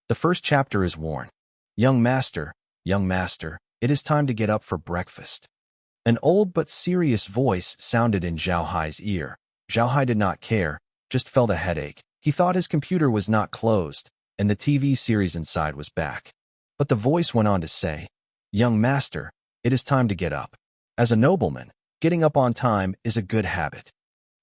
The first chapter is worn. Young master, it is time to get up for breakfast. An old but serious voice sounded in Zhao Hai's ear. Zhao Hai did not care, just felt a headache. He thought his computer was not closed, and the TV series inside was back. But the voice went on to say, "Young master, it is time to get up. As a nobleman, getting up on time is a good habit."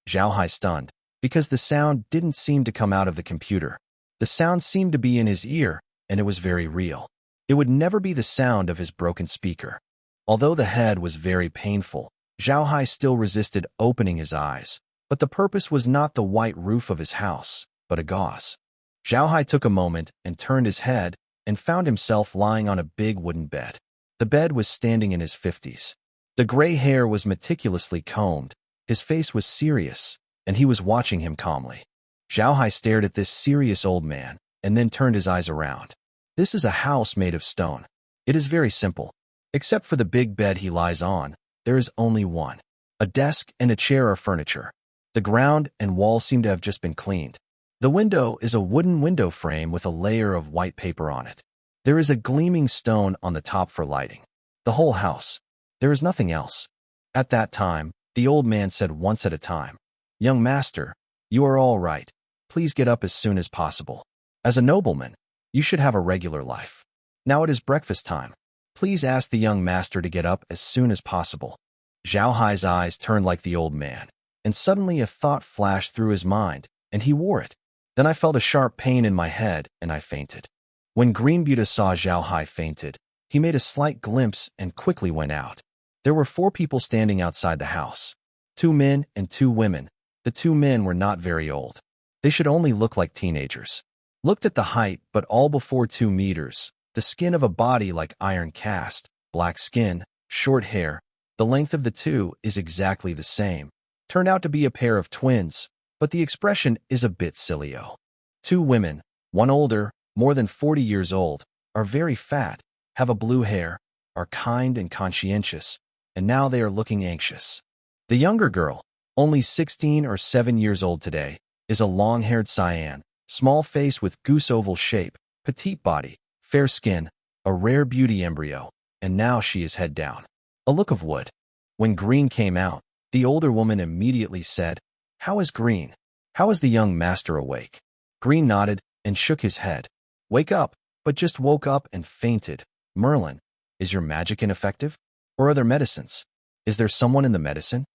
Zhao Hai stunned, because the sound didn't seem to come out of the computer. The sound seemed to be in his ear, and it was very real. It would never be the sound of his broken speaker. Although the head was very painful, Zhao Hai still resisted opening his eyes. But the purpose was not the white roof of his house, but a gauze. Zhao Hai took a moment and turned his head and found himself lying on a big wooden bed. The bed was standing in his 50s. The gray hair was meticulously combed, his face was serious, and he was watching him calmly. Zhao Hai stared at this serious old man and then turned his eyes around. This is a house made of stone. It is very simple. Except for the big bed he lies on, there is only one. A desk and a chair are furniture. The ground and walls seem to have just been cleaned. The window is a wooden window frame with a layer of white paper on it. There is a gleaming stone on the top for lighting. The whole house. There is nothing else. At that time, the old man said once at a time, "Young master, you are all right. Please get up as soon as possible. As a nobleman, you should have a regular life. Now it is breakfast time. Please ask the young master to get up as soon as possible." Zhao Hai's eyes turned like the old man, and suddenly a thought flashed through his mind, and he wore it. Then I felt a sharp pain in my head, and I fainted. When Green Buddha saw Zhao Hai fainted, he made a slight glimpse and quickly went out. There were 4 people standing outside the house. 2 men and 2 women. The 2 men were not very old. They should only look like teenagers. Looked at the height, but all before 2 meters. The skin of a body like iron cast, black skin, short hair. The length of the 2 is exactly the same. Turned out to be a pair of twins, but the expression is a bit silly-o. 2 women, one older, more than 40 years old, are very fat, have a blue hair, are kind and conscientious, and now they are looking anxious. The younger girl, only 16 or 7 years old today, is a long-haired cyan, small face with goose-oval shape, petite body, fair skin, a rare beauty embryo, and now she is head down. A look of wood. When Green came out, the older woman immediately said, "How is Green? How is the young master awake?" Green nodded and shook his head. "Wake up," but just woke up and fainted. "Merlin, is your magic ineffective? Or are there medicines? Is there someone in the medicine?"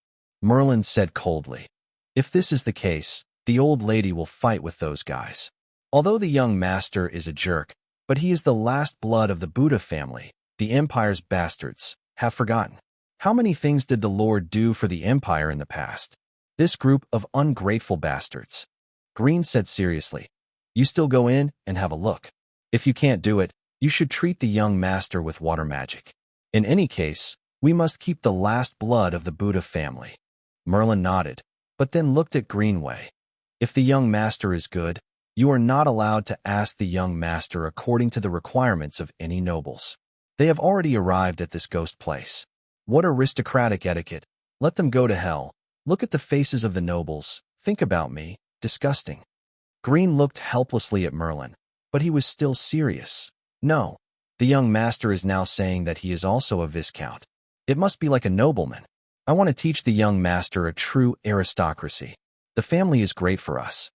Merlin said coldly, "If this is the case, the old lady will fight with those guys. Although the young master is a jerk, but he is the last blood of the Buddha family, the Empire's bastards have forgotten. How many things did the Lord do for the Empire in the past? This group of ungrateful bastards." Green said seriously, "You still go in and have a look. If you can't do it, you should treat the young master with water magic. In any case, we must keep the last blood of the Buddha family." Merlin nodded, but then looked at Greenway. "If the young master is good, you are not allowed to ask the young master according to the requirements of any nobles. They have already arrived at this ghost place. What aristocratic etiquette. Let them go to hell. Look at the faces of the nobles. Think about me. Disgusting." Green looked helplessly at Merlin, but he was still serious. "No, the young master is now saying that he is also a viscount. It must be like a nobleman. I want to teach the young master a true aristocracy. The family is great for us."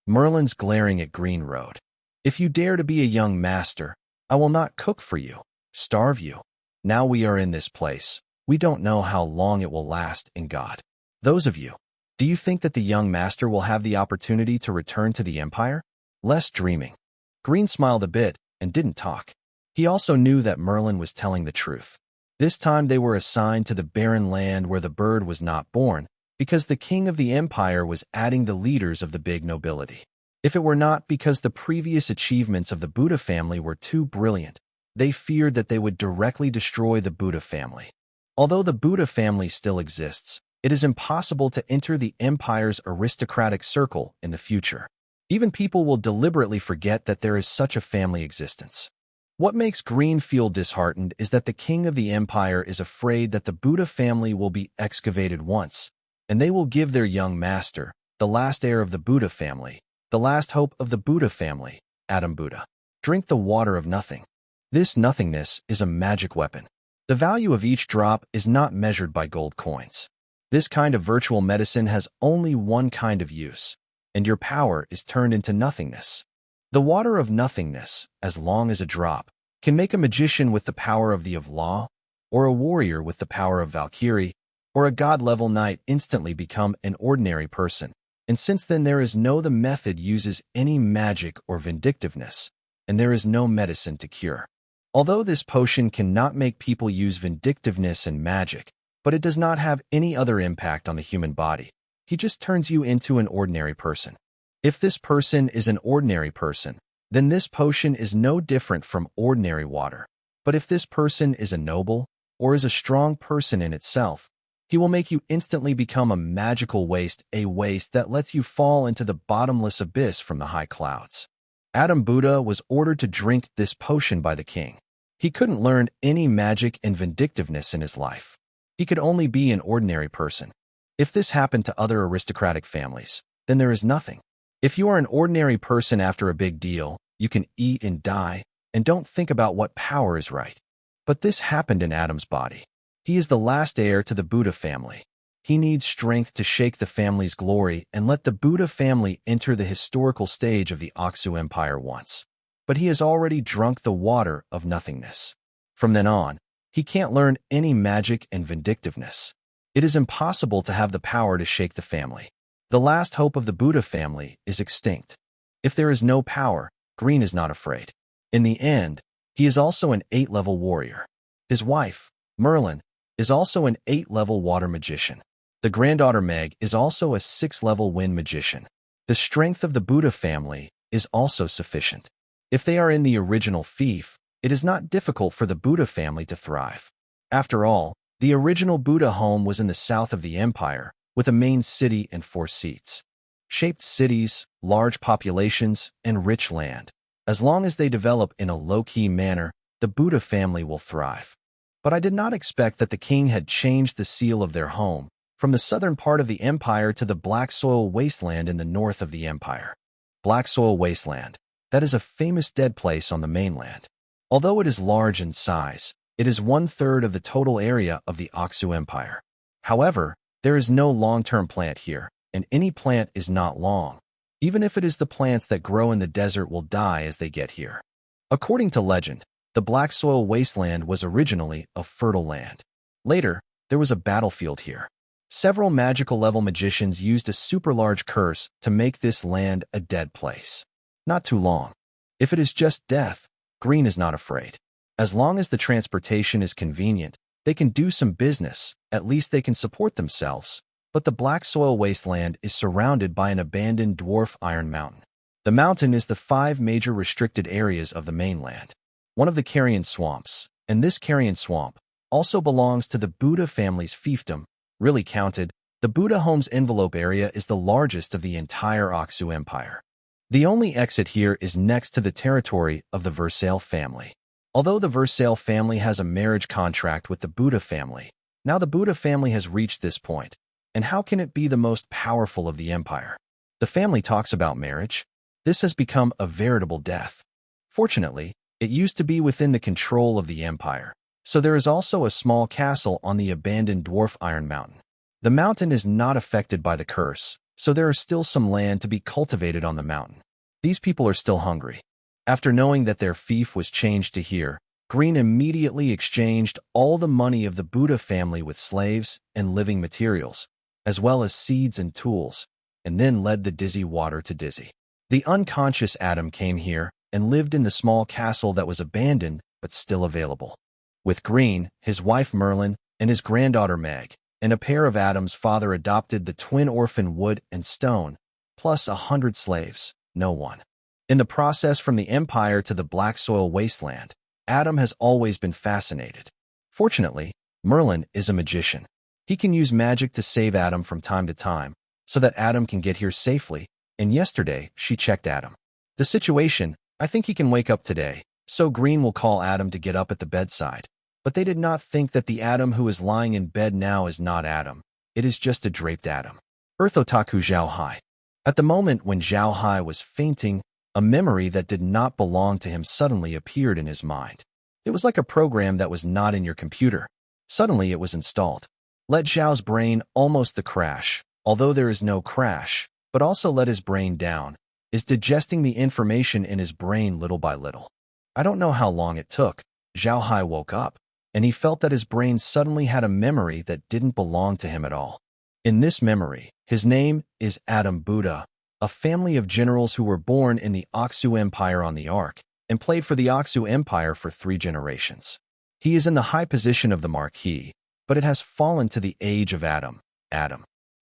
Merlin's glaring at Green Road. "If you dare to be a young master, I will not cook for you, starve you. Now we are in this place. We don't know how long it will last in God. Those of you, do you think that the young master will have the opportunity to return to the Empire? Less dreaming." Green smiled a bit and didn't talk. He also knew that Merlin was telling the truth. This time they were assigned to the barren land where the bird was not born, because the king of the empire was adding the leaders of the big nobility. If it were not because the previous achievements of the Buddha family were too brilliant, they feared that they would directly destroy the Buddha family. Although the Buddha family still exists, it is impossible to enter the empire's aristocratic circle in the future. Even people will deliberately forget that there is such a family existence. What makes Green feel disheartened is that the king of the empire is afraid that the Buddha family will be excavated once, and they will give their young master, the last heir of the Buddha family, the last hope of the Buddha family, Adam Buddha, Drink the water of nothing. This nothingness is a magic weapon. The value of each drop is not measured by gold coins. This kind of virtual medicine has only one kind of use, and your power is turned into nothingness. The water of nothingness, as long as a drop, can make a magician with the power of the Law, or a warrior with the power of Valkyrie, or a god-level knight instantly become an ordinary person. And since then there is no the method uses any magic or vindictiveness, and there is no medicine to cure. Although this potion cannot make people use vindictiveness and magic, but it does not have any other impact on the human body. He just turns you into an ordinary person. If this person is an ordinary person, then this potion is no different from ordinary water. But if this person is a noble, or is a strong person in itself, he will make you instantly become a magical waste, a waste that lets you fall into the bottomless abyss from the high clouds. Adam Buddha was ordered to drink this potion by the king. He couldn't learn any magic and vindictiveness in his life. He could only be an ordinary person. If this happened to other aristocratic families, then there is nothing. If you are an ordinary person after a big deal, you can eat and die, and don't think about what power is right. But this happened in Adam's body. He is the last heir to the Buddha family. He needs strength to shake the family's glory and let the Buddha family enter the historical stage of the Aksu Empire once. But he has already drunk the water of nothingness. From then on, he can't learn any magic and vindictiveness. It is impossible to have the power to shake the family. The last hope of the Buddha family is extinct. If there is no power, Green is not afraid. In the end, he is also an 8-level warrior. His wife, Merlin, is also an 8-level water magician. The granddaughter Meg is also a 6-level wind magician. The strength of the Buddha family is also sufficient. If they are in the original fief, it is not difficult for the Buddha family to thrive. After all, the original Buddha home was in the south of the empire, with a main city and 4 seats. Shaped cities, large populations, and rich land. As long as they develop in a low-key manner, the Buddha family will thrive. But I did not expect that the king had changed the seal of their home, from the southern part of the empire to the black soil wasteland in the north of the empire. Black soil wasteland. That is a famous dead place on the mainland. Although it is large in size, it is 1/3 of the total area of the Aksu Empire. However, there is no long-term plant here, and any plant is not long. Even if it is the plants that grow in the desert will die as they get here. According to legend, the black soil wasteland was originally a fertile land. Later, there was a battlefield here. Several magical-level magicians used a super-large curse to make this land a dead place. Not too long. If it is just death, Green is not afraid. As long as the transportation is convenient, they can do some business, at least they can support themselves. But the black soil wasteland is surrounded by an abandoned dwarf iron mountain. The mountain is the 5 major restricted areas of the mainland. One of the carrion swamps, and this carrion swamp, also belongs to the Buddha family's fiefdom. Really counted, the Buddha home's envelope area is the largest of the entire Aksu Empire. The only exit here is next to the territory of the Versailles family. Although the Versailles family has a marriage contract with the Buddha family, now the Buddha family has reached this point. And how can it be the most powerful of the empire? The family talks about marriage. This has become a veritable death. Fortunately, it used to be within the control of the empire, so there is also a small castle on the abandoned dwarf iron mountain. The mountain is not affected by the curse, so there is still some land to be cultivated on the mountain. These people are still hungry. After knowing that their fief was changed to here, Green immediately exchanged all the money of the Buddha family with slaves and living materials, as well as seeds and tools, and then led the dizzy water to Dizzy. The unconscious Adam came here and lived in the small castle that was abandoned but still available. With Green, his wife Merlin, and his granddaughter Meg, and a pair of Adam's father adopted the twin orphan Wood and Stone, plus 100 slaves, no one. In the process from the empire to the black soil wasteland, Adam has always been fascinated. Fortunately, Merlin is a magician. He can use magic to save Adam from time to time, so that Adam can get here safely, and yesterday she checked Adam. The situation, I think he can wake up today, so Green will call Adam to get up at the bedside. But they did not think that the Adam who is lying in bed now is not Adam. It is just a draped Adam. Earth Otaku Zhao Hai. At the moment when Zhao Hai was fainting, A memory that did not belong to him suddenly appeared in his mind. It was like a program that was not in your computer. Suddenly it was installed. Let Zhao's brain almost the crash, although there is no crash, but also let his brain down, is digesting the information in his brain little by little. I don't know how long it took. Zhao Hai woke up, and he felt that his brain suddenly had a memory that didn't belong to him at all. In this memory, his name is Adam Buddha, a family of generals who were born in the Aksu Empire on the Ark, and played for the Aksu Empire for 3 generations. He is in the high position of the marquis, but it has fallen to the age of Adam.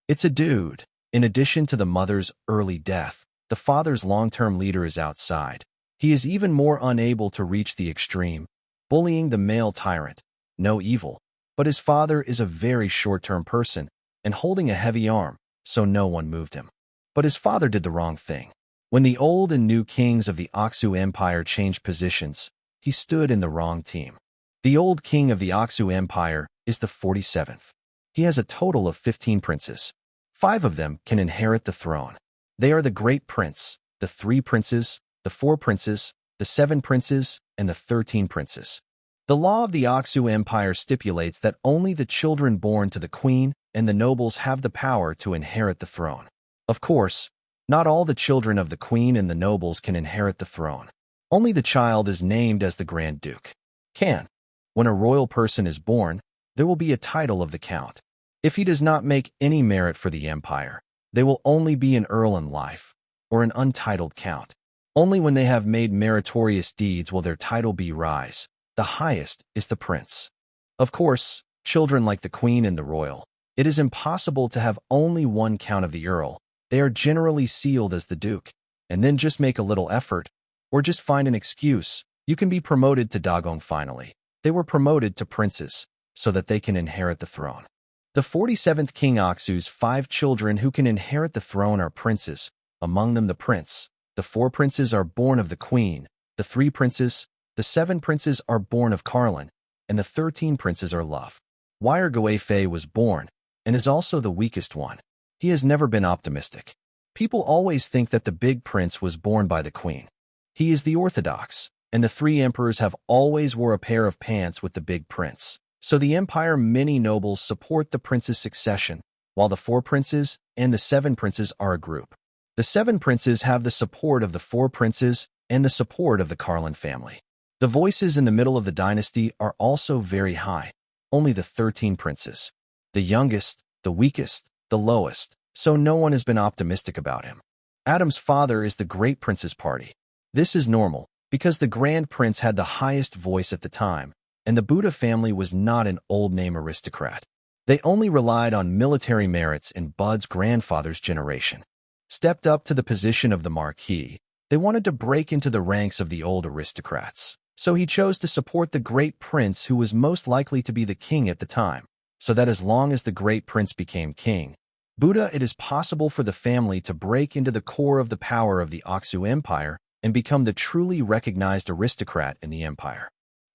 It's a dude. In addition to the mother's early death, the father's long-term leader is outside. He is even more unable to reach the extreme, bullying the male tyrant. No evil, but his father is a very short-term person and holding a heavy arm, so no one moved him. But his father did the wrong thing. When the old and new kings of the Aksu Empire changed positions, he stood in the wrong team. The old king of the Aksu Empire is the 47th. He has a total of 15 princes. 5 of them can inherit the throne. They are the Great Prince, the 3 princes, the 4 princes, the 7 princes, and the 13 princes. The law of the Aksu Empire stipulates that only the children born to the queen and the nobles have the power to inherit the throne. Of course, not all the children of the queen and the nobles can inherit the throne. Only the child is named as the Grand Duke. When a royal person is born, there will be a title of the count. If he does not make any merit for the empire, they will only be an earl in life, or an untitled count. Only when they have made meritorious deeds will their title be rise. The highest is the prince. Of course, children like the queen and the royal, it is impossible to have only one count of the earl. They are generally sealed as the duke, and then just make a little effort, or just find an excuse. You can be promoted to Dagong finally. They were promoted to princes, so that they can inherit the throne. The 47th King Aksu's 5 children who can inherit the throne are princes, among them the prince. The 4 princes are born of the queen, the 3 princes, the 7 princes are born of Carlin, and the 13 princes are love. Wire Guifei was born, and is also the weakest one. He has never been optimistic. People always think that the big prince was born by the queen. He is the orthodox, and the 3 emperors have always wore a pair of pants with the big prince. So the empire many nobles support the prince's succession, while the 4 princes and the 7 princes are a group. The 7 princes have the support of the 4 princes and the support of the Carlin family. The voices in the middle of the dynasty are also very high. Only the 13 princes. The youngest, the weakest, the lowest, so no one has been optimistic about him. Adam's father is the Great Prince's party. This is normal, because the Grand Prince had the highest voice at the time, and the Buddha family was not an old-name aristocrat. They only relied on military merits in Bud's grandfather's generation. Stepped up to the position of the marquis, they wanted to break into the ranks of the old aristocrats. So he chose to support the Great Prince who was most likely to be the king at the time, so that as long as the Great Prince became king, Buddha, it is possible for the family to break into the core of the power of the Aksu Empire and become the truly recognized aristocrat in the empire.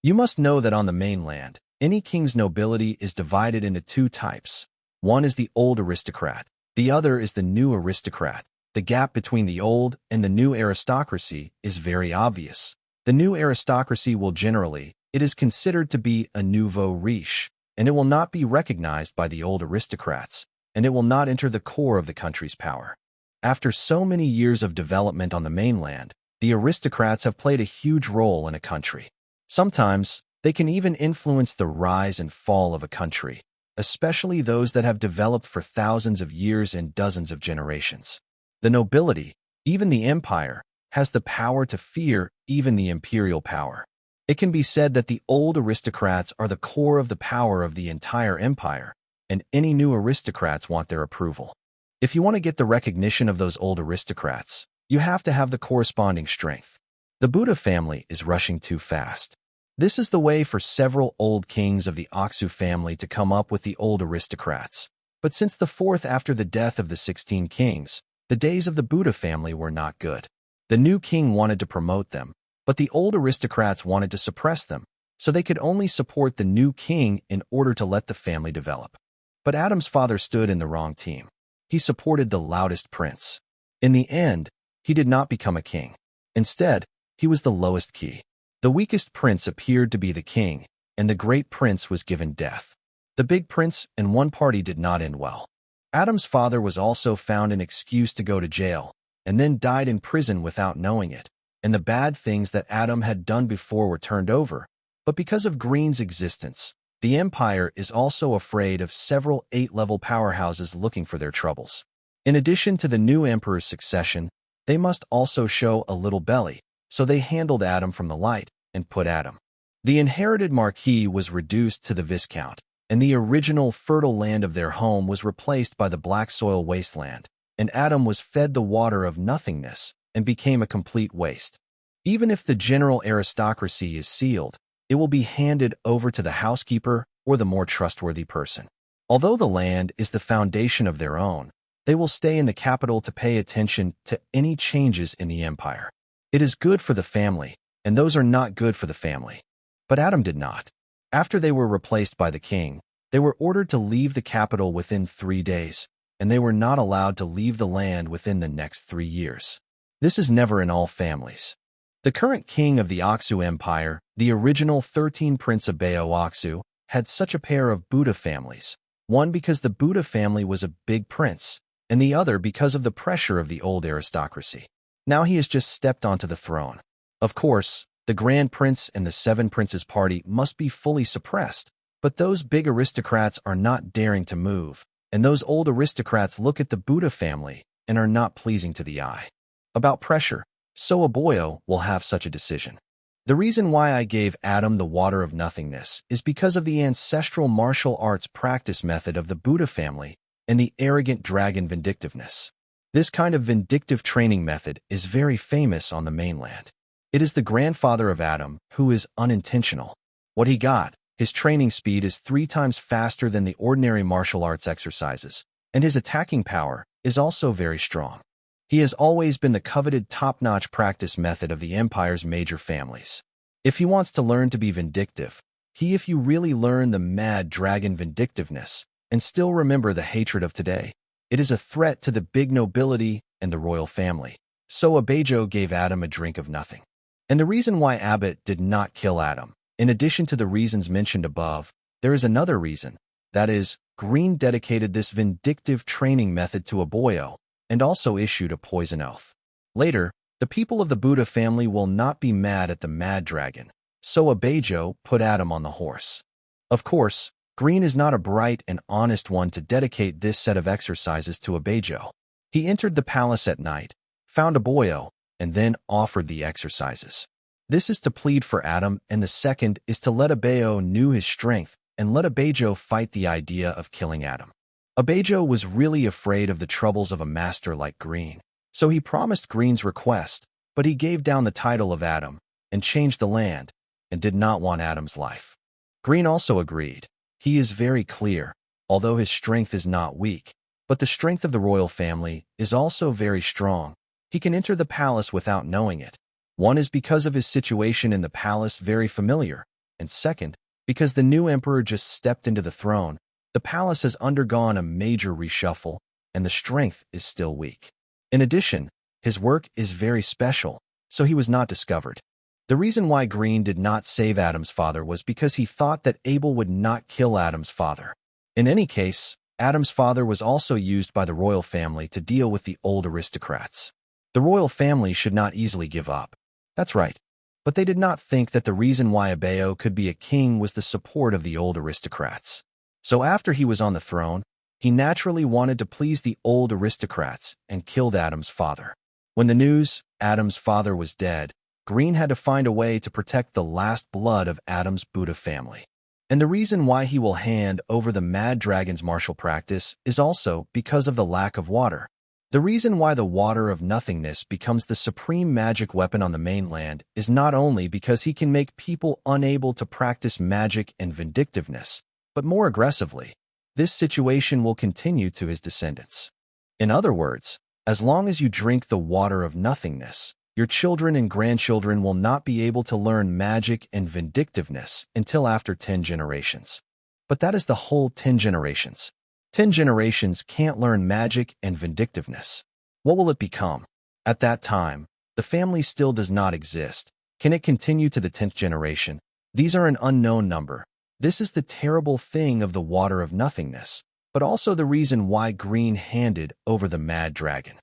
You must know that on the mainland, any king's nobility is divided into 2 types. One is the old aristocrat, the other is the new aristocrat. The gap between the old and the new aristocracy is very obvious. The new aristocracy will generally, it is considered to be a nouveau riche, and it will not be recognized by the old aristocrats, and it will not enter the core of the country's power. After so many years of development on the mainland, the aristocrats have played a huge role in a country. Sometimes, they can even influence the rise and fall of a country, especially those that have developed for thousands of years and dozens of generations. The nobility, even the empire, has the power to fear even the imperial power. It can be said that the old aristocrats are the core of the power of the entire empire, and any new aristocrats want their approval. If you want to get the recognition of those old aristocrats, you have to have the corresponding strength. The Buddha family is rushing too fast. This is the way for several old kings of the Aksu family to come up with the old aristocrats. But since the 4th after the death of the 16 kings, the days of the Buddha family were not good. The new king wanted to promote them, but the old aristocrats wanted to suppress them, so they could only support the new king in order to let the family develop. But Adam's father stood in the wrong team. He supported the loudest prince. In the end, he did not become a king. Instead, he was the lowest key. The weakest prince appeared to be the king, and the great prince was given death. The big prince and one party did not end well. Adam's father was also found an excuse to go to jail, and then died in prison without knowing it, and the bad things that Adam had done before were turned over. But because of Green's existence, the Empire is also afraid of several 8-level powerhouses looking for their troubles. In addition to the new emperor's succession, they must also show a little belly, so they handled Adam from the light and put Adam. The inherited marquis was reduced to the viscount, and the original fertile land of their home was replaced by the black soil wasteland, and Adam was fed the water of nothingness and became a complete waste. Even if the general aristocracy is sealed, it will be handed over to the housekeeper or the more trustworthy person. Although the land is the foundation of their own, they will stay in the capital to pay attention to any changes in the empire. It is good for the family, and those are not good for the family. But Adam did not. After they were replaced by the king, they were ordered to leave the capital within 3 days, and they were not allowed to leave the land within the next 3 years. This is never in all families. The current king of the Oxu Empire, the original 13 Prince Abeo Oxu, had such a pair of Buddha families, one because the Buddha family was a big prince, and the other because of the pressure of the old aristocracy. Now he has just stepped onto the throne. Of course, the Grand Prince and the 7 Princes party must be fully suppressed, but those big aristocrats are not daring to move, and those old aristocrats look at the Buddha family and are not pleasing to the eye. About pressure, so Aboyo will have such a decision. The reason why I gave Adam the water of nothingness is because of the ancestral martial arts practice method of the Buddha family and the arrogant dragon vindictiveness. This kind of vindictive training method is very famous on the mainland. It is the grandfather of Adam who is unintentional. What he got, his training speed is 3 times faster than the ordinary martial arts exercises, and his attacking power is also very strong. He has always been the coveted top-notch practice method of the Empire's major families. If he wants to learn to be vindictive, if you really learn the mad dragon vindictiveness and still remember the hatred of today, it is a threat to the big nobility and the royal family. So Abejo gave Adam a drink of nothing. And the reason why Abbott did not kill Adam, in addition to the reasons mentioned above, there is another reason. That is, Green dedicated this vindictive training method to Aboyo and also issued a poison oath. Later, the people of the Buddha family will not be mad at the mad dragon, so Abejo put Adam on the horse. Of course, Green is not a bright and honest one to dedicate this set of exercises to Abejo. He entered the palace at night, found Aboyo, and then offered the exercises. This is to plead for Adam, and the second is to let Abejo know his strength and let Abejo fight the idea of killing Adam. Abejo was really afraid of the troubles of a master like Green, so he promised Green's request, but he gave down the title of Adam and changed the land and did not want Adam's life. Green also agreed. He is very clear, although his strength is not weak, but the strength of the royal family is also very strong. He can enter the palace without knowing it. One is because of his situation in the palace very familiar, and second, because the new emperor just stepped into the throne, the palace has undergone a major reshuffle, and the strength is still weak. In addition, his work is very special, so he was not discovered. The reason why Green did not save Adam's father was because he thought that Abel would not kill Adam's father. In any case, Adam's father was also used by the royal family to deal with the old aristocrats. The royal family should not easily give up. That's right. But they did not think that the reason why Abeo could be a king was the support of the old aristocrats. So after he was on the throne, he naturally wanted to please the old aristocrats and killed Adam's father. When the news, Adam's father was dead, Green had to find a way to protect the last blood of Adam's Buddha family. And the reason why he will hand over the Mad Dragon's martial practice is also because of the lack of water. The reason why the water of nothingness becomes the supreme magic weapon on the mainland is not only because he can make people unable to practice magic and vindictiveness, but more aggressively. This situation will continue to his descendants. In other words, as long as you drink the water of nothingness, your children and grandchildren will not be able to learn magic and vindictiveness until after 10 generations. But that is the whole 10 generations. 10 generations can't learn magic and vindictiveness. What will it become? At that time, The family still does not exist. Can it continue to the 10th generation? These are an unknown number. This is the terrible thing of the water of nothingness, but also the reason why Green handed over the mad dragon.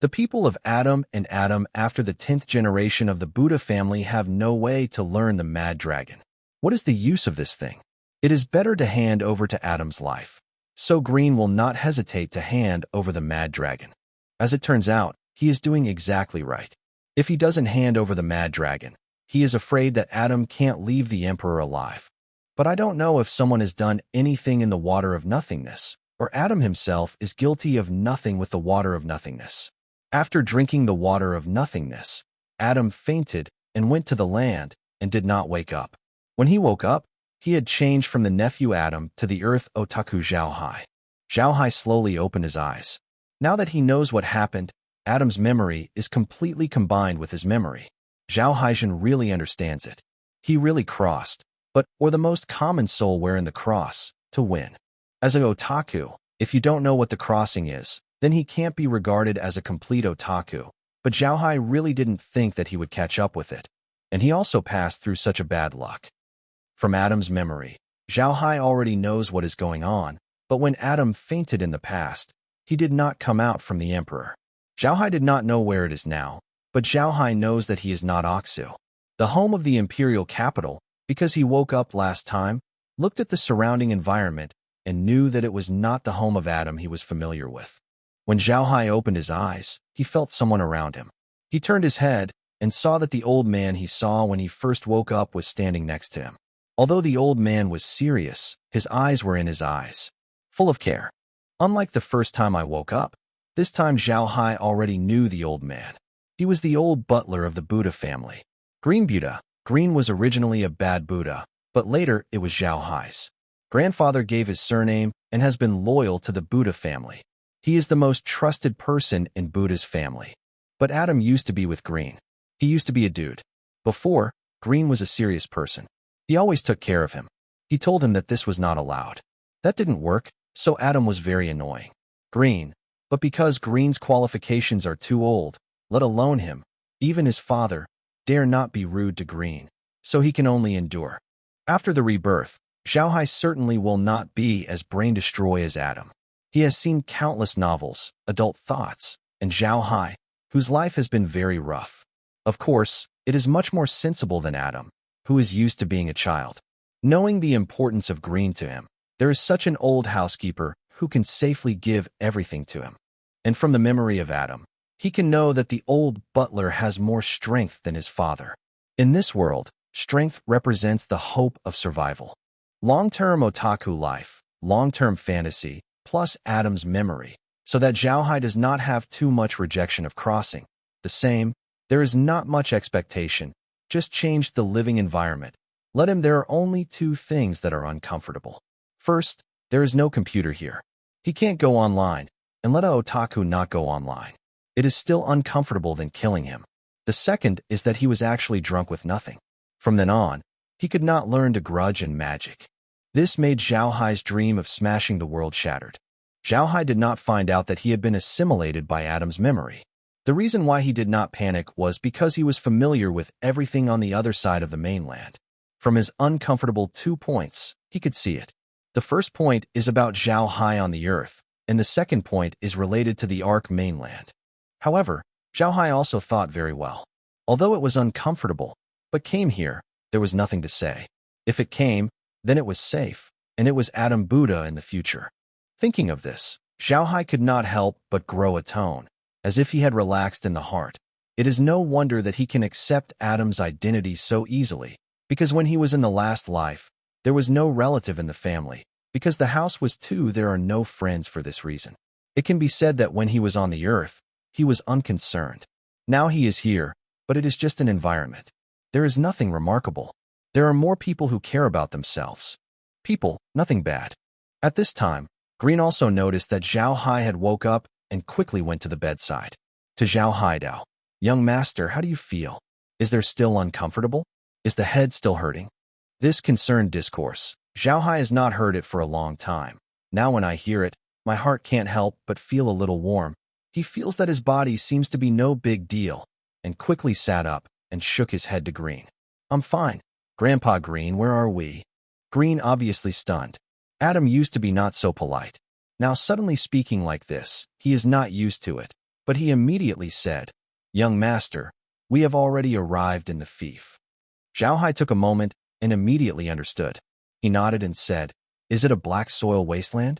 The people of Adam and Adam after the 10th generation of the Buddha family have no way to learn the mad dragon. What is the use of this thing? It is better to hand over to Adam's life. So Green will not hesitate to hand over the mad dragon. As it turns out, he is doing exactly right. If he doesn't hand over the mad dragon, he is afraid that Adam can't leave the emperor alive. But I don't know if someone has done anything in the water of nothingness, or Adam himself is guilty of nothing with the water of nothingness. After drinking the water of nothingness, Adam fainted and went to the land and did not wake up. When he woke up, he had changed from the nephew Adam to the earth otaku Zhao Hai. Zhao Hai slowly opened his eyes. Now that he knows what happened, Adam's memory is completely combined with his memory. Zhao Haijin really understands it. He really crossed, but or the most common soul wearing the cross, to win. As an otaku, if you don't know what the crossing is, then he can't be regarded as a complete otaku. But Zhao Hai really didn't think that he would catch up with it. And he also passed through such a bad luck. From Adam's memory, Zhao Hai already knows what is going on, but when Adam fainted in the past, he did not come out from the emperor. Zhao Hai did not know where it is now, but Zhao Hai knows that he is not Aksu, the home of the imperial capital, because he woke up last time, looked at the surrounding environment, and knew that it was not the home of Adam he was familiar with. When Zhao Hai opened his eyes, he felt someone around him. He turned his head and saw that the old man he saw when he first woke up was standing next to him. Although the old man was serious, his eyes were in his eyes, full of care. Unlike the first time I woke up, this time Zhao Hai already knew the old man. He was the old butler of the Buddha family. Green Buddha. Green was originally a bad Buddha, but later it was Zhao Hai's grandfather gave his surname and has been loyal to the Buddha family. He is the most trusted person in Buddha's family. But Adam used to be with Green. He used to be a dude. Before, Green was a serious person. He always took care of him. He told him that this was not allowed. That didn't work, so Adam was very annoying. Green. But because Green's qualifications are too old, let alone him, even his father, dare not be rude to Green, so he can only endure. After the rebirth, Zhao Hai certainly will not be as brain-destroy as Adam. He has seen countless novels, adult thoughts, and Zhao Hai, whose life has been very rough. Of course, it is much more sensible than Adam, who is used to being a child. Knowing the importance of Green to him, there is such an old housekeeper who can safely give everything to him. And from the memory of Adam, he can know that the old butler has more strength than his father. In this world, strength represents the hope of survival. Long-term otaku life, long-term fantasy, plus Adam's memory, so that Zhao Hai does not have too much rejection of crossing. The same, there is not much expectation, just change the living environment. Let him there are only two things that are uncomfortable. First, there is no computer here. He can't go online, and let a otaku not go online. It is still uncomfortable than killing him. The second is that he was actually drunk with nothing. From then on, he could not learn to grudge and magic. This made Zhao Hai's dream of smashing the world shattered. Zhao Hai did not find out that he had been assimilated by Adam's memory. The reason why he did not panic was because he was familiar with everything on the other side of the mainland. From his uncomfortable 2 points, he could see it. The first point is about Zhao Hai on the earth, and the second point is related to the Ark mainland. However, Zhao Hai also thought very well. Although it was uncomfortable, but came here, there was nothing to say. If it came, then it was safe, and it was Adam Buddha in the future. Thinking of this, Zhao Hai could not help but grow a tone, as if he had relaxed in the heart. It is no wonder that he can accept Adam's identity so easily, because when he was in the last life, there was no relative in the family. Because the house was two, there are no friends for this reason. It can be said that when he was on the earth, he was unconcerned. Now he is here, but it is just an environment. There is nothing remarkable. There are more people who care about themselves. People, nothing bad. At this time, Green also noticed that Zhao Hai had woke up and quickly went to the bedside. To Zhao Haidao, "Young master, how do you feel? Is there still uncomfortable? Is the head still hurting?" This concerned discourse, Zhao Hai has not heard it for a long time. Now when I hear it, my heart can't help but feel a little warm. He feels that his body seems to be no big deal. and quickly sat up and shook his head to Green. I'm fine. Grandpa Green, where are we? Green obviously stunned. Adam used to be not so polite. Now suddenly speaking like this, he is not used to it. But he immediately said, Young master, we have already arrived in the fief. Zhao Hai took a moment and immediately understood. He nodded and said, Is it a black soil wasteland?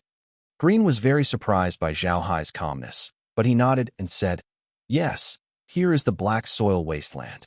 Green was very surprised by Zhao Hai's calmness, but he nodded and said, Yes, here is the black soil wasteland.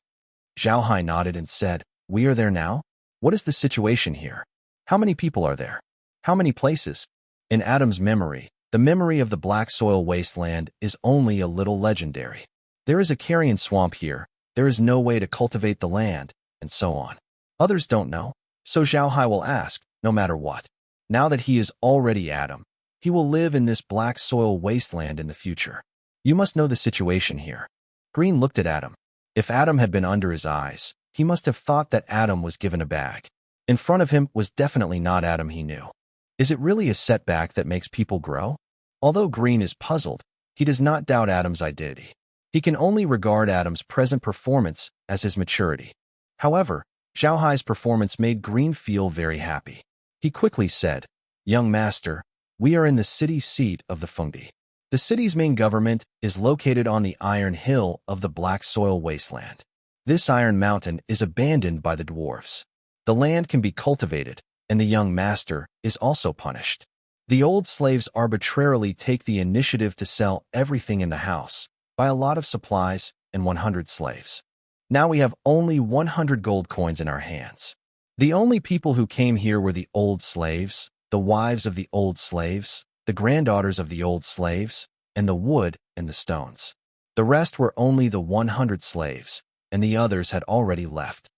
Zhao Hai nodded and said, We are there now? What is the situation here? How many people are there? How many places? In Adam's memory, the memory of the black soil wasteland is only a little legendary. There is a carrion swamp here, there is no way to cultivate the land, and so on. Others don't know, so Zhao Hai will ask, no matter what. Now that he is already Adam, he will live in this black soil wasteland in the future. You must know the situation here. Green looked at Adam. If Adam had been under his eyes, he must have thought that Adam was given a bag. In front of him was definitely not Adam he knew. Is it really a setback that makes people grow? Although Green is puzzled, he does not doubt Adam's identity. He can only regard Adam's present performance as his maturity. However, Zhao Hai's performance made Green feel very happy. He quickly said, Young master, we are in the city seat of the Fengdi. The city's main government is located on the Iron Hill of the Black Soil Wasteland. This Iron Mountain is abandoned by the dwarves. The land can be cultivated, and the young master is also punished. The old slaves arbitrarily take the initiative to sell everything in the house, buy a lot of supplies, and 100 slaves. Now we have only 100 gold coins in our hands. The only people who came here were the old slaves, the wives of the old slaves, the granddaughters of the old slaves, and the wood and the stones. The rest were only the 100 slaves, and the others had already left.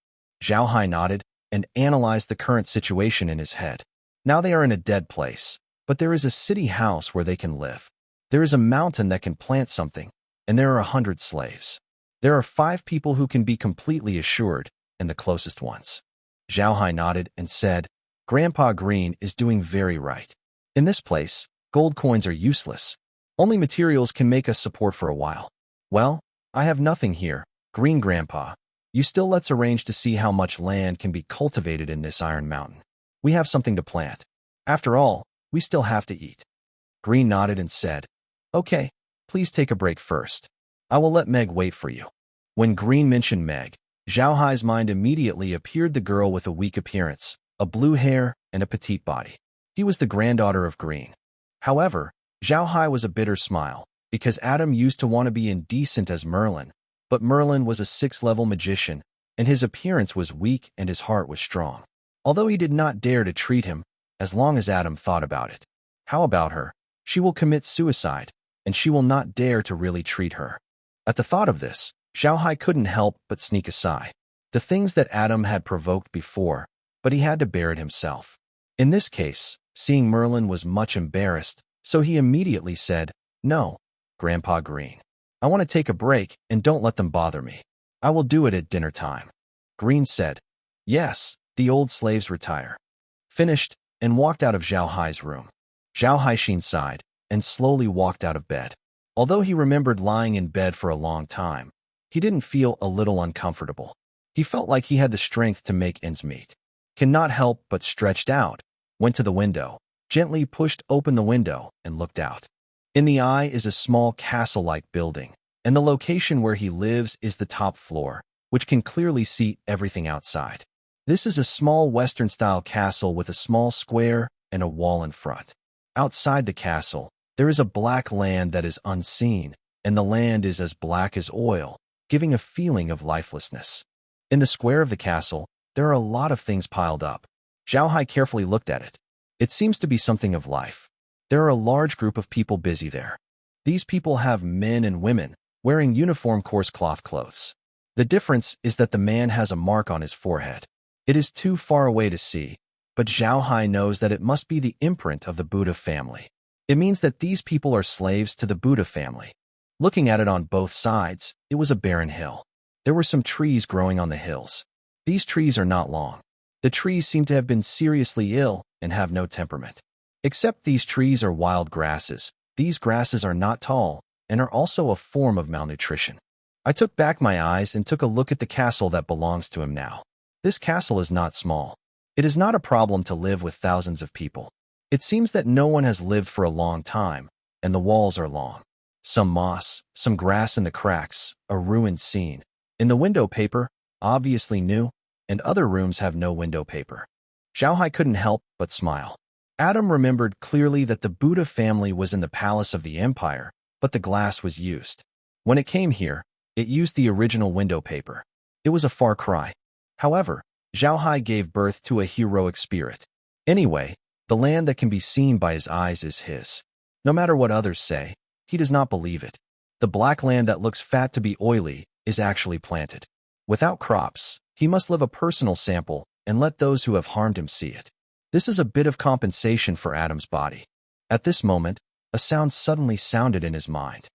Zhao Hai nodded and analyzed the current situation in his head. Now they are in a dead place, but there is a city house where they can live. There is a mountain that can plant something, and there are 100 slaves. There are 5 people who can be completely assured, and the closest ones. Zhao Hai nodded and said, Grandpa Green is doing very right. In this place, gold coins are useless. Only materials can make us support for a while. Well, I have nothing here, Green Grandpa. You still let's arrange to see how much land can be cultivated in this Iron Mountain. We have something to plant. After all, we still have to eat. Green nodded and said, Okay, please take a break first. I will let Meg wait for you. When Green mentioned Meg, Zhao Hai's mind immediately appeared the girl with a weak appearance, a blue hair, and a petite body. He was the granddaughter of Green. However, Zhao Hai was a bitter smile, because Adam used to want to be indecent as Merlin, but Merlin was a 6th-level magician, and his appearance was weak and his heart was strong. Although he did not dare to treat him, as long as Adam thought about it. How about her? She will commit suicide, and she will not dare to really treat her. At the thought of this, Zhao Hai couldn't help but sneak a sigh. The things that Adam had provoked before, but he had to bear it himself. In this case, seeing Merlin was much embarrassed, so he immediately said, No, Grandpa Green. I want to take a break and don't let them bother me. I will do it at dinner time. Green said, Yes, the old slaves retire. Finished, and walked out of Zhao Hai's room. Zhao Haixin sighed and slowly walked out of bed. Although he remembered lying in bed for a long time, he didn't feel a little uncomfortable. He felt like he had the strength to make ends meet. Cannot help but stretched out, went to the window, gently pushed open the window, and looked out. In the eye is a small castle-like building, and the location where he lives is the top floor, which can clearly see everything outside. This is a small Western-style castle with a small square and a wall in front. Outside the castle, there is a black land that is unseen, and the land is as black as oil, giving a feeling of lifelessness. In the square of the castle, there are a lot of things piled up. Zhao Hai carefully looked at it. It seems to be something of life. There are a large group of people busy there. These people have men and women, wearing uniform coarse cloth clothes. The difference is that the man has a mark on his forehead. It is too far away to see, but Zhao Hai knows that it must be the imprint of the Buddha family. It means that these people are slaves to the Buddha family. Looking at it on both sides, it was a barren hill. There were some trees growing on the hills. These trees are not long. The trees seem to have been seriously ill and have no temperament. Except these trees are wild grasses. These grasses are not tall and are also a form of malnutrition. I took back my eyes and took a look at the castle that belongs to him now. This castle is not small. It is not a problem to live with thousands of people. It seems that no one has lived for a long time, and the walls are long. Some moss, some grass in the cracks, a ruined scene. In the window paper, obviously new, and other rooms have no window paper. Xiaohai couldn't help but smile. Adam remembered clearly that the Buddha family was in the palace of the empire, but the glass was used. When it came here, it used the original window paper. It was a far cry. However, Xiaohai gave birth to a heroic spirit. Anyway, the land that can be seen by his eyes is his. No matter what others say, he does not believe it. The black land that looks fat to be oily is actually planted. Without crops, he must live a personal sample and let those who have harmed him see it. This is a bit of compensation for Adam's body. At this moment, a sound suddenly sounded in his mind.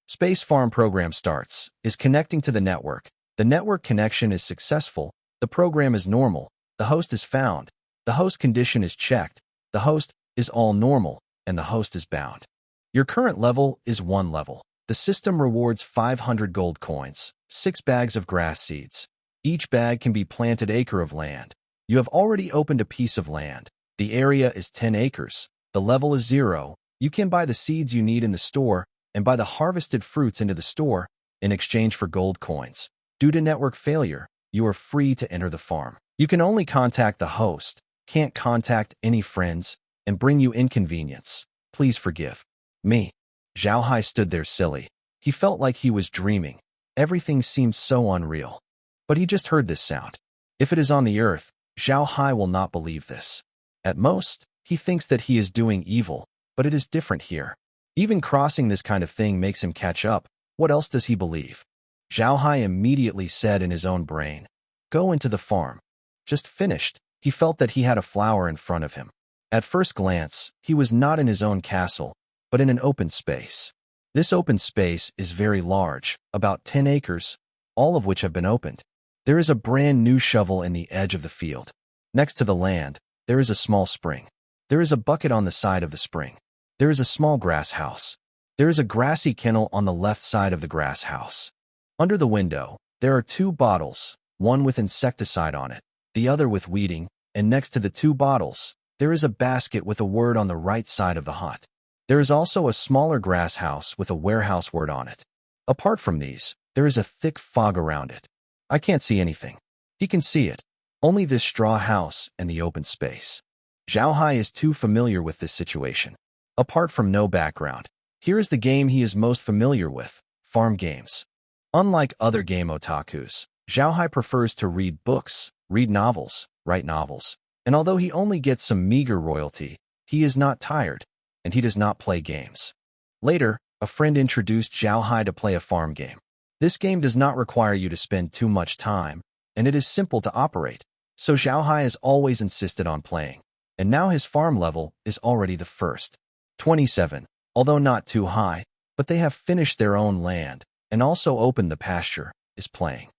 Space Farm program starts, is connecting to the network. The network connection is successful. The program is normal. The host is found. The host condition is checked. The host is all normal, and the host is bound. Your current level is 1 level. The system rewards 500 gold coins, 6 bags of grass seeds. Each bag can be planted acre of land. You have already opened a piece of land. The area is 10 acres. The level is 0. You can buy the seeds you need in the store and buy the harvested fruits into the store in exchange for gold coins. Due to network failure, you are free to enter the farm. You can only contact the host, can't contact any friends, and bring you inconvenience. Please forgive me. Xiaohai stood there silly. He felt like he was dreaming. Everything seemed so unreal. But he just heard this sound. If it is on the earth, Xiaohai will not believe this. At most, he thinks that he is doing evil, but it is different here. Even crossing this kind of thing makes him catch up. What else does he believe? Xiaohai immediately said in his own brain, "Go into the farm." Just finished, he felt that he had a flower in front of him. At first glance, he was not in his own castle, but in an open space. This open space is very large, about 10 acres, all of which have been opened. There is a brand new shovel in the edge of the field. Next to the land, there is a small spring. There is a bucket on the side of the spring. There is a small grass house. There is a grassy kennel on the left side of the grass house. Under the window, there are 2 bottles, one with insecticide on it, the other with weeding, and next to the 2 bottles, there is a basket with a word on the right side of the hut. There is also a smaller grass house with a warehouse word on it. Apart from these, there is a thick fog around it. I can't see anything. He can see it. Only this straw house and the open space. Xiaohai is too familiar with this situation. Apart from no background, here is the game he is most familiar with, farm games. Unlike other game otakus, Xiaohai prefers to read books, read novels, write novels, and although he only gets some meager royalty, he is not tired, and he does not play games. Later, a friend introduced Xiaohai to play a farm game. This game does not require you to spend too much time, and it is simple to operate, so Xiaohai has always insisted on playing, and now his farm level is already the first. 27, although not too high, but they have finished their own land, and also opened the pasture, is playing.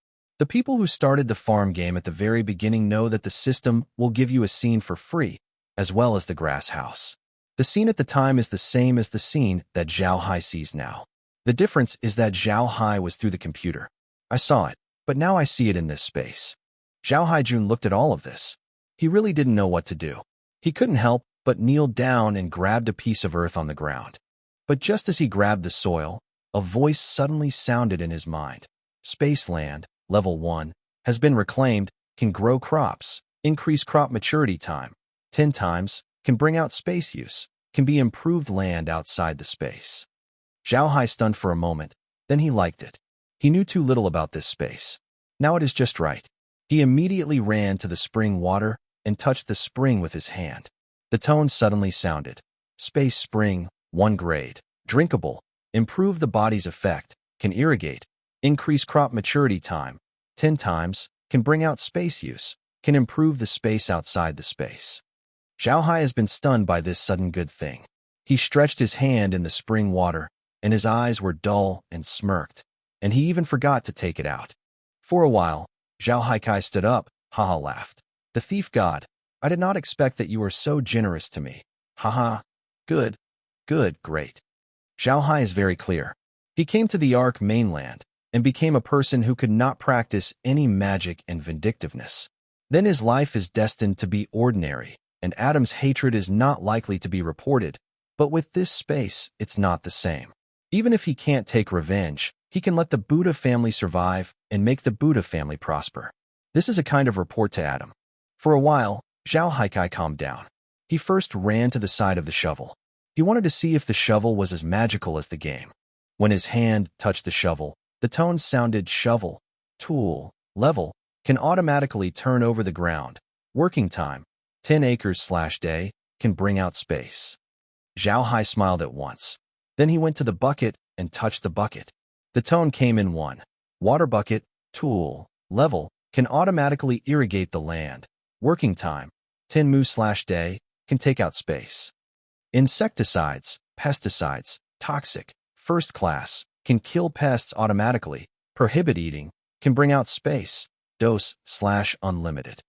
The people who started the farm game at the very beginning know that the system will give you a scene for free, as well as the grass house. The scene at the time is the same as the scene that Xiaohai sees now. The difference is that Xiaohai was through the computer. I saw it, but now I see it in this space. Xiaohai Jun looked at all of this. He really didn't know what to do. He couldn't help but kneeled down and grabbed a piece of earth on the ground. But just as he grabbed the soil, a voice suddenly sounded in his mind. Space land, level 1, has been reclaimed, can grow crops, increase crop maturity time, 10 times, can bring out space use, can be improved land outside the space. Xiaohai stunned for a moment, then he liked it. He knew too little about this space. Now it is just right. He immediately ran to the spring water and touched the spring with his hand. The tone suddenly sounded. Space spring, 1 grade, drinkable, improve the body's effect, can irrigate, increase crop maturity time, 10 times, can bring out space use, can improve the space outside the space. Xiaohai has been stunned by this sudden good thing. He stretched his hand in the spring water, and his eyes were dull and smirked, and he even forgot to take it out. For a while, Xiaohai Kai stood up, haha laughed. The thief god, I did not expect that you were so generous to me. Haha. Good. Good, great. Xiaohai is very clear. He came to the Ark mainland, and became a person who could not practice any magic and vindictiveness. Then his life is destined to be ordinary, and Adam's hatred is not likely to be reported. But with this space, it's not the same. Even if he can't take revenge, he can let the Buddha family survive and make the Buddha family prosper. This is a kind of report to Adam. For a while, Zhao Haikai calmed down. He first ran to the side of the shovel. He wanted to see if the shovel was as magical as the game. When his hand touched the shovel, the tones sounded shovel, tool, level, can automatically turn over the ground. Working time, 10 acres/day, can bring out space. Zhao Hai smiled at once. Then he went to the bucket and touched the bucket. The tone came in 1. Water bucket, tool, level, can automatically irrigate the land. Working time, 10 mu/day, can take out space. Insecticides, pesticides, toxic, first class, can kill pests automatically. Prohibit eating, can bring out space. Dose/unlimited.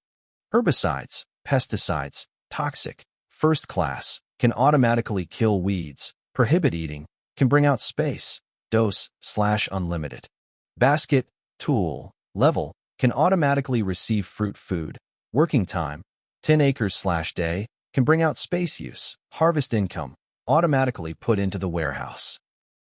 Herbicides, pesticides, toxic, first class, can automatically kill weeds. Prohibit eating, can bring out space. Dose/unlimited. Basket, tool, level, can automatically receive fruit food. Working time, 10 acres/day, can bring out space use. Harvest income, automatically put into the warehouse.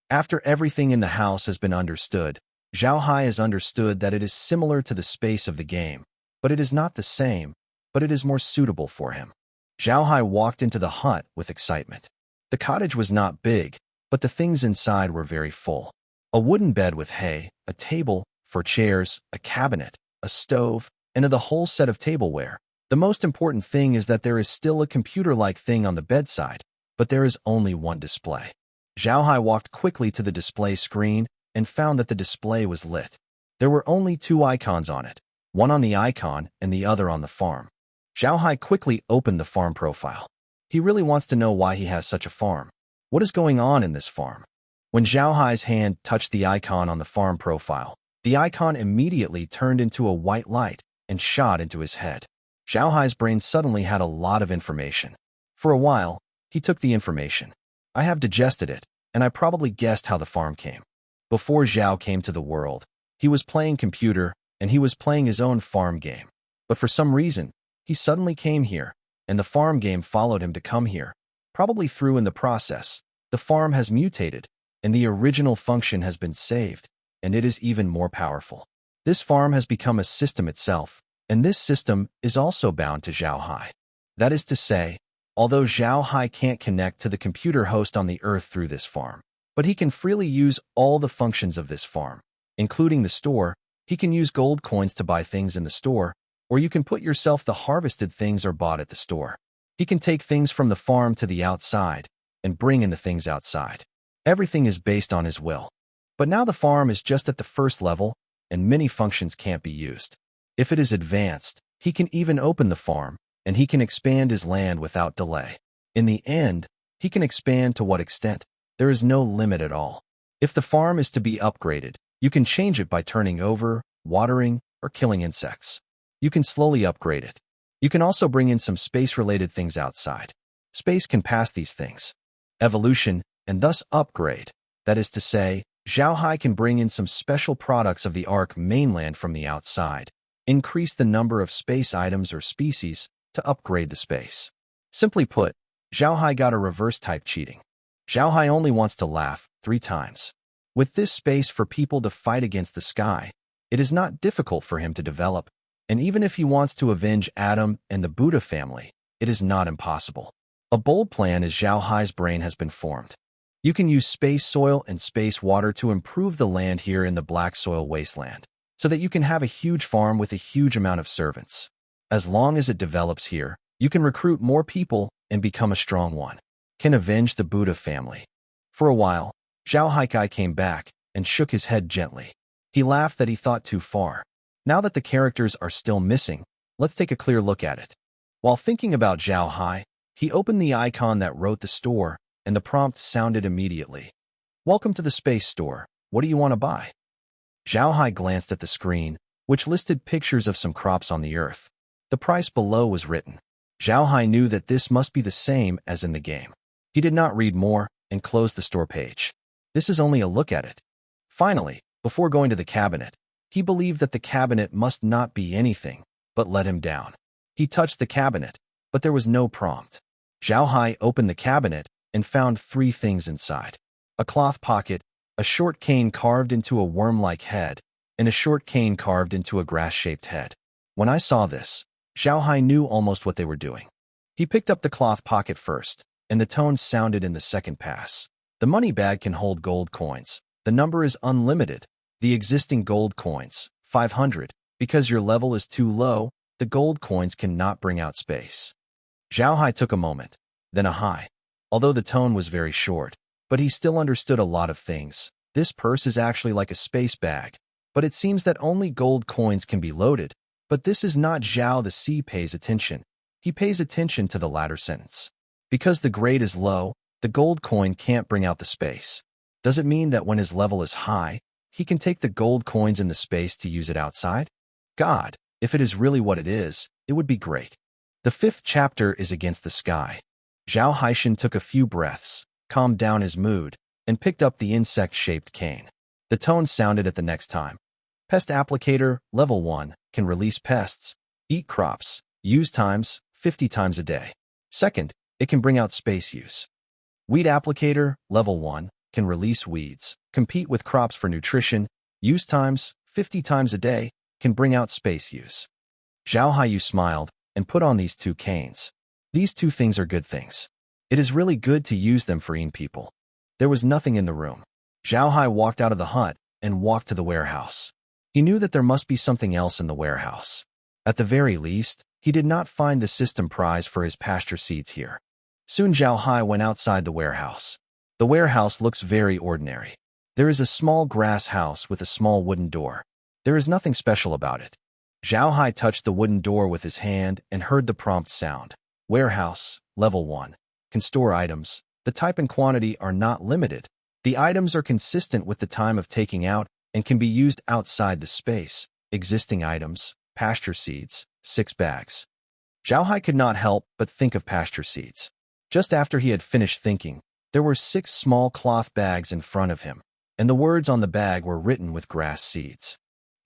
After everything in the house has been understood, Zhao Hai has understood that it is similar to the space of the game, but it is not the same, but it is more suitable for him. Zhao Hai walked into the hut with excitement. The cottage was not big, but the things inside were very full. A wooden bed with hay, a table, 4 chairs, a cabinet, a stove, and the whole set of tableware. The most important thing is that there is still a computer-like thing on the bedside, but there is only one display. Zhao Hai walked quickly to the display screen and found that the display was lit. There were only 2 icons on it, one on the icon and the other on the farm. Zhao Hai quickly opened the farm profile. He really wants to know why he has such a farm. What is going on in this farm? When Zhao Hai's hand touched the icon on the farm profile, the icon immediately turned into a white light and shot into his head. Zhao Hai's brain suddenly had a lot of information. For a while, he took the information. I have digested it, and I probably guessed how the farm came. Before Zhao came to the world, he was playing computer, and he was playing his own farm game. But for some reason, he suddenly came here, and the farm game followed him to come here. Probably through in the process, the farm has mutated, and the original function has been saved, and it is even more powerful. This farm has become a system itself, and this system is also bound to Zhao Hai. That is to say, although Zhao Hai can't connect to the computer host on the earth through this farm, but he can freely use all the functions of this farm, including the store. He can use gold coins to buy things in the store, or you can put yourself the harvested things or bought at the store. He can take things from the farm to the outside and bring in the things outside. Everything is based on his will. But now the farm is just at the first level, and many functions can't be used. If it is advanced, he can even open the farm, and he can expand his land without delay. In the end, he can expand to what extent? There is no limit at all. If the farm is to be upgraded, you can change it by turning over, watering, or killing insects. You can slowly upgrade it. You can also bring in some space-related things outside. Space can pass these things. Evolution, and thus upgrade. That is to say, Zhao Hai can bring in some special products of the Ark mainland from the outside, increase the number of space items or species to upgrade the space. Simply put, Zhao Hai got a reverse type cheating. Zhao Hai only wants to laugh 3 times. With this space for people to fight against the sky, it is not difficult for him to develop, and even if he wants to avenge Adam and the Buddha family, it is not impossible. A bold plan as Zhao Hai's brain has been formed. You can use space soil and space water to improve the land here in the black soil wasteland, so that you can have a huge farm with a huge amount of servants. As long as it develops here, you can recruit more people and become a strong one. Can avenge the Buddha family. For a while, Zhao Haikai came back and shook his head gently. He laughed that he thought too far. Now that the characters are still missing, let's take a clear look at it. While thinking about Zhao Hai, he opened the icon that wrote the store, and the prompt sounded immediately. Welcome to the space store. What do you want to buy? Zhao Hai glanced at the screen, which listed pictures of some crops on the earth. The price below was written. Zhao Hai knew that this must be the same as in the game. He did not read more and closed the store page. This is only a look at it. Finally, Before going to the cabinet, he believed that the cabinet must not be anything, but let him down. He touched the cabinet, but there was no prompt. Zhao Hai opened the cabinet and found 3 things inside: a cloth pocket, a short cane carved into a worm-like head, and a short cane carved into a grass-shaped head. When I saw this, Zhao Hai knew almost what they were doing. He picked up the cloth pocket first, and the tone sounded in the second pass. The money bag can hold gold coins. The number is unlimited. The existing gold coins, 500. Because your level is too low, the gold coins cannot bring out space. Zhao Hai took a moment, then a high. Although the tone was very short, but he still understood a lot of things. This purse is actually like a space bag, but it seems that only gold coins can be loaded. But this is not Zhao the C pays attention. He pays attention to the latter sentence. Because the grade is low, the gold coin can't bring out the space. Does it mean that when his level is high, he can take the gold coins in the space to use it outside? God, if it is really what it is, it would be great. The 5th chapter is against the sky. Zhao Haishan took a few breaths, calmed down his mood, and picked up the insect-shaped cane. The tone sounded at the next time. Pest Applicator, Level 1, can release pests, eat crops, use times, 50 times a day. Second, it can bring out space use. Weed Applicator, Level 1, can release weeds, compete with crops for nutrition, use times, 50 times a day, can bring out space use. Zhao Haiyu smiled and put on these 2 canes. These 2 things are good things. It is really good to use them for eating people. There was nothing in the room. Zhao Hai walked out of the hut and walked to the warehouse. He knew that there must be something else in the warehouse. At the very least, he did not find the system prize for his pasture seeds here. Soon Zhao Hai went outside the warehouse. The warehouse looks very ordinary. There is a small grass house with a small wooden door. There is nothing special about it. Zhao Hai touched the wooden door with his hand and heard the prompt sound. Warehouse, Level 1. Can store items. The type and quantity are not limited. The items are consistent with the time of taking out and can be used outside the space. Existing items, pasture seeds, 6 bags. Zhao Hai could not help but think of pasture seeds. Just after he had finished thinking, there were 6 small cloth bags in front of him, and the words on the bag were written with grass seeds.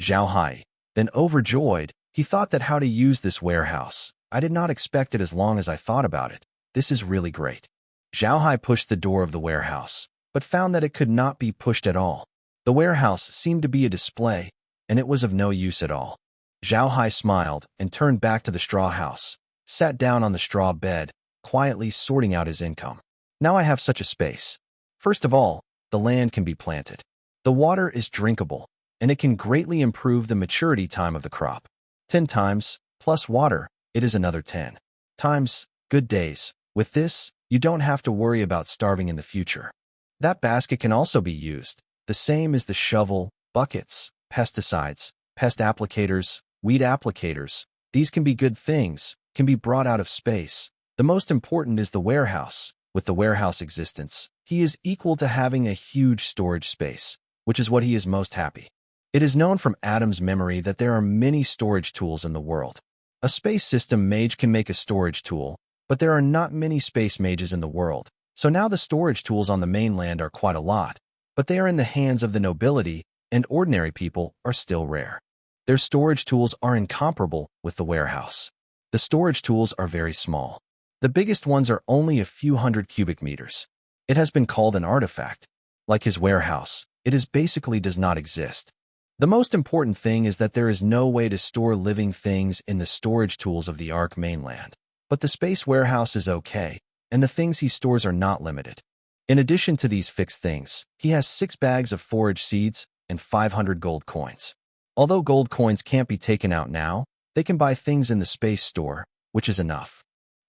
Zhao Hai, then overjoyed, he thought that how to use this warehouse. I did not expect it as long as I thought about it. This is really great. Zhao Hai pushed the door of the warehouse, but found that it could not be pushed at all. The warehouse seemed to be a display, and it was of no use at all. Zhao Hai smiled and turned back to the straw house, sat down on the straw bed, quietly sorting out his income. Now I have such a space. First of all, the land can be planted. The water is drinkable, and it can greatly improve the maturity time of the crop. 10 times, plus water, it is another 10 times, good days. With this, you don't have to worry about starving in the future. That basket can also be used. The same as the shovel, buckets, pesticides, pest applicators, weed applicators. These can be good things, can be brought out of space. The most important is the warehouse. With the warehouse existence, he is equal to having a huge storage space, which is what he is most happy. It is known from Adam's memory that there are many storage tools in the world. A space system mage can make a storage tool, but there are not many space mages in the world. So now the storage tools on the mainland are quite a lot, but they are in the hands of the nobility, and ordinary people are still rare. Their storage tools are incomparable with the warehouse. The storage tools are very small. The biggest ones are only a few hundred cubic meters. It has been called an artifact. Like his warehouse, it basically does not exist. The most important thing is that there is no way to store living things in the storage tools of the Ark mainland. But the space warehouse is okay, and the things he stores are not limited. In addition to these fixed things, he has 6 bags of forage seeds and 500 gold coins. Although gold coins can't be taken out now, they can buy things in the space store, which is enough.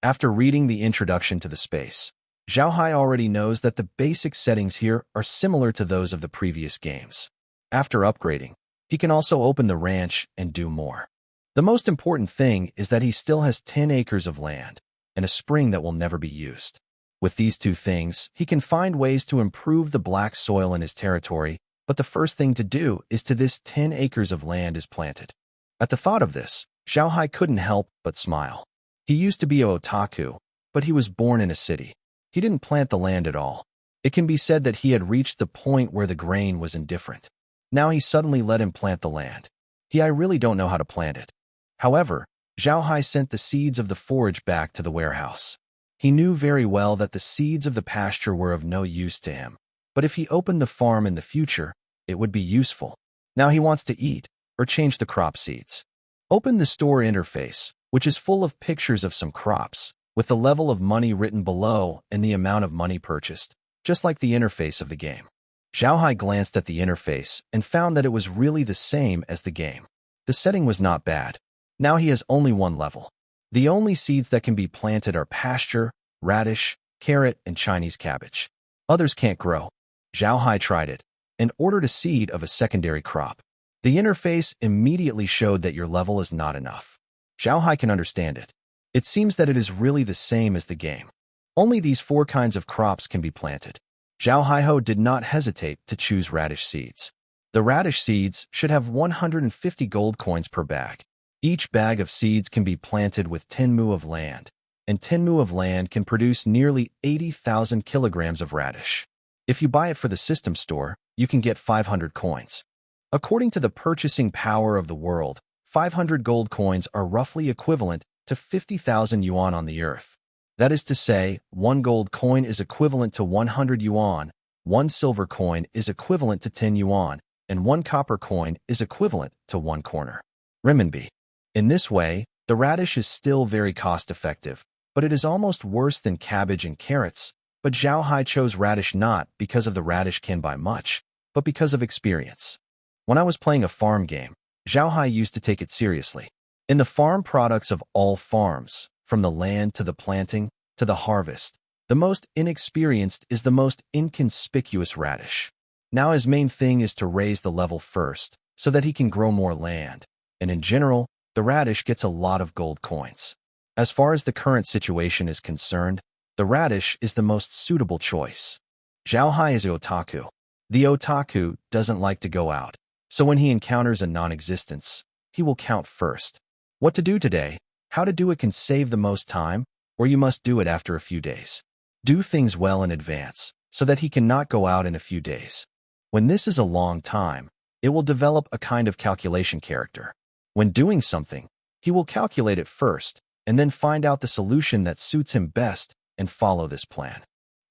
After reading the introduction to the space, Zhao Hai already knows that the basic settings here are similar to those of the previous games. After upgrading, he can also open the ranch and do more. The most important thing is that he still has 10 acres of land and a spring that will never be used. With these 2 things, he can find ways to improve the black soil in his territory, but the first thing to do is to this 10 acres of land is planted. At the thought of this, Zhao Hai couldn't help but smile. He used to be a otaku, but he was born in a city. He didn't plant the land at all. It can be said that he had reached the point where the grain was indifferent. Now he suddenly let him plant the land. I really don't know how to plant it. However, Zhao Hai sent the seeds of the forage back to the warehouse. He knew very well that the seeds of the pasture were of no use to him. But if he opened the farm in the future, it would be useful. Now he wants to eat, or change the crop seeds. Open the store interface, which is full of pictures of some crops, with the level of money written below and the amount of money purchased, just like the interface of the game. Zhao Hai glanced at the interface and found that it was really the same as the game. The setting was not bad. Now he has only one level. The only seeds that can be planted are pasture, radish, carrot, and Chinese cabbage. Others can't grow. Zhao Hai tried it and ordered a seed of a secondary crop. The interface immediately showed that your level is not enough. Zhao Hai can understand it. It seems that it is really the same as the game. Only these 4 kinds of crops can be planted. Zhao Hai did not hesitate to choose radish seeds. The radish seeds should have 150 gold coins per bag. Each bag of seeds can be planted with 10 mu of land, and 10 mu of land can produce nearly 80,000 kilograms of radish. If you buy it for the system store, you can get 500 coins. According to the purchasing power of the world, 500 gold coins are roughly equivalent to 50,000 yuan on the earth. That is to say, 1 gold coin is equivalent to 100 yuan, 1 silver coin is equivalent to 10 yuan, and 1 copper coin is equivalent to 1 corner renminbi. In this way, the radish is still very cost-effective, but it is almost worse than cabbage and carrots. But Zhao Hai chose radish not because of the radish can buy much, but because of experience. When I was playing a farm game, Zhao Hai used to take it seriously. In the farm products of all farms, from the land to the planting to the harvest, the most inexperienced is the most inconspicuous radish. Now his main thing is to raise the level first, so that he can grow more land, and in general, the radish gets a lot of gold coins. As far as the current situation is concerned, the radish is the most suitable choice. Zhao Hai is an otaku. The otaku doesn't like to go out, so when he encounters a non-existence, he will count first. What to do today, how to do it can save the most time, or you must do it after a few days. Do things well in advance, so that he cannot go out in a few days. When this is a long time, it will develop a kind of calculation character. When doing something, he will calculate it first, and then find out the solution that suits him best and follow this plan.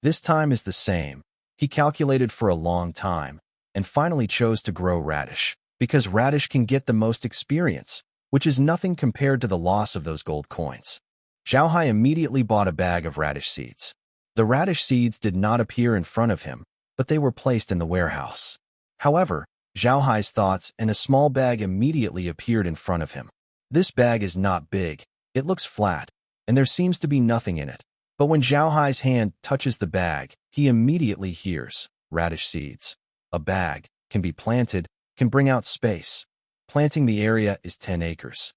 This time is the same. He calculated for a long time, and finally chose to grow radish, because radish can get the most experience, which is nothing compared to the loss of those gold coins. Zhao Hai immediately bought a bag of radish seeds. The radish seeds did not appear in front of him, but they were placed in the warehouse. However, Zhao Hai's thoughts and a small bag immediately appeared in front of him. This bag is not big, it looks flat, and there seems to be nothing in it. But when Zhao Hai's hand touches the bag, he immediately hears radish seeds. A bag can be planted, can bring out space. Planting the area is 10 acres.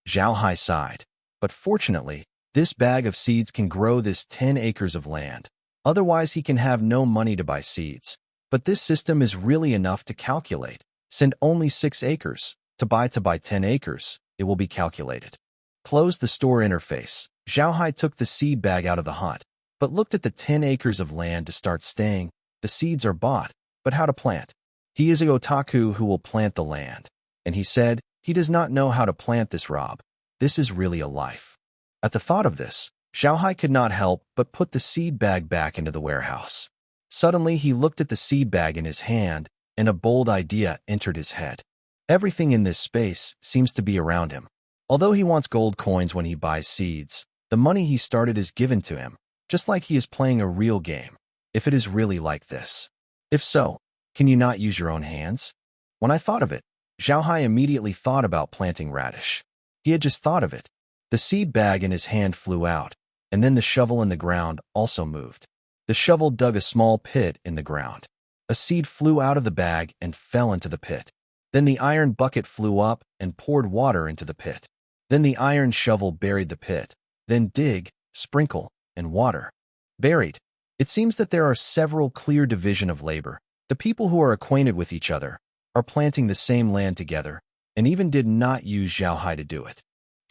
Zhao Hai sighed. But fortunately, this bag of seeds can grow this 10 acres of land. Otherwise, he can have no money to buy seeds. But this system is really enough to calculate. Send only 6 acres. To buy 10 acres, it will be calculated. Close the store interface. Zhao Hai took the seed bag out of the hut, but looked at the 10 acres of land to start staying. The seeds are bought, but how to plant? He is a otaku who will plant the land. And he said, he does not know how to plant this Rob. This is really a life. At the thought of this, Zhao Hai could not help but put the seed bag back into the warehouse. Suddenly, he looked at the seed bag in his hand, and a bold idea entered his head. Everything in this space seems to be around him. Although he wants gold coins when he buys seeds, the money he started is given to him, just like he is playing a real game. If it is really like this. If so, can you not use your own hands? When I thought of it, Zhao Hai immediately thought about planting radish. He had just thought of it. The seed bag in his hand flew out, and then the shovel in the ground also moved. The shovel dug a small pit in the ground. A seed flew out of the bag and fell into the pit. Then the iron bucket flew up and poured water into the pit. Then the iron shovel buried the pit. Then dig, sprinkle, and water. Buried. It seems that there are several clear division of labor. The people who are acquainted with each other are planting the same land together, and even did not use Zhao Hai to do it.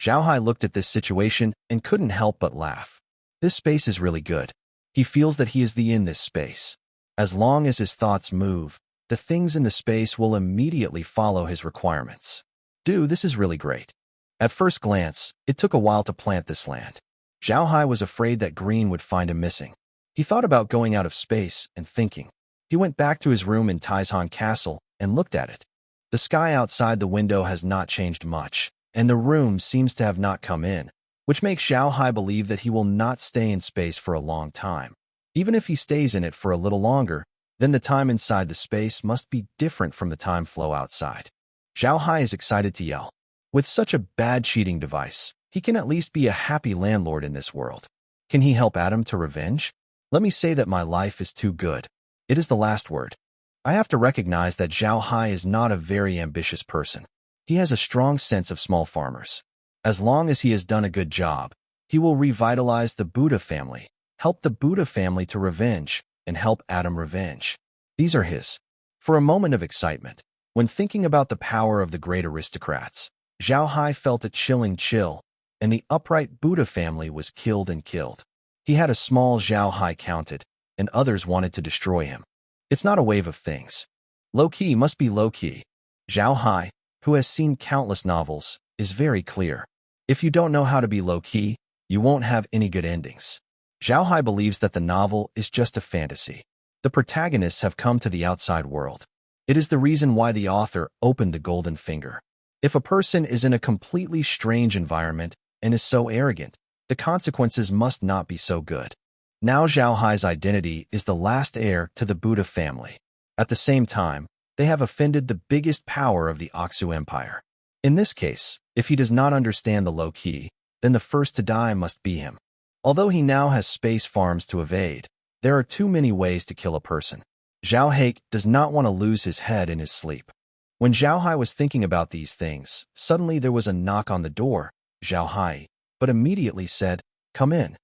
Zhao Hai looked at this situation and couldn't help but laugh. This space is really good. He feels that he is in this space. As long as his thoughts move, the things in the space will immediately follow his requirements. Dude, this is really great. At first glance, it took a while to plant this land. Zhao Hai was afraid that Green would find him missing. He thought about going out of space and thinking. He went back to his room in Taizhan Castle and looked at it. The sky outside the window has not changed much, and the room seems to have not come in, which makes Zhao Hai believe that he will not stay in space for a long time. Even if he stays in it for a little longer, then the time inside the space must be different from the time flow outside. Zhao Hai is excited to yell. With such a bad cheating device, he can at least be a happy landlord in this world. Can he help Adam to revenge? Let me say that my life is too good. It is the last word. I have to recognize that Zhao Hai is not a very ambitious person. He has a strong sense of small farmers. As long as he has done a good job, he will revitalize the Buddha family, help the Buddha family to revenge, and help Adam revenge. These are his. For a moment of excitement, when thinking about the power of the great aristocrats, Zhao Hai felt a chilling chill, and the upright Buddha family was killed and killed. He had a small Zhao Hai counted, and others wanted to destroy him. It's not a wave of things. Low-key must be low-key. Zhao Hai, who has seen countless novels, is very clear. If you don't know how to be low-key, you won't have any good endings. Zhao Hai believes that the novel is just a fantasy. The protagonists have come to the outside world. It is the reason why the author opened the golden finger. If a person is in a completely strange environment and is so arrogant, the consequences must not be so good. Now Zhao Hai's identity is the last heir to the Buddha family. At the same time, they have offended the biggest power of the Aksu Empire. In this case, if he does not understand the low-key, then the first to die must be him. Although he now has space farms to evade, there are too many ways to kill a person. Zhao Hai does not want to lose his head in his sleep. When Zhao Hai was thinking about these things, suddenly there was a knock on the door. Zhao Hai, but immediately said, "Come in."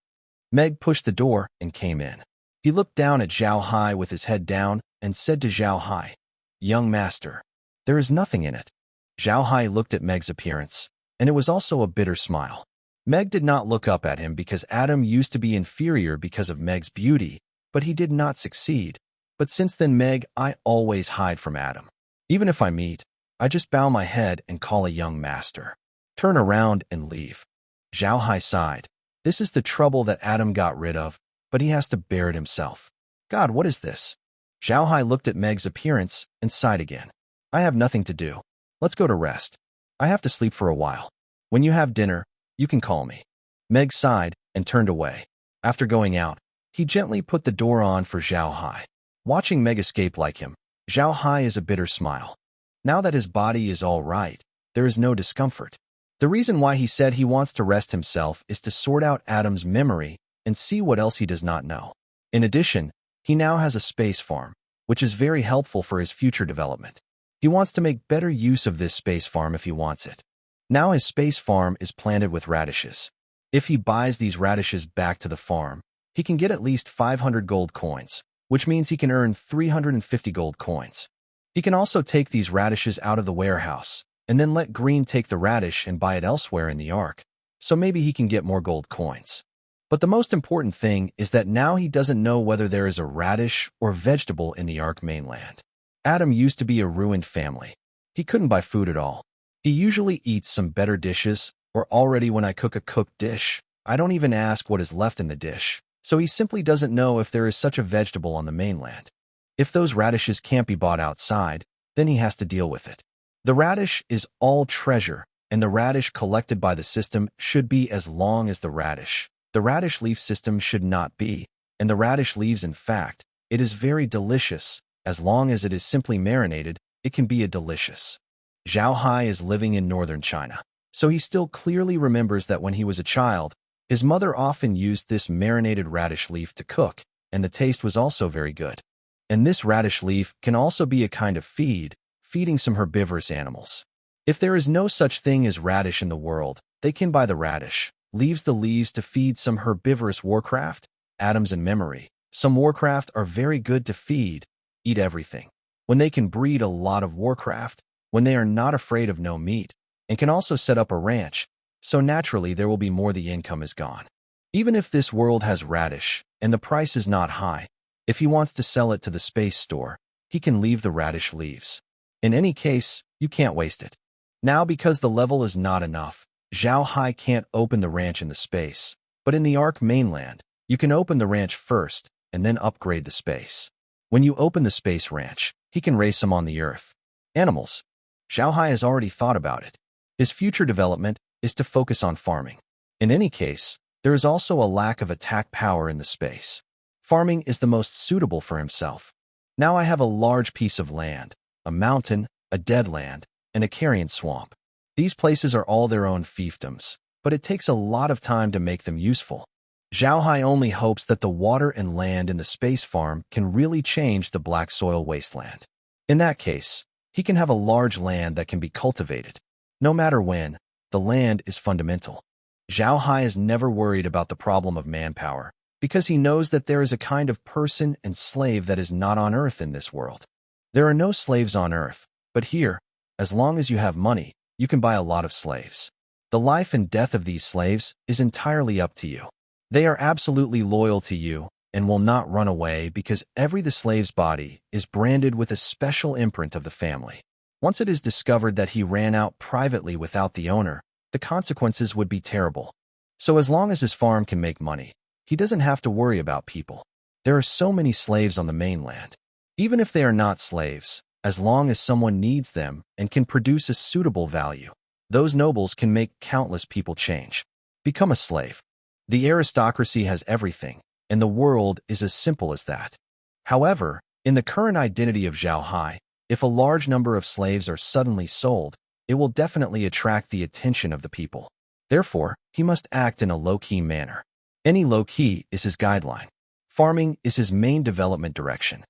Meg pushed the door and came in. He looked down at Zhao Hai with his head down and said to Zhao Hai, "Young master, there is nothing in it." Zhao Hai looked at Meg's appearance, and it was also a bitter smile. Meg did not look up at him because Adam used to be inferior because of Meg's beauty, but he did not succeed. But since then I always hide from Adam. Even if I meet, I just bow my head and call a young master. Turn around and leave. Zhao Hai sighed. This is the trouble that Adam got rid of, but he has to bear it himself. God, what is this? Zhao Hai looked at Meg's appearance and sighed again. I have nothing to do. Let's go to rest. I have to sleep for a while. When you have dinner, you can call me. Meg sighed and turned away. After going out, he gently put the door on for Zhao Hai. Watching Meg escape like him, Zhao Hai is a bitter smile. Now that his body is all right, there is no discomfort. The reason why he said he wants to rest himself is to sort out Adam's memory and see what else he does not know. In addition, he now has a space farm, which is very helpful for his future development. He wants to make better use of this space farm if he wants it. Now his space farm is planted with radishes. If he buys these radishes back to the farm, he can get at least 500 gold coins, which means he can earn 350 gold coins. He can also take these radishes out of the warehouse, and then let Green take the radish and buy it elsewhere in the Ark, so maybe he can get more gold coins. But the most important thing is that now he doesn't know whether there is a radish or vegetable in the Ark mainland. Adam used to be a ruined family. He couldn't buy food at all. He usually eats some better dishes, or already when I cook a cooked dish, I don't even ask what is left in the dish. So he simply doesn't know if there is such a vegetable on the mainland. If those radishes can't be bought outside, then he has to deal with it. The radish is all treasure, and the radish collected by the system should be as long as the radish. The radish leaf system should not be, and the radish leaves in fact, it is very delicious. As long as it is simply marinated, it can be a delicious. Zhao Hai is living in northern China, so he still clearly remembers that when he was a child, his mother often used this marinated radish leaf to cook, and the taste was also very good. And this radish leaf can also be a kind of feeding some herbivorous animals. If there is no such thing as radish in the world, they can buy the radish, leaves the leaves to feed some herbivorous warcraft, atoms and memory. Some warcraft are very good to eat everything. When they can breed a lot of warcraft, when they are not afraid of no meat, and can also set up a ranch, so naturally there will be more the income is gone. Even if this world has radish, and the price is not high, if he wants to sell it to the space store, he can leave the radish leaves. In any case, you can't waste it. Now, because the level is not enough, Zhao Hai can't open the ranch in the space. But in the Ark mainland, you can open the ranch first and then upgrade the space. When you open the space ranch, he can raise some on the Earth. Animals. Zhao Hai has already thought about it. His future development is to focus on farming. In any case, there is also a lack of attack power in the space. Farming is the most suitable for himself. Now I have a large piece of land, a mountain, a dead land, and a carrion swamp. These places are all their own fiefdoms, but it takes a lot of time to make them useful. Zhao Hai only hopes that the water and land in the space farm can really change the black soil wasteland. In that case, he can have a large land that can be cultivated. No matter when, the land is fundamental. Zhao Hai is never worried about the problem of manpower, because he knows that there is a kind of person and slave that is not on Earth in this world. There are no slaves on Earth, but here, as long as you have money, you can buy a lot of slaves. The life and death of these slaves is entirely up to you. They are absolutely loyal to you and will not run away because the slave's body is branded with a special imprint of the family. Once it is discovered that he ran out privately without the owner, the consequences would be terrible. So as long as his farm can make money, he doesn't have to worry about people. There are so many slaves on the mainland. Even if they are not slaves, as long as someone needs them and can produce a suitable value, those nobles can make countless people change. Become a slave. The aristocracy has everything, and the world is as simple as that. However, in the current identity of Zhao Hai, if a large number of slaves are suddenly sold, it will definitely attract the attention of the people. Therefore, he must act in a low-key manner. Any low-key is his guideline. Farming is his main development direction.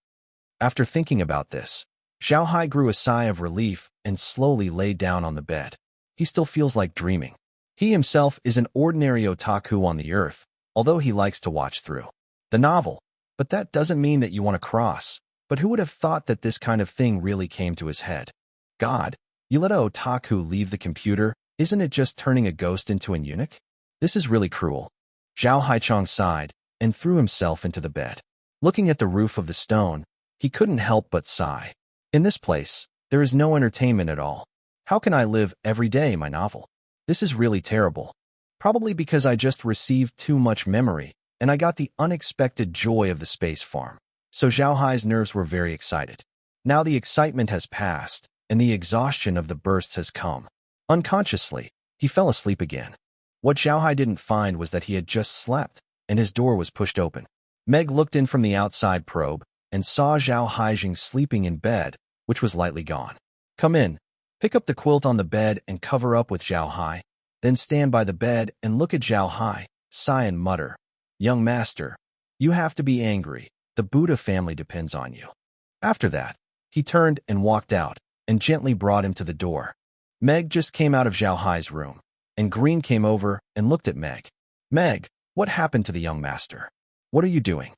After thinking about this, Zhao Hai grew a sigh of relief and slowly lay down on the bed. He still feels like dreaming. He himself is an ordinary otaku on the Earth, although he likes to watch through the novel. But that doesn't mean that you want to cross. But who would have thought that this kind of thing really came to his head? God, you let a otaku leave the computer, isn't it just turning a ghost into an eunuch? This is really cruel. Zhao Haichong sighed and threw himself into the bed. Looking at the roof of the stone, he couldn't help but sigh. In this place, there is no entertainment at all. How can I live every day my novel? This is really terrible. Probably because I just received too much memory, and I got the unexpected joy of the space farm. So Zhao Hai's nerves were very excited. Now the excitement has passed, and the exhaustion of the bursts has come. Unconsciously, he fell asleep again. What Zhao Hai didn't find was that he had just slept, and his door was pushed open. Meg looked in from the outside probe and saw Zhao Haijing sleeping in bed, which was lightly gone. Come in. Pick up the quilt on the bed and cover up with Zhao Hai. Then stand by the bed and look at Zhao Hai, sigh and mutter. Young master, you have to be angry. The Buddha family depends on you. After that, he turned and walked out and gently brought him to the door. Meg just came out of Zhao Hai's room, and Green came over and looked at Meg. Meg, what happened to the young master? What are you doing?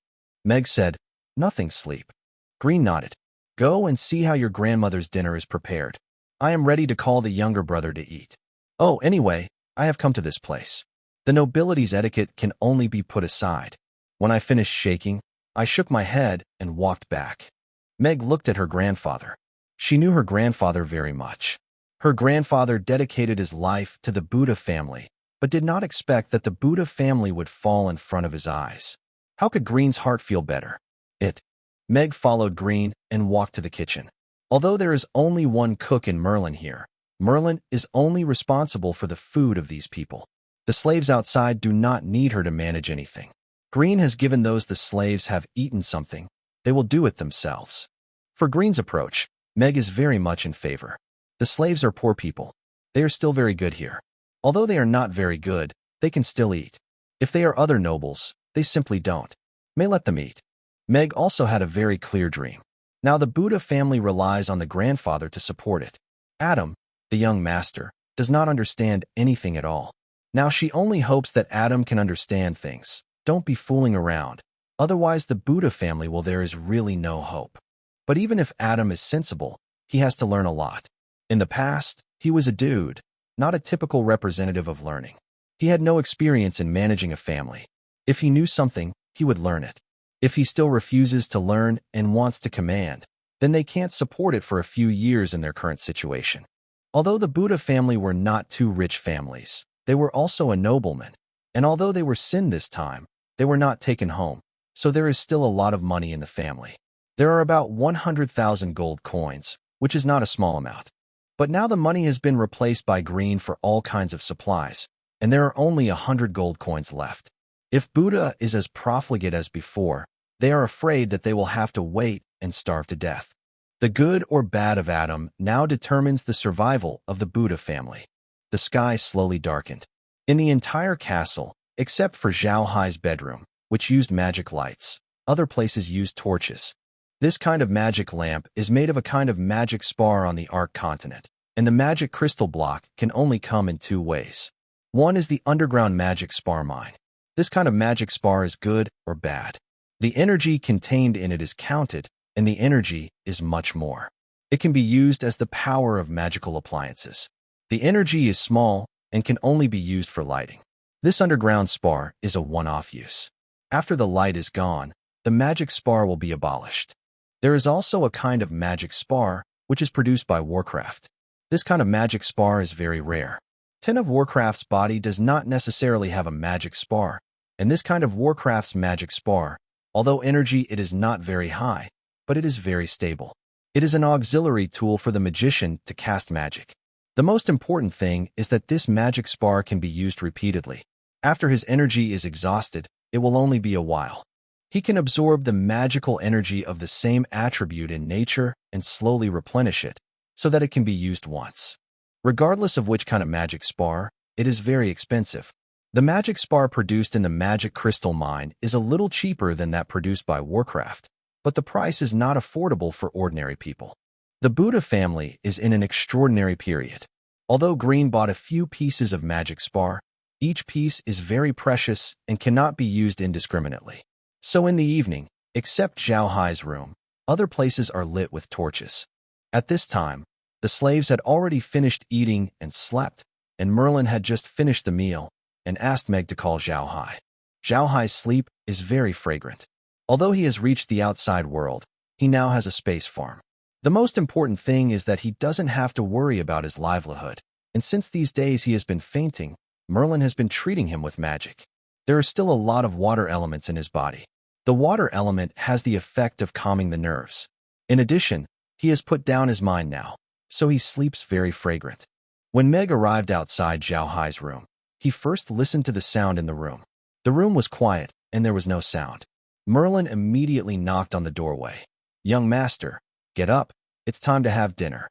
Meg said, Nothing, sleep. Green nodded. Go and see how your grandmother's dinner is prepared. I am ready to call the younger brother to eat. Oh, anyway, I have come to this place. The nobility's etiquette can only be put aside. When I finished shaking, I shook my head and walked back. Meg looked at her grandfather. She knew her grandfather very much. Her grandfather dedicated his life to the Buddha family, but did not expect that the Buddha family would fall in front of his eyes. How could Green's heart feel better? Meg followed Green and walked to the kitchen. Although there is only one cook in Merlin here, Merlin is only responsible for the food of these people. The slaves outside do not need her to manage anything. Green has given those the slaves have eaten something, they will do it themselves. For Green's approach, Meg is very much in favor. The slaves are poor people. They are still very good here. Although they are not very good, they can still eat. If they are other nobles, they simply don't. May let them eat. Meg also had a very clear dream. Now the Buddha family relies on the grandfather to support it. Adam, the young master, does not understand anything at all. Now she only hopes that Adam can understand things. Don't be fooling around. Otherwise the Buddha family there is really no hope. But even if Adam is sensible, he has to learn a lot. In the past, he was a dude, not a typical representative of learning. He had no experience in managing a family. If he knew something, he would learn it. If he still refuses to learn and wants to command, then they can't support it for a few years in their current situation. Although the Buddha family were not two rich families, they were also a nobleman, and although they were sinned this time, they were not taken home, so there is still a lot of money in the family. There are about 100,000 gold coins, which is not a small amount. But now the money has been replaced by green for all kinds of supplies, and there are only 100 gold coins left. If Buddha is as profligate as before, they are afraid that they will have to wait and starve to death. The good or bad of Adam now determines the survival of the Buddha family. The sky slowly darkened. In the entire castle, except for Zhao Hai's bedroom, which used magic lights, other places used torches. This kind of magic lamp is made of a kind of magic spar on the Ark continent, and the magic crystal block can only come in two ways. One is the underground magic spar mine. This kind of magic spar is good or bad. The energy contained in it is counted, and the energy is much more. It can be used as the power of magical appliances. The energy is small and can only be used for lighting. This underground spar is a one-off use. After the light is gone, the magic spar will be abolished. There is also a kind of magic spar which is produced by Warcraft. This kind of magic spar is very rare. Tin of Warcraft's body does not necessarily have a magic spar, and this kind of Warcraft's magic spar, although energy it is not very high, but it is very stable. It is an auxiliary tool for the magician to cast magic. The most important thing is that this magic spar can be used repeatedly. After his energy is exhausted, it will only be a while. He can absorb the magical energy of the same attribute in nature and slowly replenish it, so that it can be used once. Regardless of which kind of magic spar, it is very expensive. The magic spar produced in the magic crystal mine is a little cheaper than that produced by Warcraft, but the price is not affordable for ordinary people. The Buddha family is in an extraordinary period. Although Green bought a few pieces of magic spar, each piece is very precious and cannot be used indiscriminately. So in the evening, except Zhao Hai's room, other places are lit with torches. At this time, the slaves had already finished eating and slept, and Merlin had just finished the meal and asked Meg to call Zhao Hai. Zhao Hai's sleep is very fragrant. Although he has reached the outside world, he now has a space farm. The most important thing is that he doesn't have to worry about his livelihood, and since these days he has been fainting, Merlin has been treating him with magic. There are still a lot of water elements in his body. The water element has the effect of calming the nerves. In addition, he has put down his mind now, so he sleeps very fragrant. When Meg arrived outside Zhao Hai's room, he first listened to the sound in the room. The room was quiet, and there was no sound. Merlin immediately knocked on the doorway. "Young master, get up. It's time to have dinner."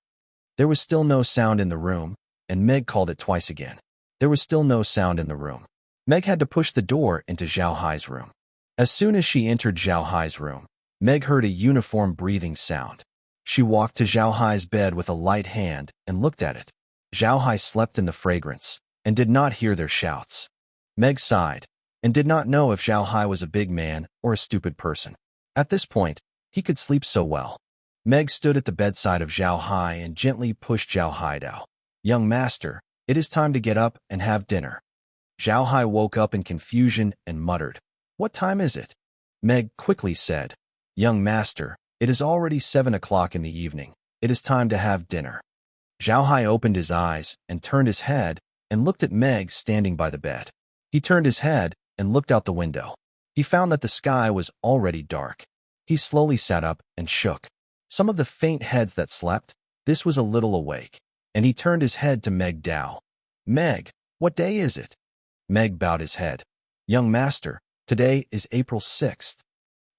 There was still no sound in the room, and Meg called it twice again. There was still no sound in the room. Meg had to push the door into Zhao Hai's room. As soon as she entered Zhao Hai's room, Meg heard a uniform breathing sound. She walked to Zhao Hai's bed with a light hand and looked at it. Zhao Hai slept in the fragrance and did not hear their shouts. Meg sighed and did not know if Zhao Hai was a big man or a stupid person. At this point, he could sleep so well. Meg stood at the bedside of Zhao Hai and gently pushed Zhao Hai down. "Young master, it is time to get up and have dinner." Zhao Hai woke up in confusion and muttered, "What time is it?" Meg quickly said, "Young master, it is already 7 o'clock in the evening. It is time to have dinner." Zhao Hai opened his eyes and turned his head and looked at Meg standing by the bed. He turned his head and looked out the window. He found that the sky was already dark. He slowly sat up and shook. Some of the faint heads that slept, this was a little awake, and he turned his head to Meg Dao. "Meg, what day is it?" Meg bowed his head. "Young master, today is April 6th.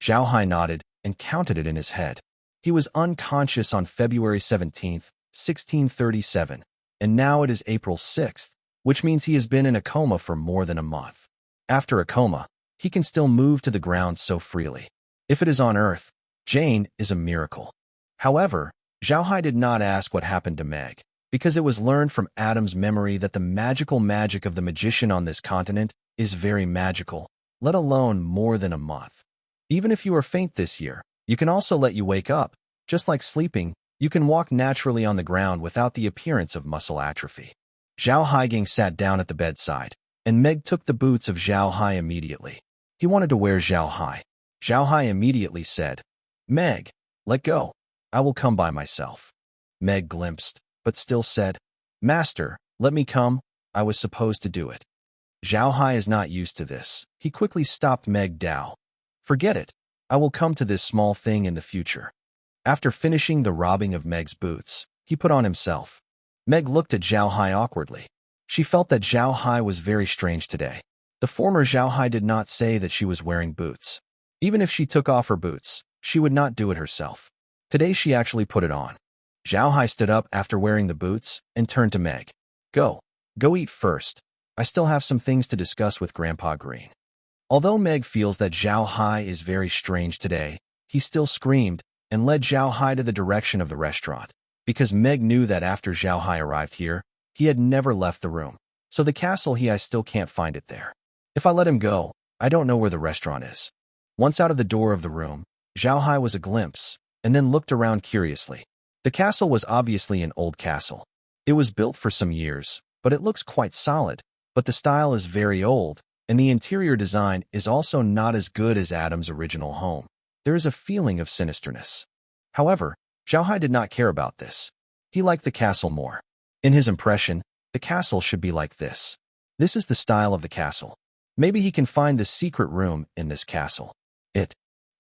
Zhao Hai nodded and counted it in his head. He was unconscious on February 17th, 1637, and now it is April 6th, which means he has been in a coma for more than a month. After a coma, he can still move to the ground so freely. If it is on Earth, Jane is a miracle. However, Zhao Hai did not ask what happened to Meg, because it was learned from Adam's memory that the magical magic of the magician on this continent is very magical, let alone more than a month. Even if you are faint this year, you can also let you wake up. Just like sleeping, you can walk naturally on the ground without the appearance of muscle atrophy. Zhao Haigang sat down at the bedside, and Meg took the boots of Zhao Hai immediately. He wanted to wear Zhao Hai. Zhao Hai immediately said, "Meg, let go." I will come by myself. Meg glimpsed, but still said, Master, let me come. I was supposed to do it. Zhao Hai is not used to this. He quickly stopped Meg Dao. Forget it. I will come to this small thing in the future. After finishing the robbing of Meg's boots, he put on himself. Meg looked at Zhao Hai awkwardly. She felt that Zhao Hai was very strange today. The former Zhao Hai did not say that she was wearing boots. Even if she took off her boots, she would not do it herself. Today she actually put it on. Zhao Hai stood up after wearing the boots and turned to Meg. Go eat first. I still have some things to discuss with Grandpa Green. Although Meg feels that Zhao Hai is very strange today, he still screamed and led Zhao Hai to the direction of the restaurant, because Meg knew that after Zhao Hai arrived here, he had never left the room. So the castle I still can't find it there. If I let him go, I don't know where the restaurant is. Once out of the door of the room, Zhao Hai was a glimpse, and then looked around curiously. The castle was obviously an old castle. It was built for some years, but it looks quite solid. But the style is very old, and the interior design is also not as good as Adam's original home. There is a feeling of sinisterness. However, Zhao Hai did not care about this. He liked the castle more. In his impression, the castle should be like this. This is the style of the castle. Maybe he can find the secret room in this castle.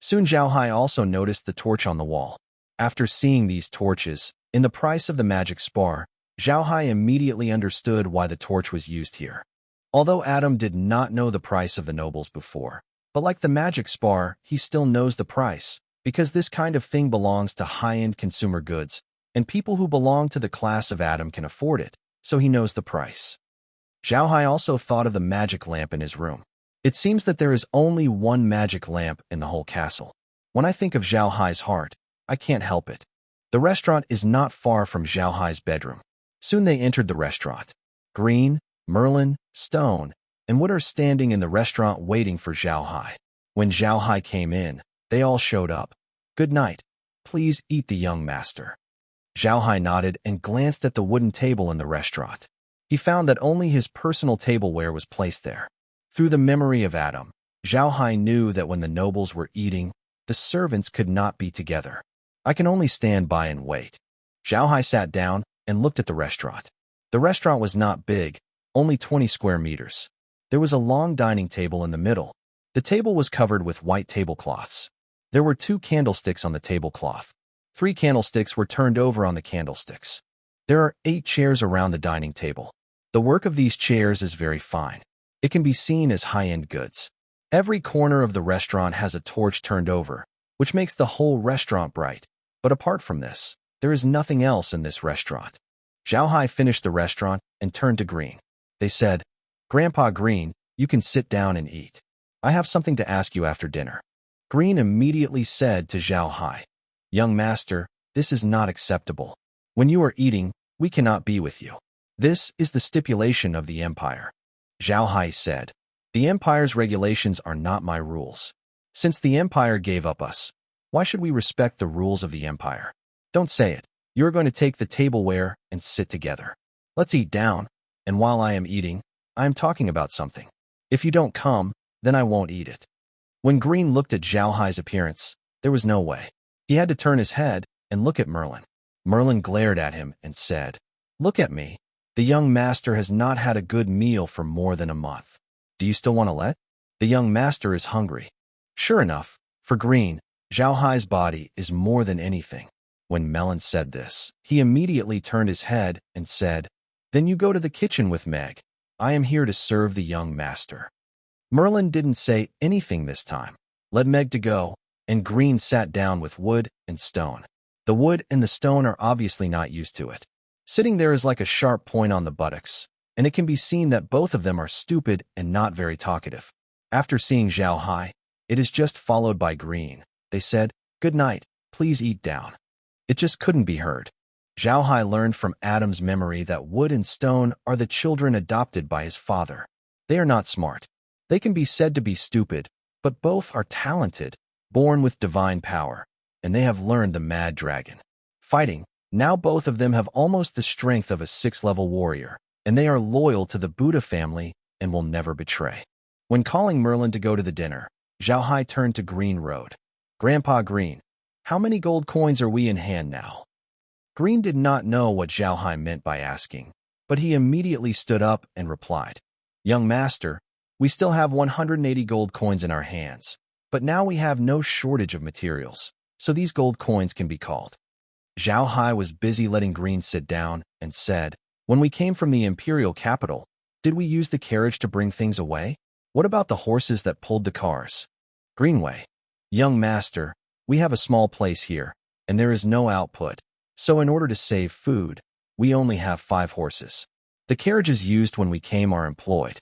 Soon Zhao Hai also noticed the torch on the wall. After seeing these torches, in the price of the magic spar, Zhao Hai immediately understood why the torch was used here. Although Adam did not know the price of the nobles before, but like the magic spar, he still knows the price, because this kind of thing belongs to high-end consumer goods, and people who belong to the class of Adam can afford it, so he knows the price. Zhao Hai also thought of the magic lamp in his room. It seems that there is only one magic lamp in the whole castle. When I think of Zhao Hai's heart, I can't help it. The restaurant is not far from Zhao Hai's bedroom. Soon they entered the restaurant. Green, Merlin, Stone, and Wood are standing in the restaurant waiting for Zhao Hai. When Zhao Hai came in, they all showed up. Good night. Please eat the young master. Zhao Hai nodded and glanced at the wooden table in the restaurant. He found that only his personal tableware was placed there. Through the memory of Adam, Zhao Hai knew that when the nobles were eating, the servants could not be together. I can only stand by and wait. Zhao Hai sat down and looked at the restaurant. The restaurant was not big, only 20 square meters. There was a long dining table in the middle. The table was covered with white tablecloths. There were 2 candlesticks on the tablecloth. 3 candlesticks were turned over on the candlesticks. There are 8 chairs around the dining table. The work of these chairs is very fine. It can be seen as high-end goods. Every corner of the restaurant has a torch turned over, which makes the whole restaurant bright. But apart from this, there is nothing else in this restaurant. Zhao Hai finished the restaurant and turned to Green. They said, Grandpa Green, you can sit down and eat. I have something to ask you after dinner. Green immediately said to Zhao Hai, Young master, this is not acceptable. When you are eating, we cannot be with you. This is the stipulation of the empire. Zhao Hai said, The empire's regulations are not my rules. Since the empire gave up us, why should we respect the rules of the empire? Don't say it. You are going to take the tableware and sit together. Let's eat down, and while I am eating, I am talking about something. If you don't come, then I won't eat it. When Green looked at Zhao Hai's appearance, there was no way. He had to turn his head and look at Merlin. Merlin glared at him and said, Look at me. The young master has not had a good meal for more than a month. Do you still want to let? The young master is hungry. Sure enough, for Green, Zhao Hai's body is more than anything. When Melon said this, he immediately turned his head and said, Then you go to the kitchen with Meg. I am here to serve the young master. Merlin didn't say anything this time. Led Meg to go, and Green sat down with Wood and Stone. The wood and the stone are obviously not used to it. Sitting there is like a sharp point on the buttocks, and it can be seen that both of them are stupid and not very talkative. After seeing Zhao Hai, it is just followed by Green. They said, Good night, please eat down. It just couldn't be heard. Zhao Hai learned from Adam's memory that Wood and Stone are the children adopted by his father. They are not smart. They can be said to be stupid, but both are talented, born with divine power, and they have learned the mad dragon. Fighting, now both of them have almost the strength of a 6th-level warrior, and they are loyal to the Buddha family and will never betray. When calling Merlin to go to the dinner, Zhao Hai turned to Green Road. Grandpa Green, How many gold coins are we in hand now? Green did not know what Zhao Hai meant by asking, but he immediately stood up and replied, Young master, we still have 180 gold coins in our hands, but now we have no shortage of materials, so these gold coins can be called. Zhao Hai was busy letting Green sit down and said, When we came from the imperial capital, did we use the carriage to bring things away? What about the horses that pulled the cars? Greenway, Young master, we have a small place here, and there is no output, so in order to save food, we only have 5 horses. The carriages used when we came are employed.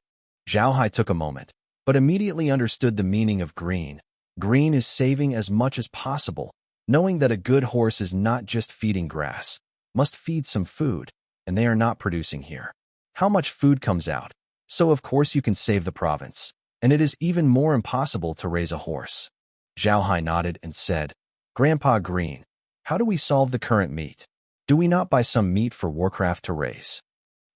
Zhao Hai took a moment, but immediately understood the meaning of Green. Green is saving as much as possible, knowing that a good horse is not just feeding grass, must feed some food, and they are not producing here. How much food comes out? So of course you can save the province, and it is even more impossible to raise a horse. Zhao Hai nodded and said, Grandpa Green, how do we solve the current meat? Do we not buy some meat for Warcraft to raise?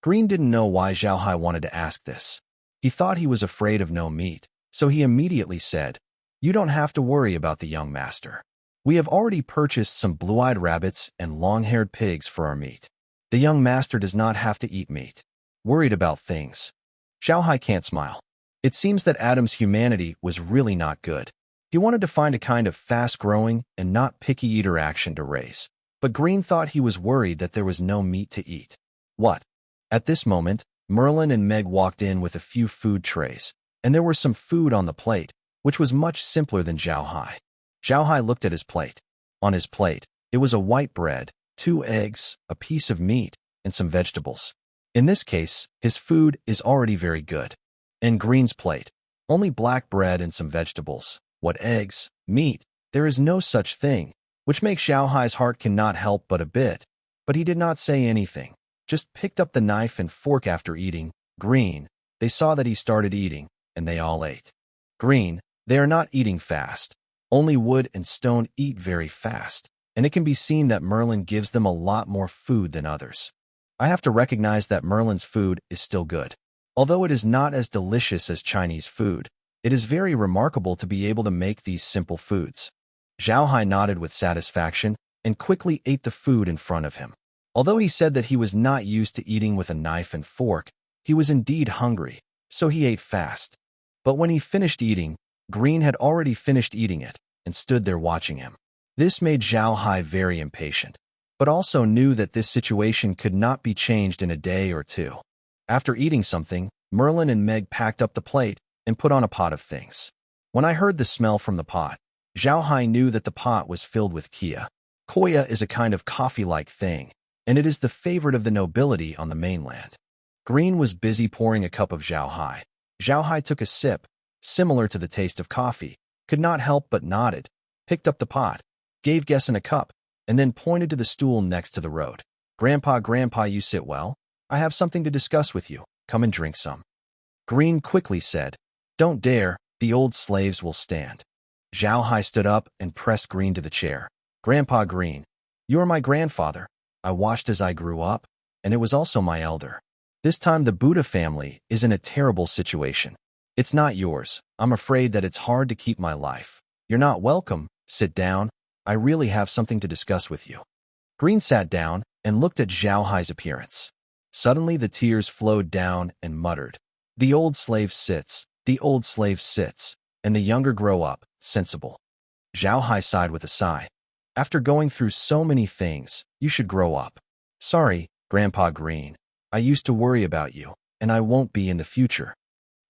Green didn't know why Zhao Hai wanted to ask this. He thought he was afraid of no meat, so he immediately said, You don't have to worry about the young master. We have already purchased some blue-eyed rabbits and long-haired pigs for our meat. The young master does not have to eat meat. Worried about things. Zhao Hai can't smile. It seems that Adam's humanity was really not good. He wanted to find a kind of fast-growing and not picky-eater action to raise, but Green thought he was worried that there was no meat to eat. What? At this moment, Merlin and Meg walked in with a few food trays, and there was some food on the plate, which was much simpler than Zhao Hai. Zhao Hai looked at his plate. On his plate, it was a white bread, 2 eggs, a piece of meat, and some vegetables. In this case, his food is already very good. In Green's plate, only black bread and some vegetables. What eggs, meat, there is no such thing, which makes Zhao Hai's heart cannot help but a bit. But he did not say anything, just picked up the knife and fork after eating. Green, they saw that he started eating, and they all ate. Green, they are not eating fast. Only wood and stone eat very fast, and it can be seen that Merlin gives them a lot more food than others. I have to recognize that Merlin's food is still good. Although it is not as delicious as Chinese food, it is very remarkable to be able to make these simple foods. Zhao Hai nodded with satisfaction and quickly ate the food in front of him. Although he said that he was not used to eating with a knife and fork, he was indeed hungry, so he ate fast. But when he finished eating, Green had already finished eating it and stood there watching him. This made Zhao Hai very impatient, but also knew that this situation could not be changed in a day or two. After eating something, Merlin and Meg packed up the plate and put on a pot of things. When I heard the smell from the pot, Zhao Hai knew that the pot was filled with kia. Koya is a kind of coffee-like thing, and it is the favorite of the nobility on the mainland. Green was busy pouring a cup of Zhao Hai. Zhao Hai took a sip, similar to the taste of coffee, could not help but nodded, picked up the pot, gave Gesson a cup, and then pointed to the stool next to the road. Grandpa, you sit well. I have something to discuss with you. Come and drink some. Green quickly said, Don't dare, the old slaves will stand. Zhao Hai stood up and pressed Green to the chair. Grandpa Green, you are my grandfather. I watched as I grew up, and it was also my elder. This time the Buddha family is in a terrible situation. It's not yours. I'm afraid that it's hard to keep my life. You're not welcome. Sit down. I really have something to discuss with you. Green sat down and looked at Zhao Hai's appearance. Suddenly the tears flowed down and muttered, The old slave sits, and the younger grow up, sensible. Zhao Hai sighed with a sigh. After going through so many things, you should grow up. Sorry, Grandpa Green. I used to worry about you, and I won't be in the future.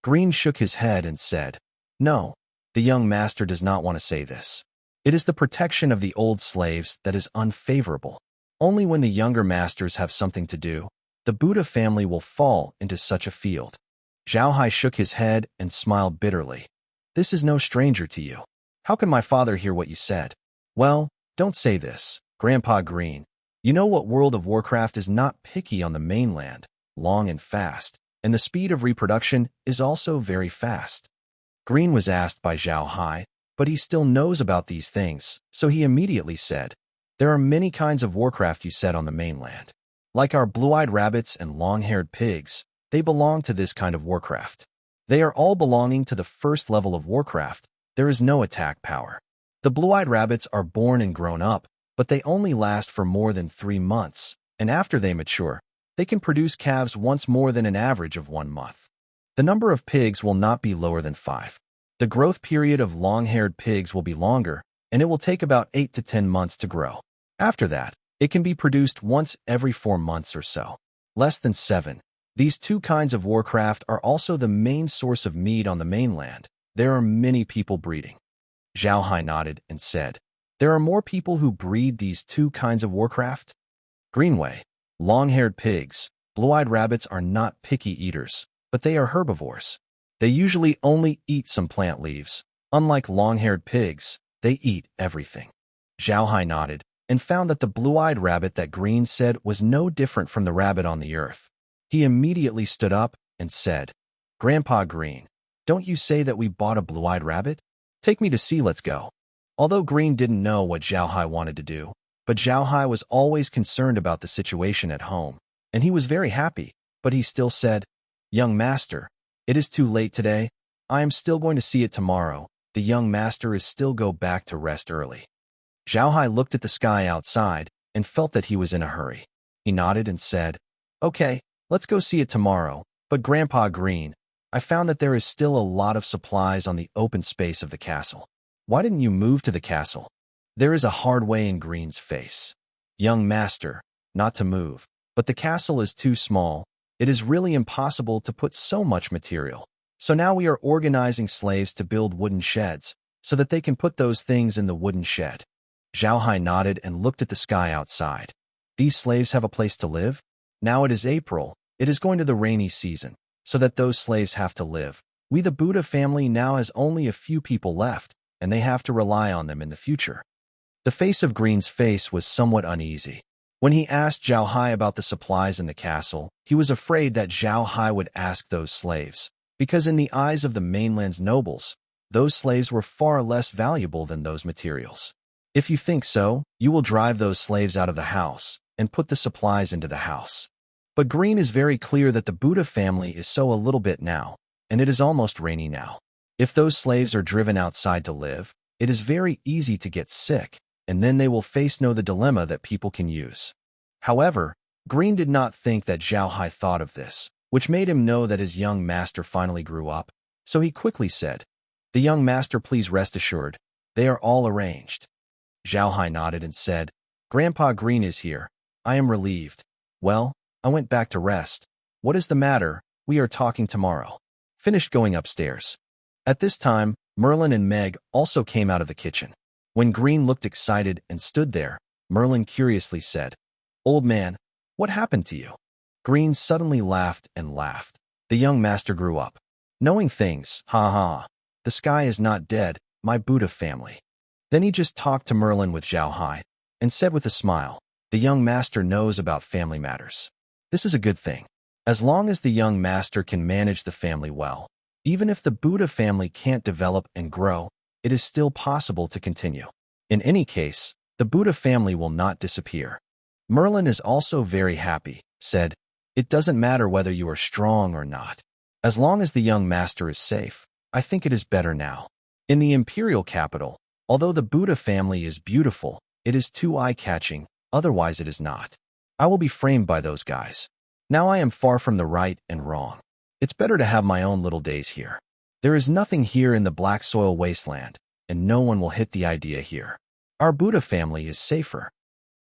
Green shook his head and said, No, the young master does not want to say this. It is the protection of the old slaves that is unfavorable. Only when the younger masters have something to do, the Buddha family will fall into such a field. Zhao Hai shook his head and smiled bitterly. This is no stranger to you. How can my father hear what you said? Well, don't say this, Grandpa Green. You know what World of Warcraft is not picky on the mainland, long and fast, and the speed of reproduction is also very fast. Green was asked by Zhao Hai, but he still knows about these things, so he immediately said, There are many kinds of Warcraft you said on the mainland. Like our blue-eyed rabbits and long-haired pigs, they belong to this kind of Warcraft. They are all belonging to the first level of Warcraft. There is no attack power. The blue-eyed rabbits are born and grown up, but they only last for more than 3 months, and after they mature, they can produce calves once more than an average of 1 month. The number of pigs will not be lower than 5. The growth period of long-haired pigs will be longer, and it will take about 8 to 10 months to grow. After that, it can be produced once every 4 months or so. Less than 7. These two kinds of warcraft are also the main source of meat on the mainland. There are many people breeding. Zhao Hai nodded and said, there are more people who breed these two kinds of warcraft? Greenway, long-haired pigs, blue-eyed rabbits are not picky eaters, but they are herbivores. They usually only eat some plant leaves. Unlike long-haired pigs, they eat everything. Zhao Hai nodded and found that the blue-eyed rabbit that Green said was no different from the rabbit on the earth. He immediately stood up and said, Grandpa Green, don't you say that we bought a blue-eyed rabbit? Take me to see, let's go. Although Green didn't know what Zhao Hai wanted to do, but Zhao Hai was always concerned about the situation at home, and he was very happy, but he still said, young master, it is too late today. I am still going to see it tomorrow. The young master is still go back to rest early. Zhao Hai looked at the sky outside and felt that he was in a hurry. He nodded and said, okay, let's go see it tomorrow, but Grandpa Green, I found that there is still a lot of supplies on the open space of the castle. Why didn't you move to the castle? There is a hard way in Green's face. Young master, not to move, but the castle is too small. It is really impossible to put so much material. So now we are organizing slaves to build wooden sheds, so that they can put those things in the wooden shed. Zhao Hai nodded and looked at the sky outside. These slaves have a place to live? Now it is April. It is going to the rainy season, so that those slaves have to live. We the Buddha family now has only a few people left, and they have to rely on them in the future. The face of Green's face was somewhat uneasy. When he asked Zhao Hai about the supplies in the castle, he was afraid that Zhao Hai would ask those slaves, because in the eyes of the mainland's nobles, those slaves were far less valuable than those materials. If you think so, you will drive those slaves out of the house and put the supplies into the house. But Green is very clear that the Buddha family is so a little bit now, and it is almost rainy now. If those slaves are driven outside to live, it is very easy to get sick, and then they will face the dilemma that people can use. However, Green did not think that Zhao Hai thought of this, which made him know that his young master finally grew up, so he quickly said, the young master, please rest assured, they are all arranged. Zhao Hai nodded and said, Grandpa Green is here. I am relieved. Well, I went back to rest. What is the matter? We are talking tomorrow. Finished going upstairs. At this time, Merlin and Meg also came out of the kitchen. When Green looked excited and stood there, Merlin curiously said, old man, what happened to you? Green suddenly laughed and laughed. The young master grew up. Knowing things, ha ha. The sky is not dead, my Buddha family. Then he just talked to Merlin with Zhao Hai, and said with a smile, the young master knows about family matters. This is a good thing. As long as the young master can manage the family well, even if the Buddha family can't develop and grow, it is still possible to continue. In any case, the Buddha family will not disappear. Merlin is also very happy, said, it doesn't matter whether you are strong or not. As long as the young master is safe, I think it is better now. In the imperial capital, although the Buddha family is beautiful, it is too eye-catching, otherwise it is not. I will be framed by those guys. Now I am far from the right and wrong. It's better to have my own little days here. There is nothing here in the black soil wasteland, and no one will hit the idea here. Our Buddha family is safer.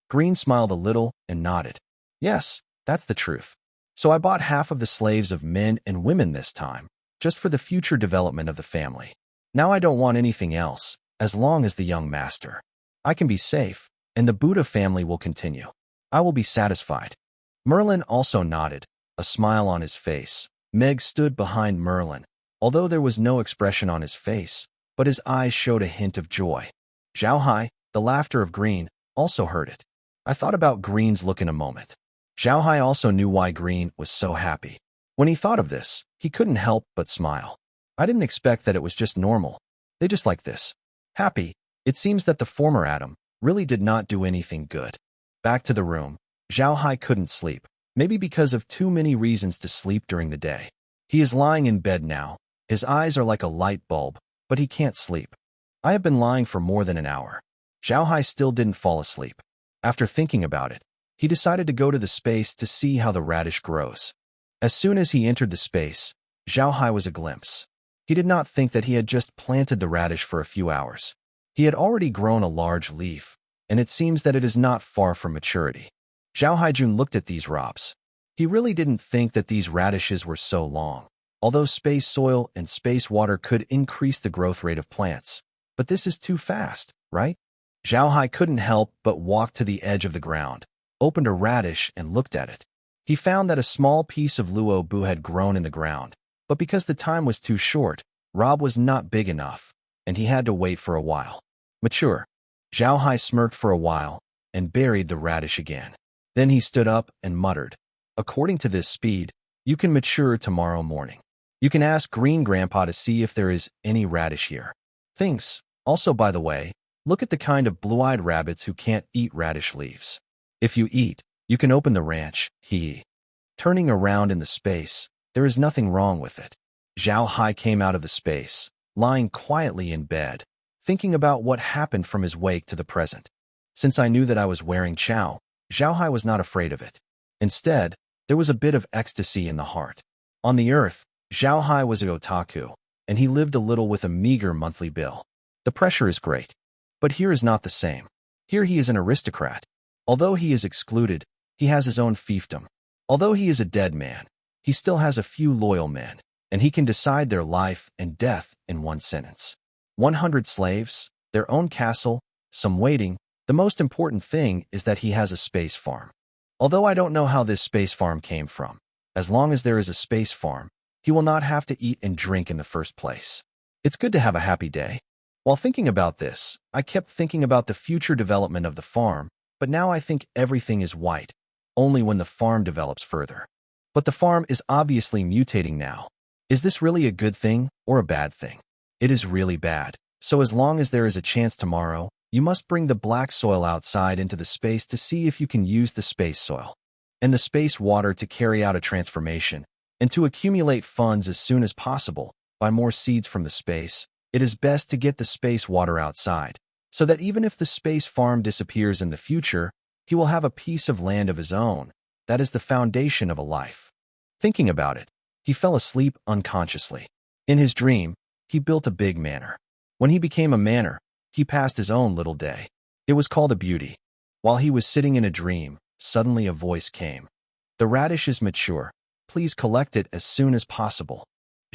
Green smiled a little and nodded. Yes, that's the truth. So I bought half of the slaves of men and women this time, just for the future development of the family. Now I don't want anything else, as long as the young master. I can be safe, and the Buddha family will continue. I will be satisfied. Merlin also nodded, a smile on his face. Meg stood behind Merlin, although there was no expression on his face, but his eyes showed a hint of joy. Zhao Hai, the laughter of Green, also heard it. I thought about Green's look in a moment. Zhao Hai also knew why Green was so happy. When he thought of this, he couldn't help but smile. I didn't expect that it was just normal. They just like this. Happy. It seems that the former Adam really did not do anything good. Back to the room. Zhao Hai couldn't sleep, maybe because of too many reasons to sleep during the day. He is lying in bed now. His eyes are like a light bulb, but he can't sleep. I have been lying for more than an hour. Zhao Hai still didn't fall asleep. After thinking about it, he decided to go to the space to see how the radish grows. As soon as he entered the space, Zhao Hai was a glimpse. He did not think that he had just planted the radish for a few hours. He had already grown a large leaf, and it seems that it is not far from maturity. Zhao Haijun looked at these rocks. He really didn't think that these radishes were so long, although space soil and space water could increase the growth rate of plants. But this is too fast, right? Zhao Hai couldn't help but walk to the edge of the ground, opened a radish and looked at it. He found that a small piece of luo bu had grown in the ground, but because the time was too short, Rob was not big enough, and he had to wait for a while. Mature. Zhao Hai smirked for a while and buried the radish again. Then he stood up and muttered, "According to this speed, you can mature tomorrow morning. You can ask Green Grandpa to see if there is any radish here. Thanks. Also, by the way, look at the kind of blue-eyed rabbits who can't eat radish leaves. If you eat, you can open the ranch." Turning around in the space, there is nothing wrong with it. Zhao Hai came out of the space, lying quietly in bed, thinking about what happened from his wake to the present. Since I knew that I was wearing Zhao Hai was not afraid of it. Instead, there was a bit of ecstasy in the heart. On the earth, Zhao Hai was a otaku, and he lived a little with a meager monthly bill. The pressure is great. But here is not the same. Here he is an aristocrat. Although he is excluded, he has his own fiefdom. Although he is a dead man, he still has a few loyal men, and he can decide their life and death in one sentence. 100 slaves, their own castle, some waiting. The most important thing is that he has a space farm. Although I don't know how this space farm came from, as long as there is a space farm, he will not have to eat and drink in the first place. It's good to have a happy day. While thinking about this, I kept thinking about the future development of the farm, but now I think everything is white, only when the farm develops further. But the farm is obviously mutating now. Is this really a good thing or a bad thing? It is really bad. So as long as there is a chance tomorrow, you must bring the black soil outside into the space to see if you can use the space soil and the space water to carry out a transformation and to accumulate funds as soon as possible. Buy more seeds from the space. It is best to get the space water outside, so that even if the space farm disappears in the future, he will have a piece of land of his own. That is the foundation of a life. Thinking about it, he fell asleep unconsciously. In his dream, he built a big manor. When he became a manor, he passed his own little day. It was called a beauty. While he was sitting in a dream, suddenly a voice came. "The radish is mature. Please collect it as soon as possible."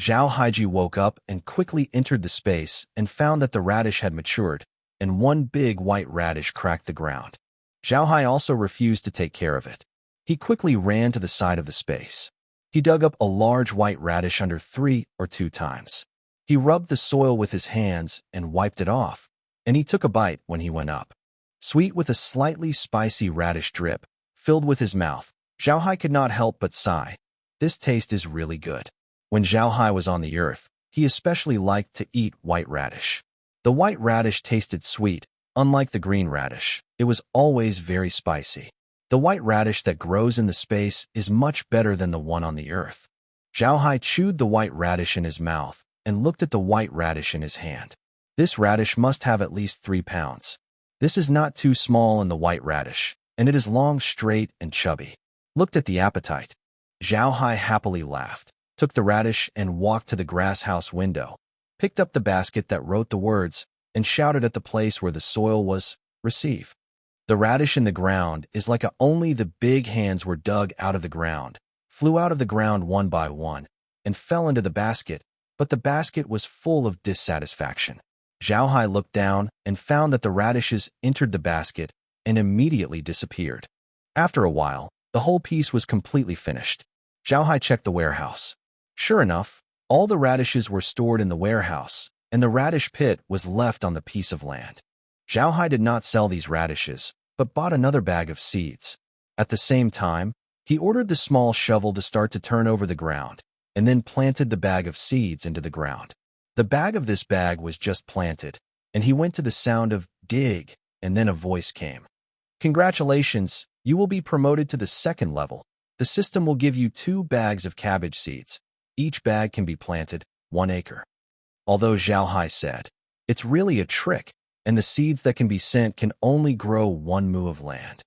Zhao Haiji woke up and quickly entered the space and found that the radish had matured, and one big white radish cracked the ground. Zhao Hai also refused to take care of it. He quickly ran to the side of the space. He dug up a large white radish under 3 or 2 times. He rubbed the soil with his hands and wiped it off, and he took a bite when he went up. Sweet with a slightly spicy radish drip filled with his mouth, Zhao Hai could not help but sigh. This taste is really good. When Zhao Hai was on the earth, he especially liked to eat white radish. The white radish tasted sweet, unlike the green radish. It was always very spicy. The white radish that grows in the space is much better than the one on the earth. Zhao Hai chewed the white radish in his mouth and looked at the white radish in his hand. This radish must have at least 3 pounds. This is not too small in the white radish, and it is long, straight, and chubby. Looked at the appetite. Zhao Hai happily laughed, took the radish and walked to the grass house window, picked up the basket that wrote the words, and shouted at the place where the soil was, "Receive." The radish in the ground is like only the big hands were dug out of the ground, flew out of the ground one by one, and fell into the basket, but the basket was full of dissatisfaction. Zhao Hai looked down and found that the radishes entered the basket and immediately disappeared. After a while, the whole piece was completely finished. Zhao Hai checked the warehouse. Sure enough, all the radishes were stored in the warehouse, and the radish pit was left on the piece of land. Zhao Hai did not sell these radishes, but bought another bag of seeds. At the same time, he ordered the small shovel to start to turn over the ground, and then planted the bag of seeds into the ground. The bag of this bag was just planted, and he went to the sound of dig, and then a voice came. "Congratulations, you will be promoted to the 2nd level. The system will give you 2 bags of cabbage seeds. Each bag can be planted 1 acre. Although Zhao Hai said, It's really a trick, and the seeds that can be sent can only grow 1 mu of land.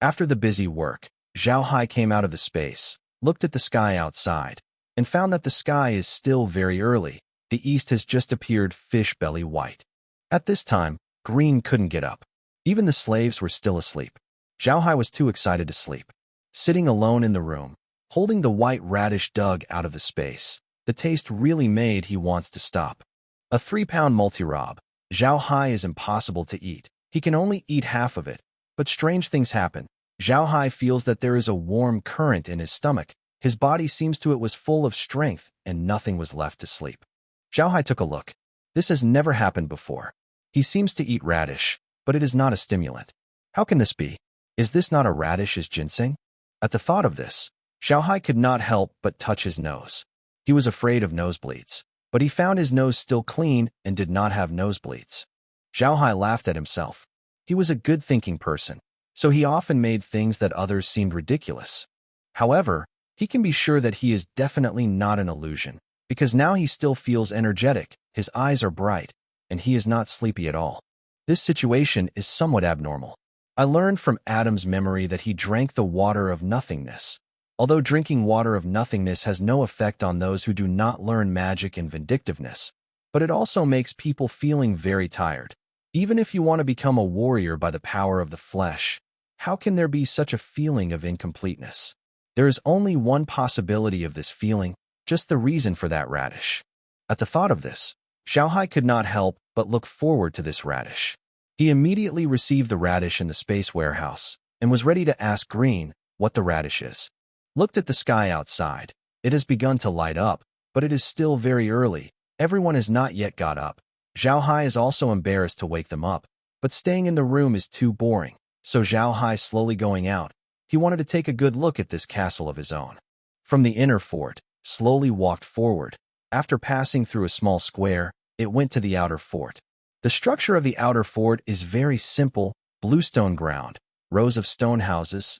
After the busy work, Zhao Hai came out of the space, looked at the sky outside, and found that the sky is still very early. The east has just appeared fish belly white. At this time, Green couldn't get up. Even the slaves were still asleep. Zhao Hai was too excited to sleep. Sitting alone in the room, holding the white radish dug out of the space, the taste really made he wants to stop. A 3-pound multi-rob, Zhao Hai is impossible to eat. He can only eat half of it, but strange things happen. Zhao Hai feels that there is a warm current in his stomach. His body seems to it was full of strength and nothing was left to sleep. Zhao Hai took a look. This has never happened before. He seems to eat radish, but it is not a stimulant. How can this be? Is this not a radish as ginseng? At the thought of this, Zhao Hai could not help but touch his nose. He was afraid of nosebleeds, but he found his nose still clean and did not have nosebleeds. Zhao Hai laughed at himself. He was a good-thinking person, so he often made things that others seemed ridiculous. However, he can be sure that he is definitely not an illusion, because now he still feels energetic, his eyes are bright, and he is not sleepy at all. This situation is somewhat abnormal. I learned from Adam's memory that he drank the water of nothingness. Although drinking water of nothingness has no effect on those who do not learn magic and vindictiveness, but it also makes people feeling very tired. Even if you want to become a warrior by the power of the flesh, how can there be such a feeling of incompleteness? There is only one possibility of this feeling, just the reason for that radish. At the thought of this, Zhao Hai could not help but look forward to this radish. He immediately received the radish in the space warehouse and was ready to ask Green what the radish is. Looked at the sky outside. It has begun to light up, but it is still very early. Everyone has not yet got up. Zhao Hai is also embarrassed to wake them up, but staying in the room is too boring, so Zhao Hai slowly going out. He wanted to take a good look at this castle of his own. From the inner fort, slowly walked forward. After passing through a small square, it went to the outer fort. The structure of the outer fort is very simple, bluestone ground, rows of stone houses.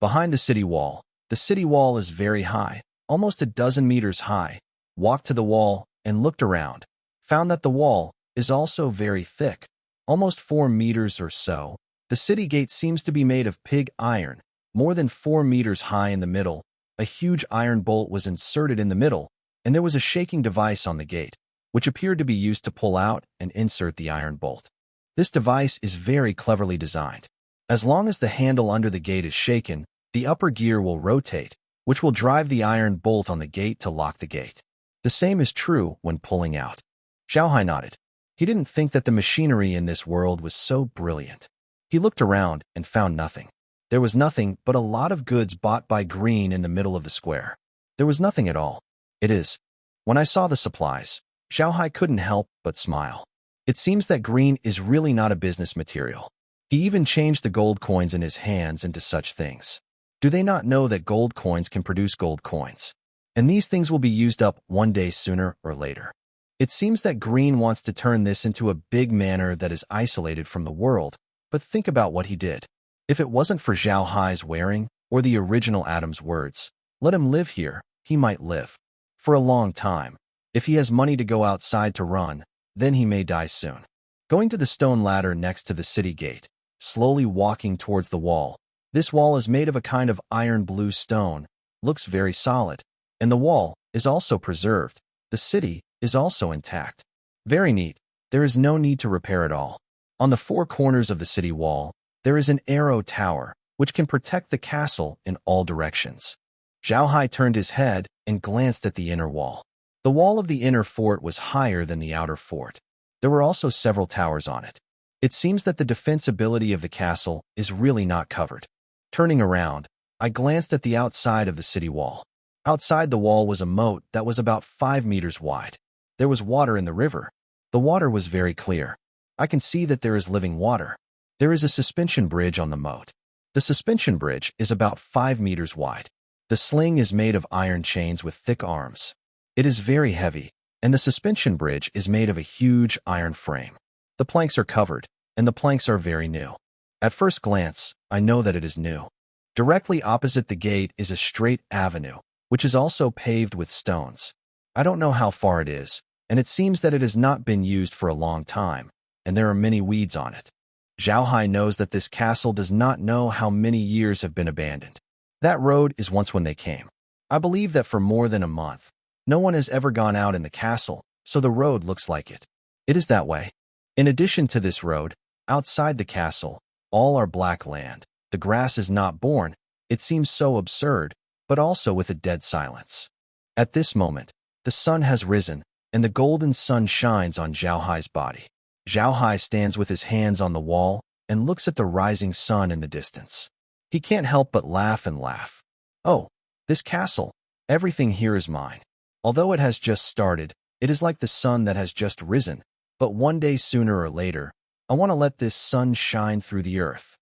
Behind the city wall is very high, almost a dozen meters high. Walked to the wall and looked around. Found that the wall is also very thick, almost 4 meters or so. The city gate seems to be made of pig iron, more than 4 meters high in the middle. A huge iron bolt was inserted in the middle, and there was a shaking device on the gate, which appeared to be used to pull out and insert the iron bolt. This device is very cleverly designed. As long as the handle under the gate is shaken, the upper gear will rotate, which will drive the iron bolt on the gate to lock the gate. The same is true when pulling out. Zhao Hai nodded. He didn't think that the machinery in this world was so brilliant. He looked around and found nothing. There was nothing but a lot of goods bought by Green in the middle of the square. There was nothing at all. It is. When I saw the supplies, Zhao Hai couldn't help but smile. It seems that Green is really not a business material. He even changed the gold coins in his hands into such things. Do they not know that gold coins can produce gold coins? And these things will be used up one day sooner or later. It seems that Green wants to turn this into a big manor that is isolated from the world, but think about what he did. If it wasn't for Zhao Hai's wearing, or the original Adam's words, let him live here, he might live for a long time. If he has money to go outside to run, then he may die soon. Going to the stone ladder next to the city gate, slowly walking towards the wall. This wall is made of a kind of iron blue stone, looks very solid, and the wall is also preserved. The city is also intact. Very neat. There is no need to repair it all. On the 4 corners of the city wall, there is an arrow tower, which can protect the castle in all directions. Zhao Hai turned his head and glanced at the inner wall. The wall of the inner fort was higher than the outer fort. There were also several towers on it. It seems that the defensibility of the castle is really not covered. Turning around, I glanced at the outside of the city wall. Outside the wall was a moat that was about 5 meters wide. There was water in the river. The water was very clear. I can see that there is living water. There is a suspension bridge on the moat. The suspension bridge is about 5 meters wide. The sling is made of iron chains with thick arms. It is very heavy, and the suspension bridge is made of a huge iron frame. The planks are covered, and the planks are very new. At first glance, I know that it is new. Directly opposite the gate is a straight avenue, which is also paved with stones. I don't know how far it is, and it seems that it has not been used for a long time, and there are many weeds on it. Zhao Hai knows that this castle does not know how many years have been abandoned. That road is once when they came. I believe that for more than a month, no one has ever gone out in the castle, so the road looks like it. It is that way. In addition to this road, outside the castle, all are black land. The grass is not born. It seems so absurd, but also with a dead silence. At this moment, the sun has risen, and the golden sun shines on Zhao Hai's body. Zhao Hai stands with his hands on the wall and looks at the rising sun in the distance. He can't help but laugh and laugh. Oh, this castle, everything here is mine. Although it has just started, it is like the sun that has just risen, but one day sooner or later, I want to let this sun shine through the earth.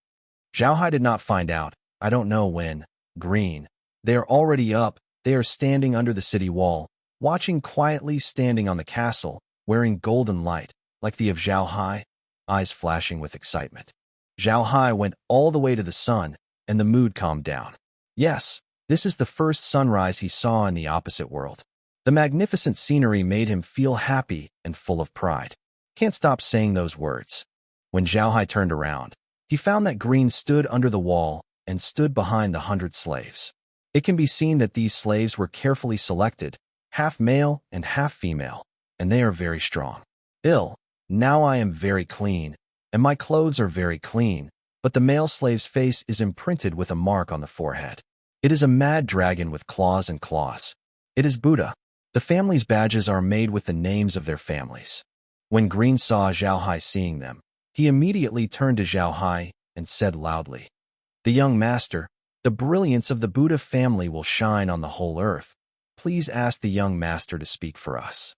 Zhao Hai did not find out, I don't know when, green. They are already up, they are standing under the city wall, watching quietly standing on the castle, wearing golden light, like the of Zhao Hai, eyes flashing with excitement. Zhao Hai went all the way to the sun, and the mood calmed down. Yes, this is the first sunrise he saw in the opposite world. The magnificent scenery made him feel happy and full of pride. Can't stop saying those words. When Zhao Hai turned around, he found that Green stood under the wall and stood behind the 100 slaves. It can be seen that these slaves were carefully selected, half male and half female, and they are very strong. Now I am very clean, and my clothes are very clean, but the male slave's face is imprinted with a mark on the forehead. It is a mad dragon with claws and claws. It is Buddha. The family's badges are made with the names of their families. When Green saw Zhao Hai seeing them, he immediately turned to Zhao Hai and said loudly, "The young master, the brilliance of the Buddha family will shine on the whole earth. Please ask the young master to speak for us."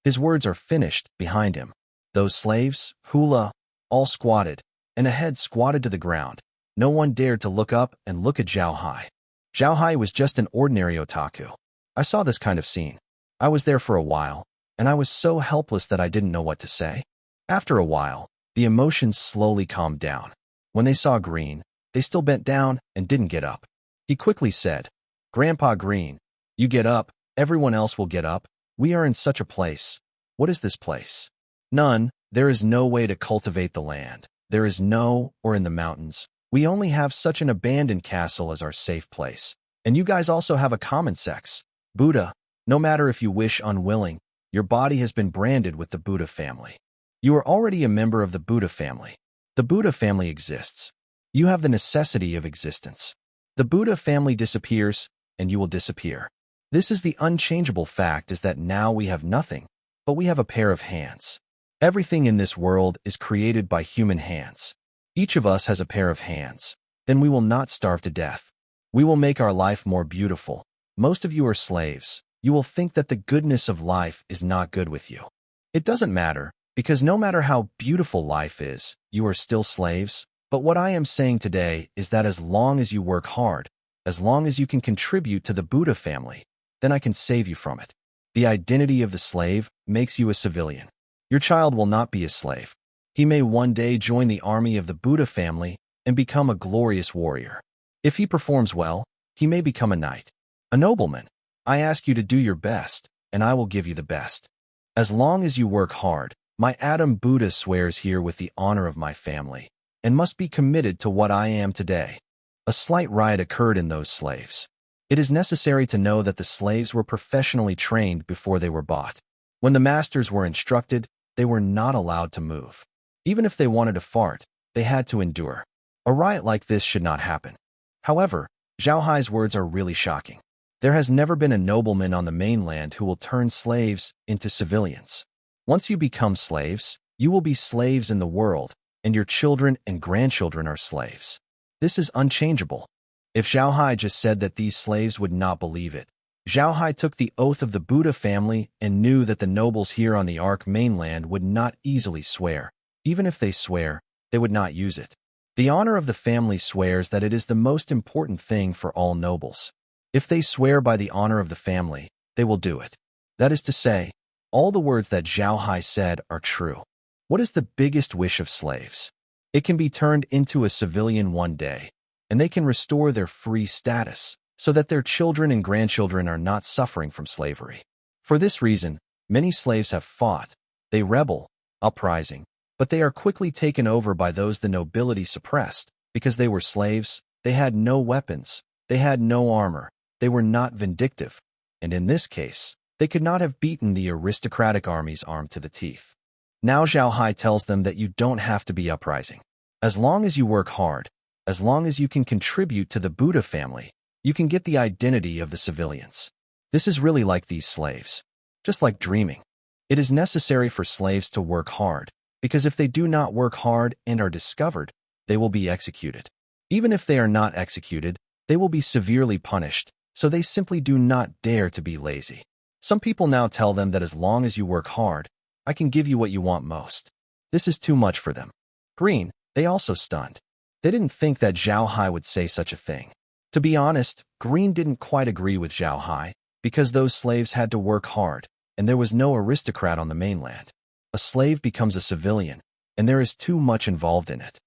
His words are finished behind him. Those slaves, hula, all squatted, and a head squatted to the ground. No one dared to look up and look at Zhao Hai. Zhao Hai was just an ordinary otaku. I saw this kind of scene. I was there for a while, and I was so helpless that I didn't know what to say. After a while, the emotions slowly calmed down. When they saw Green, they still bent down and didn't get up. He quickly said, "Grandpa Green, you get up, everyone else will get up. We are in such a place. What is this place? None. There is no way to cultivate the land. There is no, or in the mountains. We only have such an abandoned castle as our safe place. And you guys also have a common sex. Buddha, no matter if you wish unwilling, your body has been branded with the Buddha family. You are already a member of the Buddha family. The Buddha family exists. You have the necessity of existence. The Buddha family disappears, and you will disappear. This is the unchangeable fact is that now we have nothing, but we have a pair of hands. Everything in this world is created by human hands. Each of us has a pair of hands. Then we will not starve to death. We will make our life more beautiful. Most of you are slaves. You will think that the goodness of life is not good with you. It doesn't matter, because no matter how beautiful life is, you are still slaves. But what I am saying today is that as long as you work hard, as long as you can contribute to the Buddha family, then I can save you from it. The identity of the slave makes you a civilian. Your child will not be a slave. He may one day join the army of the Buddha family and become a glorious warrior. If he performs well, he may become a knight, a nobleman. I ask you to do your best, and I will give you the best. As long as you work hard, my Adam Buddha swears here with the honor of my family, and must be committed to what I am today. A slight riot occurred in those slaves. It is necessary to know that the slaves were professionally trained before they were bought. When the masters were instructed, they were not allowed to move. Even if they wanted to fart, they had to endure. A riot like this should not happen. However, Zhao Hai's words are really shocking. There has never been a nobleman on the mainland who will turn slaves into civilians. Once you become slaves, you will be slaves in the world, and your children and grandchildren are slaves. This is unchangeable. If Zhao Hai just said that these slaves would not believe it, Zhao Hai took the oath of the Buddha family and knew that the nobles here on the Ark mainland would not easily swear. Even if they swear, they would not use it. The honor of the family swears that it is the most important thing for all nobles. If they swear by the honor of the family, they will do it. That is to say, all the words that Zhao Hai said are true. What is the biggest wish of slaves? It can be turned into a civilian one day, and they can restore their free status, so that their children and grandchildren are not suffering from slavery. For this reason, Many slaves have fought. They rebel, uprising, but they are quickly taken over by those the nobility suppressed. Because they were slaves, they had no weapons, they had no armor, they were not vindictive, and in this case, they could not have beaten the aristocratic armies armed to the teeth. Now Zhao Hai tells them that you don't have to be uprising. As long as you work hard, as long as you can contribute to the Buddha family, you can get the identity of the civilians. This is really like these slaves. Just like dreaming. It is necessary for slaves to work hard, because if they do not work hard and are discovered, they will be executed. Even if they are not executed, they will be severely punished, so they simply do not dare to be lazy. Some people now tell them that as long as you work hard, I can give you what you want most. This is too much for them. Green, they also stunned. They didn't think that Zhao Hai would say such a thing. To be honest, Green didn't quite agree with Zhao Hai, because those slaves had to work hard, and there was no aristocrat on the mainland. A slave becomes a civilian, and there is too much involved in it.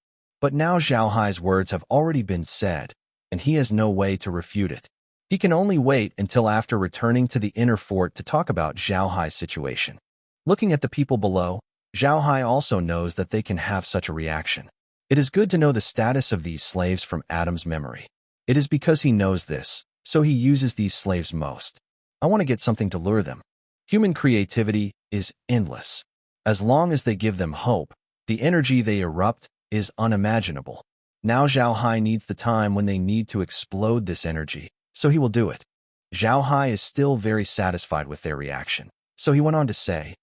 But now Zhao Hai's words have already been said, and he has no way to refute it. He can only wait until after returning to the inner fort to talk about Zhao Hai's situation. Looking at the people below, Zhao Hai also knows that they can have such a reaction. It is good to know the status of these slaves from Adam's memory. It is because he knows this, so he uses these slaves most. I want to get something to lure them. Human creativity is endless. As long as they give them hope, the energy they erupt is unimaginable. Now Zhao Hai needs the time when they need to explode this energy, so he will do it. Zhao Hai is still very satisfied with their reaction, so he went on to say,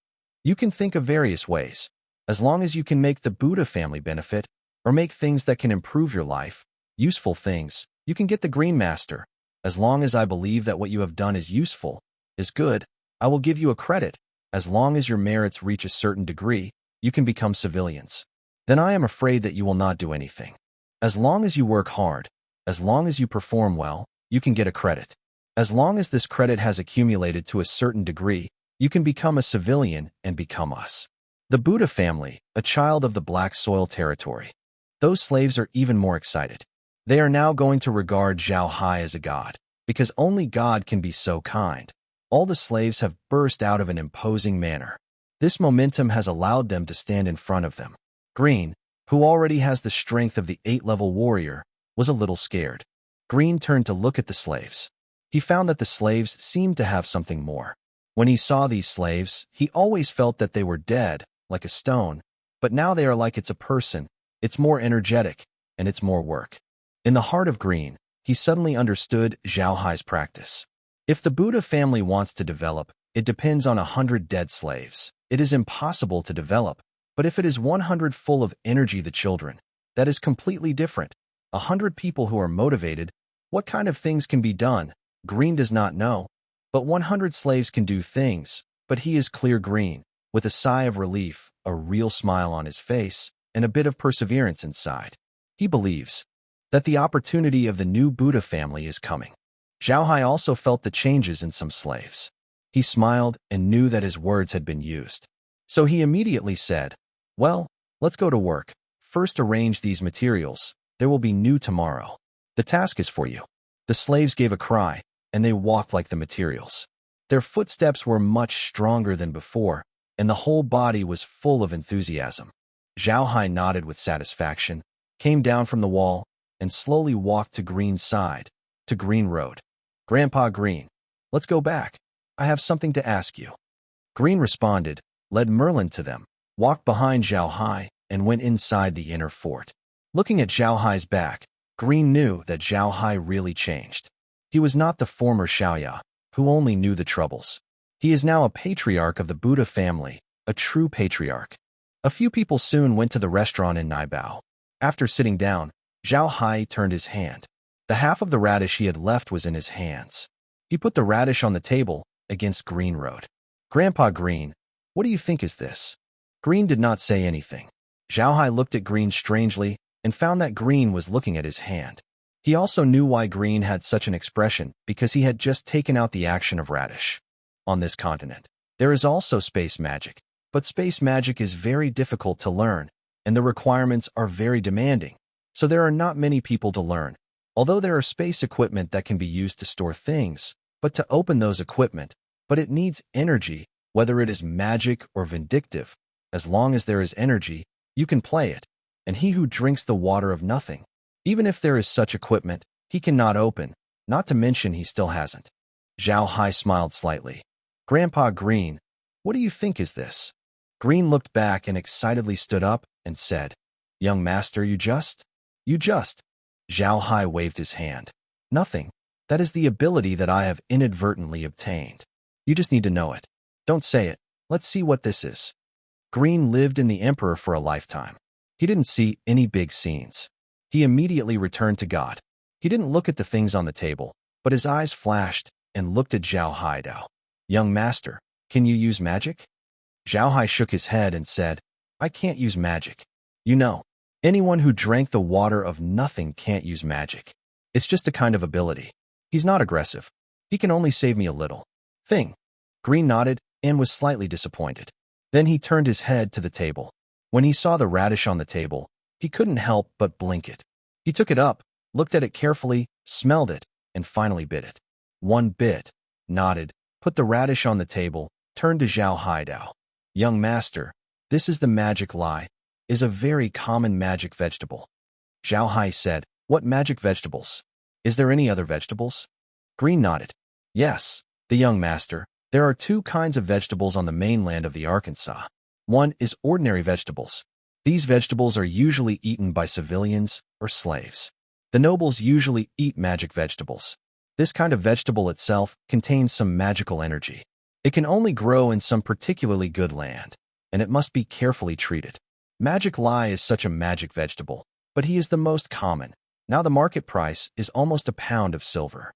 you can think of various ways. As long as you can make the Buddha family benefit, or make things that can improve your life, useful things, you can get the Green Master. As long as I believe that what you have done is useful, is good, I will give you a credit. As long as your merits reach a certain degree, you can become civilians. Then I am afraid that you will not do anything. As long as you work hard, as long as you perform well, you can get a credit. As long as this credit has accumulated to a certain degree, you can become a civilian and become us. The Buddha family, a child of the Black Soil territory. Those slaves are even more excited. They are now going to regard Zhao Hai as a god, because only God can be so kind. All the slaves have burst out of an imposing manner. This momentum has allowed them to stand in front of them. Green, who already has the strength of the 8-level warrior, was a little scared. Green turned to look at the slaves. He found that the slaves seemed to have something more. When he saw these slaves, he always felt that they were dead, like a stone, but now they are like it's a person. It's more energetic, and it's more work. In the heart of Green, he suddenly understood Zhao Hai's practice. If the Buddha family wants to develop, it depends on 100 dead slaves. It is impossible to develop, but if it is 100 full of energy the children, that is completely different. 100 people who are motivated, what kind of things can be done? Green does not know, but 100 slaves can do things, but he is clear Green, with a sigh of relief, a real smile on his face, and a bit of perseverance inside. He believes that the opportunity of the new Buddha family is coming. Zhao Hai also felt the changes in some slaves. He smiled and knew that his words had been used. So he immediately said, well, let's go to work. First arrange these materials. There will be new tomorrow. The task is for you. The slaves gave a cry, and they walked like the materials. Their footsteps were much stronger than before, and the whole body was full of enthusiasm. Zhao Hai nodded with satisfaction, came down from the wall, and slowly walked to Green's side, to Green Road. Grandpa Green, let's go back. I have something to ask you. Green responded, led Merlin to them, walked behind Zhao Hai, and went inside the inner fort. Looking at Zhao Hai's back, Green knew that Zhao Hai really changed. He was not the former Xiaoya, who only knew the troubles. He is now a patriarch of the Buddha family, a true patriarch. A few people soon went to the restaurant in Naibao. After sitting down, Zhao Hai turned his hand. The half of the radish he had left was in his hands. He put the radish on the table against Green Road. Grandpa Green, what do you think is this? Green did not say anything. Zhao Hai looked at Green strangely and found that Green was looking at his hand. He also knew why Green had such an expression, because he had just taken out the action of radish. On this continent, there is also space magic, but space magic is very difficult to learn, and the requirements are very demanding, so there are not many people to learn. Although there are space equipment that can be used to store things, but to open those equipment, but it needs energy, Whether it is magic or vindictive, as long as there is energy, you can play it. And he who drinks the water of nothing, even if there is such equipment, he cannot open, not to mention he still hasn't. Zhao Hai smiled slightly. Grandpa Green, what do you think is this? Green looked back and excitedly stood up and said, Young master, you just? Zhao Hai waved his hand. Nothing. That is the ability that I have inadvertently obtained. You just need to know it. Don't say it. Let's see what this is. Green lived in the Emperor for a lifetime. He didn't see any big scenes. He immediately returned to God. He didn't look at the things on the table, but his eyes flashed and looked at Zhao Haidao. Young master, can you use magic? Zhao Hai shook his head and said, I can't use magic. You know, anyone who drank the water of nothing can't use magic. It's just a kind of ability. He's not aggressive. He can only save me a little. Thing. Green nodded and was slightly disappointed. Then he turned his head to the table. When he saw the radish on the table, he couldn't help but blink it. He took it up, looked at it carefully, smelled it, and finally bit it. One bit, nodded, put the radish on the table, turned to Zhao Haidao. Young master, this is the magic lie, is a very common magic vegetable. Zhao Hai said, What magic vegetables? Is there any other vegetables? Green nodded. Yes, the young master. There are two kinds of vegetables on the mainland of the Arkansas. One is ordinary vegetables. These vegetables are usually eaten by civilians or slaves. The nobles usually eat magic vegetables. This kind of vegetable itself contains some magical energy. It can only grow in some particularly good land, and it must be carefully treated. Magic Lai is such a magic vegetable, but he is the most common. Now the market price is almost a pound of silver.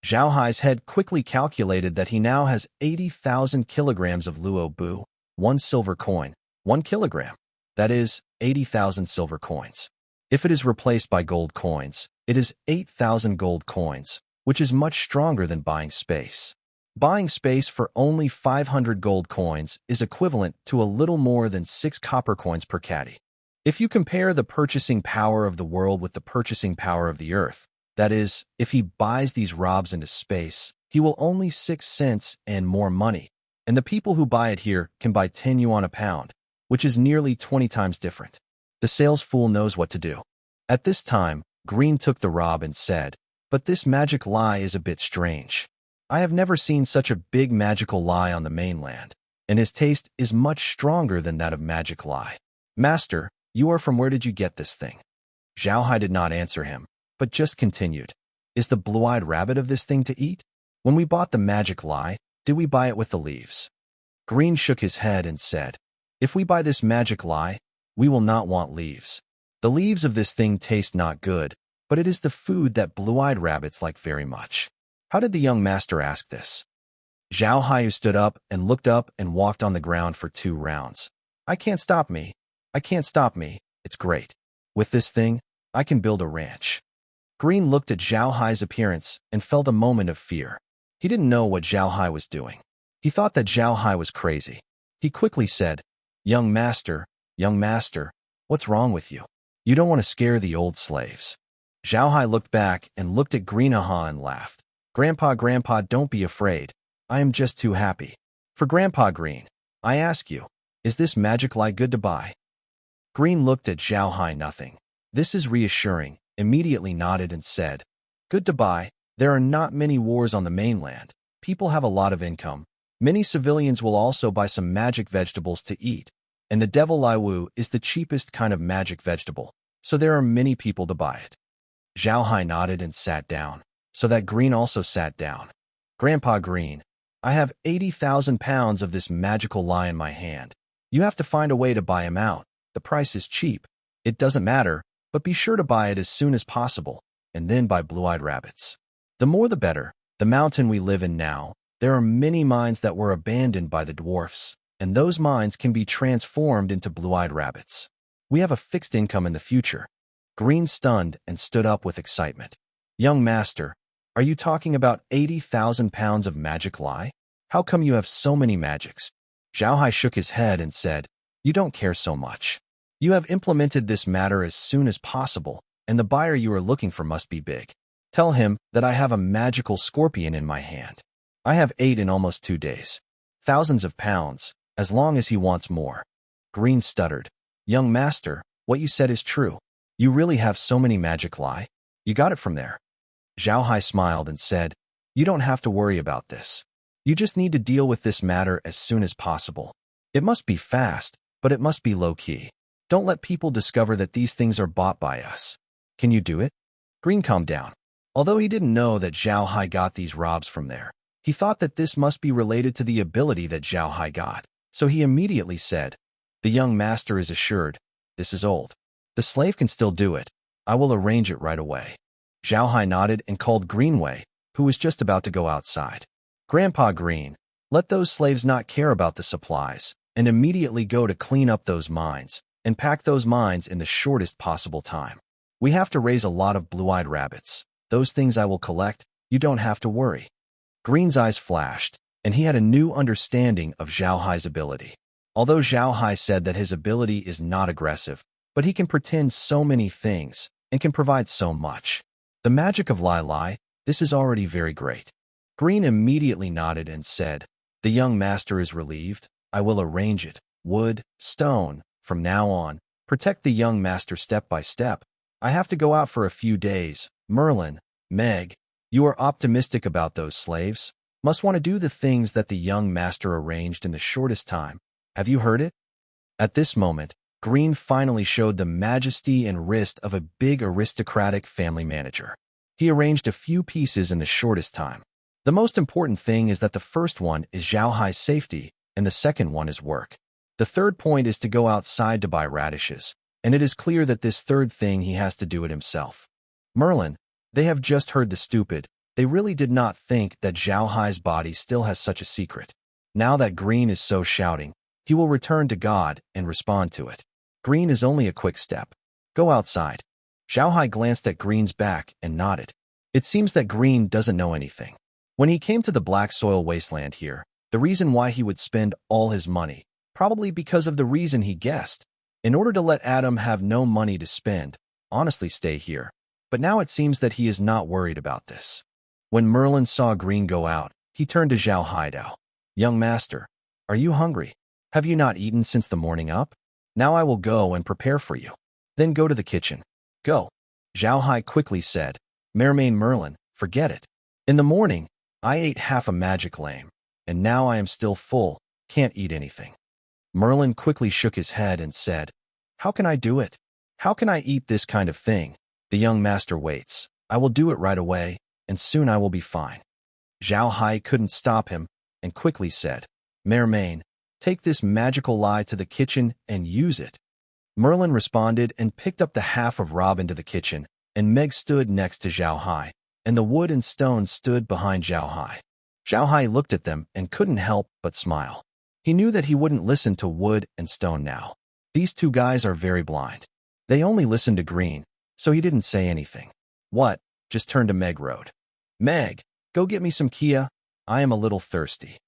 Zhao Hai's head quickly calculated that he now has 80,000 kilograms of luo bu, 1 silver coin, 1 kilogram. That is, 80,000 silver coins. If it is replaced by gold coins, it is 8,000 gold coins, which is much stronger than buying space. Buying space for only 500 gold coins is equivalent to a little more than 6 copper coins per caddy. If you compare the purchasing power of the world with the purchasing power of the earth, that is, if he buys these robs into space, he will only 6 cents and more money, and the people who buy it here can buy 10 yuan a pound, which is nearly 20 times different. The sales fool knows what to do. At this time, Green took the rob and said, But this magic lie is a bit strange. I have never seen such a big magical lie on the mainland, and his taste is much stronger than that of magic lie. Master, you are from where did you get this thing? Zhao Hai did not answer him, but just continued. Is the blue-eyed rabbit of this thing to eat? When we bought the magic lie, did we buy it with the leaves? Green shook his head and said, If we buy this magic lie, we will not want leaves. The leaves of this thing taste not good, but it is the food that blue-eyed rabbits like very much. How did the young master ask this? Zhao Hai stood up and looked up and walked on the ground for 2 rounds. I can't stop me. It's great. With this thing, I can build a ranch. Green looked at Zhao Hai's appearance and felt a moment of fear. He didn't know what Zhao Hai was doing. He thought that Zhao Hai was crazy. He quickly said, Young master, what's wrong with you? You don't want to scare the old slaves. Zhao Hai looked back and looked at Green Aha and laughed. Grandpa, don't be afraid. I am just too happy. For Grandpa Green, I ask you, is this magic lie good to buy? Green looked at Zhao Hai nothing. This is reassuring, immediately nodded and said, Good to buy. There are not many wars on the mainland. People have a lot of income. Many civilians will also buy some magic vegetables to eat. And the devil lai wu is the cheapest kind of magic vegetable, so there are many people to buy it. Zhao Hai nodded and sat down, so that Green also sat down. Grandpa Green, I have 80,000 pounds of this magical lie in my hand. You have to find a way to buy him out. The price is cheap. It doesn't matter, but be sure to buy it as soon as possible, and then buy blue-eyed rabbits. The more the better. The mountain we live in now, there are many mines that were abandoned by the dwarfs, and those mines can be transformed into blue-eyed rabbits. We have a fixed income in the future. Green stunned and stood up with excitement. Young master, are you talking about 80,000 pounds of magic lie? How come you have so many magics? Zhao Hai shook his head and said, You don't care so much. You have implemented this matter as soon as possible, and the buyer you are looking for must be big. Tell him that I have a magical scorpion in my hand. I have 8 in almost 2 days. Thousands of pounds, as long as he wants more. Green stuttered. Young master, what you said is true. You really have so many magic lie. You got it from there. Zhao Hai smiled and said, you don't have to worry about this. You just need to deal with this matter as soon as possible. It must be fast, but it must be low-key. Don't let people discover that these things are bought by us. Can you do it? Green calmed down. Although he didn't know that Zhao Hai got these robs from there, he thought that this must be related to the ability that Zhao Hai got. So he immediately said, the young master is assured. This is old. The slave can still do it. I will arrange it right away. Zhao Hai nodded and called Greenway, who was just about to go outside. Grandpa Green, let those slaves not care about the supplies, and immediately go to clean up those mines, and pack those mines in the shortest possible time. We have to raise a lot of blue-eyed rabbits. Those things I will collect, you don't have to worry. Green's eyes flashed, and he had a new understanding of Zhao Hai's ability. Although Zhao Hai said that his ability is not aggressive, but he can pretend so many things, and can provide so much. The magic of Lai Lai, this is already very great. Green immediately nodded and said, the young master is relieved. I will arrange it. Wood, stone, from now on, protect the young master step by step. I have to go out for a few days. Merlin, Meg, you are optimistic about those slaves. Must want to do the things that the young master arranged in the shortest time. Have you heard it? At this moment, Green finally showed the majesty and wrist of a big aristocratic family manager. He arranged a few pieces in the shortest time. The most important thing is that the first one is Zhao Hai's safety, and the second one is work. The third point is to go outside to buy radishes, and it is clear that this third thing he has to do it himself. Merlin, they have just heard the stupid. They really did not think that Zhao Hai's body still has such a secret. Now that Green is so shouting, he will return to God and respond to it. Green is only a quick step. Go outside. Zhao Hai glanced at Green's back and nodded. It seems that Green doesn't know anything. When he came to the black soil wasteland here, the reason why he would spend all his money, probably because of the reason he guessed, in order to let Adam have no money to spend, honestly stay here. But now it seems that he is not worried about this. When Merlin saw Green go out, he turned to Zhao Haidao. Young master, are you hungry? Have you not eaten since the morning up? Now I will go and prepare for you. Then go to the kitchen. Go. Zhao Hai quickly said, Mermaid Merlin, forget it. In the morning, I ate half a magic lamb, and now I am still full, can't eat anything. Merlin quickly shook his head and said, how can I do it? How can I eat this kind of thing? The young master waits. I will do it right away, and soon I will be fine. Zhao Hai couldn't stop him, and quickly said, Mermaid, take this magical lie to the kitchen and use it. Merlin responded and picked up the half of Rob into the kitchen, and Meg stood next to Zhao Hai, and the wood and stone stood behind Zhao Hai. Zhao Hai looked at them and couldn't help but smile. He knew that he wouldn't listen to wood and stone now. These two guys are very blind. They only listened to Green, so he didn't say anything. What? Just turned to Meg Road. Meg, go get me some Kia. I am a little thirsty.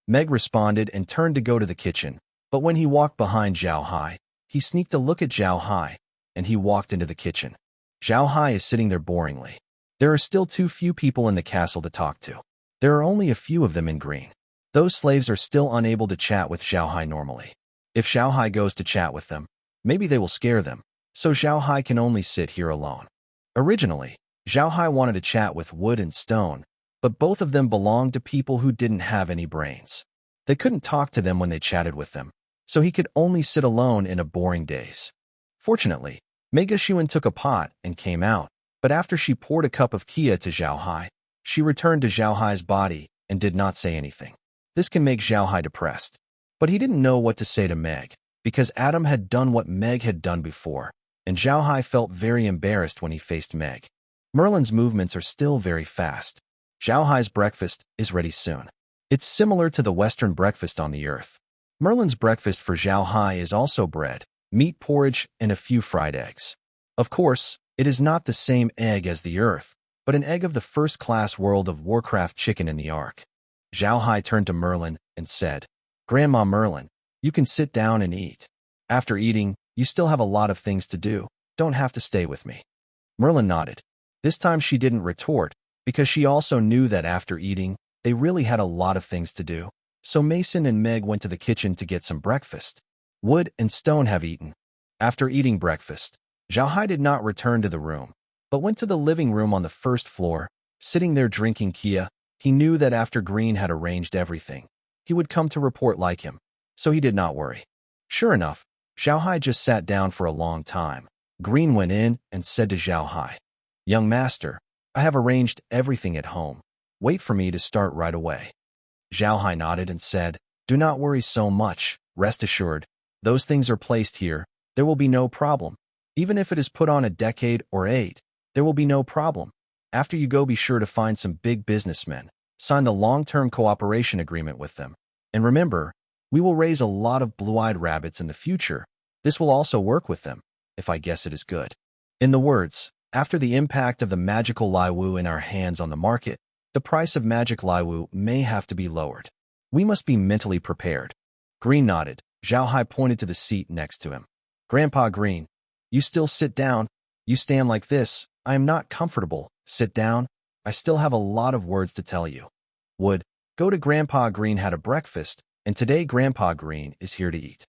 Meg responded and turned to go to the kitchen, but when he walked behind Zhao Hai, he sneaked a look at Zhao Hai, and he walked into the kitchen. Zhao Hai is sitting there boringly. There are still too few people in the castle to talk to. There are only a few of them in Green. Those slaves are still unable to chat with Zhao Hai normally. If Zhao Hai goes to chat with them, maybe they will scare them, so Zhao Hai can only sit here alone. Originally, Zhao Hai wanted to chat with wood and stone, but both of them belonged to people who didn't have any brains. They couldn't talk to them when they chatted with them, so he could only sit alone in a boring days. Fortunately, Mega Xuan took a pot and came out, but after she poured a cup of Kia to Zhao Hai, she returned to Zhao Hai's body and did not say anything. This can make Zhao Hai depressed. But he didn't know what to say to Meg, because Adam had done what Meg had done before, and Zhao Hai felt very embarrassed when he faced Meg. Merlin's movements are still very fast. Zhao Hai's breakfast is ready soon. It's similar to the Western breakfast on the earth. Merlin's breakfast for Zhao Hai is also bread, meat porridge, and a few fried eggs. Of course, it is not the same egg as the earth, but an egg of the first-class World of Warcraft chicken in the Ark. Zhao Hai turned to Merlin and said, Grandma Merlin, you can sit down and eat. After eating, you still have a lot of things to do. Don't have to stay with me. Merlin nodded. This time she didn't retort, because she also knew that after eating, they really had a lot of things to do, So Mason and Meg went to the kitchen to get some breakfast. Wood and Stone have eaten. After eating breakfast, Zhao did not return to the room, but went to the living room on the first floor. Sitting there drinking Kia, he knew that after Green had arranged everything, he would come to report like him, so he did not worry. Sure enough, Zhao just sat down for a long time. Green went in and said to Zhao, "Young master, I have arranged everything at home. Wait for me to start right away." Zhao nodded and said, "Do not worry so much. Rest assured, those things are placed here. There will be no problem. Even if it is put on a decade or 8, there will be no problem. After you go, be sure to find some big businessmen. Sign the long-term cooperation agreement with them. And remember, we will raise a lot of blue-eyed rabbits in the future. This will also work with them, if I guess it is good." In the words, after the impact of the magical Liwu in our hands on the market, the price of magic Liwu may have to be lowered. We must be mentally prepared. Green nodded. Zhao pointed to the seat next to him. "Grandpa Green, you still sit down. You stand like this. I am not comfortable. Sit down. I still have a lot of words to tell you." Wood, go to Grandpa Green had a breakfast, and today Grandpa Green is here to eat.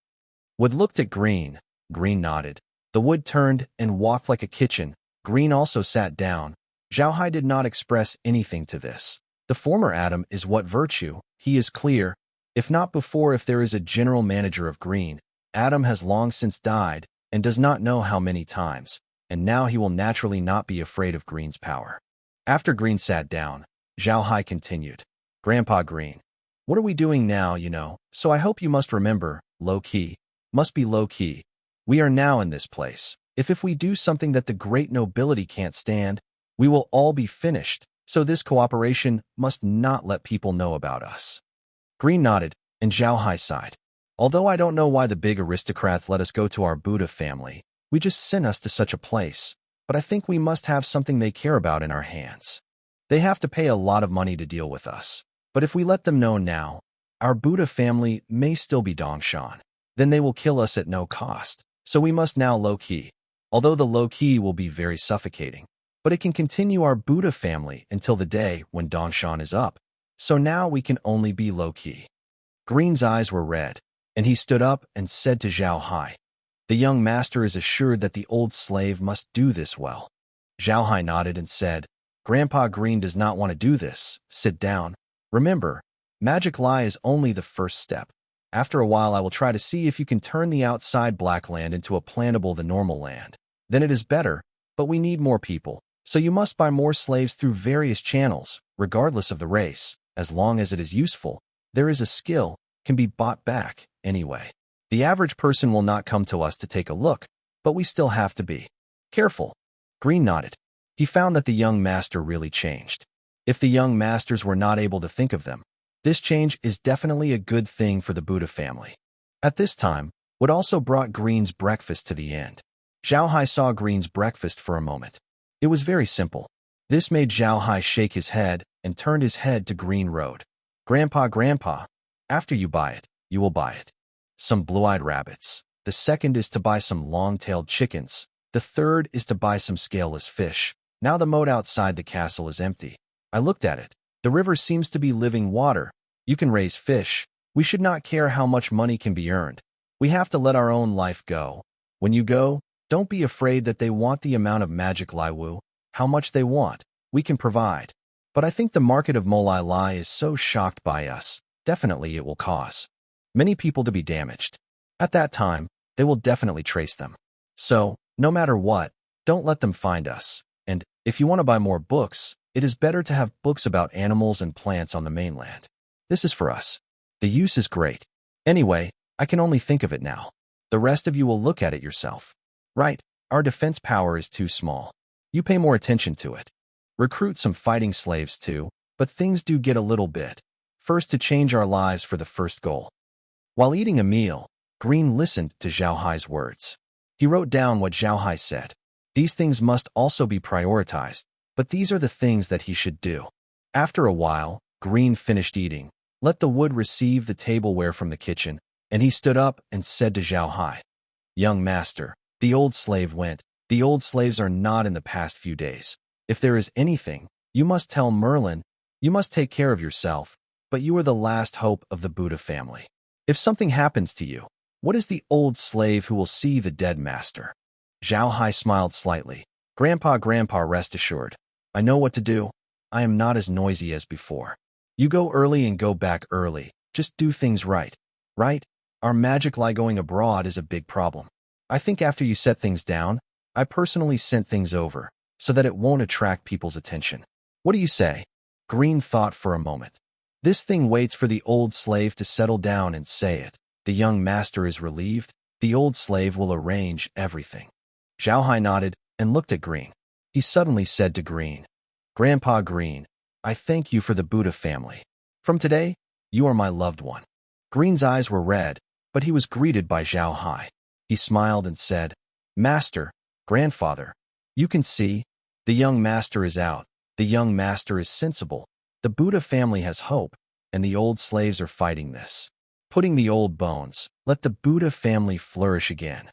Wood looked at Green. Green nodded. The Wood turned and walked like a kitchen. Green also sat down. Zhao did not express anything to this. The former Adam is what virtue, he is clear. If not before, if there is a general manager of Green, Adam has long since died and does not know how many times, and now he will naturally not be afraid of Green's power. After Green sat down, Zhao continued. "Grandpa Green, what are we doing now, so I hope you must remember, low-key, must be low-key. We are now in this place. If we do something that the great nobility can't stand, we will all be finished, so this cooperation must not let people know about us." Green nodded, and Zhao sighed. "Although I don't know why the big aristocrats let us go to our Buddha family, we just sent us to such a place, but I think we must have something they care about in our hands. They have to pay a lot of money to deal with us, but if we let them know now, our Buddha family may still be Dongshan. Then they will kill us at no cost, so we must now low-key. Although the low-key will be very suffocating, but it can continue our Buddha family until the day when Dongshan is up. So now we can only be low-key." Green's eyes were red, and he stood up and said to Zhao, "The young master is assured that the old slave must do this well." Zhao nodded and said, "Grandpa Green does not want to do this. Sit down. Remember, magic lie is only the first step. After a while I will try to see if you can turn the outside black land into a plantable the normal land. Then it is better, but we need more people, so you must buy more slaves through various channels, regardless of the race. As long as it is useful, there is a skill, can be bought back, anyway. The average person will not come to us to take a look, but we still have to be careful." Green nodded. He found that the young master really changed. If the young masters were not able to think of them, this change is definitely a good thing for the Buddha family. At this time, Wood also brought Green's breakfast to the end. Zhao saw Green's breakfast for a moment. It was very simple. This made Zhao shake his head and turned his head to Green Road. Grandpa, after you buy it, you will buy it. Some blue-eyed rabbits. The second is to buy some long-tailed chickens. The third is to buy some scaleless fish. Now the moat outside the castle is empty. I looked at it. The river seems to be living water. You can raise fish. We should not care how much money can be earned. We have to let our own life go. When you go, don't be afraid that they want the amount of magic Liwu. How much they want, we can provide. But I think the market of Molai Lai is so shocked by us, definitely it will cause many people to be damaged. At that time, they will definitely trace them. So, no matter what, don't let them find us. And, if you want to buy more books, it is better to have books about animals and plants on the mainland. This is for us. The use is great. Anyway, I can only think of it now. The rest of you will look at it yourself. Right, our defense power is too small. You pay more attention to it. Recruit some fighting slaves too, but things do get a little bit. First to change our lives for the first goal. While eating a meal, Green listened to Zhao words. He wrote down what Zhao said. These things must also be prioritized, but these are the things that he should do. After a while, Green finished eating, let the Wood receive the tableware from the kitchen, and he stood up and said to Zhao, "Young master, the old slave went. The old slaves are not in the past few days. If there is anything, you must tell Merlin. You must take care of yourself. but you are the last hope of the Buddha family. If something happens to you, what is the old slave who will see the dead master? Zhao Hai smiled slightly. Grandpa, rest assured. I know what to do. I am not as noisy as before. You go early and go back early. Just do things right. Right? Our magic lie going abroad is a big problem. I think after you set things down, I personally sent things over, so that it won't attract people's attention. What do you say? Green thought for a moment. This thing waits for the old slave to settle down and say it. The young master is relieved. The old slave will arrange everything. Zhao Hai nodded and looked at Green. He suddenly said to Green, Grandpa Green, I thank you for the Buddha family. From today, you are my loved one. Green's eyes were red, but he was greeted by Zhao Hai. He smiled and said, Master, Grandfather, you can see, the young master is out. The young master is sensible. The Buddha family has hope, and the old slaves are fighting this. Putting the old bones, let the Buddha family flourish again.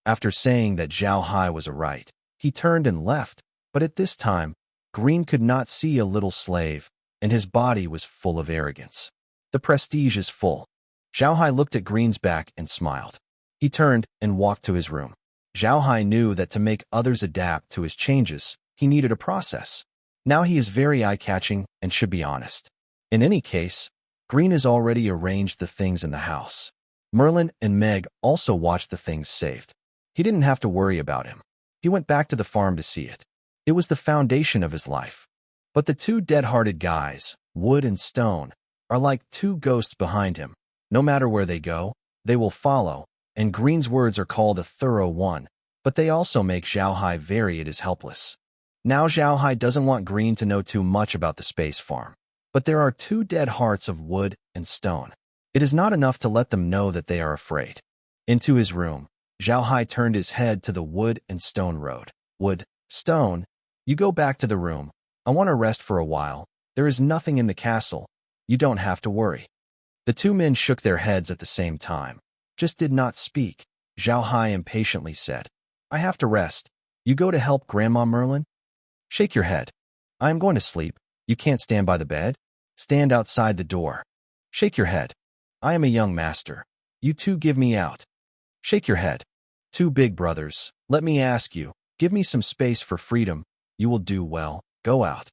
After saying that Zhao Hai was right, he turned and left, but at this time, Green could not see a little slave, and his body was full of arrogance. The prestige is full. Zhao Hai looked at Green's back and smiled. He turned and walked to his room. Zhao Hai knew that to make others adapt to his changes, he needed a process. Now he is very eye-catching and should be honest. In any case, Green has already arranged the things in the house. Merlin and Meg also watched the things saved. He didn't have to worry about him. He went back to the farm to see it. It was the foundation of his life. But the two dead-hearted guys, Wood and Stone, are like two ghosts behind him. No matter where they go, they will follow, and Green's words are called a thorough one, but they also make Zhao Hai very helpless. Now Zhao Hai doesn't want Green to know too much about the space farm. But there are two dead hearts of Wood and Stone. It is not enough to let them know that they are afraid. Into his room, Zhao Hai turned his head to the Wood and Stone road. Wood, Stone, you go back to the room. I want to rest for a while. There is nothing in the castle. You don't have to worry. The two men shook their heads at the same time, just did not speak. Zhao Hai impatiently said, I have to rest. You go to help Grandma Merlin? Shake your head. I am going to sleep. You can't stand by the bed? Stand outside the door. Shake your head. I am a young master. You two give me out. Shake your head. Two big brothers, let me ask you, give me some space for freedom. You will do well. Go out.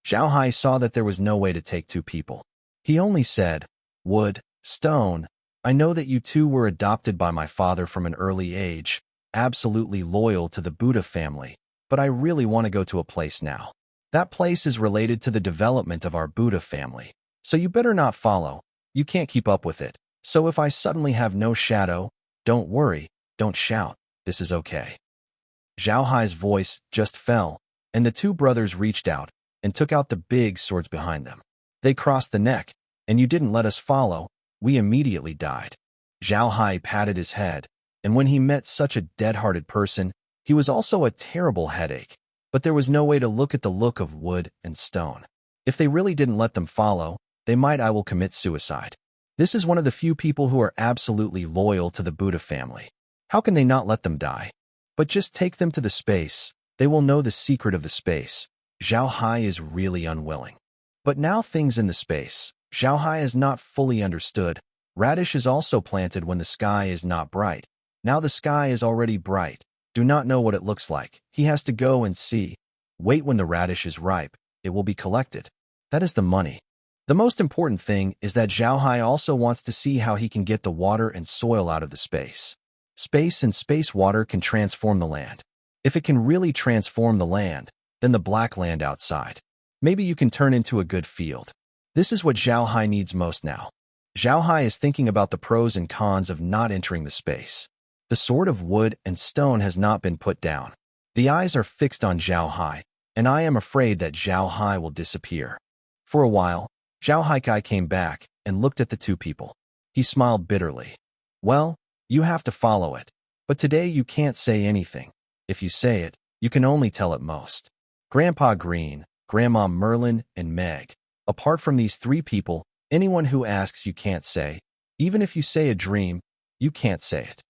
Zhao Hai saw that there was no way to take two people. He only said, Wood, Stone, I know that you two were adopted by my father from an early age, absolutely loyal to the Buddha family, but I really want to go to a place now. That place is related to the development of our Buddha family, so you better not follow. You can't keep up with it. So if I suddenly have no shadow, don't worry, don't shout, this is okay. Zhao Hai's voice just fell, and the two brothers reached out and took out the big swords behind them. They crossed the neck, and you didn't let us follow, we immediately died. Zhao Hai patted his head, and when he met such a dead-hearted person, he was also a terrible headache. But there was no way to look at the look of Wood and Stone. If they really didn't let them follow, they might I will commit suicide. This is one of the few people who are absolutely loyal to the Buddha family. How can they not let them die? But just take them to the space. They will know the secret of the space. Zhao Hai is really unwilling. But now things in the space. Zhao Hai has not fully understood. Radish is also planted when the sky is not bright. Now the sky is already bright. Do not know what it looks like. He has to go and see. Wait when the radish is ripe. It will be collected. That is the money. The most important thing is that Zhao Hai also wants to see how he can get the water and soil out of the space. Space and space water can transform the land. If it can really transform the land, then the black land outside. Maybe you can turn into a good field. This is what Zhao Hai needs most now. Zhao Hai is thinking about the pros and cons of not entering the space. The sword of Wood and Stone has not been put down. The eyes are fixed on Zhao Hai, and I am afraid that Zhao Hai will disappear. For a while, Zhao Haikai came back and looked at the two people. He smiled bitterly. Well, you have to follow it. But today you can't say anything. If you say it, you can only tell at most. Grandpa Green, Grandma Merlin, and Meg. Apart from these three people, anyone who asks you can't say. Even if you say a dream, you can't say it.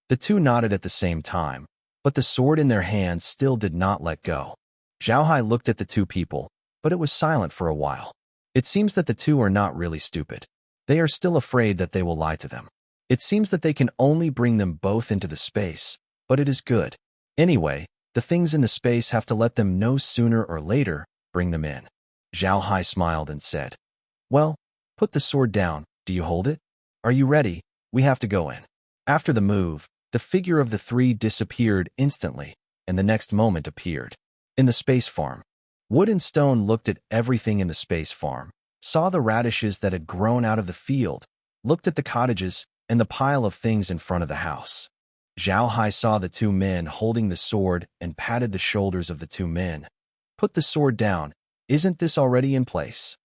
The two nodded at the same time, but the sword in their hands still did not let go. Zhao Hai looked at the two people, but it was silent for a while. It seems that the two are not really stupid. They are still afraid that they will lie to them. It seems that they can only bring them both into the space, but it is good. Anyway, the things in the space have to let them know sooner or later, bring them in. Zhao Hai smiled and said, "Well, put the sword down. Do you hold it? Are you ready? We have to go in." After the move, the figure of the three disappeared instantly, and the next moment appeared. In the space farm, Wood and Stone looked at everything in the space farm, saw the radishes that had grown out of the field, looked at the cottages, and the pile of things in front of the house. Zhao Hai saw the two men holding the sword and patted the shoulders of the two men. "Put the sword down. Isn't this already in place?"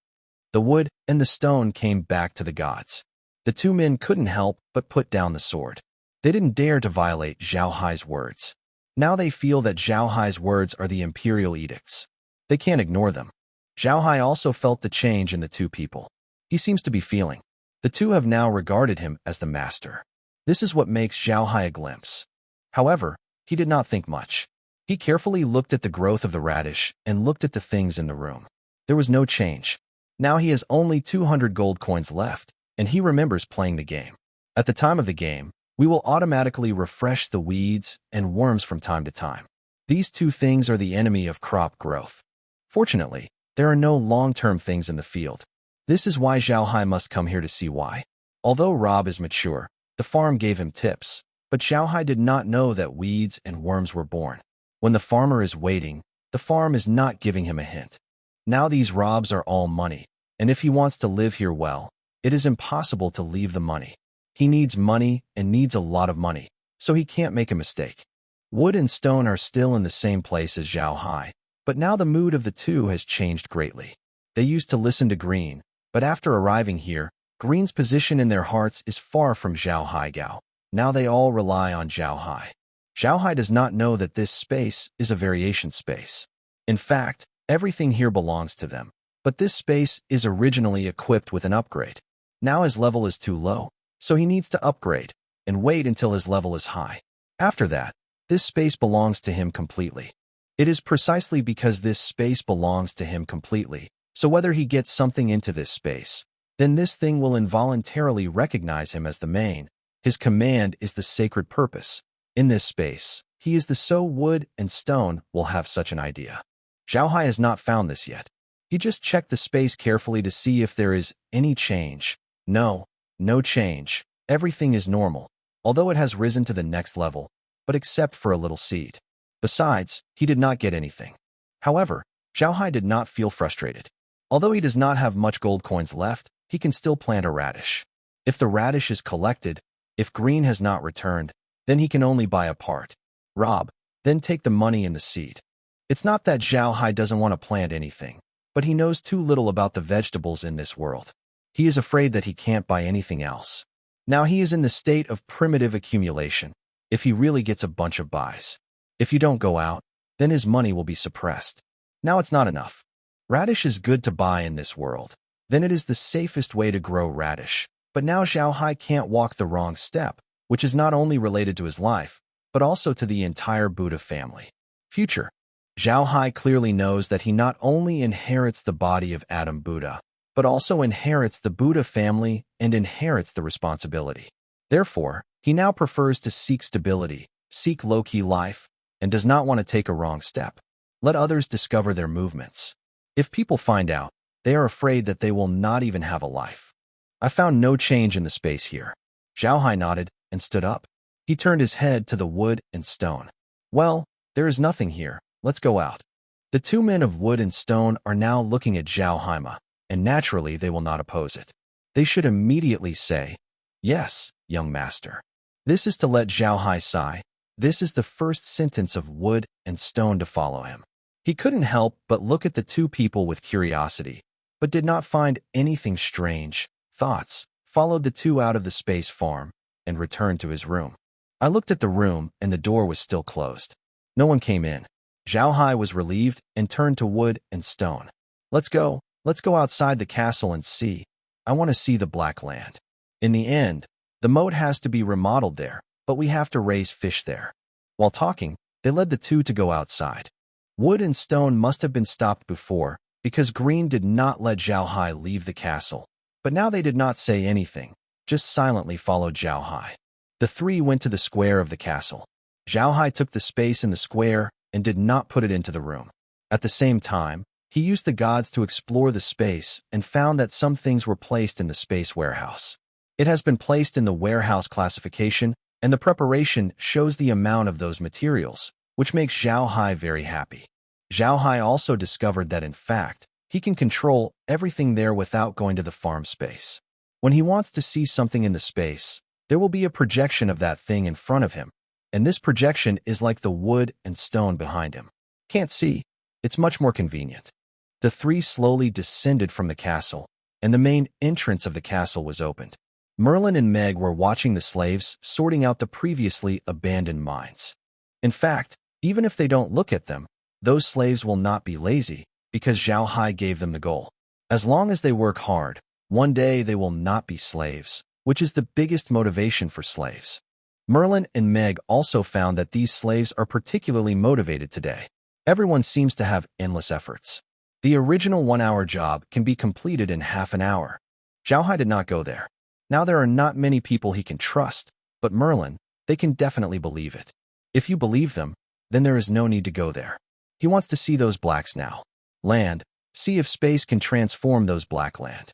The wood and the stone came back to the gods. The two men couldn't help but put down the sword. They didn't dare to violate Zhao Hai's words. Now they feel that Zhao Hai's words are the imperial edicts. They can't ignore them. Zhao Hai also felt the change in the two people. He seems to be feeling. The two have now regarded him as the master. This is what makes Zhao Hai a glimpse. However, he did not think much. He carefully looked at the growth of the radish and looked at the things in the room. There was no change. Now he has only 200 gold coins left, and he remembers playing the game. At the time of the game, we will automatically refresh the weeds and worms from time to time. These two things are the enemy of crop growth. Fortunately, there are no long-term things in the field. This is why Zhao Hai must come here to see why. Although Rob is mature, the farm gave him tips, but Zhao Hai did not know that weeds and worms were born. When the farmer is waiting, the farm is not giving him a hint. Now these Robs are all money, and if he wants to live here well, it is impossible to leave the money. He needs money and needs a lot of money, so he can't make a mistake. Wood and Stone are still in the same place as Zhao Hai, but now the mood of the two has changed greatly. They used to listen to Green, but after arriving here, Green's position in their hearts is far from Zhao Hai Gao. Now they all rely on Zhao Hai. Zhao Hai does not know that this space is a variation space. In fact, everything here belongs to them, but this space is originally equipped with an upgrade. Now his level is too low, so he needs to upgrade and wait until his level is high. After that, this space belongs to him completely. It is precisely because this space belongs to him completely, so whether he gets something into this space, then this thing will involuntarily recognize him as the main. His command is the sacred purpose. In this space, he is the so Wood and Stone will have such an idea. Zhao Hai has not found this yet. He just checked the space carefully to see if there is any change. No change. Everything is normal, although it has risen to the next level, but except for a little seed. Besides, he did not get anything. However, Zhao Hai did not feel frustrated. Although he does not have much gold coins left, he can still plant a radish. If the radish is collected, if Green has not returned, then he can only buy a part. Rob, then take the money and the seed. It's not that Zhao Hai doesn't want to plant anything, but he knows too little about the vegetables in this world. He is afraid that he can't buy anything else. Now he is in the state of primitive accumulation, if he really gets a bunch of buys. If you don't go out, then his money will be suppressed. Now it's not enough. Radish is good to buy in this world. Then it is the safest way to grow radish. But now Zhao Hai can't walk the wrong step, which is not only related to his life, but also to the entire Buddha family. Future. Zhao Hai clearly knows that he not only inherits the body of Adam Buddha, but also inherits the Buddha family and inherits the responsibility. Therefore, he now prefers to seek stability, seek low-key life, and does not want to take a wrong step. Let others discover their movements. If people find out, they are afraid that they will not even have a life. I found no change in the space here. Zhao Hai nodded and stood up. He turned his head to the Wood and Stone. Well, there is nothing here. Let's go out. The two men of Wood and Stone are now looking at Zhao Haima, and naturally they will not oppose it. They should immediately say, "Yes, young master." This is to let Zhao Hai sigh. This is the first sentence of Wood and Stone to follow him. He couldn't help but look at the two people with curiosity, but did not find anything strange. Thoughts followed the two out of the space farm and returned to his room. I looked at the room and the door was still closed. No one came in. Zhao Hai was relieved and turned to Wood and Stone. Let's go outside the castle and see. I want to see the Black Land. In the end, the moat has to be remodeled there, but we have to raise fish there." While talking, they led the two to go outside. Wood and Stone must have been stopped before, because Green did not let Zhao Hai leave the castle. But now they did not say anything, just silently followed Zhao Hai. The three went to the square of the castle. Zhao Hai took the space in the square and did not put it into the room. At the same time, he used the gods to explore the space and found that some things were placed in the space warehouse. It has been placed in the warehouse classification, and the preparation shows the amount of those materials, which makes Zhao Hai very happy. Zhao Hai also discovered that in fact, he can control everything there without going to the farm space. When he wants to see something in the space, there will be a projection of that thing in front of him, and this projection is like the wood and stone behind him. Can't see. It's much more convenient. The three slowly descended from the castle, and the main entrance of the castle was opened. Merlin and Meg were watching the slaves sorting out the previously abandoned mines. In fact, even if they don't look at them, those slaves will not be lazy, because Zhao Hai gave them the goal. As long as they work hard, one day they will not be slaves, which is the biggest motivation for slaves. Merlin and Meg also found that these slaves are particularly motivated today. Everyone seems to have endless efforts. The original 1-hour job can be completed in half an hour. Zhao Hai did not go there. Now there are not many people he can trust, but Merlin, they can definitely believe it. If you believe them, then there is no need to go there. He wants to see those blacks now. Land, see if space can transform those black land.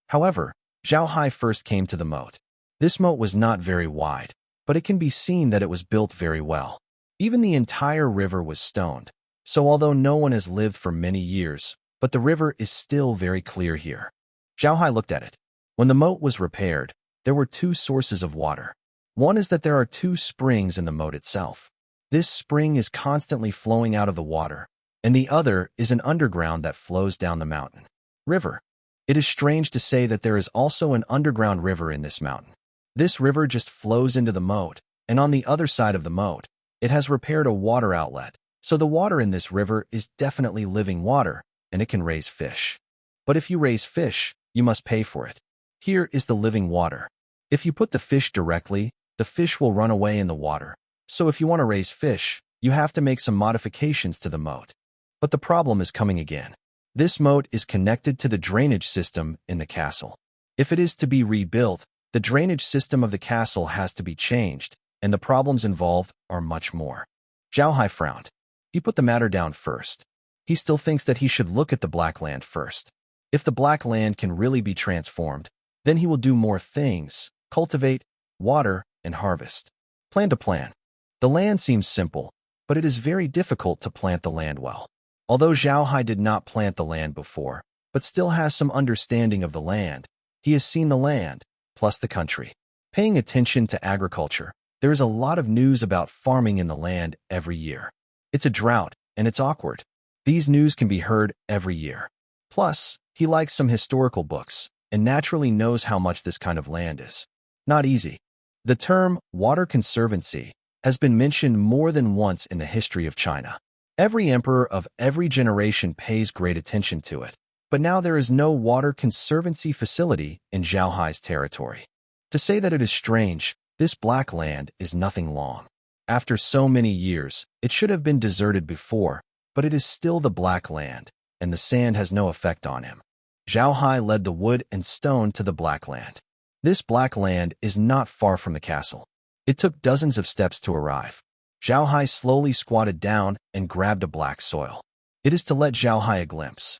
However, Zhao Hai first came to the moat. This moat was not very wide, but it can be seen that it was built very well. Even the entire river was stoned, so although no one has lived for many years, but the river is still very clear here. Zhao Hai looked at it. When the moat was repaired, there were two sources of water. One is that there are two springs in the moat itself. This spring is constantly flowing out of the water, and the other is an underground that flows down the mountain. River. It is strange to say that there is also an underground river in this mountain. This river just flows into the moat, and on the other side of the moat, it has repaired a water outlet, so the water in this river is definitely living water, and it can raise fish. But if you raise fish, you must pay for it. Here is the living water. If you put the fish directly, the fish will run away in the water. So if you want to raise fish, you have to make some modifications to the moat. But the problem is coming again. This moat is connected to the drainage system in the castle. If it is to be rebuilt, the drainage system of the castle has to be changed, and the problems involved are much more. Zhao Hai frowned. He put the matter down first. He still thinks that he should look at the black land first. If the black land can really be transformed, then he will do more things, cultivate, water, and harvest. Plan to plan. The land seems simple, but it is very difficult to plant the land well. Although Zhao Hai did not plant the land before, but still has some understanding of the land, he has seen the land, plus the country. Paying attention to agriculture, there is a lot of news about farming in the land every year. It's a drought, and it's awkward. These news can be heard every year. Plus, he likes some historical books, and naturally knows how much this kind of land is. Not easy. The term water conservancy has been mentioned more than once in the history of China. Every emperor of every generation pays great attention to it, but now there is no water conservancy facility in Zhao Hai's territory. To say that it is strange, this black land is nothing long. After so many years, it should have been deserted before, but it is still the black land, and the sand has no effect on him. Zhao Hai led the wood and stone to the black land. This black land is not far from the castle. It took dozens of steps to arrive. Zhao Hai slowly squatted down and grabbed a black soil. It is to let Zhao Hai a glimpse.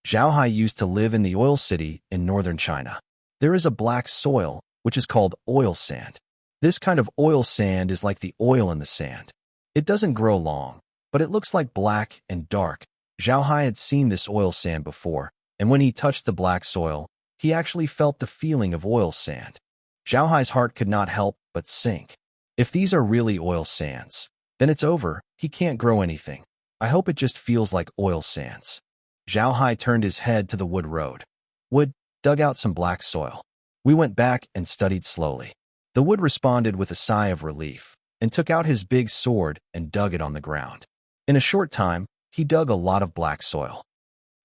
Zhao Hai used to live in the oil city in northern China. There is a black soil, which is called oil sand. This kind of oil sand is like the oil in the sand. It doesn't grow long, but it looks like black and dark. Zhao Hai had seen this oil sand before, and when he touched the black soil, he actually felt the feeling of oil sand. Zhao Hai's heart could not help but sink. If these are really oil sands, then it's over. He can't grow anything. I hope it just feels like oil sands. Zhao Hai turned his head to the wood road. Wood dug out some black soil. We went back and studied slowly. The wood responded with a sigh of relief and took out his big sword and dug it on the ground. In a short time, he dug a lot of black soil.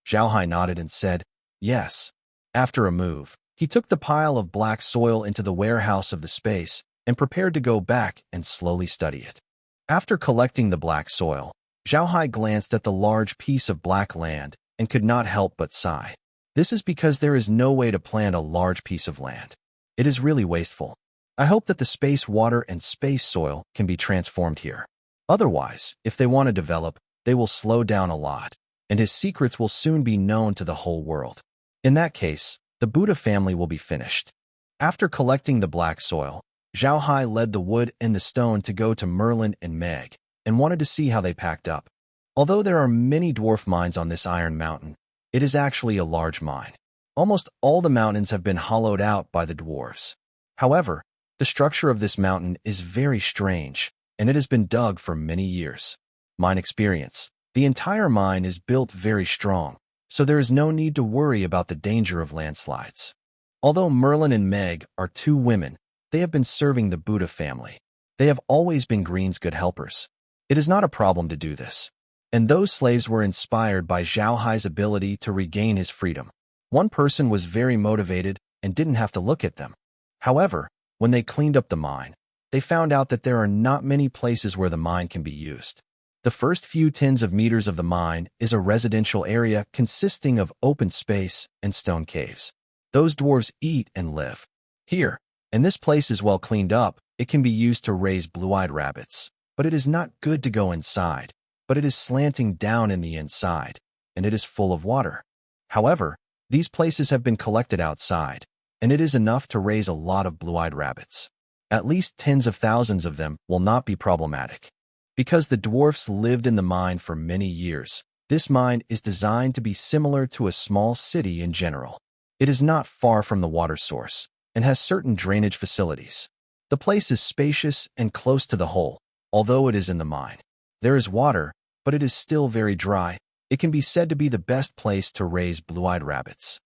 Zhao Hai nodded and said, "Yes." After a move, he took the pile of black soil into the warehouse of the space and prepared to go back and slowly study it. After collecting the black soil, Zhao Hai glanced at the large piece of black land and could not help but sigh. This is because there is no way to plant a large piece of land. It is really wasteful. I hope that the space water and space soil can be transformed here. Otherwise, if they want to develop, they will slow down a lot, and his secrets will soon be known to the whole world. In that case, the Buddha family will be finished. After collecting the black soil, Zhao Hai led the wood and the stone to go to Merlin and Meg, and wanted to see how they packed up. Although there are many dwarf mines on this iron mountain, it is actually a large mine. Almost all the mountains have been hollowed out by the dwarves. However, the structure of this mountain is very strange, and it has been dug for many years. Mine experience. The entire mine is built very strong, so there is no need to worry about the danger of landslides. Although Merlin and Meg are two women, they have been serving the Buddha family. They have always been Green's good helpers. It is not a problem to do this. And those slaves were inspired by Zhao Hai's ability to regain his freedom. One person was very motivated and didn't have to look at them. However, when they cleaned up the mine, they found out that there are not many places where the mine can be used. The first few tens of meters of the mine is a residential area consisting of open space and stone caves. Those dwarves eat and live here, and this place is well cleaned up. It can be used to raise blue-eyed rabbits, but it is not good to go inside. But it is slanting down in the inside, and it is full of water. However, these places have been collected outside, and it is enough to raise a lot of blue-eyed rabbits. At least tens of thousands of them will not be problematic. Because the dwarfs lived in the mine for many years, this mine is designed to be similar to a small city in general. It is not far from the water source, and has certain drainage facilities. The place is spacious and close to the hole, although it is in the mine. There is water, but it is still very dry. It can be said to be the best place to raise blue-eyed rabbits.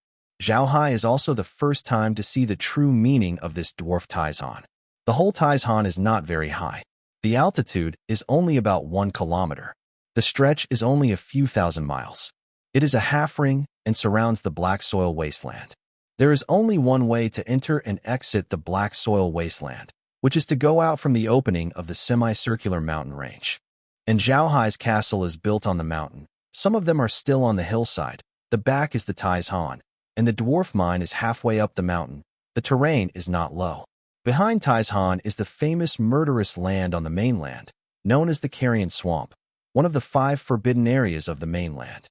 Zhao Hai is also the first time to see the true meaning of this dwarf Taizhan. The whole Taizhan is not very high. The altitude is only about 1 kilometer. The stretch is only a few thousand miles. It is a half-ring and surrounds the black soil wasteland. There is only one way to enter and exit the black soil wasteland, which is to go out from the opening of the semicircular mountain range. And Zhao Hai's castle is built on the mountain. Some of them are still on the hillside. The back is the Taizhan, and the dwarf mine is halfway up the mountain. The terrain is not low. Behind Taizhan is the famous murderous land on the mainland, known as the Carrion Swamp, one of the 5 forbidden areas of the mainland.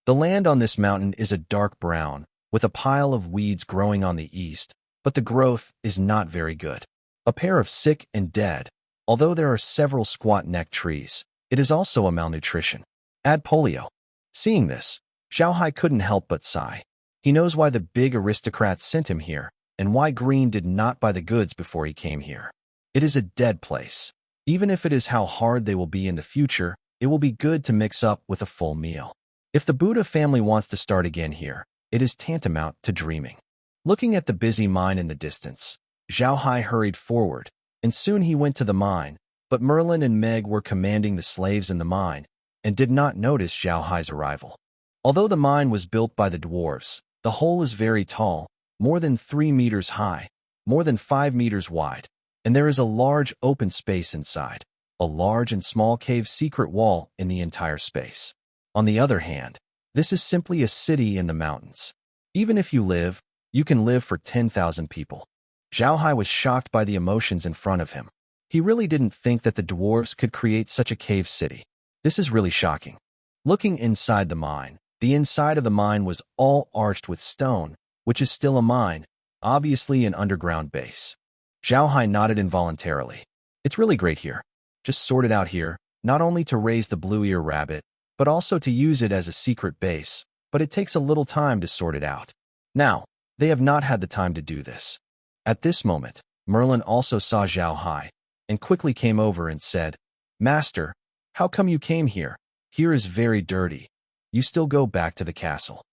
The land on this mountain is a dark brown, with a pile of weeds growing on the east, but the growth is not very good. A pair of sick and dead, although there are several squat neck trees. It is also a malnutrition. Add polio. Seeing this, Zhao Hai couldn't help but sigh. He knows why the big aristocrats sent him here, and why Green did not buy the goods before he came here. It is a dead place. Even if it is how hard they will be in the future, it will be good to mix up with a full meal. If the Buddha family wants to start again here, it is tantamount to dreaming. Looking at the busy mine in the distance, Zhao Hai hurried forward, and soon he went to the mine. But Merlin and Meg were commanding the slaves in the mine, and did not notice Zhao Hai's arrival. Although the mine was built by the dwarves, the hole is very tall, more than 3 meters high, more than 5 meters wide, and there is a large open space inside, a large and small cave secret wall in the entire space. On the other hand, this is simply a city in the mountains. Even if you can live for 10,000 people. Zhao Hai was shocked by the emotions in front of him. He really didn't think that the dwarves could create such a cave city. This is really shocking. Looking inside the mine, the inside of the mine was all arched with stone, which is still a mine, obviously an underground base. Zhao Hai nodded involuntarily. It's really great here. Just sort it out here, not only to raise the blue ear rabbit, but also to use it as a secret base, but it takes a little time to sort it out. Now, they have not had the time to do this. At this moment, Merlin also saw Zhao Hai, and quickly came over and said, "Master, how come you came here? Here is very dirty. You still go back to the castle."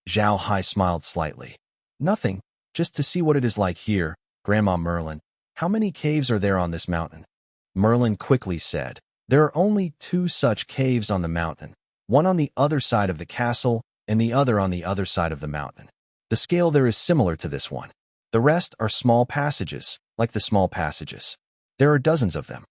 Zhao Hai smiled slightly. "Nothing, just to see what it is like here, Grandma Merlin. How many caves are there on this mountain?" Merlin quickly said, "There are only 2 such caves on the mountain, one on the other side of the castle and the other on the other side of the mountain. The scale there is similar to this one. The rest are small passages, like the small passages. There are dozens of them."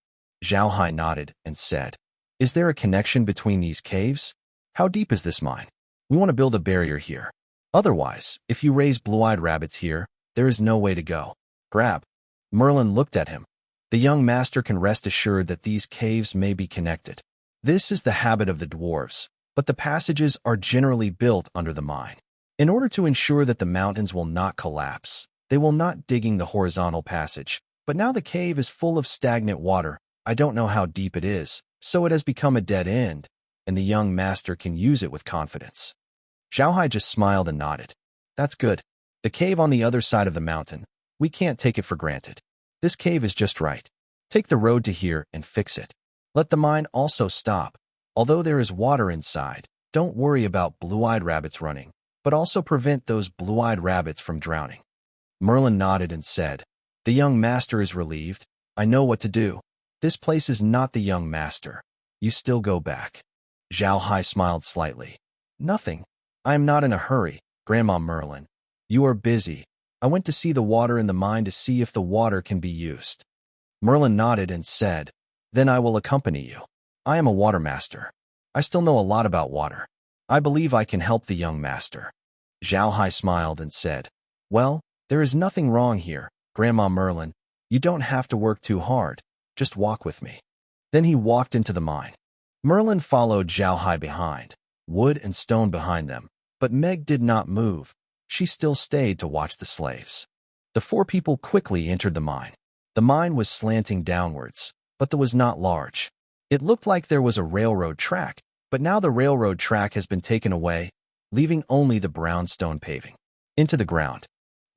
Zhao Hai nodded and said, "Is there a connection between these caves? How deep is this mine?" We want to build a barrier here. Otherwise, if you raise blue-eyed rabbits here, there is no way to go. Grab. Merlin looked at him. The young master can rest assured that these caves may be connected. This is the habit of the dwarves, but the passages are generally built under the mine. In order to ensure that the mountains will not collapse, they will not digging the horizontal passage. But now the cave is full of stagnant water. I don't know how deep it is, so it has become a dead end, and the young master can use it with confidence. Xiaohai just smiled and nodded. That's good. The cave on the other side of the mountain. We can't take it for granted. This cave is just right. Take the road to here and fix it. Let the mine also stop. Although there is water inside, don't worry about blue-eyed rabbits running, but also prevent those blue-eyed rabbits from drowning. Merlin nodded and said, The young master is relieved. I know what to do. This place is not the young master. You still go back. Xiaohai smiled slightly. Nothing. I am not in a hurry, Grandma Merlin. You are busy. I went to see the water in the mine to see if the water can be used. Merlin nodded and said, Then I will accompany you. I am a water master. I still know a lot about water. I believe I can help the young master. Xiaohai smiled and said, Well, there is nothing wrong here, Grandma Merlin. You don't have to work too hard. Just walk with me. Then he walked into the mine. Merlin followed Xiaohai behind, wood and stone behind them, but Meg did not move. She still stayed to watch the slaves. The four people quickly entered the mine. The mine was slanting downwards, but it was not large. It looked like there was a railroad track, but now the railroad track has been taken away, leaving only the brownstone paving. Into the ground.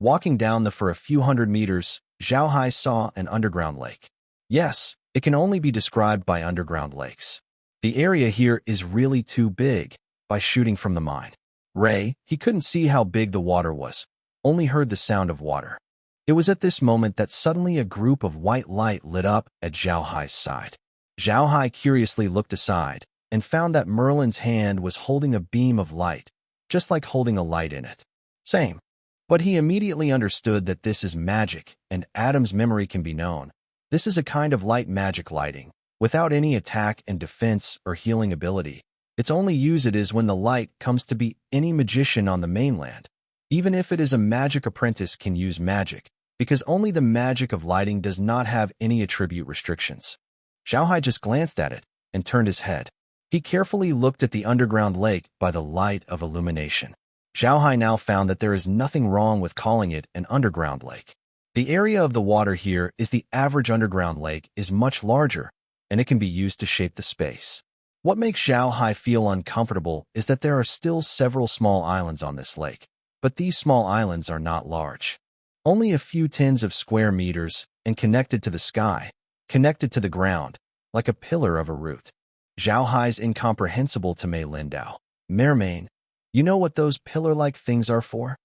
Walking down for a few hundred meters, Xiaohai saw an underground lake. Yes, it can only be described by underground lakes. The area here is really too big by shooting from the mine. He couldn't see how big the water was, only heard the sound of water. It was at this moment that suddenly a group of white light lit up at Xiaohai's side. Xiaohai curiously looked aside and found that Merlin's hand was holding a beam of light, just like holding a light in it. Same. But he immediately understood that this is magic, and Adam's memory can be known. This is a kind of light magic lighting, without any attack and defense or healing ability. Its only use it is when the light comes to be any magician on the mainland. Even if it is a magic apprentice can use magic, because only the magic of lighting does not have any attribute restrictions. Xiaohai just glanced at it and turned his head. He carefully looked at the underground lake by the light of illumination. Xiaohai now found that there is nothing wrong with calling it an underground lake. The area of the water here is the average underground lake is much larger, and it can be used to shape the space. What makes Xiaohai feel uncomfortable is that there are still several small islands on this lake, but these small islands are not large. Only a few tens of square meters and connected to the sky, connected to the ground, like a pillar of a root. Xiaohai's incomprehensible to Mei Lindao. Mermain, you know what those pillar-like things are for?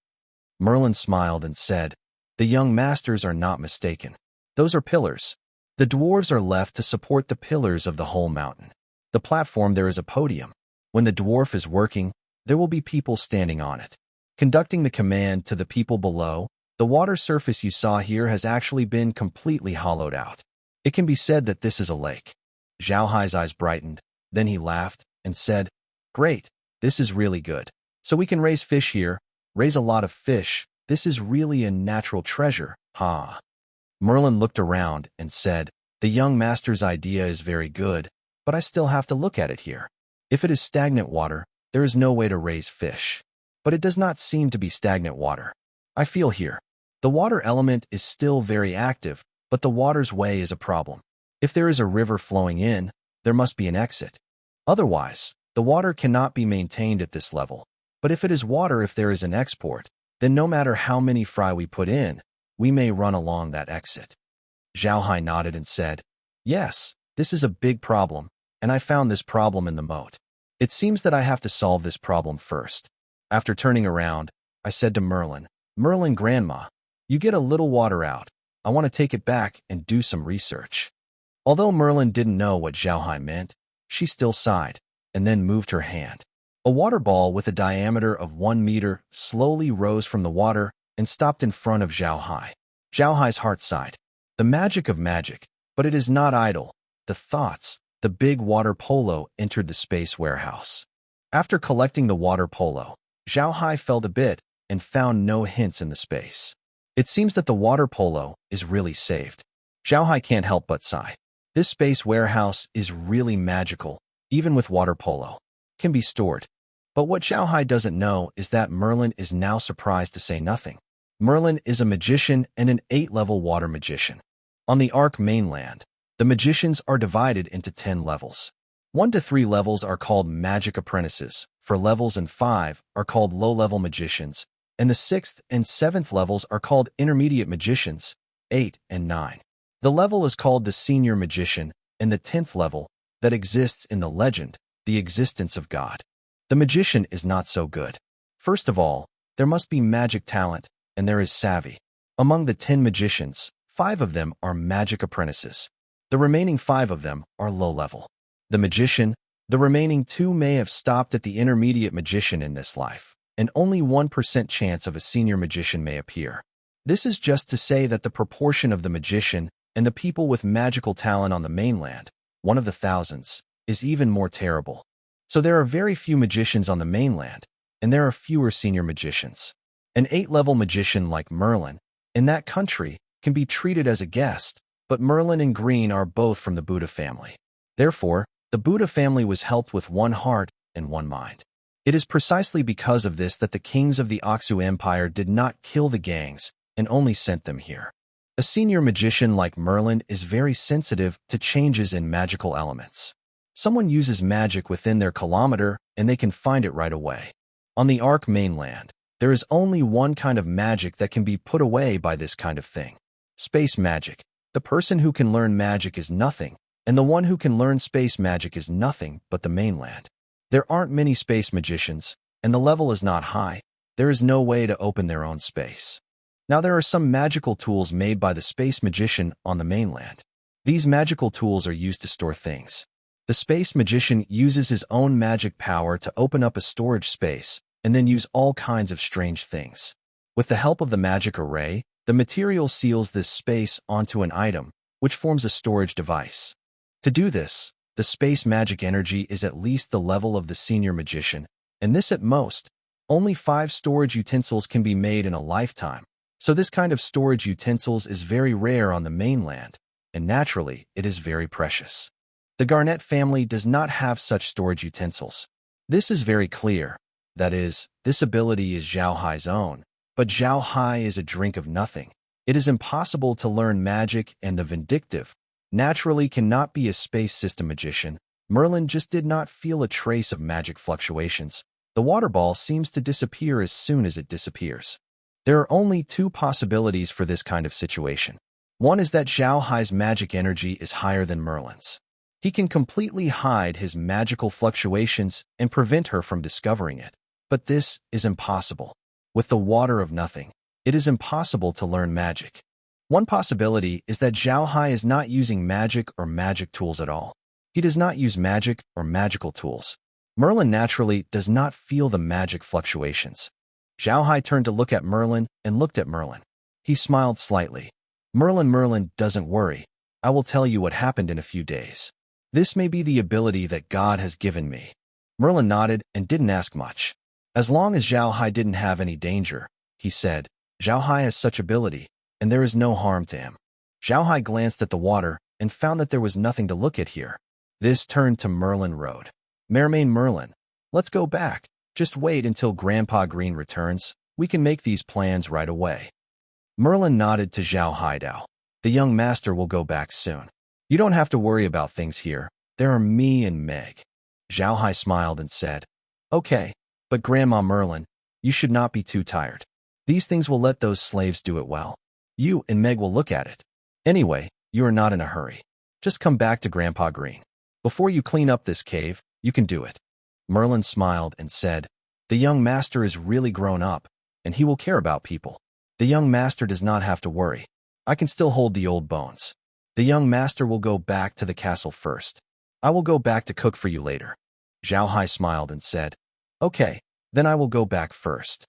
Merlin smiled and said, The young masters are not mistaken. Those are pillars. The dwarves are left to support the pillars of the whole mountain. The platform there is a podium. When the dwarf is working, there will be people standing on it, conducting the command to the people below. The water surface you saw here has actually been completely hollowed out. It can be said that this is a lake. Xiaohai's eyes brightened. Then he laughed and said, Great, this is really good. So we can raise fish here, raise a lot of fish. This is really a natural treasure, ha. Merlin looked around and said, The young master's idea is very good, but I still have to look at it here. If it is stagnant water, there is no way to raise fish. But it does not seem to be stagnant water. I feel here. The water element is still very active, but the water's way is a problem. If there is a river flowing in, there must be an exit. Otherwise, the water cannot be maintained at this level. But if it is water, if there is an export, then no matter how many fry we put in, we may run along that exit. Xiaohai nodded and said, Yes, this is a big problem, and I found this problem in the moat. It seems that I have to solve this problem first. After turning around, I said to Merlin, Merlin Grandma, you get a little water out. I want to take it back and do some research. Although Merlin didn't know what Xiaohai meant, she still sighed, and then moved her hand. A water ball with a diameter of 1 meter slowly rose from the water and stopped in front of Xiaohai. Xiaohai's heart sighed. The magic of magic, but it is not idle. The thoughts, the big water polo entered the space warehouse. After collecting the water polo, Zhao Hai felt a bit and found no hints in the space. It seems that the water polo is really saved. Zhao Hai can't help but sigh. This space warehouse is really magical, even with water polo. Can be stored. But what Zhao Hai doesn't know is that Merlin is now surprised to say nothing. Merlin is a magician and an 8-level water magician. On the Ark mainland, the magicians are divided into 10 levels. 1 to 3 levels are called magic apprentices, 4 levels and 5 are called low-level magicians, and the 6th and 7th levels are called intermediate magicians, 8 and 9. The level is called the senior magician, and the 10th level, that exists in the legend, the existence of God. The magician is not so good. First of all, there must be magic talent, and there is savvy. Among the 10 magicians, 5 of them are magic apprentices. The remaining 5 of them are low-level. The magician, the remaining 2 may have stopped at the intermediate magician in this life, and only 1% chance of a senior magician may appear. This is just to say that the proportion of the magician and the people with magical talent on the mainland, one of the thousands, is even more terrible. So there are very few magicians on the mainland, and there are fewer senior magicians. An 8-level magician like Merlin, in that country, can be treated as a guest, but Merlin and Green are both from the Buddha family. Therefore, the Buddha family was helped with one heart and one mind. It is precisely because of this that the kings of the Oxu Empire did not kill the gangs and only sent them here. A senior magician like Merlin is very sensitive to changes in magical elements. Someone uses magic within their kilometer and they can find it right away. On the Ark mainland, there is only one kind of magic that can be put away by this kind of thing. Space magic. The person who can learn magic is nothing, and the one who can learn space magic is nothing but the mainland. There aren't many space magicians, and the level is not high. There is no way to open their own space. Now there are some magical tools made by the space magician on the mainland. These magical tools are used to store things. The space magician uses his own magic power to open up a storage space and then use all kinds of strange things. With the help of the magic array, the material seals this space onto an item, which forms a storage device. To do this, the space magic energy is at least the level of the senior magician, and this at most. Only 5 storage utensils can be made in a lifetime, so this kind of storage utensils is very rare on the mainland, and naturally, it is very precious. The Garnet family does not have such storage utensils. This is very clear. That is, this ability is Zhao Hai's own, but Zhao Hai is a drink of nothing. It is impossible to learn magic, and the vindictive, naturally cannot be a space system magician. Merlin just did not feel a trace of magic fluctuations. The water ball seems to disappear as soon as it disappears. There are only 2 possibilities for this kind of situation. One is that Zhao Hai's magic energy is higher than Merlin's. He can completely hide his magical fluctuations and prevent her from discovering it. But this is impossible. With the water of nothing, it is impossible to learn magic. One possibility is that Zhao Hai is not using magic or magic tools at all. He does not use magic or magical tools. Merlin naturally does not feel the magic fluctuations. Zhao Hai turned to look at Merlin and looked at Merlin. He smiled slightly. Merlin, doesn't worry. I will tell you what happened in a few days. This may be the ability that God has given me. Merlin nodded and didn't ask much. As long as Zhao Hai didn't have any danger, he said, Zhao Hai has such ability, and there is no harm to him. Zhao Hai glanced at the water and found that there was nothing to look at here. This turned to Merlin Road. Merlin, let's go back. Just wait until Grandpa Green returns. We can make these plans right away. Merlin nodded to Zhao Haidao. The young master will go back soon. You don't have to worry about things here. There are me and Meg. Zhao Hai smiled and said, Okay, but Grandma Merlin, you should not be too tired. These things will let those slaves do it well. You and Meg will look at it. Anyway, you are not in a hurry. Just come back to Grandpa Green. Before you clean up this cave, you can do it. Merlin smiled and said, The young master is really grown up, and he will care about people. The young master does not have to worry. I can still hold the old bones. The young master will go back to the castle first. I will go back to cook for you later. Zhao Hai smiled and said, Okay, then I will go back first.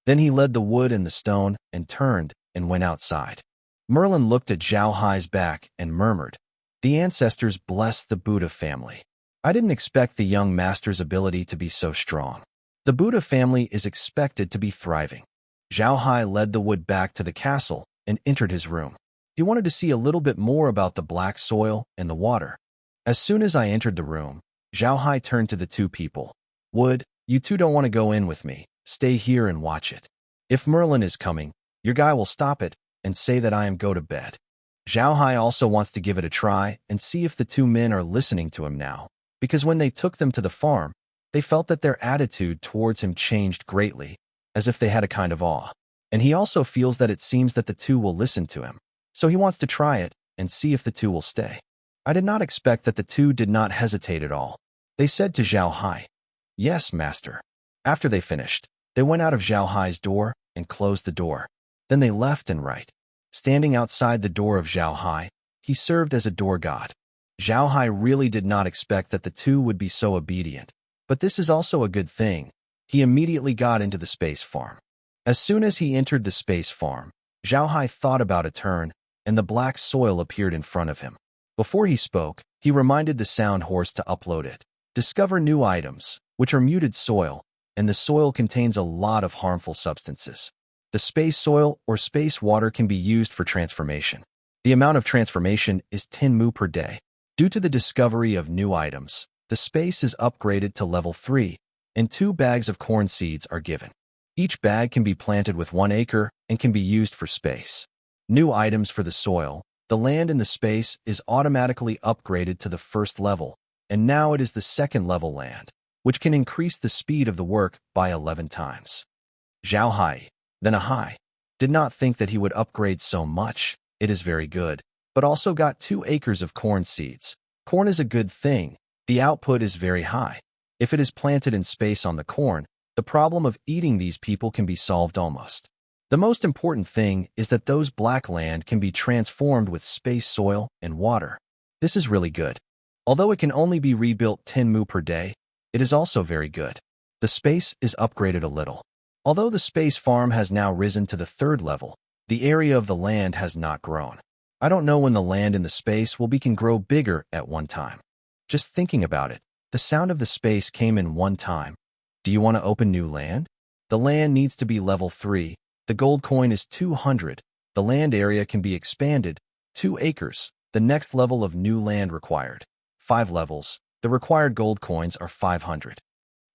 Then he led the wood and the stone and turned and went outside. Merlin looked at Zhao Hai's back and murmured, The ancestors blessed the Buddha family. I didn't expect the young master's ability to be so strong. The Buddha family is expected to be thriving. Zhao Hai led the wood back to the castle and entered his room. He wanted to see a little bit more about the black soil and the water. As soon as I entered the room, Zhao Hai turned to the two people. Wood, you two don't want to go in with me. Stay here and watch it. If Merlin is coming, your guy will stop it and say that I am go to bed. Zhao Hai also wants to give it a try and see if the two men are listening to him now, because when they took them to the farm, they felt that their attitude towards him changed greatly, as if they had a kind of awe. And he also feels that it seems that the two will listen to him, so he wants to try it and see if the two will stay. I did not expect that the two did not hesitate at all. They said to Zhao Hai, "Yes, master." After they finished, they went out of Zhao Hai's door and closed the door. Then they left and right. Standing outside the door of Zhao Hai, he served as a door god. Zhao Hai really did not expect that the two would be so obedient, but this is also a good thing. He immediately got into the space farm. As soon as he entered the space farm, Zhao Hai thought about a turn, and the black soil appeared in front of him. Before he spoke, he reminded the sound horse to upload it. Discover new items, which are muted soil, and the soil contains a lot of harmful substances. The space soil or space water can be used for transformation. The amount of transformation is 10 mu per day. Due to the discovery of new items, the space is upgraded to level 3, and 2 bags of corn seeds are given. Each bag can be planted with 1 acre and can be used for space. New items for the soil. The land in the space is automatically upgraded to the first level, and now it is the second level land, which can increase the speed of the work by 11 times. Zhao Hai, then a Hai, did not think that he would upgrade so much. It is very good, but also got 2 acres of corn seeds. Corn is a good thing. The output is very high. If it is planted in space on the corn, the problem of eating these people can be solved almost. The most important thing is that those black land can be transformed with space soil and water. This is really good. Although it can only be rebuilt 10 mu per day, it is also very good. The space is upgraded a little. Although the space farm has now risen to the 3rd level, the area of the land has not grown. I don't know when the land in the space can grow bigger at one time. Just thinking about it, the sound of the space came in one time. Do you want to open new land? The land needs to be level 3. The gold coin is 200. The land area can be expanded. 2 acres. The next level of new land required. 5 levels. The required gold coins are 500.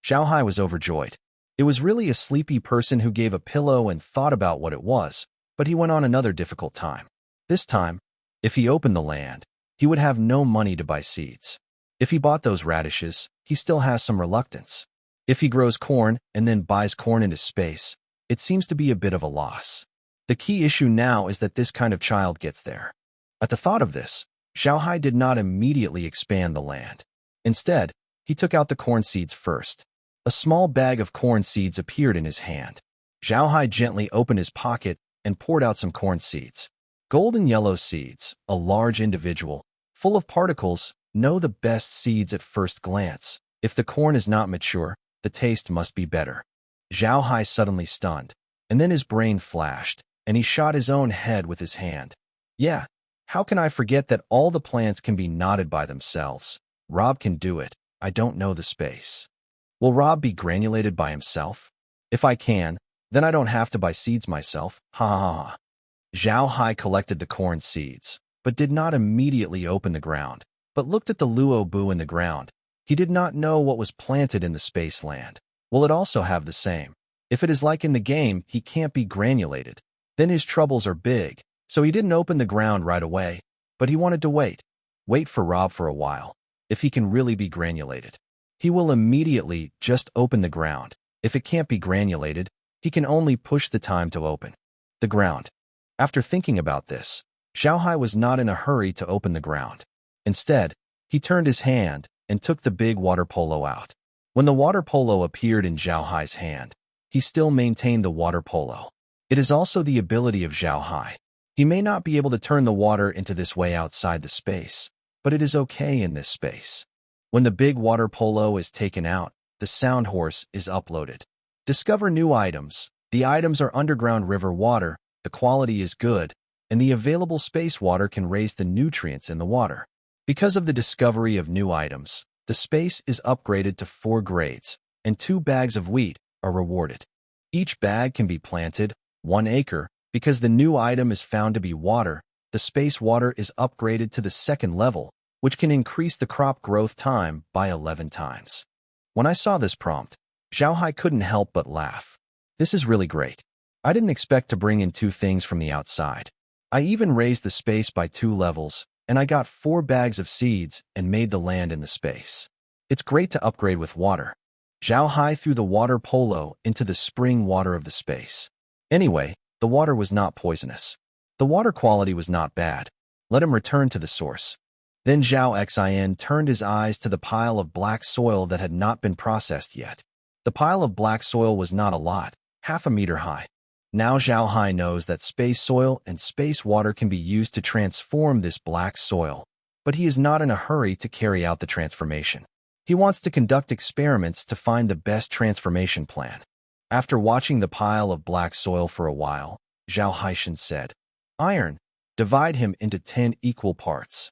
Zhao Hai was overjoyed. It was really a sleepy person who gave a pillow and thought about what it was, but he went on another difficult time. This time, if he opened the land, he would have no money to buy seeds. If he bought those radishes, he still has some reluctance. If he grows corn and then buys corn into space, it seems to be a bit of a loss. The key issue now is that this kind of child gets there. At the thought of this, Zhao Hai did not immediately expand the land. Instead, he took out the corn seeds first. A small bag of corn seeds appeared in his hand. Zhao Hai gently opened his pocket and poured out some corn seeds. Golden yellow seeds, a large individual, full of particles, know the best seeds at first glance. If the corn is not mature, the taste must be better. Zhao Hai suddenly stunned, and then his brain flashed, and he shot his own head with his hand. Yeah, how can I forget that all the plants can be knotted by themselves? Rob can do it. I don't know the space. Will Rob be granulated by himself? If I can, then I don't have to buy seeds myself. Ha ha ha ha. Zhao Hai collected the corn seeds, but did not immediately open the ground, but looked at the luo bu in the ground. He did not know what was planted in the space land. Will it also have the same? If it is like in the game, he can't be granulated. Then his troubles are big, so he didn't open the ground right away, but he wanted to wait. Wait for Rob for a while. If he can really be granulated, he will immediately just open the ground. If it can't be granulated, he can only push the time to open the ground. After thinking about this, Zhao Hai was not in a hurry to open the ground. Instead, he turned his hand and took the big water polo out. When the water polo appeared in Zhao Hai's hand, he still maintained the water polo. It is also the ability of Zhao Hai. He may not be able to turn the water into this way outside the space, but it is okay in this space. When the big water polo is taken out, the sound horse is uploaded. Discover new items. The items are underground river water, the quality is good, and the available space water can raise the nutrients in the water. Because of the discovery of new items, The space is upgraded to 4 grades, and 2 bags of wheat are rewarded. Each bag can be planted 1 acre. Because the new item is found to be water, the space water is upgraded to the 2nd level, which can increase the crop growth time by 11 times. When I saw this prompt, Xiaohai couldn't help but laugh. This is really great. I didn't expect to bring in 2 things from the outside. I even raised the space by 2 levels, and I got 4 bags of seeds and made the land in the space. It's great to upgrade with water. Xiaohai threw the water polo into the spring water of the space. Anyway, the water was not poisonous. The water quality was not bad. Let him return to the source. Then Zhao Xin turned his eyes to the pile of black soil that had not been processed yet. The pile of black soil was not a lot, half a meter high. Now Xiaohai knows that space soil and space water can be used to transform this black soil, but he is not in a hurry to carry out the transformation. He wants to conduct experiments to find the best transformation plan. After watching the pile of black soil for a while, Zhao Haishan said, "Iron, divide him into 10 equal parts."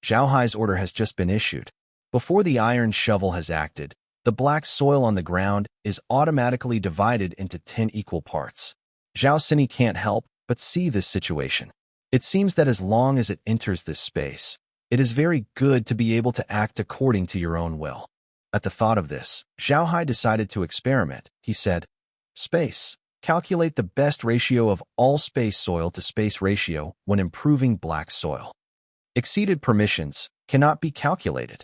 Zhao Hai's order has just been issued. Before the iron shovel has acted, the black soil on the ground is automatically divided into 10 equal parts. Zhao Sini can't help but see this situation. It seems that as long as it enters this space, it is very good to be able to act according to your own will. At the thought of this, Zhao Hai decided to experiment. He said, "Space. Calculate the best ratio of all space soil to space ratio when improving black soil. Exceeded permissions cannot be calculated.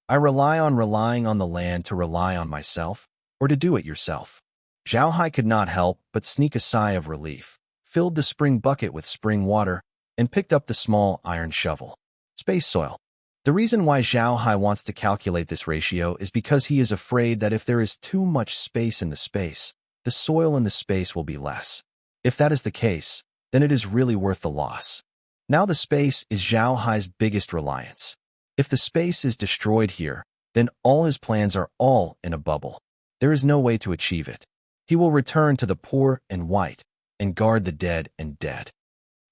I relying on the land to rely on myself, or to do it yourself." Zhao Hai could not help but sneak a sigh of relief, filled the spring bucket with spring water, and picked up the small iron shovel. Space soil. The reason why Zhao Hai wants to calculate this ratio is because he is afraid that if there is too much space in the space, the soil in the space will be less. If that is the case, then it is really worth the loss. Now the space is Zhao Hai's biggest reliance. If the space is destroyed here, then all his plans are all in a bubble. There is no way to achieve it. He will return to the poor and white, and guard the dead and dead.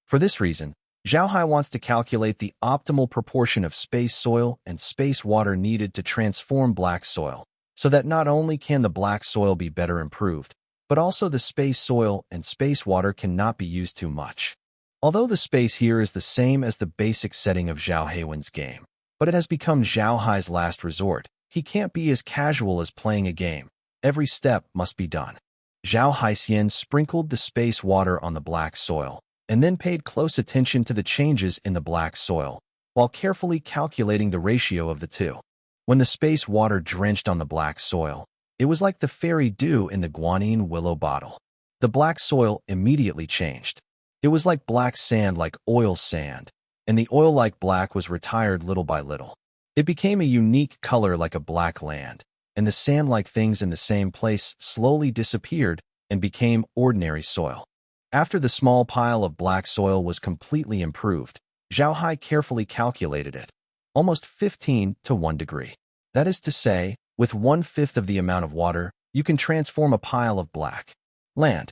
For this reason, Zhao Hai wants to calculate the optimal proportion of space soil and space water needed to transform black soil, so that not only can the black soil be better improved, but also the space soil and space water cannot be used too much. Although the space here is the same as the basic setting of Zhao Heiwen's game, but it has become Zhao Hai's last resort. He can't be as casual as playing a game. Every step must be done. Zhao Haixian sprinkled the space water on the black soil, and then paid close attention to the changes in the black soil, while carefully calculating the ratio of the two. When the space water drenched on the black soil, it was like the fairy dew in the guanine willow bottle. The black soil immediately changed. It was like black sand, like oil sand, and the oil like black was retired little by little. It became a unique color like a black land, and the sand-like things in the same place slowly disappeared and became ordinary soil. After the small pile of black soil was completely improved, Zhao Hai carefully calculated it. Almost 15 to 1 degree. That is to say, with 1/5 of the amount of water, you can transform a pile of black land.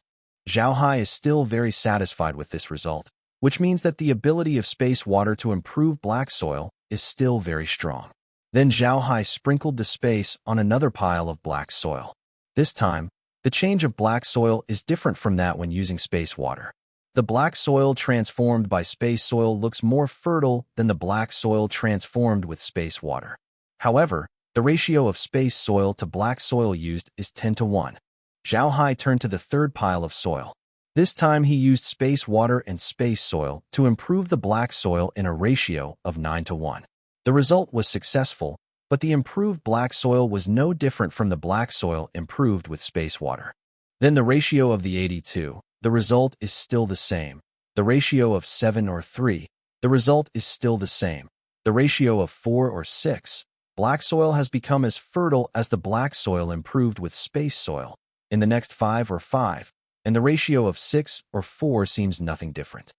Zhao Hai is still very satisfied with this result, which means that the ability of space water to improve black soil is still very strong. Then Zhao Hai sprinkled the space on another pile of black soil. This time, the change of black soil is different from that when using space water. The black soil transformed by space soil looks more fertile than the black soil transformed with space water. However, the ratio of space soil to black soil used is 10 to 1. Zhao Hai turned to the third pile of soil. This time he used space water and space soil to improve the black soil in a ratio of 9 to 1. The result was successful, but the improved black soil was no different from the black soil improved with space water. Then the ratio of the 82, the result is still the same. The ratio of 7 or 3, the result is still the same. The ratio of 4 or 6, black soil has become as fertile as the black soil improved with space soil. In the next 5 or 5, and the ratio of 6 or 4 seems nothing different.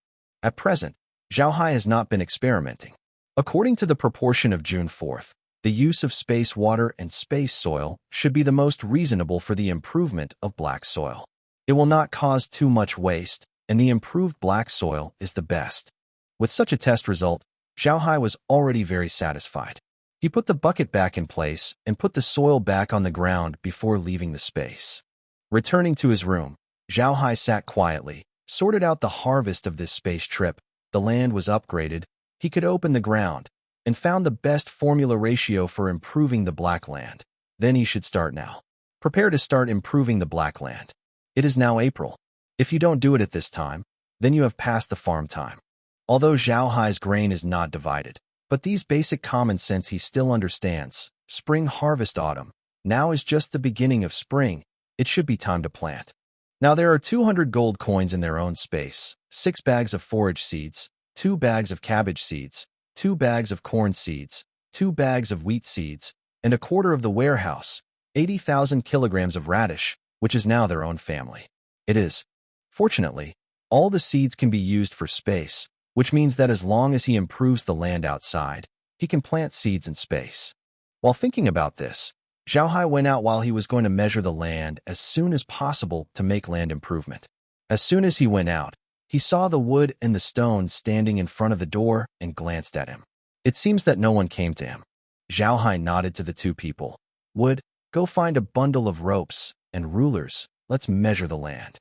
At present, Zhao Hai has not been experimenting. According to the proportion of June 4th, the use of space water and space soil should be the most reasonable for the improvement of black soil. It will not cause too much waste, and the improved black soil is the best. With such a test result, Zhao Hai was already very satisfied. He put the bucket back in place and put the soil back on the ground before leaving the space. Returning to his room, Zhao Hai sat quietly, sorted out the harvest of this space trip. The land was upgraded. He could open the ground and found the best formula ratio for improving the black land. Then he should start now. Prepare to start improving the black land. It is now April. If you don't do it at this time, then you have passed the farm time. Although Zhao Hai's grain is not divided, but these basic common sense he still understands. Spring harvest autumn. Now is just the beginning of spring. It should be time to plant. Now there are 200 gold coins in their own space, 6 bags of forage seeds, 2 bags of cabbage seeds, 2 bags of corn seeds, 2 bags of wheat seeds, and a quarter of the warehouse, 80,000 kilograms of radish, which is now their own family. It is. Fortunately, all the seeds can be used for space, which means that as long as he improves the land outside, he can plant seeds in space. While thinking about this, Zhao Hai went out while he was going to measure the land as soon as possible to make land improvement. As soon as he went out, he saw the wood and the stone standing in front of the door and glanced at him. It seems that no one came to him. Zhao Hai nodded to the 2 people. Wood, go find a bundle of ropes and rulers. Let's measure the land.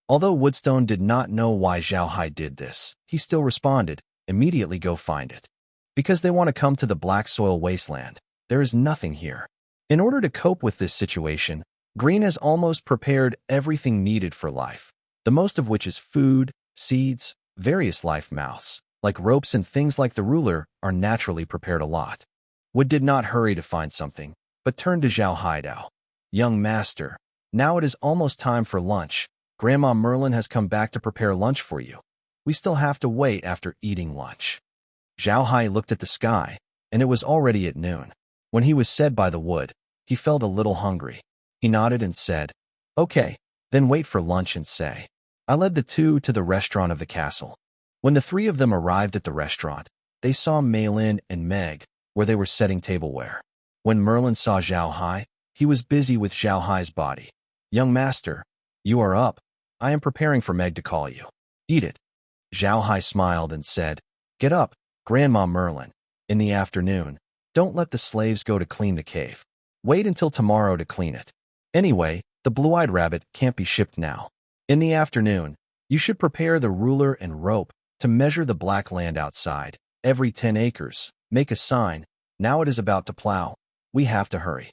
Although Woodstone did not know why Zhao Hai did this, he still responded, immediately go find it. Because they want to come to the black soil wasteland. There is nothing here. In order to cope with this situation, Green has almost prepared everything needed for life, the most of which is food, seeds, various life mouths, like ropes and things like the ruler, are naturally prepared a lot. Wood did not hurry to find something, but turned to Zhao Haidao. Young master, now it is almost time for lunch. Grandma Merlin has come back to prepare lunch for you. We still have to wait after eating lunch. Zhao Hai looked at the sky, and it was already at noon. When he was said by the wood, he felt a little hungry. He nodded and said, okay, then wait for lunch and say. I led the 2 to the restaurant of the castle. When the 3 of them arrived at the restaurant, they saw Maylin and Meg, where they were setting tableware. When Merlin saw Zhao Hai, he was busy with Zhao Hai's body. Young master, you are up. I am preparing for Meg to call you. Eat it. Zhao Hai smiled and said, get up, Grandma Merlin. In the afternoon, don't let the slaves go to clean the cave. Wait until tomorrow to clean it. Anyway, the blue-eyed rabbit can't be shipped now. In the afternoon, you should prepare the ruler and rope to measure the black land outside. Every 10 acres, make a sign. Now it is about to plow. We have to hurry.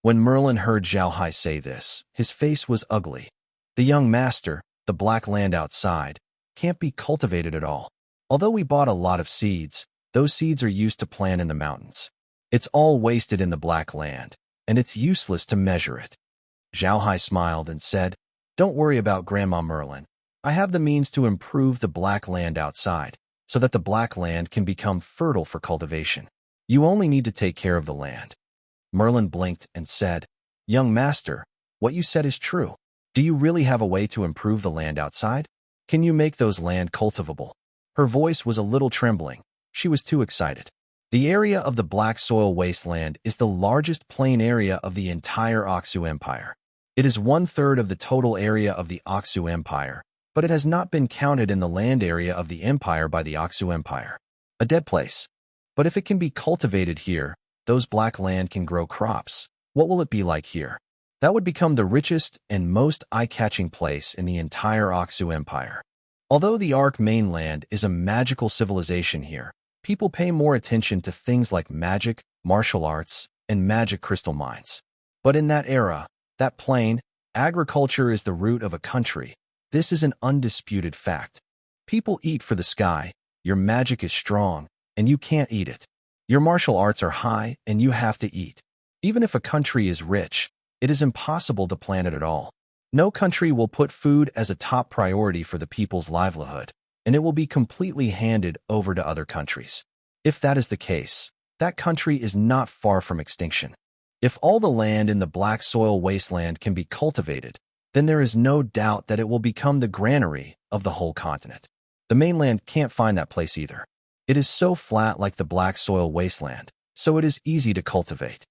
When Merlin heard Zhao Hai say this, his face was ugly. The young master, the black land outside, can't be cultivated at all. Although we bought a lot of seeds, those seeds are used to plant in the mountains. It's all wasted in the black land, and it's useless to measure it. Zhao Hai smiled and said, don't worry about Grandma Merlin. I have the means to improve the black land outside, so that the black land can become fertile for cultivation. You only need to take care of the land. Merlin blinked and said, young master, what you said is true. Do you really have a way to improve the land outside? Can you make those land cultivable? Her voice was a little trembling. She was too excited. The area of the black soil wasteland is the largest plain area of the entire Oxu Empire. It is 1/3 of the total area of the Oxu Empire, but it has not been counted in the land area of the empire by the Oxu Empire. A dead place. But if it can be cultivated here, those black land can grow crops. What will it be like here? That would become the richest and most eye-catching place in the entire Oxu Empire. Although the Ark mainland is a magical civilization here, people pay more attention to things like magic, martial arts, and magic crystal mines. But in that era, that plain, agriculture is the root of a country. This is an undisputed fact. People eat for the sky, your magic is strong, and you can't eat it. Your martial arts are high, and you have to eat. Even if a country is rich, it is impossible to plant it at all. No country will put food as a top priority for the people's livelihood, and it will be completely handed over to other countries. If that is the case, that country is not far from extinction. If all the land in the black soil wasteland can be cultivated, then there is no doubt that it will become the granary of the whole continent. The mainland can't find that place either. It is so flat like the black soil wasteland, so it is easy to cultivate.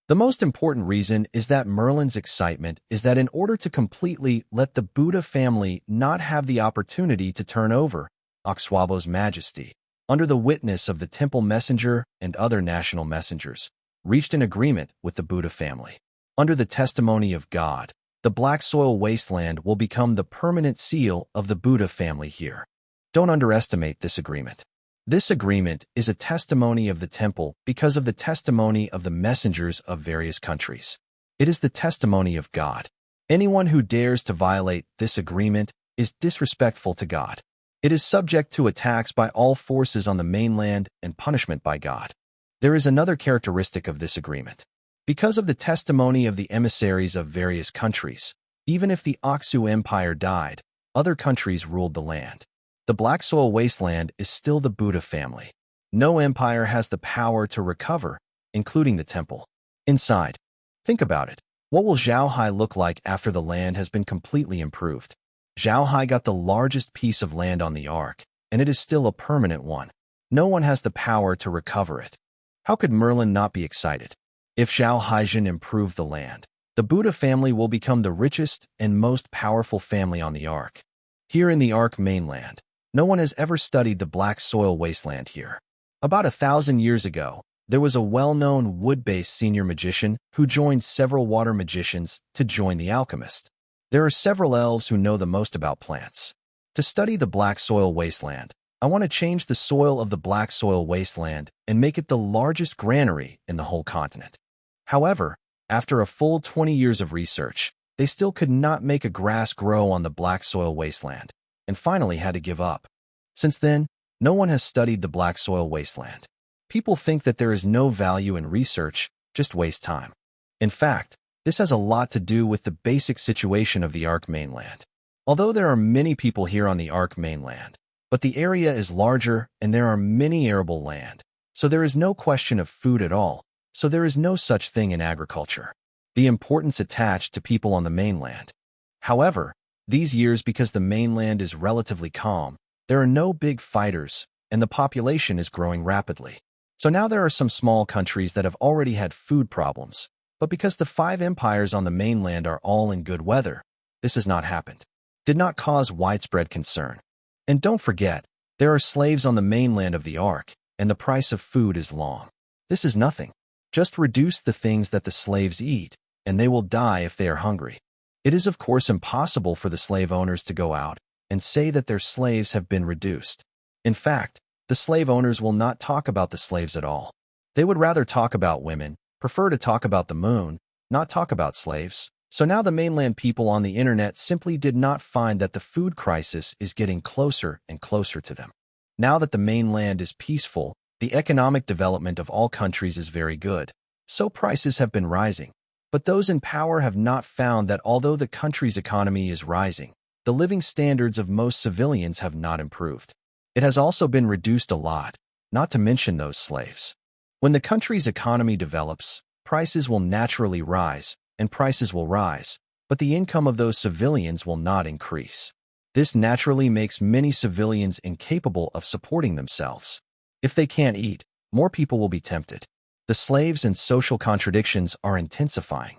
The most important reason is that Merlin's excitement is that in order to completely let the Buddha family not have the opportunity to turn over Oxwabo's majesty, under the witness of the temple messenger and other national messengers, reached an agreement with the Buddha family. Under the testimony of God, the black soil wasteland will become the permanent seal of the Buddha family here. Don't underestimate this agreement. This agreement is a testimony of the temple because of the testimony of the messengers of various countries. It is the testimony of God. Anyone who dares to violate this agreement is disrespectful to God. It is subject to attacks by all forces on the mainland and punishment by God. There is another characteristic of this agreement. Because of the testimony of the emissaries of various countries, even if the Aksu Empire died, other countries ruled the land. The black soil wasteland is still the Buddha family. No empire has the power to recover, including the temple. Inside, think about it. What will Zhaohai look like after the land has been completely improved? Zhaohai got the largest piece of land on the ark, and it is still a permanent one. No one has the power to recover it. How could Merlin not be excited? If Zhaohaijin improved the land, the Buddha family will become the richest and most powerful family on the ark. Here in the ark mainland, no one has ever studied the black soil wasteland here. About 1,000 years ago, there was a well-known wood-based senior magician who joined several water magicians to join the alchemist. There are several elves who know the most about plants. To study the black soil wasteland, I want to change the soil of the black soil wasteland and make it the largest granary in the whole continent. However, after a full 20 years of research, they still could not make a grass grow on the black soil wasteland, and finally had to give up. Since then, no one has studied the black soil wasteland. People think that there is no value in research, just waste time. In fact, this has a lot to do with the basic situation of the Ark mainland. Although there are many people here on the Ark mainland, but the area is larger and there are many arable land, so there is no question of food at all, so there is no such thing in agriculture. The importance attached to people on the mainland. However, these years, because the mainland is relatively calm, there are no big fighters, and the population is growing rapidly. So now there are some small countries that have already had food problems, but because the 5 empires on the mainland are all in good weather, this has not happened. Did not cause widespread concern. And don't forget, there are slaves on the mainland of the Ark, and the price of food is long. This is nothing. Just reduce the things that the slaves eat, and they will die if they are hungry. It is of course impossible for the slave owners to go out and say that their slaves have been reduced. In fact, the slave owners will not talk about the slaves at all. They would rather talk about women, prefer to talk about the moon, not talk about slaves. So now the mainland people on the internet simply did not find that the food crisis is getting closer and closer to them. Now that the mainland is peaceful, the economic development of all countries is very good, so prices have been rising. But those in power have not found that although the country's economy is rising, the living standards of most civilians have not improved. It has also been reduced a lot, not to mention those slaves. When the country's economy develops, prices will naturally rise, and prices will rise, but the income of those civilians will not increase. This naturally makes many civilians incapable of supporting themselves. If they can't eat, more people will be tempted. The slaves and social contradictions are intensifying.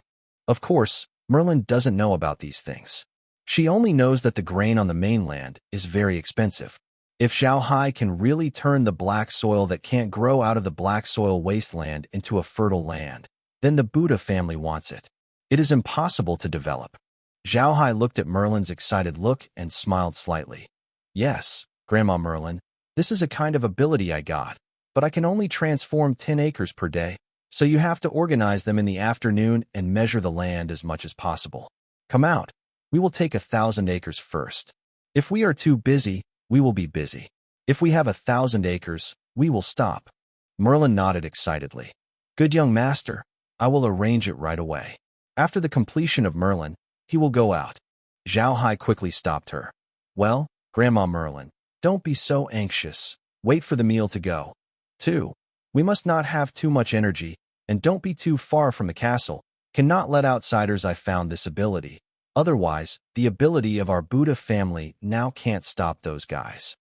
Of course, Merlin doesn't know about these things. She only knows that the grain on the mainland is very expensive. If Zhaohai can really turn the black soil that can't grow out of the black soil wasteland into a fertile land, then the Buddha family wants it. It is impossible to develop. Zhaohai looked at Merlin's excited look and smiled slightly. Yes, Grandma Merlin, this is a kind of ability I got, but I can only transform 10 acres per day, so you have to organize them in the afternoon and measure the land as much as possible. Come out. We will take 1,000 acres first. If we are too busy, we will be busy. If we have 1,000 acres, we will stop. Merlin nodded excitedly. Good young master, I will arrange it right away. After the completion of Merlin, he will go out. Zhaohai quickly stopped her. Well, Grandma Merlin, don't be so anxious. Wait for the meal to go. 2. We must not have too much energy, and don't be too far from the castle. Cannot let outsiders. I found this ability. Otherwise, the ability of our Buddha family now can't stop those guys.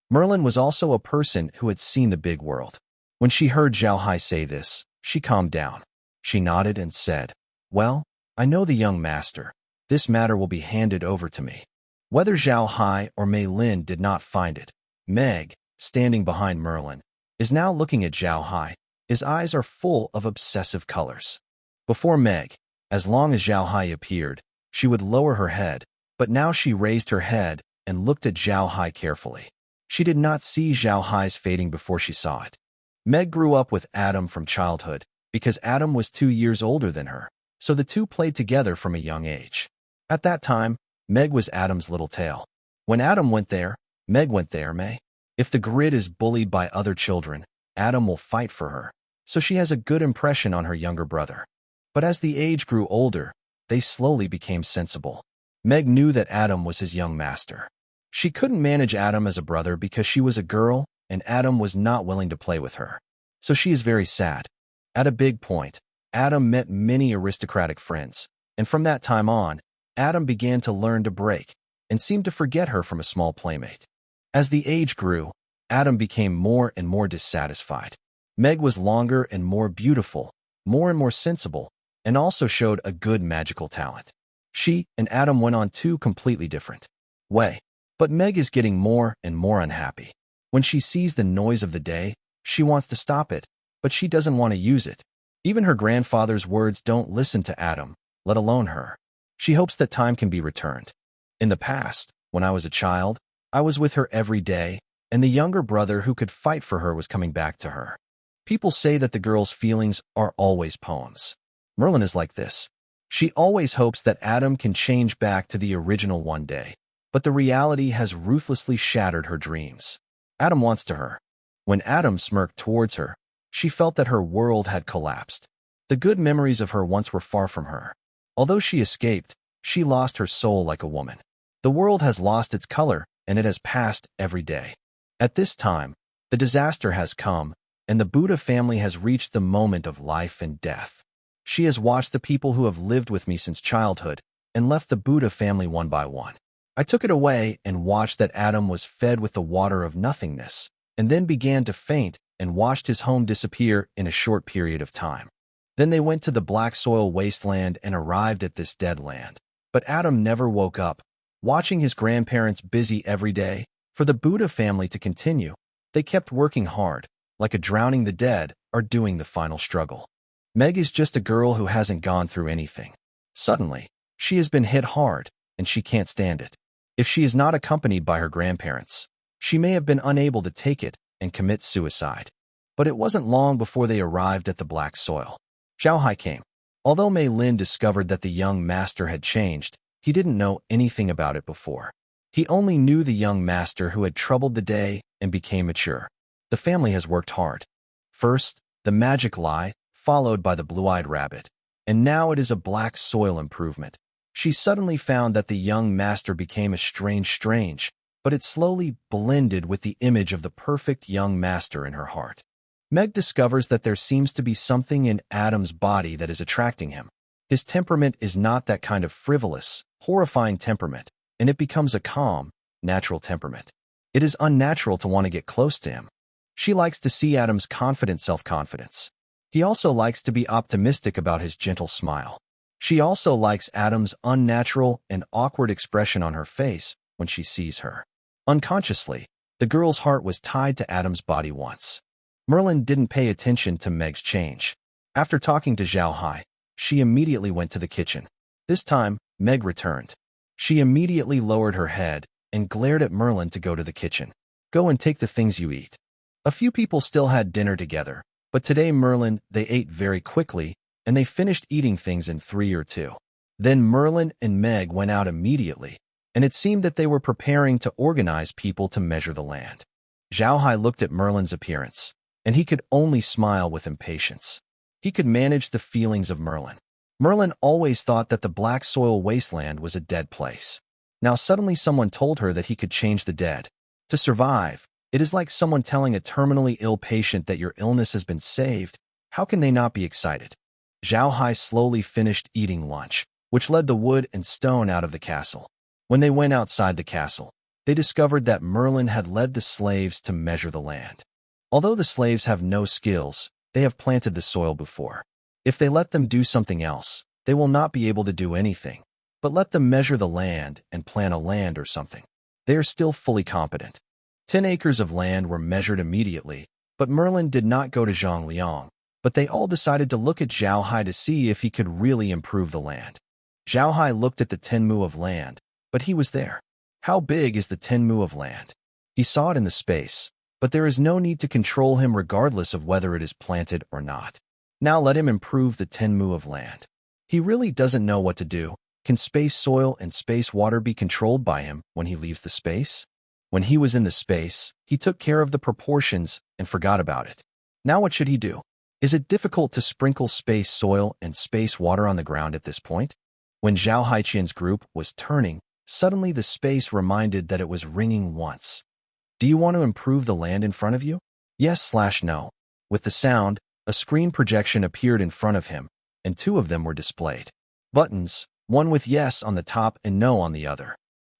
Merlin was also a person who had seen the big world. When she heard Zhaohai say this, she calmed down. She nodded and said, Well, I know the young master. This matter will be handed over to me. Whether Zhaohai or Mei Lin did not find it, Meg, standing behind Merlin, is now looking at Zhao Hai. His eyes are full of obsessive colors. Before Meg, as long as Zhao Hai appeared, she would lower her head, but now she raised her head and looked at Zhao Hai carefully. She did not see Zhao Hai's fading before she saw it. Meg grew up with Adam from childhood because Adam was 2 years older than her, so the two played together from a young age. At that time, Meg was Adam's little tail. When Adam went there, Meg went there, May. If the grid is bullied by other children, Adam will fight for her, so she has a good impression on her younger brother. But as the age grew older, they slowly became sensible. Meg knew that Adam was his young master. She couldn't manage Adam as a brother because she was a girl and Adam was not willing to play with her. So she is very sad. At a big point, Adam met many aristocratic friends, and from that time on, Adam began to learn to break and seemed to forget her from a small playmate. As the age grew, Adam became more and more dissatisfied. Meg was longer and more beautiful, more and more sensible, and also showed a good magical talent. She and Adam went on two completely different ways. But Meg is getting more and more unhappy. When she sees the noise of the day, she wants to stop it, but she doesn't want to use it. Even her grandfather's words don't listen to Adam, let alone her. She hopes that time can be returned. In the past, when I was a child, I was with her every day, and the younger brother who could fight for her was coming back to her. People say that the girl's feelings are always poems. Merlin is like this. She always hopes that Adam can change back to the original one day. But the reality has ruthlessly shattered her dreams. Adam wants to her. When Adam smirked towards her, she felt that her world had collapsed. The good memories of her once were far from her. Although she escaped, she lost her soul like a woman. The world has lost its color, and it has passed every day. At this time, the disaster has come, and the Buddha family has reached the moment of life and death. She has watched the people who have lived with me since childhood and left the Buddha family one by one. I took it away and watched that Adam was fed with the water of nothingness, and then began to faint and watched his home disappear in a short period of time. Then they went to the black soil wasteland and arrived at this dead land. But Adam never woke up, watching his grandparents busy every day. For the Buddha family to continue, they kept working hard, like a drowning the dead are doing the final struggle. Meg is just a girl who hasn't gone through anything. Suddenly, she has been hit hard, and she can't stand it. If she is not accompanied by her grandparents, she may have been unable to take it and commit suicide. But it wasn't long before they arrived at the black soil. Zhao Hai came. Although Mei Lin discovered that the young master had changed, he didn't know anything about it before. He only knew the young master who had troubled the day and became mature. The family has worked hard. First, the magic lie, followed by the blue-eyed rabbit, and now it is a black soil improvement. She suddenly found that the young master became a strange, but it slowly blended with the image of the perfect young master in her heart. Meg discovers that there seems to be something in Adam's body that is attracting him. His temperament is not that kind of frivolous, horrifying temperament, and it becomes a calm, natural temperament. It is unnatural to want to get close to him. She likes to see Adam's confident self-confidence. He also likes to be optimistic about his gentle smile. She also likes Adam's unnatural and awkward expression on her face when she sees her. Unconsciously, the girl's heart was tied to Adam's body once. Merlin didn't pay attention to Meg's change. After talking to Zhao Hai, she immediately went to the kitchen. This time, Meg returned. She immediately lowered her head and glared at Merlin to go to the kitchen. Go and take the things you eat. A few people still had dinner together, but today they ate very quickly, and they finished eating things in 3 or 2. Then Merlin and Meg went out immediately, and it seemed that they were preparing to organize people to measure the land. Zhao Hai looked at Merlin's appearance, and he could only smile with impatience. He could manage the feelings of Merlin. Merlin always thought that the black soil wasteland was a dead place. Now suddenly someone told her that he could change the dead. To survive, it is like someone telling a terminally ill patient that your illness has been saved. How can they not be excited? Zhao Hai slowly finished eating lunch, which led the wood and stone out of the castle. When they went outside the castle, they discovered that Merlin had led the slaves to measure the land. Although the slaves have no skills, they have planted the soil before. If they let them do something else, they will not be able to do anything. But let them measure the land and plant a land or something. They are still fully competent. 10 acres of land were measured immediately, but Merlin did not go to Zhongliang, but they all decided to look at Zhao Hai to see if he could really improve the land. Zhao Hai looked at the 10 mu of land, but he was there. How big is the 10 mu of land? He saw it in the space, but there is no need to control him regardless of whether it is planted or not. Now let him improve the 10 mu of land. He really doesn't know what to do. Can space soil and space water be controlled by him when he leaves the space? When he was in the space, he took care of the proportions and forgot about it. Now what should he do? Is it difficult to sprinkle space soil and space water on the ground at this point? When Zhao Haiqian's group was turning, suddenly the space reminded that it was ringing once. Do you want to improve the land in front of you? Yes/no. With the sound, a screen projection appeared in front of him, and 2 of them were displayed. Buttons, one with yes on the top and no on the other.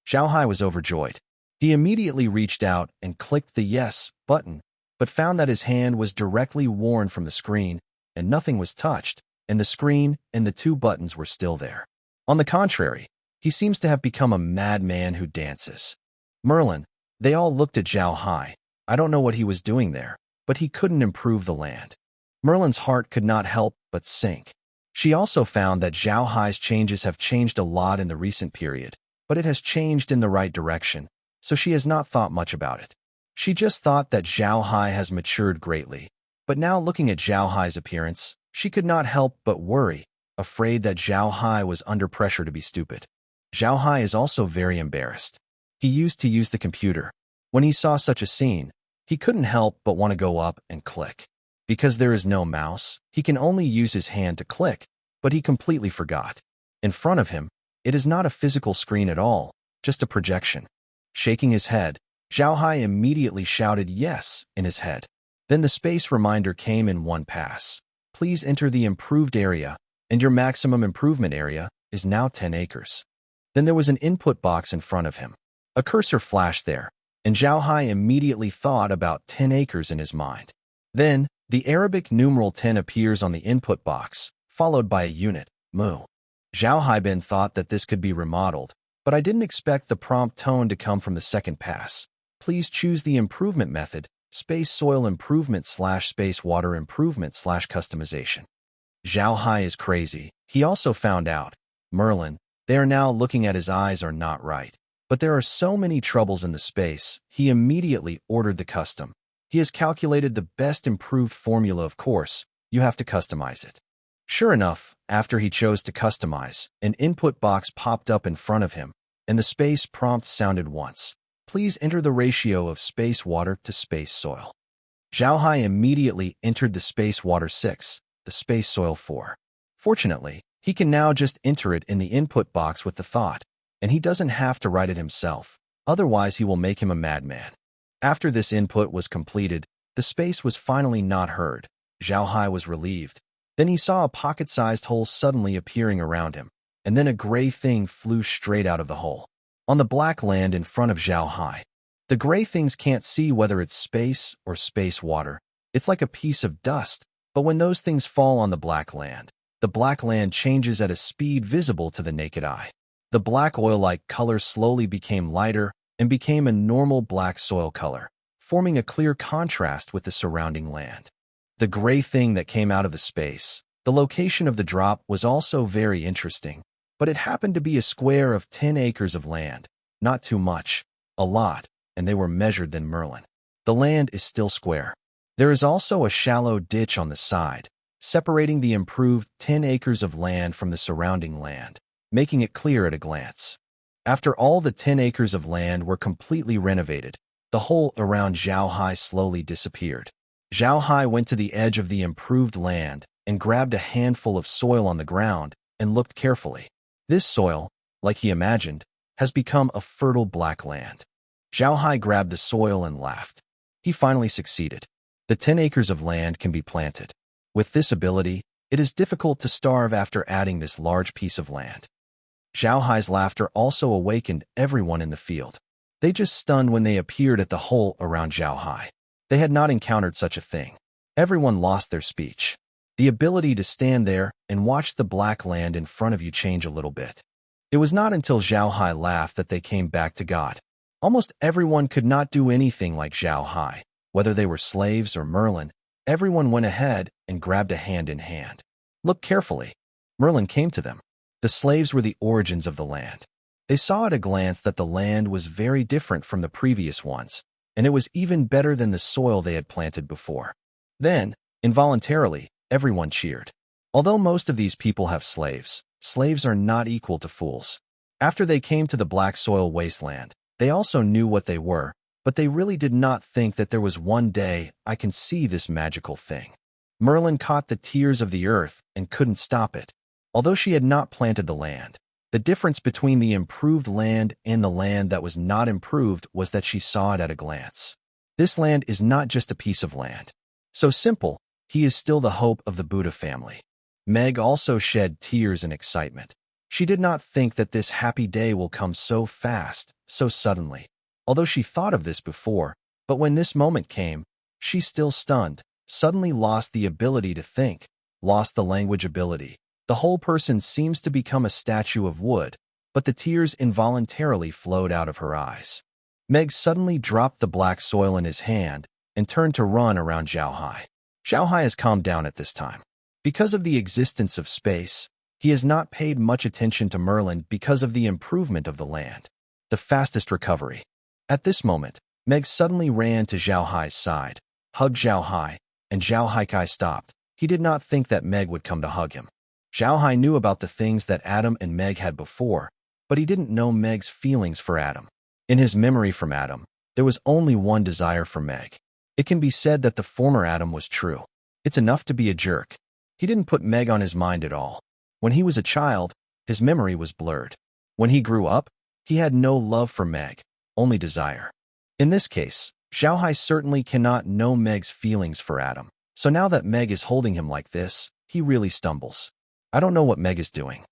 Zhao Hai was overjoyed. He immediately reached out and clicked the yes button, but found that his hand was directly worn from the screen, and nothing was touched, and the screen and the 2 buttons were still there. On the contrary, he seems to have become a madman who dances. Merlin, they all looked at Zhao Hai. I don't know what he was doing there, but he couldn't improve the land. Merlin's heart could not help but sink. She also found that Zhao Hai's changes have changed a lot in the recent period, but it has changed in the right direction, so she has not thought much about it. She just thought that Zhao Hai has matured greatly, but now looking at Zhao Hai's appearance, she could not help but worry, afraid that Zhao Hai was under pressure to be stupid. Zhao Hai is also very embarrassed. He used to use the computer. When he saw such a scene, he couldn't help but want to go up and click. Because there is no mouse, he can only use his hand to click, but he completely forgot. In front of him, it is not a physical screen at all, just a projection. Shaking his head, Zhao Hai immediately shouted yes in his head. Then the space reminder came in one pass. Please enter the improved area, and your maximum improvement area is now 10 acres. Then there was an input box in front of him. A cursor flashed there, and Zhao Hai immediately thought about 10 acres in his mind. Then, the Arabic numeral 10 appears on the input box, followed by a unit, mu. Zhao Haibin thought that this could be remodeled, but I didn't expect the prompt tone to come from the second pass. Please choose the improvement method, space soil improvement / space water improvement / customization. Zhao Hai is crazy. He also found out. Merlin, they are now looking at his eyes are not right. But there are so many troubles in the space, he immediately ordered the custom. He has calculated the best improved formula, of course. You have to customize it. Sure enough, after he chose to customize, an input box popped up in front of him, and the space prompt sounded once. Please enter the ratio of space water to space soil. Zhao Hai immediately entered the space water 6, the space soil 4. Fortunately, he can now just enter it in the input box with the thought, and he doesn't have to write it himself, otherwise he will make him a madman. After this input was completed, the space was finally not heard. Zhao Hai was relieved. Then he saw a pocket-sized hole suddenly appearing around him, and then a gray thing flew straight out of the hole. On the black land in front of Zhao Hai. The gray things can't see whether it's space or space water. It's like a piece of dust, but when those things fall on the black land changes at a speed visible to the naked eye. The black oil-like color slowly became lighter and became a normal black soil color, forming a clear contrast with the surrounding land. The gray thing that came out of the space, the location of the drop was also very interesting, but it happened to be a square of 10 acres of land, not too much, a lot, and they were measured than Merlin. The land is still square. There is also a shallow ditch on the side, separating the improved 10 acres of land from the surrounding land, making it clear at a glance. After all the 10 acres of land were completely renovated, the hole around Zhao Hai slowly disappeared. Zhao Hai went to the edge of the improved land and grabbed a handful of soil on the ground and looked carefully. This soil, like he imagined, has become a fertile black land. Zhao Hai grabbed the soil and laughed. He finally succeeded. The 10 acres of land can be planted. With this ability, it is difficult to starve after adding this large piece of land. Zhao Hai's laughter also awakened everyone in the field. They just stunned when they appeared at the hole around Zhao Hai. They had not encountered such a thing. Everyone lost their speech. The ability to stand there and watch the black land in front of you change a little bit. It was not until Zhao Hai laughed that they came back to God. Almost everyone could not do anything like Zhao Hai. Whether they were slaves or Merlin, everyone went ahead and grabbed a hand in hand. Look carefully. Merlin came to them. The slaves were the origins of the land. They saw at a glance that the land was very different from the previous ones, and it was even better than the soil they had planted before. Then, involuntarily, everyone cheered. Although most of these people have slaves, slaves are not equal to fools. After they came to the black soil wasteland, they also knew what they were, but they really did not think that there was one day I can see this magical thing. Merlin caught the tears of the earth and couldn't stop it. Although she had not planted the land, the difference between the improved land and the land that was not improved was that she saw it at a glance. This land is not just a piece of land. So simple, he is still the hope of the Buddha family. Meg also shed tears in excitement. She did not think that this happy day will come so fast, so suddenly. Although she thought of this before, but when this moment came, she still stunned, suddenly lost the ability to think, lost the language ability. The whole person seems to become a statue of wood, but the tears involuntarily flowed out of her eyes. Meg suddenly dropped the black soil in his hand and turned to run around Zhao Hai. Zhao Hai has calmed down at this time. Because of the existence of space, he has not paid much attention to Merlin because of the improvement of the land. The fastest recovery. At this moment, Meg suddenly ran to Zhao Hai's side, hugged Zhao Hai, and Zhao Hai stopped. He did not think that Meg would come to hug him. Zhao Hai knew about the things that Adam and Meg had before, but he didn't know Meg's feelings for Adam. In his memory from Adam, there was only one desire for Meg. It can be said that the former Adam was true. It's enough to be a jerk. He didn't put Meg on his mind at all. When he was a child, his memory was blurred. When he grew up, he had no love for Meg, only desire. In this case, Zhao Hai certainly cannot know Meg's feelings for Adam. So now that Meg is holding him like this, he really stumbles. I don't know what Meg is doing.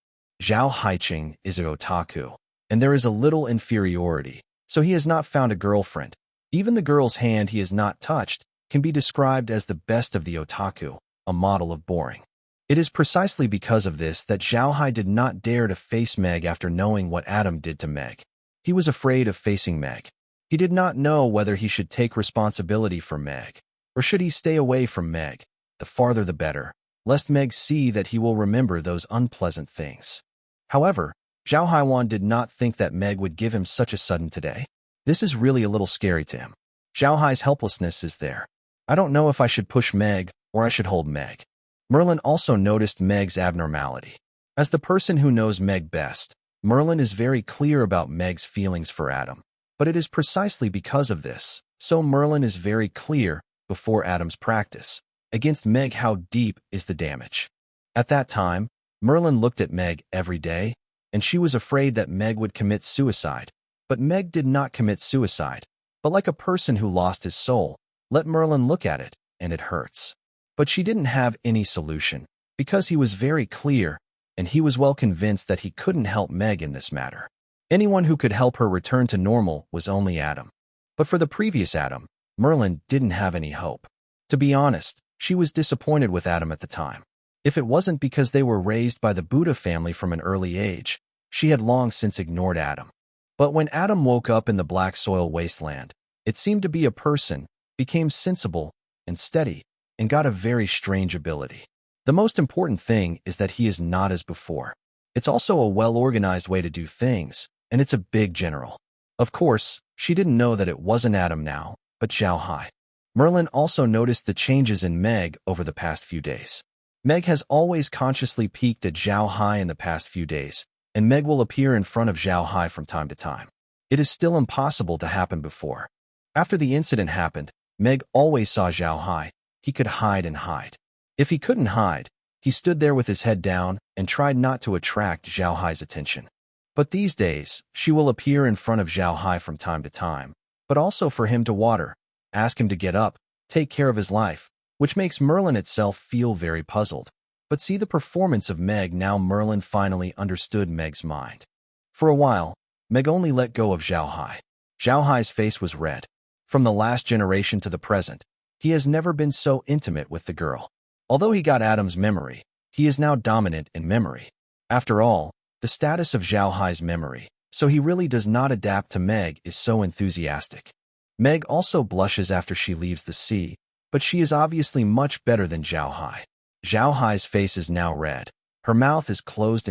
Zhao Haiqing is a otaku, and there is a little inferiority, so he has not found a girlfriend. Even the girl's hand he has not touched can be described as the best of the otaku, a model of boring. It is precisely because of this that Zhao Hai did not dare to face Meg after knowing what Adam did to Meg. He was afraid of facing Meg. He did not know whether he should take responsibility for Meg, or should he stay away from Meg. The farther the better, lest Meg see that he will remember those unpleasant things. However, Zhao Haiwan did not think that Meg would give him such a sudden today. This is really a little scary to him. Zhao Hai's helplessness is there. I don't know if I should push Meg or I should hold Meg. Merlin also noticed Meg's abnormality. As the person who knows Meg best, Merlin is very clear about Meg's feelings for Adam. But it is precisely because of this, so Merlin is very clear, before Adam's practice, against Meg how deep is the damage. At that time, Merlin looked at Meg every day, and she was afraid that Meg would commit suicide. But Meg did not commit suicide, but like a person who lost his soul, let Merlin look at it, and it hurts. But she didn't have any solution, because he was very clear, and he was well convinced that he couldn't help Meg in this matter. Anyone who could help her return to normal was only Adam. But for the previous Adam, Merlin didn't have any hope. To be honest, she was disappointed with Adam at the time. If it wasn't because they were raised by the Buddha family from an early age, she had long since ignored Adam. But when Adam woke up in the black soil wasteland, it seemed to be a person, became sensible and steady, and got a very strange ability. The most important thing is that he is not as before. It's also a well-organized way to do things, and it's a big general. Of course, she didn't know that it wasn't Adam now, but Zhao Hai. Merlin also noticed the changes in Meg over the past few days. Meg has always consciously peeked at Zhao Hai in the past few days, and Meg will appear in front of Zhao Hai from time to time. It is still impossible to happen before. After the incident happened, Meg always saw Zhao Hai. He could hide and hide. If he couldn't hide, he stood there with his head down and tried not to attract Zhao Hai's attention. But these days, she will appear in front of Zhao Hai from time to time, but also for him to water, ask him to get up, take care of his life, which makes Merlin itself feel very puzzled. But see the performance of Meg now. Merlin finally understood Meg's mind. For a while, Meg only let go of Zhao Hai. Zhao Hai's face was red. From the last generation to the present, he has never been so intimate with the girl. Although he got Adam's memory, he is now dominant in memory. After all, the status of Zhao Hai's memory so he really does not adapt to Meg is so enthusiastic. Meg also blushes after she leaves the sea, but she is obviously much better than Zhao Hai. Zhao Hai's face is now red. Her mouth is closed,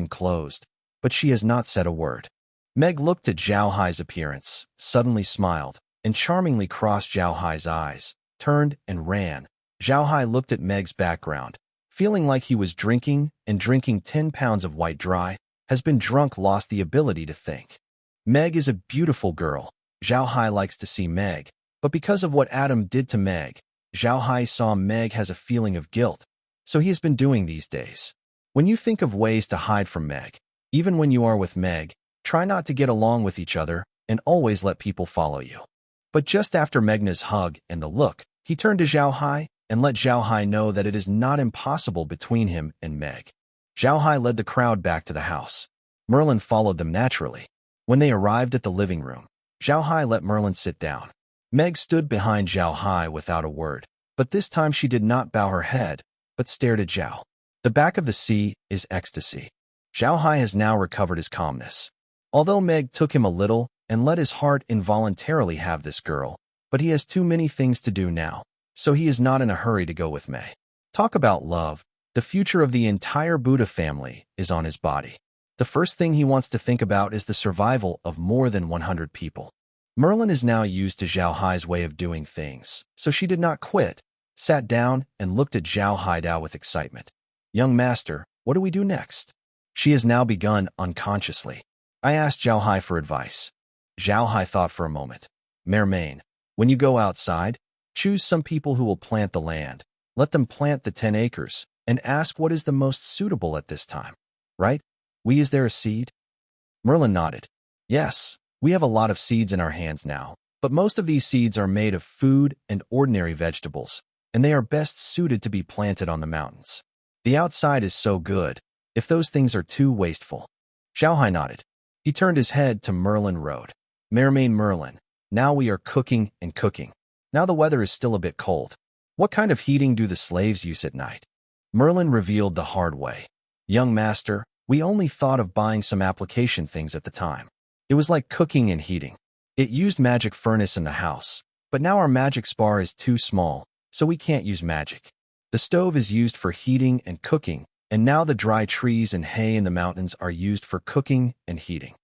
but she has not said a word. Meg looked at Zhao Hai's appearance, suddenly smiled, and charmingly crossed Zhao Hai's eyes, turned and ran. Zhao Hai looked at Meg's background, feeling like he was drinking, and drinking 10 pounds of white dry, has been drunk, lost the ability to think. Meg is a beautiful girl. Zhao Hai likes to see Meg, but because of what Adam did to Meg, Zhao Hai saw Meg has a feeling of guilt, so he has been doing these days. When you think of ways to hide from Meg, even when you are with Meg, try not to get along with each other and always let people follow you. But just after Megna's hug and the look, he turned to Zhao Hai and let Zhao Hai know that it is not impossible between him and Meg. Zhao Hai led the crowd back to the house. Merlin followed them naturally. When they arrived at the living room, Zhao Hai let Merlin sit down. Meg stood behind Zhao Hai without a word, but this time she did not bow her head, but stared at Zhao. The back of the sea is ecstasy. Zhao Hai has now recovered his calmness. Although Meg took him a little and let his heart involuntarily have this girl, but he has too many things to do now, so he is not in a hurry to go with Meg. Talk about love. The future of the entire Buddha family is on his body. The first thing he wants to think about is the survival of more than 100 people. Merlin is now used to Zhao Hai's way of doing things, so she did not quit, sat down, and looked at Zhao Haidao with excitement. Young master, what do we do next? She has now begun unconsciously. I asked Zhao Hai for advice. Zhao Hai thought for a moment. Mermain, when you go outside, choose some people who will plant the land. Let them plant the 10 acres, and ask what is the most suitable at this time. Right? Is there a seed? Merlin nodded. Yes, we have a lot of seeds in our hands now, but most of these seeds are made of food and ordinary vegetables, and they are best suited to be planted on the mountains. The outside is so good, if those things are too wasteful. Zhao Hai nodded. He turned his head to Merlin Road. Merlin, now we are cooking and cooking. Now the weather is still a bit cold. What kind of heating do the slaves use at night? Merlin revealed the hard way. Young master, we only thought of buying some application things at the time. It was like cooking and heating. It used magic furnace in the house, but now our magic spar is too small, so we can't use magic. The stove is used for heating and cooking, and now the dry trees and hay in the mountains are used for cooking and heating.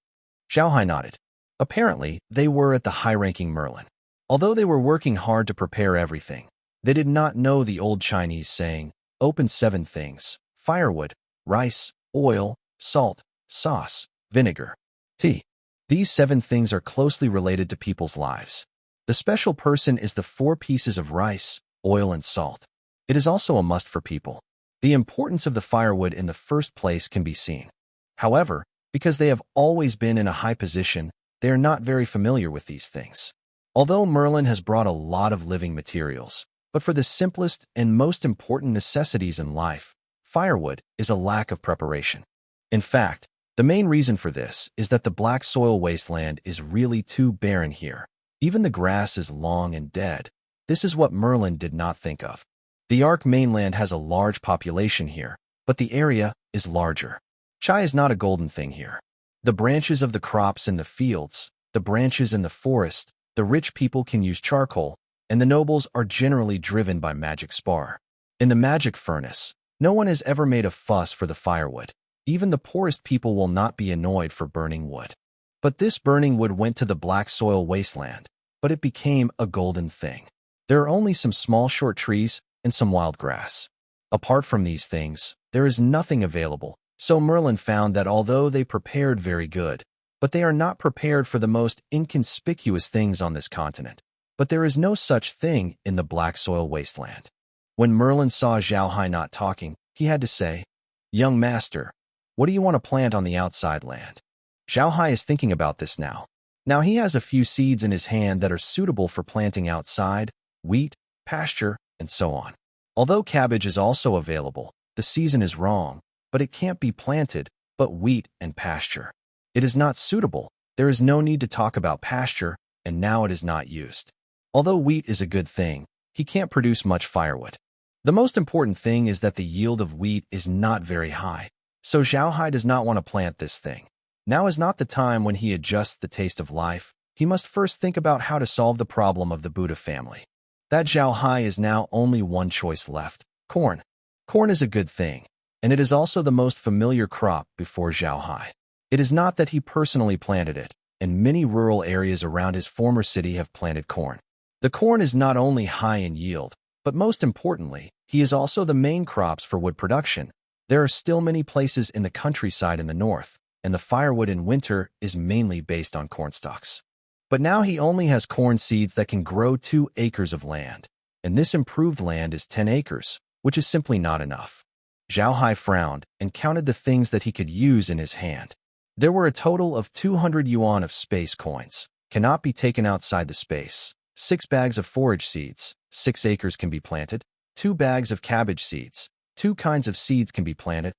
Zhao Hai nodded. Apparently, they were at the high-ranking Merlin. Although they were working hard to prepare everything, they did not know the old Chinese saying, open 7 things: firewood, rice, oil, salt, sauce, vinegar, tea. These 7 things are closely related to people's lives. The special person is the 4 pieces of rice, oil, and salt. It is also a must for people. The importance of the firewood in the first place can be seen. However, because they have always been in a high position, they are not very familiar with these things. Although Merlin has brought a lot of living materials, but for the simplest and most important necessities in life, firewood is a lack of preparation. In fact, the main reason for this is that the black soil wasteland is really too barren here. Even the grass is long and dead. This is what Merlin did not think of. The Ark mainland has a large population here, but the area is larger. Chai is not a golden thing here. The branches of the crops in the fields, the branches in the forest, the rich people can use charcoal, and the nobles are generally driven by magic spar. In the magic furnace, no one has ever made a fuss for the firewood. Even the poorest people will not be annoyed for burning wood. But this burning wood went to the black soil wasteland, but it became a golden thing. There are only some small short trees and some wild grass. Apart from these things, there is nothing available, so Merlin found that although they prepared very good, but they are not prepared for the most inconspicuous things on this continent. But there is no such thing in the black soil wasteland. When Merlin saw Zhao Hai not talking, he had to say, Young master, what do you want to plant on the outside land? Zhao Hai is thinking about this now. Now he has a few seeds in his hand that are suitable for planting outside: wheat, pasture, and so on. Although cabbage is also available, the season is wrong, but it can't be planted, but wheat and pasture. It is not suitable. There is no need to talk about pasture, and now it is not used. Although wheat is a good thing, he can't produce much firewood. The most important thing is that the yield of wheat is not very high, so Zhao Hai does not want to plant this thing. Now is not the time when he adjusts the taste of life. He must first think about how to solve the problem of the Buddha family. That Zhao Hai is now only one choice left: corn. Corn is a good thing, and it is also the most familiar crop before Zhao Hai. It is not that he personally planted it, and many rural areas around his former city have planted corn. The corn is not only high in yield, but most importantly, he is also the main crops for wood production. There are still many places in the countryside in the north, and the firewood in winter is mainly based on corn stalks. But now he only has corn seeds that can grow 2 acres of land, and this improved land is 10 acres, which is simply not enough. Zhao Hai frowned and counted the things that he could use in his hand. There were a total of 200 yuan of space coins, cannot be taken outside the space. 6 bags of forage seeds, 6 acres can be planted. 2 bags of cabbage seeds, 2 kinds of seeds can be planted.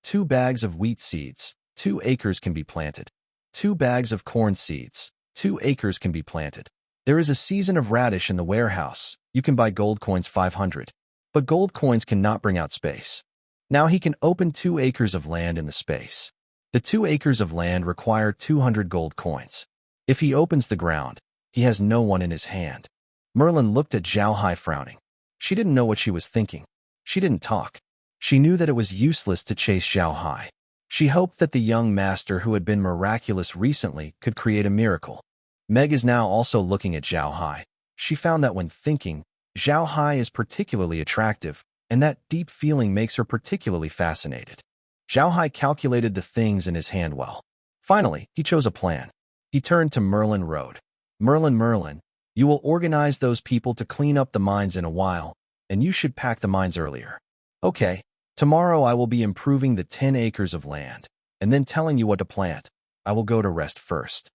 2 bags of wheat seeds, 2 acres can be planted. 2 bags of corn seeds, 2 acres can be planted. There is a season of radish in the warehouse. You can buy gold coins 500. But gold coins cannot bring out space. Now he can open 2 acres of land in the space. The 2 acres of land require 200 gold coins. If he opens the ground, he has no one in his hand. Merlin looked at Zhao Hai frowning. She didn't know what she was thinking. She didn't talk. She knew that it was useless to chase Zhao Hai. She hoped that the young master who had been miraculous recently could create a miracle. Meg is now also looking at Zhao Hai. She found that when thinking, Zhao Hai is particularly attractive, and that deep feeling makes her particularly fascinated. Zhao Hai calculated the things in his hand well. Finally, he chose a plan. He turned to Merlin Road. Merlin, you will organize those people to clean up the mines in a while, and you should pack the mines earlier. Okay, tomorrow I will be improving the 10 acres of land, and then telling you what to plant. I will go to rest first.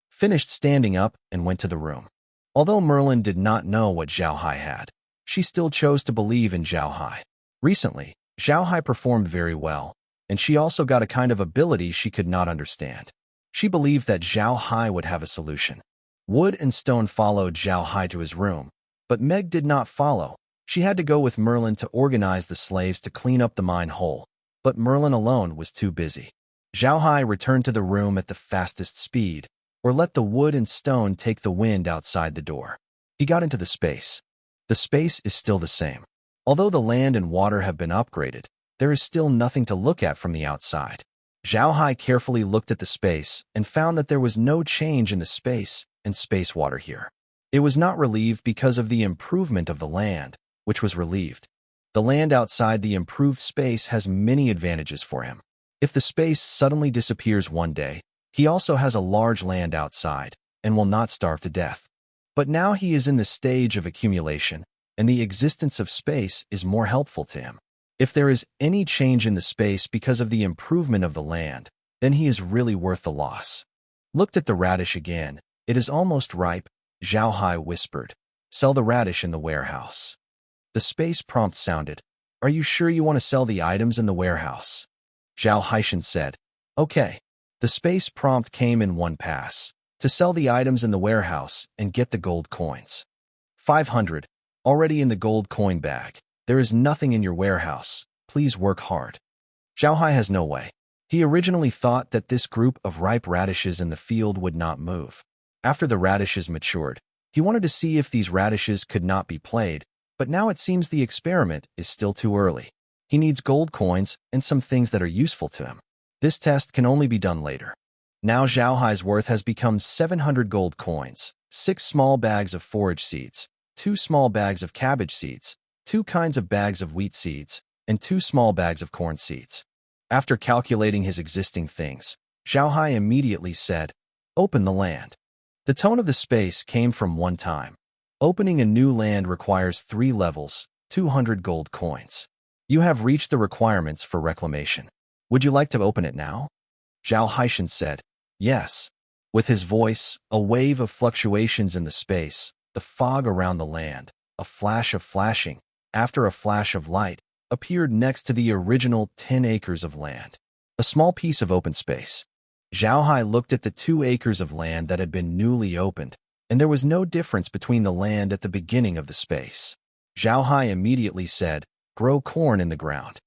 Finished standing up and went to the room. Although Merlin did not know what Zhao Hai had, she still chose to believe in Zhao Hai. Recently, Zhao Hai performed very well, and she also got a kind of ability she could not understand. She believed that Zhao Hai would have a solution. Wood and Stone followed Zhao Hai to his room, but Meg did not follow. She had to go with Merlin to organize the slaves to clean up the mine hole, but Merlin alone was too busy. Zhao Hai returned to the room at the fastest speed, or let the Wood and Stone take the wind outside the door. He got into the space. The space is still the same. Although the land and water have been upgraded, there is still nothing to look at from the outside. Zhao Hai carefully looked at the space and found that there was no change in the space and space water here. It was not relieved because of the improvement of the land, which was relieved. The land outside the improved space has many advantages for him. If the space suddenly disappears one day, he also has a large land outside and will not starve to death. But now he is in the stage of accumulation, and the existence of space is more helpful to him. If there is any change in the space because of the improvement of the land, then he is really worth the loss. Looked at the radish again. It is almost ripe, Zhao Hai whispered. Sell the radish in the warehouse. The space prompt sounded. Are you sure you want to sell the items in the warehouse? Zhao Haishan said. Okay. The space prompt came in one pass. To sell the items in the warehouse and get the gold coins. 500. Already in the gold coin bag. There is nothing in your warehouse. Please work hard. Zhao Hai has no way. He originally thought that this group of ripe radishes in the field would not move. After the radishes matured, he wanted to see if these radishes could not be played, but now it seems the experiment is still too early. He needs gold coins and some things that are useful to him. This test can only be done later. Now Zhao Hai's worth has become 700 gold coins, 6 small bags of forage seeds, 2 small bags of cabbage seeds, 2 kinds of bags of wheat seeds, and 2 small bags of corn seeds. After calculating his existing things, Zhao Hai immediately said, "Open the land." The tone of the space came from one time. Opening a new land requires 3 levels, 200 gold coins. You have reached the requirements for reclamation. Would you like to open it now? Zhao Haishan said, yes. With his voice, a wave of fluctuations in the space, the fog around the land, a flash of flashing, after a flash of light, appeared next to the original 10 acres of land. A small piece of open space. Zhao Hai looked at the 2 acres of land that had been newly opened, and there was no difference between the land at the beginning of the space. Zhao Hai immediately said, grow corn in the ground.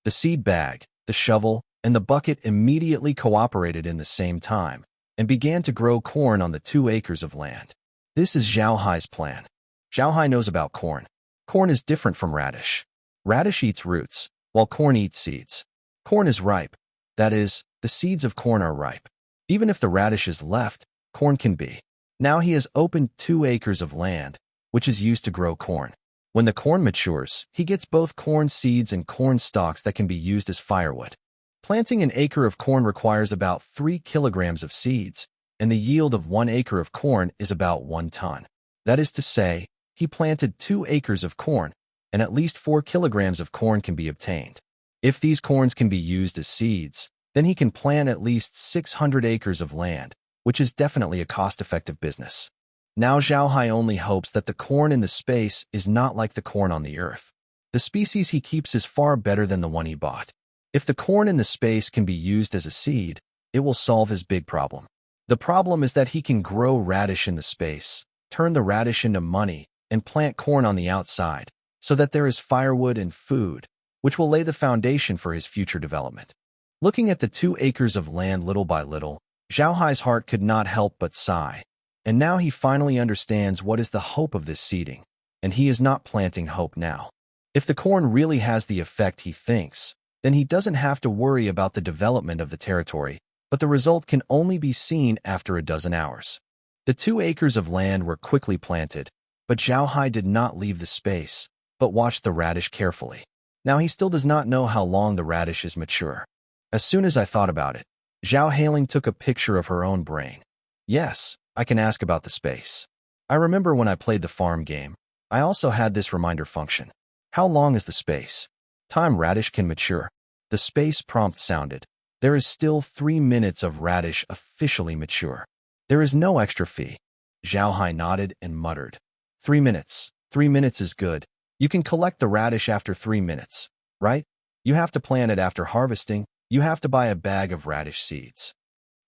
The seed bag, the shovel, and the bucket immediately cooperated in the same time and began to grow corn on the 2 acres of land. This is Zhao Hai's plan. Zhao Hai knows about corn. Corn is different from radish. Radish eats roots, while corn eats seeds. Corn is ripe. That is, the seeds of corn are ripe. Even if the radish is left, corn can be. Now he has opened 2 acres of land, which is used to grow corn. When the corn matures, he gets both corn seeds and corn stalks that can be used as firewood. Planting an acre of corn requires about 3 kilograms of seeds, and the yield of 1 acre of corn is about 1 ton. That is to say, he planted 2 acres of corn, and at least 4 kilograms of corn can be obtained. If these corns can be used as seeds, then he can plant at least 600 acres of land, which is definitely a cost-effective business. Now Zhao Hai only hopes that the corn in the space is not like the corn on the earth. The species he keeps is far better than the one he bought. If the corn in the space can be used as a seed, it will solve his big problem. The problem is that he can grow radish in the space, turn the radish into money, and plant corn on the outside, so that there is firewood and food, which will lay the foundation for his future development. Looking at the 2 acres of land little by little, Zhao Hai's heart could not help but sigh. And now he finally understands what is the hope of this seeding, and he is not planting hope now. If the corn really has the effect he thinks, then he doesn't have to worry about the development of the territory, but the result can only be seen after a dozen hours. The 2 acres of land were quickly planted, but Zhao Hai did not leave the space, but watched the radish carefully. Now he still does not know how long the radish is mature. As soon as I thought about it, Zhao Hailing took a picture of her own brain. Yes, I can ask about the space. I remember when I played the farm game, I also had this reminder function. How long is the space? Time radish can mature. The space prompt sounded. There is still 3 minutes of radish officially mature. There is no extra fee. Zhao Hai nodded and muttered. 3 minutes. 3 minutes is good. You can collect the radish after 3 minutes, right? You have to plant it after harvesting. You have to buy a bag of radish seeds.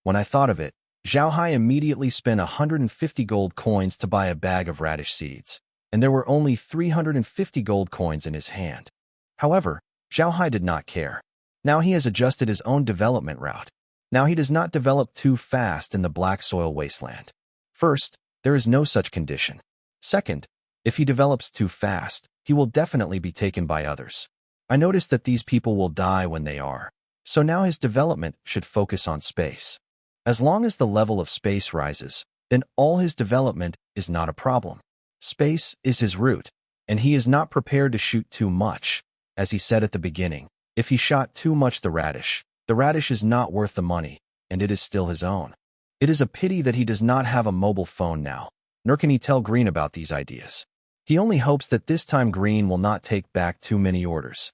When I thought of it, Zhao Hai immediately spent 150 gold coins to buy a bag of radish seeds, and there were only 350 gold coins in his hand. However, Zhao Hai did not care. Now he has adjusted his own development route. Now he does not develop too fast in the black soil wasteland. First, there is no such condition. Second, if he develops too fast, he will definitely be taken by others. I noticed that these people will die when they are, so now his development should focus on space. As long as the level of space rises, then all his development is not a problem. Space is his root, and he is not prepared to shoot too much. As he said at the beginning, if he shot too much the radish is not worth the money, and it is still his own. It is a pity that he does not have a mobile phone now, nor can he tell Green about these ideas. He only hopes that this time Green will not take back too many orders.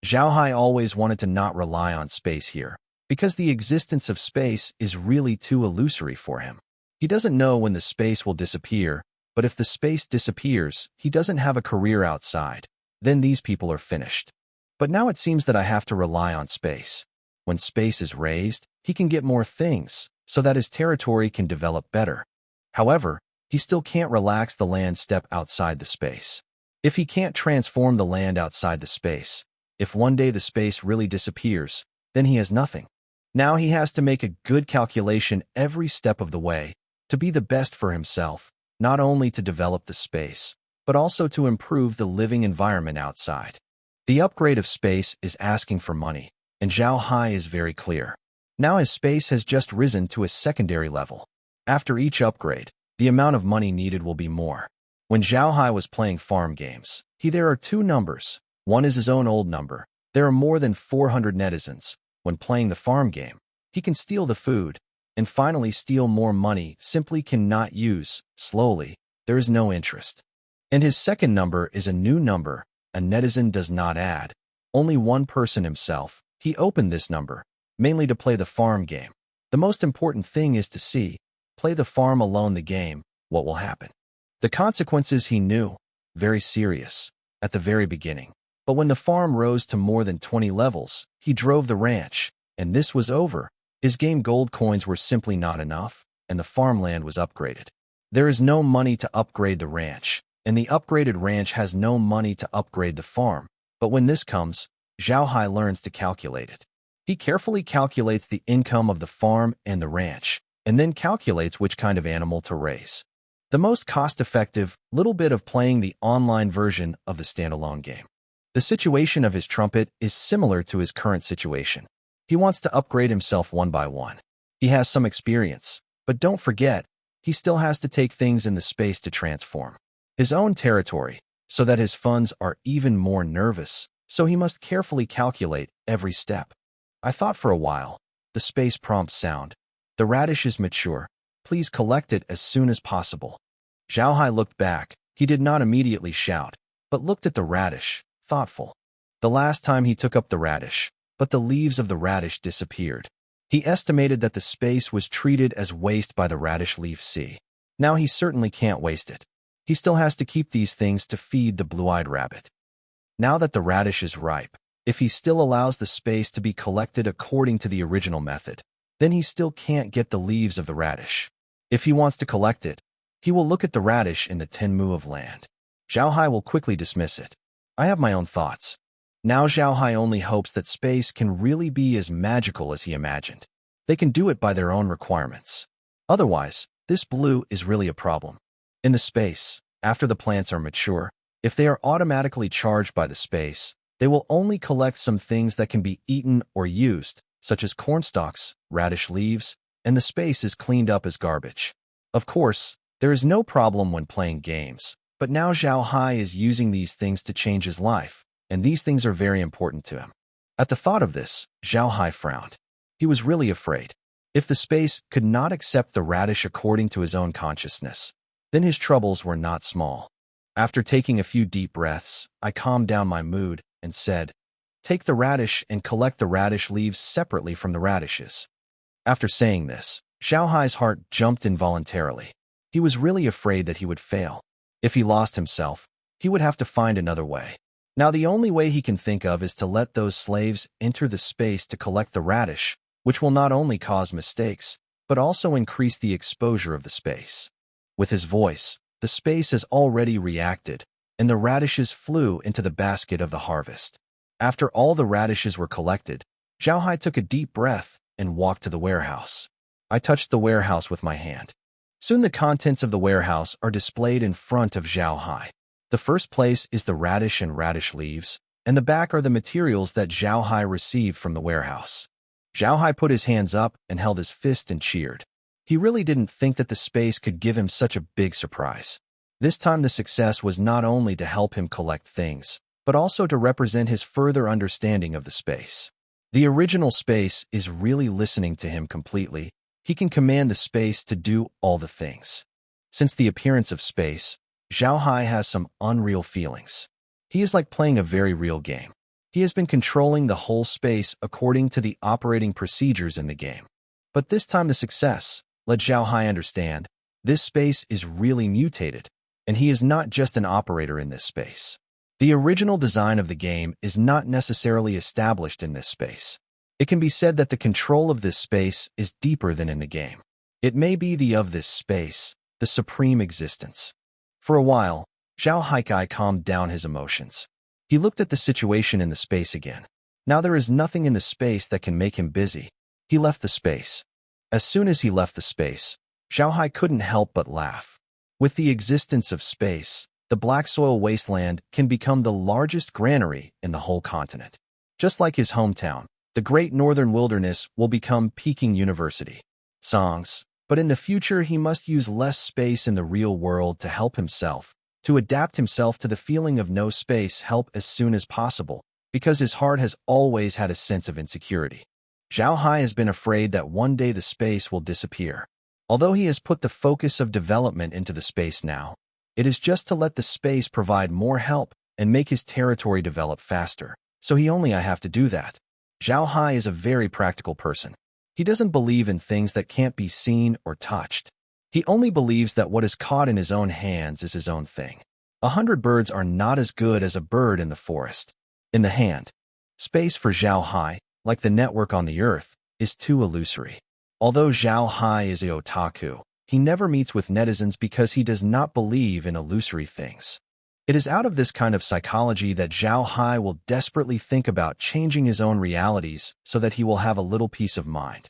Zhao Hai always wanted to not rely on space here, because the existence of space is really too illusory for him. He doesn't know when the space will disappear, but if the space disappears, he doesn't have a career outside. Then these people are finished. But now it seems that I have to rely on space. When space is raised, he can get more things, so that his territory can develop better. However, he still can't relax the land step outside the space. If he can't transform the land outside the space, if one day the space really disappears, then he has nothing. Now he has to make a good calculation every step of the way to be the best for himself, not only to develop the space, but also to improve the living environment outside. The upgrade of space is asking for money, and Zhao Hai is very clear. Now his space has just risen to a secondary level. After each upgrade, the amount of money needed will be more. When Zhao Hai was playing farm games, there are 2 numbers. One is his own old number. There are more than 400 netizens. When playing the farm game, he can steal the food, and finally steal more money simply cannot use. Slowly, there is no interest. And his second number is a new number. A netizen does not add. Only one person himself. He opened this number, mainly to play the farm game. The most important thing is to see, play the farm alone the game, what will happen. The consequences he knew, very serious, at the very beginning. But when the farm rose to more than 20 levels, he drove the ranch, and this was over. His game gold coins were simply not enough, and the farmland was upgraded. There is no money to upgrade the ranch, and the upgraded ranch has no money to upgrade the farm. But when this comes, Zhao Hai learns to calculate it. He carefully calculates the income of the farm and the ranch, and then calculates which kind of animal to raise. The most cost-effective little bit of playing the online version of the standalone game. The situation of his trumpet is similar to his current situation. He wants to upgrade himself one by one. He has some experience, but don't forget, he still has to take things in the space to transform his own territory, so that his funds are even more nervous, so he must carefully calculate every step. I thought for a while. The space prompt sound. The radish is mature. Please collect it as soon as possible. Zhao Hai looked back. He did not immediately shout, but looked at the radish, thoughtful. The last time he took up the radish, but the leaves of the radish disappeared. He estimated that the space was treated as waste by the radish leaf sea. Now he certainly can't waste it. He still has to keep these things to feed the blue-eyed rabbit. Now that the radish is ripe, if he still allows the space to be collected according to the original method, then he still can't get the leaves of the radish. If he wants to collect it, he will look at the radish in the 10 mu of land. Zhao Hai will quickly dismiss it. I have my own thoughts. Now Zhao Hai only hopes that space can really be as magical as he imagined. They can do it by their own requirements. Otherwise, this blue is really a problem. In the space, after the plants are mature, if they are automatically charged by the space, they will only collect some things that can be eaten or used, such as cornstalks, radish leaves, and the space is cleaned up as garbage. Of course, there is no problem when playing games, but now Zhao Hai is using these things to change his life, and these things are very important to him. At the thought of this, Zhao Hai frowned. He was really afraid. If the space could not accept the radish according to his own consciousness, then his troubles were not small. After taking a few deep breaths, I calmed down my mood and said, "Take the radish and collect the radish leaves separately from the radishes." After saying this, Zhao Hai's heart jumped involuntarily. He was really afraid that he would fail. If he lost himself, he would have to find another way. Now the only way he can think of is to let those slaves enter the space to collect the radish, which will not only cause mistakes, but also increase the exposure of the space. With his voice, the space has already reacted, and the radishes flew into the basket of the harvest. After all the radishes were collected, Zhao Hai took a deep breath and walked to the warehouse. I touched the warehouse with my hand. Soon the contents of the warehouse are displayed in front of Zhao Hai. The first place is the radish and radish leaves, and the back are the materials that Zhao Hai received from the warehouse. Zhao Hai put his hands up and held his fist and cheered. He really didn't think that the space could give him such a big surprise. This time the success was not only to help him collect things, but also to represent his further understanding of the space. The original space is really listening to him completely. He can command the space to do all the things. Since the appearance of space, Zhao Hai has some unreal feelings. He is like playing a very real game. He has been controlling the whole space according to the operating procedures in the game. But this time the success, let Zhao Hai understand, this space is really mutated, and he is not just an operator in this space. The original design of the game is not necessarily established in this space. It can be said that the control of this space is deeper than in the game. It may be the of this space, the supreme existence. For a while, Zhao Hai calmed down his emotions. He looked at the situation in the space again. Now there is nothing in the space that can make him busy. He left the space. As soon as he left the space, Zhao Hai couldn't help but laugh. With the existence of space, the black soil wasteland can become the largest granary in the whole continent. Just like his hometown, the Great Northern Wilderness will become Peking University. Songs. But in the future, he must use less space in the real world to help himself, to adapt himself to the feeling of no space help as soon as possible, because his heart has always had a sense of insecurity. Zhao Hai has been afraid that one day the space will disappear. Although he has put the focus of development into the space now, it is just to let the space provide more help and make his territory develop faster, so he only have to do that. Zhao Hai is a very practical person. He doesn't believe in things that can't be seen or touched. He only believes that what is caught in his own hands is his own thing. 100 birds are not as good as a bird in the forest. In the hand. Space for Zhao Hai, like the network on the earth, is too illusory. Although Zhao Hai is a otaku, he never meets with netizens because he does not believe in illusory things. It is out of this kind of psychology that Zhao Hai will desperately think about changing his own realities so that he will have a little peace of mind.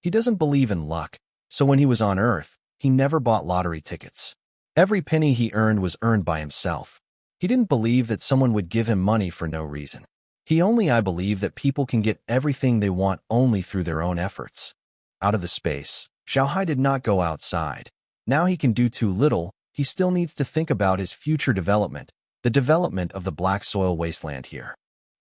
He doesn't believe in luck, so when he was on Earth, he never bought lottery tickets. Every penny he earned was earned by himself. He didn't believe that someone would give him money for no reason. I believe that people can get everything they want only through their own efforts. Out of the space, Zhao Hai did not go outside. Now he can do too little. He still needs to think about his future development, the development of the black soil wasteland here.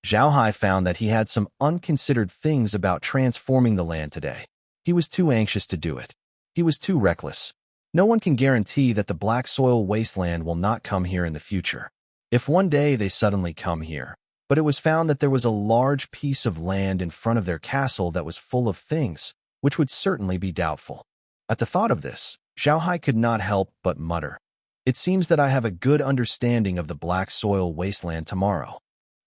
Zhao Hai found that he had some unconsidered things about transforming the land today. He was too anxious to do it. He was too reckless. No one can guarantee that the black soil wasteland will not come here in the future. If one day they suddenly come here, but it was found that there was a large piece of land in front of their castle that was full of things, which would certainly be doubtful. At the thought of this, Zhao Hai could not help but mutter, "It seems that I have a good understanding of the black soil wasteland tomorrow."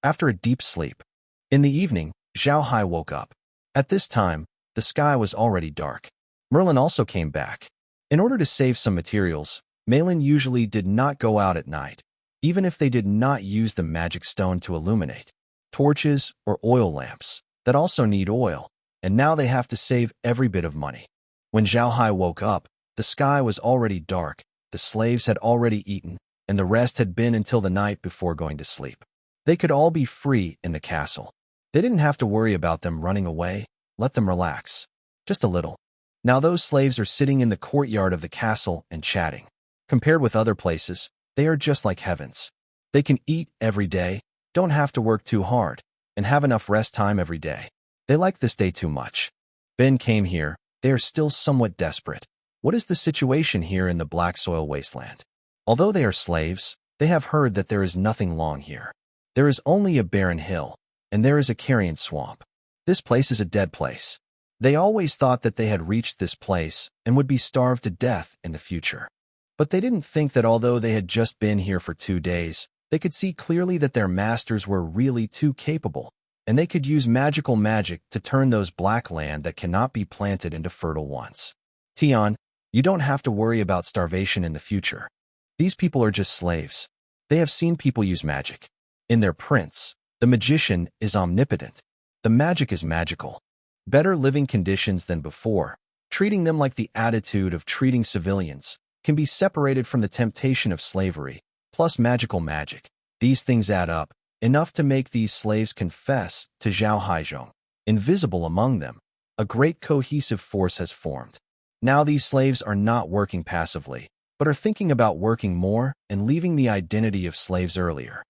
After a deep sleep. In the evening, Zhao Hai woke up. At this time, the sky was already dark. Merlin also came back. In order to save some materials, Malin usually did not go out at night, even if they did not use the magic stone to illuminate. Torches or oil lamps that also need oil, and now they have to save every bit of money. When Zhao Hai woke up, the sky was already dark, the slaves had already eaten, and the rest had been until the night before going to sleep. They could all be free in the castle. They didn't have to worry about them running away. Let them relax. Just a little. Now those slaves are sitting in the courtyard of the castle and chatting. Compared with other places, they are just like heavens. They can eat every day, don't have to work too hard, and have enough rest time every day. They like this day too much. Ben came here. They are still somewhat desperate. What is the situation here in the black soil wasteland? Although they are slaves, they have heard that there is nothing long here. There is only a barren hill, and there is a carrion swamp. This place is a dead place. They always thought that they had reached this place and would be starved to death in the future. But they didn't think that although they had just been here for 2 days, they could see clearly that their masters were really too capable, and they could use magical magic to turn those black land that cannot be planted into fertile ones. Tian, you don't have to worry about starvation in the future. These people are just slaves. They have seen people use magic. In their prince, the magician is omnipotent. The magic is magical. Better living conditions than before, treating them like the attitude of treating civilians, can be separated from the temptation of slavery, plus magical magic. These things add up, enough to make these slaves confess to Zhao Haizhong. Invisible among them, a great cohesive force has formed. Now these slaves are not working passively, but are thinking about working more and leaving the identity of slaves earlier.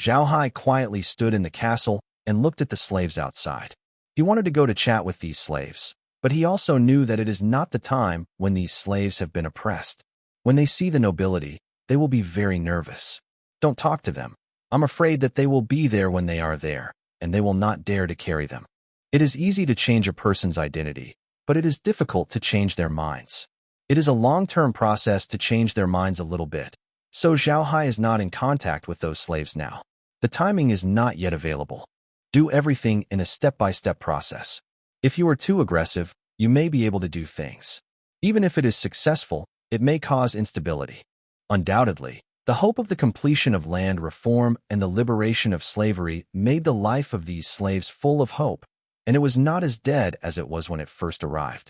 Zhao Hai quietly stood in the castle and looked at the slaves outside. He wanted to go to chat with these slaves, but he also knew that it is not the time when these slaves have been oppressed. When they see the nobility, they will be very nervous. Don't talk to them. I'm afraid that they will be there when they are there, and they will not dare to carry them. It is easy to change a person's identity, but it is difficult to change their minds. It is a long-term process to change their minds a little bit. So Zhao Hai is not in contact with those slaves now. The timing is not yet available. Do everything in a step-by-step process. If you are too aggressive, you may be able to do things. Even if it is successful, it may cause instability. Undoubtedly, the hope of the completion of land reform and the liberation of slavery made the life of these slaves full of hope, and it was not as dead as it was when it first arrived.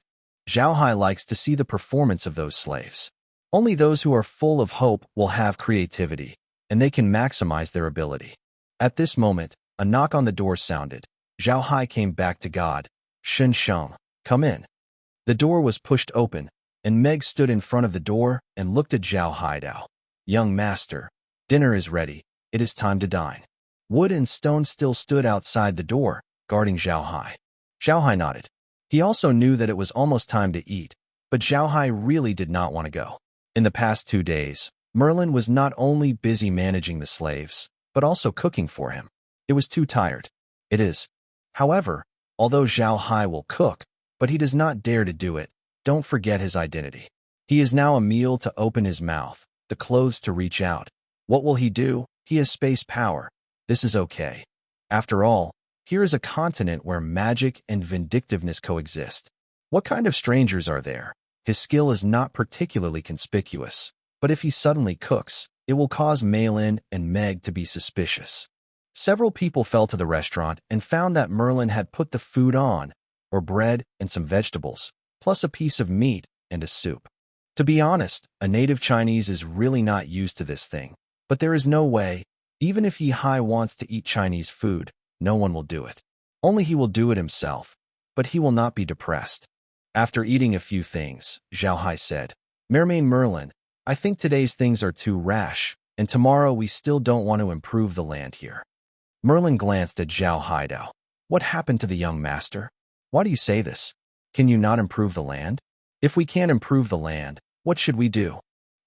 Zhao Hai likes to see the performance of those slaves. Only those who are full of hope will have creativity, and they can maximize their ability. At this moment, a knock on the door sounded. Zhao Hai came back to God. Shen Sheng, come in. The door was pushed open, and Meg stood in front of the door and looked at Zhao Haidao. Young master, dinner is ready. It is time to dine. Wood and stone still stood outside the door, guarding Zhao Hai. Zhao Hai nodded. He also knew that it was almost time to eat, but Zhao Hai really did not want to go. In the past 2 days, Merlin was not only busy managing the slaves, but also cooking for him. It was too tired. It is. However, although Zhao Hai will cook, but he does not dare to do it, don't forget his identity. He is now a meal to open his mouth, the clothes to reach out. What will he do? He has space power. This is okay. After all, here is a continent where magic and vindictiveness coexist. What kind of strangers are there? His skill is not particularly conspicuous, but if he suddenly cooks, it will cause Malin and Meg to be suspicious. Several people fell to the restaurant and found that Merlin had put the food on, or bread and some vegetables, plus a piece of meat and a soup. To be honest, a native Chinese is really not used to this thing, but there is no way, even if Yi wants to eat Chinese food, no one will do it. Only he will do it himself, but he will not be depressed. After eating a few things, Zhao Hai said, Mermaid Merlin, I think today's things are too rash, and tomorrow we still don't want to improve the land here. Merlin glanced at Zhao Haidao. What happened to the young master? Why do you say this? Can you not improve the land? If we can't improve the land, what should we do?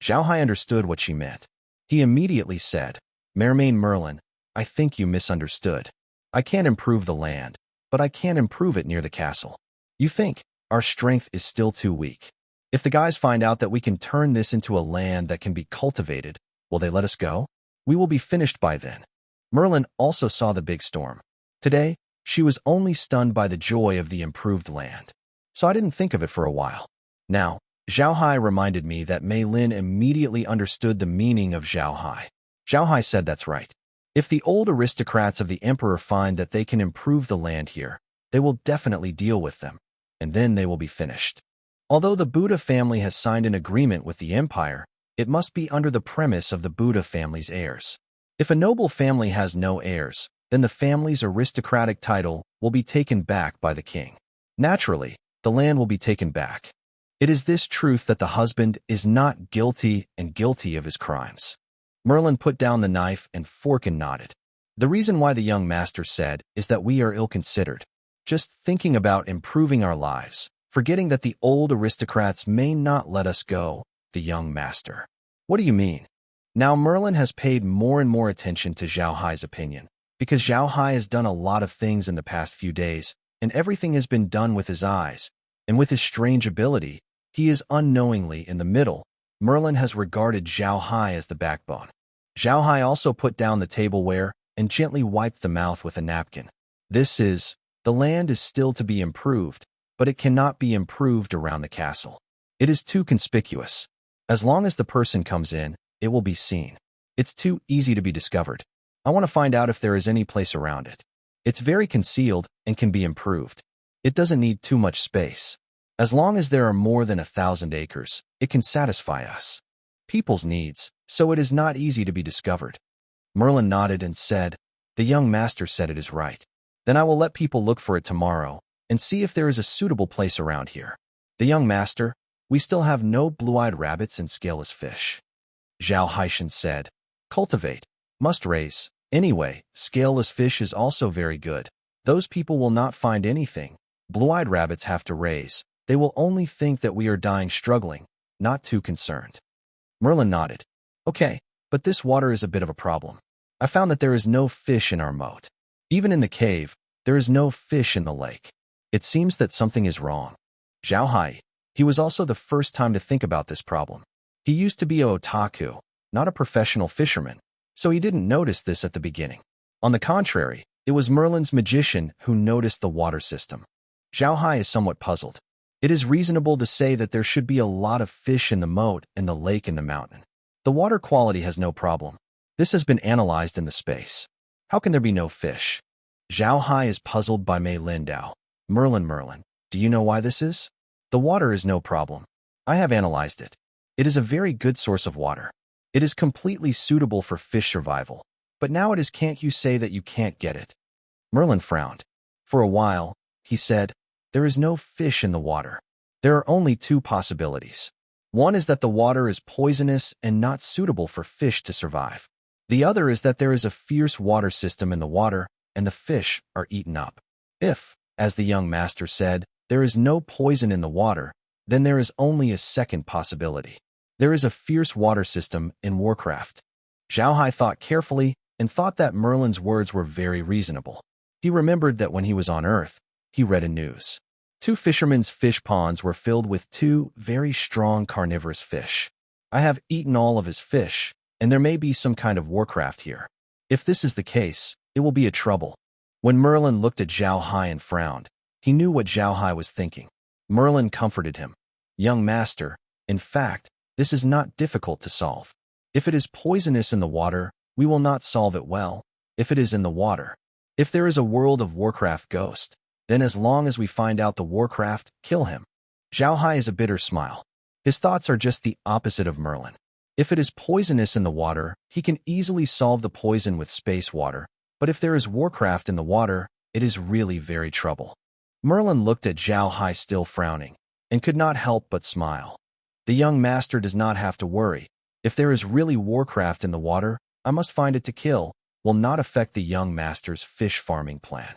Zhao Hai understood what she meant. He immediately said, Mermaid Merlin, I think you misunderstood. I can't improve the land, but I can improve it near the castle. You think our strength is still too weak. If the guys find out that we can turn this into a land that can be cultivated, will they let us go? We will be finished by then. Merlin also saw the big storm. Today, she was only stunned by the joy of the improved land. So I didn't think of it for a while. Now, Zhao Hai reminded me that Mei Lin immediately understood the meaning of Zhao Hai. Zhao Hai said that's right. If the old aristocrats of the emperor find that they can improve the land here, they will definitely deal with them, and then they will be finished. Although the Buddha family has signed an agreement with the empire, it must be under the premise of the Buddha family's heirs. If a noble family has no heirs, then the family's aristocratic title will be taken back by the king. Naturally, the land will be taken back. It is this truth that the husband is not guilty and guilty of his crimes. Merlin put down the knife and fork and nodded. The reason why the young master said is that we are ill-considered, just thinking about improving our lives, forgetting that the old aristocrats may not let us go, the young master. What do you mean? Now Merlin has paid more and more attention to Zhao Hai's opinion, because Zhao Hai has done a lot of things in the past few days, and everything has been done with his eyes, and with his strange ability, he is unknowingly in the middle. Merlin has regarded Zhao Hai as the backbone. Zhao Hai also put down the tableware and gently wiped the mouth with a napkin. The land is still to be improved, but it cannot be improved around the castle. It is too conspicuous. As long as the person comes in, it will be seen. It's too easy to be discovered. I want to find out if there is any place around it. It's very concealed and can be improved. It doesn't need too much space. As long as there are more than 1,000 acres, it can satisfy us. People's needs, so it is not easy to be discovered. Merlin nodded and said, the young master said it is right. Then I will let people look for it tomorrow and see if there is a suitable place around here. The young master, we still have no blue-eyed rabbits and scaleless fish. Zhao Haishan said, cultivate, must raise. Anyway, scaleless fish is also very good. Those people will not find anything. Blue-eyed rabbits have to raise. They will only think that we are dying struggling, not too concerned. Merlin nodded. Okay, but this water is a bit of a problem. I found that there is no fish in our moat. Even in the cave, there is no fish in the lake. It seems that something is wrong. Zhao Hai, he was also the first time to think about this problem. He used to be a otaku, not a professional fisherman, so he didn't notice this at the beginning. On the contrary, it was Merlin's magician who noticed the water system. Zhao Hai is somewhat puzzled. It is reasonable to say that there should be a lot of fish in the moat and the lake in the mountain. The water quality has no problem. This has been analyzed in the space. How can there be no fish? Zhao Hai is puzzled by Mei Lindao. Merlin, do you know why this is? The water is no problem. I have analyzed it. It is a very good source of water. It is completely suitable for fish survival. But now it is can't you say that you can't get it? Merlin frowned. For a while, he said, there is no fish in the water. There are only two possibilities. One is that the water is poisonous and not suitable for fish to survive. The other is that there is a fierce water system in the water and the fish are eaten up. If, as the young master said, there is no poison in the water, then there is only a second possibility. There is a fierce water system in Warcraft. Zhao Hai thought carefully and thought that Merlin's words were very reasonable. He remembered that when he was on Earth, he read in news. 2 fishermen's fish ponds were filled with 2 very strong carnivorous fish. I have eaten all of his fish, and there may be some kind of Warcraft here. If this is the case, it will be a trouble. When Merlin looked at Zhao Hai and frowned, he knew what Zhao Hai was thinking. Merlin comforted him. Young master, in fact, this is not difficult to solve. If it is poisonous in the water, we will not solve it well. If it is in the water. If there is a World of Warcraft ghost, then as long as we find out the Warcraft, kill him. Zhao Hai is a bitter smile. His thoughts are just the opposite of Merlin. If it is poisonous in the water, he can easily solve the poison with space water, but if there is Warcraft in the water, it is really very trouble. Merlin looked at Zhao Hai still frowning, and could not help but smile. The young master does not have to worry. If there is really Warcraft in the water, I must find it to kill, will not affect the young master's fish farming plan.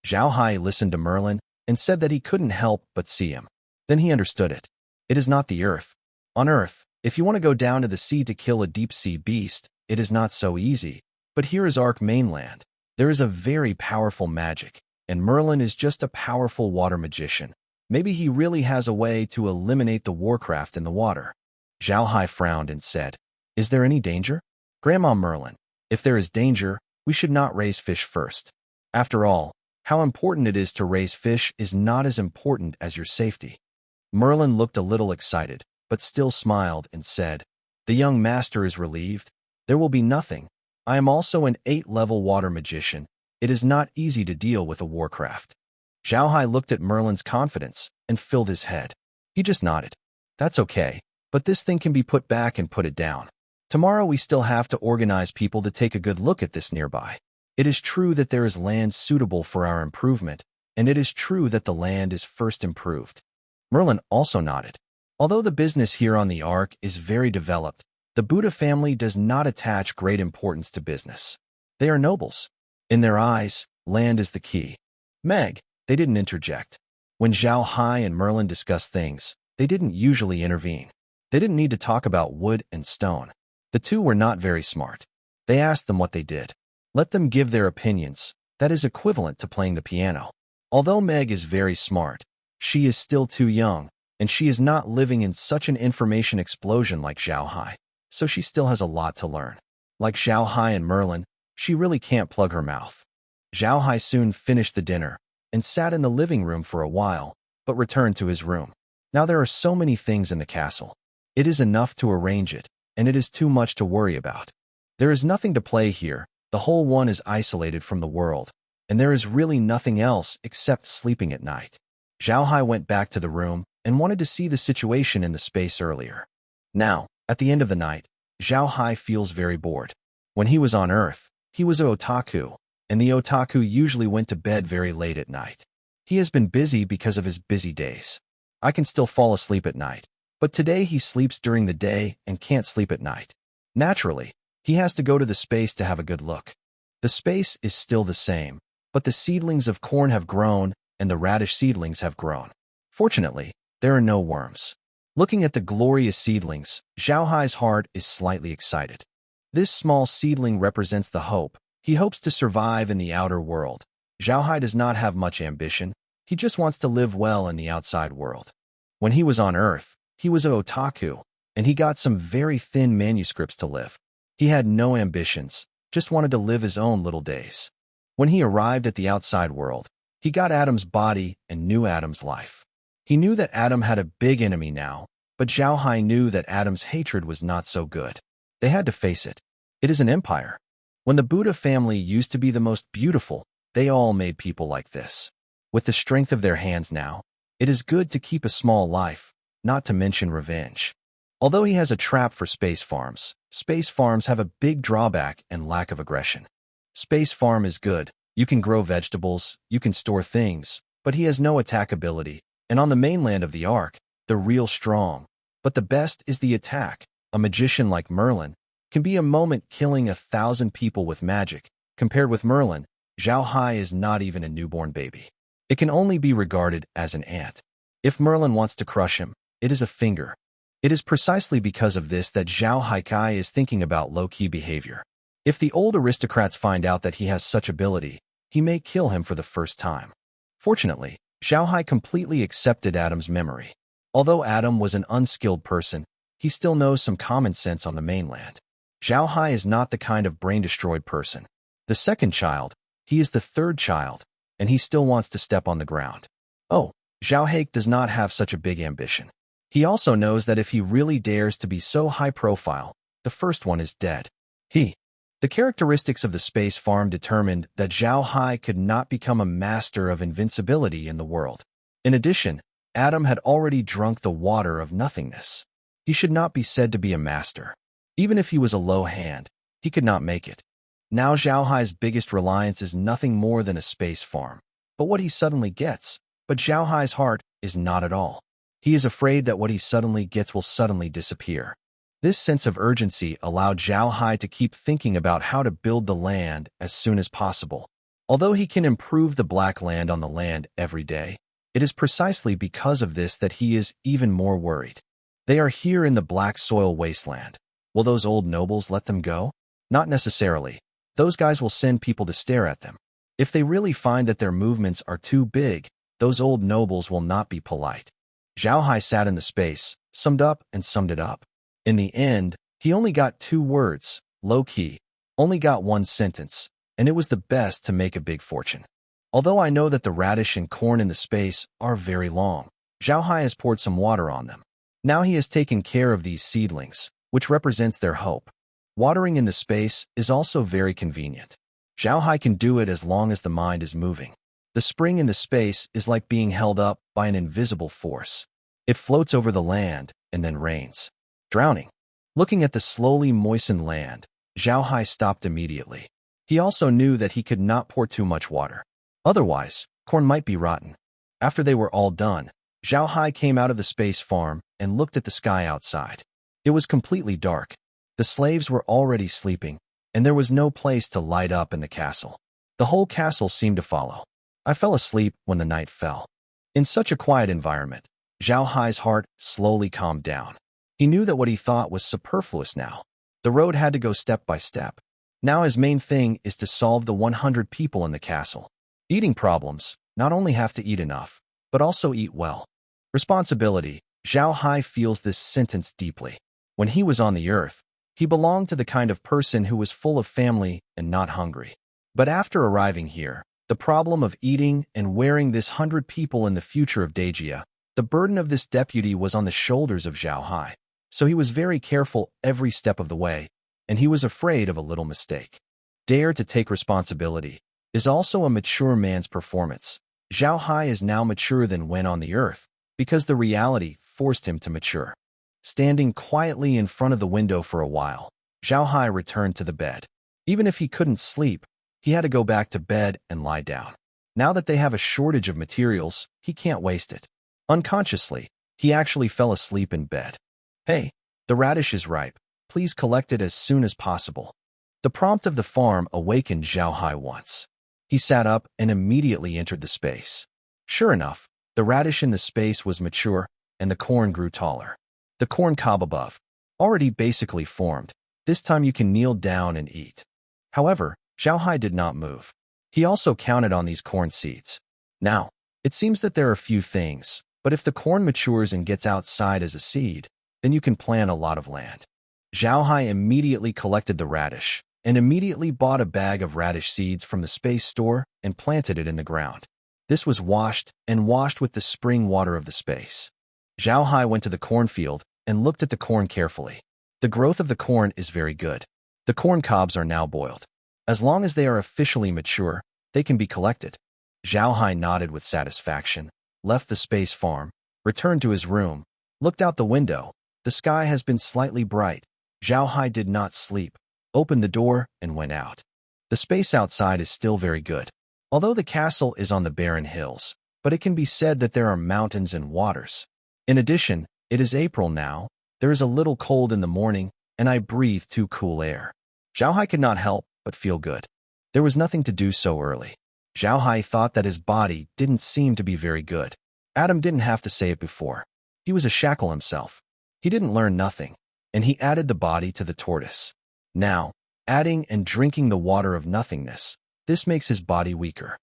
Zhao Hai listened to Merlin and said that he couldn't help but see him. Then he understood it. It is not the earth. On Earth, if you want to go down to the sea to kill a deep-sea beast, it is not so easy. But here is Ark mainland. There is a very powerful magic, and Merlin is just a powerful water magician. Maybe he really has a way to eliminate the Warcraft in the water. Zhao Hai frowned and said, "Is there any danger?" "Grandma Merlin, if there is danger, we should not raise fish first. After all, how important it is to raise fish is not as important as your safety." Merlin looked a little excited, but still smiled and said, "The young master is relieved. There will be nothing. I am also an 8-level water magician. It is not easy to deal with a Warcraft." Zhao Hai looked at Merlin's confidence and filled his head. He just nodded. "That's okay, but this thing can be put back and put it down. Tomorrow we still have to organize people to take a good look at this nearby. It is true that there is land suitable for our improvement, and it is true that the land is first improved." Merlin also nodded. Although the business here on the Ark is very developed, the Buddha family does not attach great importance to business. They are nobles. In their eyes, land is the key. Meg, they didn't interject. When Zhao Hai and Merlin discussed things, they didn't usually intervene. They didn't need to talk about wood and stone. The two were not very smart. They asked them what they did. Let them give their opinions. That is equivalent to playing the piano. Although Meg is very smart, she is still too young, and she is not living in such an information explosion like Zhao Hai, so she still has a lot to learn. Like Zhao Hai and Merlin, she really can't plug her mouth. Zhao Hai soon finished the dinner and sat in the living room for a while, but returned to his room. Now there are so many things in the castle. It is enough to arrange it, and it is too much to worry about. There is nothing to play here. The whole one is isolated from the world, and there is really nothing else except sleeping at night. Zhao Hai went back to the room and wanted to see the situation in the space earlier. Now, at the end of the night, Zhao Hai feels very bored. When he was on Earth, he was an otaku, and the otaku usually went to bed very late at night. He has been busy because of his busy days. I can still fall asleep at night, but today he sleeps during the day and can't sleep at night. Naturally, he has to go to the space to have a good look. The space is still the same, but the seedlings of corn have grown and the radish seedlings have grown. Fortunately, there are no worms. Looking at the glorious seedlings, Zhao Hai's heart is slightly excited. This small seedling represents the hope. He hopes to survive in the outer world. Zhao Hai does not have much ambition. He just wants to live well in the outside world. When he was on Earth, he was an otaku, and he got some very thin manuscripts to live. He had no ambitions, just wanted to live his own little days. When he arrived at the outside world, he got Adam's body and knew Adam's life. He knew that Adam had a big enemy now, but Zhao Hai knew that Adam's hatred was not so good. They had to face it. It is an empire. When the Buddha family used to be the most beautiful, they all made people like this. With the strength of their hands now, it is good to keep a small life, not to mention revenge. Although he has a trap for space farms have a big drawback and lack of aggression. Space farm is good. You can grow vegetables, you can store things, but he has no attack ability, and on the mainland of the Ark, they're real strong. But the best is the attack. A magician like Merlin can be a moment killing 1,000 people with magic. Compared with Merlin, Zhao Hai is not even a newborn baby. It can only be regarded as an ant. If Merlin wants to crush him, it is a finger. It is precisely because of this that Zhao Haikai is thinking about low-key behavior. If the old aristocrats find out that he has such ability, he may kill him for the first time. Fortunately, Zhao Hai completely accepted Adam's memory. Although Adam was an unskilled person, he still knows some common sense on the mainland. Zhao Hai is not the kind of brain-destroyed person. The second child, he is the third child, and he still wants to step on the ground. Oh, Zhao Hai does not have such a big ambition. He also knows that if he really dares to be so high-profile, The first one is dead. The characteristics of the space farm determined that Zhao Hai could not become a master of invincibility in the world. In addition, Adam had already drunk the water of nothingness. He should not be said to be a master. Even if he was a low hand, he could not make it. Now Zhao Hai's biggest reliance is nothing more than a space farm. But what he suddenly gets, but Zhao Hai's heart is not at all. He is afraid that what he suddenly gets will suddenly disappear. This sense of urgency allowed Zhao Hai to keep thinking about how to build the land as soon as possible. Although he can improve the black land on the land every day, it is precisely because of this that he is even more worried. They are here in the black soil wasteland. Will those old nobles let them go? Not necessarily. Those guys will send people to stare at them. If they really find that their movements are too big, those old nobles will not be polite. Zhao Hai sat in the space, summed it up. In the end, he only got 2 words, low-key, only got 1 sentence, and it was the best to make a big fortune. Although I know that the radish and corn in the space are very long, Zhao Hai has poured some water on them. Now he has taken care of these seedlings, which represents their hope. Watering in the space is also very convenient. Zhao Hai can do it as long as the mind is moving. The spring in the space is like being held up by an invisible force. It floats over the land and then rains. Drowning. Looking at the slowly moistened land, Zhao Hai stopped immediately. He also knew that he could not pour too much water. Otherwise, corn might be rotten. After they were all done, Zhao Hai came out of the space farm and looked at the sky outside. It was completely dark. The slaves were already sleeping, and there was no place to light up in the castle. The whole castle seemed to follow. I fell asleep when the night fell. In such a quiet environment, Zhao Hai's heart slowly calmed down. He knew that what he thought was superfluous now. The road had to go step by step. Now his main thing is to solve the 100 people in the castle. Eating problems not only have to eat enough, but also eat well. Responsibility. Zhao Hai feels this sentence deeply. When he was on the earth, he belonged to the kind of person who was full of family and not hungry. But after arriving here, the problem of eating and wearing this 100 people in the future of Dajia, the burden of this deputy was on the shoulders of Zhao Hai. So he was very careful every step of the way, and he was afraid of a little mistake. Dare to take responsibility is also a mature man's performance. Zhao Hai is now mature than when on the earth, because the reality forced him to mature. Standing quietly in front of the window for a while, Zhao Hai returned to the bed. Even if he couldn't sleep, he had to go back to bed and lie down. Now that they have a shortage of materials, he can't waste it. Unconsciously, he actually fell asleep in bed. Hey, the radish is ripe. Please collect it as soon as possible. The prompt of the farm awakened Zhao Hai once. He sat up and immediately entered the space. Sure enough, the radish in the space was mature, and the corn grew taller. The corn cob above, already basically formed. This time you can kneel down and eat. However, Zhao Hai did not move. He also counted on these corn seeds. Now, it seems that there are few things, but if the corn matures and gets outside as a seed, then you can plant a lot of land. Zhao Hai immediately collected the radish and immediately bought a bag of radish seeds from the space store and planted it in the ground. This was washed with the spring water of the space. Zhao Hai went to the cornfield and looked at the corn carefully. The growth of the corn is very good. The corn cobs are now boiled. As long as they are officially mature, they can be collected. Zhao Hai nodded with satisfaction, left the space farm, returned to his room, looked out the window. The sky has been slightly bright. Zhao Hai did not sleep, opened the door, and went out. The space outside is still very good. Although the castle is on the barren hills, but it can be said that there are mountains and waters. In addition, it is April now. There is a little cold in the morning, and I breathe too cool air. Zhao Hai could not help but feel good. There was nothing to do so early. Zhao Hai thought that his body didn't seem to be very good. Adam didn't have to say it before. He was a shackle himself. He didn't learn nothing, and he added the body to the tortoise. Now, adding and drinking the water of nothingness, this makes his body weaker.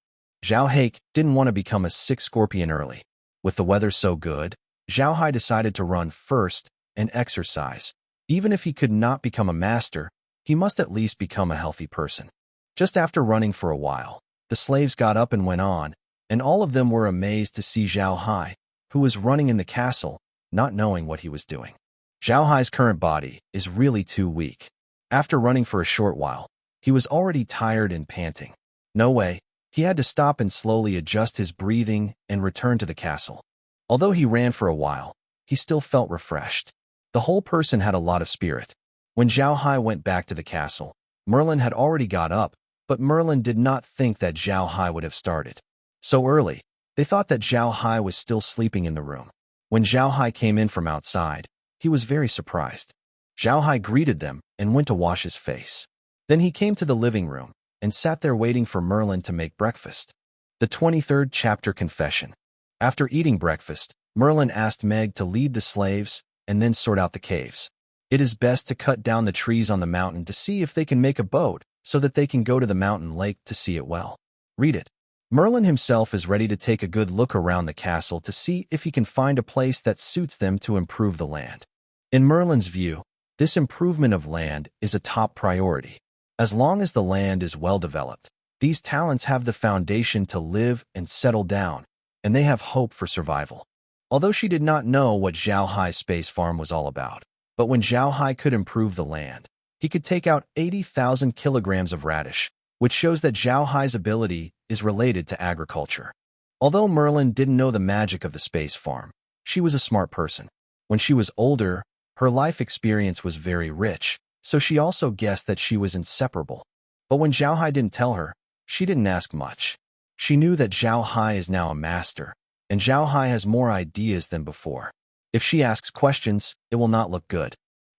Zhao Hai didn't want to become a sick scorpion early. With the weather so good, Zhao Hai decided to run first and exercise. Even if he could not become a master, he must at least become a healthy person. Just after running for a while, the slaves got up and went on, and all of them were amazed to see Zhao Hai, who was running in the castle, not knowing what he was doing. Zhao Hai's current body is really too weak. After running for a short while, he was already tired and panting. No way. He had to stop and slowly adjust his breathing and return to the castle. Although he ran for a while, he still felt refreshed. The whole person had a lot of spirit. When Zhao Hai went back to the castle, Merlin had already got up, but Merlin did not think that Zhao Hai would have started so early. They thought that Zhao Hai was still sleeping in the room. When Zhao Hai came in from outside, he was very surprised. Zhao Hai greeted them and went to wash his face. Then he came to the living room and sat there waiting for Merlin to make breakfast. The 23rd chapter Confession. After eating breakfast, Merlin asked Meg to lead the slaves and then sort out the caves. It is best to cut down the trees on the mountain to see if they can make a boat so that they can go to the mountain lake to see it well. Read it. Merlin himself is ready to take a good look around the castle to see if he can find a place that suits them to improve the land. In Merlin's view, this improvement of land is a top priority. As long as the land is well developed, these talents have the foundation to live and settle down, and they have hope for survival. Although she did not know what Zhao Hai's space farm was all about, but when Zhao Hai could improve the land, he could take out 80,000 kilograms of radish, which shows that Zhao Hai's ability is related to agriculture. Although Merlin didn't know the magic of the space farm, she was a smart person. When she was older, her life experience was very rich, so she also guessed that she was inseparable. But when Zhao Hai didn't tell her, she didn't ask much. She knew that Zhao Hai is now a master, and Zhao Hai has more ideas than before. If she asks questions, it will not look good.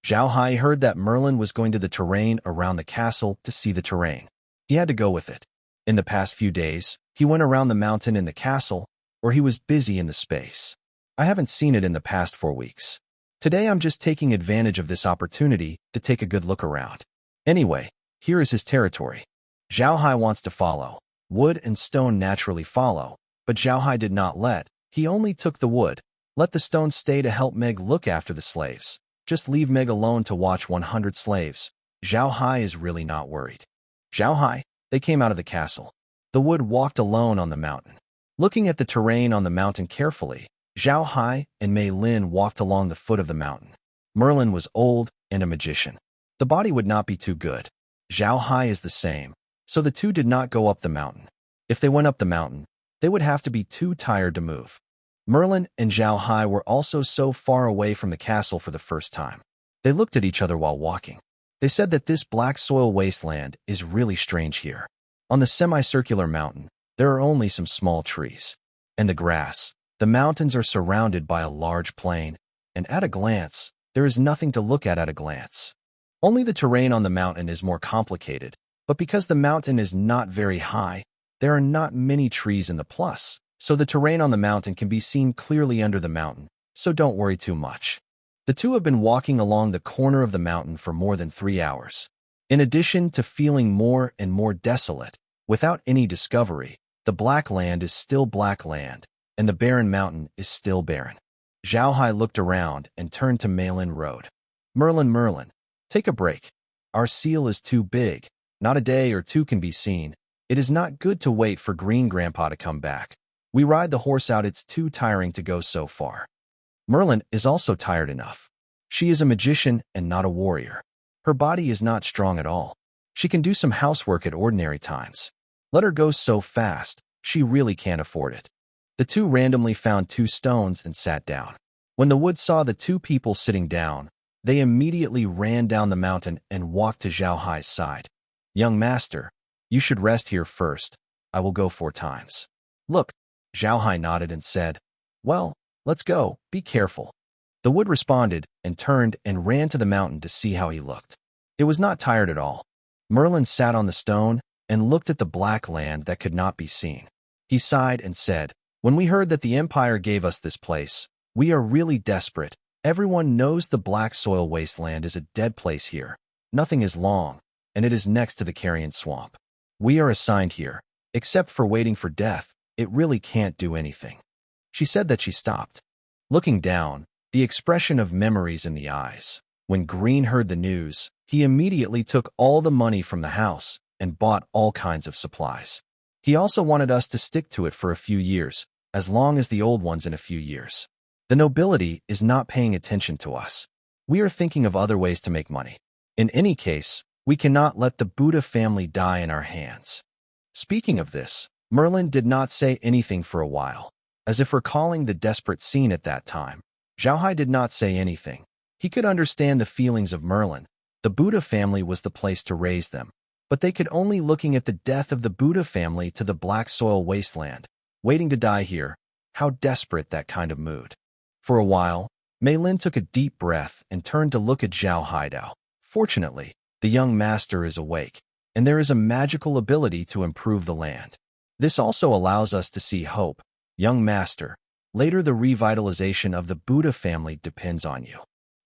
Zhao Hai heard that Merlin was going to the terrain around the castle to see the terrain. He had to go with it. In the past few days, he went around the mountain in the castle, or he was busy in the space. I haven't seen it in the past 4 weeks. Today I'm just taking advantage of this opportunity to take a good look around. Anyway, here is his territory. Zhao Hai wants to follow. Wood and stone naturally follow, but Zhao Hai did not let. He only took the wood. Let the stone stay to help Meg look after the slaves. Just leave Meg alone to watch 100 slaves. Zhao Hai is really not worried. Zhao Hai, they came out of the castle. The wood walked alone on the mountain. Looking at the terrain on the mountain carefully, Zhao Hai and Mei Lin walked along the foot of the mountain. Merlin was old and a magician. The body would not be too good. Zhao Hai is the same, so the two did not go up the mountain. If they went up the mountain, they would have to be too tired to move. Merlin and Zhao Hai were also so far away from the castle for the first time. They looked at each other while walking. They said that this black soil wasteland is really strange here. On the semicircular mountain, there are only some small trees. And the grass. The mountains are surrounded by a large plain, and at a glance, there is nothing to look at a glance. Only the terrain on the mountain is more complicated, but because the mountain is not very high, there are not many trees in the plus, so the terrain on the mountain can be seen clearly under the mountain, so don't worry too much. The two have been walking along the corner of the mountain for more than 3 hours. In addition to feeling more and more desolate, without any discovery, the black land is still black land, and the barren mountain is still barren. Zhao Hai looked around and turned to Malin Road. Merlin, take a break. Our seal is too big. Not a day or two can be seen. It is not good to wait for Green Grandpa to come back. We ride the horse out, it's too tiring to go so far. Merlin is also tired enough. She is a magician and not a warrior. Her body is not strong at all. She can do some housework at ordinary times. Let her go so fast, she really can't afford it. The two randomly found 2 stones and sat down. When the wood saw the 2 people sitting down, they immediately ran down the mountain and walked to Zhao Hai's side. Young master, you should rest here first. I will go 4 times. Look, Zhao Hai nodded and said, well, let's go, be careful. The wood responded and turned and ran to the mountain to see how he looked. It was not tired at all. Merlin sat on the stone and looked at the black land that could not be seen. He sighed and said, when we heard that the Empire gave us this place, we are really desperate. Everyone knows the black soil wasteland is a dead place here. Nothing is long, and it is next to the carrion swamp. We are assigned here. Except for waiting for death, it really can't do anything. She said that she stopped. Looking down, the expression of memories in the eyes. When Green heard the news, he immediately took all the money from the house and bought all kinds of supplies. He also wanted us to stick to it for a few years, as long as the old ones in a few years. The nobility is not paying attention to us. We are thinking of other ways to make money. In any case, we cannot let the Buddha family die in our hands." Speaking of this, Merlin did not say anything for a while. As if recalling the desperate scene at that time, Zhao did not say anything. He could understand the feelings of Merlin. The Buddha family was the place to raise them, but they could only looking at the death of the Buddha family to the black soil wasteland, waiting to die here. How desperate that kind of mood. For a while, Mei Lin took a deep breath and turned to look at Zhao Haidao. Fortunately, the young master is awake, and there is a magical ability to improve the land. This also allows us to see hope. Young master, later the revitalization of the Buddha family depends on you.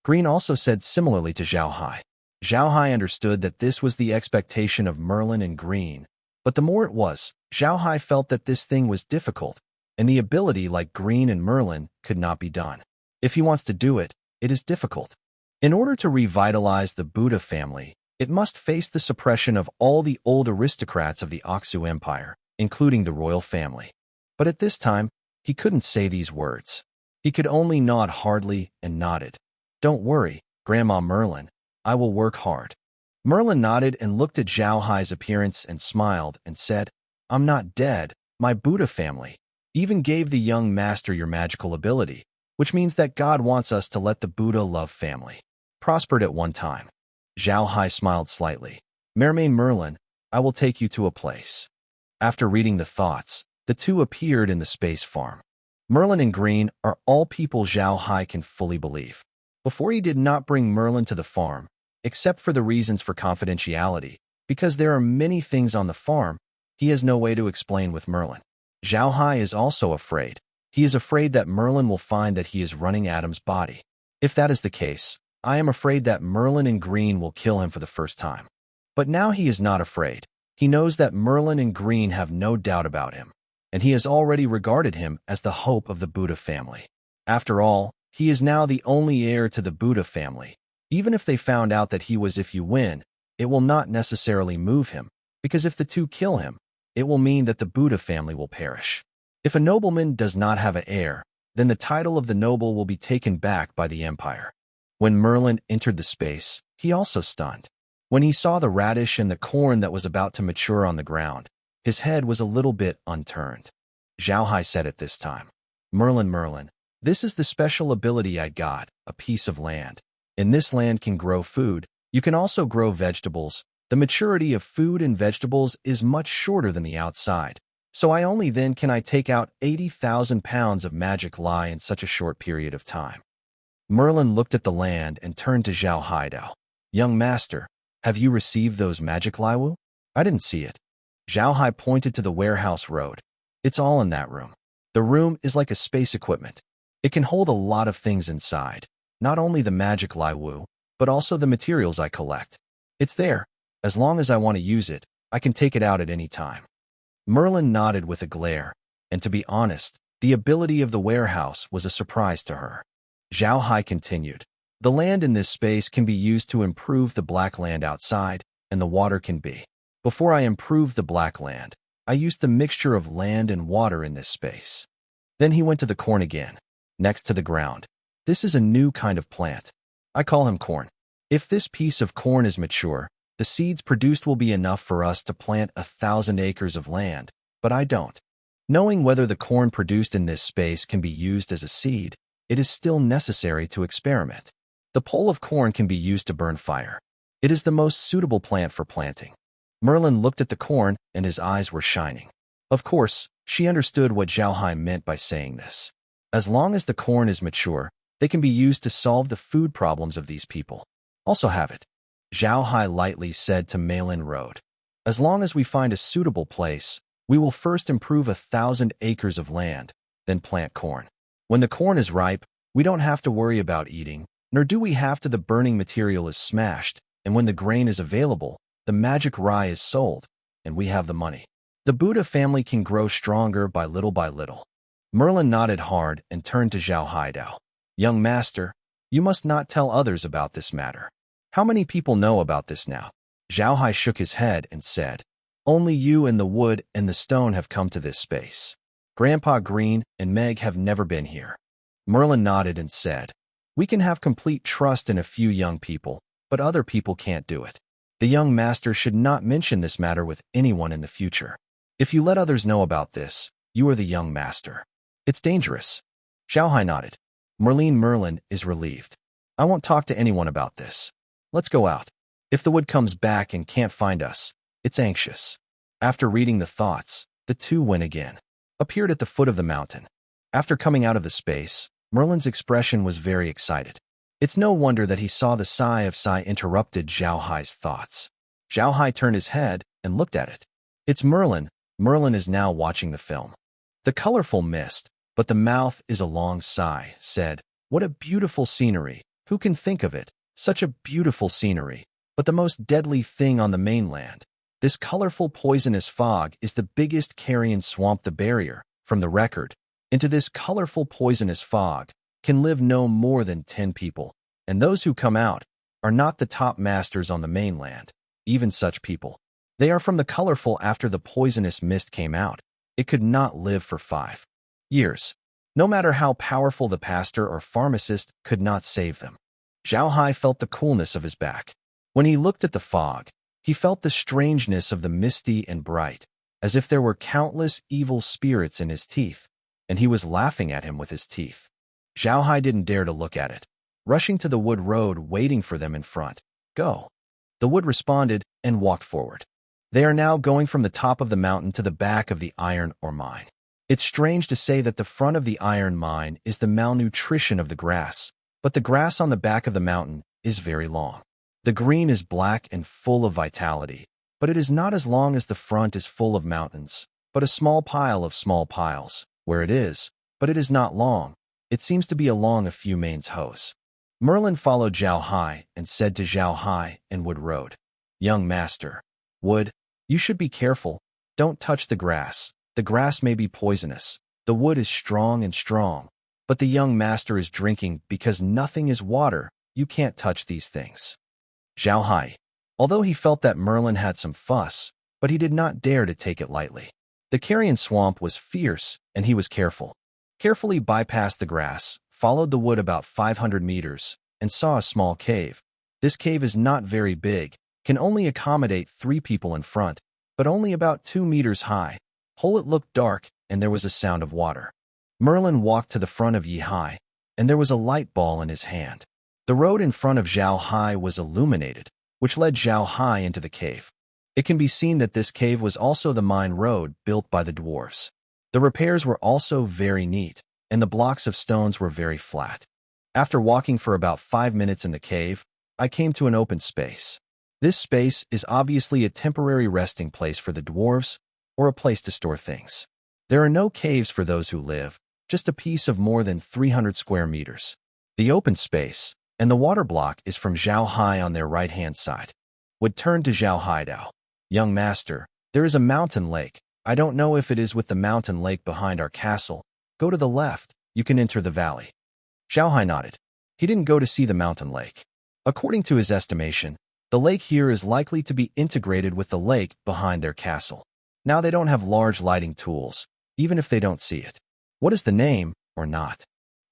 Green also said similarly to Zhao Hai. Zhao Hai understood that this was the expectation of Merlin and Green, but the more it was, Zhao Hai felt that this thing was difficult, and the ability like Green and Merlin could not be done. If he wants to do it, it is difficult. In order to revitalize the Buddha family, it must face the suppression of all the old aristocrats of the Aksu Empire, including the royal family. But at this time, he couldn't say these words. He could only nod hardly and nodded. "Don't worry, Grandma Merlin. I will work hard." Merlin nodded and looked at Zhao Hai's appearance and smiled and said, "I'm not dead. My Buddha family even gave the young master your magical ability, which means that God wants us to let the Buddha love family prospered at one time." Zhao Hai smiled slightly. "Mermaid Merlin, I will take you to a place." After reading the thoughts, the two appeared in the space farm. Merlin and Green are all people Zhao Hai can fully believe. Before he did not bring Merlin to the farm, except for the reasons for confidentiality, because there are many things on the farm, he has no way to explain with Merlin. Zhao Hai is also afraid. He is afraid that Merlin will find that he is running Adam's body. If that is the case, I am afraid that Merlin and Green will kill him for the first time. But now he is not afraid. He knows that Merlin and Green have no doubt about him, and he has already regarded him as the hope of the Buddha family. After all, he is now the only heir to the Buddha family. Even if they found out that he was if you win, it will not necessarily move him, because if the two kill him, it will mean that the Buddha family will perish. If a nobleman does not have an heir, then the title of the noble will be taken back by the empire. When Merlin entered the space, he also stunned. When he saw the radish and the corn that was about to mature on the ground, his head was a little bit unturned. Zhao Hai said at this time, Merlin, this is the special ability I got, a piece of land. In this land can grow food. You can also grow vegetables. The maturity of food and vegetables is much shorter than the outside. So I only then can I take out 80,000 pounds of magic lye in such a short period of time. Merlin looked at the land and turned to Zhao Haidao. Young master, have you received those magic liewu? I didn't see it. Zhao Hai pointed to the warehouse road. It's all in that room. The room is like a space equipment. It can hold a lot of things inside, not only the magic liewu, but also the materials I collect. It's there. As long as I want to use it, I can take it out at any time. Merlin nodded with a glare, and to be honest, the ability of the warehouse was a surprise to her. Zhao Hai continued, the land in this space can be used to improve the black land outside, and the water can be. Before I improved the black land, I used the mixture of land and water in this space. Then he went to the corn again, next to the ground. This is a new kind of plant. I call him corn. If this piece of corn is mature, the seeds produced will be enough for us to plant 1,000 acres of land, but I don't. Knowing whether the corn produced in this space can be used as a seed, it is still necessary to experiment. The pole of corn can be used to burn fire. It is the most suitable plant for planting. Merlin looked at the corn and his eyes were shining. Of course, she understood what Zhao Hai meant by saying this. As long as the corn is mature, they can be used to solve the food problems of these people. Also have it. Zhao Hai lightly said to Malin Road. As long as we find a suitable place, we will first improve 1,000 acres of land, then plant corn. When the corn is ripe, we don't have to worry about eating, nor do we have to the burning material is smashed, and when the grain is available, the magic rye is sold, and we have the money. The Buddha family can grow stronger by little by little. Merlin nodded hard and turned to Zhao Haidao. Young master, you must not tell others about this matter. How many people know about this now? Zhao Hai shook his head and said, only you and the wood and the stone have come to this space. Grandpa Green and Meg have never been here. Merlin nodded and said, We can have complete trust in a few young people, but other people can't do it. The young master should not mention this matter with anyone in the future. If you let others know about this, you are the young master. It's dangerous. Zhao Hai nodded. Merlin is relieved. I won't talk to anyone about this. Let's go out. If the wood comes back and can't find us, it's anxious. After reading the thoughts, the two went again. Appeared at the foot of the mountain. After coming out of the space, Merlin's expression was very excited. It's no wonder that he saw the sigh of Sai interrupted Zhao Hai's thoughts. Zhao Hai turned his head and looked at it. It's Merlin. Merlin is now watching the film. The colorful mist, but the mouth is a long sigh, said, "What a beautiful scenery. Who can think of it? Such a beautiful scenery. But the most deadly thing on the mainland. This colorful poisonous fog is the biggest carrion swamp. The barrier, from the record, into this colorful poisonous fog can live no more than 10 people, and those who come out are not the top masters on the mainland, even such people. They are from the colorful after the poisonous mist came out. It could not live for 5 years. No matter how powerful the pastor or pharmacist could not save them." Zhao Hai felt the coolness of his back. When he looked at the fog, he felt the strangeness of the misty and bright, as if there were countless evil spirits in his teeth, and he was laughing at him with his teeth. Zhao Hai didn't dare to look at it, rushing to the wood road waiting for them in front. "Go." The wood responded and walked forward. They are now going from the top of the mountain to the back of the iron ore mine. It's strange to say that the front of the iron mine is the malnutrition of the grass, but the grass on the back of the mountain is very long. The green is black and full of vitality, but it is not as long as the front is full of mountains, but a small pile of small piles, where it is, but it is not long. It seems to be along a few mains hose. Merlin followed Zhao Hai and said to Zhao Hai and Wood Road, "Young master, Wood, you should be careful. Don't touch the grass. The grass may be poisonous. The wood is strong and strong, but the young master is drinking because nothing is water. You can't touch these things." Zhao Hai, although he felt that Merlin had some fuss, but he did not dare to take it lightly. The carrion swamp was fierce, and he was careful. Carefully bypassed the grass, followed the wood about 500 meters, and saw a small cave. This cave is not very big, can only accommodate 3 people in front, but only about 2 meters high. Hole it looked dark, and there was a sound of water. Merlin walked to the front of Yi Hai, and there was a light ball in his hand. The road in front of Zhao Hai was illuminated, which led Zhao Hai into the cave. It can be seen that this cave was also the mine road built by the dwarves. The repairs were also very neat, and the blocks of stones were very flat. After walking for about 5 minutes in the cave, I came to an open space. This space is obviously a temporary resting place for the dwarves, or a place to store things. There are no caves for those who live, just a piece of more than 300 square meters. The open space, and the water block is from Zhao Hai on their right-hand side. Would turn to Zhao Haidao. "Young master, there is a mountain lake. I don't know if it is with the mountain lake behind our castle. Go to the left, you can enter the valley." Zhao Hai nodded. He didn't go to see the mountain lake. According to his estimation, the lake here is likely to be integrated with the lake behind their castle. Now they don't have large lighting tools, even if they don't see it. What is the name, or not?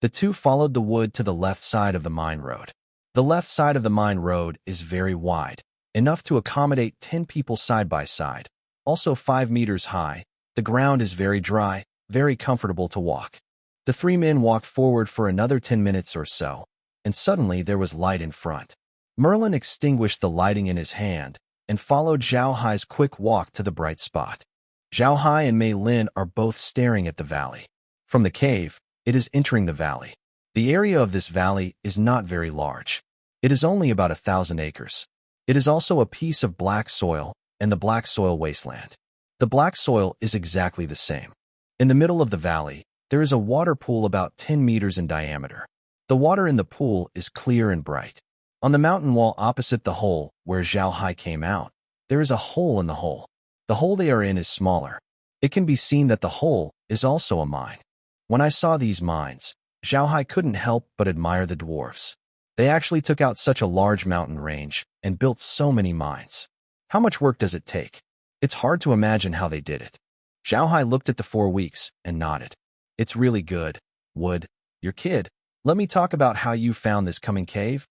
The two followed the wood to the left side of the mine road. The left side of the mine road is very wide, enough to accommodate 10 people side by side, also 5 meters high. The ground is very dry, very comfortable to walk. The 3 men walked forward for another 10 minutes or so, and suddenly there was light in front. Merlin extinguished the lighting in his hand and followed Zhao Hai's quick walk to the bright spot. Zhao Hai and Mei Lin are both staring at the valley. From the cave, it is entering the valley. The area of this valley is not very large. It is only about 1,000 acres. It is also a piece of black soil and the black soil wasteland. The black soil is exactly the same. In the middle of the valley, there is a water pool about 10 meters in diameter. The water in the pool is clear and bright. On the mountain wall opposite the hole where Zhao Hai came out, there is a hole in the hole. The hole they are in is smaller. It can be seen that the hole is also a mine. When I saw these mines, Zhao Hai couldn't help but admire the dwarves. They actually took out such a large mountain range and built so many mines. How much work does it take? It's hard to imagine how they did it. Zhao Hai looked at the 4 weeks and nodded. "It's really good, Wood. Your kid, Let me talk about how you found this coming cave.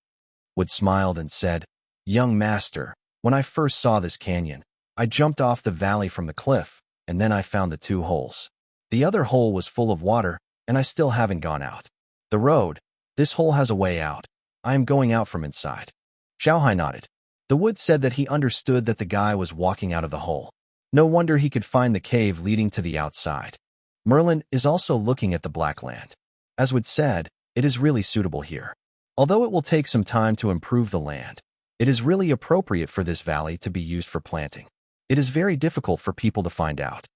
Wood smiled and said, Young master, when I first saw this canyon, I jumped off the valley from the cliff, and then I found the two holes. The other hole was full of water, and I still haven't gone out. The road, this hole has a way out. I am going out from inside. Xiaohai nodded. The wood said that he understood that the guy was walking out of the hole. No wonder he could find the cave leading to the outside. Merlin is also looking at the Black Land. As Wood said, it is really suitable here. Although it will take some time to improve the land, it is really appropriate for this valley to be used for planting. It is very difficult for people to find out.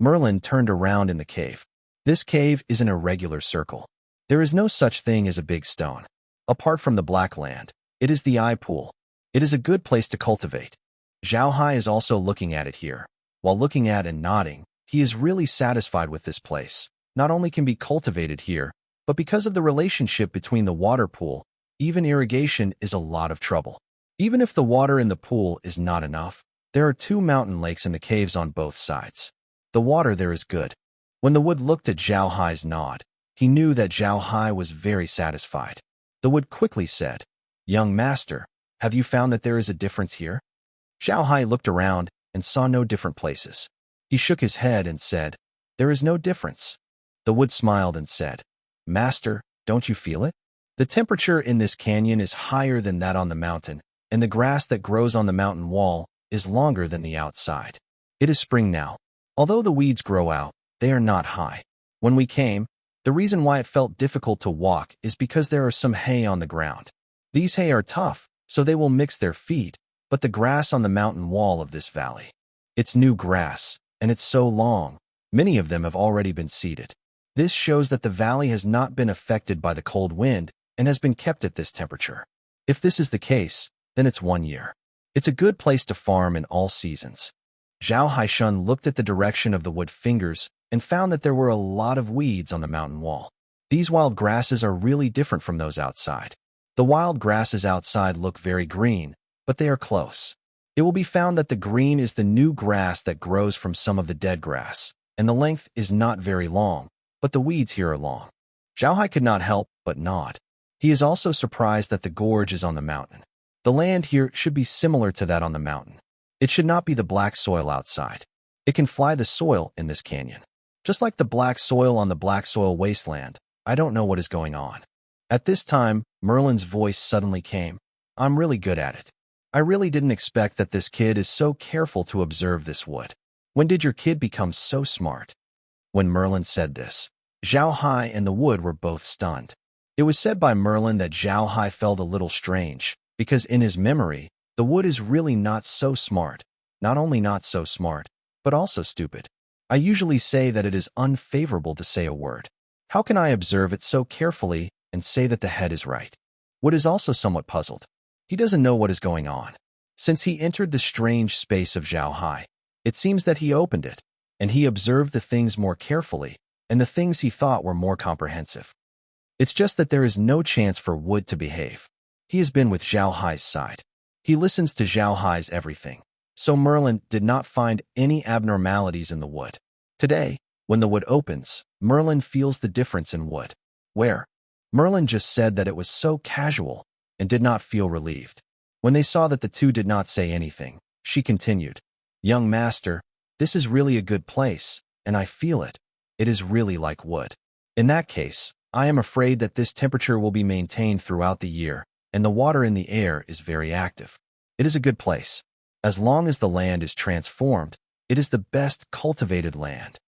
Merlin turned around in the cave. This cave is an irregular circle. There is no such thing as a big stone. Apart from the Black Land, it is the eye pool. It is a good place to cultivate. Zhao Hai is also looking at it here. While looking at and nodding, he is really satisfied with this place. Not only can be cultivated here, but because of the relationship between the water pool, even irrigation is a lot of trouble. Even if the water in the pool is not enough, there are 2 mountain lakes in the caves on both sides. The water there is good. When the wood looked at Zhao Hai's nod, he knew that Zhao Hai was very satisfied. The wood quickly said, Young master, have you found that there is a difference here? Zhao Hai looked around and saw no different places. He shook his head and said, There is no difference. The wood smiled and said, Master, don't you feel it? The temperature in this canyon is higher than that on the mountain, and the grass that grows on the mountain wall is longer than the outside. It is spring now. Although the weeds grow out, they are not high. When we came, the reason why it felt difficult to walk is because there are some hay on the ground. These hay are tough, so they will mix their feet, but the grass on the mountain wall of this valley, it's new grass, and it's so long. Many of them have already been seeded. This shows that the valley has not been affected by the cold wind and has been kept at this temperature. If this is the case, then it's 1 year. It's a good place to farm in all seasons. Zhao Haishun looked at the direction of the wood fingers and found that there were a lot of weeds on the mountain wall. These wild grasses are really different from those outside. The wild grasses outside look very green, but they are close. It will be found that the green is the new grass that grows from some of the dead grass, and the length is not very long, but the weeds here are long. Zhao Hai could not help but nod. He is also surprised that the gorge is on the mountain. The land here should be similar to that on the mountain. It should not be the black soil outside. It can fly the soil in this canyon. Just like the black soil on the black soil wasteland, I don't know what is going on. At this time, Merlin's voice suddenly came. I'm really good at it. I really didn't expect that this kid is so careful to observe this wood. When did your kid become so smart? When Merlin said this, Zhao Hai and the wood were both stunned. It was said by Merlin that Zhao Hai felt a little strange, because in his memory, the wood is really not so smart. Not only not so smart, but also stupid. I usually say that it is unfavorable to say a word. How can I observe it so carefully and say that the head is right? Wood is also somewhat puzzled. He doesn't know what is going on. Since he entered the strange space of Zhao Hai, it seems that he opened it, and he observed the things more carefully, and the things he thought were more comprehensive. It's just that there is no chance for Wood to behave. He has been with Zhao Hai's side. He listens to Zhao Hai's everything. So Merlin did not find any abnormalities in the wood. Today, when the wood opens, Merlin feels the difference in Wood. Where? Merlin just said that it was so casual and did not feel relieved. When they saw that the two did not say anything, she continued, Young master, this is really a good place, and I feel it. It is really like wood. In that case, I am afraid that this temperature will be maintained throughout the year, and the water in the air is very active. It is a good place. As long as the land is transformed, it is the best cultivated land.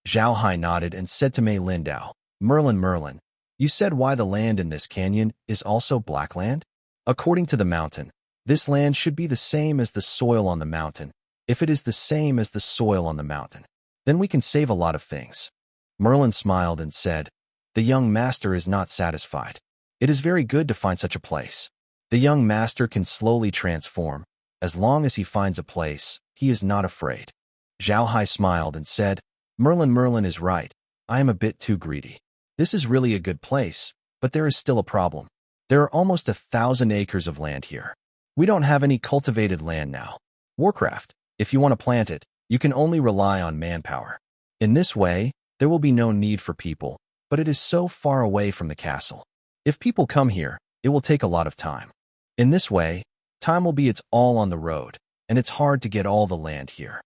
Zhao Hai nodded and said to Mei Lindao, Merlin, you said why the land in this canyon is also black land? According to the mountain, this land should be the same as the soil on the mountain. If it is the same as the soil on the mountain, then we can save a lot of things. Merlin smiled and said, The young master is not satisfied. It is very good to find such a place. The young master can slowly transform. As long as he finds a place, he is not afraid. Zhao Hai smiled and said, Merlin is right. I am a bit too greedy. This is really a good place, but there is still a problem. There are almost 1,000 acres of land here. We don't have any cultivated land now. Warcraft, if you want to plant it, you can only rely on manpower. In this way, there will be no need for people, but it is so far away from the castle. If people come here, it will take a lot of time. In this way, time will be its all on the road, and it's hard to get all the land here.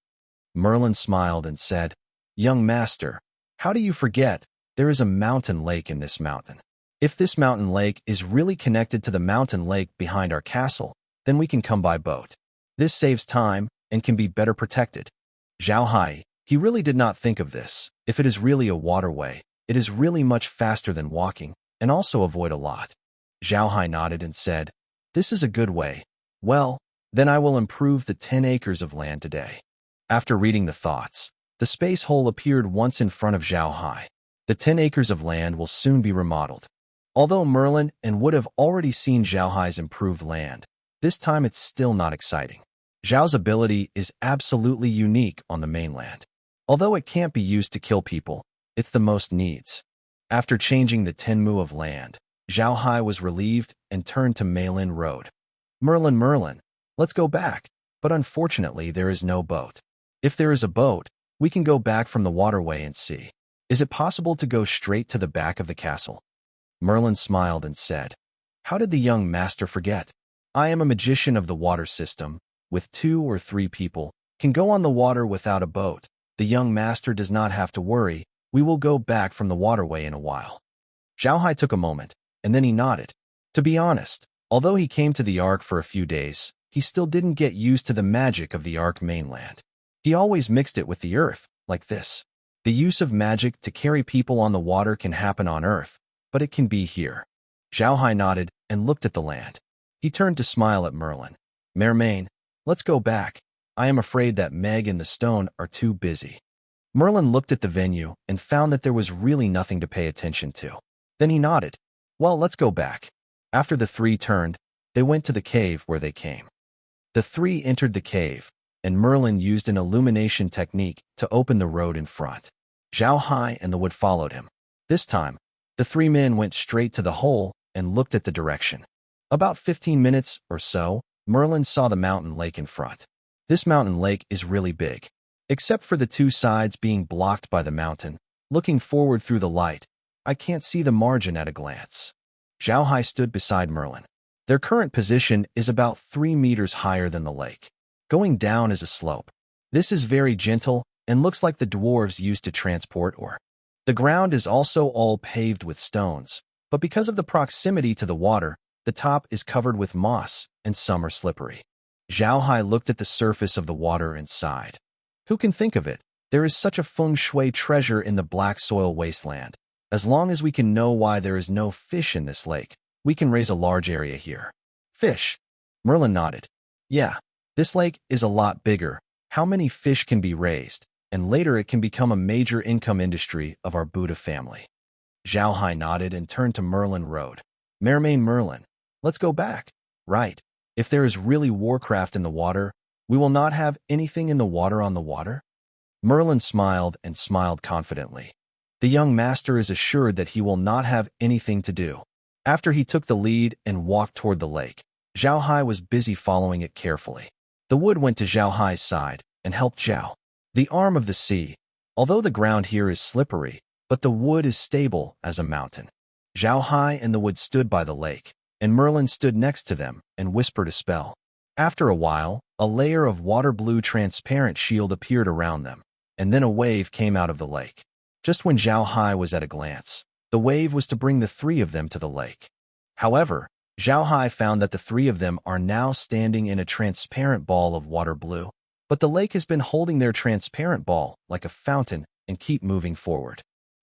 Merlin smiled and said, Young master, how do you forget? There is a mountain lake in this mountain. If this mountain lake is really connected to the mountain lake behind our castle, then we can come by boat. This saves time and can be better protected. Zhao Hai, he really did not think of this. If it is really a waterway, it is really much faster than walking, and also avoid a lot. Zhao Hai nodded and said, This is a good way. Well, then I will improve the 10 acres of land today. After reading the thoughts, the space hole appeared once in front of Zhao Hai. The 10 acres of land will soon be remodeled. Although Merlin and would have already seen Zhao Hai's improved land, this time it's still not exciting. Zhao's ability is absolutely unique on the mainland. Although it can't be used to kill people, it's the most needs. After changing the 10 mu of land, Zhao Hai was relieved and turned to Mailin Road. Merlin, let's go back, but unfortunately there is no boat. If there is a boat, we can go back from the waterway and see. Is it possible to go straight to the back of the castle? Merlin smiled and said, How did the young master forget? I am a magician of the water system. With 2 or 3 people, can go on the water without a boat. The young master does not have to worry. We will go back from the waterway in a while. Zhao Hai took a moment, and then he nodded. To be honest, although he came to the Ark for a few days, he still didn't get used to the magic of the Ark mainland. He always mixed it with the earth, like this. The use of magic to carry people on the water can happen on earth, but it can be here. Zhao Hai nodded and looked at the land. He turned to smile at Merlin. Mermain, let's go back. I am afraid that Meg and the stone are too busy. Merlin looked at the venue and found that there was really nothing to pay attention to. Then he nodded. Well, let's go back. After the 3 turned, they went to the cave where they came. The 3 entered the cave, and Merlin used an illumination technique to open the road in front. Zhao Hai and the wood followed him. This time, the 3 men went straight to the hole and looked at the direction. About 15 minutes or so, Merlin saw the mountain lake in front. This mountain lake is really big. Except for the 2 sides being blocked by the mountain, looking forward through the light, I can't see the margin at a glance. Zhao Hai stood beside Merlin. Their current position is about 3 meters higher than the lake. Going down is a slope. This is very gentle and looks like the dwarves used to transport ore. The ground is also all paved with stones, but because of the proximity to the water, the top is covered with moss and some are slippery. Zhao Hai looked at the surface of the water and sighed. Who can think of it? There is such a feng shui treasure in the black soil wasteland. As long as we can know why there is no fish in this lake, we can raise a large area here. Fish? Merlin nodded. Yeah, this lake is a lot bigger. How many fish can be raised? And later it can become a major income industry of our Buddha family. Zhao Hai nodded and turned to Merlin Road. Merlin, let's go back. Right. If there is really warcraft in the water, we will not have anything in the water on the water? Merlin smiled and smiled confidently. The young master is assured that he will not have anything to do. After he took the lead and walked toward the lake, Zhao Hai was busy following it carefully. The wood went to Zhao Hai's side and helped Zhao. The arm of the sea. Although the ground here is slippery, but the wood is stable as a mountain. Zhao Hai and the wood stood by the lake, and Merlin stood next to them and whispered a spell. After a while, a layer of water-blue transparent shield appeared around them, and then a wave came out of the lake. Just when Zhao Hai was at a glance, the wave was to bring the 3 of them to the lake. However, Zhao Hai found that the 3 of them are now standing in a transparent ball of water blue, but the lake has been holding their transparent ball like a fountain and keep moving forward.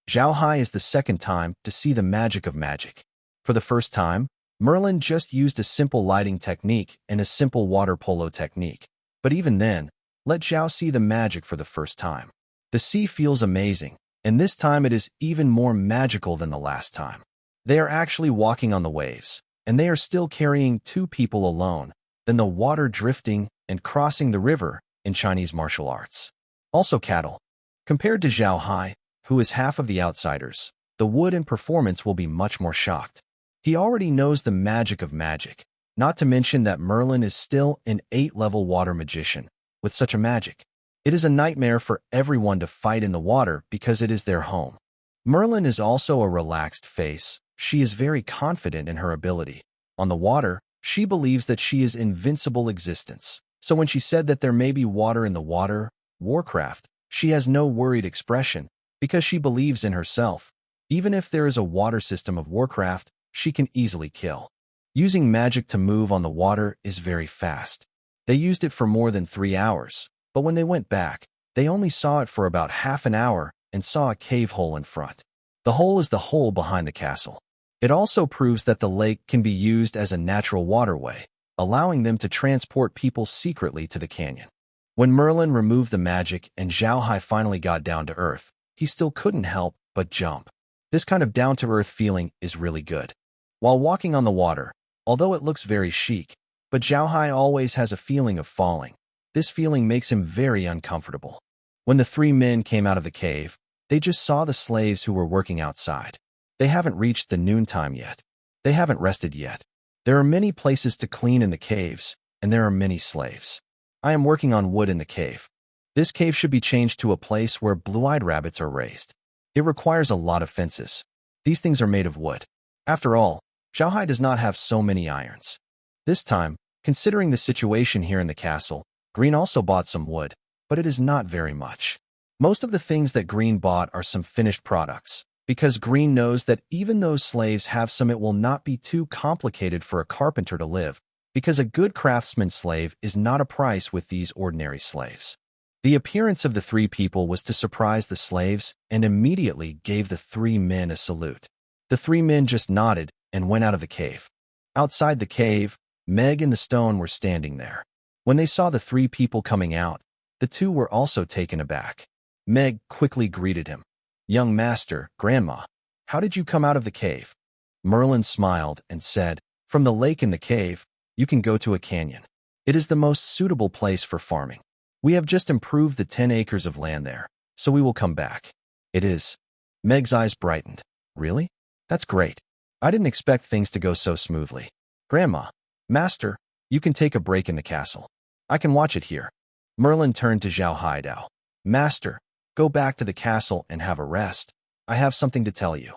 Zhao Hai is the second time to see the magic of magic. For the first time, Merlin just used a simple lighting technique and a simple water polo technique. But even then, let Zhao see the magic for the first time. The sea feels amazing, and this time it is even more magical than the last time. They are actually walking on the waves, and they are still carrying 2 people alone, then the water drifting and crossing the river in Chinese martial arts. Also cattle. Compared to Zhao Hai, who is half of the outsiders, the wood and performance will be much more shocked. He already knows the magic of magic, not to mention that Merlin is still an 8-level water magician with such a magic. It is a nightmare for everyone to fight in the water because it is their home. Merlin is also a relaxed face, She is very confident in her ability. On the water, she believes that she is invincible existence. So when she said that there may be water in the water, Warcraft, she has no worried expression because she believes in herself. Even if there is a water system of Warcraft, she can easily kill. Using magic to move on the water is very fast. They used it for more than 3 hours, but when they went back, they only saw it for about half an hour and saw a cave hole in front. The hole is the hole behind the castle. It also proves that the lake can be used as a natural waterway, allowing them to transport people secretly to the canyon. When Merlin removed the magic and Zhao Hai finally got down to earth, he still couldn't help but jump. This kind of down-to-earth feeling is really good. While walking on the water, although it looks very chic, but Zhao Hai always has a feeling of falling. This feeling makes him very uncomfortable. When the 3 men came out of the cave, they just saw the slaves who were working outside. They haven't reached the noontime yet. They haven't rested yet. There are many places to clean in the caves, and there are many slaves. I am working on wood in the cave. This cave should be changed to a place where blue-eyed rabbits are raised. It requires a lot of fences. These things are made of wood. After all, Zhao Hai does not have so many irons. This time, considering the situation here in the castle, Green also bought some wood, but it is not very much. Most of the things that Green bought are some finished products, because Green knows that even though slaves have some, it will not be too complicated for a carpenter to live, because a good craftsman slave is not a price with these ordinary slaves. The appearance of the 3 people was to surprise the slaves and immediately gave the 3 men a salute. The 3 men just nodded and went out of the cave. Outside the cave, Meg and the stone were standing there. When they saw the 3 people coming out, the 2 were also taken aback. Meg quickly greeted him. "Young master, grandma, how did you come out of the cave?" Merlin smiled and said, "From the lake in the cave, you can go to a canyon. It is the most suitable place for farming. We have just improved the 10 acres of land there, so we will come back." "It is." Meg's eyes brightened. "Really? That's great. I didn't expect things to go so smoothly. Grandma, master, you can take a break in the castle. I can watch it here." Merlin turned to Zhao Haidao. "Master, go back to the castle and have a rest. I have something to tell you."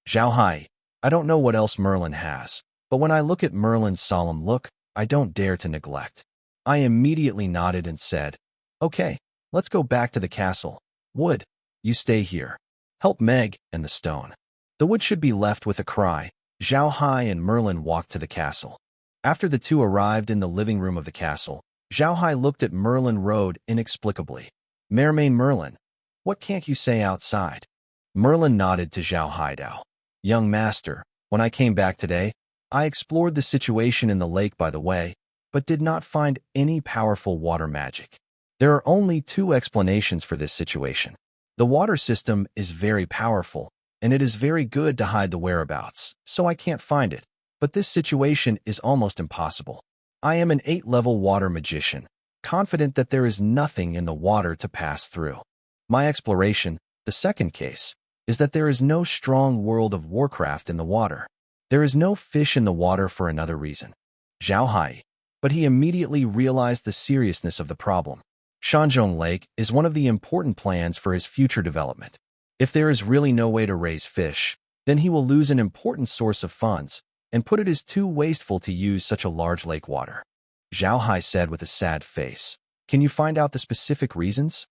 Zhao Hai, I don't know what else Merlin has, but when I look at Merlin's solemn look, I don't dare to neglect. I immediately nodded and said, "Okay, let's go back to the castle. Wood, you stay here. Help Meg and the stone." The wood should be left with a cry. Zhao Hai and Merlin walked to the castle. After the 2 arrived in the living room of the castle, Zhao Hai looked at Merlin Road inexplicably. "Mermaid Merlin, what can't you say outside?" Merlin nodded to Zhao Haidao. "Young master, when I came back today, I explored the situation in the lake by the way, but did not find any powerful water magic. There are only 2 explanations for this situation. The water system is very powerful, and it is very good to hide the whereabouts, so I can't find it. But this situation is almost impossible. I am an 8-level water magician, confident that there is nothing in the water to pass through. My exploration, the second case, is that there is no strong world of Warcraft in the water. There is no fish in the water for another reason." Zhao Hai. But he immediately realized the seriousness of the problem. Shanzhong Lake is one of the important plans for his future development. If there is really no way to raise fish, then he will lose an important source of funds, and put it is too wasteful to use such a large lake water. Zhao Hai said with a sad face, "Can you find out the specific reasons?"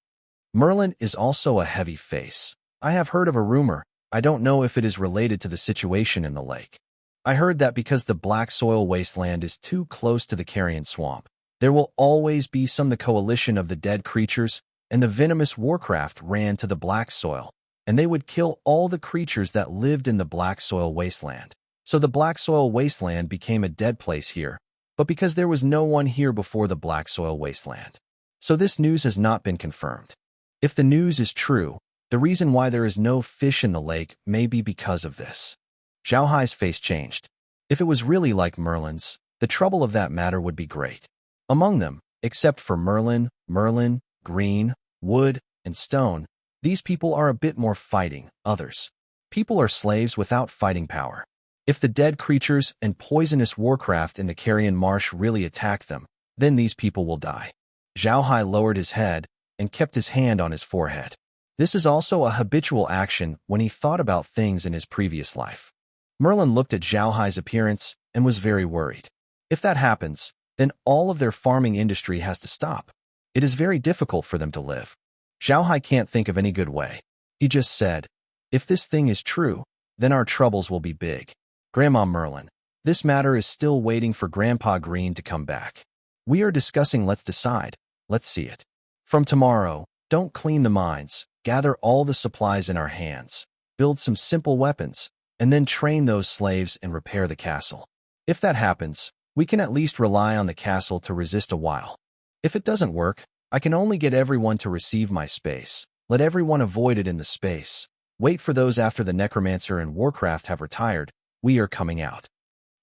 Merlin is also a heavy face. "I have heard of a rumor. I don't know if it is related to the situation in the lake. I heard that because the black soil wasteland is too close to the carrion swamp, there will always be the coalition of the dead creatures, and the venomous Warcraft ran to the black soil, and they would kill all the creatures that lived in the black soil wasteland. So the black soil wasteland became a dead place here, but because there was no one here before the black soil wasteland. So this news has not been confirmed. If the news is true, the reason why there is no fish in the lake may be because of this." Zhao Hai's face changed. If it was really like Merlin's, the trouble of that matter would be great. Among them, except for Merlin, Green, Wood, and Stone, these people are a bit more fighting. Others. People are slaves without fighting power. If the dead creatures and poisonous Warcraft in the Carrion Marsh really attack them, then these people will die. Zhao Hai lowered his head and kept his hand on his forehead. This is also a habitual action when he thought about things in his previous life. Merlin looked at Zhao Hai's appearance and was very worried. If that happens, then all of their farming industry has to stop. It is very difficult for them to live. Zhao Hai can't think of any good way. He just said, if this thing is true, then our troubles will be big. Grandma Merlin, this matter is still waiting for Grandpa Green to come back. We are discussing, let's decide. Let's see it. From tomorrow, don't clean the mines, gather all the supplies in our hands, build some simple weapons, and then train those slaves and repair the castle. If that happens, we can at least rely on the castle to resist a while. If it doesn't work, I can only get everyone to receive my space. Let everyone avoid it in the space. Wait for those after the Necromancer and Warcraft have retired. We are coming out.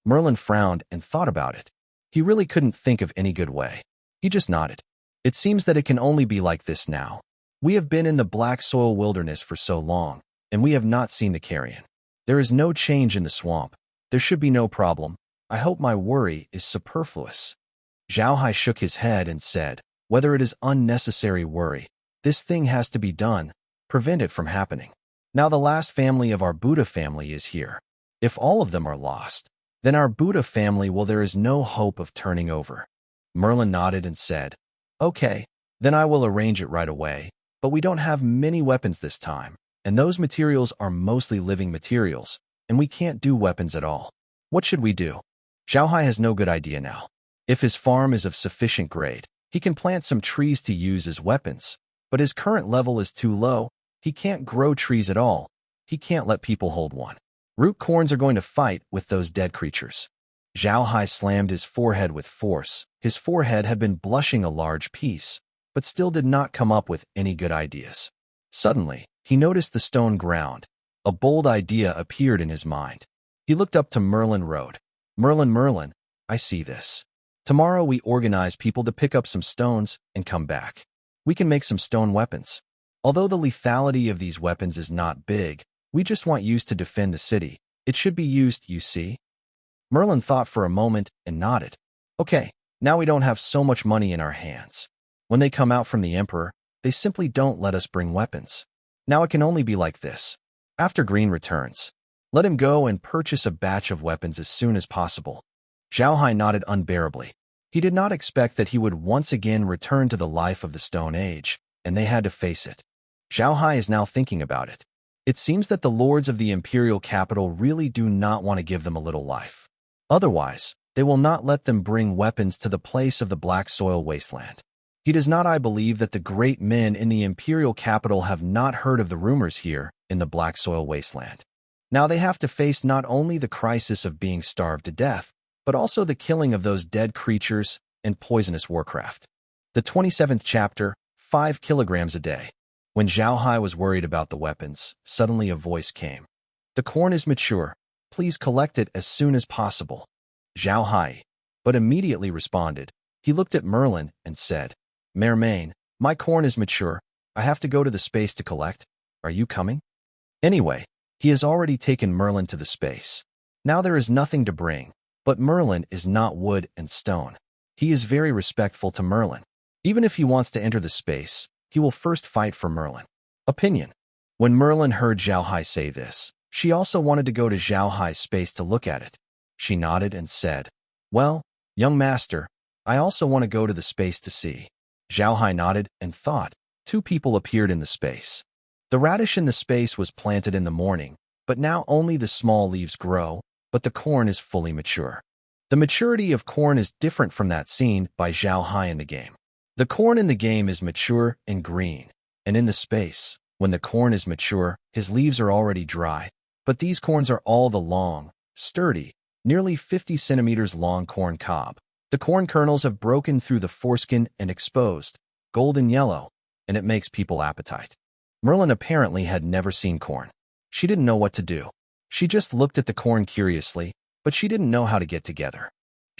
Merlin frowned and thought about it. He really couldn't think of any good way. He just nodded. It seems that it can only be like this now. We have been in the Black Soil Wilderness for so long, and we have not seen the carrion. There is no change in the swamp. There should be no problem. I hope my worry is superfluous. Zhao Hai shook his head and said, whether it is unnecessary worry, this thing has to be done. Prevent it from happening. Now the last family of our Buddha family is here. If all of them are lost, then our Buddha family there is no hope of turning over. Merlin nodded and said, okay, then I will arrange it right away, but we don't have many weapons this time, and those materials are mostly living materials, and we can't do weapons at all. What should we do? Zhao Hai has no good idea now. If his farm is of sufficient grade, he can plant some trees to use as weapons, but his current level is too low. He can't grow trees at all. He can't let people hold one. Root corns are going to fight with those dead creatures. Zhao Hai slammed his forehead with force. His forehead had been blushing a large piece, but still did not come up with any good ideas. Suddenly, he noticed the stone ground. A bold idea appeared in his mind. He looked up to Merlin Road. Merlin, I see this. Tomorrow we organize people to pick up some stones and come back. We can make some stone weapons. Although the lethality of these weapons is not big, we just want used to defend the city. It should be used, you see. Merlin thought for a moment and nodded. Okay, now we don't have so much money in our hands. When they come out from the Emperor, they simply don't let us bring weapons. Now it can only be like this. After Green returns, let him go and purchase a batch of weapons as soon as possible. Zhao Hai nodded unbearably. He did not expect that he would once again return to the life of the Stone Age, and they had to face it. Zhao Hai is now thinking about it. It seems that the lords of the imperial capital really do not want to give them a little life. Otherwise, they will not let them bring weapons to the place of the Black Soil Wasteland. He does not, I believe, that the great men in the imperial capital have not heard of the rumors here in the Black Soil Wasteland. Now they have to face not only the crisis of being starved to death, but also the killing of those dead creatures and poisonous warcraft. The 27th chapter, 5 kilograms a day. When Zhao Hai was worried about the weapons, suddenly a voice came. The corn is mature. Please collect it as soon as possible. Zhao Hai, but immediately responded. He looked at Merlin and said, Mermain, my corn is mature. I have to go to the space to collect. Are you coming? Anyway, he has already taken Merlin to the space. Now there is nothing to bring, but Merlin is not wood and stone. He is very respectful to Merlin. Even if he wants to enter the space, he will first fight for Merlin. Opinion. When Merlin heard Zhao Hai say this, she also wanted to go to Zhao Hai's space to look at it. She nodded and said, well, young master, I also want to go to the space to see. Zhao Hai nodded and thought. 2 people appeared in the space. The radish in the space was planted in the morning, but now only the small leaves grow, but the corn is fully mature. The maturity of corn is different from that seen by Zhao Hai in the game. The corn in the game is mature and green, and in the space, when the corn is mature, his leaves are already dry, but these corns are all the long, sturdy, nearly 50 centimeters long corn cob. The corn kernels have broken through the foreskin and exposed, golden yellow, and it makes people appetite. Merlin apparently had never seen corn. She didn't know what to do. She just looked at the corn curiously, but she didn't know how to get together.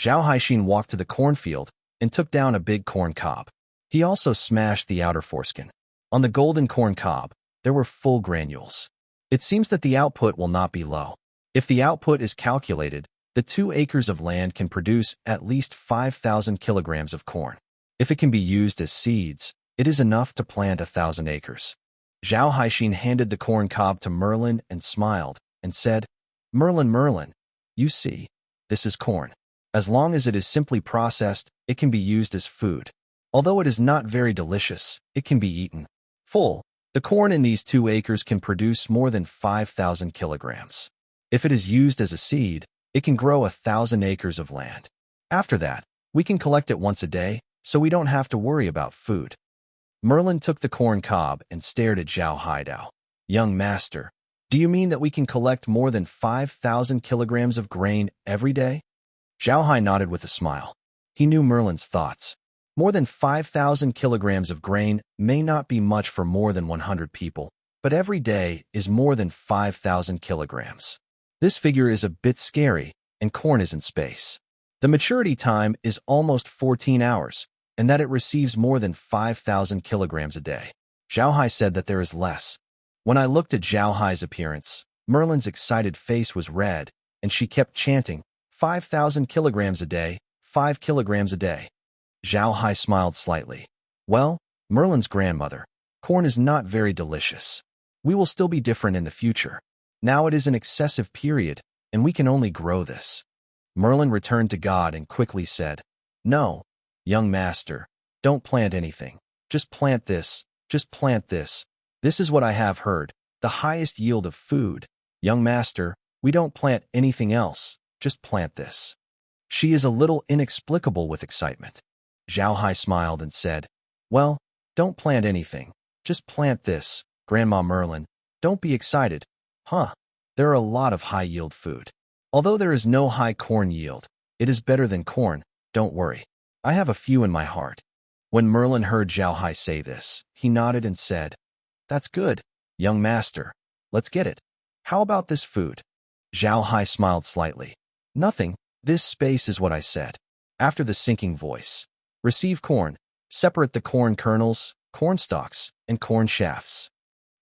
Zhao Haixin walked to the cornfield and took down a big corn cob. He also smashed the outer foreskin. On the golden corn cob, there were full granules. It seems that the output will not be low. If the output is calculated, the 2 acres of land can produce at least 5,000 kilograms of corn. If it can be used as seeds, it is enough to plant 1,000 acres. Zhao Haixin handed the corn cob to Merlin and smiled and said, Merlin, you see, this is corn. As long as it is simply processed, it can be used as food. Although it is not very delicious, it can be eaten. Full. The corn in these 2 acres can produce more than 5,000 kilograms. If it is used as a seed, it can grow 1,000 acres of land. After that, we can collect it once a day, so we don't have to worry about food. Merlin took the corn cob and stared at Zhao Haidao. Young master, do you mean that we can collect more than 5,000 kilograms of grain every day? Zhao Hai nodded with a smile. He knew Merlin's thoughts. More than 5,000 kilograms of grain may not be much for more than 100 people, but every day is more than 5,000 kilograms. This figure is a bit scary, and corn is in space. The maturity time is almost 14 hours, and that it receives more than 5,000 kilograms a day. Zhao Hai said that there is less. When I looked at Zhao Hai's appearance, Merlin's excited face was red, and she kept chanting, 5,000 kilograms a day, 5 kilograms a day. Zhao Hai smiled slightly. Well, Merlin's grandmother, corn is not very delicious. We will still be different in the future. Now it is an excessive period, and we can only grow this. Merlin returned to God and quickly said, No, young master, don't plant anything. Just plant this, just plant this. This is what I have heard, the highest yield of food. Young master, we don't plant anything else, just plant this. She is a little inexplicable with excitement. Zhao Hai smiled and said, Well, don't plant anything. Just plant this, Grandma Merlin. Don't be excited. Huh, there are a lot of high-yield food. Although there is no high corn yield, it is better than corn, don't worry. I have a few in my heart. When Merlin heard Zhao Hai say this, he nodded and said, That's good, young master. Let's get it. How about this food? Zhao Hai smiled slightly. Nothing, this space is what I said. After the sinking voice. Receive corn. Separate the corn kernels, corn stalks, and corn shafts.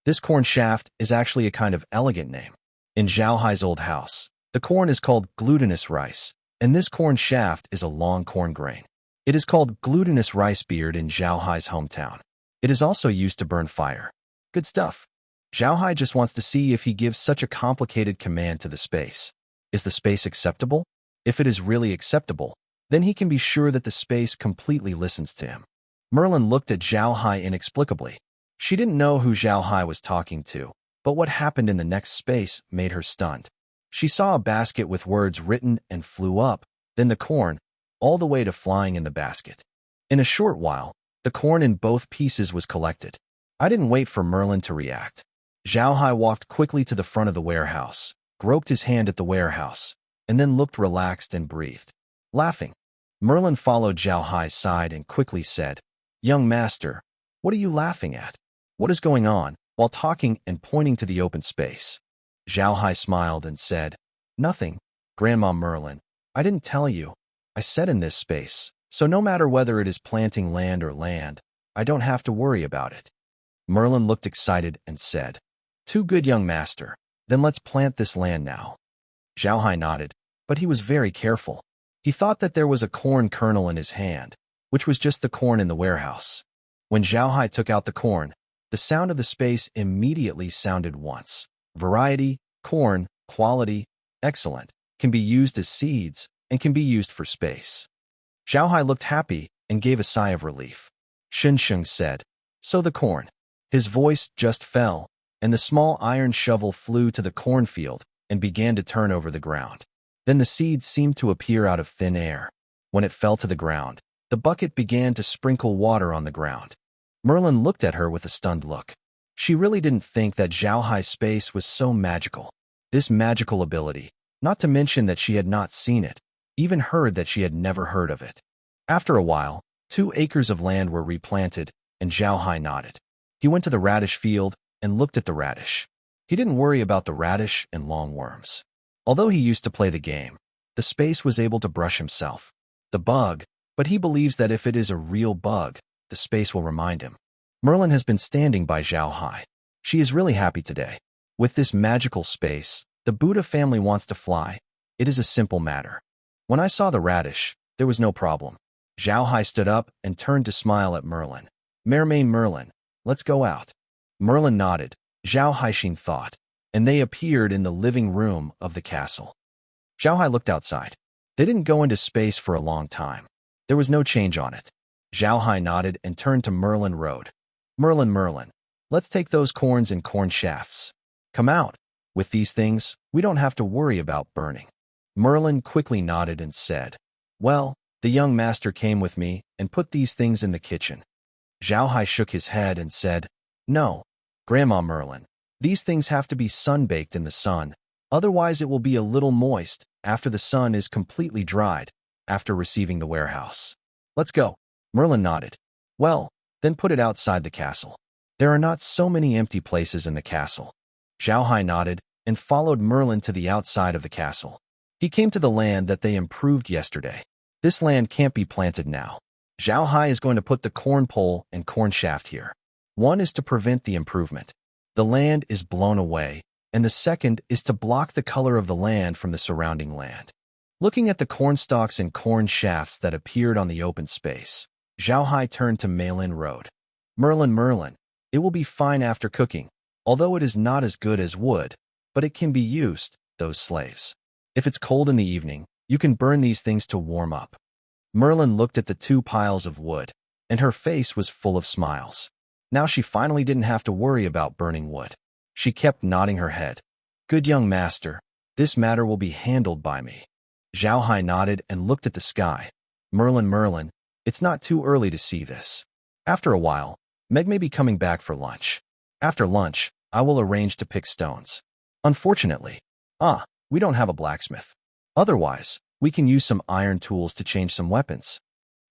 This corn shaft is actually a kind of elegant name. In Zhao Hai's old house, the corn is called glutinous rice, and this corn shaft is a long corn grain. It is called glutinous rice beard in Zhao Hai's hometown. It is also used to burn fire. Good stuff. Zhao Hai just wants to see if he gives such a complicated command to the space. Is the space acceptable? If it is really acceptable, then he can be sure that the space completely listens to him. Merlin looked at Zhao Hai inexplicably. She didn't know who Zhao Hai was talking to, but what happened in the next space made her stunned. She saw a basket with words written and flew up, then the corn, all the way to flying in the basket. In a short while, the corn in both pieces was collected. I didn't wait for Merlin to react. Zhao Hai walked quickly to the front of the warehouse, groped his hand at the warehouse, and then looked relaxed and breathed. Laughing, Merlin followed Zhao Hai's side and quickly said, Young master, what are you laughing at? What is going on? While talking and pointing to the open space. Zhao Hai smiled and said, Nothing, Grandma Merlin. I didn't tell you. I said in this space, so no matter whether it is planting land or land, I don't have to worry about it. Merlin looked excited and said, Too good, young master. Then let's plant this land now. Zhao Hai nodded, but he was very careful. He thought that there was a corn kernel in his hand, which was just the corn in the warehouse. When Zhao Hai took out the corn, the sound of the space immediately sounded once. Variety, corn, quality, excellent, can be used as seeds and can be used for space. Zhao Hai looked happy and gave a sigh of relief. Shen Sheng said, So the corn. His voice just fell, and the small iron shovel flew to the cornfield and began to turn over the ground. Then the seeds seemed to appear out of thin air. When it fell to the ground, the bucket began to sprinkle water on the ground. Merlin looked at her with a stunned look. She really didn't think that Zhao Hai's space was so magical. This magical ability, not to mention that she had not seen it, even heard that she had never heard of it. After a while, 2 acres of land were replanted, and Zhao Hai nodded. He went to the radish field and looked at the radish. He didn't worry about the radish and long worms. Although he used to play the game, the space was able to brush himself. The bug, but he believes that if it is a real bug, the space will remind him. Merlin has been standing by Zhao Hai. She is really happy today. With this magical space, the Buddha family wants to fly. It is a simple matter. When I saw the radish, there was no problem. Zhao Hai stood up and turned to smile at Merlin. Mermaid Merlin, let's go out. Merlin nodded. Zhao Haixin thought, and they appeared in the living room of the castle. Zhao Hai looked outside. They didn't go into space for a long time. There was no change on it. Zhao Hai nodded and turned to Merlin Road. Merlin, let's take those corns and corn shafts. Come out. With these things, we don't have to worry about burning. Merlin quickly nodded and said, well, the young master came with me and put these things in the kitchen. Zhao Hai shook his head and said, no, Grandma Merlin, these things have to be sun-baked in the sun, otherwise it will be a little moist after the sun is completely dried, after receiving the warehouse. Let's go. Merlin nodded. Well, then put it outside the castle. There are not so many empty places in the castle. Zhao Hai nodded and followed Merlin to the outside of the castle. He came to the land that they improved yesterday. This land can't be planted now. Zhao Hai is going to put the corn pole and corn shaft here. One is to prevent the improvement. The land is blown away, and the second is to block the color of the land from the surrounding land. Looking at the corn stalks and corn shafts that appeared on the open space, Zhao Hai turned to Mailin Road. Merlin, it will be fine after cooking, although it is not as good as wood, but it can be used, those slaves. If it's cold in the evening, you can burn these things to warm up. Merlin looked at the two piles of wood, and her face was full of smiles. Now she finally didn't have to worry about burning wood. She kept nodding her head. Good young master, this matter will be handled by me. Zhao Hai nodded and looked at the sky. Merlin, it's not too early to see this. After a while, Meg may be coming back for lunch. After lunch, I will arrange to pick stones. Unfortunately, we don't have a blacksmith. Otherwise, we can use some iron tools to change some weapons.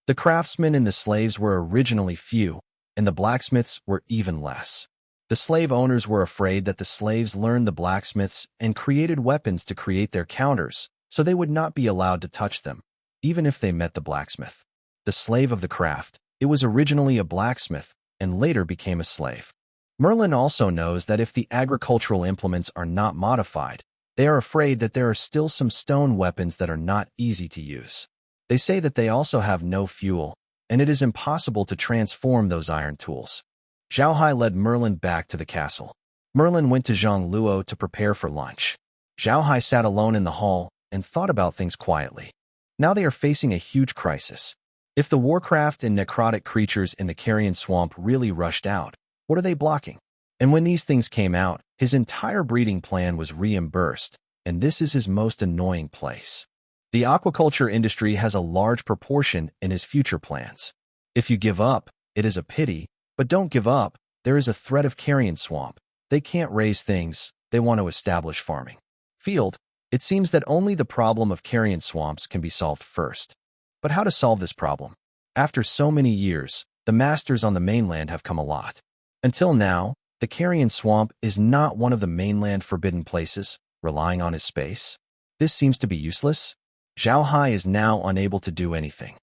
The craftsmen and the slaves were originally few, and the blacksmiths were even less. The slave owners were afraid that the slaves learned the blacksmiths and created weapons to create their counters, so they would not be allowed to touch them, even if they met the blacksmith. The slave of the craft, it was originally a blacksmith and later became a slave. Merlin also knows that if the agricultural implements are not modified, they are afraid that there are still some stone weapons that are not easy to use. They say that they also have no fuel, and it is impossible to transform those iron tools. Zhao Hai led Merlin back to the castle. Merlin went to Zhang Luo to prepare for lunch. Zhao Hai sat alone in the hall and thought about things quietly. Now they are facing a huge crisis. If the warcraft and necrotic creatures in the carrion swamp really rushed out, what are they blocking? And when these things came out, his entire breeding plan was reimbursed, and this is his most annoying place. The aquaculture industry has a large proportion in his future plans. If you give up, it is a pity, but don't give up. There is a threat of carrion swamp. They can't raise things. They want to establish farming. Field, it seems that only the problem of carrion swamps can be solved first. But how to solve this problem? After so many years, the masters on the mainland have come a lot. Until now, the carrion swamp is not one of the mainland forbidden places, relying on his space. This seems to be useless. Zhao Hai is now unable to do anything.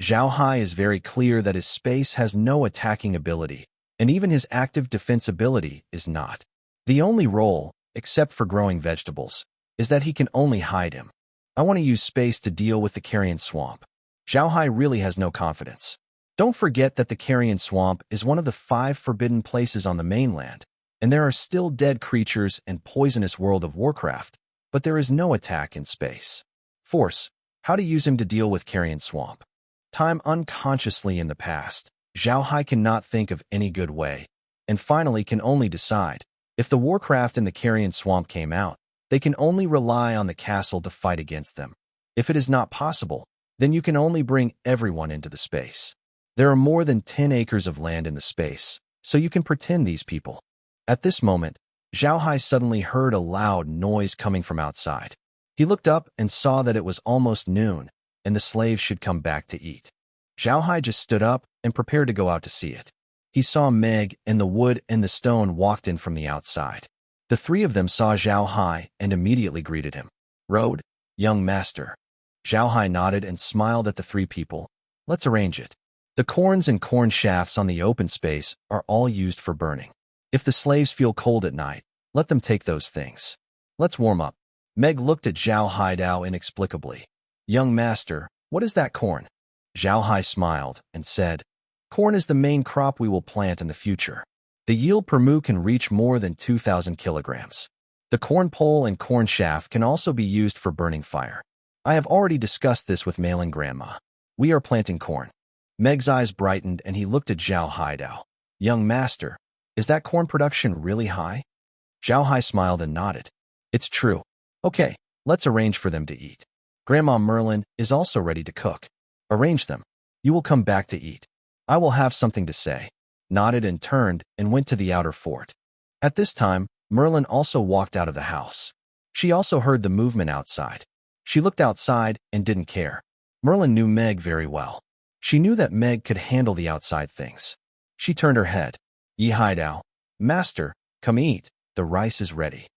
Zhao Hai is very clear that his space has no attacking ability, and even his active defense ability is not. The only role, except for growing vegetables, is that he can only hide him. I want to use space to deal with the carrion swamp. Zhao Hai really has no confidence. Don't forget that the carrion swamp is one of the 5 forbidden places on the mainland, and there are still dead creatures and poisonous World of Warcraft, but there is no attack in space. Force, how to use him to deal with carrion swamp. Time unconsciously in the past, Zhao Hai cannot think of any good way, and finally can only decide. If the Warcraft and the carrion swamp came out, they can only rely on the castle to fight against them. If it is not possible, then you can only bring everyone into the space. There are more than 10 acres of land in the space, so you can pretend these people. At this moment, Zhao Hai suddenly heard a loud noise coming from outside. He looked up and saw that it was almost noon, and the slaves should come back to eat. Zhao Hai just stood up and prepared to go out to see it. He saw Meg and the wood and the stone walked in from the outside. The 3 of them saw Zhao Hai and immediately greeted him. Road, young master. Zhao Hai nodded and smiled at the 3 people. Let's arrange it. The corns and corn shafts on the open space are all used for burning. If the slaves feel cold at night, let them take those things. Let's warm up. Meg looked at Zhao Hai inexplicably. Young master, what is that corn? Zhao Hai smiled and said, corn is the main crop we will plant in the future. The yield per mu can reach more than 2,000 kilograms. The corn pole and corn shaft can also be used for burning fire. I have already discussed this with Malin Grandma. We are planting corn. Meg's eyes brightened and he looked at Zhao Haidao. Young master, is that corn production really high? Zhao Hai smiled and nodded. It's true. Okay, let's arrange for them to eat. Grandma Merlin is also ready to cook. Arrange them. You will come back to eat. I will have something to say. Nodded and turned and went to the outer fort. At this time, Merlin also walked out of the house. She also heard the movement outside. She looked outside and didn't care. Merlin knew Meg very well. She knew that Meg could handle the outside things. She turned her head. Yi Haidao. Master, come eat. The rice is ready.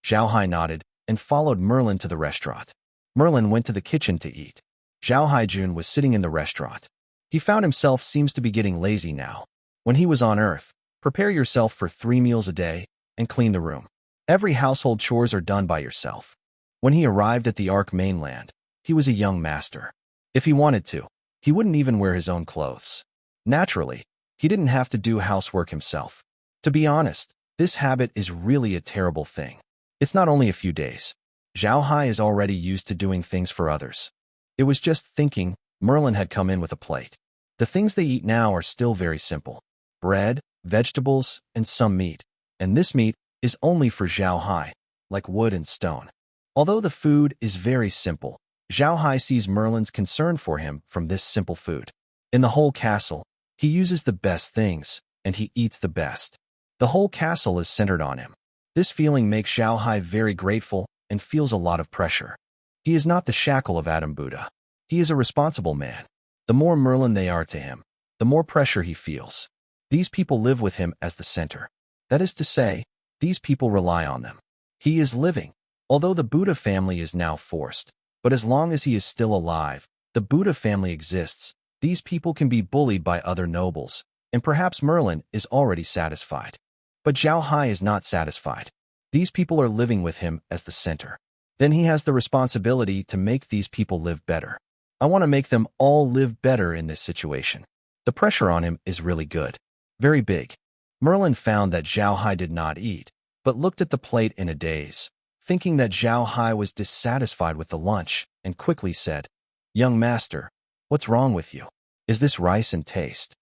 Zhao Hai nodded and followed Merlin to the restaurant. Merlin went to the kitchen to eat. Zhao Haijun was sitting in the restaurant. He found himself seems to be getting lazy now. When he was on Earth, prepare yourself for 3 meals a day and clean the room. Every household chores are done by yourself. When he arrived at the Ark mainland, he was a young master. If he wanted to, he wouldn't even wear his own clothes. Naturally, he didn't have to do housework himself. To be honest, this habit is really a terrible thing. It's not only a few days. Zhao Hai is already used to doing things for others. It was just thinking, Merlin had come in with a plate. The things they eat now are still very simple. Bread, vegetables, and some meat. And this meat is only for Zhao Hai, like wood and stone. Although the food is very simple, Zhao Hai sees Merlin's concern for him from this simple food. In the whole castle, he uses the best things, and he eats the best. The whole castle is centered on him. This feeling makes Zhao Hai very grateful and feels a lot of pressure. He is not the shackle of Adam Buddha. He is a responsible man. The more Merlin they are to him, the more pressure he feels. These people live with him as the center. That is to say, these people rely on them. He is living, although the Buddha family is now forced. But as long as he is still alive, the Buddha family exists. These people can be bullied by other nobles, and perhaps Merlin is already satisfied. But Zhao Hai is not satisfied. These people are living with him as the center. Then he has the responsibility to make these people live better. I want to make them all live better in this situation. The pressure on him is really good. Very big. Merlin found that Zhao Hai did not eat, but looked at the plate in a daze, thinking that Zhao Hai was dissatisfied with the lunch, and quickly said, Young master, what's wrong with you? Is this rice in taste?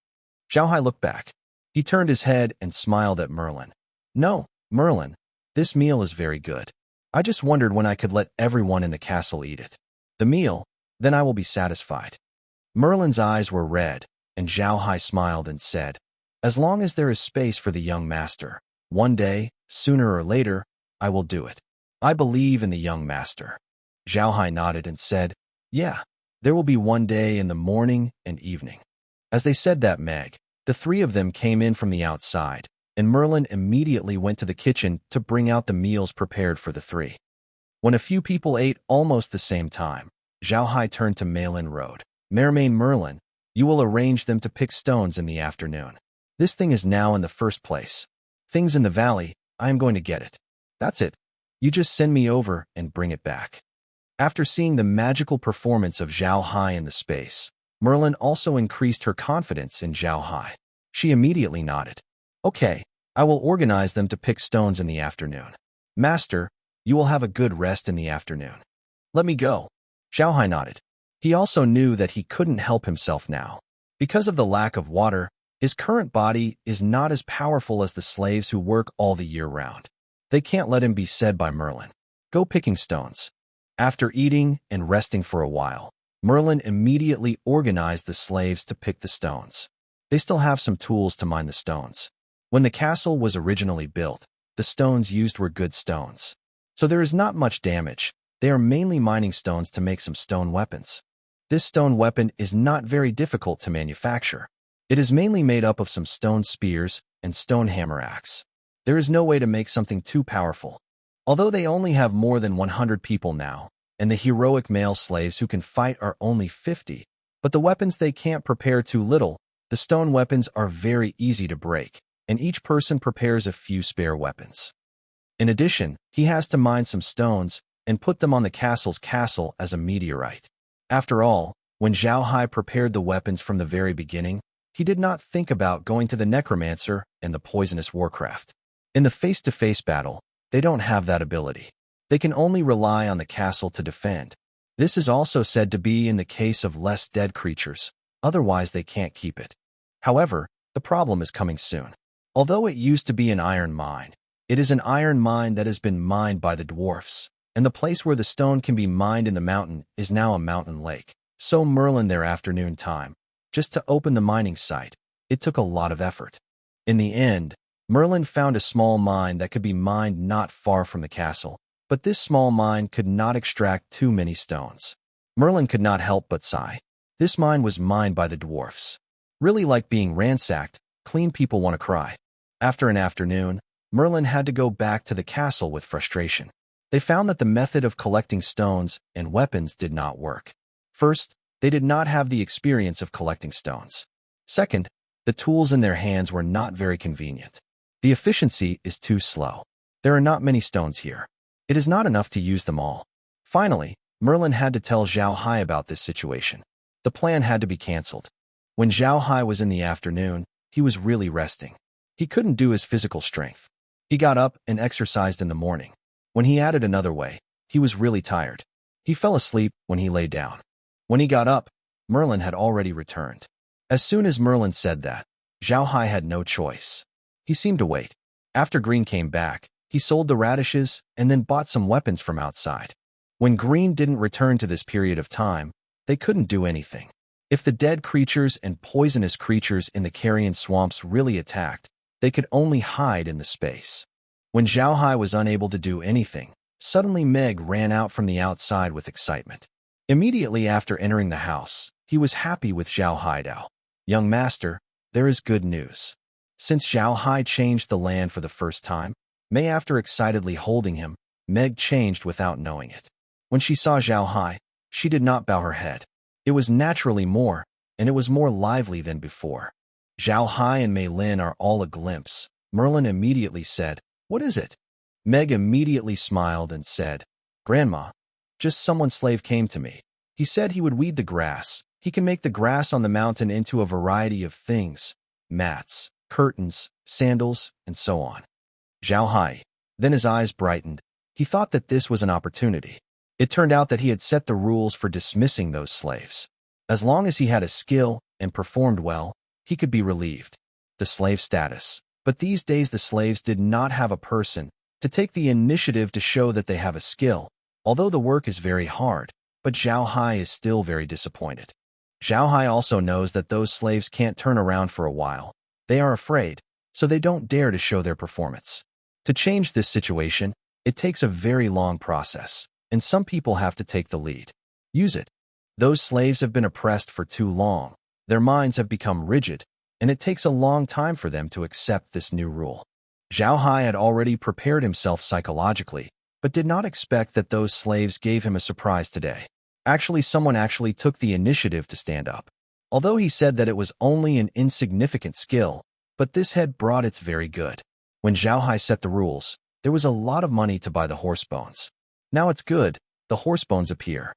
Zhao Hai looked back. He turned his head and smiled at Merlin. No, Merlin, this meal is very good. I just wondered when I could let everyone in the castle eat it. The meal, then I will be satisfied. Merlin's eyes were red, and Zhao Hai smiled and said, As long as there is space for the young master, one day, sooner or later, I will do it. I believe in the young master. Zhao Hai nodded and said, Yeah, there will be one day in the morning and evening. As they said that, the 3 of them came in from the outside, and Merlin immediately went to the kitchen to bring out the meals prepared for the 3. When a few people ate almost the same time, Zhao Hai turned to Malin Road. Merlin, you will arrange them to pick stones in the afternoon. This thing is now in the first place. Things in the valley, I am going to get it. That's it. You just send me over and bring it back. After seeing the magical performance of Zhao Hai in the space, Merlin also increased her confidence in Zhao Hai. She immediately nodded. Okay, I will organize them to pick stones in the afternoon. Master, you will have a good rest in the afternoon. Let me go. Zhao Hai nodded. He also knew that he couldn't help himself now. Because of the lack of water, his current body is not as powerful as the slaves who work all the year round. They can't let him be said by Merlin. Go picking stones. After eating and resting for a while, Merlin immediately organized the slaves to pick the stones. They still have some tools to mine the stones. When the castle was originally built, the stones used were good stones. So there is not much damage. They are mainly mining stones to make some stone weapons. This stone weapon is not very difficult to manufacture. It is mainly made up of some stone spears and stone hammer axe. There is no way to make something too powerful. Although they only have more than 100 people now, and the heroic male slaves who can fight are only 50, but the weapons they can't prepare too little, the stone weapons are very easy to break, and each person prepares a few spare weapons. In addition, he has to mine some stones and put them on the castle's castle as a meteorite. After all, when Zhao Hai prepared the weapons from the very beginning, he did not think about going to the necromancer and the poisonous warcraft. In the face-to-face battle, They don't have that ability. They can only rely on the castle to defend. This is also said to be in the case of less dead creatures, otherwise they can't keep it. However, the problem is coming soon. Although it used to be an iron mine, it is an iron mine that has been mined by the dwarfs, and the place where the stone can be mined in the mountain is now a mountain lake. So Merlin their afternoon time, just to open the mining site, it took a lot of effort. In the end, Merlin found a small mine that could be mined not far from the castle, but this small mine could not extract too many stones. Merlin could not help but sigh. This mine was mined by the dwarfs. Really like being ransacked, clean people want to cry. After an afternoon, Merlin had to go back to the castle with frustration. They found that the method of collecting stones and weapons did not work. First, they did not have the experience of collecting stones. Second, the tools in their hands were not very convenient. The efficiency is too slow. There are not many stones here. It is not enough to use them all. Finally, Merlin had to tell Zhao Hai about this situation. The plan had to be cancelled. When Zhao Hai was in the afternoon, he was really resting. He couldn't do his physical strength. He got up and exercised in the morning. When he added another way, he was really tired. He fell asleep when he lay down. When he got up, Merlin had already returned. As soon as Merlin said that, Zhao Hai had no choice. He seemed to wait. After Green came back, he sold the radishes and then bought some weapons from outside. When Green didn't return to this period of time, they couldn't do anything. If the dead creatures and poisonous creatures in the carrion swamps really attacked, they could only hide in the space. When Zhao Hai was unable to do anything, suddenly Meg ran out from the outside with excitement. Immediately after entering the house, he was happy with Zhao Haidao. "Young master, there is good news." Since Zhao Hai changed the land for the first time, May after excitedly holding him, Meg changed without knowing it. When she saw Zhao Hai, she did not bow her head. It was naturally more, and it was more lively than before. Zhao Hai and Mei Lin are all a glimpse. Merlin immediately said, "What is it?" Meg immediately smiled and said, "Grandma, just someone's slave came to me. He said he would weed the grass. He can make the grass on the mountain into a variety of things, mats, curtains, sandals, and so on." Zhao Hai. Then his eyes brightened. He thought that this was an opportunity. It turned out that he had set the rules for dismissing those slaves. As long as he had a skill and performed well, he could be relieved. The slave status. But these days the slaves did not have a person to take the initiative to show that they have a skill, although the work is very hard, but Zhao Hai is still very disappointed. Zhao Hai also knows that those slaves can't turn around for a while. They are afraid, so they don't dare to show their performance. To change this situation, it takes a very long process, and some people have to take the lead. Use it. Those slaves have been oppressed for too long. Their minds have become rigid, and it takes a long time for them to accept this new rule. Zhao Hai had already prepared himself psychologically, but did not expect that those slaves gave him a surprise today. Actually, someone actually took the initiative to stand up. Although he said that it was only an insignificant skill, but this had brought its very good. When Zhao Hai set the rules, there was a lot of money to buy the horse bones. Now it's good, the horse bones appear.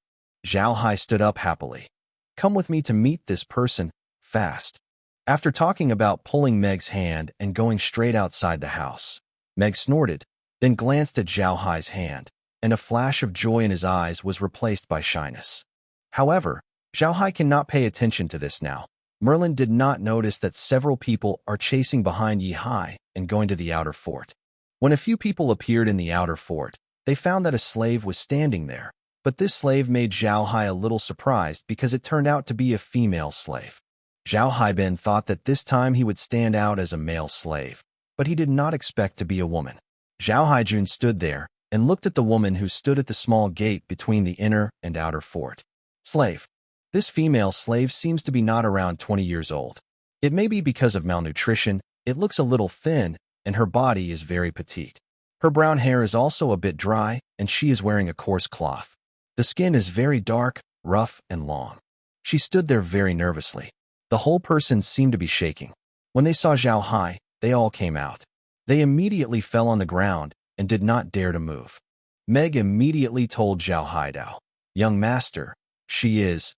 Zhao Hai stood up happily. "Come with me to meet this person, fast." After talking about pulling Meg's hand and going straight outside the house, Meg snorted, then glanced at Zhao Hai's hand, and a flash of joy in his eyes was replaced by shyness. However, Zhao Hai cannot pay attention to this now. Merlin did not notice that several people are chasing behind Yi Hai and going to the outer fort. When a few people appeared in the outer fort, they found that a slave was standing there, but this slave made Zhao Hai a little surprised because it turned out to be a female slave. Zhao Haibin thought that this time he would stand out as a male slave, but he did not expect to be a woman. Zhao Haijun stood there and looked at the woman who stood at the small gate between the inner and outer fort. Slave. This female slave seems to be not around 20 years old. It may be because of malnutrition, it looks a little thin, and her body is very petite. Her brown hair is also a bit dry, and she is wearing a coarse cloth. The skin is very dark, rough, and long. She stood there very nervously. The whole person seemed to be shaking. When they saw Zhao Hai, they all came out. They immediately fell on the ground and did not dare to move. Meg immediately told Zhao Haidao, "Young master, she is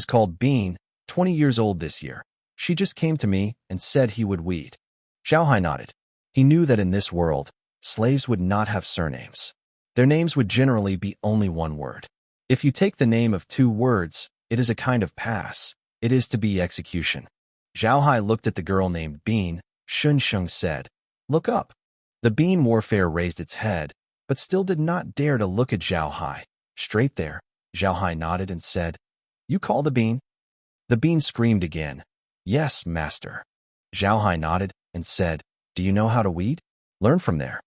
called Bean, 20 years old this year. She just came to me and said he would weed." Zhao Hai nodded. He knew that in this world, slaves would not have surnames. Their names would generally be only one word. If you take the name of two words, it is a kind of pass. It is to be execution. Zhao Hai looked at the girl named Bean. Shun Sheng said, "Look up." The bean warfare raised its head, but still did not dare to look at Zhao Hai. Straight there, Zhao Hai nodded and said, "You call the bean?" The bean screamed again. "Yes, master." Zhao Hai nodded and said, "Do you know how to weed? Learn from there."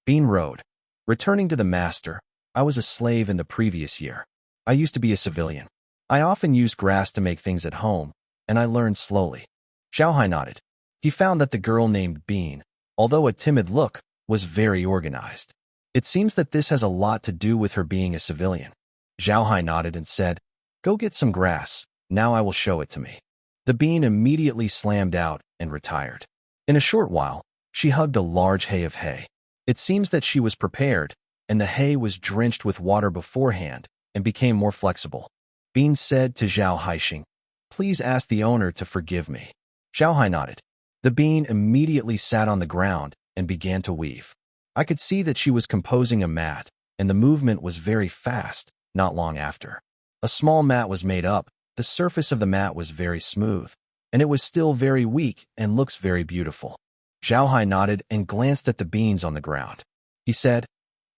Bean rode. Returning to the master, "I was a slave in the previous year. I used to be a civilian. I often used grass to make things at home, and I learned slowly." Zhao Hai nodded. He found that the girl named Bean, although a timid look, was very organized. It seems that this has a lot to do with her being a civilian. Zhao Hai nodded and said, "Go get some grass. Now I will show it to me." The bean immediately slammed out and retired. In a short while, she hugged a large hay of hay. It seems that she was prepared, and the hay was drenched with water beforehand and became more flexible. Bean said to Zhao Haixing, "Please ask the owner to forgive me." Zhao Hai nodded. The bean immediately sat on the ground and began to weave. I could see that she was composing a mat, and the movement was very fast. Not long after, a small mat was made up. The surface of the mat was very smooth, and it was still very weak and looks very beautiful. Zhao Hai nodded and glanced at the beans on the ground. He said,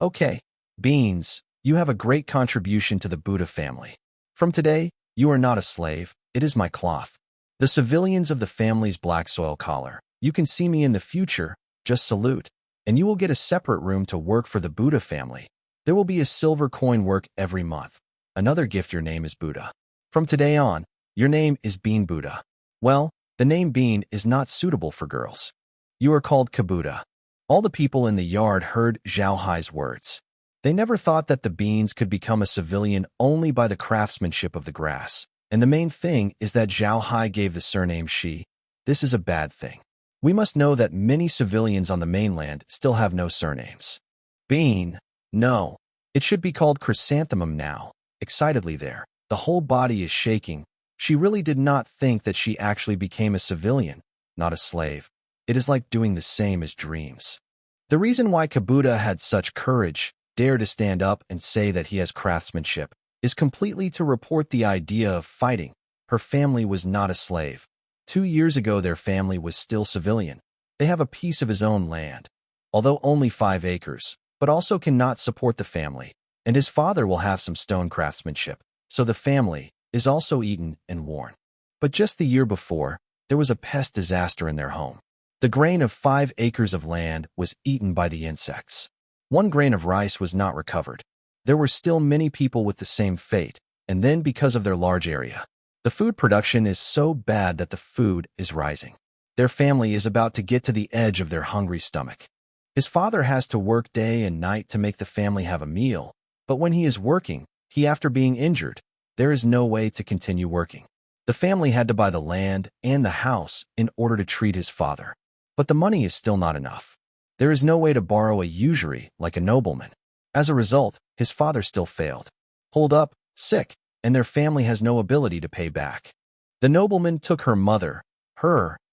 "Okay, beans, you have a great contribution to the Buddha family. From today, you are not a slave, it is my cloth. The civilians of the family's black soil collar. You can see me in the future, just salute, and you will get a separate room to work for the Buddha family. There will be a silver coin work every month. Another gift, your name is Buddha. From today on, your name is Bean Buddha. Well, the name Bean is not suitable for girls. You are called Kabuda." All the people in the yard heard Zhao Hai's words. They never thought that the beans could become a civilian only by the craftsmanship of the grass. And the main thing is that Zhao Hai gave the surname Shi. This is a bad thing. We must know that many civilians on the mainland still have no surnames. Bean, no. It should be called Chrysanthemum now. Excitedly there, the whole body is shaking. She really did not think that she actually became a civilian, not a slave. It is like doing the same as dreams. The reason why Kabuda had such courage, dare to stand up and say that he has craftsmanship, is completely to report the idea of fighting. Her family was not a slave. 2 years ago their family was still civilian. They have a piece of his own land, although only 5 acres, but also cannot support the family, and his father will have some stone craftsmanship, so the family is also eaten and worn. But just the year before, there was a pest disaster in their home. The grain of 5 acres of land was eaten by the insects. 1 grain of rice was not recovered. There were still many people with the same fate, and then because of their large area, the food production is so bad that the food is rising. Their family is about to get to the edge of their hungry stomach. His father has to work day and night to make the family have a meal, but when he is working, after being injured, there is no way to continue working. The family had to buy the land and the house in order to treat his father, but the money is still not enough. There is no way to borrow a usury like a nobleman. As a result, his father still failed. Hold up, sick, and their family has no ability to pay back. The nobleman took her mother,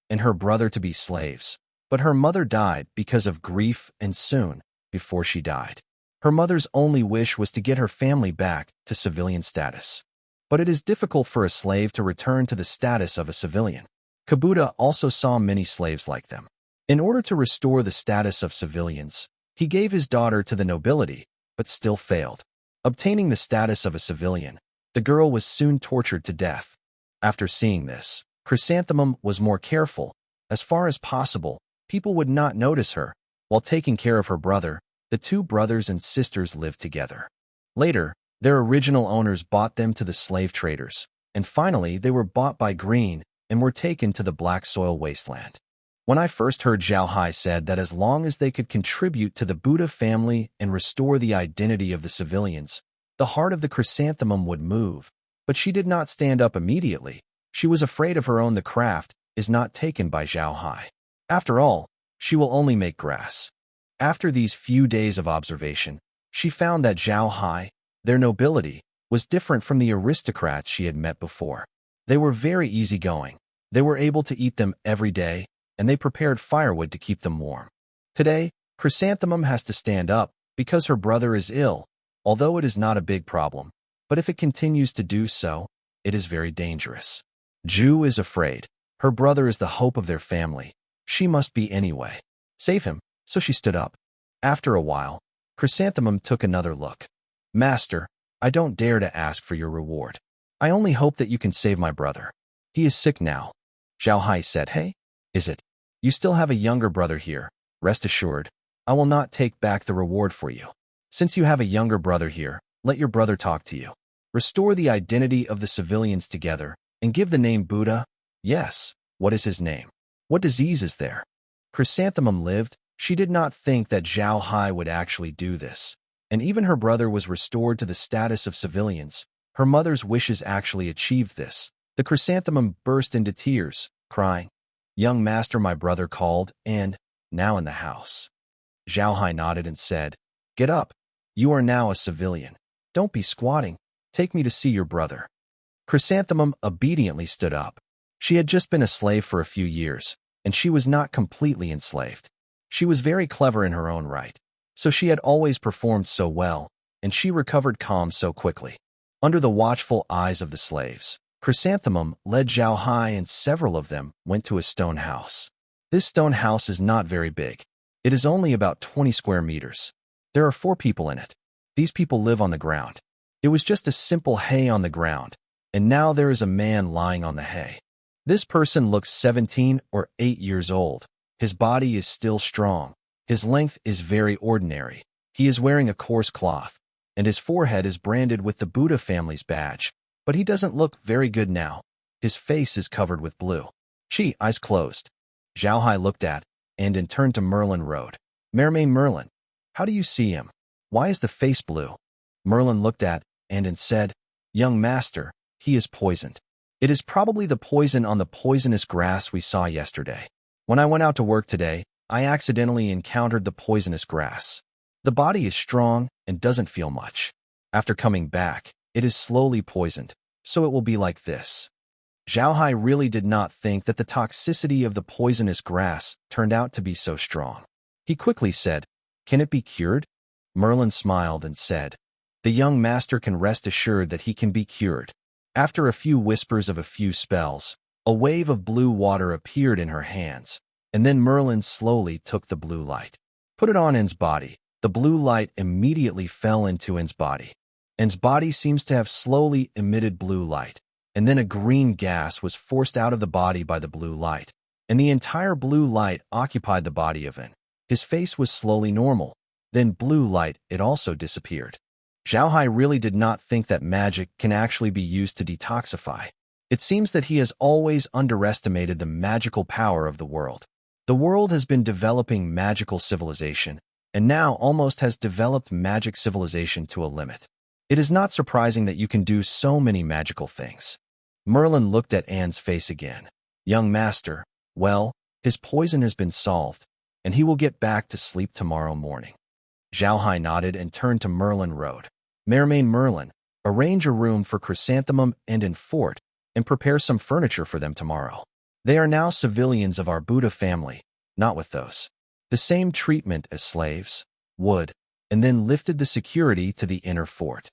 and her brother to be slaves, but her mother died because of grief and soon, before she died, her mother's only wish was to get her family back to civilian status. But it is difficult for a slave to return to the status of a civilian. Kabuda also saw many slaves like them. In order to restore the status of civilians, he gave his daughter to the nobility, but still failed. Obtaining the status of a civilian, the girl was soon tortured to death. After seeing this, Chrysanthemum was more careful. As far as possible, people would not notice her. While taking care of her brother, the 2 brothers and sisters lived together. Later, their original owners bought them to the slave traders, and finally they were bought by Green and were taken to the black soil wasteland. When I first heard Zhao Hai said that as long as they could contribute to the Buddha family and restore the identity of the civilians, the heart of the Chrysanthemum would move. But she did not stand up immediately. She was afraid of her own. The craft is not taken by Zhao Hai. After all, she will only make grass. After these few days of observation, she found that Zhao Hai, their nobility, was different from the aristocrats she had met before. They were very easygoing. They were able to eat them every day, and they prepared firewood to keep them warm. Today, Chrysanthemum has to stand up because her brother is ill, although it is not a big problem. But if it continues to do so, it is very dangerous. Ju is afraid. Her brother is the hope of their family. She must be anyway. Save him, so she stood up. After a while, Chrysanthemum took another look. Master, I don't dare to ask for your reward. I only hope that you can save my brother. He is sick now. Zhao Hai said, Hey, is it? You still have a younger brother here. Rest assured, I will not take back the reward for you. Since you have a younger brother here, let your brother talk to you. Restore the identity of the civilians together and give the name Buddha. Yes, what is his name? What disease is there? Chrysanthemum lived. She did not think that Zhao Hai would actually do this. And even her brother was restored to the status of civilians. Her mother's wishes actually achieved this. The Chrysanthemum burst into tears, crying, Young master, my brother called, and, now in the house. Zhao Hai nodded and said, Get up. You are now a civilian. Don't be squatting. Take me to see your brother. Chrysanthemum obediently stood up. She had just been a slave for a few years, and she was not completely enslaved. She was very clever in her own right, so she had always performed so well, and she recovered calm so quickly. Under the watchful eyes of the slaves, Chrysanthemum led Zhao Hai, and several of them went to a stone house. This stone house is not very big. It is only about 20 square meters. There are 4 people in it. These people live on the ground. It was just a simple hay on the ground, and now there is a man lying on the hay. This person looks 17 or 8 years old. His body is still strong. His length is very ordinary. He is wearing a coarse cloth, and his forehead is branded with the Buddha family's badge. But he doesn't look very good now. His face is covered with blue. Eyes closed. Zhao Hai looked at, and in turn to Merlin wrote, Merlin, how do you see him? Why is the face blue? Merlin looked at, and said, Young master, he is poisoned. It is probably the poison on the poisonous grass we saw yesterday. When I went out to work today, I accidentally encountered the poisonous grass. The body is strong and doesn't feel much. After coming back, it is slowly poisoned, so it will be like this. Zhao Hai really did not think that the toxicity of the poisonous grass turned out to be so strong. He quickly said, Can it be cured? Merlin smiled and said, The young master can rest assured that he can be cured. After a few whispers of a few spells, a wave of blue water appeared in her hands, and then Merlin slowly took the blue light. Put it on En's body. The blue light immediately fell into En's body. En's body seems to have slowly emitted blue light, and then a green gas was forced out of the body by the blue light, and the entire blue light occupied the body of En. His face was slowly normal. Then blue light, it also disappeared. Zhao Hai really did not think that magic can actually be used to detoxify. It seems that he has always underestimated the magical power of the world. The world has been developing magical civilization, and now almost has developed magic civilization to a limit. It is not surprising that you can do so many magical things. Merlin looked at Anne's face again. Young master, well, his poison has been solved, and he will get back to sleep tomorrow morning. Zhao Hai nodded and turned to Merlin wrote, Merlin, arrange a room for Chrysanthemum and in Fort, and prepare some furniture for them tomorrow. They are now civilians of our Buddha family, not with those. The same treatment as slaves would, and then lifted the security to the inner fort.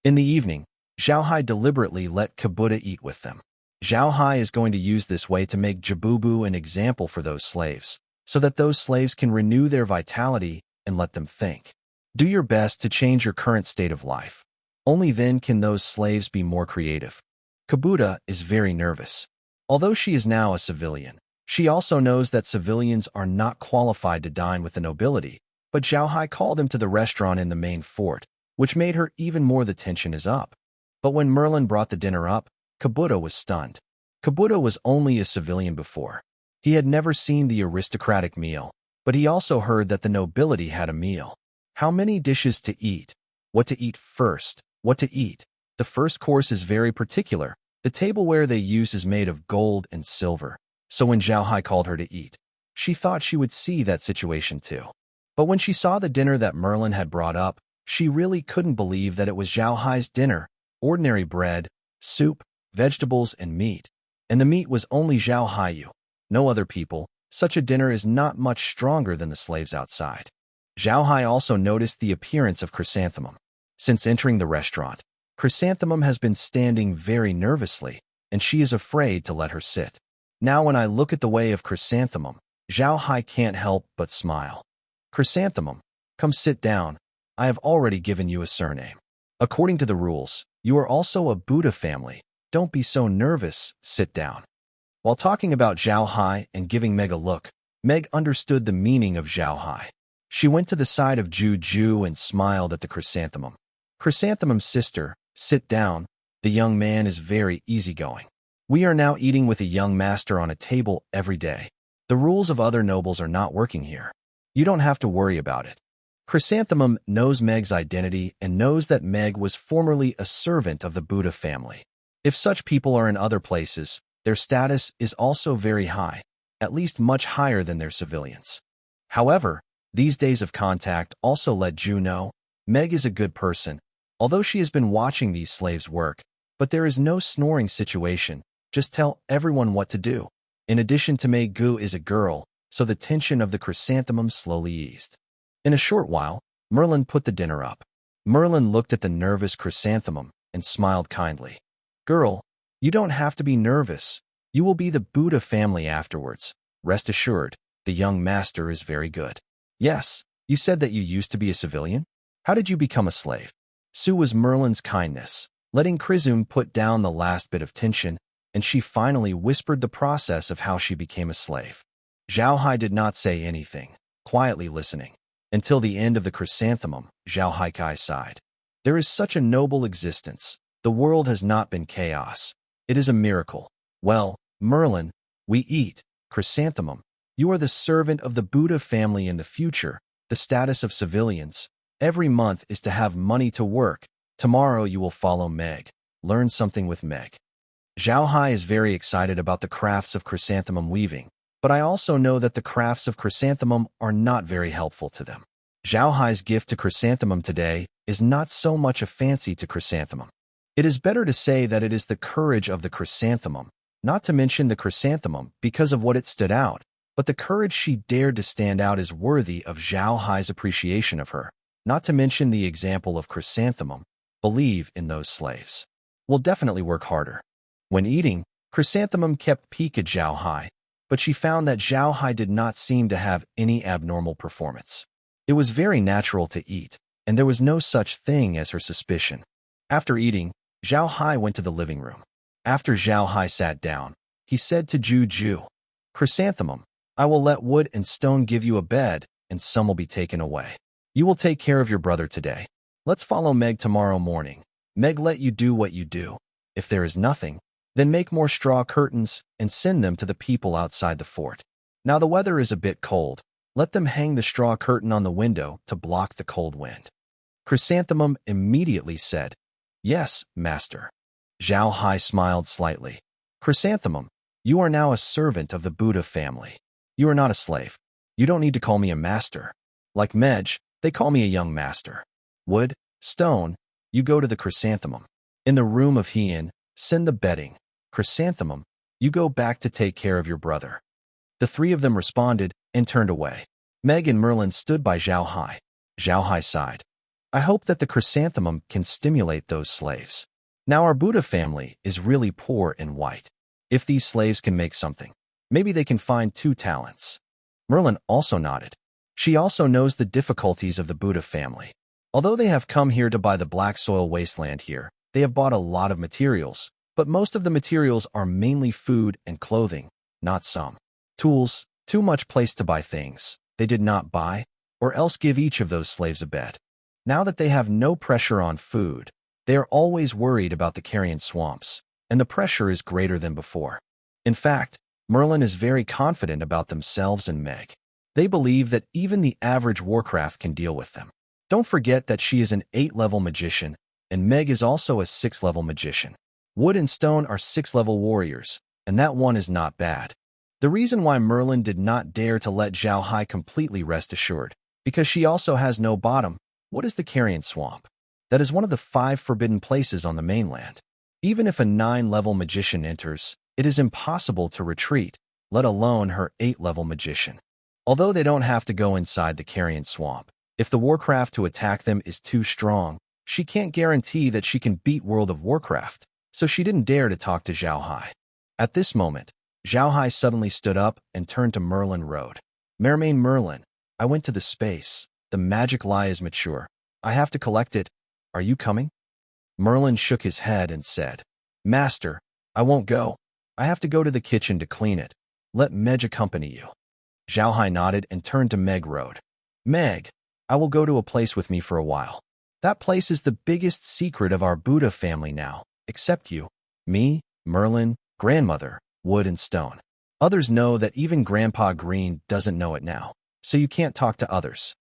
In the evening, Zhao Hai deliberately let Kabuta eat with them. Zhao Hai is going to use this way to make Jabubu an example for those slaves, so that those slaves can renew their vitality and let them think. Do your best to change your current state of life. Only then can those slaves be more creative. Kabuta is very nervous. Although she is now a civilian, she also knows that civilians are not qualified to dine with the nobility, but Zhao Hai called him to the restaurant in the main fort, which made her even more the tension is up. But when Merlin brought the dinner up, Kabuta was stunned. Kabuta was only a civilian before. He had never seen the aristocratic meal, but he also heard that the nobility had a meal. How many dishes to eat? What to eat first? What to eat? The first course is very particular. The tableware they use is made of gold and silver. So when Zhao Hai called her to eat, she thought she would see that situation too. But when she saw the dinner that Merlin had brought up, she really couldn't believe that it was Zhao Hai's dinner. Ordinary bread, soup, vegetables, and meat. And the meat was only Zhao Haiyu. No other people. Such a dinner is not much stronger than the slaves outside. Zhao Hai also noticed the appearance of Chrysanthemum. Since entering the restaurant, Chrysanthemum has been standing very nervously, and she is afraid to let her sit. Now when I look at the way of Chrysanthemum, Zhao Hai can't help but smile. Chrysanthemum, come sit down. I have already given you a surname. According to the rules, you are also a Buddha family. Don't be so nervous, sit down. While talking about Zhao Hai and giving Meg a look, Meg understood the meaning of Zhao Hai. She went to the side of Juju and smiled at the Chrysanthemum. Chrysanthemum's sister, sit down. The young man is very easygoing. We are now eating with a young master on a table every day. The rules of other nobles are not working here. You don't have to worry about it. Chrysanthemum knows Meg's identity and knows that Meg was formerly a servant of the Buddha family. If such people are in other places, their status is also very high, at least much higher than their civilians. However, these days of contact also let Ju know Meg is a good person, although she has been watching these slaves work, but there is no snoring situation, just tell everyone what to do. In addition to Meg Gu is a girl, so the tension of the Chrysanthemum slowly eased. In a short while, Merlin put the dinner up. Merlin looked at the nervous Chrysanthemum and smiled kindly. Girl, you don't have to be nervous. You will be the Buddha family afterwards. Rest assured, the young master is very good. Yes, you said that you used to be a civilian? How did you become a slave? Su was Merlin's kindness, letting Chrysanthemum put down the last bit of tension, and she finally whispered the process of how she became a slave. Zhao Hai did not say anything, quietly listening. Until the end of the Chrysanthemum, Zhao Hai Kai sighed. There is such a noble existence. The world has not been chaos. It is a miracle. Well, Merlin, we eat. Chrysanthemum, you are the servant of the Buddha family in the future, the status of civilians. Every month is to have money to work. Tomorrow you will follow Meg. Learn something with Meg. Zhao Hai is very excited about the crafts of Chrysanthemum weaving, but I also know that the crafts of Chrysanthemum are not very helpful to them. Zhao Hai's gift to Chrysanthemum today is not so much a fancy to Chrysanthemum. It is better to say that it is the courage of the Chrysanthemum, not to mention the Chrysanthemum because of what it stood out, but the courage she dared to stand out is worthy of Zhao Hai's appreciation of her, not to mention the example of Chrysanthemum. Believe in those slaves. Will definitely work harder. When eating, Chrysanthemum kept peek at Zhao Hai, but she found that Zhao Hai did not seem to have any abnormal performance. It was very natural to eat, and there was no such thing as her suspicion. After eating, Zhao Hai went to the living room. After Zhao Hai sat down, he said to Juju, Chrysanthemum, I will let wood and stone give you a bed, and some will be taken away. You will take care of your brother today. Let's follow Meg tomorrow morning. Meg let you do what you do. If there is nothing, then make more straw curtains and send them to the people outside the fort. Now the weather is a bit cold. Let them hang the straw curtain on the window to block the cold wind. Chrysanthemum immediately said, Yes, master. Zhao Hai smiled slightly. Chrysanthemum, you are now a servant of the Buddha family. You are not a slave. You don't need to call me a master. Like Mej, they call me a young master. Wood, stone, you go to the Chrysanthemum. In the room of Hien, send the bedding. Chrysanthemum, you go back to take care of your brother. The three of them responded and turned away. Meg and Merlin stood by Zhao Hai. Zhao Hai sighed. I hope that the Chrysanthemum can stimulate those slaves. Now our Buddha family is really poor and white. If these slaves can make something, maybe they can find 2 talents. Merlin also nodded. She also knows the difficulties of the Buddha family. Although they have come here to buy the black soil wasteland here, they have bought a lot of materials, but most of the materials are mainly food and clothing, not some. Tools, too much place to buy things they did not buy, or else give each of those slaves a bed. Now that they have no pressure on food, they are always worried about the carrion swamps, and the pressure is greater than before. In fact, Merlin is very confident about themselves and Meg. They believe that even the average Warcraft can deal with them. Don't forget that she is an 8-level magician, and Meg is also a 6-level magician. Wood and stone are 6-level warriors, and that one is not bad. The reason why Merlin did not dare to let Zhao Hai completely rest assured, because she also has no bottom. What is the carrion swamp? That is one of the 5 forbidden places on the mainland. Even if a 9-level magician enters, it is impossible to retreat, let alone her 8-level magician. Although they don't have to go inside the carrion swamp, If the Warcraft to attack them is too strong, she can't guarantee that she can beat World of Warcraft, so she didn't dare to talk to Zhao Hai. At this moment, Zhao Hai suddenly stood up and turned to Merlin Road. Mermaid Merlin, I went to the space. The magic lie is mature. I have to collect it. Are you coming? Merlin shook his head and said, Master, I won't go. I have to go to the kitchen to clean it. Let Meg accompany you. Zhao Hai nodded and turned to Meg Road. Meg, I will go to a place with me for a while. That place is the biggest secret of our Buddha family now, except you, me, Merlin, grandmother, wood and stone. Others know that even Grandpa Green doesn't know it now, so you can't talk to others.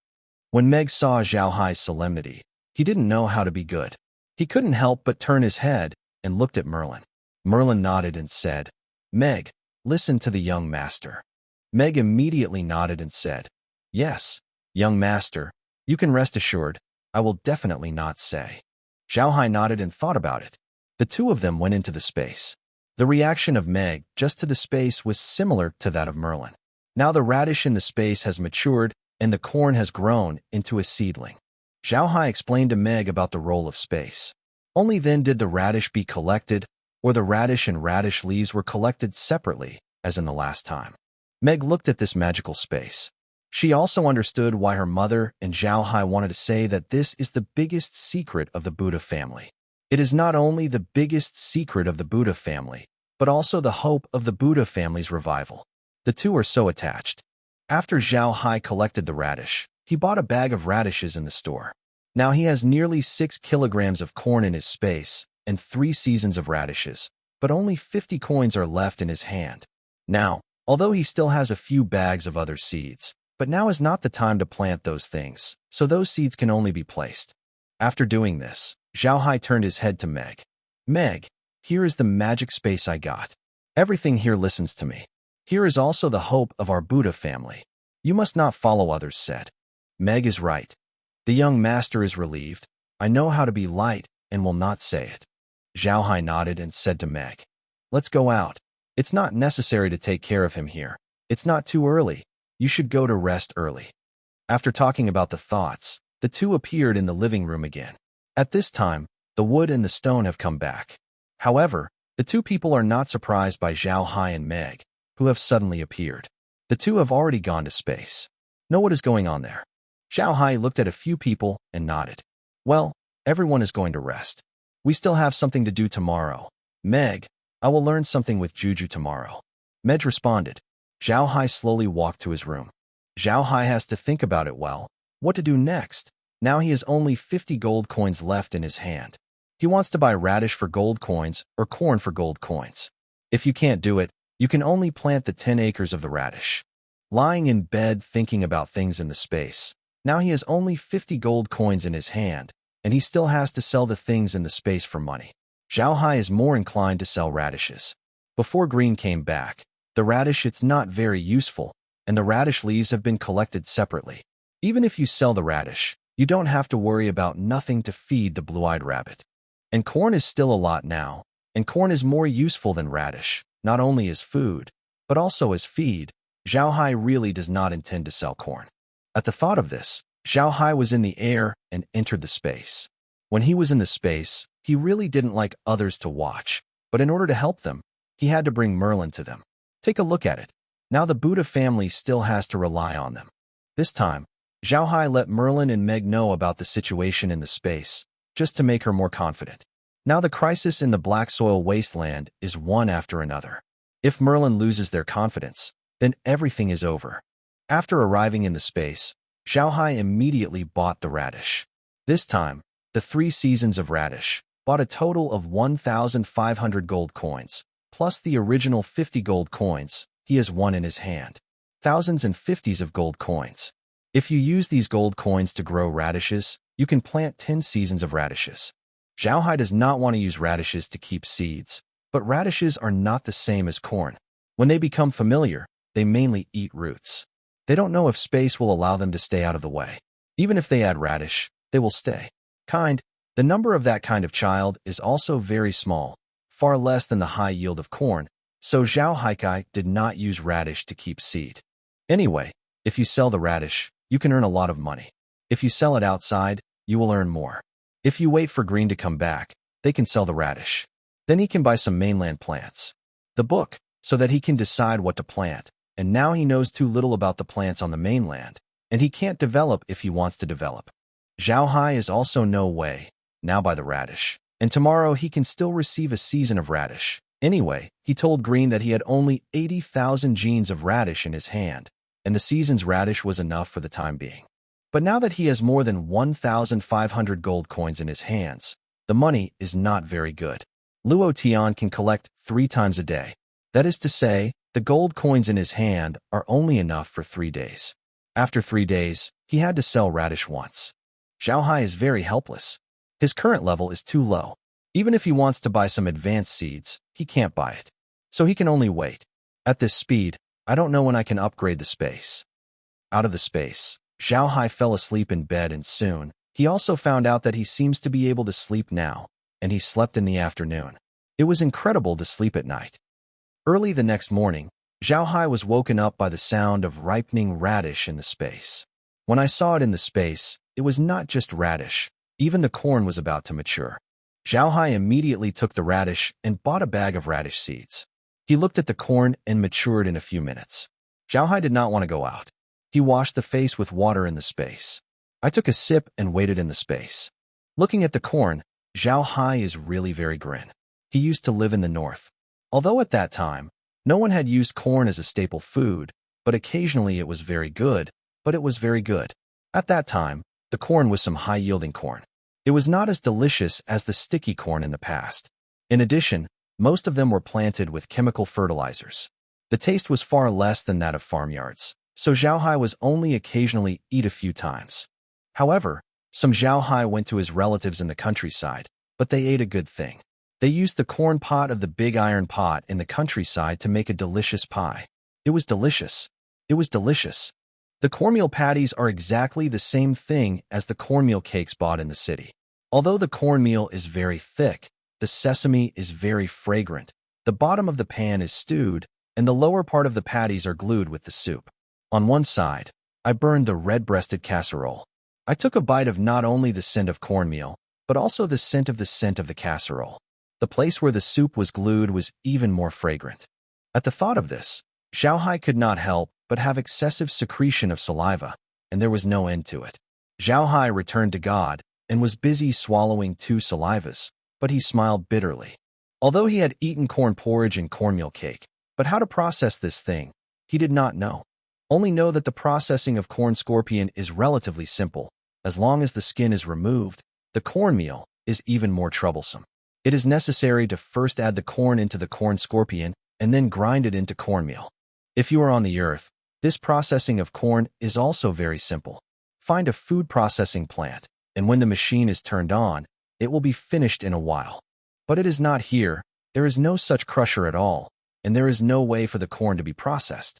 When Meg saw Zhao Hai's solemnity, he didn't know how to be good. He couldn't help but turn his head and looked at Merlin. Merlin nodded and said, Meg, listen to the young master. Meg immediately nodded and said, Yes, young master, you can rest assured, I will definitely not say. Zhao Hai nodded and thought about it. The two of them went into the space. The reaction of Meg just to the space was similar to that of Merlin. Now the radish in the space has matured and the corn has grown into a seedling. Zhao Hai explained to Meg about the role of space. Only then did the radish be collected, or the radish and radish leaves were collected separately, as in the last time. Meg looked at this magical space. She also understood why her mother and Zhao Hai wanted to say that this is the biggest secret of the Buddha family. It is not only the biggest secret of the Buddha family, but also the hope of the Buddha family's revival. The two are so attached. After Zhao Hai collected the radish, he bought a bag of radishes in the store. Now he has nearly 6 kilograms of corn in his space and 3 seasons of radishes, but only 50 coins are left in his hand. Now, although he still has a few bags of other seeds, but now is not the time to plant those things, so those seeds can only be placed. After doing this, Zhao Hai turned his head to Meg. Meg, here is the magic space I got. Everything here listens to me. Here is also the hope of our Buddha family. You must not follow others said. Meg is right. The young master is relieved. I know how to be light and will not say it. Zhao Hai nodded and said to Meg, Let's go out. It's not necessary to take care of him here. It's not too early. You should go to rest early. After talking about the thoughts, the two appeared in the living room again. At this time, the wood and the stone have come back. However, the two people are not surprised by Zhao Hai and Meg, who have suddenly appeared. The two have already gone to space. Know what is going on there? Zhao Hai looked at a few people and nodded. Well, everyone is going to rest. We still have something to do tomorrow. Meg, I will learn something with Juju tomorrow. Meg responded. Zhao Hai slowly walked to his room. Zhao Hai has to think about it well. What to do next? Now he has only 50 gold coins left in his hand. He wants to buy radish for gold coins or corn for gold coins. If you can't do it, you can only plant the 10 acres of the radish. Lying in bed thinking about things in the space. Now he has only 50 gold coins in his hand, and he still has to sell the things in the space for money. Zhao Hai is more inclined to sell radishes. Before Green came back, the radish it's not very useful, and the radish leaves have been collected separately. Even if you sell the radish, you don't have to worry about nothing to feed the blue-eyed rabbit. And corn is still a lot now, and corn is more useful than radish, not only as food, but also as feed. Zhao Hai really does not intend to sell corn. At the thought of this, Zhao Hai was in the air and entered the space. When he was in the space, he really didn't like others to watch, but in order to help them, he had to bring Merlin to them. Take a look at it. Now the Buddha family still has to rely on them. This time, Zhao Hai let Merlin and Meg know about the situation in the space, just to make her more confident. Now the crisis in the Black Soil Wasteland is one after another. If Merlin loses their confidence, then everything is over. After arriving in the space, Zhao Hai immediately bought the radish. This time, the 3 seasons of radish bought a total of 1,500 gold coins, plus the original 50 gold coins he has won in his hand. Thousands and fifties of gold coins. If you use these gold coins to grow radishes, you can plant 10 seasons of radishes. Zhao Hai does not want to use radishes to keep seeds, but radishes are not the same as corn. When they become familiar, they mainly eat roots. They don't know if space will allow them to stay out of the way. Even if they add radish, they will stay. The number of that kind of child is also very small, far less than the high yield of corn, so Zhao Haikai did not use radish to keep seed. Anyway, if you sell the radish, you can earn a lot of money. If you sell it outside, you will earn more. If you wait for Green to come back, they can sell the radish. Then he can buy some mainland plants. The book, so that he can decide what to plant, and now he knows too little about the plants on the mainland, and he can't develop if he wants to develop. Zhao Hai is also no way, now by the radish, and tomorrow he can still receive a season of radish. Anyway, he told Green that he had only 80,000 genes of radish in his hand, and the season's radish was enough for the time being. But now that he has more than 1,500 gold coins in his hands, the money is not very good. Luo Tian can collect 3 times a day. That is to say, the gold coins in his hand are only enough for 3 days. After 3 days, he had to sell radish once. Zhao Hai is very helpless. His current level is too low. Even if he wants to buy some advanced seeds, he can't buy it. So he can only wait. At this speed, I don't know when I can upgrade the space. Out of the space, Zhao Hai fell asleep in bed, and soon, he also found out that he seems to be able to sleep now, and he slept in the afternoon. It was incredible to sleep at night. Early the next morning, Zhao Hai was woken up by the sound of ripening radish in the space. When I saw it in the space, it was not just radish, even the corn was about to mature. Zhao Hai immediately took the radish and bought a bag of radish seeds. He looked at the corn and matured in a few minutes. Zhao Hai did not want to go out. He washed the face with water in the space. I took a sip and waited in the space. Looking at the corn, Zhao Hai is really very grin. He used to live in the north. Although at that time, no one had used corn as a staple food, but occasionally it was very good, but it was very good. At that time, the corn was some high-yielding corn. It was not as delicious as the sticky corn in the past. In addition, most of them were planted with chemical fertilizers. The taste was far less than that of farmyards, so Zhao Hai was only occasionally eat a few times. However, some Zhao Hai went to his relatives in the countryside, but they ate a good thing. They used the corn pot of the big iron pot in the countryside to make a delicious pie. It was delicious. It was delicious. The cornmeal patties are exactly the same thing as the cornmeal cakes bought in the city. Although the cornmeal is very thick, the sesame is very fragrant, the bottom of the pan is stewed, and the lower part of the patties are glued with the soup. On one side, I burned the red-breasted casserole. I took a bite of not only the scent of cornmeal, but also the scent of the casserole. The place where the soup was glued was even more fragrant. At the thought of this, Zhao Hai could not help but have excessive secretion of saliva, and there was no end to it. Zhao Hai returned to God and was busy swallowing 2 salivas, but he smiled bitterly. Although he had eaten corn porridge and cornmeal cake, but how to process this thing, he did not know. Only know that the processing of corn scorpion is relatively simple. As long as the skin is removed, the cornmeal is even more troublesome. It is necessary to first add the corn into the corn scorpion and then grind it into cornmeal. If you are on the earth, this processing of corn is also very simple. Find a food processing plant, and when the machine is turned on, it will be finished in a while. But it is not here. There is no such crusher at all, and there is no way for the corn to be processed.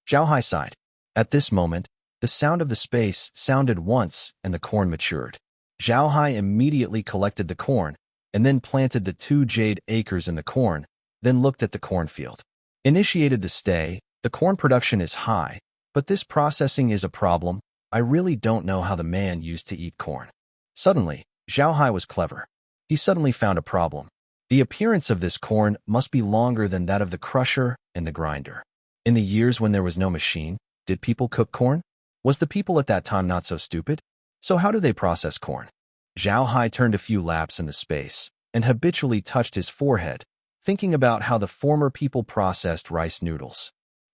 Zhao Hai sighed. At this moment, the sound of the space sounded once, and the corn matured. Zhao Hai immediately collected the corn, and then planted the 2 jade acres in the corn, then looked at the cornfield. Initiated the stay. The corn production is high, but this processing is a problem. I really don't know how the man used to eat corn. Suddenly, Zhao Hai was clever. He suddenly found a problem. The appearance of this corn must be longer than that of the crusher and the grinder. In the years when there was no machine, did people cook corn? Was the people at that time not so stupid? So how do they process corn? Zhao Hai turned a few laps in the space and habitually touched his forehead, thinking about how the former people processed rice noodles.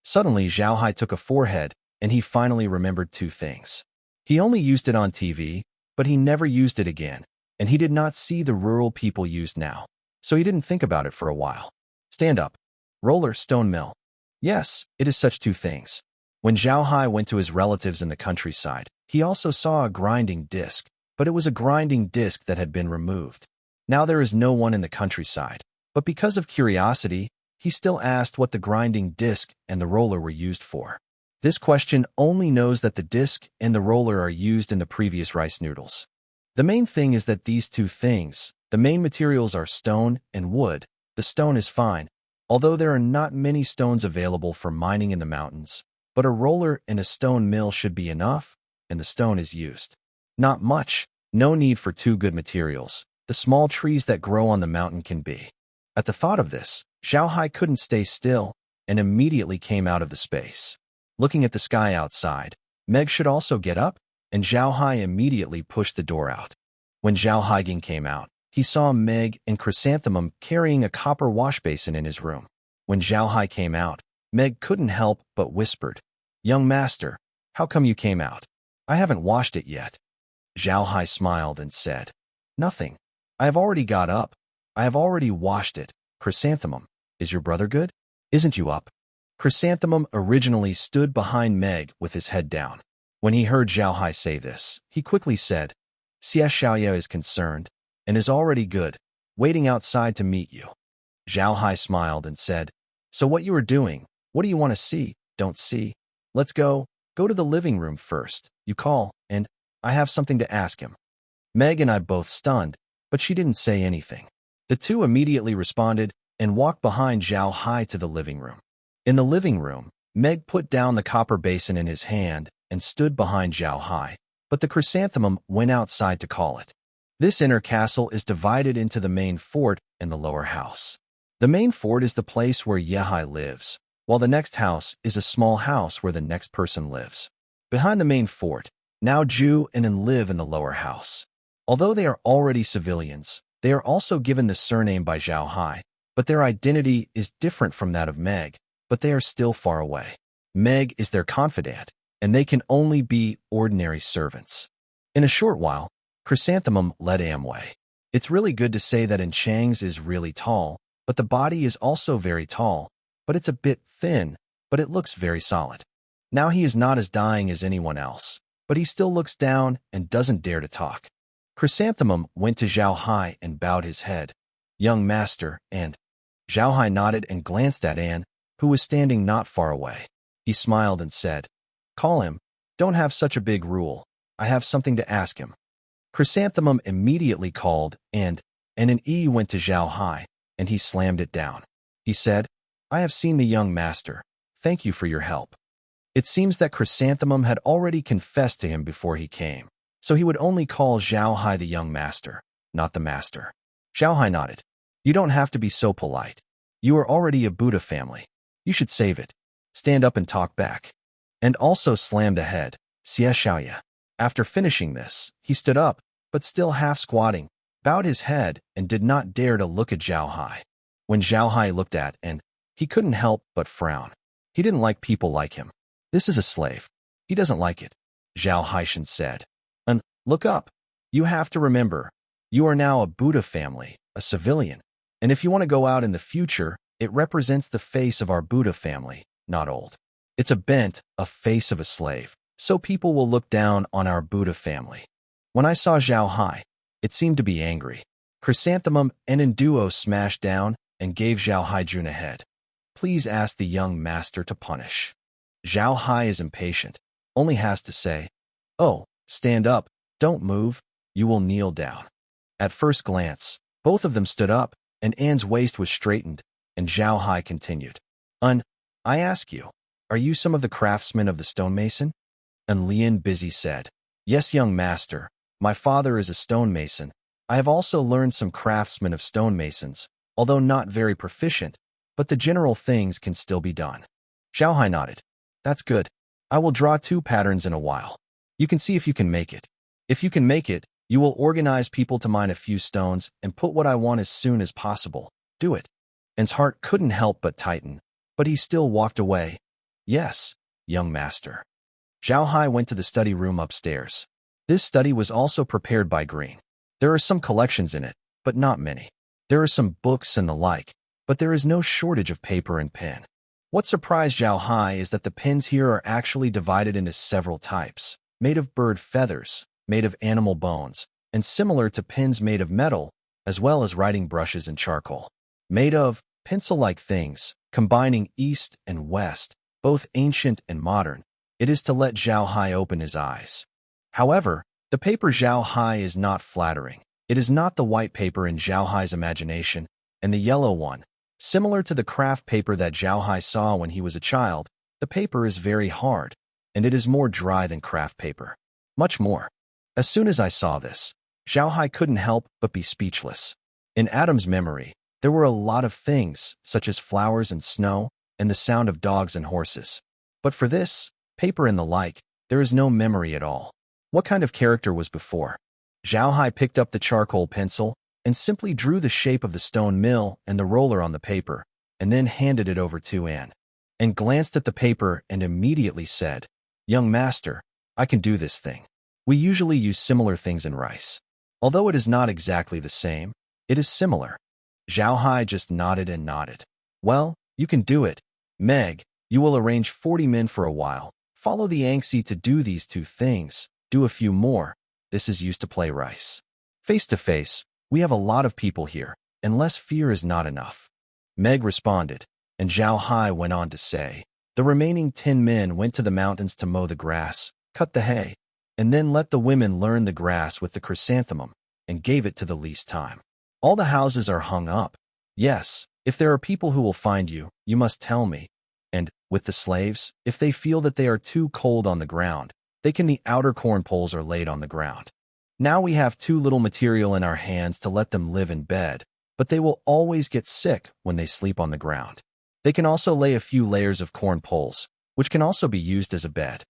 Suddenly, Zhao Hai took a forehead, and he finally remembered 2 things. He only used it on TV, but he never used it again, and he did not see the rural people used now, so he didn't think about it for a while. Stand up. Roller, stone mill. Yes, it is such 2 things. When Zhao Hai went to his relatives in the countryside, he also saw a grinding disc, but it was a grinding disc that had been removed. Now there is no one in the countryside, but because of curiosity, he still asked what the grinding disc and the roller were used for. This question only knows that the disc and the roller are used in the previous rice noodles. The main thing is that these 2 things, the main materials are stone and wood. The stone is fine, although there are not many stones available for mining in the mountains, but a roller and a stone mill should be enough, and the stone is used. Not much. No need for two good materials. The small trees that grow on the mountain can be. At the thought of this, Zhao Hai couldn't stay still and immediately came out of the space. Looking at the sky outside, Meg should also get up, and Zhao Hai immediately pushed the door out. When Zhao Haiging came out, he saw Meg and Chrysanthemum carrying a copper wash basin in his room. When Zhao Hai came out, Meg couldn't help but whispered, "Young master, how come you came out? I haven't washed it yet." Zhao Hai smiled and said, "Nothing. I have already got up. I have already washed it." Chrysanthemum, is your brother good? Isn't you up? Chrysanthemum originally stood behind Meg with his head down. When he heard Zhao Hai say this, he quickly said, "Xie Xiaoye is concerned and is already good, waiting outside to meet you." Zhao Hai smiled and said, "So what you are doing? What do you want to see? Don't see? Let's go. Go to the living room first. You call, and I have something to ask him." Meg and I both stunned, but she didn't say anything. The two immediately responded and walked behind Zhao Hai to the living room. In the living room, Meg put down the copper basin in his hand and stood behind Zhao Hai, but the chrysanthemum went outside to call it. This inner castle is divided into the main fort and the lower house. The main fort is the place where Yehai lives, while the next house is a small house where the next person lives. Behind the main fort, Now Ju and An live in the lower house. Although they are already civilians, they are also given the surname by Zhao Hai, but their identity is different from that of Meg, but they are still far away. Meg is their confidant, and they can only be ordinary servants. In a short while, Chrysanthemum led Amway. It's really good to say that An Chang's is really tall, but the body is also very tall, but it's a bit thin, but it looks very solid. Now he is not as dying as anyone else, but he still looks down and doesn't dare to talk. Chrysanthemum went to Zhao Hai and bowed his head. "Young master," and Zhao Hai nodded and glanced at An, who was standing not far away. He smiled and said, "Call him. Don't have such a big rule. I have something to ask him." Chrysanthemum immediately called, and an E went to Zhao Hai, and he slammed it down. He said, "I have seen the young master. Thank you for your help." It seems that Chrysanthemum had already confessed to him before he came, so he would only call Zhao Hai the young master, not the master. Zhao Hai nodded. "You don't have to be so polite. You are already a Buddha family. You should save it. Stand up and talk back." And also slammed ahead, "Xie Xiaoye." After finishing this, he stood up, but still half squatting, bowed his head, and did not dare to look at Zhao Hai. When Zhao Hai looked at and he couldn't help but frown. He didn't like people like him. This is a slave. He doesn't like it. Zhao Haishan said. "And look up. You have to remember, you are now a Buddha family, a civilian. And if you want to go out in the future, it represents the face of our Buddha family, not old. It's a face of a slave, so people will look down on our Buddha family." When I saw Zhao Hai, it seemed to be angry. Chrysanthemum and in duo smashed down and gave Zhao Hai Jun a head. "Please ask the young master to punish." Zhao Hai is impatient, only has to say, "Oh, stand up, don't move, you will kneel down." At first glance, both of them stood up, and An's waist was straightened, and Zhao Hai continued. I ask you, are you some of the craftsmen of the stonemason?" And Lian busy said, "Yes, young master, my father is a stonemason. I have also learned some craftsmen of stonemasons, although not very proficient, but the general things can still be done." Zhao Hai nodded. "That's good. I will draw 2 patterns in a while. You can see if you can make it. If you can make it, you will organize people to mine a few stones and put what I want as soon as possible. Do it." An's heart couldn't help but tighten, but he still walked away. "Yes, young master." Zhao Hai went to the study room upstairs. This study was also prepared by Green. There are some collections in it, but not many. There are some books and the like, but there is no shortage of paper and pen. What surprised Zhao Hai is that the pens here are actually divided into several types, made of bird feathers, made of animal bones, and similar to pens made of metal, as well as writing brushes and charcoal. Made of pencil-like things, combining East and West, both ancient and modern. It is to let Zhao Hai open his eyes. However, the paper Zhao Hai is not flattering. It is not the white paper in Zhao Hai's imagination, and the yellow one. Similar to the craft paper that Zhao Hai saw when he was a child, the paper is very hard, and it is more dry than craft paper. Much more. As soon as I saw this, Zhao Hai couldn't help but be speechless. In Adam's memory, there were a lot of things, such as flowers and snow, and the sound of dogs and horses. But for this, paper and the like, there is no memory at all. What kind of character was before? Zhao Hai picked up the charcoal pencil and simply drew the shape of the stone mill and the roller on the paper, and then handed it over to Anne, and glanced at the paper and immediately said, "Young master, I can do this thing. We usually use similar things in rice. Although it is not exactly the same, it is similar." Zhao Hai just nodded and nodded. "Well, you can do it. Meg, you will arrange 40 men for a while. Follow the Yangtze to do these two things. Do a few more. This is used to play rice. Face to face, we have a lot of people here, and less fear is not enough." Meg responded, and Zhao Hai went on to say, "The remaining 10 men went to the mountains to mow the grass, cut the hay, and then let the women learn the grass with the chrysanthemum, and gave it to the least time. All the houses are hung up. Yes, if there are people who will find you, you must tell me. And, with the slaves, if they feel that they are too cold on the ground, the outer corn poles are laid on the ground. Now we have too little material in our hands to let them live in bed, but they will always get sick when they sleep on the ground. They can also lay a few layers of corn poles, which can also be used as a bed."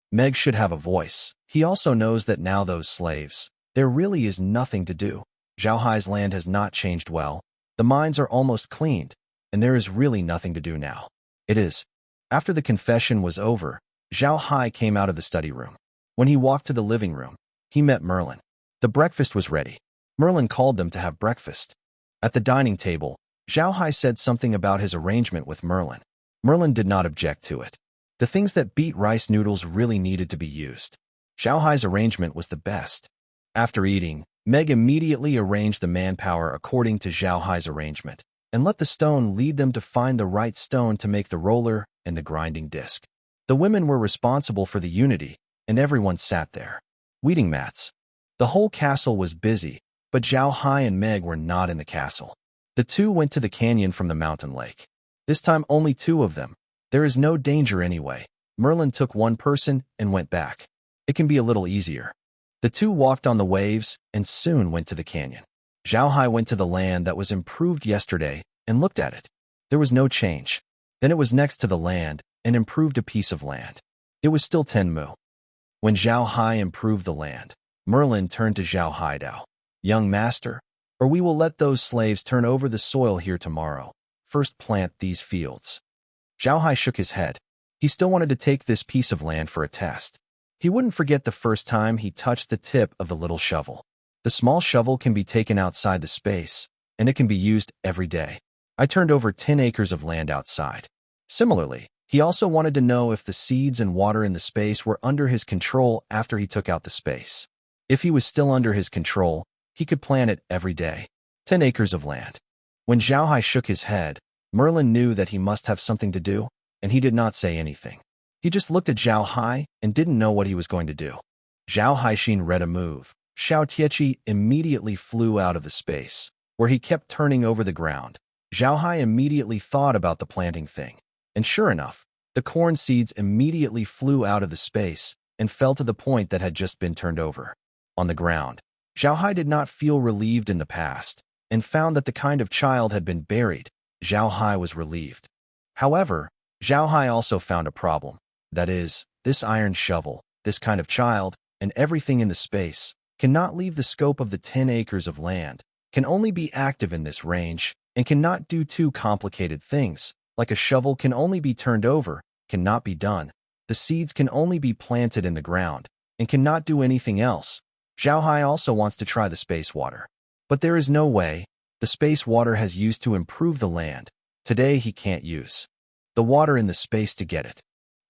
Meg should have a voice. He also knows that now those slaves, there really is nothing to do. Zhao Hai's land has not changed well. The mines are almost cleaned, and there is really nothing to do now. It is. After the confession was over, Zhao Hai came out of the study room. When he walked to the living room, he met Merlin. The breakfast was ready. Merlin called them to have breakfast. At the dining table, Zhao Hai said something about his arrangement with Merlin. Merlin did not object to it. The things that beat rice noodles really needed to be used. Zhao Hai's arrangement was the best. After eating, Meg immediately arranged the manpower according to Zhao Hai's arrangement, and let the stone lead them to find the right stone to make the roller and the grinding disc. The women were responsible for the unity, and everyone sat there. Weeding mats. The whole castle was busy, but Zhao Hai and Meg were not in the castle. The two went to the canyon from the mountain lake. This time only 2 of them. There is no danger anyway. Merlin took 1 person and went back. It can be a little easier. The 2 walked on the waves and soon went to the canyon. Zhao Hai went to the land that was improved yesterday and looked at it. There was no change. Then it was next to the land and improved a piece of land. It was still 10 mu. When Zhao Hai improved the land, Merlin turned to Zhao Haidao. "Young master, or we will let those slaves turn over the soil here tomorrow. First plant these fields." Zhao Hai shook his head. He still wanted to take this piece of land for a test. He wouldn't forget the first time he touched the tip of the little shovel. The small shovel can be taken outside the space, and it can be used every day. I turned over 10 acres of land outside. Similarly, he also wanted to know if the seeds and water in the space were under his control after he took out the space. If he was still under his control, he could plant it every day. 10 acres of land. When Zhao Hai shook his head, Merlin knew that he must have something to do, and he did not say anything. He just looked at Zhao Hai and didn't know what he was going to do. Zhao Haixin read a move. Xiao Tiechi immediately flew out of the space, where he kept turning over the ground. Zhao Hai immediately thought about the planting thing. And sure enough, the corn seeds immediately flew out of the space and fell to the point that had just been turned over. On the ground, Zhao Hai did not feel relieved in the past, and found that the kind of child had been buried. Zhao Hai was relieved. However, Zhao Hai also found a problem. That is, this iron shovel, this kind of child, and everything in the space, cannot leave the scope of the 10 acres of land, can only be active in this range, and cannot do 2 complicated things, like a shovel can only be turned over, cannot be done. The seeds can only be planted in the ground, and cannot do anything else. Zhao Hai also wants to try the space water. But there is no way. The space water has used to improve the land. Today he can't use the water in the space to get it.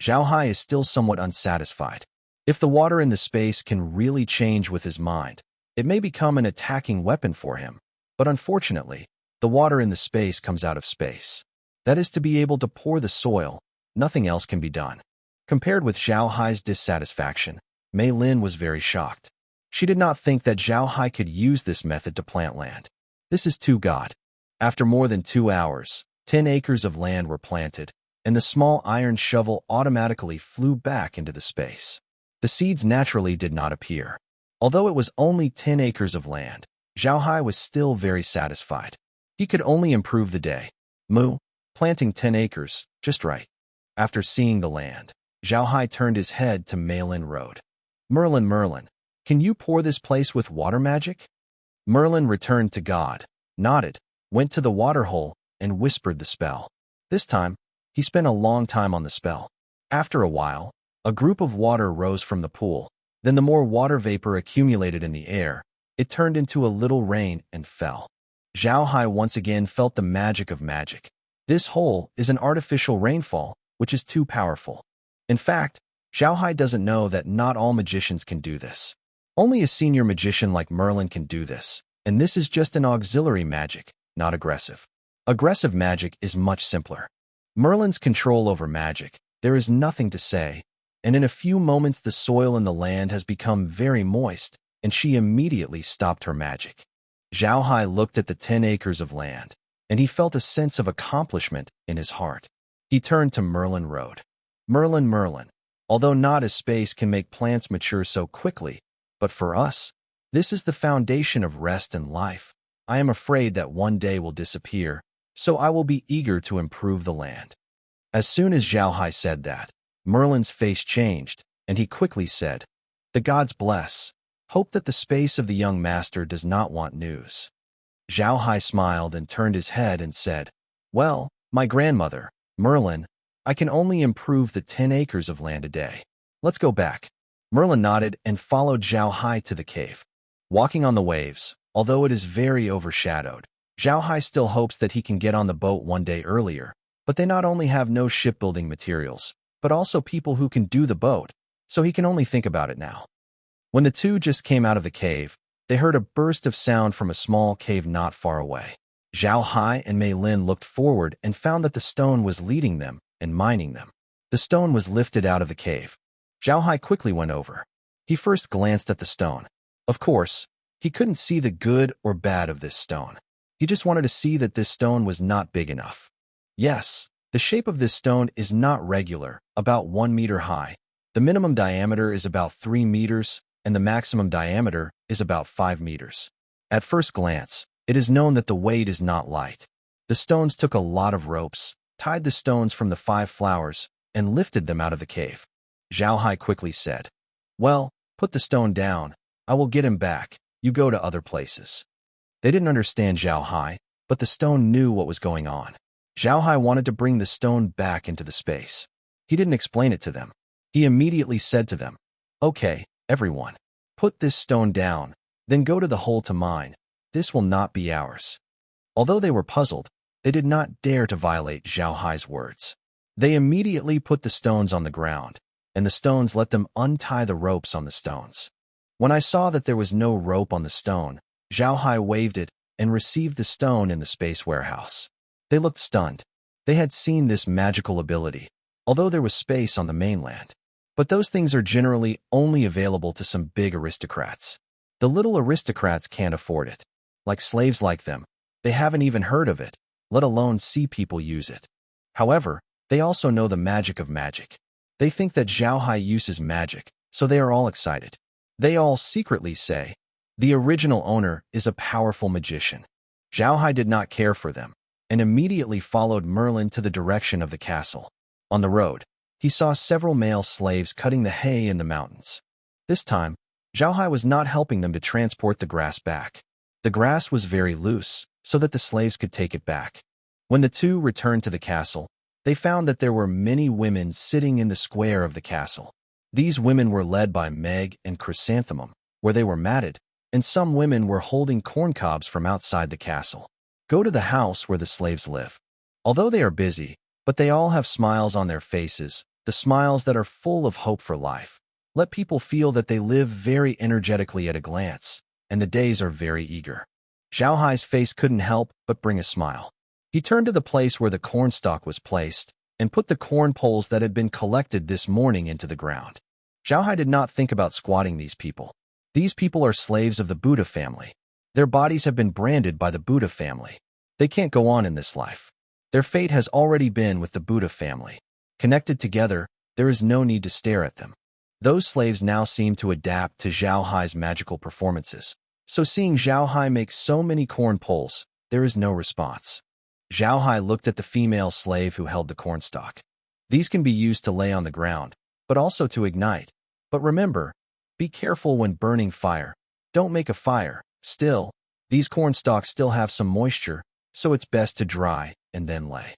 Zhao Hai is still somewhat unsatisfied. If the water in the space can really change with his mind, it may become an attacking weapon for him. But unfortunately, the water in the space comes out of space. That is to be able to pour the soil. Nothing else can be done. Compared with Zhao Hai's dissatisfaction, Mei Lin was very shocked. She did not think that Zhao Hai could use this method to plant land. This is too god. After more than 2 hours, 10 acres of land were planted, and the small iron shovel automatically flew back into the space. The seeds naturally did not appear. Although it was only 10 acres of land, Zhao Hai was still very satisfied. He could only improve the day. Planting 10 acres, just right. After seeing the land, Zhao Hai turned his head to Merlin Road. Merlin, can you pour this place with water magic? Merlin returned to God, nodded, went to the water hole, and whispered the spell. This time, he spent a long time on the spell. After a while, a group of water rose from the pool. Then the more water vapor accumulated in the air. It turned into a little rain and fell. Zhao Hai once again felt the magic of magic. This hole is an artificial rainfall, which is too powerful. In fact, Zhao Hai doesn't know that not all magicians can do this. Only a senior magician like Merlin can do this, and this is just an auxiliary magic, not aggressive. Aggressive magic is much simpler. Merlin's control over magic, there is nothing to say, and in a few moments the soil in the land has become very moist, and she immediately stopped her magic. Zhao Hai looked at the 10 acres of land, and he felt a sense of accomplishment in his heart. He turned to Merlin Road. Merlin, although not as space can make plants mature so quickly, but for us, this is the foundation of rest and life. I am afraid that one day will disappear, so I will be eager to improve the land. As soon as Zhao Hai said that, Merlin's face changed, and he quickly said, "The gods bless. Hope that the space of the young master does not want news." Zhao Hai smiled and turned his head and said, "Well, my grandmother, Merlin, I can only improve the 10 acres of land a day. Let's go back." Merlin nodded and followed Zhao Hai to the cave. Walking on the waves, although it is very overshadowed, Zhao Hai still hopes that he can get on the boat one day earlier, but they not only have no shipbuilding materials, but also people who can do the boat, so he can only think about it now. When the two just came out of the cave, they heard a burst of sound from a small cave not far away. Zhao Hai and Mei Lin looked forward and found that the stone was leading them and minding them. The stone was lifted out of the cave. Zhao Hai quickly went over. He first glanced at the stone. Of course, he couldn't see the good or bad of this stone. He just wanted to see that this stone was not big enough. Yes, the shape of this stone is not regular, about 1 meter high. The minimum diameter is about 3 meters, and the maximum diameter is about 5 meters. At first glance, it is known that the weight is not light. The stones took a lot of ropes, tied the stones from the 5 flowers, and lifted them out of the cave. Zhao Hai quickly said, "Well, put the stone down. I will get him back. You go to other places." They didn't understand Zhao Hai, but the stone knew what was going on. Zhao Hai wanted to bring the stone back into the space. He didn't explain it to them. He immediately said to them, "Okay, everyone, put this stone down, then go to the hole to mine. This will not be ours." Although they were puzzled, they did not dare to violate Zhao Hai's words. They immediately put the stones on the ground, and the stones let them untie the ropes on the stones. When I saw that there was no rope on the stone, Zhao Hai waved it and received the stone in the space warehouse. They looked stunned. They had seen this magical ability, although there was space on the mainland. But those things are generally only available to some big aristocrats. The little aristocrats can't afford it. Like slaves like them, they haven't even heard of it, let alone see people use it. However, they also know the magic of magic. They think that Zhao Hai uses magic, so they are all excited. They all secretly say, "The original owner is a powerful magician." Zhao Hai did not care for them, and immediately followed Merlin to the direction of the castle. On the road, he saw several male slaves cutting the hay in the mountains. This time, Zhao Hai was not helping them to transport the grass back. The grass was very loose, so that the slaves could take it back. When the two returned to the castle, they found that there were many women sitting in the square of the castle. These women were led by Meg and Chrysanthemum, where they were matted, and some women were holding corn cobs from outside the castle. Go to the house where the slaves live. Although they are busy, but they all have smiles on their faces, the smiles that are full of hope for life. Let people feel that they live very energetically at a glance, and the days are very eager. Zhao Hai's face couldn't help but bring a smile. He turned to the place where the cornstalk was placed, and put the corn poles that had been collected this morning into the ground. Zhao Hai did not think about squatting these people. These people are slaves of the Buddha family. Their bodies have been branded by the Buddha family. They can't go on in this life. Their fate has already been with the Buddha family. Connected together, there is no need to stare at them. Those slaves now seemed to adapt to Zhao Hai's magical performances. So seeing Zhao Hai make so many corn poles, there is no response. Zhao Hai looked at the female slave who held the cornstalk. These can be used to lay on the ground, but also to ignite. But remember, be careful when burning fire. Don't make a fire. Still, these cornstalks still have some moisture, so it's best to dry and then lay.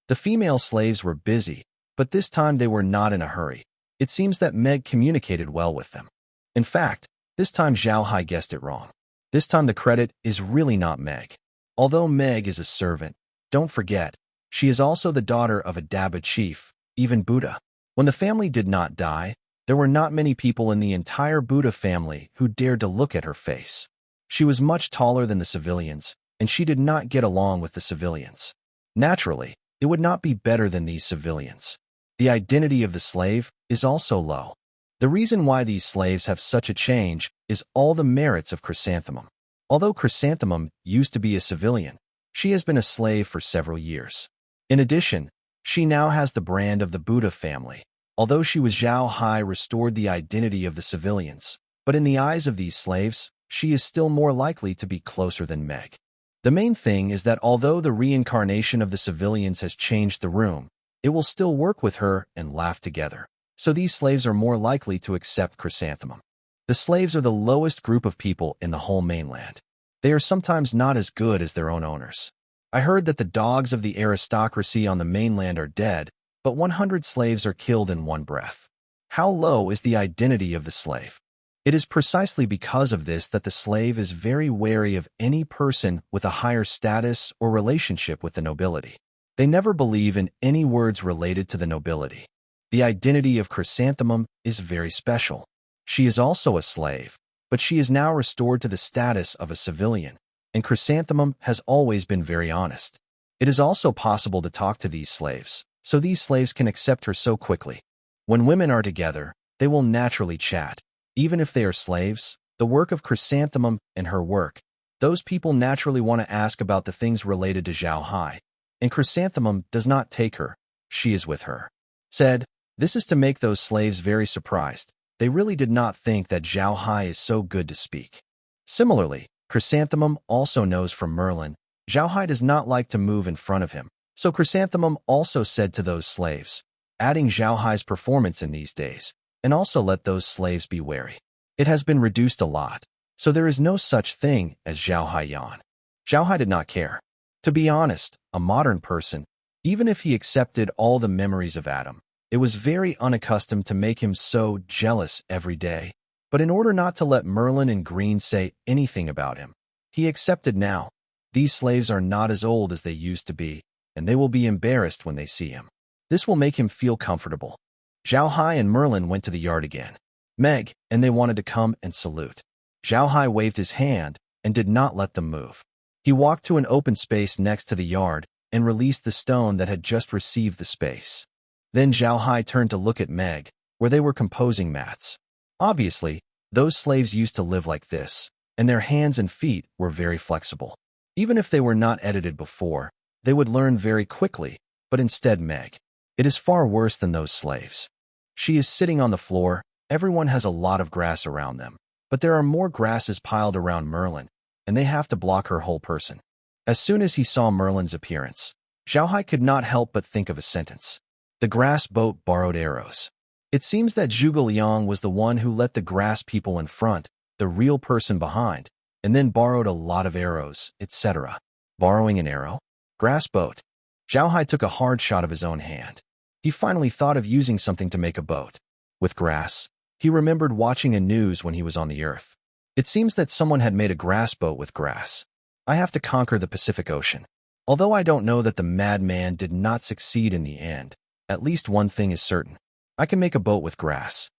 The female slaves were busy, but this time they were not in a hurry. It seems that Meg communicated well with them. In fact, this time Zhao Hai guessed it wrong. This time the credit is really not Meg. Although Meg is a servant, don't forget, she is also the daughter of a Daba chief, even Buddha. When the family did not die, there were not many people in the entire Buddha family who dared to look at her face. She was much taller than the civilians, and she did not get along with the civilians. Naturally, it would not be better than these civilians. The identity of the slave is also low. The reason why these slaves have such a change is all the merits of Chrysanthemum. Although Chrysanthemum used to be a civilian, she has been a slave for several years. In addition, she now has the brand of the Buddha family. Although she was Zhao Hai restored the identity of the civilians, but in the eyes of these slaves, she is still more likely to be closer than Meg. The main thing is that although the reincarnation of the civilians has changed the room, it will still work with her and laugh together. So these slaves are more likely to accept Chrysanthemum. The slaves are the lowest group of people in the whole mainland. They are sometimes not as good as their own owners. I heard that the dogs of the aristocracy on the mainland are dead, but 100 slaves are killed in one breath. How low is the identity of the slave? It is precisely because of this that the slave is very wary of any person with a higher status or relationship with the nobility. They never believe in any words related to the nobility. The identity of Chrysanthemum is very special. She is also a slave, but she is now restored to the status of a civilian, and Chrysanthemum has always been very honest. It is also possible to talk to these slaves, so these slaves can accept her so quickly. When women are together, they will naturally chat. Even if they are slaves, the work of Chrysanthemum and her work, those people naturally want to ask about the things related to Zhao Hai, and Chrysanthemum does not take her, she is with her. Said, this is to make those slaves very surprised. They really did not think that Zhao Hai is so good to speak. Similarly, Chrysanthemum also knows from Merlin, Zhao Hai does not like to move in front of him. So Chrysanthemum also said to those slaves, adding Zhao Hai's performance in these days, and also let those slaves be wary. It has been reduced a lot, so there is no such thing as Zhao Hai Yan. Zhao Hai did not care. To be honest, a modern person, even if he accepted all the memories of Adam, it was very unaccustomed to make him so jealous every day. But in order not to let Merlin and Green say anything about him, he accepted now. These slaves are not as old as they used to be, and they will be embarrassed when they see him. This will make him feel comfortable. Zhao Hai and Merlin went to the yard again. Meg, and they wanted to come and salute. Zhao Hai waved his hand and did not let them move. He walked to an open space next to the yard and released the stone that had just received the space. Then Zhao Hai turned to look at Meg, where they were composing mats. Obviously, those slaves used to live like this, and their hands and feet were very flexible. Even if they were not edited before, they would learn very quickly, but instead Meg. It is far worse than those slaves. She is sitting on the floor, everyone has a lot of grass around them, but there are more grasses piled around Merlin, and they have to block her whole person. As soon as he saw Merlin's appearance, Zhao Hai could not help but think of a sentence. The grass boat borrowed arrows. It seems that Zhuge Liang was the one who let the grass people in front, the real person behind, and then borrowed a lot of arrows, etc. Borrowing an arrow? Grass boat. Zhao Hai took a hard shot of his own hand. He finally thought of using something to make a boat. With grass. He remembered watching a news when he was on the earth. It seems that someone had made a grass boat with grass. I have to conquer the Pacific Ocean. Although I don't know that the madman did not succeed in the end, at least one thing is certain. I can make a boat with grass.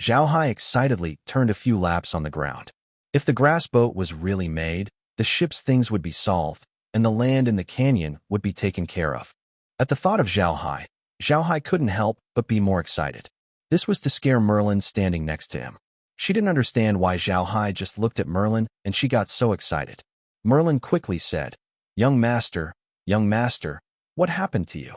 Zhao Hai excitedly turned a few laps on the ground. If the grass boat was really made, the ship's things would be solved, and the land in the canyon would be taken care of. At the thought of Zhao Hai couldn't help but be more excited. This was to scare Merlin standing next to him. She didn't understand why Zhao Hai just looked at Merlin, and she got so excited. Merlin quickly said, young master, what happened to you?"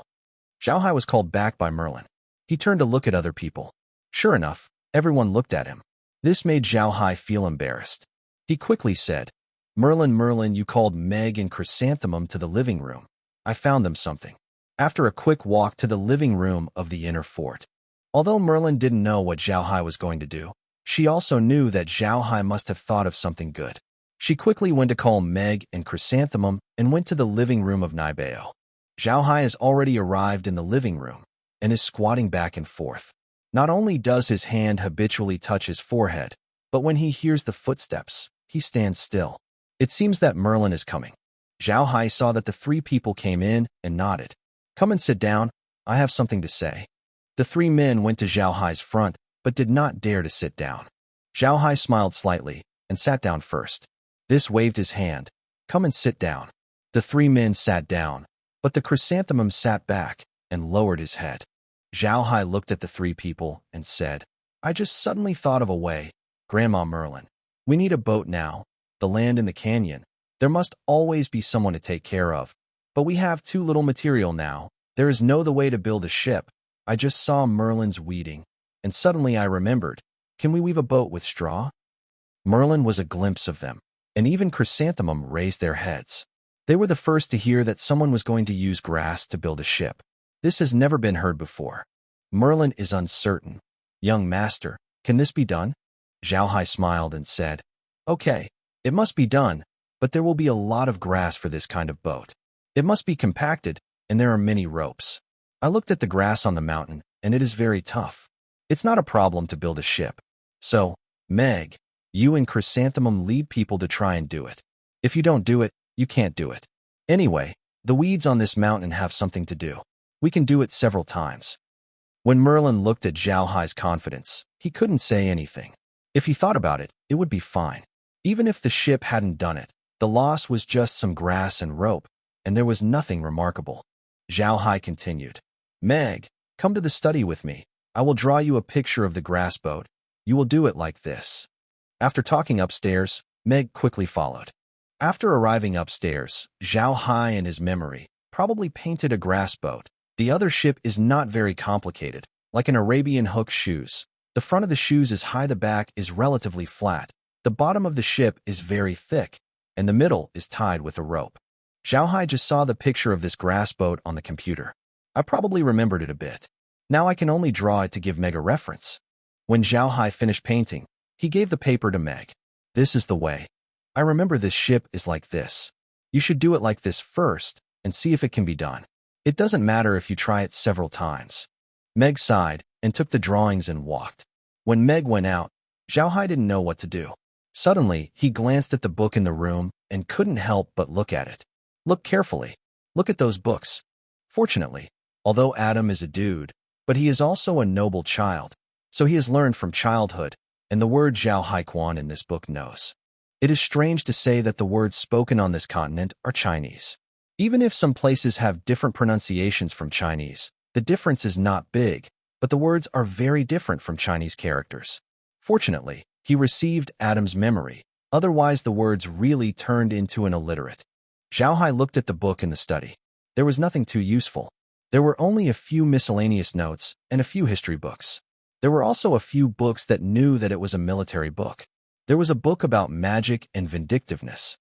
Zhao Hai was called back by Merlin. He turned to look at other people. Sure enough, Everyone looked at him. This made Zhao Hai feel embarrassed. He quickly said, Merlin, Merlin, you called Meg and Chrysanthemum to the living room. I found them something. After a quick walk to the living room of the inner fort. Although Merlin didn't know what Zhao Hai was going to do, she also knew that Zhao Hai must have thought of something good. She quickly went to call Meg and Chrysanthemum and went to the living room of Nibao. Zhao Hai has already arrived in the living room and is squatting back and forth. Not only does his hand habitually touch his forehead, but when he hears the footsteps, he stands still. It seems that Merlin is coming. Zhao Hai saw that the three people came in and nodded. Come and sit down. I have something to say. The three men went to Zhao Hai's front, but did not dare to sit down. Zhao Hai smiled slightly and sat down first. This waved his hand. Come and sit down. The three men sat down, but the chrysanthemum sat back and lowered his head. Zhao Hai looked at the three people and said, I just suddenly thought of a way. Grandma Merlin, we need a boat now. The land in the canyon. There must always be someone to take care of. But we have too little material now. There is no the way to build a ship. I just saw Merlin's weeding, and suddenly I remembered. Can we weave a boat with straw? Merlin was a glimpse of them, and even Chrysanthemum raised their heads. They were the first to hear that someone was going to use grass to build a ship. This has never been heard before. Merlin is uncertain. Young master, can this be done? Zhao Hai smiled and said, Okay, it must be done, but there will be a lot of grass for this kind of boat. It must be compacted, and there are many ropes. I looked at the grass on the mountain, and it is very tough. It's not a problem to build a ship. So, Meg, you and Chrysanthemum lead people to try and do it. If you don't do it, you can't do it. Anyway, the weeds on this mountain have something to do. We can do it several times. When Merlin looked at Zhao Hai's confidence, he couldn't say anything. If he thought about it, it would be fine. Even if the ship hadn't done it, the loss was just some grass and rope, and there was nothing remarkable. Zhao Hai continued, Meg, come to the study with me. I will draw you a picture of the grass boat. You will do it like this. After talking upstairs, Meg quickly followed. After arriving upstairs, Zhao Hai in his memory probably painted a grass boat. The other ship is not very complicated, like an Arabian hook shoes. The front of the shoes is high, the back is relatively flat. The bottom of the ship is very thick, and the middle is tied with a rope. Zhao Hai just saw the picture of this grass boat on the computer. I probably remembered it a bit. Now I can only draw it to give Meg a reference. When Zhao Hai finished painting, he gave the paper to Meg. This is the way. I remember this ship is like this. You should do it like this first and see if it can be done. It doesn't matter if you try it several times. Meg sighed and took the drawings and walked. When Meg went out, Zhao Hai didn't know what to do. Suddenly, he glanced at the book in the room and couldn't help but look at it. Look carefully. Look at those books. Fortunately, although Adam is a dude, but he is also a noble child, so he has learned from childhood, and the word Zhao Hai Quan in this book knows. It is strange to say that the words spoken on this continent are Chinese. Even if some places have different pronunciations from Chinese, the difference is not big, but the words are very different from Chinese characters. Fortunately, he received Adam's memory, otherwise the words really turned into an illiterate. Zhao Hai looked at the book in the study. There was nothing too useful. There were only a few miscellaneous notes and a few history books. There were also a few books that knew that it was a military book. There was a book about magic and vindictiveness.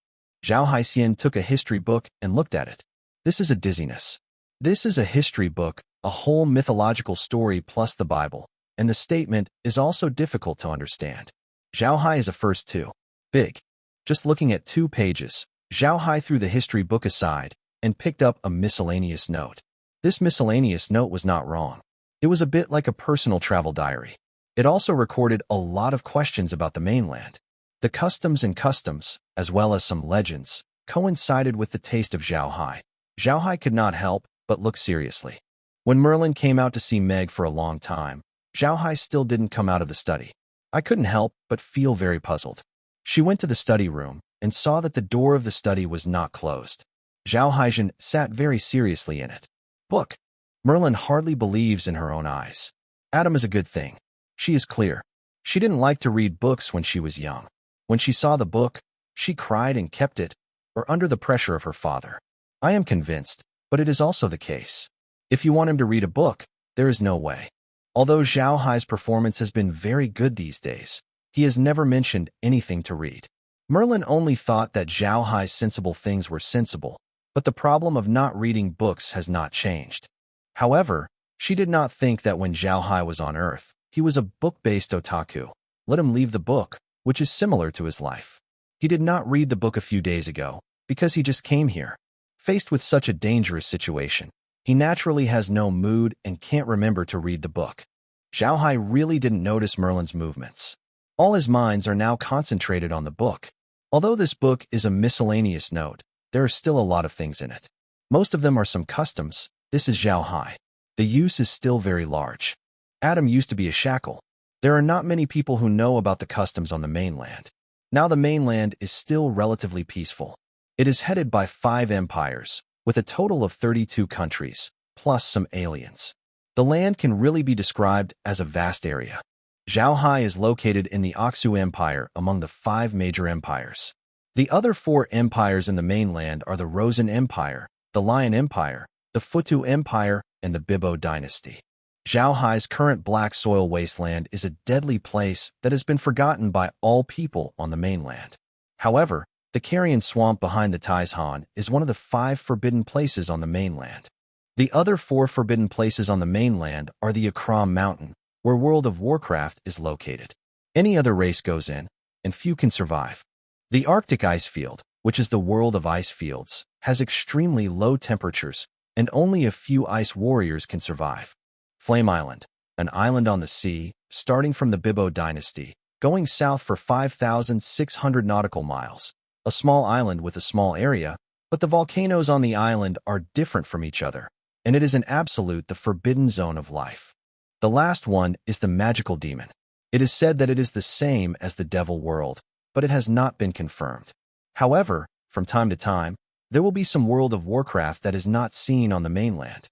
Zhao Haixin took a history book and looked at it. This is a dizziness. This is a history book, a whole mythological story plus the Bible, and the statement is also difficult to understand. Zhao Hai is a first too. Big. Just looking at 2 pages, Zhao Hai threw the history book aside and picked up a miscellaneous note. This miscellaneous note was not wrong. It was a bit like a personal travel diary. It also recorded a lot of questions about the mainland. The customs, as well as some legends, coincided with the taste of Zhao Hai. Zhao Hai could not help but look seriously. When Merlin came out to see Meg for a long time, Zhao Hai still didn't come out of the study. I couldn't help but feel very puzzled. She went to the study room and saw that the door of the study was not closed. Zhao Haijin sat very seriously in it. Book. Merlin hardly believes in her own eyes. Adam is a good thing. She is clear. She didn't like to read books when she was young. When she saw the book, she cried and kept it, or under the pressure of her father. I am convinced, but it is also the case. If you want him to read a book, there is no way. Although Zhao Hai's performance has been very good these days, he has never mentioned anything to read. Merlin only thought that Zhao Hai's sensible things were sensible, but the problem of not reading books has not changed. However, she did not think that when Zhao Hai was on Earth, he was a book-based otaku. Let him leave the book, which is similar to his life. He did not read the book a few days ago, because he just came here. Faced with such a dangerous situation, he naturally has no mood and can't remember to read the book. Zhao Hai really didn't notice Merlin's movements. All his minds are now concentrated on the book. Although this book is a miscellaneous note, there are still a lot of things in it. Most of them are some customs. This is Zhao Hai. The use is still very large. Adam used to be a shackle. There are not many people who know about the customs on the mainland. Now the mainland is still relatively peaceful. It is headed by 5 empires, with a total of 32 countries, plus some aliens. The land can really be described as a vast area. Zhao Hai is located in the Aksu Empire among the 5 major empires. The other 4 empires in the mainland are the Rosen Empire, the Lion Empire, the Futu Empire, and the Bibo Dynasty. Zhao Hai's current black soil wasteland is a deadly place that has been forgotten by all people on the mainland. However, the carrion swamp behind the Taishan is one of the 5 forbidden places on the mainland. The other 4 forbidden places on the mainland are the Akram Mountain, where World of Warcraft is located. Any other race goes in, and few can survive. The Arctic ice field, which is the world of ice fields, has extremely low temperatures, and only a few ice warriors can survive. Flame Island, an island on the sea, starting from the Bibo Dynasty, going south for 5,600 nautical miles. A small island with a small area, but the volcanoes on the island are different from each other, and it is an absolute the forbidden zone of life. The last one is the magical demon. It is said that it is the same as the devil world, but it has not been confirmed. However, from time to time, there will be some World of Warcraft that is not seen on the mainland.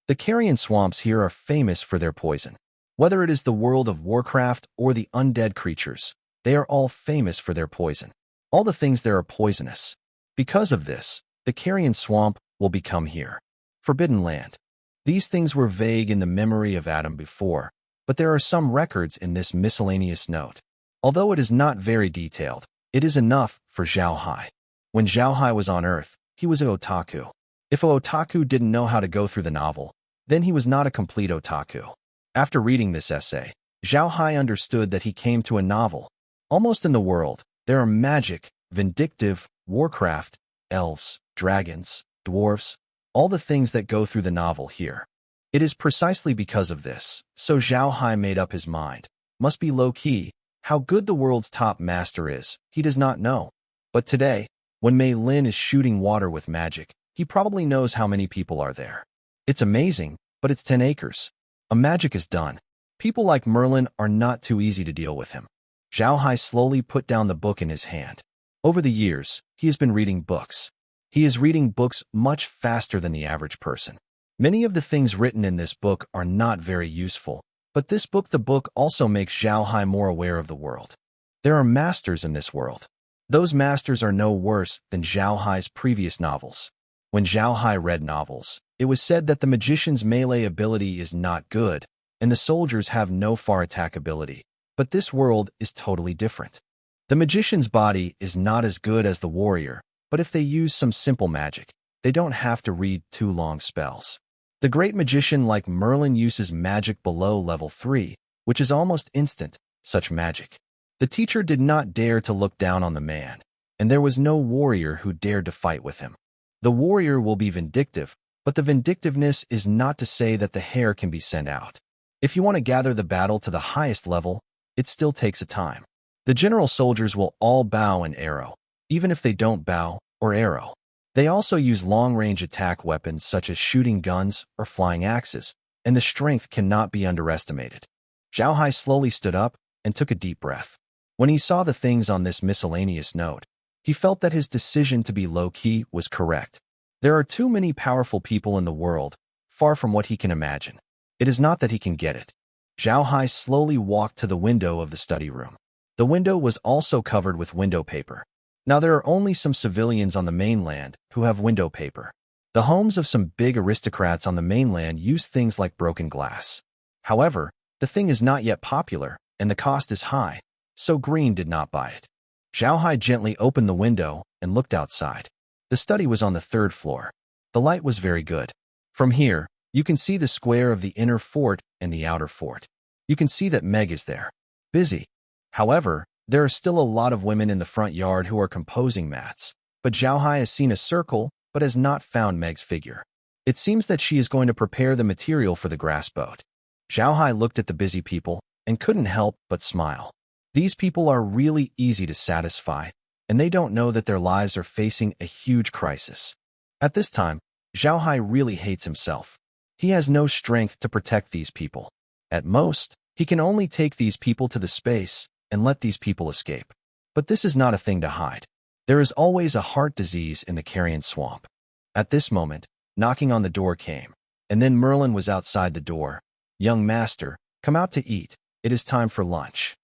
The carrion swamps here are famous for their poison. Whether it is the World of Warcraft or the undead creatures, they are all famous for their poison. All the things there are poisonous. Because of this, the carrion swamp will become here. Forbidden land. These things were vague in the memory of Adam before, but there are some records in this miscellaneous note. Although it is not very detailed, it is enough for Zhao Hai. When Zhao Hai was on Earth, he was an otaku. If an otaku didn't know how to go through the novel, then he was not a complete otaku. After reading this essay, Zhao Hai understood that he came to a novel. Almost in the world, there are magic, vindictive, warcraft, elves, dragons, dwarfs, all the things that go through the novel here. It is precisely because of this, so Zhao Hai made up his mind. Must be low-key. How good the world's top master is, he does not know. But today, when Mei Lin is shooting water with magic, he probably knows how many people are there. It's amazing, but it's 10 acres. A magic is done. People like Merlin are not too easy to deal with him. Zhao Hai slowly put down the book in his hand. Over the years, he has been reading books. He is reading books much faster than the average person. Many of the things written in this book are not very useful, but the book also makes Zhao Hai more aware of the world. There are masters in this world. Those masters are no worse than Zhao Hai's previous novels. When Zhao Hai read novels, it was said that the magician's melee ability is not good, and the soldiers have no far attack ability. But this world is totally different. The magician's body is not as good as the warrior, but if they use some simple magic, they don't have to read 2 long spells. The great magician like Merlin uses magic below level 3, which is almost instant, such magic. The teacher did not dare to look down on the man, and there was no warrior who dared to fight with him. The warrior will be vindictive, but the vindictiveness is not to say that the hair can be sent out. If you want to gather the battle to the highest level, it still takes a time. The general soldiers will all bow and arrow, even if they don't bow or arrow. They also use long-range attack weapons such as shooting guns or flying axes, and the strength cannot be underestimated. Zhao Hai slowly stood up and took a deep breath. When he saw the things on this miscellaneous note, he felt that his decision to be low-key was correct. There are too many powerful people in the world, far from what he can imagine. It is not that he can get it. Zhao Hai slowly walked to the window of the study room. The window was also covered with window paper. Now there are only some civilians on the mainland who have window paper. The homes of some big aristocrats on the mainland use things like broken glass. However, The thing is not yet popular, and the cost is high, so Green did not buy it. Zhao Hai gently opened the window and looked outside. The study was on the 3rd floor. The light was very good. From here, you can see the square of the inner fort and the outer fort. You can see that Meg is there. Busy. However, there are still a lot of women in the front yard who are composing mats, but Zhao Hai has seen a circle but has not found Meg's figure. It seems that she is going to prepare the material for the grass boat. Zhao Hai looked at the busy people and couldn't help but smile. These people are really easy to satisfy, and they don't know that their lives are facing a huge crisis. At this time, Zhao Hai really hates himself. He has no strength to protect these people. At most, he can only take these people to the space and let these people escape. But this is not a thing to hide. There is always a heart disease in the carrion swamp. At this moment, knocking on the door came, and then Merlin was outside the door. "Young master, come out to eat. It is time for lunch."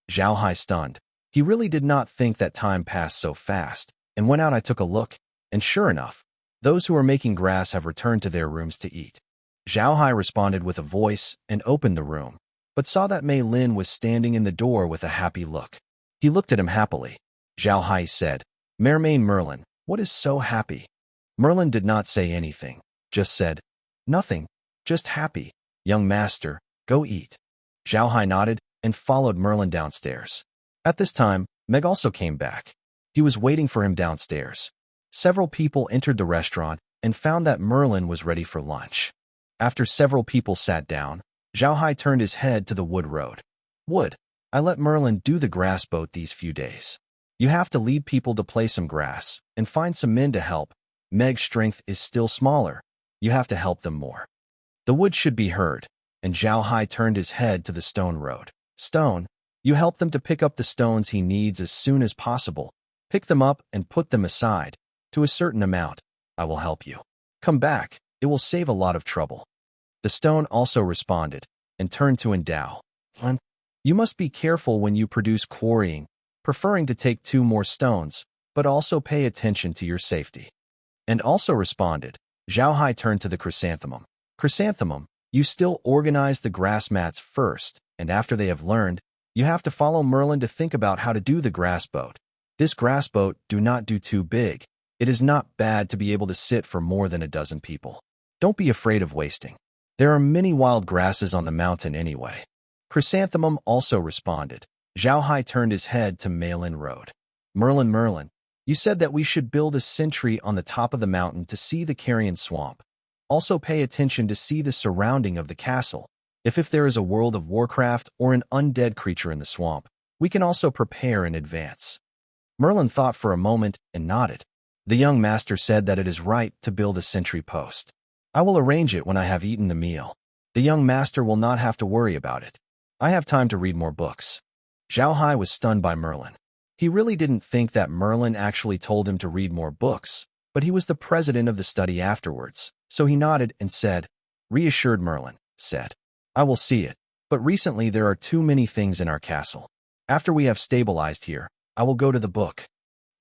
Zhao Hai stunned. He really did not think that time passed so fast, and went out. I took a look, and sure enough, those who are making grass have returned to their rooms to eat. Zhao Hai responded with a voice and opened the room, but saw that Mei Lin was standing in the door with a happy look. He looked at him happily. Zhao Hai said, "Mermaid Merlin, what is so happy?" Merlin did not say anything, just said, "Nothing, just happy. Young master, go eat." Zhao Hai nodded and followed Merlin downstairs. At this time, Meg also came back. He was waiting for him downstairs. Several people entered the restaurant and found that Merlin was ready for lunch. After several people sat down, Zhao Hai turned his head to the wood road. "Wood, I let Merlin do the grass boat these few days. You have to lead people to play some grass and find some men to help. Meg's strength is still smaller. You have to help them more." The wood should be heard, and Zhao Hai turned his head to the stone road. "Stone, you help them to pick up the stones he needs as soon as possible. Pick them up and put them aside. To a certain amount, I will help you. Come back, it will save a lot of trouble." The stone also responded, and turned to Endao. "You must be careful when you produce quarrying, preferring to take 2 more stones, but also pay attention to your safety." And also responded. Zhao Hai turned to the chrysanthemum. "Chrysanthemum, you still organize the grass mats first, and after they have learned, you have to follow Merlin to think about how to do the grass boat. This grass boat do not do too big. It is not bad to be able to sit for more than a dozen people. Don't be afraid of wasting. There are many wild grasses on the mountain anyway." Chrysanthemum also responded. Zhao Hai turned his head to Malin Road. Merlin, you said that we should build a sentry on the top of the mountain to see the carrion swamp. Also pay attention to see the surrounding of the castle. If there is a World of Warcraft or an undead creature in the swamp, we can also prepare in advance." Merlin thought for a moment and nodded. The young master said that it is right to build a sentry post. "I will arrange it when I have eaten the meal. The young master will not have to worry about it. I have time to read more books." Zhao Hai was stunned by Merlin. He really didn't think that Merlin actually told him to read more books, but he was the president of the study afterwards, so he nodded and said, reassured Merlin, said, "I will see it, but recently there are too many things in our castle. After we have stabilized here, I will go to the book."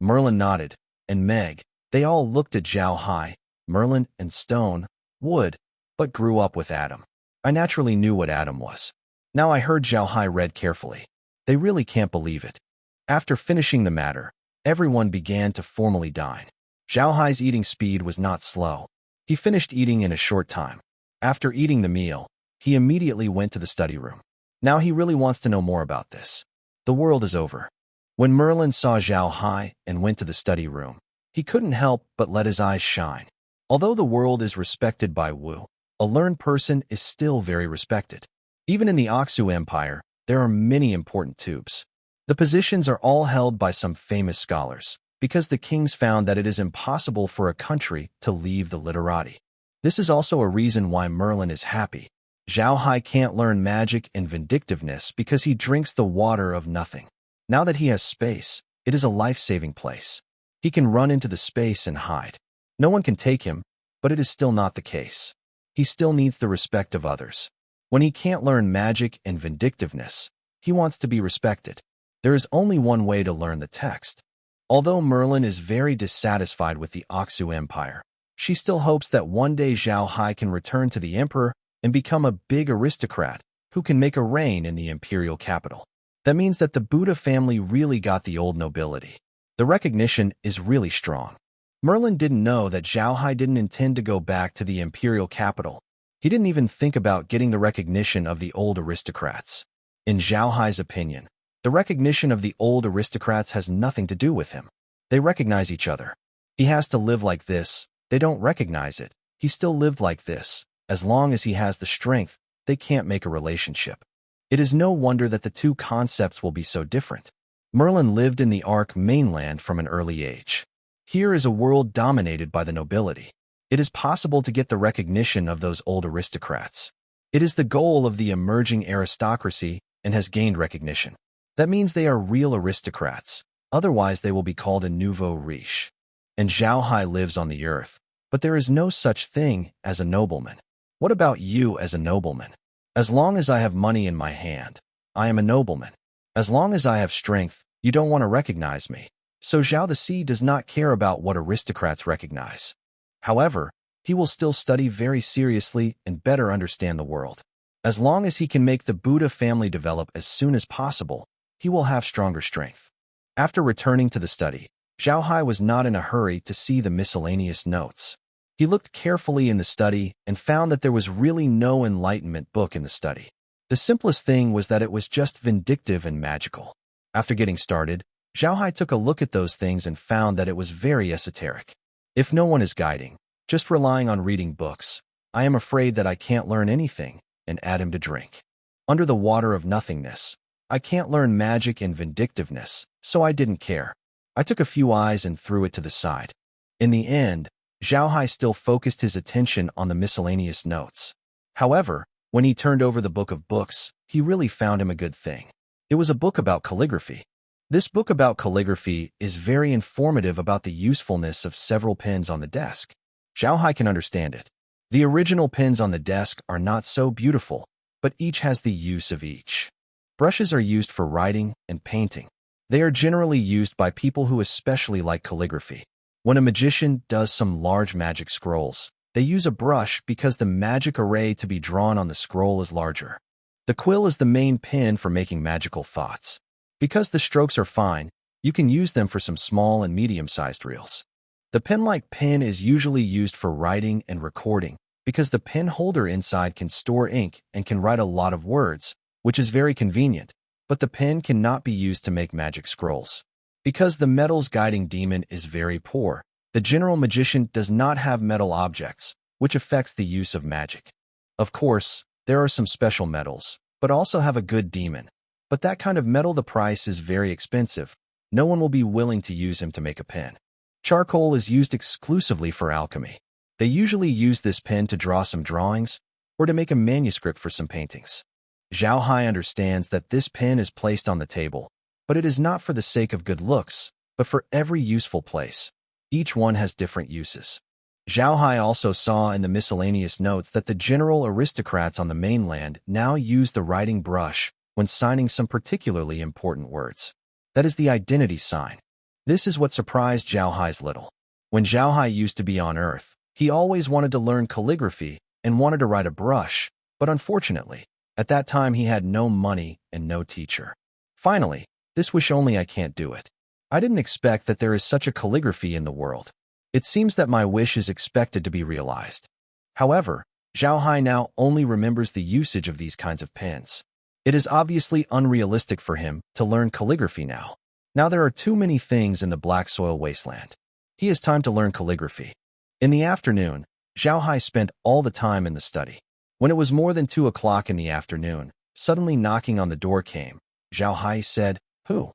Merlin nodded, and Meg, they all looked at Zhao Hai, Merlin and Stone, Wood, but grew up with Adam. I naturally knew what Adam was. Now I heard Zhao Hai read carefully. They really can't believe it. After finishing the matter, everyone began to formally dine. Zhao Hai's eating speed was not slow. He finished eating in a short time. After eating the meal, he immediately went to the study room. Now he really wants to know more about this. The world is over. When Merlin saw Zhao Hai and went to the study room, he couldn't help but let his eyes shine. Although the world is respected by Wu, a learned person is still very respected. Even in the Oxu Empire, there are many important tubes. The positions are all held by some famous scholars, because the kings found that it is impossible for a country to leave the literati. This is also a reason why Merlin is happy. Zhao Hai can't learn magic and vindictiveness because he drinks the water of nothing. Now that he has space, it is a life-saving place. He can run into the space and hide. No one can take him, but it is still not the case. He still needs the respect of others. When he can't learn magic and vindictiveness, he wants to be respected. There is only one way to learn the text. Although Merlin is very dissatisfied with the Oxu Empire, she still hopes that one day Zhao Hai can return to the emperor and become a big aristocrat who who can make a reign in the imperial capital. That means that the Buddha family really got the old nobility. The recognition is really strong. Merlin didn't know that Zhao Hai didn't intend to go back to the imperial capital. He didn't even think about getting the recognition of the old aristocrats. In Zhao Hai's opinion, the recognition of the old aristocrats has nothing to do with him. They recognize each other. He has to live like this. They don't recognize it. He still lived like this. As long as he has the strength, they can't make a relationship. It is no wonder that the two concepts will be so different. Merlin lived in the Ark mainland from an early age. Here is a world dominated by the nobility. It is possible to get the recognition of those old aristocrats. It is the goal of the emerging aristocracy and has gained recognition. That means they are real aristocrats. Otherwise, they will be called a nouveau riche. And Zhao Hai lives on the earth. But there is no such thing as a nobleman. What about you as a nobleman? As long as I have money in my hand, I am a nobleman. As long as I have strength, you don't want to recognize me. So Zhao the Sea does not care about what aristocrats recognize. However, he will still study very seriously and better understand the world. As long as he can make the Buddha family develop as soon as possible, he will have stronger strength. After returning to the study, Zhao Hai was not in a hurry to see the miscellaneous notes. He looked carefully in the study and found that there was really no enlightenment book in the study. The simplest thing was that it was just vindictive and magical. After getting started, Zhao Hai took a look at those things and found that it was very esoteric. If no one is guiding, just relying on reading books, I am afraid that I can't learn anything, and add him to drink. Under the water of nothingness, I can't learn magic and vindictiveness, so I didn't care. I took a few eyes and threw it to the side. In the end, Zhao Hai still focused his attention on the miscellaneous notes. However, when he turned over the book of books, he really found him a good thing. It was a book about calligraphy. This book about calligraphy is very informative about the usefulness of several pens on the desk. Zhao Hai can understand it. The original pens on the desk are not so beautiful, but each has the use of each. Brushes are used for writing and painting. They are generally used by people who especially like calligraphy. When a magician does some large magic scrolls, they use a brush because the magic array to be drawn on the scroll is larger. The quill is the main pen for making magical thoughts. Because the strokes are fine, you can use them for some small and medium-sized reels. The pen-like pen is usually used for writing and recording because the pen holder inside can store ink and can write a lot of words, which is very convenient, but the pen cannot be used to make magic scrolls. Because the metal's guiding demon is very poor, the general magician does not have metal objects, which affects the use of magic. Of course, there are some special metals, but also have a good demon. But that kind of metal, the price is very expensive. No one will be willing to use him to make a pen. Charcoal is used exclusively for alchemy. They usually use this pen to draw some drawings or to make a manuscript for some paintings. Zhao Hai understands that this pen is placed on the table, but it is not for the sake of good looks, but for every useful place. Each one has different uses. Zhao Hai also saw in the miscellaneous notes that the general aristocrats on the mainland now use the writing brush when signing some particularly important words. That is the identity sign. This is what surprised Zhao Hai's little. When Zhao Hai used to be on Earth, he always wanted to learn calligraphy and wanted to write a brush, but unfortunately, at that time he had no money and no teacher. Finally, this wish only I can't do it. I didn't expect that there is such a calligraphy in the world. It seems that my wish is expected to be realized. However, Zhao Hai now only remembers the usage of these kinds of pens. It is obviously unrealistic for him to learn calligraphy now. Now there are too many things in the black soil wasteland. He has time to learn calligraphy. In the afternoon, Zhao Hai spent all the time in the study. When it was more than 2 o'clock in the afternoon, suddenly knocking on the door came. Zhao Hai said, "Who?"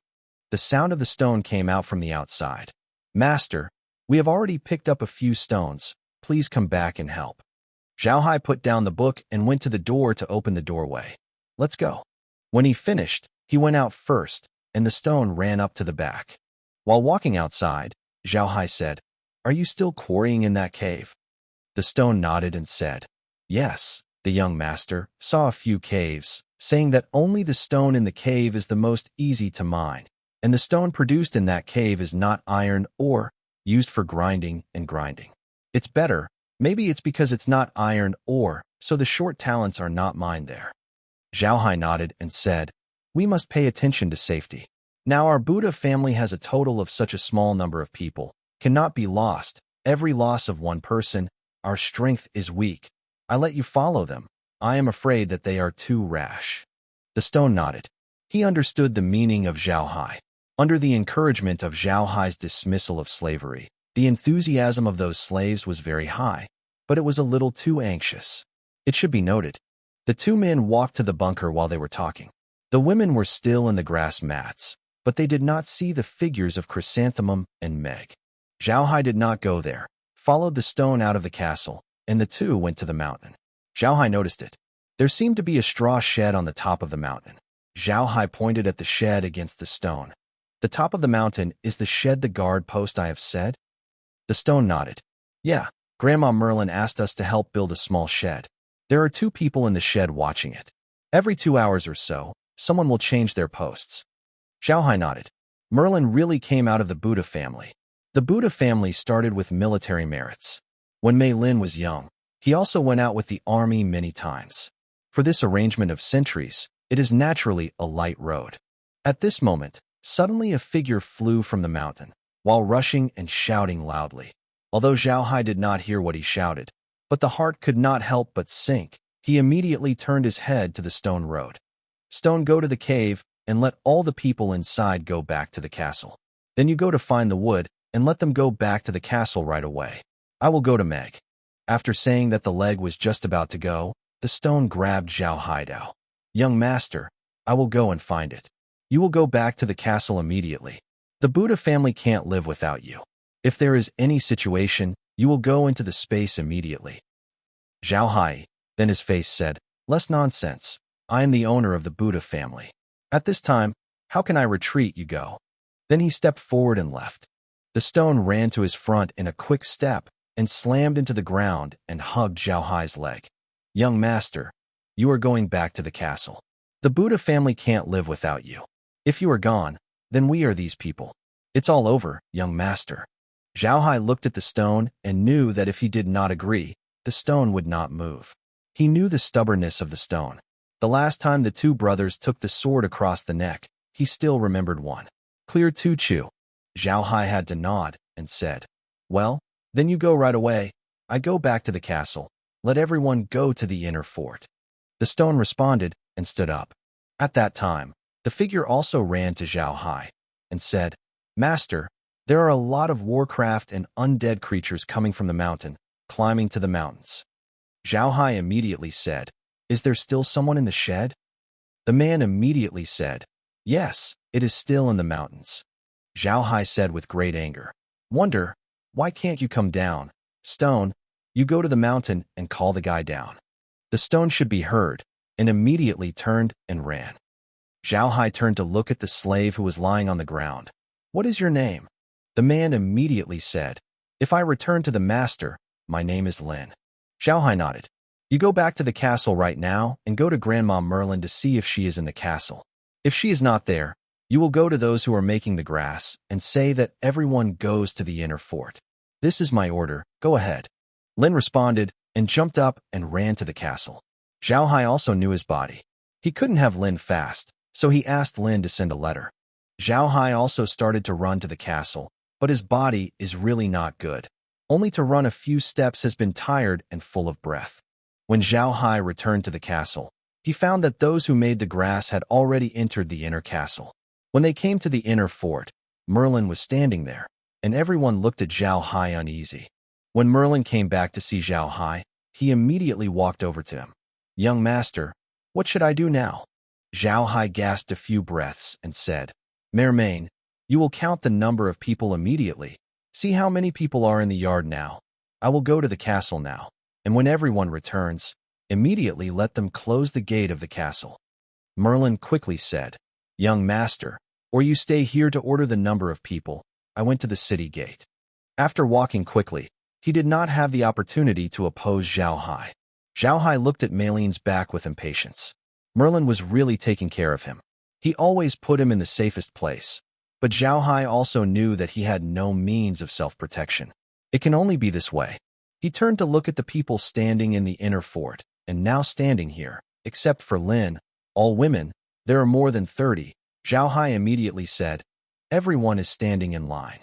The sound of the stone came out from the outside. "Master, we have already picked up a few stones. Please come back and help." Zhao Hai put down the book and went to the door to open the doorway. "Let's go." When he finished, he went out first, and the stone ran up to the back. While walking outside, Zhao Hai said, "Are you still quarrying in that cave?" The stone nodded and said, "Yes." The young master saw a few caves, saying that only the stone in the cave is the most easy to mine, and the stone produced in that cave is not iron ore, used for grinding and grinding. It's better, maybe it's because it's not iron ore, so the short talents are not mined there. Zhao Hai nodded and said, "We must pay attention to safety. Now our Buddha family has a total of such a small number of people, cannot be lost. Every loss of one person, our strength is weak. I let you follow them. I am afraid that they are too rash." The stone nodded. He understood the meaning of Zhao Hai. Under the encouragement of Zhao Hai's dismissal of slavery, the enthusiasm of those slaves was very high, but it was a little too anxious. It should be noted, the two men walked to the bunker while they were talking. The women were still in the grass mats, but they did not see the figures of Chrysanthemum and Meg. Zhao Hai did not go there, followed the stone out of the castle, and the two went to the mountain. Zhao Hai noticed it. There seemed to be a straw shed on the top of the mountain. Zhao Hai pointed at the shed against the stone. "The top of the mountain is the shed, the guard post I have said?" The stone nodded. "Yeah, Grandma Merlin asked us to help build a small shed. There are 2 people in the shed watching it. Every 2 hours or so, someone will change their posts." Zhao Hai nodded. Merlin really came out of the Buddha family. The Buddha family started with military merits. When Mei Lin was young, he also went out with the army many times. For this arrangement of centuries, it is naturally a light road. At this moment, suddenly a figure flew from the mountain, while rushing and shouting loudly. Although Zhao Hai did not hear what he shouted, but the heart could not help but sink, he immediately turned his head to the stone road. "Stone, go to the cave, and let all the people inside go back to the castle. Then you go to find the wood, and let them go back to the castle right away. I will go to Meg." After saying that, the leg was just about to go, the stone grabbed Zhao Haidao. "Young master, I will go and find it. You will go back to the castle immediately. The Buddha family can't live without you. If there is any situation, you will go into the space immediately." Zhao Hai, then his face said, "Less nonsense. I am the owner of the Buddha family. At this time, how can I retreat? You go." Then he stepped forward and left. The stone ran to his front in a quick step and slammed into the ground and hugged Zhao Hai's leg. "Young master, you are going back to the castle. The Buddha family can't live without you. If you are gone, then we are these people. It's all over, young master." Zhao Hai looked at the stone and knew that if he did not agree, the stone would not move. He knew the stubbornness of the stone. The last time the 2 brothers took the sword across the neck, he still remembered one. "Clear to chew." Zhao Hai had to nod and said, "Well, then you go right away. I go back to the castle. Let everyone go to the inner fort." The stone responded and stood up. At that time, the figure also ran to Zhao Hai and said, "Master, there are a lot of warcraft and undead creatures coming from the mountain, climbing to the mountains." Zhao Hai immediately said, "Is there still someone in the shed?" The man immediately said, "Yes, it is still in the mountains." Zhao Hai said with great anger, "Wonder, why can't you come down? Stone, you go to the mountain and call the guy down." The stone should be heard, and immediately turned and ran. Zhao Hai turned to look at the slave who was lying on the ground. "What is your name?" The man immediately said, "If I return to the master, my name is Lin." Zhao Hai nodded. "You go back to the castle right now and go to Grandma Merlin to see if she is in the castle. If she is not there, you will go to those who are making the grass and say that everyone goes to the inner fort. This is my order, go ahead." Lin responded and jumped up and ran to the castle. Zhao Hai also knew his body. He couldn't have Lin fast, so he asked Lin to send a letter. Zhao Hai also started to run to the castle, but his body is really not good. Only to run a few steps has been tired and full of breath. When Zhao Hai returned to the castle, he found that those who made the grass had already entered the inner castle. When they came to the inner fort, Merlin was standing there, and everyone looked at Zhao Hai uneasy. When Merlin came back to see Zhao Hai, he immediately walked over to him. "Young master, what should I do now?" Zhao Hai gasped a few breaths and said, "Mermain, you will count the number of people immediately. See how many people are in the yard now. I will go to the castle now, and when everyone returns, immediately let them close the gate of the castle." Merlin quickly said, "Young master, or you stay here to order the number of people." I went to the city gate. After walking quickly, he did not have the opportunity to oppose Zhao Hai. Zhao Hai looked at Meilin's back with impatience. Merlin was really taking care of him. He always put him in the safest place. But Zhao Hai also knew that he had no means of self-protection. It can only be this way. He turned to look at the people standing in the inner fort, and now standing here, except for Lin, All women? There are more than 30. Zhao Hai immediately said. Everyone is standing in line.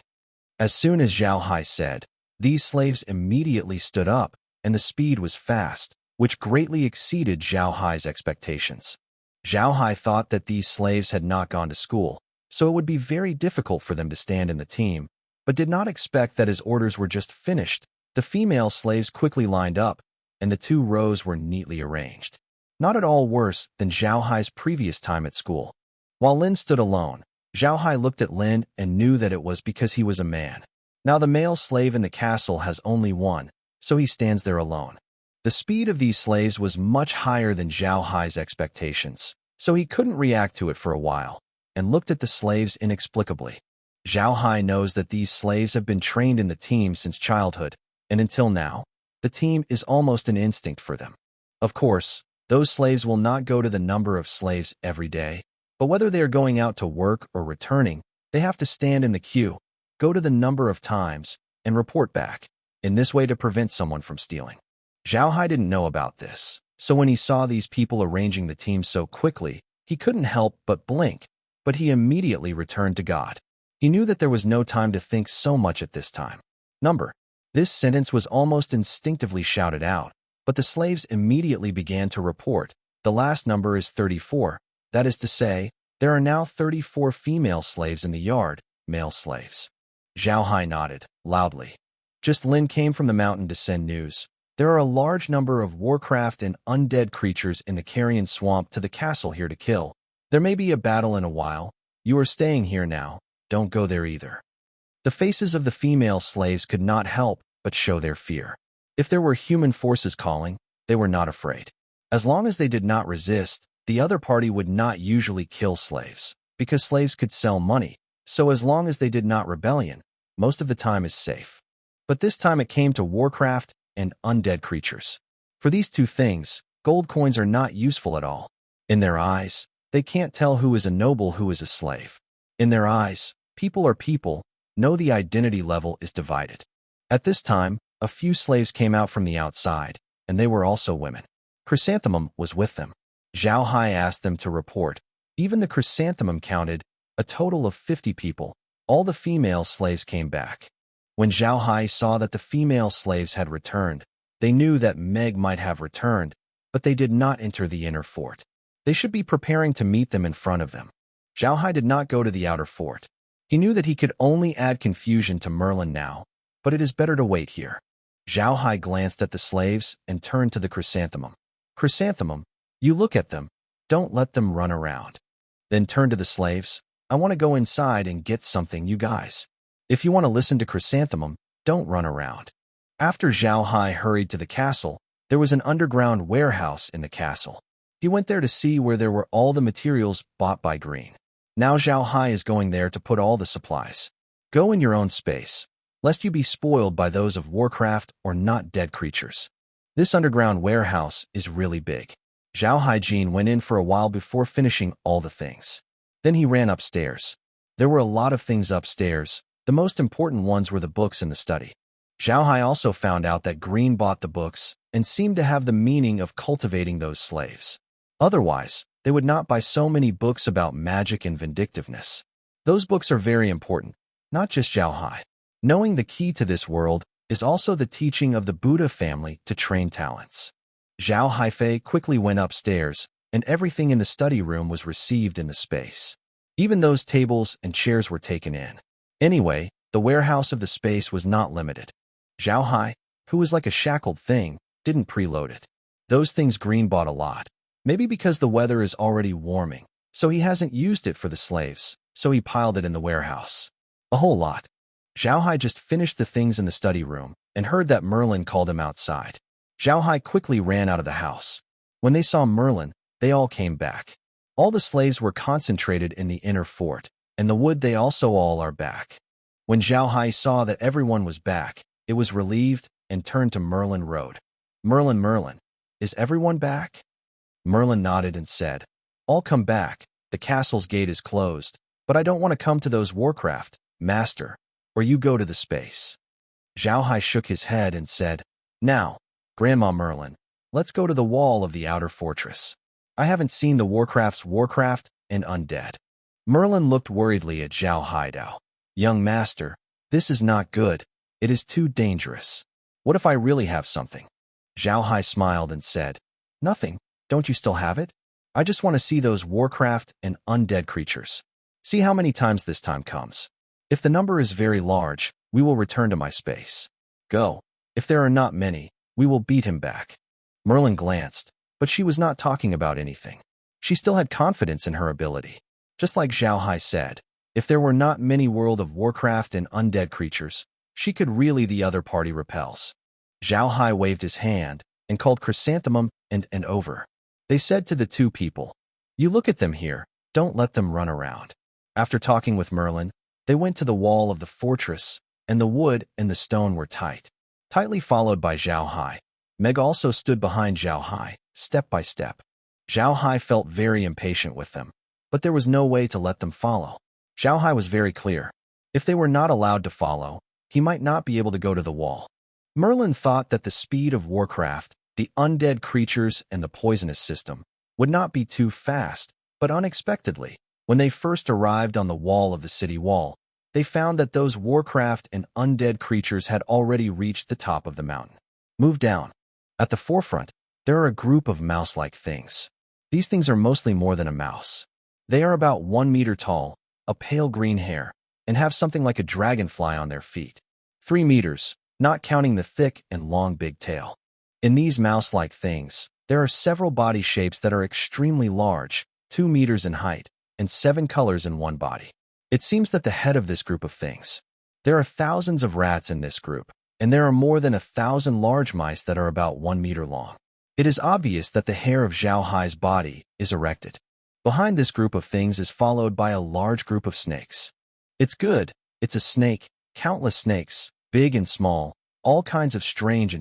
As soon as Zhao Hai said, these slaves immediately stood up, and the speed was fast, which greatly exceeded Zhao Hai's expectations. Zhao Hai thought that these slaves had not gone to school, so it would be very difficult for them to stand in the team, but did not expect that his orders were just finished. The female slaves quickly lined up, and the 2 rows were neatly arranged. Not at all worse than Zhao Hai's previous time at school. While Lin stood alone, Zhao Hai looked at Lin and knew that it was because he was a man. Now the male slave in the castle has only one, so he stands there alone. The speed of these slaves was much higher than Zhao Hai's expectations, so he couldn't react to it for a while, and looked at the slaves inexplicably. Zhao Hai knows that these slaves have been trained in the team since childhood, and until now, the team is almost an instinct for them. Of course, those slaves will not go to the number of slaves every day, but whether they are going out to work or returning, they have to stand in the queue, go to the number of times, and report back, in this way to prevent someone from stealing. Zhao Hai didn't know about this, so when he saw these people arranging the team so quickly, he couldn't help but blink, but he immediately returned to God. He knew that there was no time to think so much at this time. Number. This sentence was almost instinctively shouted out, but the slaves immediately began to report. The last number is 34. That is to say, there are now 34 female slaves in the yard, male slaves. Zhao Hai nodded, loudly. Just Lin came from the mountain to send news. There are a large number of warcraft and undead creatures in the carrion swamp to the castle here to kill. There may be a battle in a while. You are staying here now. Don't go there either. The faces of the female slaves could not help but show their fear. If there were human forces calling, they were not afraid. As long as they did not resist, the other party would not usually kill slaves, because slaves could sell money, so as long as they did not rebellion, most of the time is safe. But this time it came to warcraft and undead creatures. For these 2 things, gold coins are not useful at all. In their eyes, they can't tell who is a noble, who is a slave. In their eyes, people are people, no, the identity level is divided. At this time, a few slaves came out from the outside, and they were also women. Chrysanthemum was with them. Zhao Hai asked them to report. Even the chrysanthemum counted, a total of 50 people. All the female slaves came back. When Zhao Hai saw that the female slaves had returned, they knew that Meg might have returned, but they did not enter the inner fort. They should be preparing to meet them in front of them. Zhao Hai did not go to the outer fort. He knew that he could only add confusion to Merlin now, but it is better to wait here. Zhao Hai glanced at the slaves and turned to the chrysanthemum. Chrysanthemum, you look at them. Don't let them run around. Then turn to the slaves. I want to go inside and get something, you guys. If you want to listen to Chrysanthemum, don't run around. After Zhao Hai hurried to the castle, there was an underground warehouse in the castle. He went there to see where there were all the materials bought by Green. Now Zhao Hai is going there to put all the supplies. Go in your own space, lest you be spoiled by those of warcraft or not dead creatures. This underground warehouse is really big. Zhao Haijin went in for a while before finishing all the things. Then he ran upstairs. There were a lot of things upstairs. The most important ones were the books in the study. Zhao Hai also found out that Green bought the books and seemed to have the meaning of cultivating those slaves. Otherwise, they would not buy so many books about magic and vindictiveness. Those books are very important, not just Zhao Hai. Knowing the key to this world is also the teaching of the Buddha family to train talents. Zhao Haifei quickly went upstairs, and everything in the study room was received in the space. Even those tables and chairs were taken in. Anyway, the warehouse of the space was not limited. Zhao Hai, who was like a shackled thing, didn't preload it. Those things Green bought a lot. Maybe because the weather is already warming, so he hasn't used it for the slaves, so he piled it in the warehouse. A whole lot. Zhao Hai just finished the things in the study room and heard that Merlin called him outside. Zhao Hai quickly ran out of the house. When they saw Merlin, they all came back. All the slaves were concentrated in the inner fort, and the wood they also all are back. When Zhao Hai saw that everyone was back, it was relieved and turned to Merlin Road. Merlin, is everyone back? Merlin nodded and said, All come back, the castle's gate is closed, but I don't want to come to those warcraft, master, or you go to the space. Zhao Hai shook his head and said, Now, Grandma Merlin, let's go to the wall of the outer fortress. I haven't seen the Warcraft's Warcraft and undead. Merlin looked worriedly at Zhao Haidao. Young master, this is not good. It is too dangerous. What if I really have something? Zhao Hai smiled and said, Nothing. Don't you still have it? I just want to see those Warcraft and undead creatures. See how many times this time comes. If the number is very large, we will return to my space. Go. If there are not many, we will beat him back. Merlin glanced, but she was not talking about anything. She still had confidence in her ability. Just like Zhao Hai said, if there were not many World of Warcraft and undead creatures, she could really the other party repels. Zhao Hai waved his hand and called Chrysanthemum and over. They said to the two people, You look at them here, don't let them run around. After talking with Merlin, they went to the wall of the fortress, and the wood and the stone were tightly followed by Zhao Hai. Meg also stood behind Zhao Hai, step by step. Zhao Hai felt very impatient with them, but there was no way to let them follow. Zhao Hai was very clear. If they were not allowed to follow, he might not be able to go to the wall. Merlin thought that the speed of Warcraft, the undead creatures, and the poisonous system would not be too fast, but unexpectedly, when they first arrived on the wall of the city wall, they found that those Warcraft and undead creatures had already reached the top of the mountain. Move down. At the forefront, there are a group of mouse-like things. These things are mostly more than a mouse. They are about 1 meter tall, a pale green hair, and have something like a dragonfly on their feet. 3 meters, not counting the thick and long big tail. In these mouse-like things, there are several body shapes that are extremely large, 2 meters in height, and 7 colors in one body. It seems that the head of this group of things. There are thousands of rats in this group, and there are more than 1,000 large mice that are about 1 meter long. It is obvious that the hair of Zhao Hai's body is erected. Behind this group of things is followed by a large group of snakes. It's good. It's a snake, countless snakes, big and small, all kinds of strange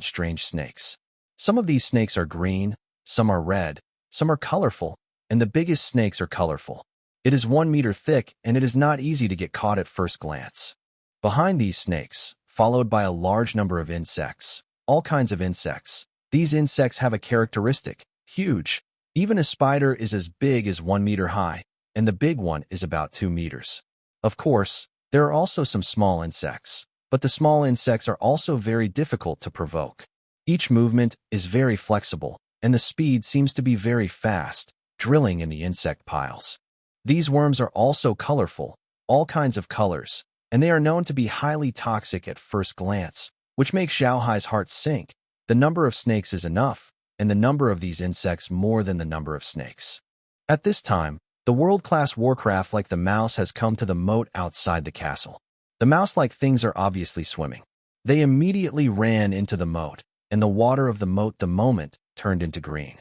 snakes. Some of these snakes are green, some are red, some are colorful, and the biggest snakes are colorful. It is 1 meter thick, and it is not easy to get caught at first glance. Behind these snakes, followed by a large number of insects, all kinds of insects. These insects have a characteristic, huge. Even a spider is as big as 1 meter high, and the big one is about 2 meters. Of course, there are also some small insects, but the small insects are also very difficult to provoke. Each movement is very flexible, and the speed seems to be very fast, drilling in the insect piles. These worms are also colorful, all kinds of colors, and they are known to be highly toxic at first glance, which makes Zhao Hai's heart sink. The number of snakes is enough, and the number of these insects more than the number of snakes. At this time, the world-class Warcraft like the mouse has come to the moat outside the castle. The mouse-like things are obviously swimming. They immediately ran into the moat, and the water of the moat the moment turned into green.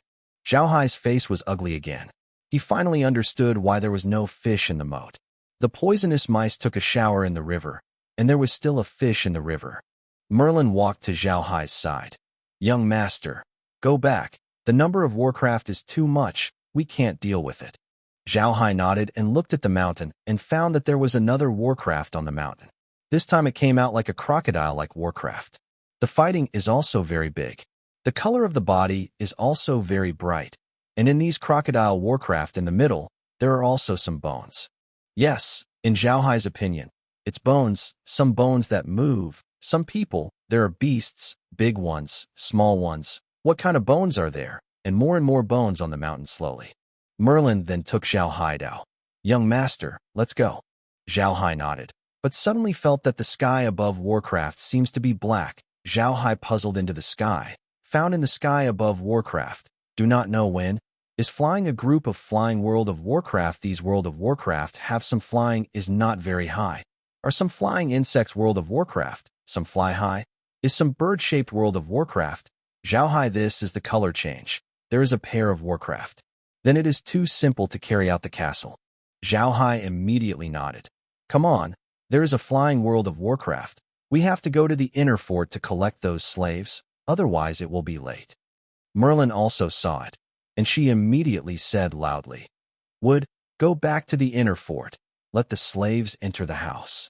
Zhao Hai's face was ugly again. He finally understood why there was no fish in the moat. The poisonous mice took a shower in the river, and there was still a fish in the river. Merlin walked to Zhao Hai's side. Young master, go back. The number of Warcraft is too much. We can't deal with it. Zhao Hai nodded and looked at the mountain and found that there was another Warcraft on the mountain. This time it came out like a crocodile like Warcraft. The fighting is also very big. The color of the body is also very bright. And in these crocodile Warcraft in the middle, there are also some bones. Yes, in Zhao Hai's opinion, it's bones, some bones that move, some people, there are beasts, big ones, small ones. What kind of bones are there? And more bones on the mountain slowly. Merlin then took Zhao Haidao. Young master, let's go. Zhao Hai nodded, but suddenly felt that the sky above Warcraft seems to be black. Zhao Hai puzzled into the sky, found in the sky above Warcraft. Do not know when. Is flying a group of flying World of Warcraft? These World of Warcraft have some flying is not very high. Are some flying insects World of Warcraft? Some fly high? Is some bird-shaped World of Warcraft? Zhao Hai, this is the color change. There is a pair of Warcraft. Then it is too simple to carry out the castle. Zhao Hai immediately nodded. Come on, there is a flying World of Warcraft. We have to go to the inner fort to collect those slaves, otherwise it will be late. Merlin also saw it, and she immediately said loudly, Wood, go back to the inner fort. Let the slaves enter the house.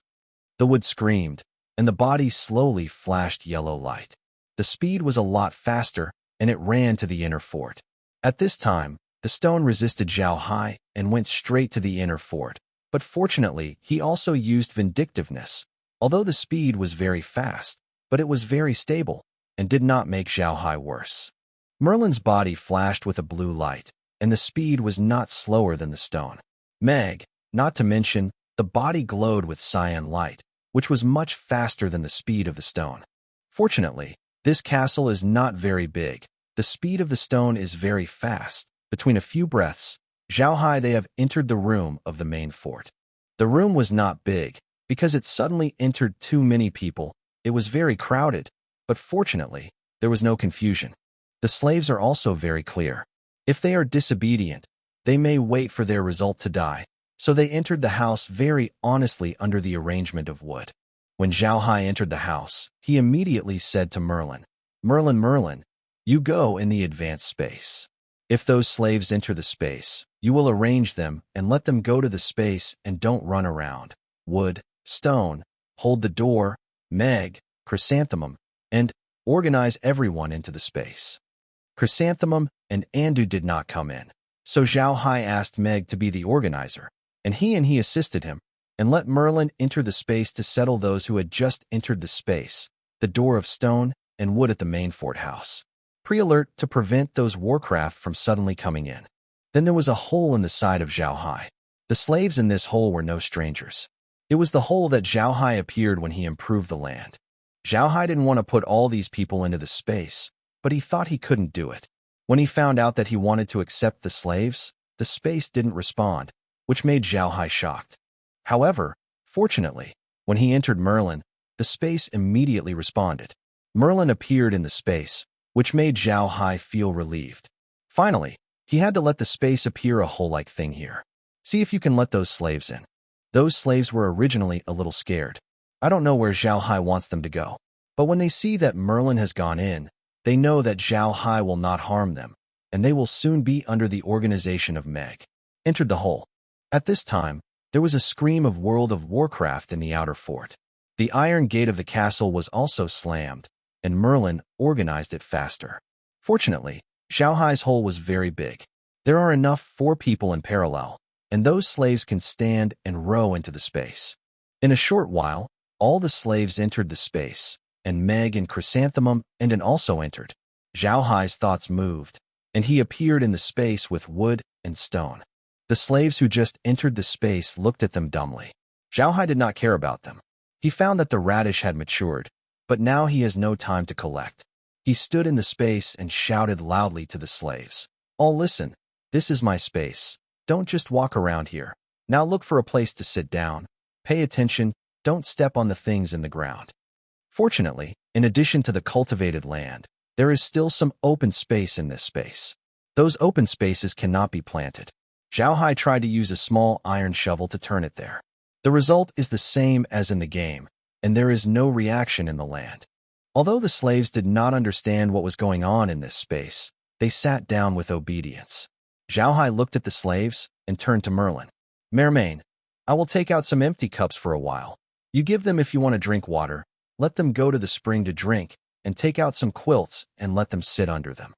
The wood screamed, and the body slowly flashed yellow light. The speed was a lot faster, and it ran to the inner fort. At this time, The stone resisted Zhao Hai and went straight to the inner fort. But fortunately, he also used vindictiveness. Although the speed was very fast, but it was very stable and did not make Zhao Hai worse. Merlin's body flashed with a blue light, and the speed was not slower than the stone. Meg, not to mention, the body glowed with cyan light, which was much faster than the speed of the stone. Fortunately, this castle is not very big. The speed of the stone is very fast. Between a few breaths, Zhao Hai they have entered the room of the main fort. The room was not big, because it suddenly entered too many people. It was very crowded, but fortunately, there was no confusion. The slaves are also very clear. If they are disobedient, they may wait for their result to die, so they entered the house very honestly under the arrangement of wood. When Zhao Hai entered the house, he immediately said to Merlin, Merlin, you go in the advanced space. If those slaves enter the space, you will arrange them and let them go to the space and don't run around. Wood, stone, hold the door, Meg, chrysanthemum, and organize everyone into the space. Chrysanthemum and Andu did not come in, so Zhao Hai asked Meg to be the organizer, and he assisted him, and let Merlin enter the space to settle those who had just entered the space, the door of stone and wood at the main fort house. Pre-alert to prevent those warcraft from suddenly coming in. Then there was a hole in the side of Zhao Hai. The slaves in this hole were no strangers. It was the hole that Zhao Hai appeared when he improved the land. Zhao Hai didn't want to put all these people into the space, but he thought he couldn't do it. When he found out that he wanted to accept the slaves, the space didn't respond, which made Zhao Hai shocked. However, fortunately, when he entered Merlin, the space immediately responded. Merlin appeared in the space, which made Zhao Hai feel relieved. Finally, he had to let the space appear a hole-like thing here. See if you can let those slaves in. Those slaves were originally a little scared. I don't know where Zhao Hai wants them to go, but when they see that Merlin has gone in, they know that Zhao Hai will not harm them, and they will soon be under the organization of Meg. Entered the hole. At this time, there was a scream of World of Warcraft in the outer fort. The iron gate of the castle was also slammed, and Merlin organized it faster. Fortunately, Zhao Hai's hole was very big. There are enough 4 people in parallel, and those slaves can stand and row into the space. In a short while, all the slaves entered the space, and Meg and Chrysanthemum and also entered. Zhao Hai's thoughts moved, and he appeared in the space with wood and stone. The slaves who just entered the space looked at them dumbly. Zhao Hai did not care about them. He found that the radish had matured, but now he has no time to collect. He stood in the space and shouted loudly to the slaves. All listen, this is my space. Don't just walk around here. Now look for a place to sit down. Pay attention, don't step on the things in the ground. Fortunately, in addition to the cultivated land, there is still some open space in this space. Those open spaces cannot be planted. Zhao Hai tried to use a small iron shovel to turn it there. The result is the same as in the game, and there is no reaction in the land. Although the slaves did not understand what was going on in this space, they sat down with obedience. Zhao Hai looked at the slaves and turned to Merlin. Mermain, I will take out some empty cups for a while. You give them if you want to drink water, let them go to the spring to drink, and take out some quilts and let them sit under them.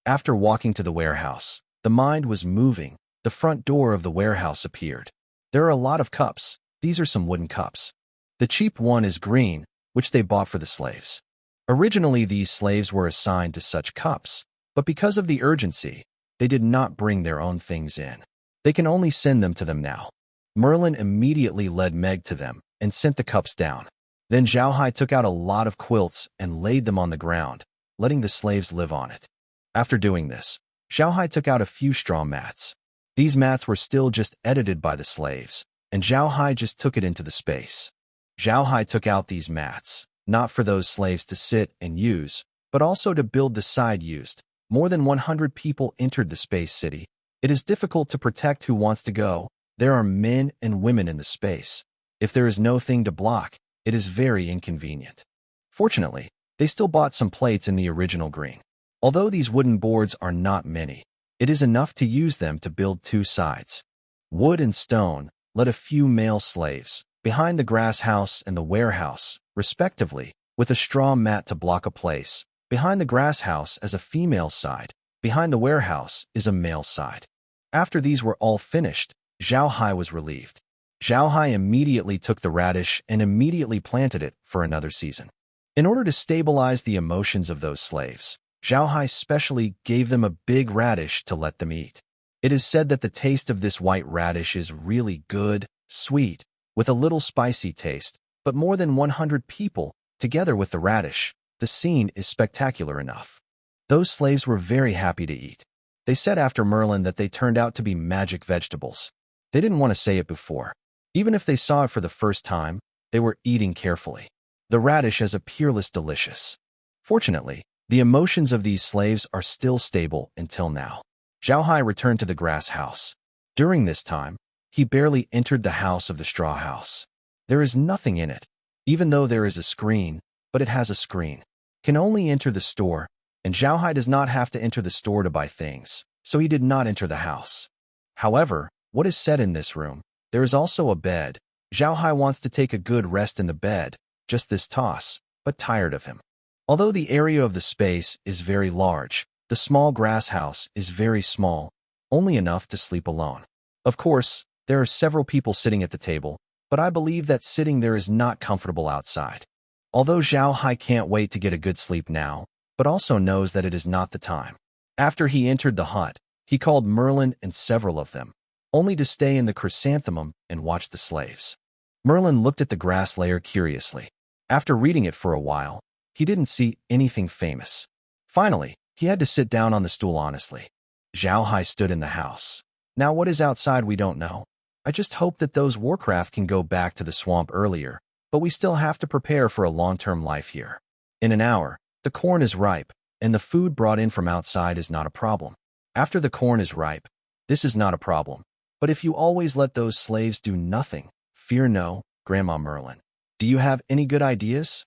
After walking to the warehouse, the mind was moving. The front door of the warehouse appeared. There are a lot of cups. These are some wooden cups. The cheap one is green, which they bought for the slaves. Originally, these slaves were assigned to such cups, but because of the urgency, they did not bring their own things in. They can only send them to them now. Merlin immediately led Meg to them and sent the cups down. Then Zhao Hai took out a lot of quilts and laid them on the ground, letting the slaves live on it. After doing this, Zhao Hai took out a few straw mats. These mats were still just edited by the slaves, and Zhao Hai just took it into the space. Zhao Hai took out these mats, not for those slaves to sit and use, but also to build the side used. More than 100 people entered the space city. It is difficult to protect who wants to go. There are men and women in the space. If there is no thing to block, it is very inconvenient. Fortunately, they still bought some plates in the original green. Although these wooden boards are not many, it is enough to use them to build 2 sides. Wood and stone, let a few male slaves, behind the grass house and the warehouse, respectively, with a straw mat to block a place, behind the grass house as a female side, Behind the warehouse is a male side. After these were all finished, Zhao Hai was relieved. Zhao Hai immediately took the radish and immediately planted it for another season. In order to stabilize the emotions of those slaves, Zhao Hai specially gave them a big radish to let them eat. It is said that the taste of this white radish is really good, sweet, with a little spicy taste, but more than 100 people, together with the radish, the scene is spectacular enough. Those slaves were very happy to eat. They said after Merlin that they turned out to be magic vegetables. They didn't want to say it before. Even if they saw it for the first time, they were eating carefully. The radish is a peerless delicious. Fortunately, the emotions of these slaves are still stable until now. Zhao Hai returned to the grass house. During this time, he barely entered the house of the straw house. There is nothing in it, even though there is a screen, but it has a screen. Can only enter the store, and Zhao Hai does not have to enter the store to buy things, so he did not enter the house. However, what is said in this room? There is also a bed. Zhao Hai wants to take a good rest in the bed, just this toss, but tired of him. Although the area of the space is very large, the small grass house is very small, only enough to sleep alone. Of course, there are several people sitting at the table, but I believe that sitting there is not comfortable outside. Although Zhao Hai can't wait to get a good sleep now, but also knows that it is not the time. After he entered the hut, he called Merlin and several of them, only to stay in the chrysanthemum and watch the slaves. Merlin looked at the grass layer curiously. After reading it for a while, he didn't see anything famous. Finally, he had to sit down on the stool honestly. Zhao Hai stood in the house. Now what is outside we don't know. I just hope that those Warcraft can go back to the swamp earlier, but we still have to prepare for a long-term life here. In an hour, the corn is ripe, and the food brought in from outside is not a problem. After the corn is ripe, this is not a problem. But if you always let those slaves do nothing, fear no, Grandma Merlin. Do you have any good ideas?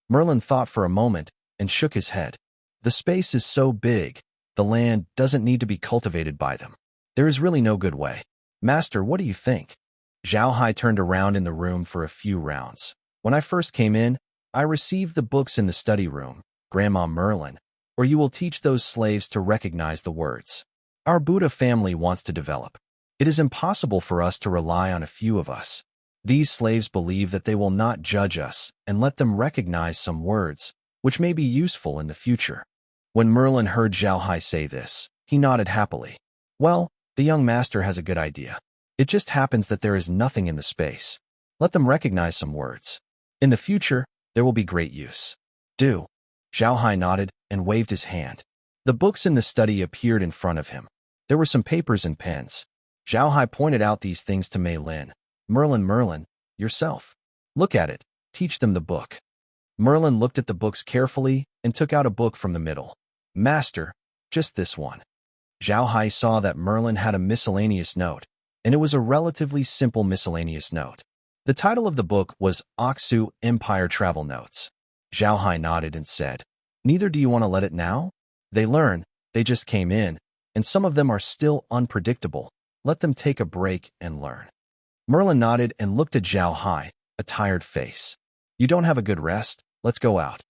Merlin thought for a moment and shook his head. The space is so big, the land doesn't need to be cultivated by them. There is really no good way. Master, what do you think? Zhao Hai turned around in the room for a few rounds. When I first came in, I received the books in the study room, Grandma Merlin, where you will teach those slaves to recognize the words. Our Buddha family wants to develop. It is impossible for us to rely on a few of us. These slaves believe that they will not judge us and let them recognize some words, which may be useful in the future. When Merlin heard Zhao Hai say this, he nodded happily. Well, the young master has a good idea. It just happens that there is nothing in the space. Let them recognize some words. In the future, there will be great use. Do. Zhao Hai nodded and waved his hand. The books in the study appeared in front of him. There were some papers and pens. Zhao Hai pointed out these things to Mei Lin. Merlin, yourself. Look at it. Teach them the book. Merlin looked at the books carefully and took out a book from the middle. Master, just this one. Zhao Hai saw that Merlin had a miscellaneous note, and it was a relatively simple miscellaneous note. The title of the book was Aksu Empire Travel Notes. Zhao Hai nodded and said, Neither do you want to let it now? They learn, they just came in, and some of them are still unpredictable. Let them take a break and learn. Merlin nodded and looked at Zhao Hai, a tired face. You don't have a good rest? Let's go out.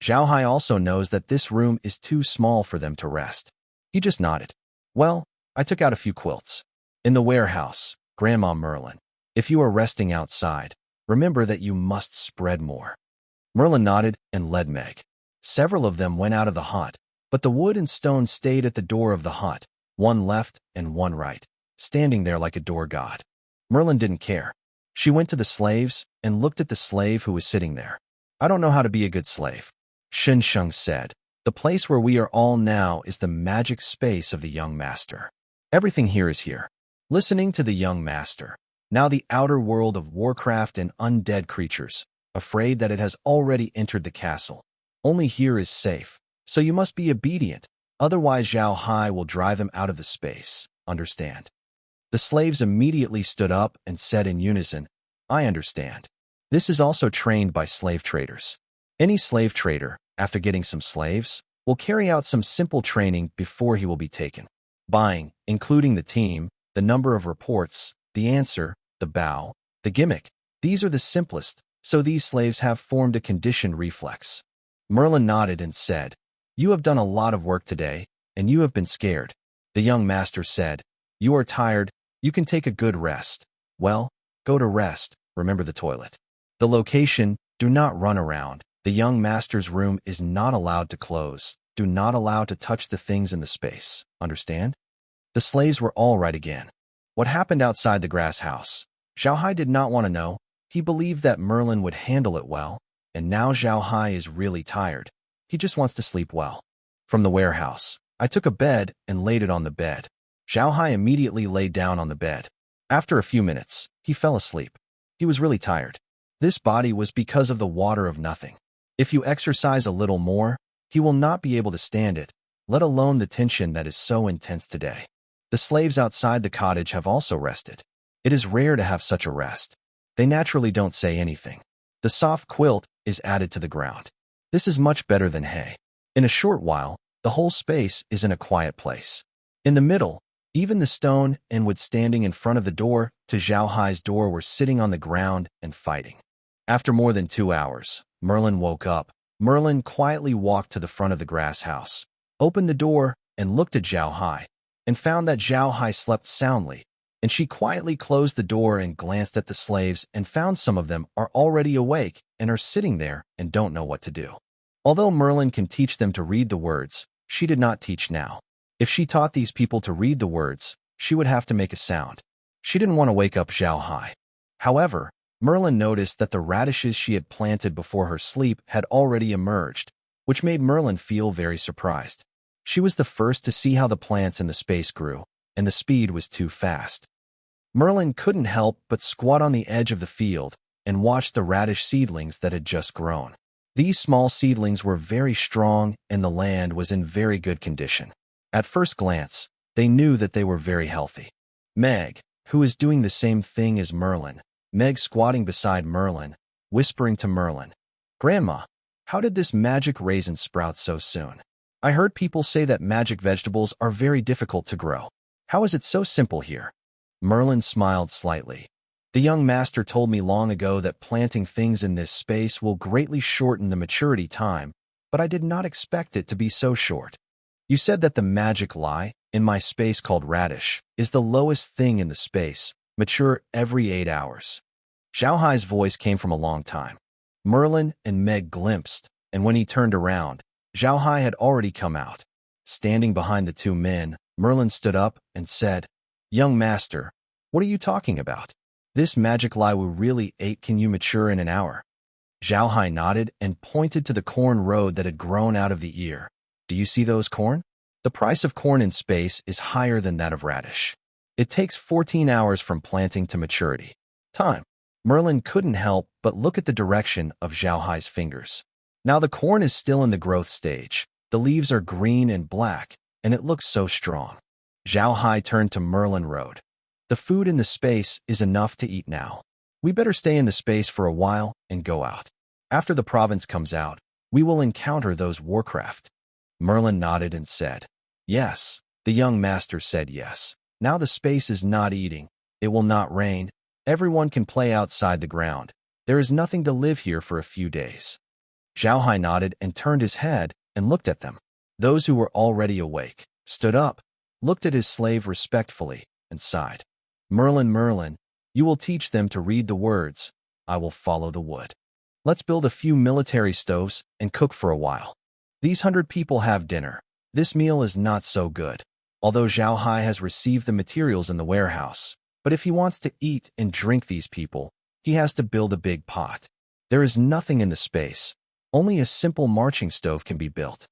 Zhao Hai also knows that this room is too small for them to rest. He just nodded. Well, I took out a few quilts. In the warehouse, Grandma Merlin, if you are resting outside, remember that you must spread more. Merlin nodded and led Meg. Several of them went out of the hut, but the wood and stone stayed at the door of the hut, one left and one right, standing there like a door god. Merlin didn't care. She went to the slaves and looked at the slave who was sitting there. I don't know how to be a good slave. Shen Sheng said, The place where we are all now is the magic space of the young master. Everything here is here. Listening to the young master. Now the outer world of Warcraft and undead creatures, afraid that it has already entered the castle. Only here is safe, so you must be obedient, otherwise Zhao Hai will drive him out of the space. Understand? The slaves immediately stood up and said in unison, I understand. This is also trained by slave traders. Any slave trader, after getting some slaves, will carry out some simple training before he will be taken. Buying, including the team, the number of reports, the answer, the bow, the gimmick. These are the simplest, so these slaves have formed a conditioned reflex. Merlin nodded and said, You have done a lot of work today, and you have been scared. The young master said, "You are tired. You can take a good rest. Well, go to rest. Remember the toilet. The location, do not run around. The young master's room is not allowed to close. Do not allow to touch the things in the space. Understand?" The slaves were all right again. What happened outside the grass house? Zhao Hai did not want to know. He believed that Merlin would handle it well, and now Zhao Hai is really tired. He just wants to sleep well. From the warehouse, I took a bed and laid it on the bed. Zhao Hai immediately lay down on the bed. After a few minutes, he fell asleep. He was really tired. This body was because of the water of nothing. If you exercise a little more, he will not be able to stand it, let alone the tension that is so intense today. The slaves outside the cottage have also rested. It is rare to have such a rest. They naturally don't say anything. The soft quilt is added to the ground. This is much better than hay. In a short while, the whole space is in a quiet place. In the middle, even the stone and wood standing in front of the door to Zhao Hai's door were sitting on the ground and fighting. After more than 2 hours, Merlin woke up. Merlin quietly walked to the front of the grass house, opened the door, and looked at Zhao Hai, and found that Zhao Hai slept soundly, and she quietly closed the door and glanced at the slaves and found some of them are already awake and are sitting there and don't know what to do. Although Merlin can teach them to read the words, she did not teach now. If she taught these people to read the words, she would have to make a sound. She didn't want to wake up Zhao Hai. However, Merlin noticed that the radishes she had planted before her sleep had already emerged, which made Merlin feel very surprised. She was the first to see how the plants in the space grew, and the speed was too fast. Merlin couldn't help but squat on the edge of the field and watch the radish seedlings that had just grown. These small seedlings were very strong and the land was in very good condition. At first glance, they knew that they were very healthy. Meg, who is doing the same thing as Merlin, Meg squatting beside Merlin, whispering to Merlin, "Grandma, how did this magic raisin sprout so soon? I heard people say that magic vegetables are very difficult to grow. How is it so simple here?" Merlin smiled slightly. "The young master told me long ago that planting things in this space will greatly shorten the maturity time, but I did not expect it to be so short. You said that the magic lie, in my space called radish, is the lowest thing in the space, mature every 8 hours." Zhao Hai's voice came from a long time. Merlin and Meg glimpsed, and when he turned around, Zhao Hai had already come out. Standing behind the two men, Merlin stood up and said, "Young master, what are you talking about? This magic lie will really 8 can you mature in an hour?" Zhao Hai nodded and pointed to the corn road that had grown out of the ear. "Do you see those corn? The price of corn in space is higher than that of radish. It takes 14 hours from planting to maturity. Time." Merlin couldn't help but look at the direction of Zhao Hai's fingers. Now the corn is still in the growth stage. The leaves are green and black, and it looks so strong. Zhao Hai turned to Merlin Road. "The food in the space is enough to eat now. We better stay in the space for a while and go out. After the province comes out, we will encounter those warcraft." Merlin nodded and said, "Yes." The young master said yes. Now the space is not eating. It will not rain. Everyone can play outside the ground. There is nothing to live here for a few days. Zhao Hai nodded and turned his head and looked at them. Those who were already awake stood up, looked at his slave respectfully, and sighed. "Merlin, Merlin, you will teach them to read the words. I will follow the wood. Let's build a few military stoves and cook for a while. These 100 people have dinner. This meal is not so good." Although Zhao Hai has received the materials in the warehouse, but if he wants to eat and drink these people, he has to build a big pot. There is nothing in the space. Only a simple marching stove can be built.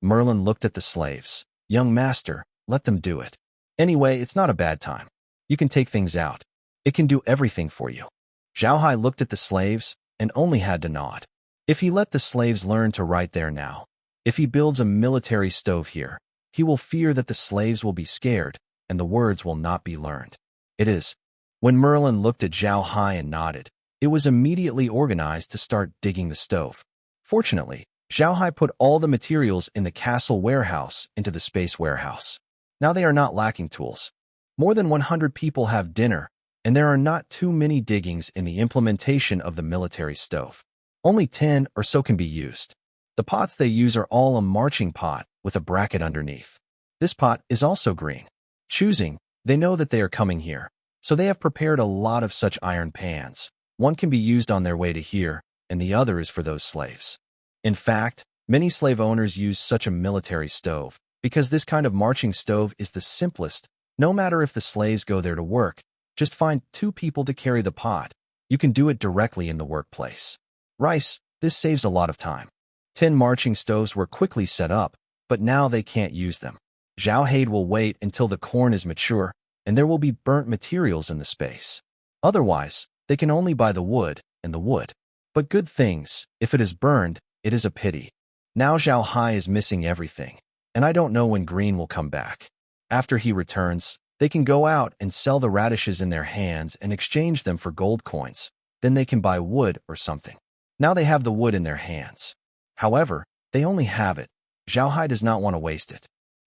Merlin looked at the slaves. "Young master, let them do it. Anyway, it's not a bad time. You can take things out. It can do everything for you." Zhao Hai looked at the slaves and only had to nod. If he let the slaves learn to write there now, if he builds a military stove here, he will fear that the slaves will be scared and the words will not be learned. It is. When Merlin looked at Zhao Hai and nodded, it was immediately organized to start digging the stove. Fortunately, Zhao Hai put all the materials in the castle warehouse into the space warehouse. Now they are not lacking tools. More than 100 people have dinner, and there are not too many diggings in the implementation of the military stove. Only 10 or so can be used. The pots they use are all a marching pot with a bracket underneath. This pot is also green. Choosing, they know that they are coming here, so they have prepared a lot of such iron pans. One can be used on their way to here, and the other is for those slaves. In fact, many slave owners use such a military stove, because this kind of marching stove is the simplest. No matter if the slaves go there to work, just find 2 people to carry the pot. You can do it directly in the workplace. Rice, this saves a lot of time. 10 marching stoves were quickly set up, but now they can't use them. Zhao Haid will wait until the corn is mature, and there will be burnt materials in the space. Otherwise, they can only buy the wood and the wood. But good things, if it is burned, it is a pity. Now Zhao Hai is missing everything, and I don't know when Green will come back. After he returns, they can go out and sell the radishes in their hands and exchange them for gold coins. Then they can buy wood or something. Now they have the wood in their hands. However, they only have it. Zhao Hai does not want to waste it.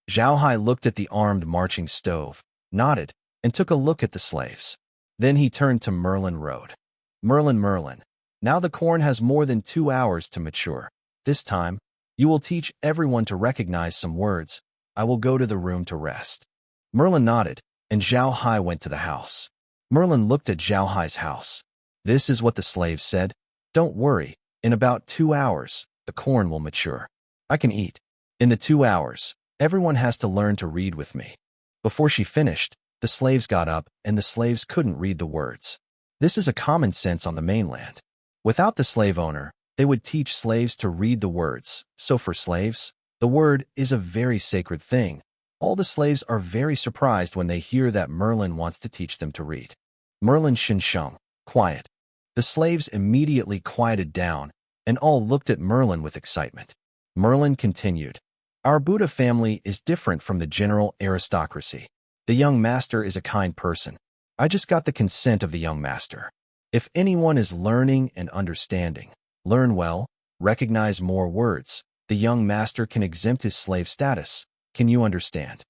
Zhao Hai looked at the armed marching stove, nodded, and took a look at the slaves. Then he turned to Merlin Road. Merlin, now the corn has more than 2 hours to mature. This time, you will teach everyone to recognize some words. I will go to the room to rest. Merlin nodded, and Zhao Hai went to the house. Merlin looked at Zhao Hai's house. This is what the slaves said. Don't worry, in about 2 hours, the corn will mature. I can eat. In the 2 hours, everyone has to learn to read with me. Before she finished, the slaves got up, and the slaves couldn't read the words. This is a common sense on the mainland. Without the slave owner, they would teach slaves to read the words. So for slaves, the word is a very sacred thing. All the slaves are very surprised when they hear that Merlin wants to teach them to read. Merlin Shinsheng, quiet. The slaves immediately quieted down, and all looked at Merlin with excitement. Merlin continued. Our Buddha family is different from the general aristocracy. The young master is a kind person. I just got the consent of the young master. If anyone is learning and understanding, learn well, recognize more words, the young master can exempt his slave status. Can you understand?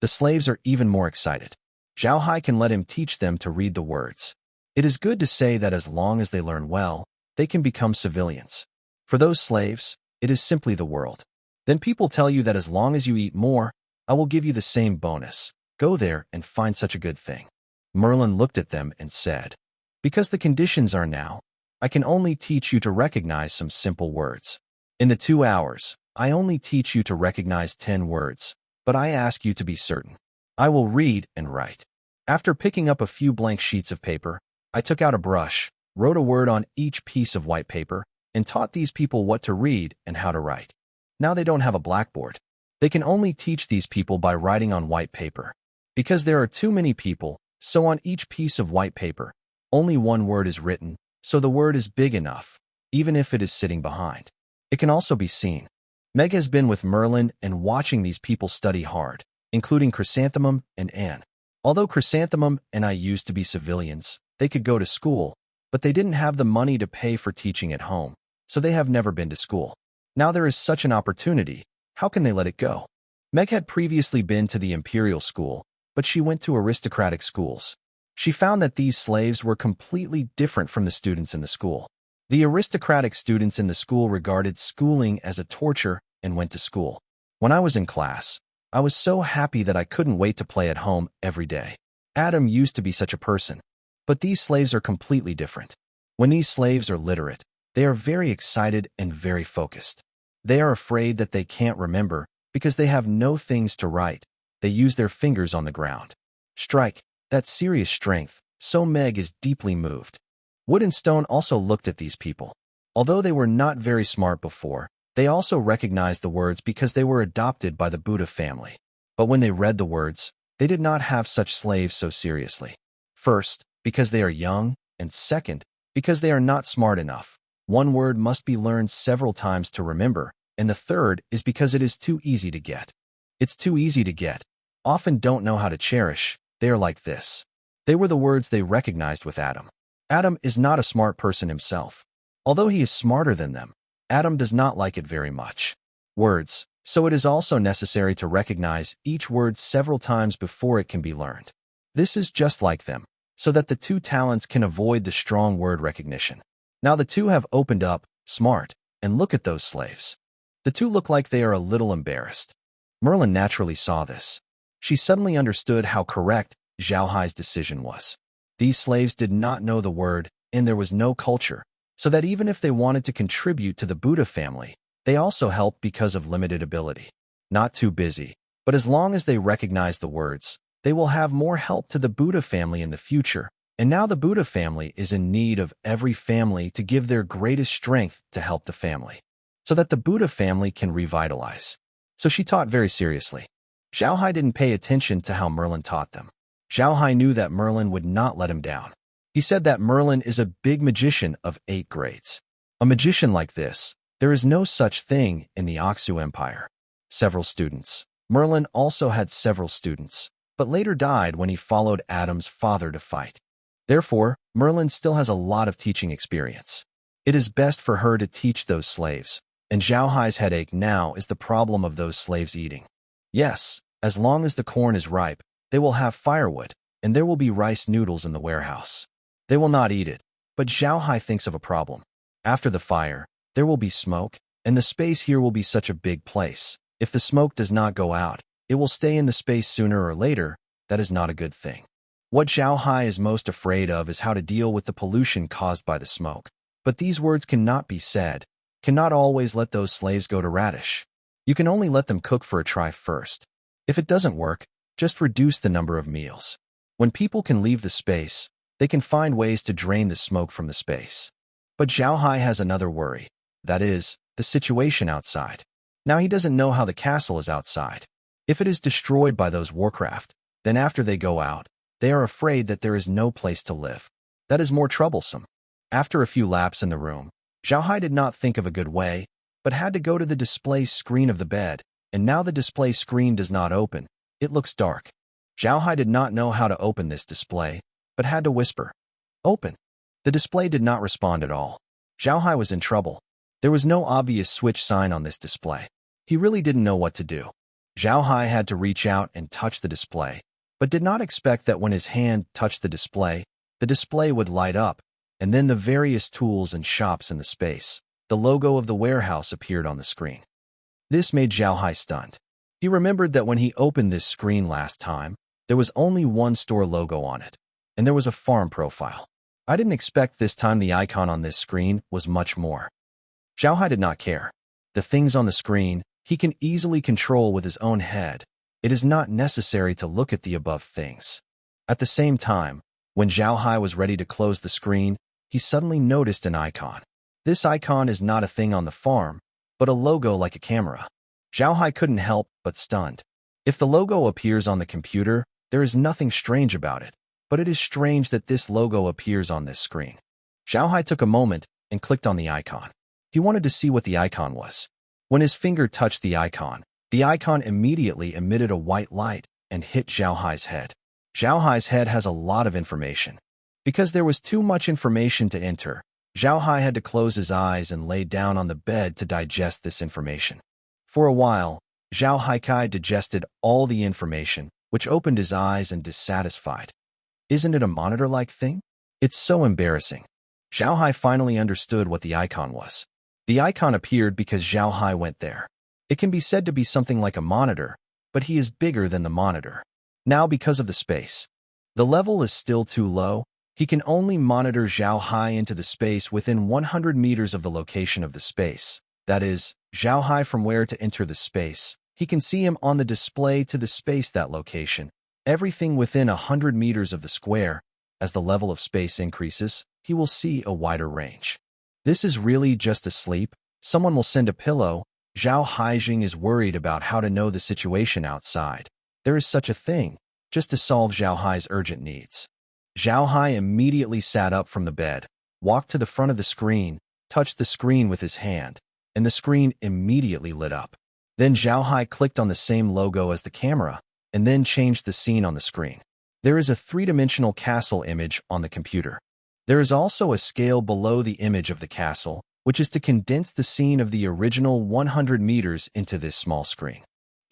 The slaves are even more excited. Zhao Hai can let him teach them to read the words. It is good to say that as long as they learn well, they can become civilians. For those slaves, it is simply the world. Then people tell you that as long as you eat more, I will give you the same bonus. Go there and find such a good thing. Merlin looked at them and said, because the conditions are now, I can only teach you to recognize some simple words. In the 2 hours, I only teach you to recognize 10 words, but I ask you to be certain. I will read and write. After picking up a few blank sheets of paper, I took out a brush, wrote a word on each piece of white paper, and taught these people what to read and how to write. Now they don't have a blackboard. They can only teach these people by writing on white paper. Because there are too many people, so on each piece of white paper, only one word is written, so the word is big enough, even if it is sitting behind. It can also be seen. Meg has been with Merlin and watching these people study hard, including Chrysanthemum and Anne. Although Chrysanthemum and I used to be civilians, they could go to school, but they didn't have the money to pay for teaching at home, so they have never been to school. Now there is such an opportunity, how can they let it go? Meg had previously been to the imperial school, but she went to aristocratic schools. She found that these slaves were completely different from the students in the school. The aristocratic students in the school regarded schooling as a torture and went to school. When I was in class, I was so happy that I couldn't wait to play at home every day. Adam used to be such a person. But these slaves are completely different. When these slaves are literate, they are very excited and very focused. They are afraid that they can't remember because they have no things to write. They use their fingers on the ground. Strike, that's serious strength, so Meg is deeply moved. Wood and Stone also looked at these people. Although they were not very smart before, they also recognized the words because they were adopted by the Buddha family. But when they read the words, they did not have such slaves so seriously. First, because they are young, and second, because they are not smart enough. One word must be learned several times to remember, and the third is because it is too easy to get. It's too easy to get. Often don't know how to cherish. They are like this. They were the words they recognized with Adam. Adam is not a smart person himself. Although he is smarter than them, Adam does not like it very much. Words, so it is also necessary to recognize each word several times before it can be learned. This is just like them, so that the two talents can avoid the strong word recognition. Now the two have opened up, smart, and look at those slaves. The two look like they are a little embarrassed. Merlin naturally saw this. She suddenly understood how correct Zhao Hai's decision was. These slaves did not know the word, and there was no culture, so that even if they wanted to contribute to the Buddha family, they also helped because of limited ability. Not too busy, but as long as they recognize the words, they will have more help to the Buddha family in the future, and now the Buddha family is in need of every family to give their greatest strength to help the family, so that the Buddha family can revitalize. So she taught very seriously. Zhao Hai didn't pay attention to how Merlin taught them. Zhao Hai knew that Merlin would not let him down. He said that Merlin is a big magician of 8 grades. A magician like this, there is no such thing in the Oxu Empire. Several students. Merlin also had several students, but later died when he followed Adam's father to fight. Therefore, Merlin still has a lot of teaching experience. It is best for her to teach those slaves, and Zhao Hai's headache now is the problem of those slaves eating. Yes, as long as the corn is ripe, they will have firewood, and there will be rice noodles in the warehouse. They will not eat it, but Zhao Hai thinks of a problem. After the fire, there will be smoke, and the space here will be such a big place. If the smoke does not go out, it will stay in the space sooner or later. That is not a good thing. What Zhao Hai is most afraid of is how to deal with the pollution caused by the smoke. But these words cannot be said. Cannot always let those slaves go to radish. You can only let them cook for a try first. If it doesn't work, just reduce the number of meals. When people can leave the space, they can find ways to drain the smoke from the space. But Zhao Hai has another worry. That is, the situation outside. Now he doesn't know how the castle is outside. If it is destroyed by those warcraft, then after they go out, they are afraid that there is no place to live. That is more troublesome. After a few laps in the room, Zhao Hai did not think of a good way, but had to go to the display screen of the bed, and now the display screen does not open. It looks dark. Zhao Hai did not know how to open this display, but had to whisper, "Open." The display did not respond at all. Zhao Hai was in trouble. There was no obvious switch sign on this display. He really didn't know what to do. Zhao Hai had to reach out and touch the display, but did not expect that when his hand touched the display would light up, and then the various tools and shops in the space. The logo of the warehouse appeared on the screen. This made Zhao Hai stunned. He remembered that when he opened this screen last time, there was only one store logo on it, and there was a farm profile. I didn't expect this time the icon on this screen was much more. Zhao Hai did not care. The things on the screen, he can easily control with his own head. It is not necessary to look at the above things. At the same time, when Zhao Hai was ready to close the screen, he suddenly noticed an icon. This icon is not a thing on the farm, but a logo like a camera. Zhao Hai couldn't help but stunned. If the logo appears on the computer, there is nothing strange about it, but it is strange that this logo appears on this screen. Zhao Hai took a moment and clicked on the icon. He wanted to see what the icon was. When his finger touched the icon immediately emitted a white light and hit Zhao Hai's head. Zhao Hai's head has a lot of information. Because there was too much information to enter, Zhao Hai had to close his eyes and lay down on the bed to digest this information. For a while, Zhao Haikai digested all the information, which opened his eyes and dissatisfied. Isn't it a monitor-like thing? It's so embarrassing. Zhao Hai finally understood what the icon was. The icon appeared because Zhao Hai went there. It can be said to be something like a monitor, but he is bigger than the monitor. Now because of the space, the level is still too low. He can only monitor Zhao Hai into the space within 100 meters of the location of the space. That is, Zhao Hai from where to enter the space. He can see him on the display to the space that location. Everything within 100 meters of the square. As the level of space increases, he will see a wider range. This is really just asleep. Someone will send a pillow. Zhao Haijing is worried about how to know the situation outside. There is such a thing, just to solve Zhao Hai's urgent needs. Zhao Hai immediately sat up from the bed, walked to the front of the screen, touched the screen with his hand, and the screen immediately lit up. Then Zhao Hai clicked on the same logo as the camera, and then changed the scene on the screen. There is a three-dimensional castle image on the computer. There is also a scale below the image of the castle, which is to condense the scene of the original 100 meters into this small screen.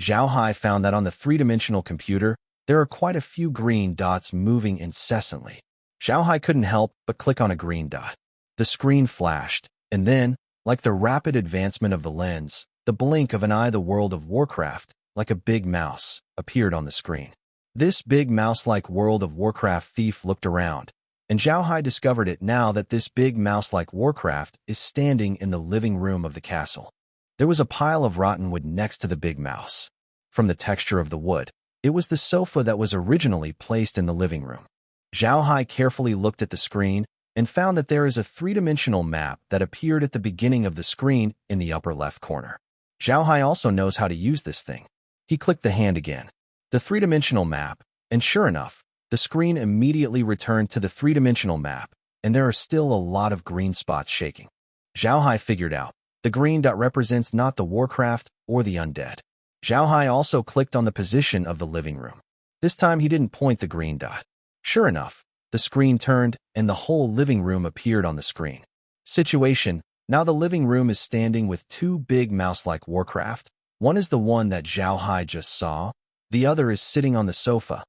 Zhao Hai found that on the three-dimensional computer, there are quite a few green dots moving incessantly. Zhao Hai couldn't help but click on a green dot. The screen flashed, and then, like the rapid advancement of the lens, the blink of an eye, the world of Warcraft like a big mouse, appeared on the screen. This big mouse-like World of Warcraft thief looked around, and Zhao Hai discovered it now that this big mouse-like Warcraft is standing in the living room of the castle. There was a pile of rotten wood next to the big mouse. From the texture of the wood, it was the sofa that was originally placed in the living room. Zhao Hai carefully looked at the screen and found that there is a three-dimensional map that appeared at the beginning of the screen in the upper left corner. Zhao Hai also knows how to use this thing. He clicked the hand again, the three-dimensional map, and sure enough, the screen immediately returned to the three-dimensional map, and there are still a lot of green spots shaking. Zhao Hai figured out the green dot represents not the Warcraft or the undead. Zhao Hai also clicked on the position of the living room. This time he didn't point the green dot. Sure enough, the screen turned and the whole living room appeared on the screen. Situation: now the living room is standing with two big mouse-like Warcraft. One is the one that Zhao Hai just saw. The other is sitting on the sofa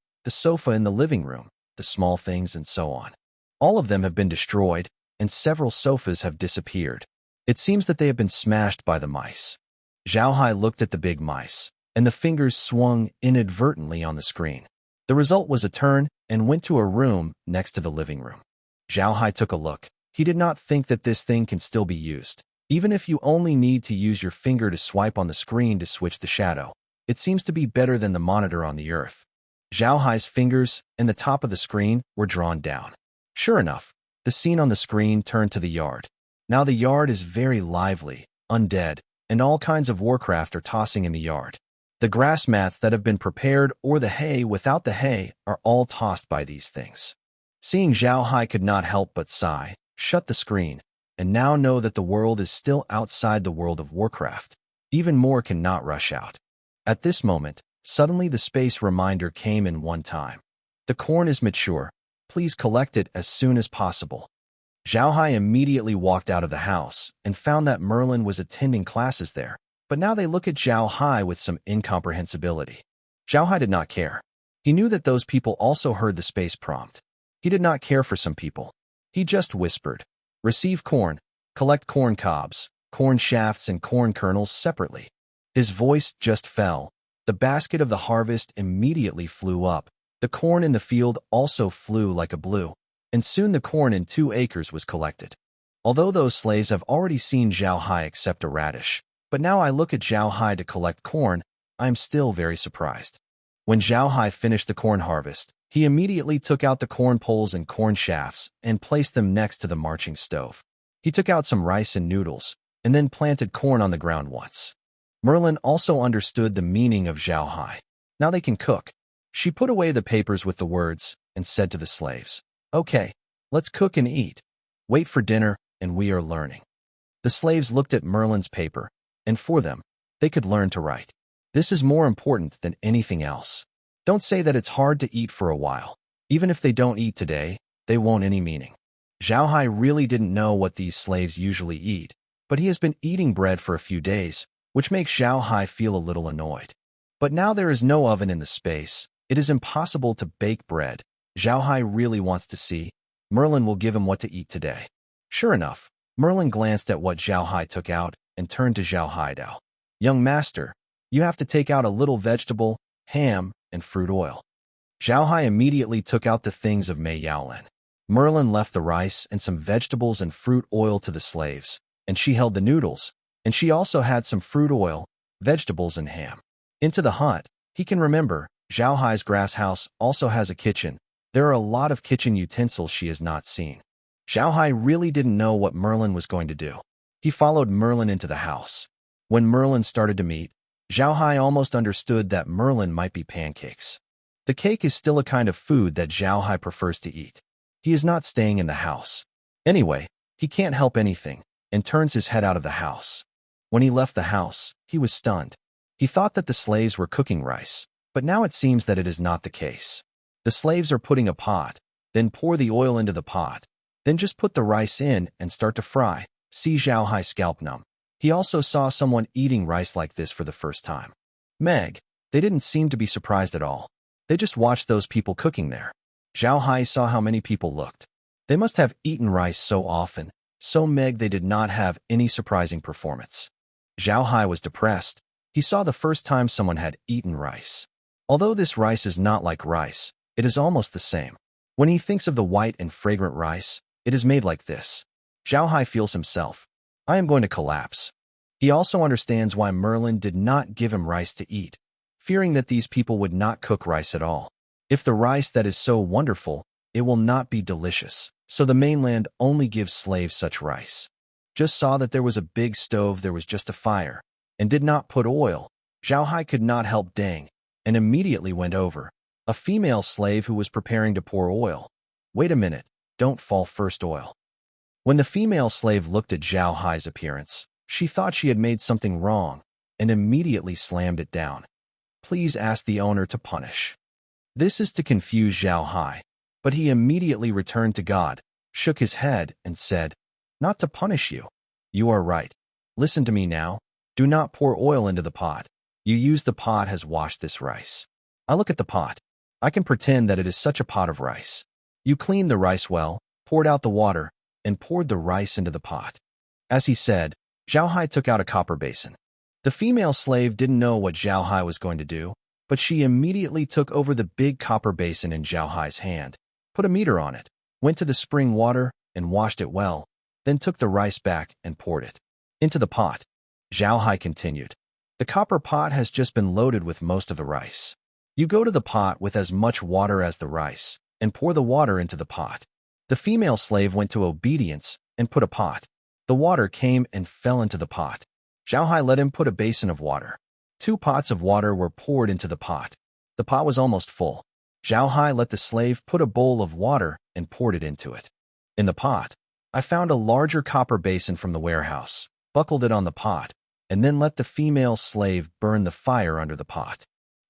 in the living room, the small things and so on. All of them have been destroyed, and several sofas have disappeared. It seems that they have been smashed by the mice. Zhao Hai looked at the big mice, and the fingers swung inadvertently on the screen. The result was a turn and went to a room next to the living room. Zhao Hai took a look. He did not think that this thing can still be used. Even if you only need to use your finger to swipe on the screen to switch the shadow, it seems to be better than the monitor on the earth. Zhao Hai's fingers and the top of the screen were drawn down. Sure enough, the scene on the screen turned to the yard. Now the yard is very lively, undead, and all kinds of Warcraft are tossing in the yard. The grass mats that have been prepared or the hay without the hay are all tossed by these things. Seeing Zhao Hai could not help but sigh, shut the screen, and now know that the world is still outside the World of Warcraft. Even more cannot rush out. At this moment, suddenly the space reminder came in one time. The corn is mature. Please collect it as soon as possible. Zhao Hai immediately walked out of the house and found that Merlin was attending classes there. But now they look at Zhao Hai with some incomprehensibility. Zhao Hai did not care. He knew that those people also heard the space prompt. He did not care for some people. He just whispered, "Receive corn, collect corn cobs, corn shafts and corn kernels separately." His voice just fell. The basket of the harvest immediately flew up. The corn in the field also flew like a blue, and soon the corn in 2 acres was collected. Although those slaves have already seen Zhao Hai accept a radish, but now I look at Zhao Hai to collect corn, I am still very surprised. When Zhao Hai finished the corn harvest, he immediately took out the corn poles and corn shafts and placed them next to the marching stove. He took out some rice and noodles, and then planted corn on the ground once. Merlin also understood the meaning of Zhao Hai. Now they can cook. She put away the papers with the words and said to the slaves, "Okay, let's cook and eat. Wait for dinner, and we are learning." The slaves looked at Merlin's paper, and for them, they could learn to write. This is more important than anything else. Don't say that it's hard to eat for a while. Even if they don't eat today, they won't any meaning. Zhao Hai really didn't know what these slaves usually eat, but he has been eating bread for a few days, which makes Zhao Hai feel a little annoyed. But now there is no oven in the space. It is impossible to bake bread. Zhao Hai really wants to see. Merlin will give him what to eat today. Sure enough, Merlin glanced at what Zhao Hai took out and turned to Zhao Haidao. "Young master, you have to take out a little vegetable, ham, and fruit oil." Zhao Hai immediately took out the things of Mei Yaolin. Merlin left the rice and some vegetables and fruit oil to the slaves, and she held the noodles, and she also had some fruit oil, vegetables, and ham. Into the hut, he can remember, Zhao Hai's grass house also has a kitchen. There are a lot of kitchen utensils she has not seen. Zhao Hai really didn't know what Merlin was going to do. He followed Merlin into the house. When Merlin started to meet, Zhao Hai almost understood that Merlin might be pancakes. The cake is still a kind of food that Zhao Hai prefers to eat. He is not staying in the house. Anyway, he can't help anything, and turns his head out of the house. When he left the house, he was stunned. He thought that the slaves were cooking rice, but now it seems that it is not the case. The slaves are putting a pot, then pour the oil into the pot, then just put the rice in and start to fry. See Zhao Hai scalp numb. He also saw someone eating rice like this for the first time. Meg, they didn't seem to be surprised at all. They just watched those people cooking there. Zhao Hai saw how many people looked. They must have eaten rice so often, so Meg they did not have any surprising performance. Zhao Hai was depressed. He saw the first time someone had eaten rice. Although this rice is not like rice, it is almost the same. When he thinks of the white and fragrant rice, it is made like this. Zhao Hai feels himself. I am going to collapse. He also understands why Merlin did not give him rice to eat, fearing that these people would not cook rice at all. If the rice that is so wonderful, it will not be delicious. So the mainland only gives slaves such rice. Just saw that there was a big stove, there was just a fire, and did not put oil. Zhao Hai could not help dang, and immediately went over. A female slave who was preparing to pour oil. Wait a minute, don't fall first oil. When the female slave looked at Zhao Hai's appearance, she thought she had made something wrong, and immediately slammed it down. Please ask the owner to punish. This is to confuse Zhao Hai, but he immediately returned to God, shook his head, and said, Not to punish you. You are right. Listen to me now. Do not pour oil into the pot. You use the pot has washed this rice. I look at the pot. I can pretend that it is such a pot of rice. You cleaned the rice well, poured out the water, and poured the rice into the pot. As he said, Zhao Hai took out a copper basin. The female slave didn't know what Zhao Hai was going to do, but she immediately took over the big copper basin in Zhao Hai's hand, put a meter on it, went to the spring water and washed it well, then took the rice back and poured it into the pot. Zhao Hai continued, The copper pot has just been loaded with most of the rice. You go to the pot with as much water as the rice, and pour the water into the pot. The female slave went to obedience and put a pot. The water came and fell into the pot. Zhao Hai let him put a basin of water. 2 pots of water were poured into the pot. The pot was almost full. Zhao Hai let the slave put a bowl of water and poured it into it. In the pot, I found a larger copper basin from the warehouse, buckled it on the pot, and then let the female slave burn the fire under the pot.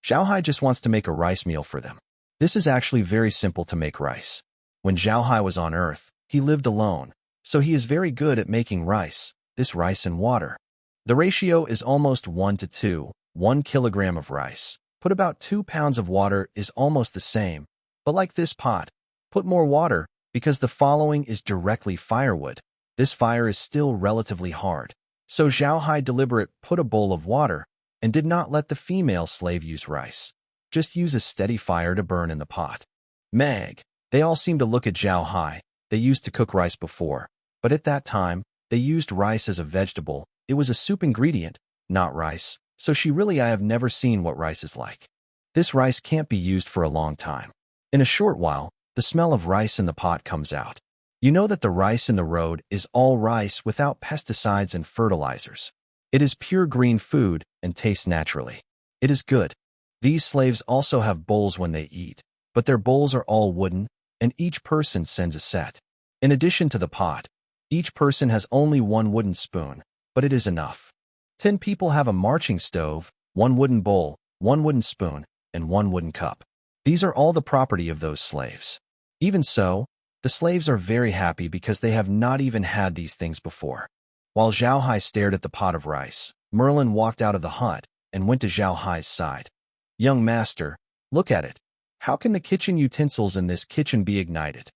Zhao Hai just wants to make a rice meal for them. This is actually very simple to make rice. When Zhao Hai was on Earth, he lived alone, so he is very good at making rice, this rice and water. The ratio is almost 1 to 2, 1 kilogram of rice. Put about 2 pounds of water is almost the same, but like this pot, put more water because the following is directly firewood. This fire is still relatively hard. So Zhao Hai deliberate put a bowl of water and did not let the female slave use rice. Just use a steady fire to burn in the pot. Meg. They all seem to look at Zhao Hai. They used to cook rice before, but at that time, they used rice as a vegetable. It was a soup ingredient, not rice, so I have never seen what rice is like. This rice can't be used for a long time. In a short while, the smell of rice in the pot comes out. You know that the rice in the road is all rice without pesticides and fertilizers. It is pure green food and tastes naturally. It is good. These slaves also have bowls when they eat, but their bowls are all wooden, and each person sends a set. In addition to the pot, each person has only 1 wooden spoon, but it is enough. 10 people have a marching stove, 1 wooden bowl, 1 wooden spoon, and 1 wooden cup. These are all the property of those slaves. Even so, the slaves are very happy because they have not even had these things before. While Zhao Hai stared at the pot of rice, Merlin walked out of the hut and went to Zhao Hai's side. Young master, look at it. How can the kitchen utensils in this kitchen be ignited?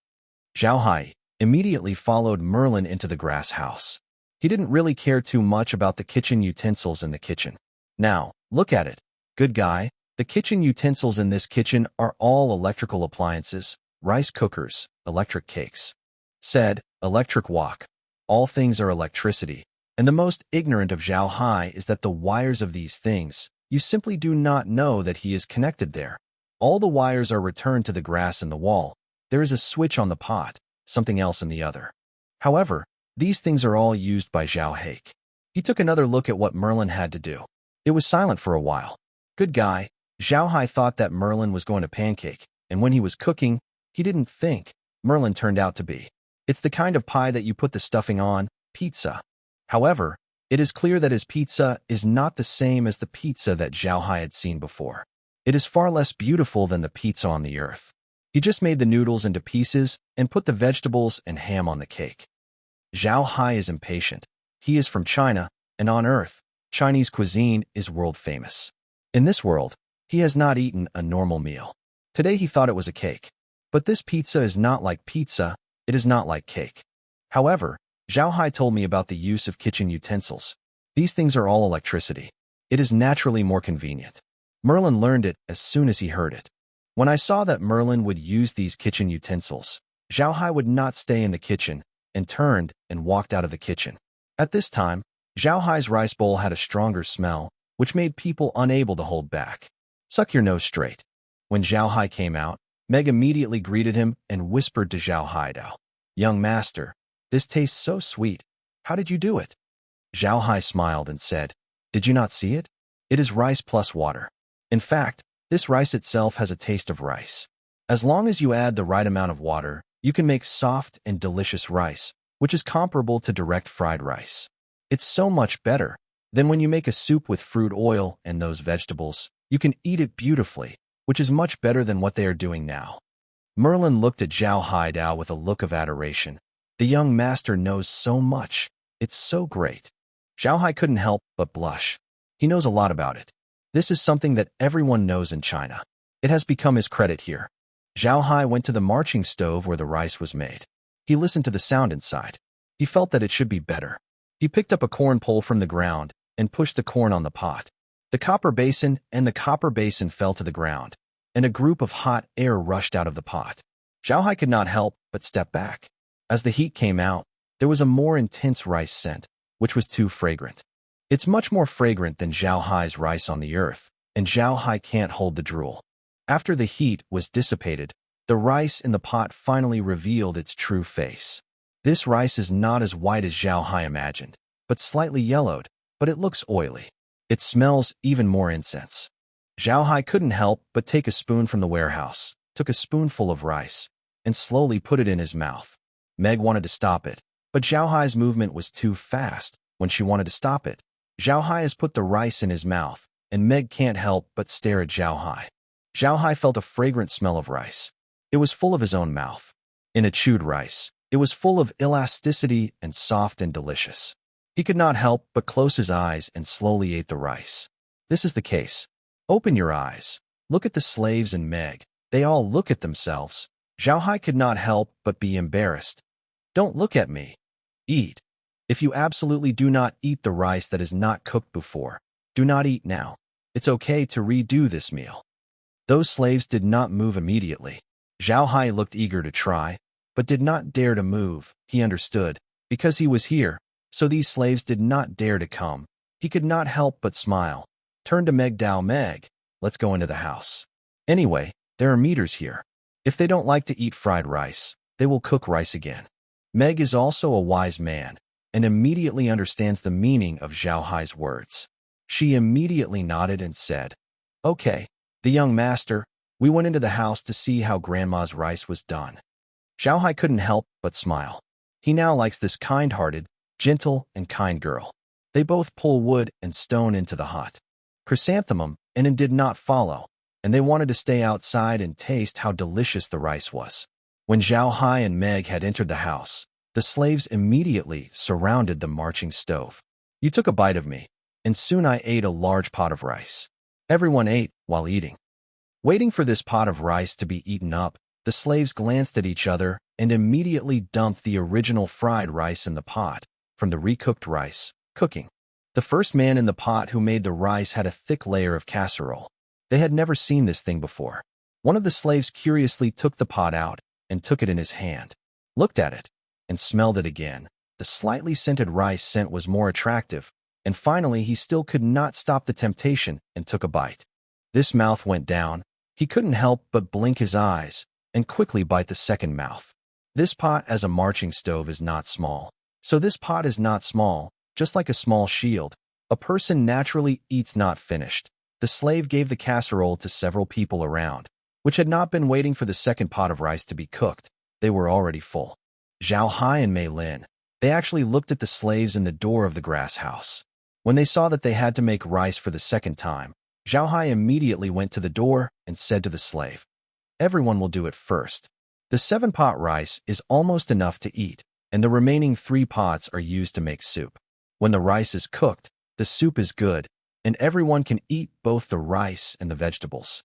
Zhao Hai immediately followed Merlin into the grass house. He didn't really care too much about the kitchen utensils in the kitchen. Now, look at it. Good guy, the kitchen utensils in this kitchen are all electrical appliances, rice cookers, electric cakes. Said, electric wok. All things are electricity. And the most ignorant of Zhao Hai is that the wires of these things, you simply do not know that he is connected there. All the wires are returned to the grass in the wall. There is a switch on the pot, something else in the other. However, these things are all used by Zhao Hai. He took another look at what Merlin had to do. It was silent for a while. Good guy, Zhao Hai thought that Merlin was going to pancake, and when he was cooking, he didn't think Merlin turned out to be. It's the kind of pie that you put the stuffing on, pizza. However, it is clear that his pizza is not the same as the pizza that Zhao Hai had seen before. It is far less beautiful than the pizza on the earth. He just made the noodles into pieces and put the vegetables and ham on the cake. Zhao Hai is impatient. He is from China, and on Earth, Chinese cuisine is world famous. In this world, he has not eaten a normal meal. Today he thought it was a cake. But this pizza is not like pizza, it is not like cake. However, Zhao Hai told me about the use of kitchen utensils. These things are all electricity. It is naturally more convenient. Merlin learned it as soon as he heard it. When I saw that Merlin would use these kitchen utensils, Zhao Hai would not stay in the kitchen and turned and walked out of the kitchen. At this time, Zhao Hai's rice bowl had a stronger smell, which made people unable to hold back. Suck your nose straight. When Zhao Hai came out, Meg immediately greeted him and whispered to Zhao Haidao, "Young master, this tastes so sweet. How did you do it?" Zhao Hai smiled and said, "Did you not see it? It is rice plus water. In fact, this rice itself has a taste of rice. As long as you add the right amount of water, you can make soft and delicious rice, which is comparable to direct fried rice. It's so much better. Then when you make a soup with fruit oil and those vegetables, you can eat it beautifully, which is much better than what they are doing now." Merlin looked at Zhao Haidao with a look of adoration. The young master knows so much. It's so great. Zhao Hai couldn't help but blush. He knows a lot about it. This is something that everyone knows in China. It has become his credit here. Zhao Hai went to the marching stove where the rice was made. He listened to the sound inside. He felt that it should be better. He picked up a corn pole from the ground and pushed the corn on the pot. The copper basin fell to the ground, and a group of hot air rushed out of the pot. Zhao Hai could not help but step back. As the heat came out, there was a more intense rice scent, which was too fragrant. It's much more fragrant than Zhao Hai's rice on the earth, and Zhao Hai can't hold the drool. After the heat was dissipated, the rice in the pot finally revealed its true face. This rice is not as white as Zhao Hai imagined, but slightly yellowed, but it looks oily. It smells even more incense. Zhao Hai couldn't help but take a spoon from the warehouse, took a spoonful of rice, and slowly put it in his mouth. Meg wanted to stop it, but Zhao Hai's movement was too fast. When she wanted to stop it, Zhao Hai has put the rice in his mouth, and Meg can't help but stare at Zhao Hai. Zhao Hai felt a fragrant smell of rice. It was full of his own mouth. In a chewed rice, it was full of elasticity and soft and delicious. He could not help but close his eyes and slowly ate the rice. This is the case. Open your eyes. Look at the slaves and Meg. They all look at themselves. Zhao Hai could not help but be embarrassed. Don't look at me. Eat. If you absolutely do not eat the rice that is not cooked before, do not eat now. It's okay to redo this meal. Those slaves did not move immediately. Zhao Hai looked eager to try, but did not dare to move. He understood. Because he was here, so these slaves did not dare to come. He could not help but smile. Turn to Meg Dao. Meg, let's go into the house. Anyway, there are meters here. If they don't like to eat fried rice, they will cook rice again. Meg is also a wise man, and immediately understands the meaning of Zhao Hai's words. She immediately nodded and said, "Okay, the young master, we went into the house to see how grandma's rice was done." Zhao Hai couldn't help but smile. He now likes this kind-hearted, gentle, and kind girl. They both pull wood and stone into the hut. Chrysanthemum and did not follow, and they wanted to stay outside and taste how delicious the rice was. When Zhao Hai and Meg had entered the house, the slaves immediately surrounded the marching stove. You took a bite of me, and soon I ate a large pot of rice. Everyone ate while eating. Waiting for this pot of rice to be eaten up, the slaves glanced at each other and immediately dumped the original fried rice in the pot from the recooked rice, cooking. The first man in the pot who made the rice had a thick layer of casserole. They had never seen this thing before. One of the slaves curiously took the pot out and took it in his hand, looked at it, and smelled it again. The slightly scented rice scent was more attractive, and finally he still could not stop the temptation and took a bite. This mouth went down. He couldn't help but blink his eyes and quickly bite the second mouth. This pot as a marching stove is not small. So this pot is not small, just like a small shield. A person naturally eats not finished. The slave gave the casserole to several people around, which had not been waiting for the second pot of rice to be cooked. They were already full. Zhao Hai and Mei Lin, they actually looked at the slaves in the door of the grass house. When they saw that they had to make rice for the second time, Zhao Hai immediately went to the door and said to the slave, "Everyone will do it first. The 7-pot rice is almost enough to eat, and the remaining 3 pots are used to make soup. When the rice is cooked, the soup is good, and everyone can eat both the rice and the vegetables."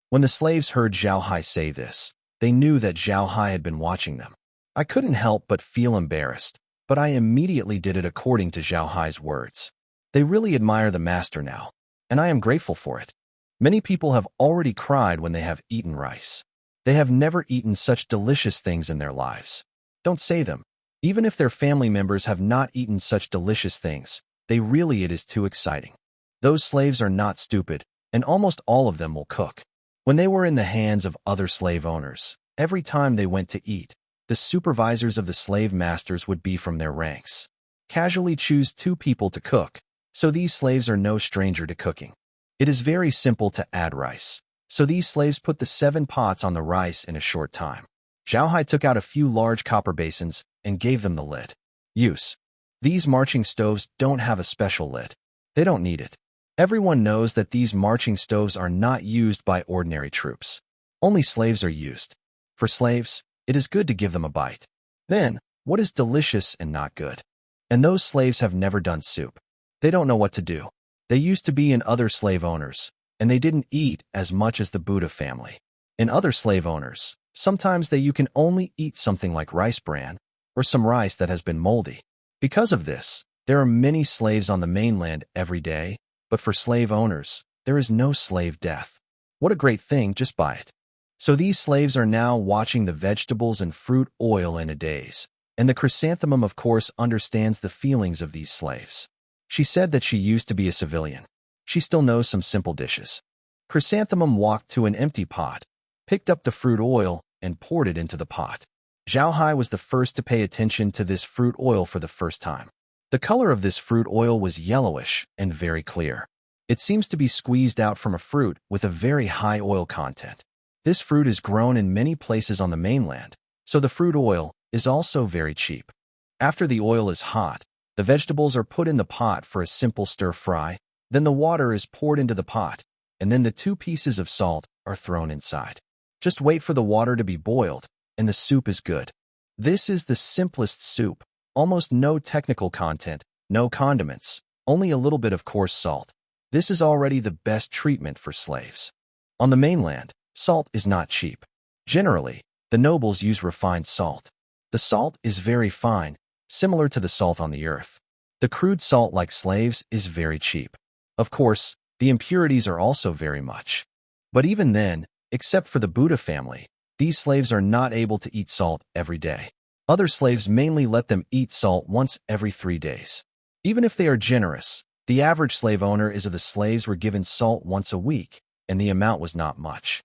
When the slaves heard Zhao Hai say this, they knew that Zhao Hai had been watching them. I couldn't help but feel embarrassed, but I immediately did it according to Zhao Hai's words. They really admire the master now. and I am grateful for it. Many people have already cried when they have eaten rice. They have never eaten such delicious things in their lives. Don't say them. Even if their family members have not eaten such delicious things, it is too exciting. Those slaves are not stupid, and almost all of them will cook. When they were in the hands of other slave owners, every time they went to eat, the supervisors of the slave masters would be from their ranks. Casually choose 2 people to cook, so these slaves are no stranger to cooking. It is very simple to add rice, so these slaves put the 7 pots on the rice in a short time. Zhao Hai took out a few large copper basins and gave them the lid. Use. These marching stoves don't have a special lid. They don't need it. Everyone knows that these marching stoves are not used by ordinary troops. Only slaves are used. For slaves, it is good to give them a bite. Then, what is delicious and not good? And those slaves have never done soup. They don't know what to do. They used to be in other slave owners, and they didn't eat as much as the Buddha family. In other slave owners, sometimes you can only eat something like rice bran, or some rice that has been moldy. Because of this, there are many slaves on the mainland every day, but for slave owners, there is no slave death. What a great thing, just buy it. So these slaves are now watching the vegetables and fruit oil in a daze, and the chrysanthemum of course understands the feelings of these slaves. She said that she used to be a civilian. She still knows some simple dishes. Chrysanthemum walked to an empty pot, picked up the fruit oil, and poured it into the pot. Zhao Hai was the first to pay attention to this fruit oil for the first time. The color of this fruit oil was yellowish and very clear. It seems to be squeezed out from a fruit with a very high oil content. This fruit is grown in many places on the mainland, so the fruit oil is also very cheap. After the oil is hot, the vegetables are put in the pot for a simple stir-fry, then the water is poured into the pot, and then the 2 pieces of salt are thrown inside. Just wait for the water to be boiled, and the soup is good. This is the simplest soup, almost no technical content, no condiments, only a little bit of coarse salt. This is already the best treatment for slaves. On the mainland, salt is not cheap. Generally, the nobles use refined salt. The salt is very fine, similar to the salt on the earth. The crude salt, like slaves, is very cheap. Of course, the impurities are also very much. But even then, except for the Buddha family, these slaves are not able to eat salt every day. Other slaves mainly let them eat salt once every 3 days. Even if they are generous, the average slave owner is of the slaves were given salt once a week, and the amount was not much.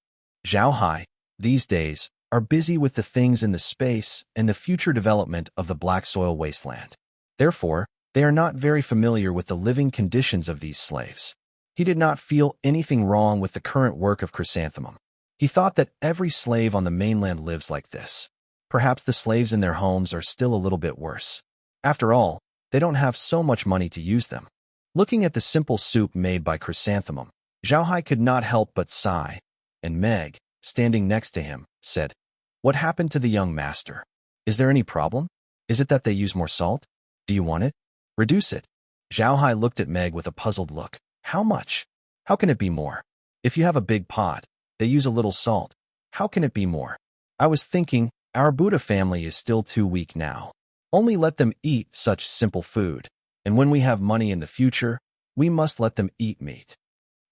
Zhao Hai, these days, are busy with the things in the space and the future development of the black soil wasteland. Therefore, they are not very familiar with the living conditions of these slaves. He did not feel anything wrong with the current work of Chrysanthemum. He thought that every slave on the mainland lives like this. Perhaps the slaves in their homes are still a little bit worse. After all, they don't have so much money to use them. Looking at the simple soup made by Chrysanthemum, Zhao Hai could not help but sigh, and Meg, standing next to him, said, "What happened to the young master? Is there any problem? Is it that they use more salt? Do you want it? Reduce it." Zhao Hai looked at Meg with a puzzled look. "How much? How can it be more? If you have a big pot, they use a little salt. How can it be more? I was thinking, our Buddha family is still too weak now. Only let them eat such simple food, and when we have money in the future, we must let them eat meat."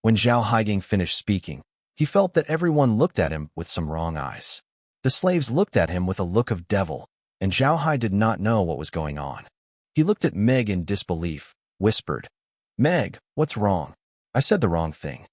When Zhao Haiging finished speaking, he felt that everyone looked at him with some wrong eyes. The slaves looked at him with a look of devil, and Zhao Hai did not know what was going on. He looked at Meg in disbelief, whispered, "Meg, what's wrong? I said the wrong thing."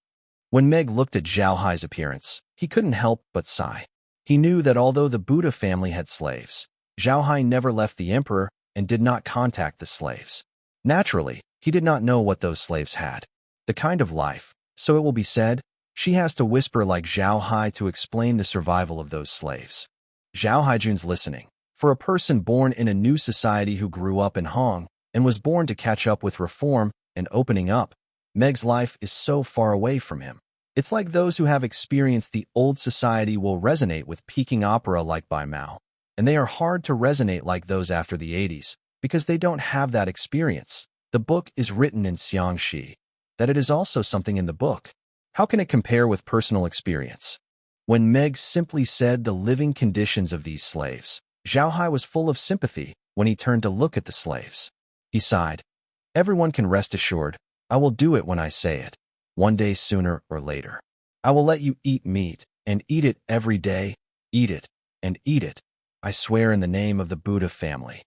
When Meg looked at Zhao Hai's appearance, he couldn't help but sigh. He knew that although the Buddha family had slaves, Zhao Hai never left the emperor and did not contact the slaves. Naturally, he did not know what those slaves had. The kind of life, so it will be said, she has to whisper like Zhao Hai to explain the survival of those slaves. Zhao Haijun's listening. For a person born in a new society who grew up in Hong and was born to catch up with reform and opening up, Meg's life is so far away from him. It's like those who have experienced the old society will resonate with Peking opera like by Mao, and they are hard to resonate like those after the 80s because they don't have that experience. The book is written in Xiangxi, that it is also something in the book. How can it compare with personal experience? When Meg simply said the living conditions of these slaves, Zhao Hai was full of sympathy when he turned to look at the slaves. He sighed. "Everyone can rest assured, I will do it when I say it. one day sooner or later. I will let you eat meat, and eat it every day. Eat it, and eat it. I swear in the name of the Buddha family.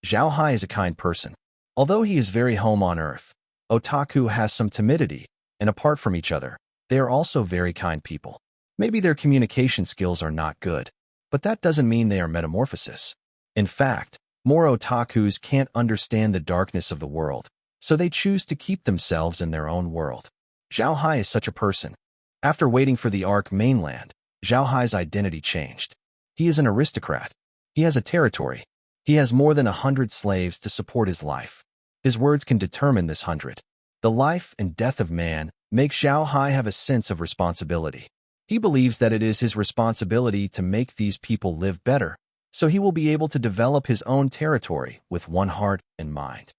Zhao Hai is a kind person. Although he is very home on earth, Otaku has some timidity, and apart from each other, they are also very kind people. Maybe their communication skills are not good, but that doesn't mean they are metamorphosis. In fact, more otakus can't understand the darkness of the world, so they choose to keep themselves in their own world. Zhao Hai is such a person. After waiting for the Ark mainland, Zhao Hai's identity changed. He is an aristocrat. He has a territory. He has more than 100 slaves to support his life. His words can determine this 100. The life and death of man makes Zhao Hai have a sense of responsibility. He believes that it is his responsibility to make these people live better, so he will be able to develop his own territory with one heart and mind.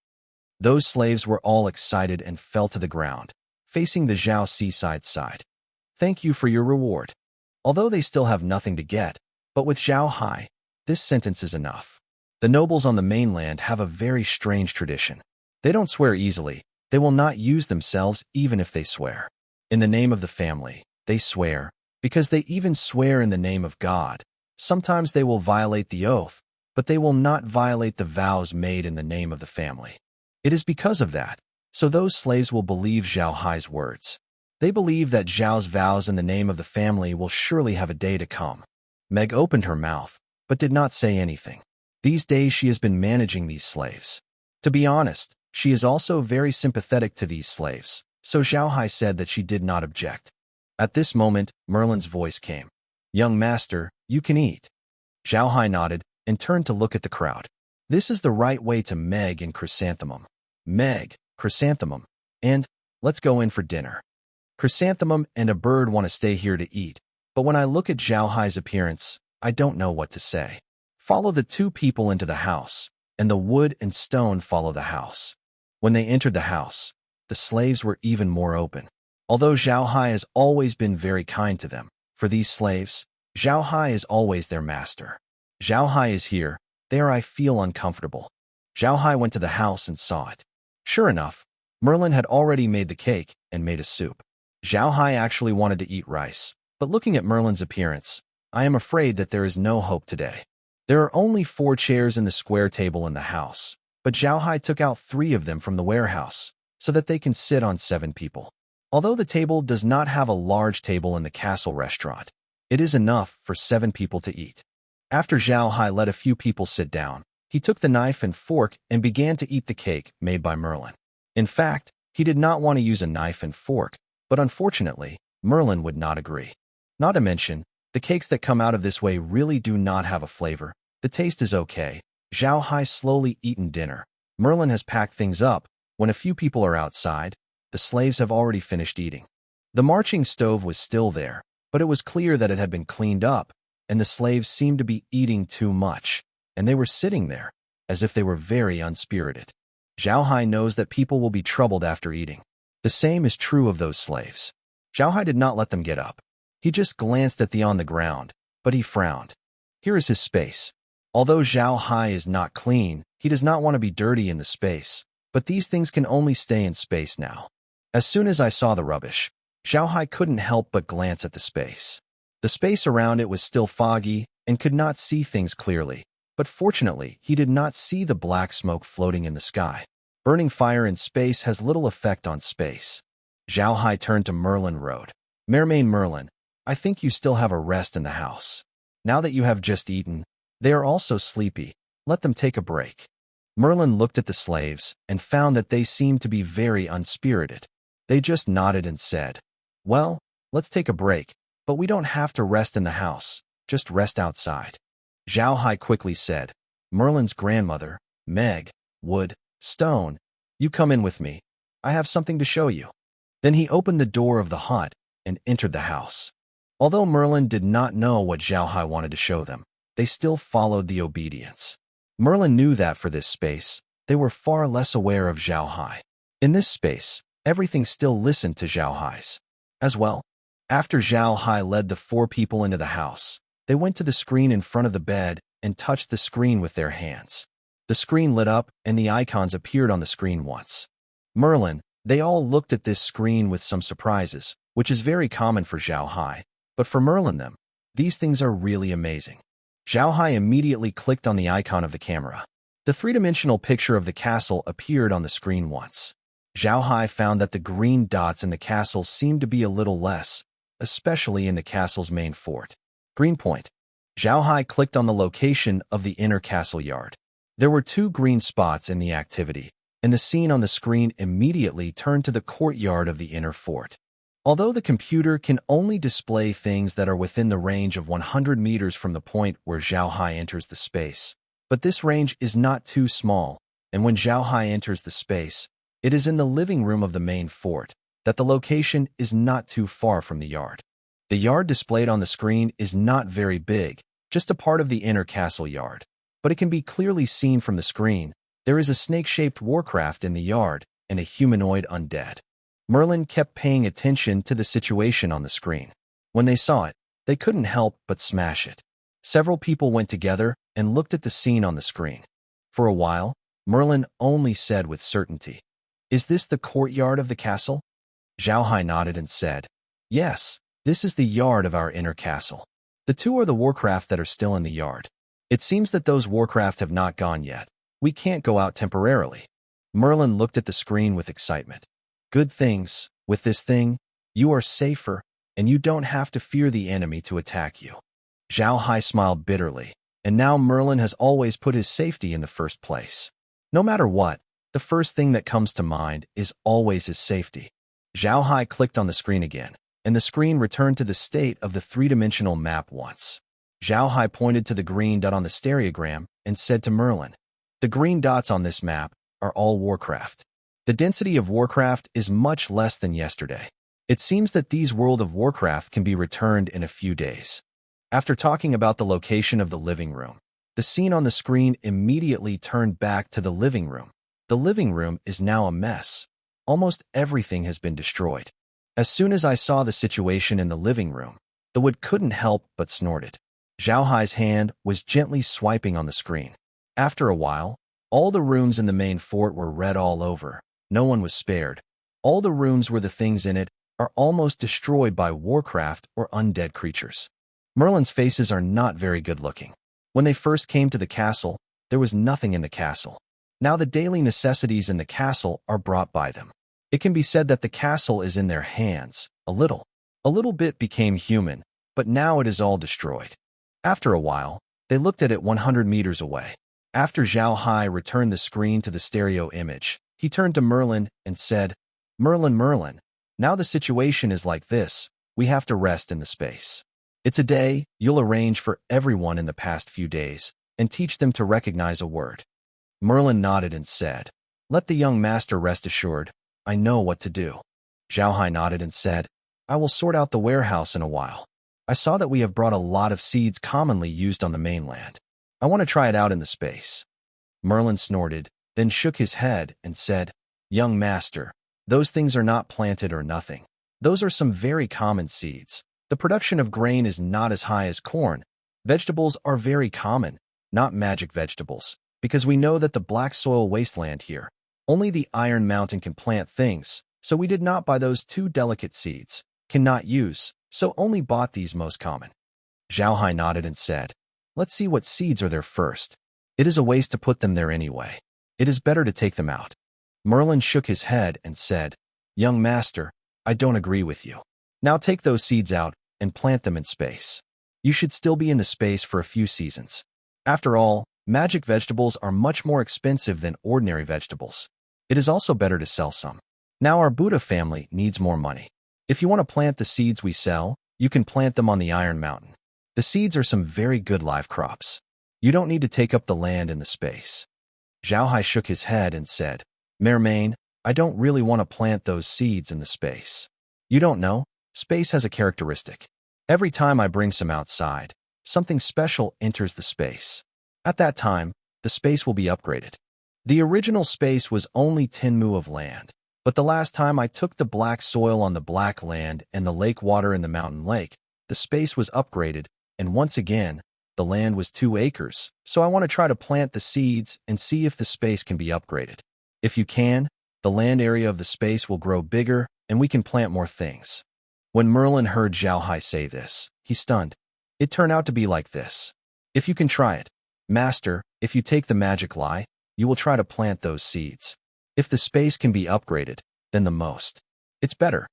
Those slaves were all excited and fell to the ground, facing the Zhao seaside side. Thank you for your reward. Although they still have nothing to get, but with Zhao Hai, this sentence is enough. The nobles on the mainland have a very strange tradition. They don't swear easily. They will not use themselves even if they swear. In the name of the family, they swear, because they even swear in the name of God. Sometimes they will violate the oath, but they will not violate the vows made in the name of the family. It is because of that, so those slaves will believe Zhao Hai's words. They believe that Zhao's vows in the name of the family will surely have a day to come. Meg opened her mouth, but did not say anything. These days she has been managing these slaves. To be honest, she is also very sympathetic to these slaves, so Zhao Hai said that she did not object. At this moment, Merlin's voice came. Young master, you can eat. Zhao Hai nodded and turned to look at the crowd. This is the right way to Meg and Chrysanthemum. Meg, Chrysanthemum, and let's go in for dinner. Chrysanthemum and a bird want to stay here to eat, but when I look at Zhao Hai's appearance, I don't know what to say. Follow the two people into the house, and the wood and stone follow the house. When they entered the house, the slaves were even more open. Although Zhao Hai has always been very kind to them, for these slaves, Zhao Hai is always their master. Zhao Hai is here, there I feel uncomfortable. Zhao Hai went to the house and saw it. Sure enough, Merlin had already made the cake and made a soup. Zhao Hai actually wanted to eat rice, but looking at Merlin's appearance, I am afraid that there is no hope today. There are only 4 chairs in the square table in the house, but Zhao Hai took out 3 of them from the warehouse, so that they can sit on 7 people. Although the table does not have a large table in the castle restaurant, it is enough for 7 people to eat. After Zhao Hai let a few people sit down, he took the knife and fork and began to eat the cake made by Merlin. In fact, he did not want to use a knife and fork, but unfortunately, Merlin would not agree. Not to mention, the cakes that come out of this way really do not have a flavor. The taste is okay. Zhao Hai slowly eaten dinner. Merlin has packed things up. When a few people are outside, the slaves have already finished eating. The marching stove was still there, but it was clear that it had been cleaned up, and the slaves seemed to be eating too much, and they were sitting there, as if they were very unspirited. Zhao Hai knows that people will be troubled after eating. The same is true of those slaves. Zhao Hai did not let them get up. He just glanced at the on the ground, but he frowned. Here is his space. Although Zhao Hai is not clean, he does not want to be dirty in the space, but these things can only stay in space now. As soon as I saw the rubbish, Zhao Hai couldn't help but glance at the space. The space around it was still foggy and could not see things clearly, but fortunately he did not see the black smoke floating in the sky. Burning fire in space has little effect on space. Zhao Hai turned to Merlin Road. Merlin, I think you still have a rest in the house. Now that you have just eaten, they are also sleepy. Let them take a break. Merlin looked at the slaves and found that they seemed to be very unspirited. They just nodded and said, well, let's take a break, but we don't have to rest in the house, just rest outside. Zhao Hai quickly said, Merlin's grandmother, Meg, wood, stone, you come in with me. I have something to show you. Then he opened the door of the hut and entered the house. Although Merlin did not know what Zhao Hai wanted to show them, they still followed the obedience. Merlin knew that for this space, they were far less aware of Zhao Hai. In this space, everything still listened to Zhao Hai's. As well, after Zhao Hai led the 4 people into the house, they went to the screen in front of the bed and touched the screen with their hands. The screen lit up and the icons appeared on the screen once. Merlin, They all looked at this screen with some surprises, which is very common for Zhao Hai. But for Merlin them, these things are really amazing. Zhao Hai immediately clicked on the icon of the camera. The three-dimensional picture of the castle appeared on the screen once. Zhao Hai found that the green dots in the castle seemed to be a little less, especially in the castle's main fort. Green point. Zhao Hai clicked on the location of the inner castle yard. There were 2 green spots in the activity, and the scene on the screen immediately turned to the courtyard of the inner fort. Although the computer can only display things that are within the range of 100 meters from the point where Zhao Hai enters the space, but this range is not too small, and when Zhao Hai enters the space, it is in the living room of the main fort, that the location is not too far from the yard. The yard displayed on the screen is not very big, just a part of the inner castle yard, but it can be clearly seen from the screen. There is a snake-shaped warcraft in the yard and a humanoid undead. Merlin kept paying attention to the situation on the screen. When they saw it, they couldn't help but smash it. Several people went together and looked at the scene on the screen. For a while, Merlin only said with certainty, "Is this the courtyard of the castle?" Zhao Hai nodded and said, "Yes, this is the yard of our inner castle. The 2 are the warcraft that are still in the yard. It seems that those warcraft have not gone yet. We can't go out temporarily." Merlin looked at the screen with excitement. "Good things. With this thing, you are safer, and you don't have to fear the enemy to attack you." Zhao Hai smiled bitterly, and now Merlin has always put his safety in the first place. No matter what, the first thing that comes to mind is always his safety. Zhao Hai clicked on the screen again, and the screen returned to the state of the three-dimensional map once. Zhao Hai pointed to the green dot on the stereogram and said to Merlin, "The green dots on this map are all warcraft. The density of warcraft is much less than yesterday. It seems that these World of Warcraft can be returned in a few days." After talking about the location of the living room, the scene on the screen immediately turned back to the living room. The living room is now a mess. Almost everything has been destroyed. As soon as I saw the situation in the living room, the wood couldn't help but snorted. Zhao Hai's hand was gently swiping on the screen. After a while, all the rooms in the main fort were red all over. No one was spared. All the rooms where the things in it are almost destroyed by warcraft or undead creatures. Merlin's faces are not very good looking. When they first came to the castle, there was nothing in the castle. Now the daily necessities in the castle are brought by them. It can be said that the castle is in their hands. A little bit became human, but now it is all destroyed. After a while, they looked at it 100 meters away. After Zhao Hai returned the screen to the stereo image, he turned to Merlin and said, Merlin, now the situation is like this. We have to rest in the space. It's a day you'll arrange for everyone in the past few days and teach them to recognize a word." Merlin nodded and said, "Let the young master rest assured. I know what to do." Zhao Hai nodded and said, "I will sort out the warehouse in a while. I saw that we have brought a lot of seeds commonly used on the mainland. I want to try it out in the space." Merlin snorted, then shook his head and said, "Young master, those things are not planted or nothing. Those are some very common seeds. The production of grain is not as high as corn. Vegetables are very common, not magic vegetables, because we know that the black soil wasteland here, only the Iron Mountain can plant things, so we did not buy those 2 delicate seeds, cannot use, so only bought these most common." Zhao Hai nodded and said, "Let's see what seeds are there first. It is a waste to put them there anyway. It is better to take them out." Merlin shook his head and said, "Young master, I don't agree with you. Now take those seeds out and plant them in space. You should still be in the space for a few seasons. After all, magic vegetables are much more expensive than ordinary vegetables. It is also better to sell some. Now our Buddha family needs more money. If you want to plant the seeds we sell, you can plant them on the Iron Mountain. The seeds are some very good live crops. You don't need to take up the land in the space." Zhao Hai shook his head and said, "Mermain, I don't really want to plant those seeds in the space. You don't know, space has a characteristic. Every time I bring some outside, something special enters the space. At that time, the space will be upgraded. The original space was only 10 mu of land, but the last time I took the black soil on the black land and the lake water in the mountain lake, the space was upgraded, and once again, the land was 2 acres, so I want to try to plant the seeds and see if the space can be upgraded. If you can, The land area of the space will grow bigger, and we can plant more things. When Merlin heard Zhao Hai say this, he stunned. It turned out to be like this. If you can try it. Master, if you take the magic lie, you will try to plant those seeds. If the space can be upgraded, then the most. It's better.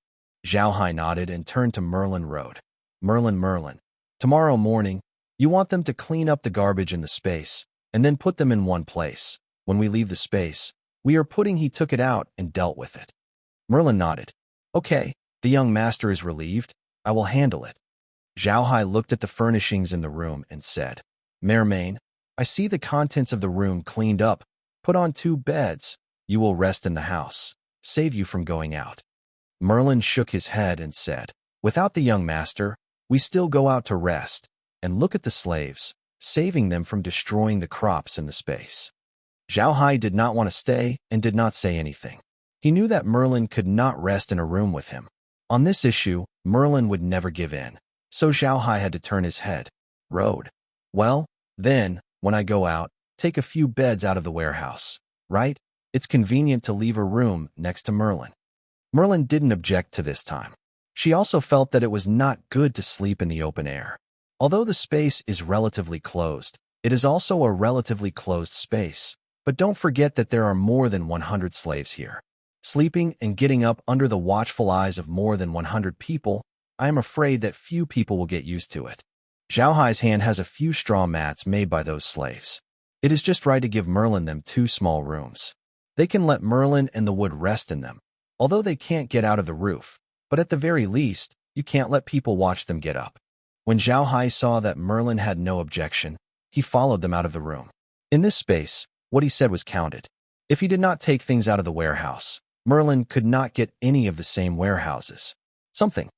Zhao Hai nodded and turned to Merlin Road. Merlin, tomorrow morning, you want them to clean up the garbage in the space, and then put them in one place. When we leave the space, we are putting he took it out and dealt with it. Merlin nodded. Okay, the young master is relieved. I will handle it. Zhao Hai looked at the furnishings in the room and said, Mermain, I see the contents of the room cleaned up. Put on 2 beds. You will rest in the house. Save you from going out. Merlin shook his head and said, Without the young master, we still go out to rest, and look at the slaves, saving them from destroying the crops in the space. Zhao Hai did not want to stay and did not say anything. He knew that Merlin could not rest in a room with him. On this issue, Merlin would never give in, so Zhao Hai had to turn his head. Road. Well, then, when I go out, take a few beds out of the warehouse, right? It's convenient to leave a room next to Merlin. Merlin didn't object to this time. She also felt that it was not good to sleep in the open air. Although the space is relatively closed, it is also a relatively closed space. But don't forget that there are more than 100 slaves here. Sleeping and getting up under the watchful eyes of more than 100 people, I am afraid that few people will get used to it. Zhao Hai's hand has a few straw mats made by those slaves. It is just right to give Merlin them 2 small rooms. They can let Merlin and the wood rest in them, although they can't get out of the roof. But at the very least, you can't let people watch them get up. When Zhao Hai saw that Merlin had no objection, he followed them out of the room. In this space, what he said was counted. If he did not take things out of the warehouse, Merlin could not get any of the same warehouses. Something.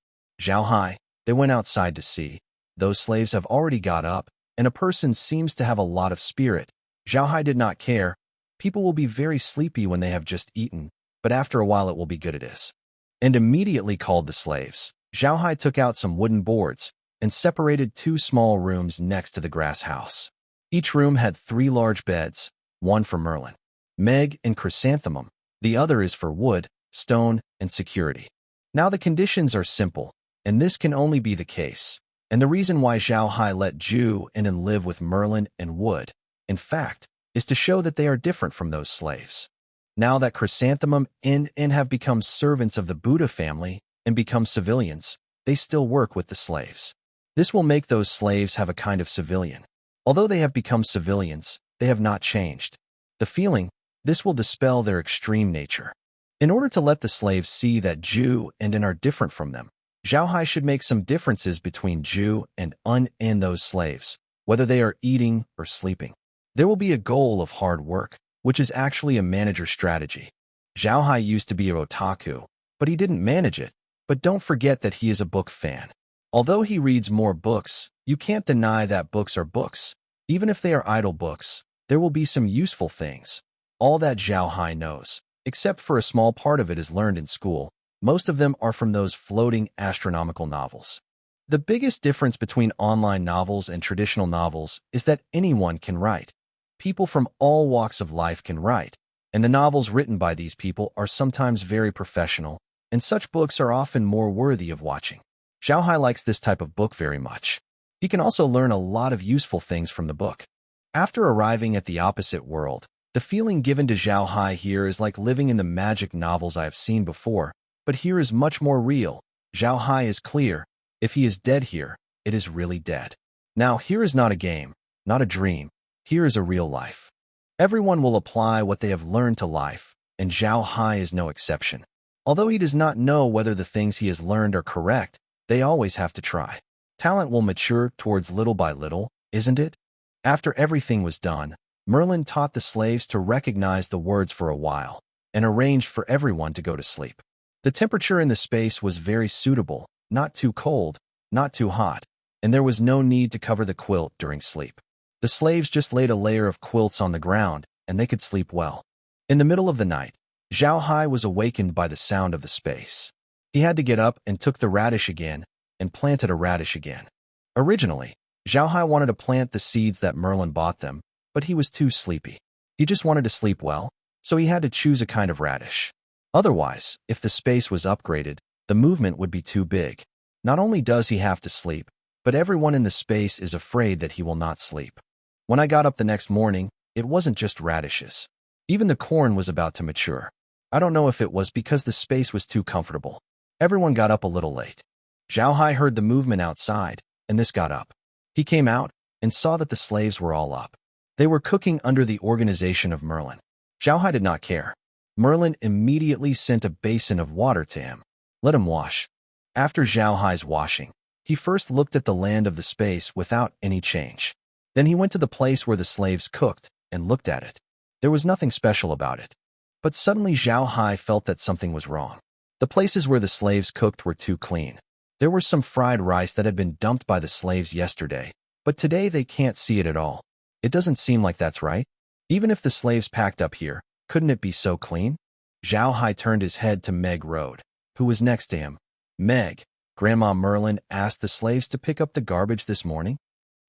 Zhao Hai, they went outside to see. Those slaves have already got up, and a person seems to have a lot of spirit. Zhao Hai did not care. People will be very sleepy when they have just eaten, but after a while it will be good it is. And immediately called the slaves. Zhao Hai took out some wooden boards and separated 2 small rooms next to the grass house. Each room had 3 large beds, one for Merlin, Meg, and Chrysanthemum. The other is for wood, stone, and security. Now the conditions are simple, and this can only be the case. And the reason why Zhao Hai let Ju and live with Merlin and wood, in fact, is to show that they are different from those slaves. Now that Chrysanthemum and have become servants of the Buddha family and become civilians, they still work with the slaves. This will make those slaves have a kind of civilian. Although they have become civilians, they have not changed. The feeling, this will dispel their extreme nature. In order to let the slaves see that Ju and are different from them, Zhao Hai should make some differences between Ju and those slaves, whether they are eating or sleeping. There will be a goal of hard work, which is actually a manager strategy. Zhao Hai used to be a otaku, but he didn't manage it. But don't forget that he is a book fan. Although he reads more books, you can't deny that books are books. Even if they are idle books, there will be some useful things. All that Zhao Hai knows, except for a small part of it is learned in school. Most of them are from those floating astronomical novels. The biggest difference between online novels and traditional novels is that anyone can write. People from all walks of life can write, and the novels written by these people are sometimes very professional, and such books are often more worthy of watching. Zhao Hai likes this type of book very much. He can also learn a lot of useful things from the book. After arriving at the opposite world, the feeling given to Zhao Hai here is like living in the magic novels I have seen before, but here is much more real. Zhao Hai is clear. If he is dead here, it is really dead. Now, here is not a game, not a dream. Here is a real life. Everyone will apply what they have learned to life, and Zhao Hai is no exception. Although he does not know whether the things he has learned are correct, they always have to try. Talent will mature towards little by little, isn't it? After everything was done, Merlin taught the slaves to recognize the words for a while, and arranged for everyone to go to sleep. The temperature in the space was very suitable, not too cold, not too hot, and there was no need to cover the quilt during sleep. The slaves just laid a layer of quilts on the ground, and they could sleep well. In the middle of the night, Zhao Hai was awakened by the sound of the space. He had to get up and took the radish again, and planted a radish again. Originally, Zhao Hai wanted to plant the seeds that Merlin bought them, but he was too sleepy. He just wanted to sleep well, so he had to choose a kind of radish. Otherwise, if the space was upgraded, the movement would be too big. Not only does he have to sleep, but everyone in the space is afraid that he will not sleep. When I got up the next morning, it wasn't just radishes. Even the corn was about to mature. I don't know if it was because the space was too comfortable. Everyone got up a little late. Zhao Hai heard the movement outside, and this got up. He came out and saw that the slaves were all up. They were cooking under the organization of Merlin. Zhao Hai did not care. Merlin immediately sent a basin of water to him. Let him wash. After Zhao Hai's washing, he first looked at the land of the space without any change. Then he went to the place where the slaves cooked and looked at it. There was nothing special about it. But suddenly Zhao Hai felt that something was wrong. The places where the slaves cooked were too clean. There was some fried rice that had been dumped by the slaves yesterday, but today they can't see it at all. It doesn't seem like that's right. Even if the slaves packed up here, couldn't it be so clean? Zhao Hai turned his head to Meg Road, who was next to him. Meg, Grandma Merlin asked the slaves to pick up the garbage this morning?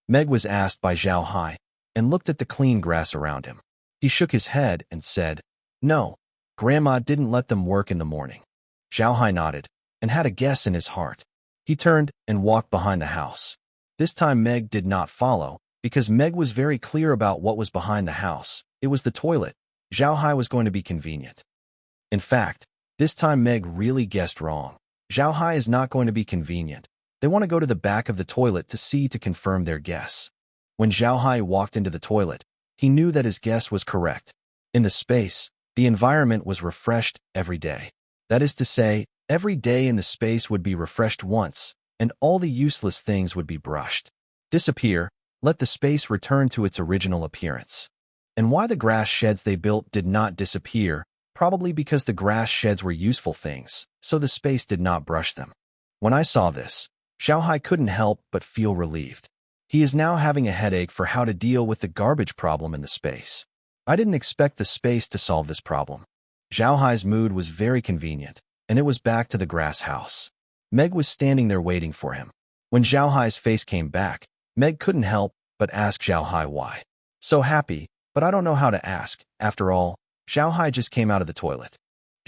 Meg was asked by Zhao Hai and looked at the clean grass around him. He shook his head and said, "No, Grandma didn't let them work in the morning." Zhao Hai nodded and had a guess in his heart. He turned and walked behind the house. This time Meg did not follow, because Meg was very clear about what was behind the house. It was the toilet. Zhao Hai was going to be convenient. In fact, this time Meg really guessed wrong. Zhao Hai is not going to be convenient. They want to go to the back of the toilet to see to confirm their guess. When Zhao Hai walked into the toilet, he knew that his guess was correct. In the space, the environment was refreshed every day. That is to say, every day in the space would be refreshed once, and all the useless things would be brushed. Disappear, let the space return to its original appearance. And why the grass sheds they built did not disappear, probably because the grass sheds were useful things, so the space did not brush them. When I saw this, Zhao Hai couldn't help but feel relieved. He is now having a headache for how to deal with the garbage problem in the space. I didn't expect the space to solve this problem. Zhao Hai's mood was very convenient, and it was back to the grass house. Meg was standing there waiting for him. When Zhao Hai's face came back, Meg couldn't help but ask Zhao Hai why. So happy, but I don't know how to ask. After all, Zhao Hai just came out of the toilet.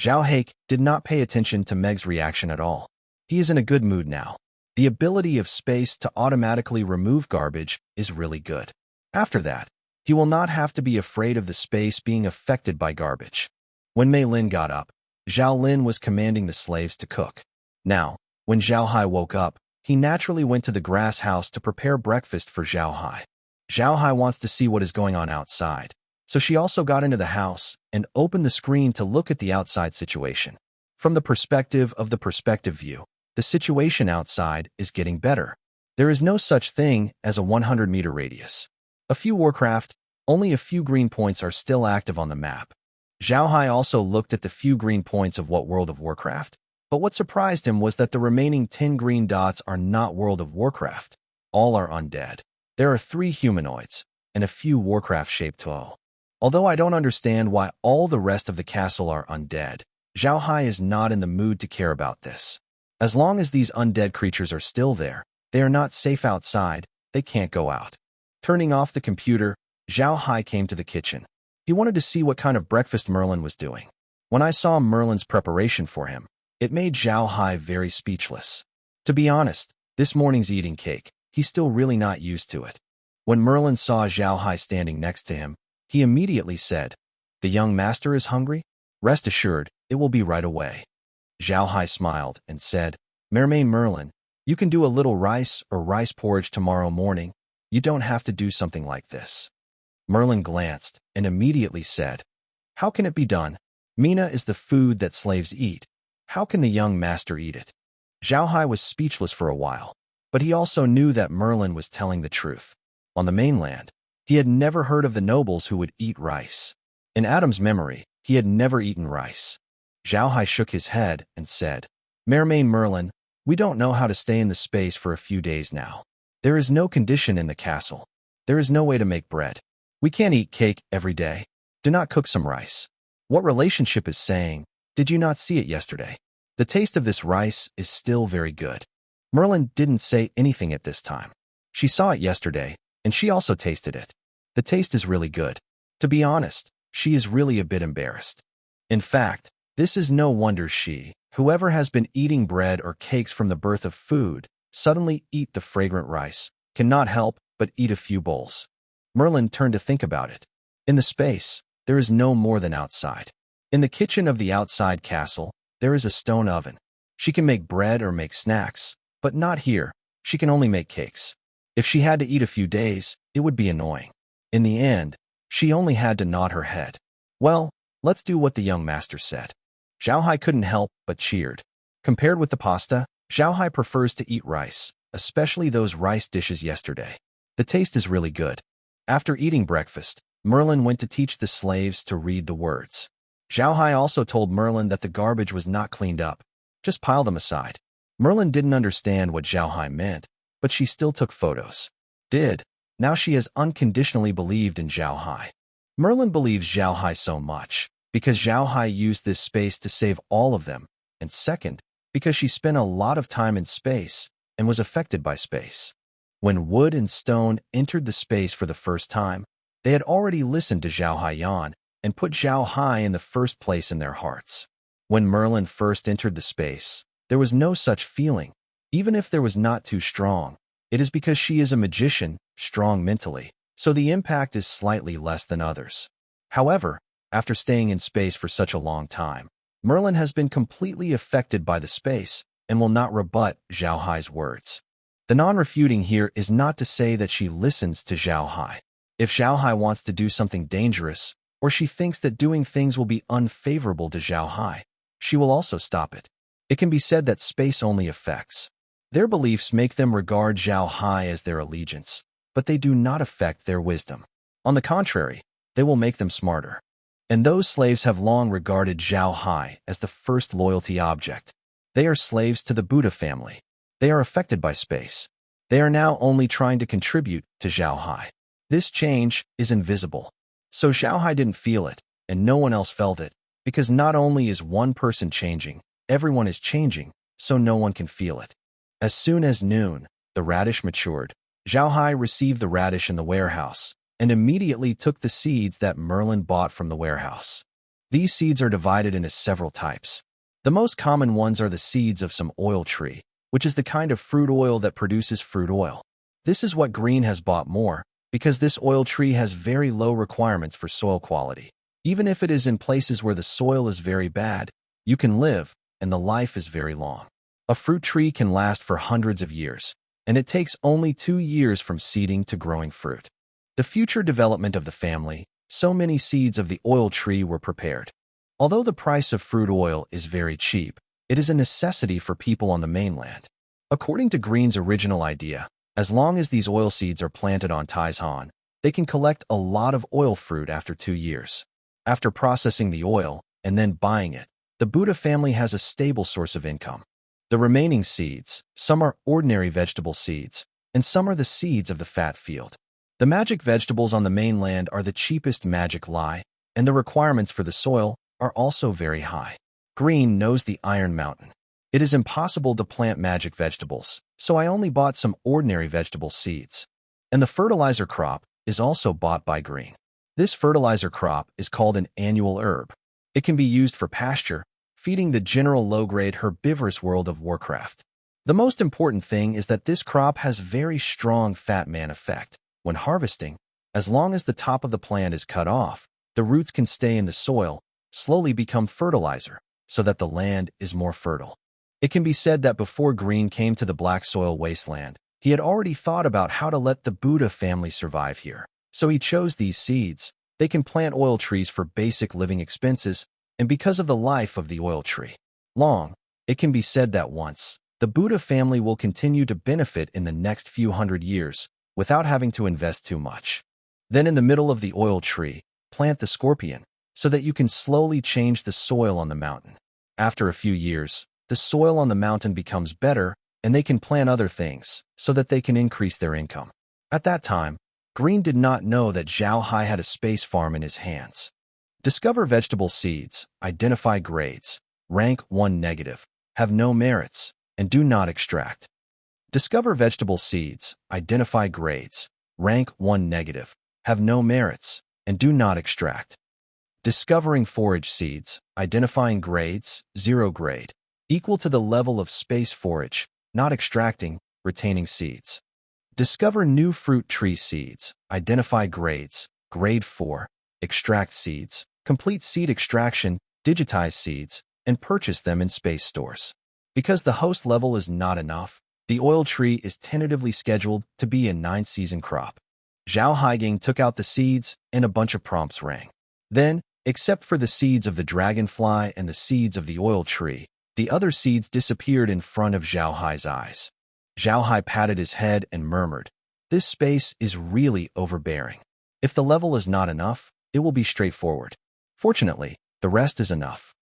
Zhao Hai did not pay attention to Meg's reaction at all. He is in a good mood now. The ability of space to automatically remove garbage is really good. After that, he will not have to be afraid of the space being affected by garbage. When Mei Lin got up, Zhao Lin was commanding the slaves to cook. Now, when Zhao Hai woke up, he naturally went to the grass house to prepare breakfast for Zhao Hai. Zhao Hai wants to see what is going on outside, so she also got into the house and opened the screen to look at the outside situation. From the perspective of the perspective view, the situation outside is getting better. There is no such thing as a 100-meter radius. A few Warcraft, only a few green points are still active on the map. Zhao Hai also looked at the few green points of what World of Warcraft, but what surprised him was that the remaining 10 green dots are not World of Warcraft. All are undead. There are 3 humanoids, and a few Warcraft-shaped Tuo. Although I don't understand why all the rest of the castle are undead, Zhao Hai is not in the mood to care about this. As long as these undead creatures are still there, they are not safe outside, they can't go out. Turning off the computer, Zhao Hai came to the kitchen. He wanted to see what kind of breakfast Merlin was doing. When I saw Merlin's preparation for him, it made Zhao Hai very speechless. To be honest, this morning's eating cake, he's still really not used to it. When Merlin saw Zhao Hai standing next to him, he immediately said, "The young master is hungry? Rest assured, it will be right away." Zhao Hai smiled and said, "Mermaid Merlin, you can do a little rice or rice porridge tomorrow morning. You don't have to do something like this." Merlin glanced and immediately said, "How can it be done? Mina is the food that slaves eat. How can the young master eat it?" Zhao Hai was speechless for a while, but he also knew that Merlin was telling the truth. On the mainland, he had never heard of the nobles who would eat rice. In Adam's memory, he had never eaten rice. Zhao Hai shook his head and said, "Mermaid Merlin, we don't know how to stay in the space for a few days now. There is no condition in the castle. There is no way to make bread. We can't eat cake every day. Do not cook some rice. What relationship is saying, did you not see it yesterday? The taste of this rice is still very good." Merlin didn't say anything at this time. She saw it yesterday, and she also tasted it. The taste is really good. To be honest, she is really a bit embarrassed. In fact, This is no wonder whoever has been eating bread or cakes from the birth of food, suddenly eat the fragrant rice, cannot help but eat a few bowls. Merlin turned to think about it. In the space, there is no more than outside. In the kitchen of the outside castle, there is a stone oven. She can make bread or make snacks, but not here. She can only make cakes. If she had to eat a few days, it would be annoying. In the end, she only had to nod her head. Well, let's do what the young master said. Zhao Hai couldn't help but cheered. Compared with the pasta, Zhao Hai prefers to eat rice, especially those rice dishes yesterday. The taste is really good. After eating breakfast, Merlin went to teach the slaves to read the words. Zhao Hai also told Merlin that the garbage was not cleaned up. Just pile them aside. Merlin didn't understand what Zhao Hai meant, but she still took photos. Now she has unconditionally believed in Zhao Hai. Merlin believes Zhao Hai so much because Zhao Hai used this space to save all of them, and second, because she spent a lot of time in space and was affected by space. When wood and stone entered the space for the first time, they had already listened to Zhao Hai yawn and put Zhao Hai in the first place in their hearts. When Merlin first entered the space, there was no such feeling, even if there was not too strong. It is because she is a magician, strong mentally, so the impact is slightly less than others. However, after staying in space for such a long time, Merlin has been completely affected by the space and will not rebut Zhao Hai's words. The non-refuting here is not to say that she listens to Zhao Hai. If Zhao Hai wants to do something dangerous, or she thinks that doing things will be unfavorable to Zhao Hai, she will also stop it. It can be said that space only affects. Their beliefs make them regard Zhao Hai as their allegiance, but they do not affect their wisdom. On the contrary, they will make them smarter. And those slaves have long regarded Zhao Hai as the first loyalty object. They are slaves to the Buddha family. They are affected by space. They are now only trying to contribute to Zhao Hai. This change is invisible. So Zhao Hai didn't feel it, and no one else felt it, because not only is one person changing, everyone is changing, so no one can feel it. As soon as noon, the radish matured. Zhao Hai received the radish in the warehouse, and immediately took the seeds that Merlin bought from the warehouse. These seeds are divided into several types. The most common ones are the seeds of some oil tree, which is the kind of fruit oil that produces fruit oil. This is what Green has bought more, because this oil tree has very low requirements for soil quality. Even if it is in places where the soil is very bad, you can live, and the life is very long. A fruit tree can last for hundreds of years, and it takes only 2 years from seeding to growing fruit. The future development of the family, so many seeds of the oil tree were prepared. Although the price of fruit oil is very cheap, it is a necessity for people on the mainland. According to Green's original idea, as long as these oil seeds are planted on Taizhan, they can collect a lot of oil fruit after 2 years. After processing the oil and then buying it, the Buddha family has a stable source of income. The remaining seeds, some are ordinary vegetable seeds, and some are the seeds of the fat field. The magic vegetables on the mainland are the cheapest magic lye, and the requirements for the soil are also very high. Green knows the Iron Mountain. It is impossible to plant magic vegetables, so I only bought some ordinary vegetable seeds. And the fertilizer crop is also bought by Green. This fertilizer crop is called an annual herb. It can be used for pasture, feeding the general low-grade herbivorous world of Warcraft. The most important thing is that this crop has very strong fat man effect. When harvesting, as long as the top of the plant is cut off, the roots can stay in the soil, slowly become fertilizer, so that the land is more fertile. It can be said that before Green came to the black soil wasteland, he had already thought about how to let the Buddha family survive here. So he chose these seeds. They can plant oil trees for basic living expenses, and because of the life of the oil tree long, it can be said that once, the Buddha family will continue to benefit in the next few hundred years without having to invest too much. Then in the middle of the oil tree, plant the scorpion, so that you can slowly change the soil on the mountain. After a few years, the soil on the mountain becomes better, and they can plant other things, so that they can increase their income. At that time, Green did not know that Zhao Hai had a space farm in his hands. Discover vegetable seeds, identify grades, rank 1 negative, have no merits, and do not extract. Discover vegetable seeds, identify grades, rank 1 negative, have no merits, and do not extract. Discovering forage seeds, identifying grades, 0 grade, equal to the level of space forage, not extracting, retaining seeds. Discover new fruit tree seeds, identify grades, grade 4, extract seeds, complete seed extraction, digitize seeds, and purchase them in space stores. Because the host level is not enough, the oil tree is tentatively scheduled to be a 9-season crop. Zhao Haiying took out the seeds and a bunch of prompts rang. Then, except for the seeds of the dragonfly and the seeds of the oil tree, the other seeds disappeared in front of Zhao Hai's eyes. Zhao Hai patted his head and murmured, "This space is really overbearing. If the level is not enough, it will be straightforward. Fortunately, the rest is enough."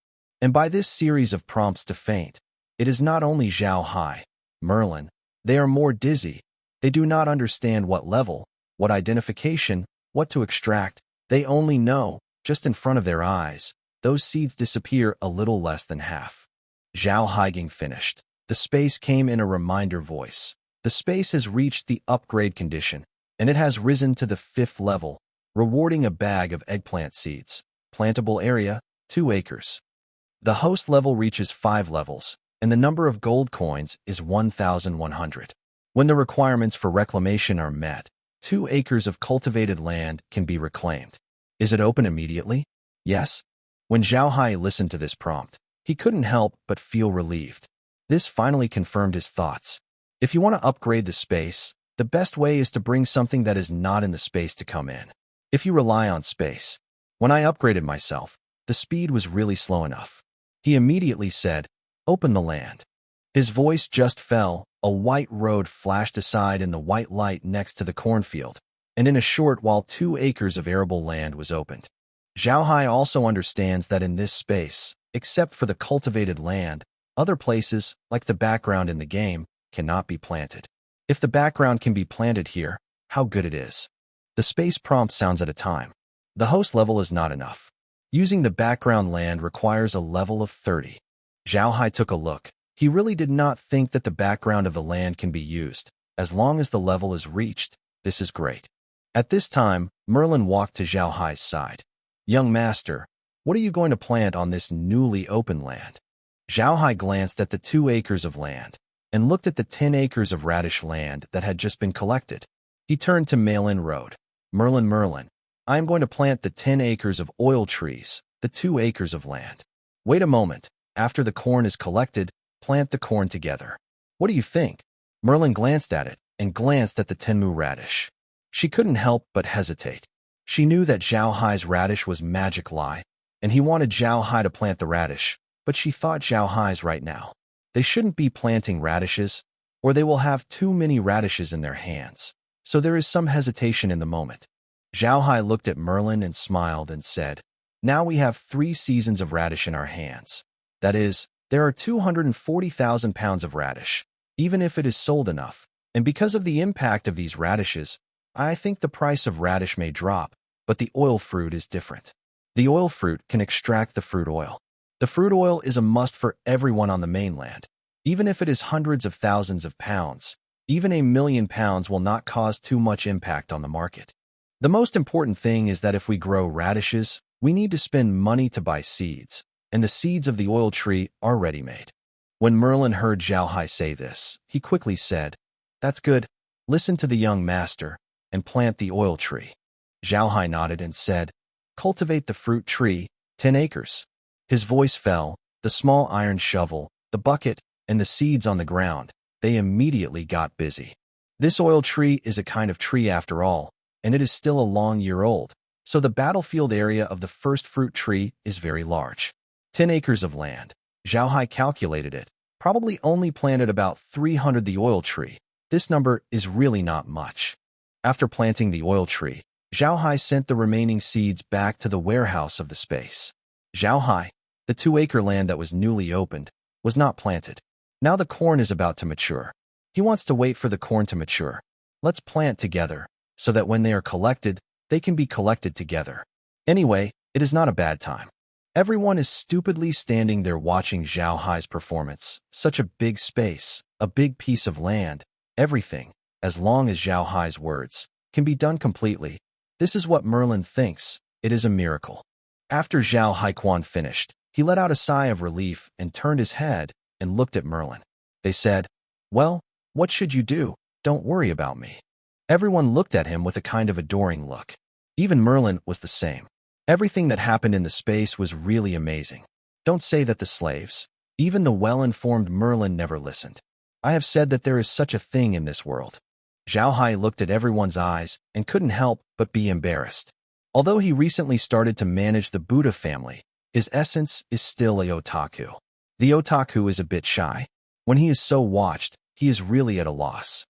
And by this series of prompts to faint, it is not only Zhao Hai, Merlin, they are more dizzy. They do not understand what level, what identification, what to extract. They only know, just in front of their eyes, those seeds disappear a little less than half. Zhao Haiying finished. The space came in a reminder voice. The space has reached the upgrade condition, and it has risen to the 5th level, rewarding a bag of eggplant seeds. Plantable area, 2 acres. The host level reaches 5 levels, and the number of gold coins is 1,100. When the requirements for reclamation are met, 2 acres of cultivated land can be reclaimed. Is it open immediately? Yes. When Zhao Hai listened to this prompt, he couldn't help but feel relieved. This finally confirmed his thoughts. If you want to upgrade the space, the best way is to bring something that is not in the space to come in. If you rely on space. When I upgraded myself, the speed was really slow enough. He immediately said, "Open the land." His voice just fell. A white road flashed aside in the white light next to the cornfield, and in a short while 2 acres of arable land was opened. Zhao Hai also understands that in this space, except for the cultivated land, other places, like the background in the game, cannot be planted. If the background can be planted here, how good it is. The space prompt sounds at a time. The host level is not enough. Using the background land requires a level of 30. Zhao Hai took a look. He really did not think that the background of the land can be used. As long as the level is reached, this is great. At this time, Merlin walked to Zhao Hai's side. "Young master, what are you going to plant on this newly opened land?" Zhao Hai glanced at the 2 acres of land and looked at the 10 acres of radish land that had just been collected. He turned to Malin Road. Merlin, I am going to plant the 10 acres of oil trees, the 2 acres of land. Wait a moment. After the corn is collected, plant the corn together. What do you think?" Merlin glanced at it and glanced at the Tenmu radish. She couldn't help but hesitate. She knew that Zhao Hai's radish was magic lie, and he wanted Zhao Hai to plant the radish, but she thought Zhao Hai's right now. They shouldn't be planting radishes, or they will have too many radishes in their hands. So there is some hesitation in the moment. Zhao Hai looked at Merlin and smiled and said, "Now we have 3 seasons of radish in our hands. That is, there are 240,000 pounds of radish, even if it is sold enough. And because of the impact of these radishes, I think the price of radish may drop, but the oil fruit is different. The oil fruit can extract the fruit oil. The fruit oil is a must for everyone on the mainland. Even if it is hundreds of thousands of pounds, even 1,000,000 pounds will not cause too much impact on the market. The most important thing is that if we grow radishes, we need to spend money to buy seeds, and the seeds of the oil tree are ready-made." When Merlin heard Zhao Hai say this, he quickly said, "That's good. Listen to the young master and plant the oil tree." Zhao Hai nodded and said, "Cultivate the fruit tree, 10 acres. His voice fell. The small iron shovel, the bucket, and the seeds on the ground, they immediately got busy. This oil tree is a kind of tree after all, and it is still a long year old, so the battlefield area of the first fruit tree is very large. 10 acres of land. Zhao Hai calculated it, probably only planted about 300 the oil tree. This number is really not much. After planting the oil tree, Zhao Hai sent the remaining seeds back to the warehouse of the space. Zhao Hai, the 2-acre land that was newly opened, was not planted. Now the corn is about to mature. He wants to wait for the corn to mature. Let's plant together, so that when they are collected, they can be collected together. Anyway, it is not a bad time. Everyone is stupidly standing there watching Zhao Hai's performance. Such a big space, a big piece of land, everything, as long as Zhao Hai's words, can be done completely. This is what Merlin thinks. It is a miracle. After Zhao Haiquan finished, he let out a sigh of relief and turned his head and looked at Merlin. They said, "Well, what should you do? Don't worry about me." Everyone looked at him with a kind of adoring look. Even Merlin was the same. Everything that happened in the space was really amazing. Don't say that the slaves. Even the well-informed Merlin never listened. I have said that there is such a thing in this world. Zhao Hai looked at everyone's eyes and couldn't help but be embarrassed. Although he recently started to manage the Buddha family, his essence is still a otaku. The otaku is a bit shy. When he is so watched, he is really at a loss.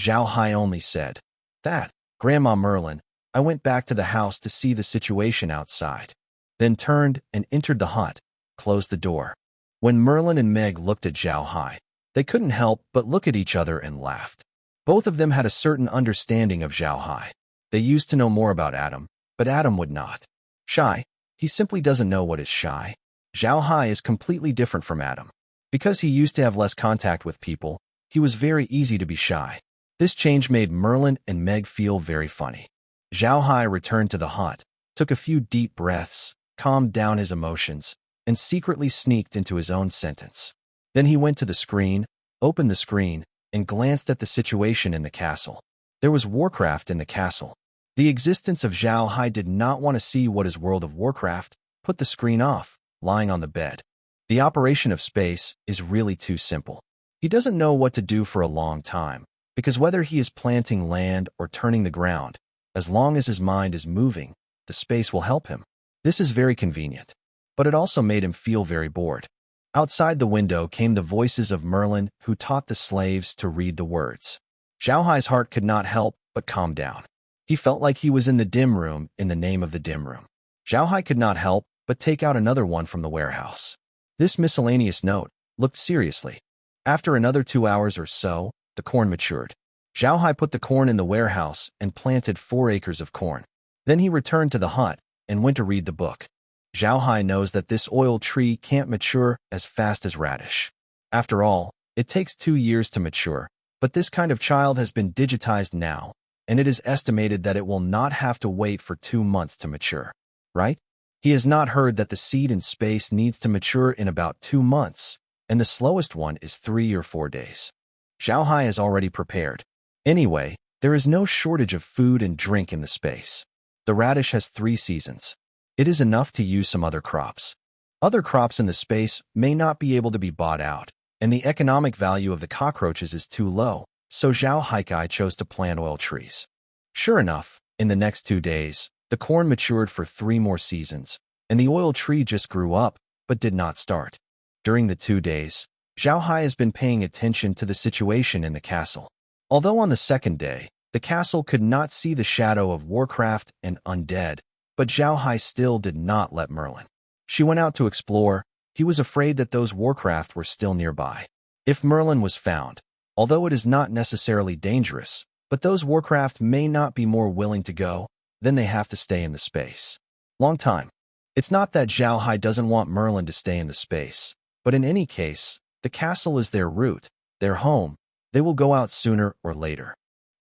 Zhao Hai only said, "That, Grandma Merlin, I went back to the house to see the situation outside." Then turned and entered the hut, closed the door. When Merlin and Meg looked at Zhao Hai, they couldn't help but look at each other and laughed. Both of them had a certain understanding of Zhao Hai. They used to know more about Adam, but Adam would not. Shy, he simply doesn't know what is shy. Zhao Hai is completely different from Adam. Because he used to have less contact with people, he was very easy to be shy. This change made Merlin and Meg feel very funny. Zhao Hai returned to the hut, took a few deep breaths, calmed down his emotions, and secretly sneaked into his own sentence. Then he went to the screen, opened the screen, and glanced at the situation in the castle. There was Warcraft in the castle. The existence of Zhao Hai did not want to see what is World of Warcraft, put the screen off, lying on the bed. The operation of space is really too simple. He doesn't know what to do for a long time, because whether he is planting land or turning the ground, as long as his mind is moving, the space will help him. This is very convenient. But it also made him feel very bored. Outside the window came the voices of Merlin, who taught the slaves to read the words. Zhao Hai's heart could not help but calm down. He felt like he was in the dim room in the name of the dim room. Zhao Hai could not help but take out another one from the warehouse. This miscellaneous note looked seriously. After another 2 hours or so, the corn matured. Zhao Hai put the corn in the warehouse and planted 4 acres of corn. Then he returned to the hut and went to read the book. Zhao Hai knows that this oil tree can't mature as fast as radish. After all, it takes 2 years to mature, but this kind of child has been digitized now, and it is estimated that it will not have to wait for 2 months to mature. Right? He has not heard that the seed in space needs to mature in about 2 months, and the slowest one is 3 or 4 days. Zhao Hai is already prepared. Anyway, there is no shortage of food and drink in the space. The radish has 3 seasons. It is enough to use some other crops. Other crops in the space may not be able to be bought out, and the economic value of the cockroaches is too low, so Zhao Haikai chose to plant oil trees. Sure enough, in the next 2 days, the corn matured for 3 more seasons, and the oil tree just grew up, but did not start. During the 2 days, Zhao Hai has been paying attention to the situation in the castle. Although on the second day, the castle could not see the shadow of Warcraft and undead, but Zhao Hai still did not let Merlin. She went out to explore. He was afraid that those Warcraft were still nearby. If Merlin was found, although it is not necessarily dangerous, but those Warcraft may not be more willing to go, then they have to stay in the space. Long time. It's not that Zhao Hai doesn't want Merlin to stay in the space, but in any case, the castle is their root, their home. They will go out sooner or later.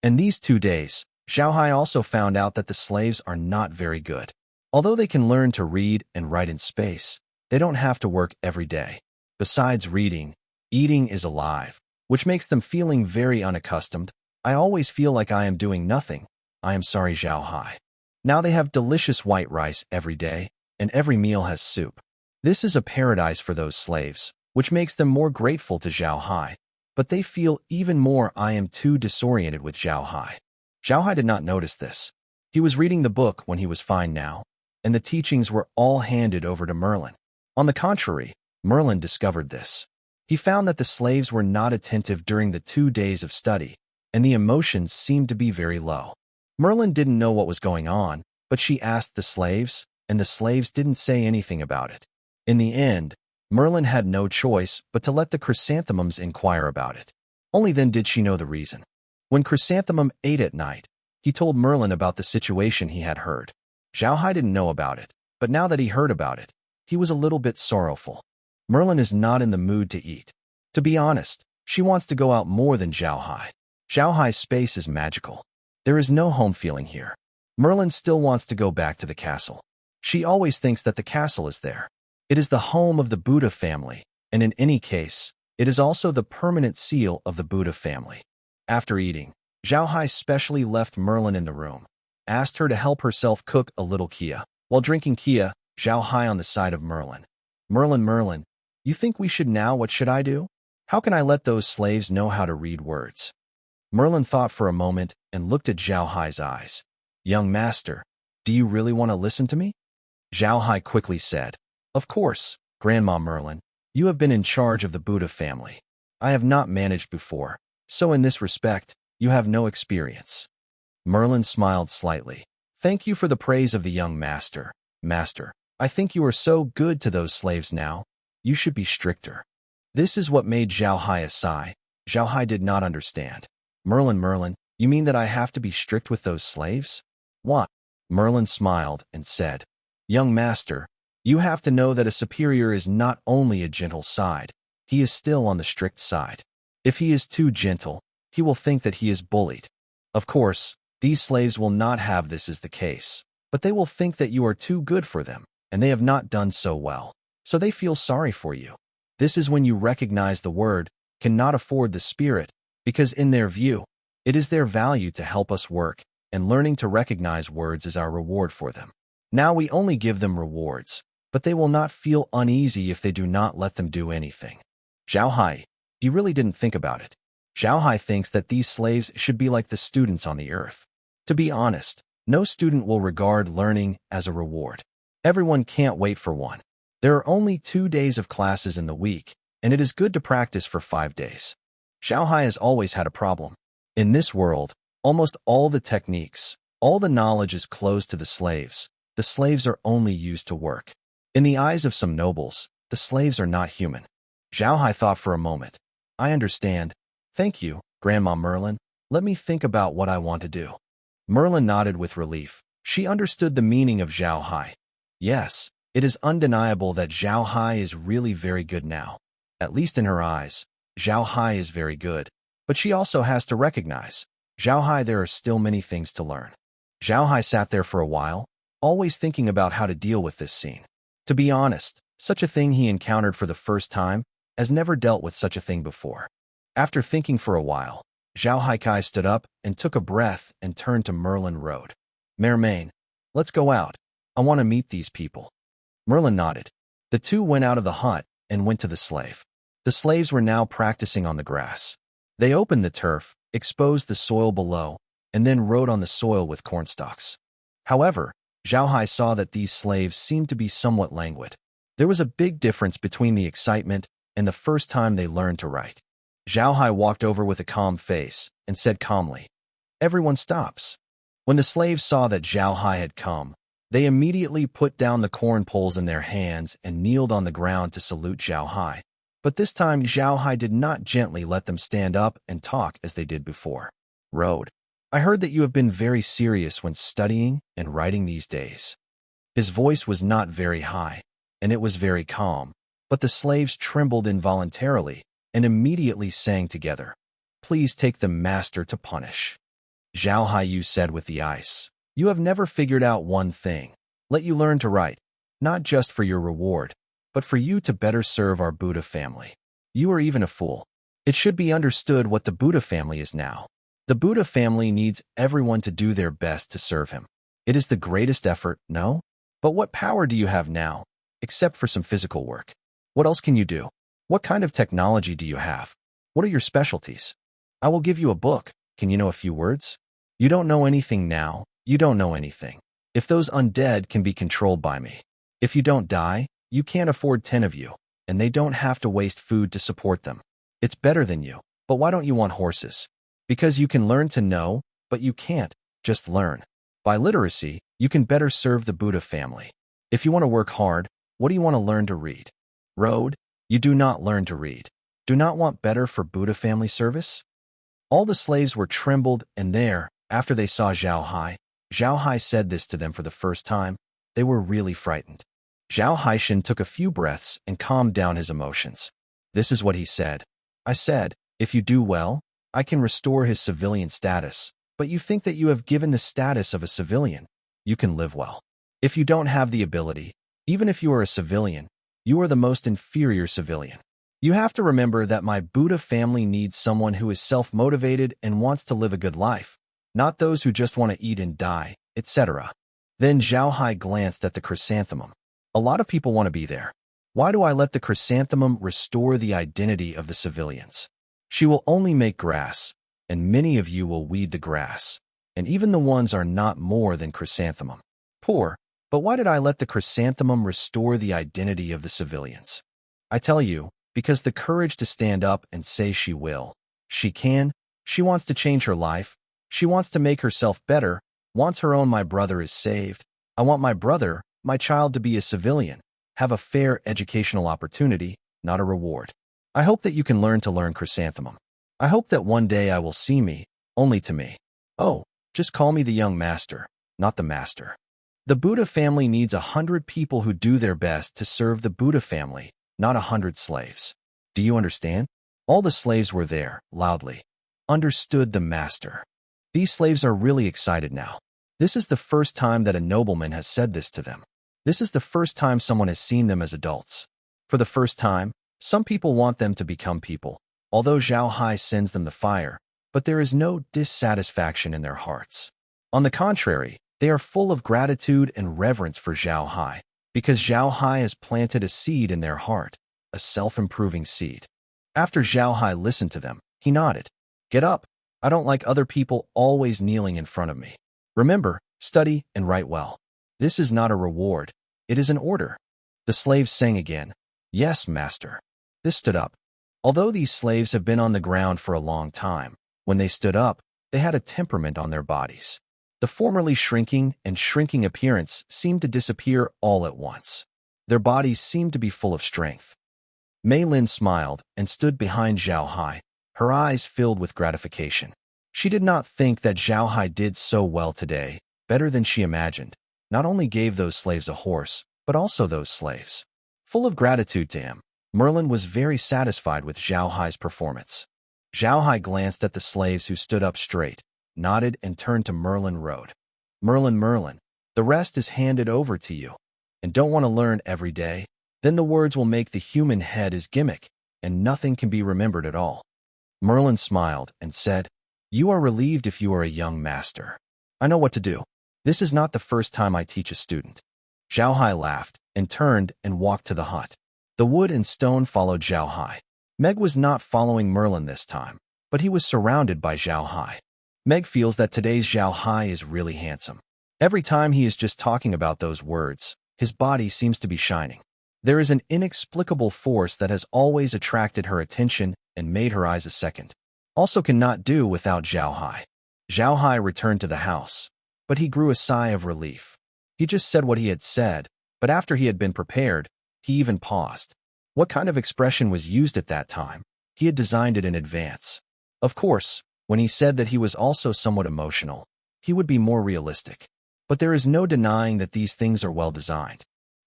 In these 2 days, Zhao Hai also found out that the slaves are not very good. Although they can learn to read and write in space, they don't have to work every day. Besides reading, eating is alive, which makes them feeling very unaccustomed. I always feel like I am doing nothing. I am sorry, Zhao Hai. Now they have delicious white rice every day, and every meal has soup. This is a paradise for those slaves, which makes them more grateful to Zhao Hai. But they feel even more I am too disoriented with Zhao Hai. Zhao Hai did not notice this. He was reading the book when he was fine now, and the teachings were all handed over to Merlin. On the contrary, Merlin discovered this. He found that the slaves were not attentive during the 2 days of study, and the emotions seemed to be very low. Merlin didn't know what was going on, but she asked the slaves, and the slaves didn't say anything about it. In the end, Merlin had no choice but to let the chrysanthemums inquire about it. Only then did she know the reason. When Chrysanthemum ate at night, he told Merlin about the situation he had heard. Zhao Hai didn't know about it, but now that he heard about it, he was a little bit sorrowful. Merlin is not in the mood to eat. To be honest, she wants to go out more than Zhao Hai. Zhao Hai's space is magical. There is no home feeling here. Merlin still wants to go back to the castle. She always thinks that the castle is there. It is the home of the Buddha family, and in any case, it is also the permanent seal of the Buddha family. After eating, Zhao Hai specially left Merlin in the room, asked her to help herself cook a little kia. While drinking kia, Zhao Hai on the side of Merlin. Merlin, you think we should now? What should I do? How can I let those slaves know how to read words? Merlin thought for a moment and looked at Zhao Hai's eyes. Young master, do you really want to listen to me? Zhao Hai quickly said, Of course, Grandma Merlin. You have been in charge of the Buddha family. I have not managed before, so in this respect, you have no experience. Merlin smiled slightly. Thank you for the praise of the young master. Master, I think you are so good to those slaves now. You should be stricter. This is what made Zhao Hai sigh. Zhao Hai did not understand. Merlin, you mean that I have to be strict with those slaves? What? Merlin smiled and said, Young master, you have to know that a superior is not only a gentle side, he is still on the strict side. If he is too gentle, he will think that he is bullied. Of course, these slaves will not have this as the case, but they will think that you are too good for them, and they have not done so well, so they feel sorry for you. This is when you recognize the word cannot afford the spirit, because in their view, it is their value to help us work, and learning to recognize words is our reward for them. Now we only give them rewards, but they will not feel uneasy if they do not let them do anything. Zhao Hai, he really didn't think about it. Zhao Hai thinks that these slaves should be like the students on the earth. To be honest, no student will regard learning as a reward. Everyone can't wait for one. There are only 2 days of classes in the week, and it is good to practice for 5 days. Zhao Hai has always had a problem. In this world, almost all the techniques, all the knowledge is closed to the slaves. The slaves are only used to work. In the eyes of some nobles, the slaves are not human. Zhao Hai thought for a moment. I understand. Thank you, Grandma Merlin. Let me think about what I want to do. Merlin nodded with relief. She understood the meaning of Zhao Hai. Yes, it is undeniable that Zhao Hai is really very good now. At least in her eyes, Zhao Hai is very good. But she also has to recognize, Zhao Hai, there are still many things to learn. Zhao Hai sat there for a while, always thinking about how to deal with this scene. To be honest, such a thing he encountered for the first time, has never dealt with such a thing before. After thinking for a while, Zhao Haikai stood up and took a breath and turned to Merlin Road. Mermain, let's go out. I want to meet these people. Merlin nodded. The two went out of the hut and went to the slave. The slaves were now practicing on the grass. They opened the turf, exposed the soil below, and then rode on the soil with cornstalks. However, Zhao Hai saw that these slaves seemed to be somewhat languid. There was a big difference between the excitement and the first time they learned to write. Zhao Hai walked over with a calm face and said calmly, Everyone stops. When the slaves saw that Zhao Hai had come, they immediately put down the corn poles in their hands and kneeled on the ground to salute Zhao Hai. But this time Zhao Hai did not gently let them stand up and talk as they did before. Road, I heard that you have been very serious when studying and writing these days. His voice was not very high, and it was very calm, but the slaves trembled involuntarily and immediately sang together, Please take the master to punish. Zhao Hai Yu said with the ice, You have never figured out one thing. Let you learn to write, not just for your reward, but for you to better serve our Buddha family. You are even a fool. It should be understood what the Buddha family is now. The Buddha family needs everyone to do their best to serve him. It is the greatest effort, no? But what power do you have now, except for some physical work? What else can you do? What kind of technology do you have? What are your specialties? I will give you a book. Can you know a few words? You don't know anything now. You don't know anything. If those undead can be controlled by me. If you don't die, you can't afford 10 of you, and they don't have to waste food to support them. It's better than you. But why don't you want horses? Because you can learn to know, but you can't just learn. By literacy, you can better serve the Buddha family. If you want to work hard, what do you want to learn to read? Road, you do not learn to read. Do not want better for Buddha family service? All the slaves were trembled, and there, after they saw Zhao Hai said this to them for the first time, they were really frightened. Zhao Haishan took a few breaths and calmed down his emotions. This is what he said. I said, if you do well, I can restore his civilian status, but you think that you have given the status of a civilian. You can live well. If you don't have the ability, even if you are a civilian, you are the most inferior civilian. You have to remember that my Buddha family needs someone who is self-motivated and wants to live a good life, not those who just want to eat and die, etc. Then Zhao Hai glanced at the chrysanthemum. A lot of people want to be there. Why do I let the chrysanthemum restore the identity of the civilians? She will only make grass, and many of you will weed the grass, and even the ones are not more than chrysanthemum. Poor, but why did I let the chrysanthemum restore the identity of the civilians? I tell you, because the courage to stand up and say she will. She can. She wants to change her life. She wants to make herself better, wants her own. My brother is saved. I want my brother, my child, to be a civilian, have a fair educational opportunity, not a reward. I hope that you can learn to learn chrysanthemum. I hope that one day I will see me, only to me. Oh, just call me the young master, not the master. The Buddha family needs 100 people who do their best to serve the Buddha family, not 100 slaves. Do you understand? All the slaves were there, loudly. Understood the master. These slaves are really excited now. This is the first time that a nobleman has said this to them. This is the first time someone has seen them as adults. For the first time, some people want them to become people, although Zhao Hai sends them the fire, but there is no dissatisfaction in their hearts. On the contrary, they are full of gratitude and reverence for Zhao Hai, because Zhao Hai has planted a seed in their heart, a self-improving seed. After Zhao Hai listened to them, he nodded. Get up. I don't like other people always kneeling in front of me. Remember, study and write well. This is not a reward. It is an order. The slaves sang again. Yes, master. This stood up. Although these slaves have been on the ground for a long time, when they stood up, they had a temperament on their bodies. The formerly shrinking appearance seemed to disappear all at once. Their bodies seemed to be full of strength. Mei Lin smiled and stood behind Zhao Hai, her eyes filled with gratification. She did not think that Zhao Hai did so well today, better than she imagined. Not only gave those slaves a horse, but also those slaves. Full of gratitude to him, Merlin was very satisfied with Zhao Hai's performance. Zhao Hai glanced at the slaves who stood up straight, nodded and turned to Merlin Road. Merlin, the rest is handed over to you. And don't want to learn every day? Then the words will make the human head as gimmick, and nothing can be remembered at all. Merlin smiled and said, You are relieved if you are a young master. I know what to do. This is not the first time I teach a student. Zhao Hai laughed and turned and walked to the hut. The wood and stone followed Zhao Hai. Meg was not following Merlin this time, but he was surrounded by Zhao Hai. Meg feels that today's Zhao Hai is really handsome. Every time he is just talking about those words, his body seems to be shining. There is an inexplicable force that has always attracted her attention and made her eyes a second. Also cannot do without Zhao Hai. Zhao Hai returned to the house, but he grew a sigh of relief. He just said what he had said, but after he had been prepared, he even paused. What kind of expression was used at that time? He had designed it in advance. Of course, when he said that he was also somewhat emotional, he would be more realistic. But there is no denying that these things are well designed.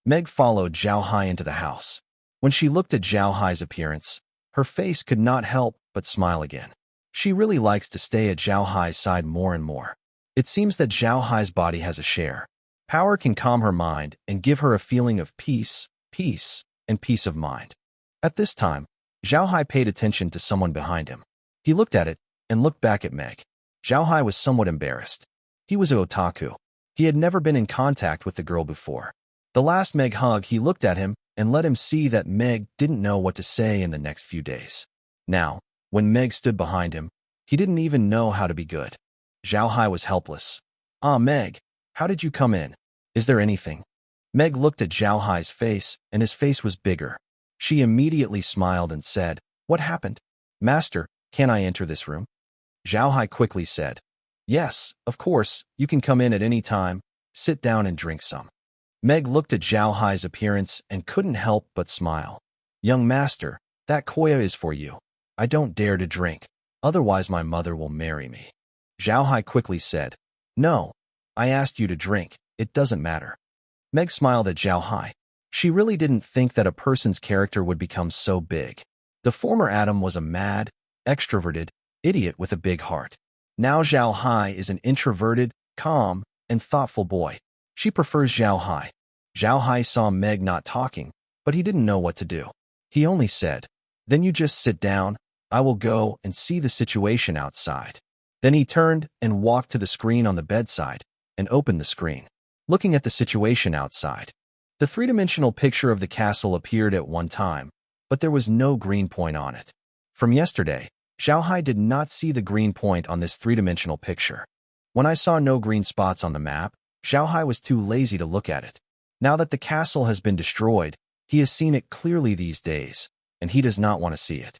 Meg followed Zhao Hai into the house. When she looked at Zhao Hai's appearance, her face could not help but smile again. She really likes to stay at Zhao Hai's side more and more. It seems that Zhao Hai's body has a share. Power can calm her mind and give her a feeling of peace, and peace of mind. At this time, Zhao Hai paid attention to someone behind him. He looked at it and looked back at Meg. Zhao Hai was somewhat embarrassed. He was an otaku. He had never been in contact with the girl before. The last Meg hug, he looked at him and let him see that Meg didn't know what to say in the next few days. Now, when Meg stood behind him, he didn't even know how to be good. Zhao Hai was helpless. Meg, how did you come in? Is there anything? Meg looked at Zhao Hai's face, and his face was bigger. She immediately smiled and said, What happened? Master, can I enter this room? Zhao Hai quickly said, Yes, of course, you can come in at any time. Sit down and drink some. Meg looked at Zhao Hai's appearance and couldn't help but smile. Young master, that koya is for you. I don't dare to drink, otherwise my mother will marry me. Zhao Hai quickly said, No, I asked you to drink, it doesn't matter. Meg smiled at Zhao Hai. She really didn't think that a person's character would become so big. The former Adam was a mad, extroverted, idiot with a big heart. Now Zhao Hai is an introverted, calm, and thoughtful boy. She prefers Zhao Hai. Zhao Hai saw Meg not talking, but he didn't know what to do. He only said, "Then you just sit down. I will go and see the situation outside." Then he turned and walked to the screen on the bedside and opened the screen, looking at the situation outside. The three-dimensional picture of the castle appeared at one time, but there was no green point on it. From yesterday, Zhao Hai did not see the green point on this three-dimensional picture. When I saw no green spots on the map, Zhao Hai was too lazy to look at it. Now that the castle has been destroyed, he has seen it clearly these days, and he does not want to see it.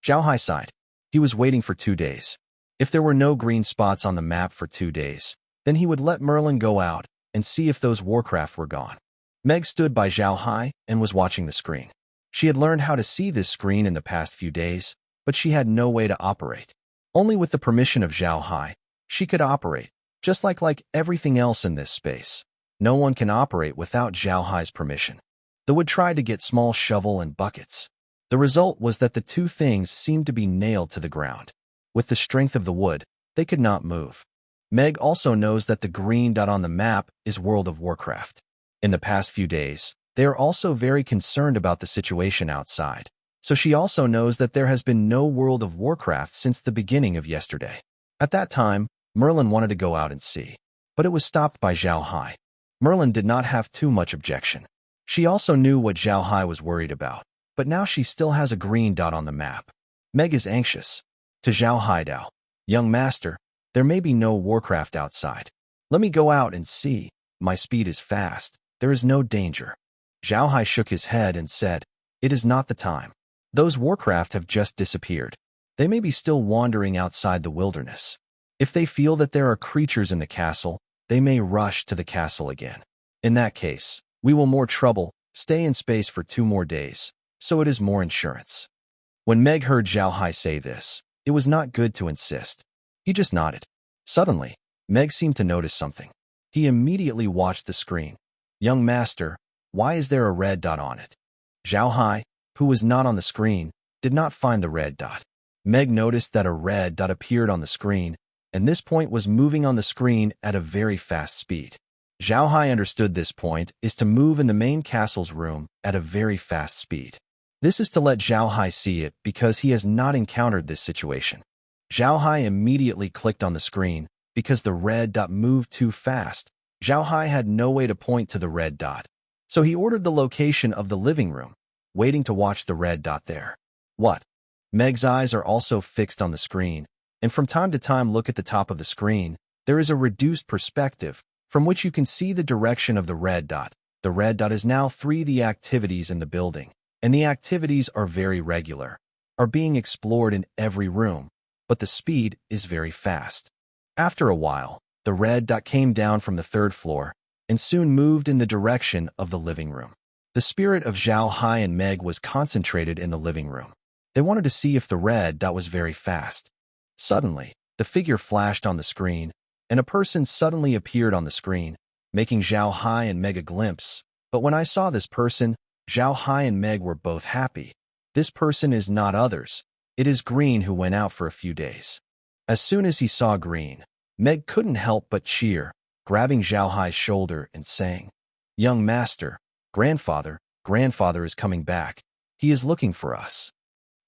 Zhao Hai sighed. He was waiting for 2 days. If there were no green spots on the map for 2 days, then he would let Merlin go out and see if those warcraft were gone. Meg stood by Zhao Hai and was watching the screen. She had learned how to see this screen in the past few days, but she had no way to operate. Only with the permission of Zhao Hai, she could operate, just like everything else in this space. No one can operate without Zhao Hai's permission. The wood tried to get small shovel and buckets. The result was that the two things seemed to be nailed to the ground. With the strength of the wood, they could not move. Meg also knows that the green dot on the map is World of Warcraft. In the past few days, they are also very concerned about the situation outside. So she also knows that there has been no World of Warcraft since the beginning of yesterday. At that time, Merlin wanted to go out and see, but it was stopped by Zhao Hai. Merlin did not have too much objection. She also knew what Zhao Hai was worried about, but now she still has a green dot on the map. Meg is anxious. To Zhao Haidao, "Young master, there may be no Warcraft outside. Let me go out and see. My speed is fast. There is no danger." Zhao Hai shook his head and said, "It is not the time. Those Warcraft have just disappeared. They may be still wandering outside the wilderness. If they feel that there are creatures in the castle, they may rush to the castle again. In that case, we will more trouble, stay in space for 2 more days, so it is more insurance." When Meg heard Zhao Hai say this, it was not good to insist. He just nodded. Suddenly, Meg seemed to notice something. He immediately watched the screen. "Young master, why is there a red dot on it?" Zhao Hai, who was not on the screen, did not find the red dot. Meg noticed that a red dot appeared on the screen, and this point was moving on the screen at a very fast speed. Zhao Hai understood this point is to move in the main castle's room at a very fast speed. This is to let Zhao Hai see it because he has not encountered this situation. Zhao Hai immediately clicked on the screen because the red dot moved too fast. Zhao Hai had no way to point to the red dot, so he ordered the location of the living room, waiting to watch the red dot there. What? Meg's eyes are also fixed on the screen, and from time to time look at the top of the screen. There is a reduced perspective from which you can see the direction of the red dot. The red dot is now 3 the activities in the building, and the activities are very regular, are being explored in every room, but the speed is very fast. After a while, the red dot came down from the 3rd floor and soon moved in the direction of the living room. The spirit of Zhao Hai and Meg was concentrated in the living room. They wanted to see if the red dot was very fast. Suddenly, the figure flashed on the screen, and a person suddenly appeared on the screen, making Zhao Hai and Meg a glimpse. But when I saw this person, Zhao Hai and Meg were both happy. This person is not others. It is Green, who went out for a few days. As soon as he saw Green, Meg couldn't help but cheer, grabbing Zhao Hai's shoulder and saying, "Young master, grandfather is coming back. He is looking for us."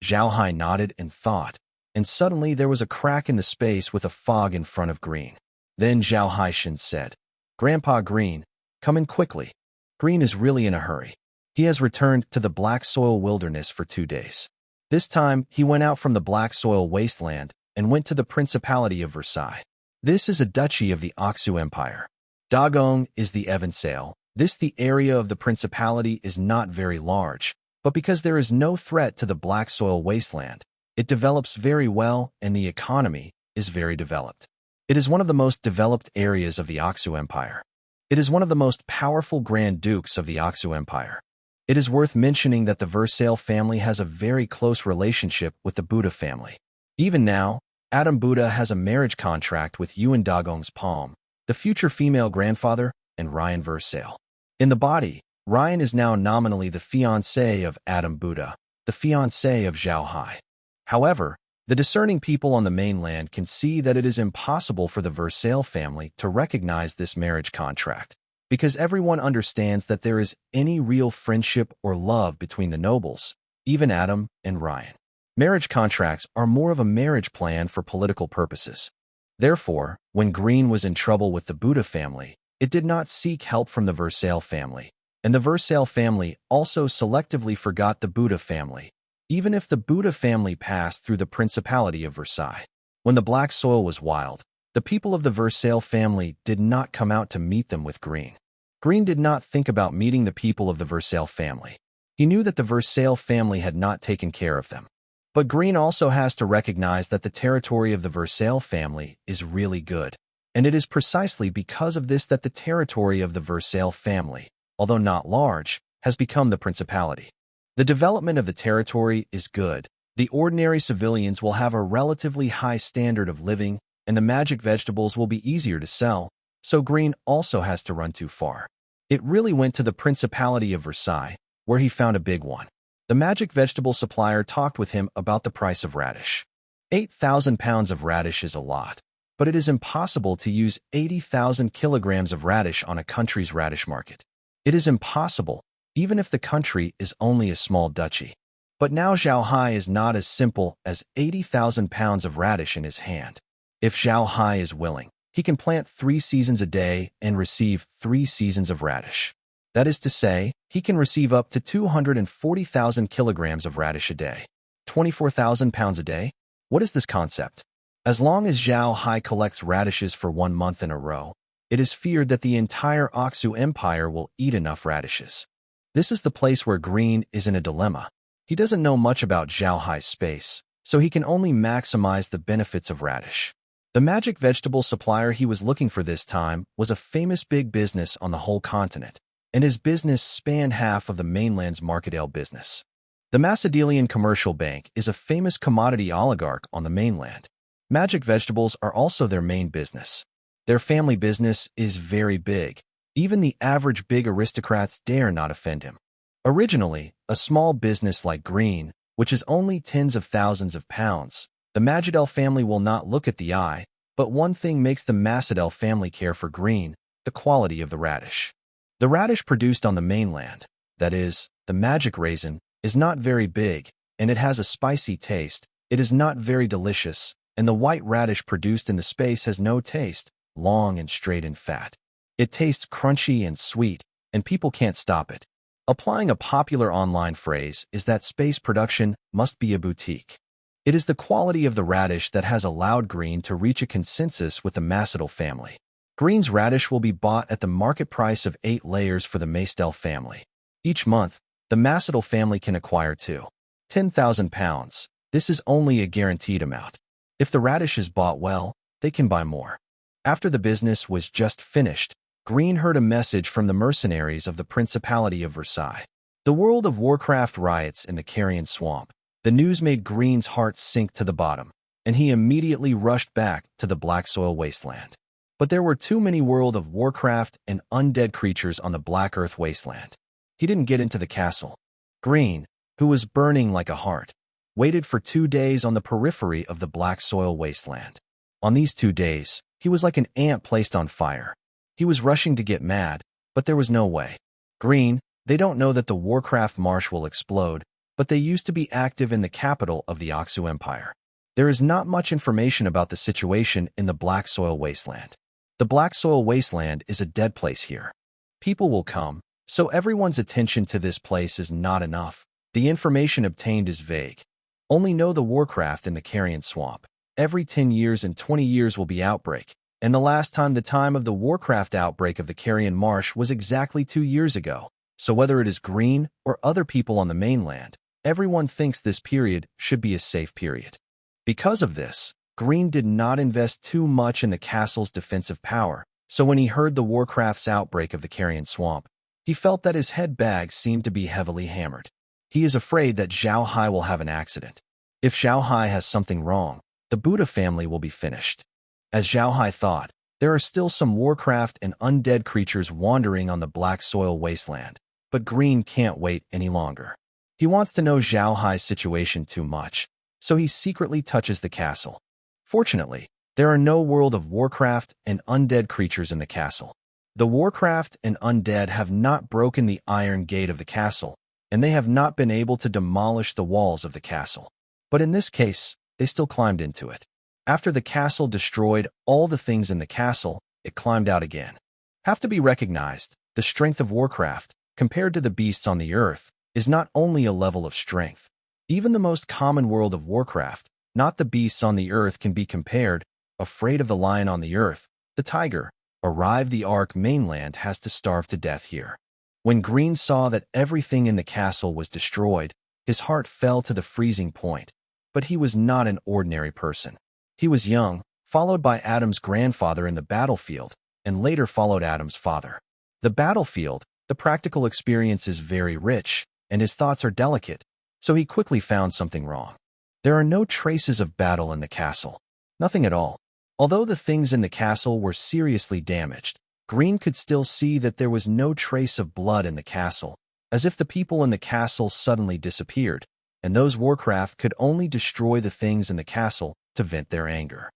Zhao Hai nodded and thought, and suddenly there was a crack in the space with a fog in front of Green. Then Zhao Haishin said, "Grandpa Green, come in quickly." Green is really in a hurry. He has returned to the Black Soil Wilderness for 2 days. This time, he went out from the Black Soil Wasteland and went to the Principality of Versailles. This is a duchy of the Oxu Empire. Dagong is the Evansale. The area of the Principality is not very large, but because there is no threat to the Black Soil Wasteland, it develops very well and the economy is very developed. It is one of the most developed areas of the Oxu Empire. It is one of the most powerful Grand Dukes of the Oxu Empire. It is worth mentioning that the Versailles family has a very close relationship with the Buddha family. Even now, Adam Buddha has a marriage contract with Yuan Dagong's Palm, the future female grandfather, and Ryan Versailles. In the body, Ryan is now nominally the fiancé of Adam Buddha, the fiancé of Zhao Hai. However, the discerning people on the mainland can see that it is impossible for the Versailles family to recognize this marriage contract. because everyone understands that there is any real friendship or love between the nobles, even Adam and Ryan. Marriage contracts are more of a marriage plan for political purposes. Therefore, when Green was in trouble with the Buddha family, it did not seek help from the Versailles family, and the Versailles family also selectively forgot the Buddha family, even if the Buddha family passed through the Principality of Versailles. When the black soil was wild, the people of the Versailles family did not come out to meet them with Green. Green did not think about meeting the people of the Versailles family. He knew that the Versailles family had not taken care of them. But Green also has to recognize that the territory of the Versailles family is really good, and it is precisely because of this that the territory of the Versailles family, although not large, has become the principality. The development of the territory is good. The ordinary civilians will have a relatively high standard of living, and the magic vegetables will be easier to sell, so Green also has to run too far. It really went to the Principality of Versailles, where he found a big one. The magic vegetable supplier talked with him about the price of radish. 8,000 pounds of radish is a lot, but it is impossible to use 80,000 kilograms of radish on a country's radish market. It is impossible, even if the country is only a small duchy. But now Zhao Hai is not as simple as 80,000 pounds of radish in his hand. If Zhao Hai is willing, he can plant 3 seasons a day and receive 3 seasons of radish. That is to say, he can receive up to 240,000 kilograms of radish a day. 24,000 pounds a day? What is this concept? As long as Zhao Hai collects radishes for 1 month in a row, it is feared that the entire Oxu Empire will eat enough radishes. This is the place where Green is in a dilemma. He doesn't know much about Zhao Hai's space, so he can only maximize the benefits of radish. The magic vegetable supplier he was looking for this time was a famous big business on the whole continent, and his business spanned half of the mainland's market business. The Macedonian Commercial Bank is a famous commodity oligarch on the mainland. Magic vegetables are also their main business. Their family business is very big. Even the average big aristocrats dare not offend him. Originally, a small business like Green, which is only tens of thousands of pounds, the Majidel family will not look at the eye, but one thing makes the Macedel family care for Green: the quality of the radish. The radish produced on the mainland, that is, the magic raisin, is not very big, and it has a spicy taste. It is not very delicious, and the white radish produced in the space has no taste, long and straight and fat. It tastes crunchy and sweet, and people can't stop it. Applying a popular online phrase is that space production must be a boutique. It is the quality of the radish that has allowed Green to reach a consensus with the Macedel family. Green's radish will be bought at the market price of 8 layers for the Macedel family. Each month, the Macedel family can acquire 10,000 pounds. This is only a guaranteed amount. If the radish is bought well, they can buy more. After the business was just finished, Green heard a message from the mercenaries of the Principality of Versailles. The World of Warcraft riots in the Carrion Swamp. The news made Green's heart sink to the bottom, and he immediately rushed back to the Black Soil Wasteland. But there were too many World of Warcraft and undead creatures on the Black Earth Wasteland. He didn't get into the castle. Green, who was burning like a heart, waited for 2 days on the periphery of the Black Soil Wasteland. On these 2 days, he was like an ant placed on fire. He was rushing to get mad, but there was no way. Green, they don't know that the Warcraft marsh will explode, but they used to be active in the capital of the Oxu Empire. There is not much information about the situation in the Black Soil Wasteland. The Black Soil Wasteland is a dead place here. People will come, so everyone's attention to this place is not enough. The information obtained is vague. Only know the Warcraft in the Carrion Swamp. Every 10 years and 20 years will be outbreak, and the last time of the Warcraft outbreak of the Carrion Marsh was exactly 2 years ago. So whether it is Green or other people on the mainland, everyone thinks this period should be a safe period. Because of this, Green did not invest too much in the castle's defensive power, so when he heard the Warcraft's outbreak of the Carrion Swamp, he felt that his head bags seemed to be heavily hammered. He is afraid that Zhao Hai will have an accident. If Zhao Hai has something wrong, the Buddha family will be finished. As Zhao Hai thought, there are still some Warcraft and undead creatures wandering on the Black Soil Wasteland, but Green can't wait any longer. He wants to know Zhao Hai's situation too much, so he secretly touches the castle. Fortunately, there are no World of Warcraft and undead creatures in the castle. The Warcraft and undead have not broken the iron gate of the castle, and they have not been able to demolish the walls of the castle. But in this case, they still climbed into it. After the castle destroyed all the things in the castle, it climbed out again. Have to be recognized, the strength of Warcraft, compared to the beasts on the earth, is not only a level of strength. Even the most common world of Warcraft, not the beasts on the earth, can be compared. Afraid of the lion on the earth, the tiger, arrive the Ark mainland has to starve to death here. When Green saw that everything in the castle was destroyed, his heart fell to the freezing point. But he was not an ordinary person. He was young, followed by Adam's grandfather in the battlefield, and later followed Adam's father. The battlefield, the practical experience is very rich, and his thoughts are delicate, so he quickly found something wrong. There are no traces of battle in the castle. Nothing at all. Although the things in the castle were seriously damaged, Green could still see that there was no trace of blood in the castle, as if the people in the castle suddenly disappeared, and those Warcraft could only destroy the things in the castle to vent their anger.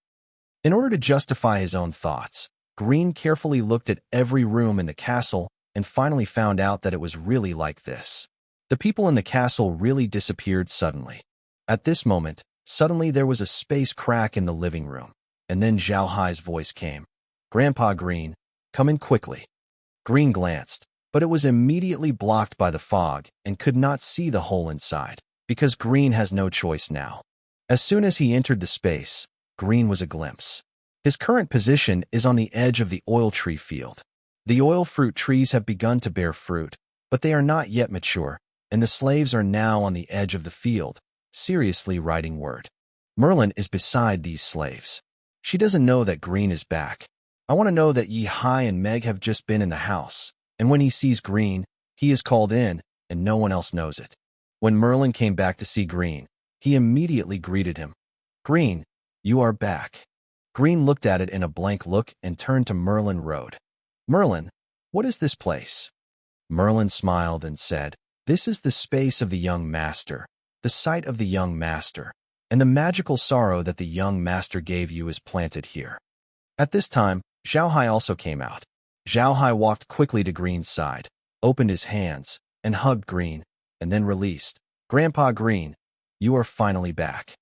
In order to justify his own thoughts, Green carefully looked at every room in the castle and finally found out that it was really like this. The people in the castle really disappeared suddenly. At this moment, suddenly there was a space crack in the living room, and then Zhao Hai's voice came. "Grandpa Green, come in quickly." Green glanced, but it was immediately blocked by the fog and could not see the hole inside, because Green has no choice now. As soon as he entered the space, Green was a glimpse. His current position is on the edge of the oil tree field. The oil fruit trees have begun to bear fruit, but they are not yet mature, and the slaves are now on the edge of the field, seriously writing word. Merlin is beside these slaves. She doesn't know that Green is back. I want to know that Yi Hai and Meg have just been in the house, and when he sees Green, he is called in, and no one else knows it. When Merlin came back to see Green, he immediately greeted him. "Green, you are back." Green looked at it in a blank look and turned to Merlin Road. "Merlin, what is this place?" Merlin smiled and said, "This is the space of the young master, the site of the young master, and the magical sorrow that the young master gave you is planted here." At this time, Zhao Hai also came out. Zhao Hai walked quickly to Green's side, opened his hands, and hugged Green, and then released. "Grandpa Green, you are finally back."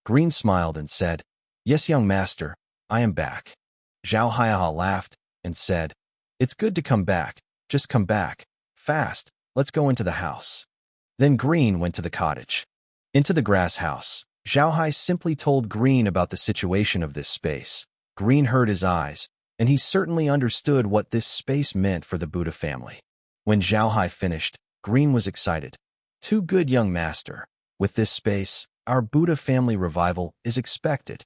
Green smiled and said, "Yes, young master, I am back." Zhao Hai laughed and said, "It's good to come back. Just come back. Fast, let's go into the house." Then Green went to the cottage. Into the grass house, Zhao Hai simply told Green about the situation of this space. Green heard his eyes, and he certainly understood what this space meant for the Buddha family. When Zhao Hai finished, Green was excited. "Too good, young master. With this space, our Buddha family revival is expected."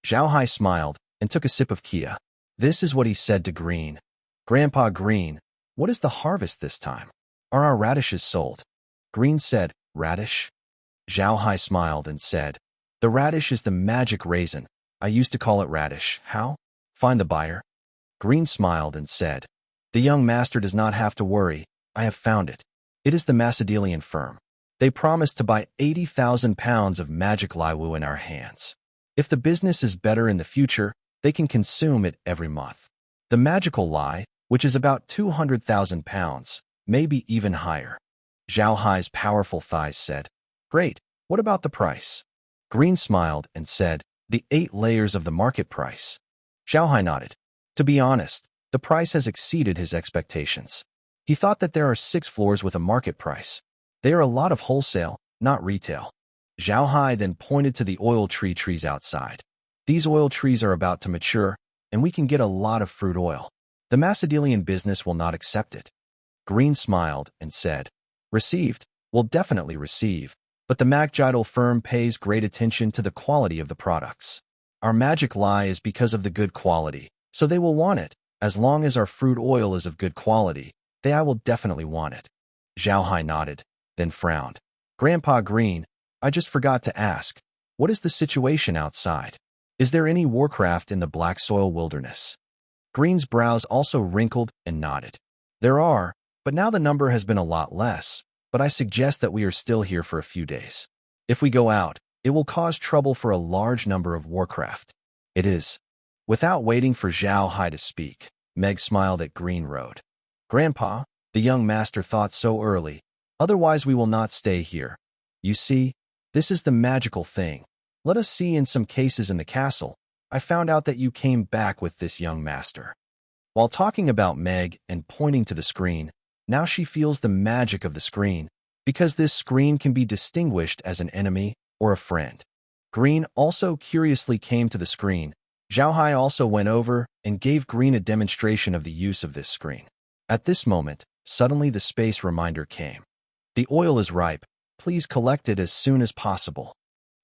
Zhao Hai smiled and took a sip of Kia. This is what he said to Green. "Grandpa Green, what is the harvest this time? Are our radishes sold?" Green said, "Radish?" Zhao Hai smiled and said, "The radish is the magic raisin. I used to call it radish. How? Find the buyer." Green smiled and said, "The young master does not have to worry. I have found it. It is the Macedonian firm. They promised to buy 80,000 pounds of magic Liwu in our hands. If the business is better in the future, they can consume it every month. The magical Li, which is about 200,000 pounds, maybe even higher." Zhao Hai's powerful thighs said, "Great, what about the price?" Green smiled and said, "The 8 layers of the market price." Zhao Hai nodded. To be honest, the price has exceeded his expectations. He thought that there are 6 floors with a market price. They are a lot of wholesale, not retail. Zhao Hai then pointed to the oil tree trees outside. "These oil trees are about to mature, and we can get a lot of fruit oil. The Macedonian business will not accept it." Green smiled and said, "Received, will definitely receive, but the Macgidal firm pays great attention to the quality of the products. Our magic Li is because of the good quality, so they will want it. As long as our fruit oil is of good quality, I will definitely want it." Zhao Hai nodded, then frowned. "Grandpa Green, I just forgot to ask, what is the situation outside? Is there any Warcraft in the Black Soil Wilderness?" Green's brows also wrinkled and nodded. "There are, but now the number has been a lot less, but I suggest that we are still here for a few days. If we go out, it will cause trouble for a large number of Warcraft." "It is." Without waiting for Zhao Hai to speak, Meg smiled at Green Road. Grandpa, the young master thought so early. Otherwise we will not stay here. You see, this is the magical thing. Let us see in some cases in the castle. I found out that you came back with this young master. While talking about Meg and pointing to the screen, now she feels the magic of the screen, because this screen can be distinguished as an enemy or a friend. Green also curiously came to the screen. Zhao Hai also went over and gave Green a demonstration of the use of this screen. At this moment, suddenly the space reminder came. The oil is ripe. Please collect it as soon as possible.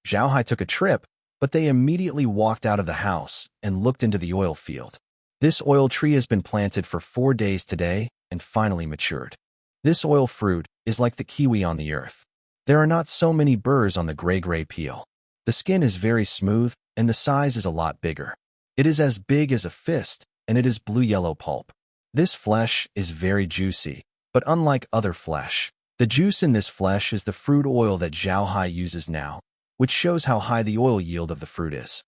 Zhao Hai took a trip, but they immediately walked out of the house and looked into the oil field. This oil tree has been planted for 4 days today and finally matured. This oil fruit is like the kiwi on the earth. There are not so many burrs on the gray peel. The skin is very smooth and the size is a lot bigger. It is as big as a fist and it is blue-yellow pulp. This flesh is very juicy, but unlike other flesh, the juice in this flesh is the fruit oil that Zhao Hai uses now, which shows how high the oil yield of the fruit is.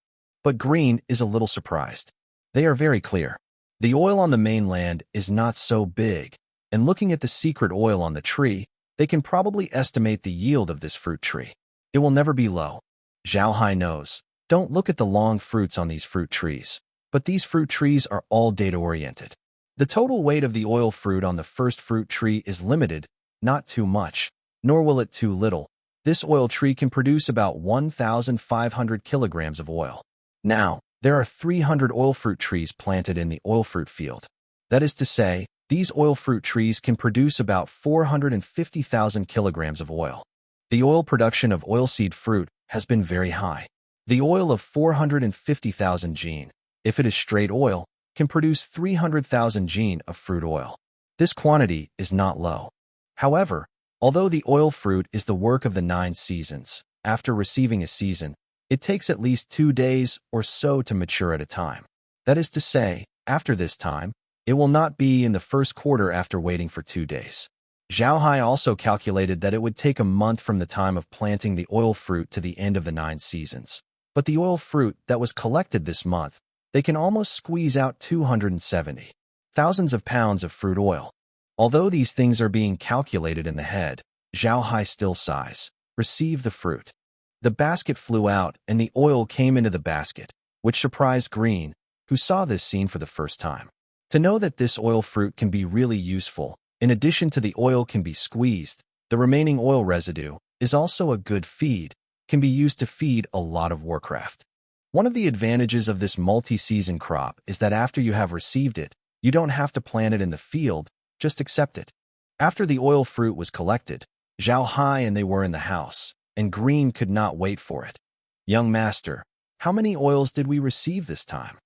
But Green is a little surprised. They are very clear. The oil on the mainland is not so big, and looking at the secret oil on the tree, they can probably estimate the yield of this fruit tree. It will never be low. Zhao Hai knows. Don't look at the long fruits on these fruit trees, but these fruit trees are all data-oriented. The total weight of the oil fruit on the first fruit tree is limited, not too much, nor will it too little. This oil tree can produce about 1,500 kilograms of oil. Now, there are 300 oil fruit trees planted in the oil fruit field. That is to say, these oil fruit trees can produce about 450,000 kilograms of oil. The oil production of oilseed fruit has been very high. The oil of 450,000 gene, if it is straight oil, can produce 300,000 gene of fruit oil. This quantity is not low. However, although the oil fruit is the work of the 9 seasons, after receiving a season, it takes at least 2 days or so to mature at a time. That is to say, after this time, it will not be in the first quarter after waiting for 2 days. Zhao Hai also calculated that it would take a month from the time of planting the oil fruit to the end of the 9 seasons. But the oil fruit that was collected this month, they can almost squeeze out 270 thousands of pounds of fruit oil. Although these things are being calculated in the head, Zhao Hai still sighs. Receive the fruit. The basket flew out and the oil came into the basket, which surprised Green, who saw this scene for the first time. To know that this oil fruit can be really useful, in addition to the oil can be squeezed, the remaining oil residue is also a good feed, can be used to feed a lot of Warcraft. One of the advantages of this multi-season crop is that after you have received it, you don't have to plant it in the field, just accept it. After the oil fruit was collected, Zhao Hai and they were in the house, and Green could not wait for it. Young master, how many oils did we receive this time?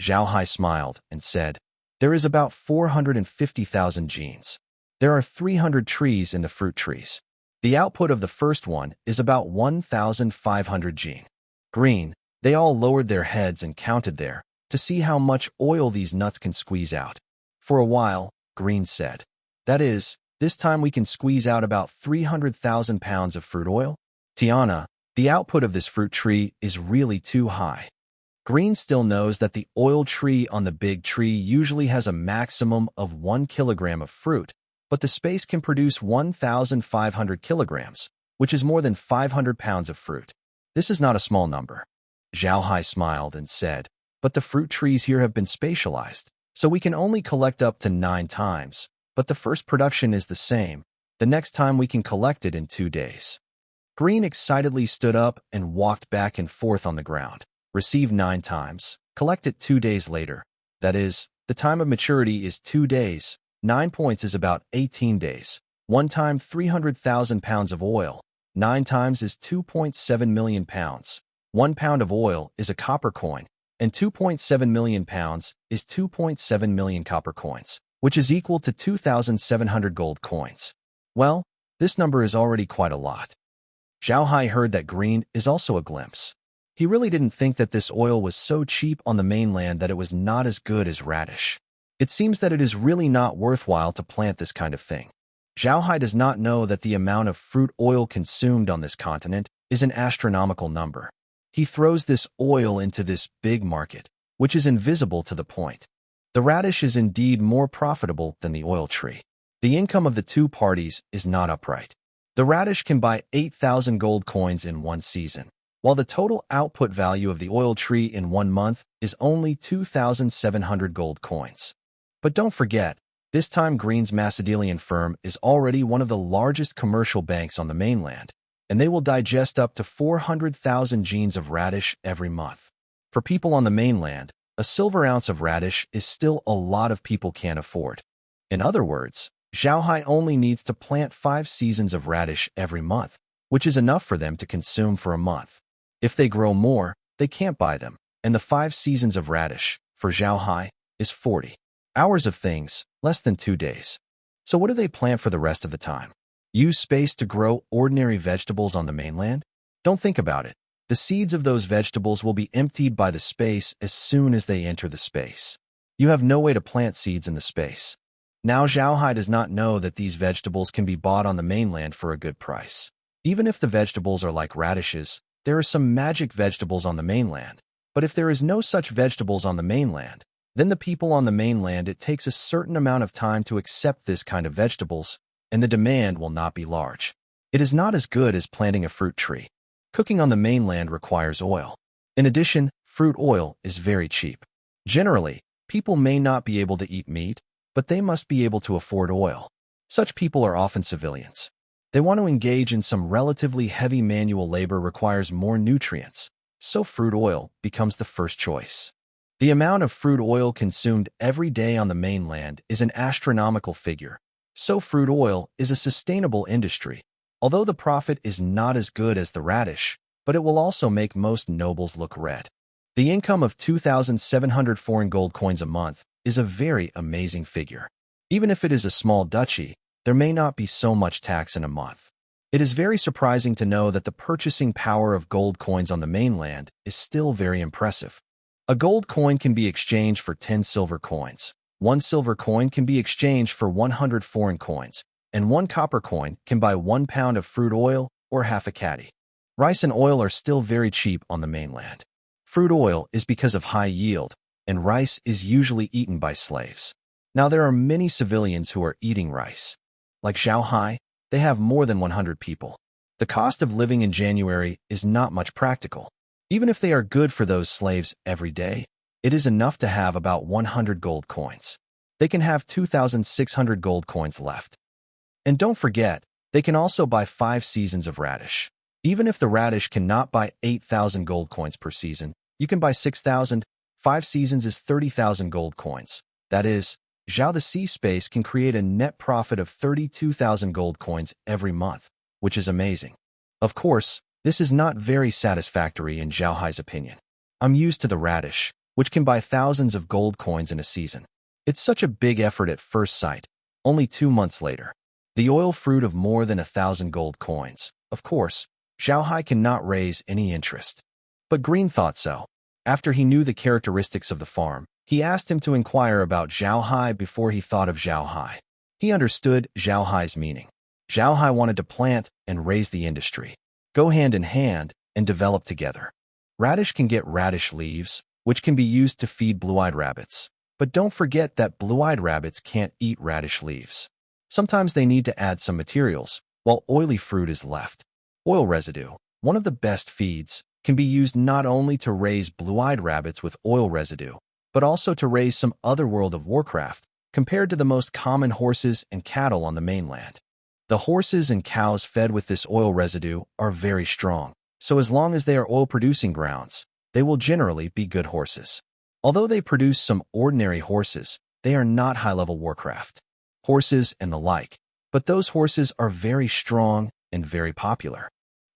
Zhao Hai smiled and said, there is about 450,000 genes. There are 300 trees in the fruit trees. The output of the first one is about 1,500 gene. Green, they all lowered their heads and counted there to see how much oil these nuts can squeeze out. For a while, Green said, that is, this time we can squeeze out about 300,000 pounds of fruit oil. Tiana, the output of this fruit tree is really too high. Green still knows that the oil tree on the big tree usually has a maximum of 1 kilogram of fruit, but the space can produce 1,500 kilograms, which is more than 500 pounds of fruit. This is not a small number. Zhao Hai smiled and said, but the fruit trees here have been spatialized, so we can only collect up to 9 times, but the first production is the same. The next time we can collect it in 2 days. Green excitedly stood up and walked back and forth on the ground. Receive 9 times, collect it 2 days later. That is, the time of maturity is 2 days, 9 points is about 18 days. 1 time 300,000 pounds of oil, 9 times is 2.7 million pounds. 1 pound of oil is a copper coin, and 2.7 million pounds is 2.7 million copper coins, which is equal to 2,700 gold coins. Well, this number is already quite a lot. Zhao Hai heard that Green is also a glimpse. He really didn't think that this oil was so cheap on the mainland that it was not as good as radish. It seems that it is really not worthwhile to plant this kind of thing. Zhao Hai does not know that the amount of fruit oil consumed on this continent is an astronomical number. He throws this oil into this big market, which is invisible to the point. The radish is indeed more profitable than the oil tree. The income of the two parties is not upright. The radish can buy 8,000 gold coins in one season, while the total output value of the oil tree in 1 month is only 2,700 gold coins. But don't forget, this time Green's Macedonian firm is already one of the largest commercial banks on the mainland, and they will digest up to 400,000 genes of radish every month. For people on the mainland, a silver ounce of radish is still a lot of people can't afford. In other words, Zhaohai only needs to plant 5 seasons of radish every month, which is enough for them to consume for a month. If they grow more, they can't buy them, and the 5 seasons of radish, for Zhaohai, is 40 hours of things, less than 2 days. So what do they plant for the rest of the time? Use space to grow ordinary vegetables on the mainland? Don't think about it. The seeds of those vegetables will be emptied by the space as soon as they enter the space. You have no way to plant seeds in the space. Now Zhaohai does not know that these vegetables can be bought on the mainland for a good price. Even if the vegetables are like radishes, there are some magic vegetables on the mainland. But if there is no such vegetables on the mainland, then the people on the mainland it takes a certain amount of time to accept this kind of vegetables, and the demand will not be large. It is not as good as planting a fruit tree. Cooking on the mainland requires oil. In addition, fruit oil is very cheap. Generally, people may not be able to eat meat, but they must be able to afford oil. Such people are often civilians. They want to engage in some relatively heavy manual labor requires more nutrients, so fruit oil becomes the first choice. The amount of fruit oil consumed every day on the mainland is an astronomical figure, so fruit oil is a sustainable industry. Although the profit is not as good as the radish, but it will also make most nobles look red. The income of 2,700 foreign gold coins a month is a very amazing figure. Even if it is a small duchy, there may not be so much tax in a month. It is very surprising to know that the purchasing power of gold coins on the mainland is still very impressive. A gold coin can be exchanged for 10 silver coins. 1 silver coin can be exchanged for 100 foreign coins, and 1 copper coin can buy 1 pound of fruit oil or half a caddy. Rice and oil are still very cheap on the mainland. Fruit oil is because of high yield, and rice is usually eaten by slaves. Now there are many civilians who are eating rice. Like Zhaohai, they have more than 100 people. The cost of living in January is not much practical. Even if they are good for those slaves every day, it is enough to have about 100 gold coins. They can have 2,600 gold coins left. And don't forget, they can also buy 5 seasons of radish. Even if the radish cannot buy 8,000 gold coins per season, you can buy 6,000. 5 seasons is 30,000 gold coins. That is, Zhao the Sea Space can create a net profit of 32,000 gold coins every month, which is amazing. Of course, this is not very satisfactory in Zhaohai's opinion. I'm used to the radish, which can buy thousands of gold coins in a season. It's such a big effort at first sight. Only 2 months later, the oil fruit of more than 1,000 gold coins. Of course, Zhaohai cannot raise any interest. But Green thought so. After he knew the characteristics of the farm, he asked him to inquire about Zhaohai before he thought of Zhaohai. He understood Zhaohai's meaning. Zhaohai wanted to plant and raise the industry, go hand in hand, and develop together. Radish can get radish leaves, which can be used to feed blue-eyed rabbits. But don't forget that blue-eyed rabbits can't eat radish leaves. Sometimes they need to add some materials, while oily fruit is left. Oil residue, one of the best feeds, can be used not only to raise blue-eyed rabbits with oil residue, but also to raise some other World of Warcraft, compared to the most common horses and cattle on the mainland. The horses and cows fed with this oil residue are very strong, so as long as they are oil-producing grounds, they will generally be good horses. Although they produce some ordinary horses, they are not high-level Warcraft horses and the like, but those horses are very strong and very popular.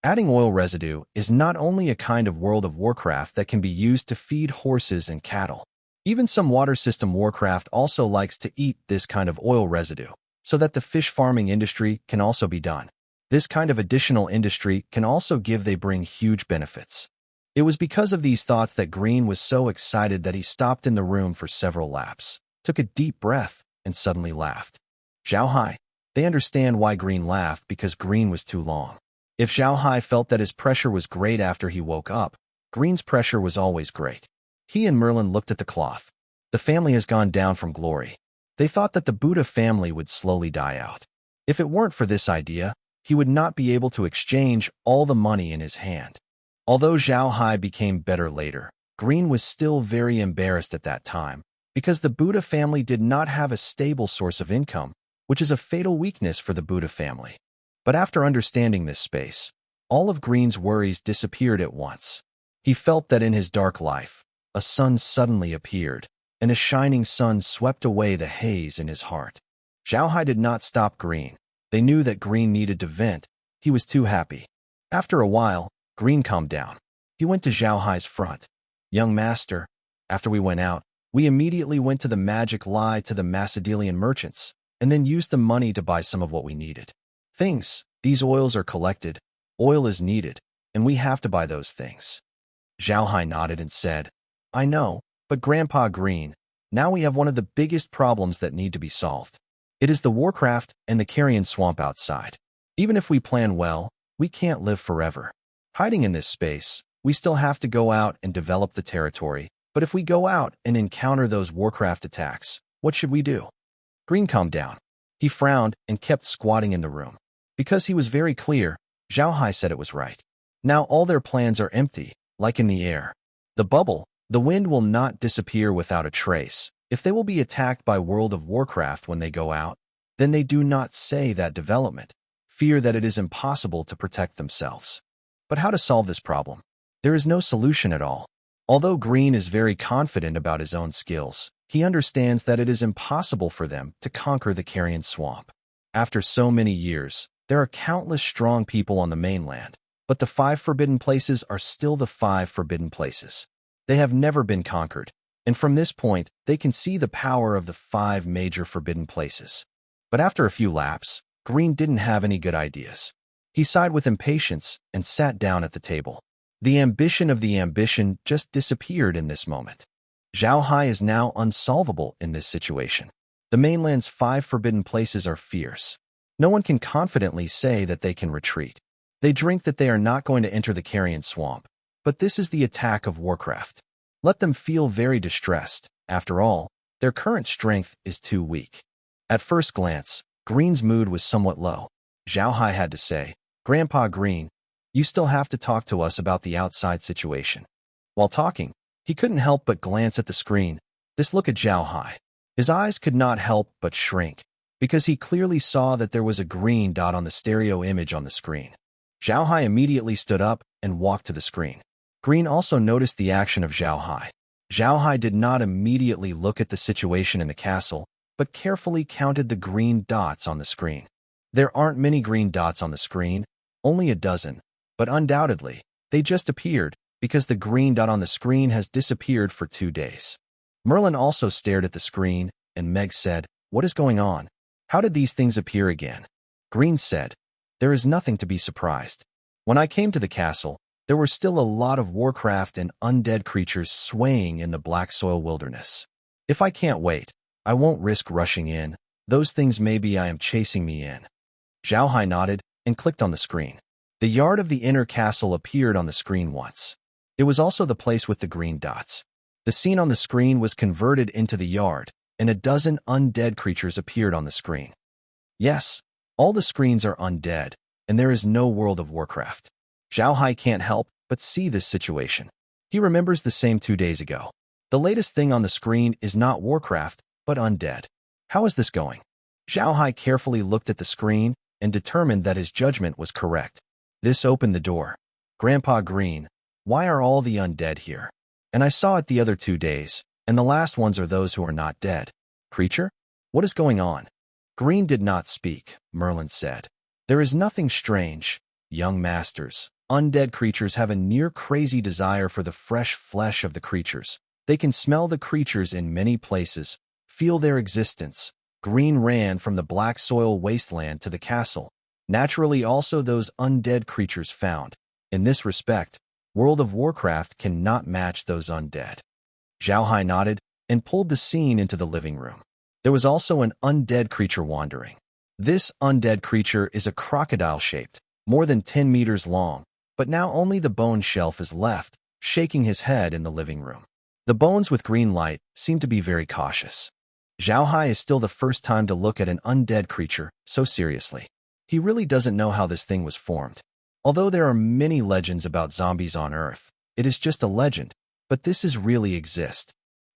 Adding oil residue is not only a kind of World of Warcraft that can be used to feed horses and cattle. Even some water system Warcraft also likes to eat this kind of oil residue, so that the fish farming industry can also be done. This kind of additional industry can also bring huge benefits. It was because of these thoughts that Green was so excited that he stopped in the room for several laps, took a deep breath, and suddenly laughed. Zhaohai. They understand why Green laughed because Green was too long. If Zhaohai felt that his pressure was great after he woke up, Green's pressure was always great. He and Merlin looked at the cloth. The family has gone down from glory. They thought that the Buddha family would slowly die out. If it weren't for this idea, he would not be able to exchange all the money in his hand. Although Zhao Hai became better later, Green was still very embarrassed at that time because the Buddha family did not have a stable source of income, which is a fatal weakness for the Buddha family. But after understanding this space, all of Green's worries disappeared at once. He felt that in his dark life, a sun suddenly appeared, and a shining sun swept away the haze in his heart. Zhao Hai did not stop Green. They knew that Green needed to vent. He was too happy. After a while, Green calmed down. He went to Zhao Hai's front. "Young master, after we went out, we immediately went to the magic lie to the Macedonian merchants, and then used the money to buy some of what we needed. These oils are collected, oil is needed, and we have to buy those things." Zhao Hai nodded and said, "I know, but Grandpa Green, now we have one of the biggest problems that need to be solved. It is the Warcraft and the carrion swamp outside. Even if we plan well, we can't live forever. Hiding in this space, we still have to go out and develop the territory, but if we go out and encounter those Warcraft attacks, what should we do?" Green calmed down. He frowned and kept squatting in the room. Because he was very clear, Zhao Hai said it was right. Now all their plans are empty, like in the air. The wind will not disappear without a trace. If they will be attacked by World of Warcraft when they go out, then they do not say that development, fear that it is impossible to protect themselves. But how to solve this problem? There is no solution at all. Although Green is very confident about his own skills, he understands that it is impossible for them to conquer the carrion swamp. After so many years, there are countless strong people on the mainland, but the 5 forbidden places are still the 5 forbidden places. They have never been conquered, and from this point, they can see the power of the 5 major forbidden places. But after a few laps, Green didn't have any good ideas. He sighed with impatience and sat down at the table. The ambition of the ambition just disappeared in this moment. Zhao Hai is now unsolvable in this situation. The mainland's 5 forbidden places are fierce. No one can confidently say that they can retreat. They drink that they are not going to enter the carrion swamp. But this is the attack of Warcraft. Let them feel very distressed. After all, their current strength is too weak. At first glance, Green's mood was somewhat low. Zhao Hai had to say, "Grandpa Green, you still have to talk to us about the outside situation." While talking, he couldn't help but glance at the screen. This look at Zhao Hai. His eyes could not help but shrink, because he clearly saw that there was a green dot on the stereo image on the screen. Zhao Hai immediately stood up and walked to the screen. Green also noticed the action of Zhao Hai. Zhao Hai did not immediately look at the situation in the castle, but carefully counted the green dots on the screen. There aren't many green dots on the screen, only a dozen, but undoubtedly, they just appeared because the green dot on the screen has disappeared for 2 days. Merlin also stared at the screen, and Meg said, "What is going on? How did these things appear again?" Green said, "There is nothing to be surprised. When I came to the castle, there were still a lot of Warcraft and undead creatures swaying in the black soil wilderness. If I can't wait, I won't risk rushing in. Those things maybe I am chasing me in." Zhao Hai nodded and clicked on the screen. The yard of the inner castle appeared on the screen once. It was also the place with the green dots. The scene on the screen was converted into the yard, and a dozen undead creatures appeared on the screen. Yes, all the screens are undead, and there is no World of Warcraft. Zhao Hai can't help but see this situation. He remembers the same 2 days ago. The latest thing on the screen is not Warcraft, but undead. How is this going? Zhao Hai carefully looked at the screen and determined that his judgment was correct. This opened the door. "Grandpa Green, why are all the undead here? And I saw it the other 2 days, and the last ones are those who are not dead. Creature? What is going on?" Green did not speak, Merlin said. "There is nothing strange, young masters. Undead creatures have a near-crazy desire for the fresh flesh of the creatures. They can smell the creatures in many places, feel their existence." Green ran from the black soil wasteland to the castle. Naturally, also those undead creatures found. In this respect, World of Warcraft cannot match those undead. Zhao Hai nodded and pulled the scene into the living room. There was also an undead creature wandering. This undead creature is a crocodile-shaped, more than 10 meters long, but now only the bone shelf is left, shaking his head in the living room. The bones with green light seem to be very cautious. Zhao Hai is still the first time to look at an undead creature so seriously. He really doesn't know how this thing was formed. Although there are many legends about zombies on Earth, it is just a legend, but this is really exist.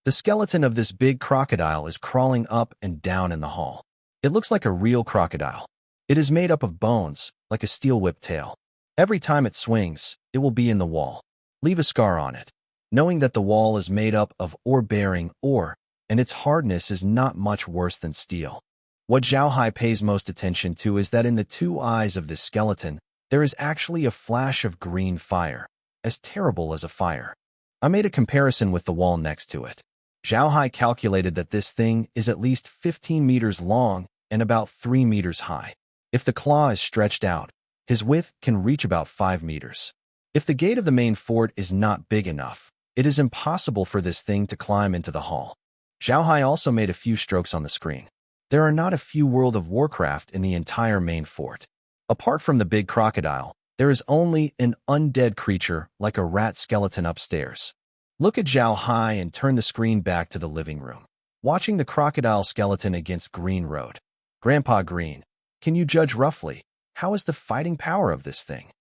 The skeleton of this big crocodile is crawling up and down in the hall. It looks like a real crocodile. It is made up of bones, like a steel whip tail. Every time it swings, it will be in the wall. Leave a scar on it. Knowing that the wall is made up of ore-bearing ore, and its hardness is not much worse than steel. What Zhao Hai pays most attention to is that in the two eyes of this skeleton, there is actually a flash of green fire, as terrible as a fire. I made a comparison with the wall next to it. Zhao Hai calculated that this thing is at least 15 meters long and about 3 meters high. If the claw is stretched out, his width can reach about 5 meters. If the gate of the main fort is not big enough, it is impossible for this thing to climb into the hall. Zhao Hai also made a few strokes on the screen. There are not a few World of Warcraft in the entire main fort. Apart from the big crocodile, there is only an undead creature like a rat skeleton upstairs. Look at Zhao Hai and turn the screen back to the living room. Watching the crocodile skeleton against Green Road. Grandpa Green, can you judge roughly, how is the fighting power of this thing?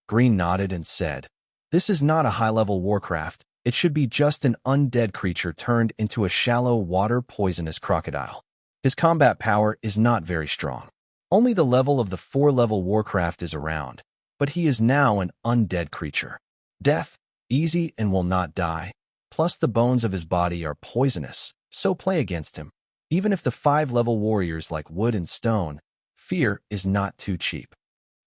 Green nodded and said, this is not a high-level Warcraft. It should be just an undead creature turned into a shallow water poisonous crocodile. His combat power is not very strong. Only the level of the 4-level Warcraft is around, but he is now an undead creature. Death, easy and will not die, plus the bones of his body are poisonous, so play against him. Even if the 5-level warriors like wood and stone, fear is not too cheap.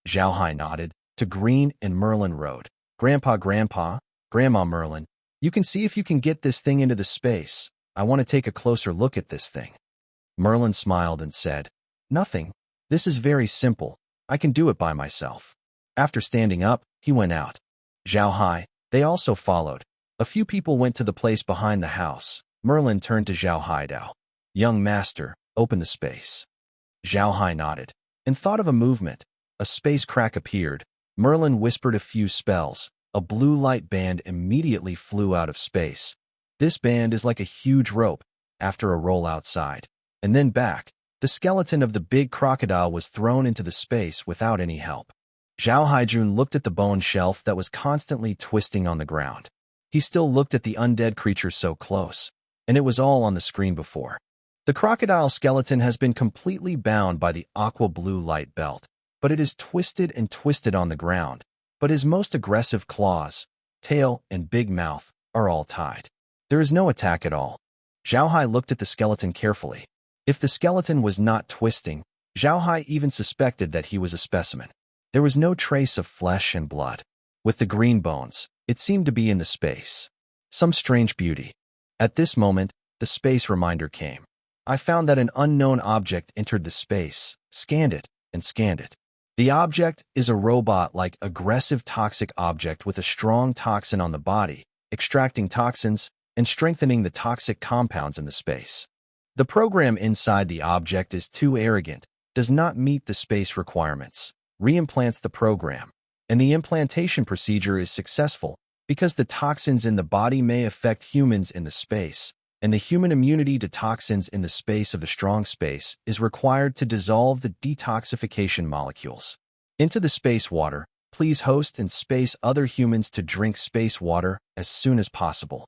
Zhao Hai nodded to Green and Merlin Road. Grandpa, Grandma Merlin, you can see if you can get this thing into the space. I want to take a closer look at this thing. Merlin smiled and said, nothing. This is very simple. I can do it by myself. After standing up, he went out. Zhao Hai, they also followed. A few people went to the place behind the house. Merlin turned to Zhao Hai. Young master, open the space. Zhao Hai nodded and thought of a movement. A space crack appeared. Merlin whispered a few spells. A blue light band immediately flew out of space. This band is like a huge rope after a roll outside. And then back. The skeleton of the big crocodile was thrown into the space without any help. Zhao Haijun looked at the bone shelf that was constantly twisting on the ground. He still looked at the undead creature so close, and it was all on the screen before. The crocodile skeleton has been completely bound by the aqua blue light belt, but it is twisted and twisted on the ground. But his most aggressive claws, tail, and big mouth are all tied. There is no attack at all. Zhao Hai looked at the skeleton carefully. If the skeleton was not twisting, Zhao Hai even suspected that he was a specimen. There was no trace of flesh and blood. With the green bones, it seemed to be in the space. Some strange beauty. At this moment, the space reminder came. I found that an unknown object entered the space, scanned it, and scanned it. The object is a robot-like aggressive toxic object with a strong toxin on the body, extracting toxins and strengthening the toxic compounds in the space. The program inside the object is too arrogant, does not meet the space requirements, reimplants the program, and the implantation procedure is successful because the toxins in the body may affect humans in the space, and the human immunity to toxins in the space of the strong space is required to dissolve the detoxification molecules. Into the space water, please host and space other humans to drink space water as soon as possible.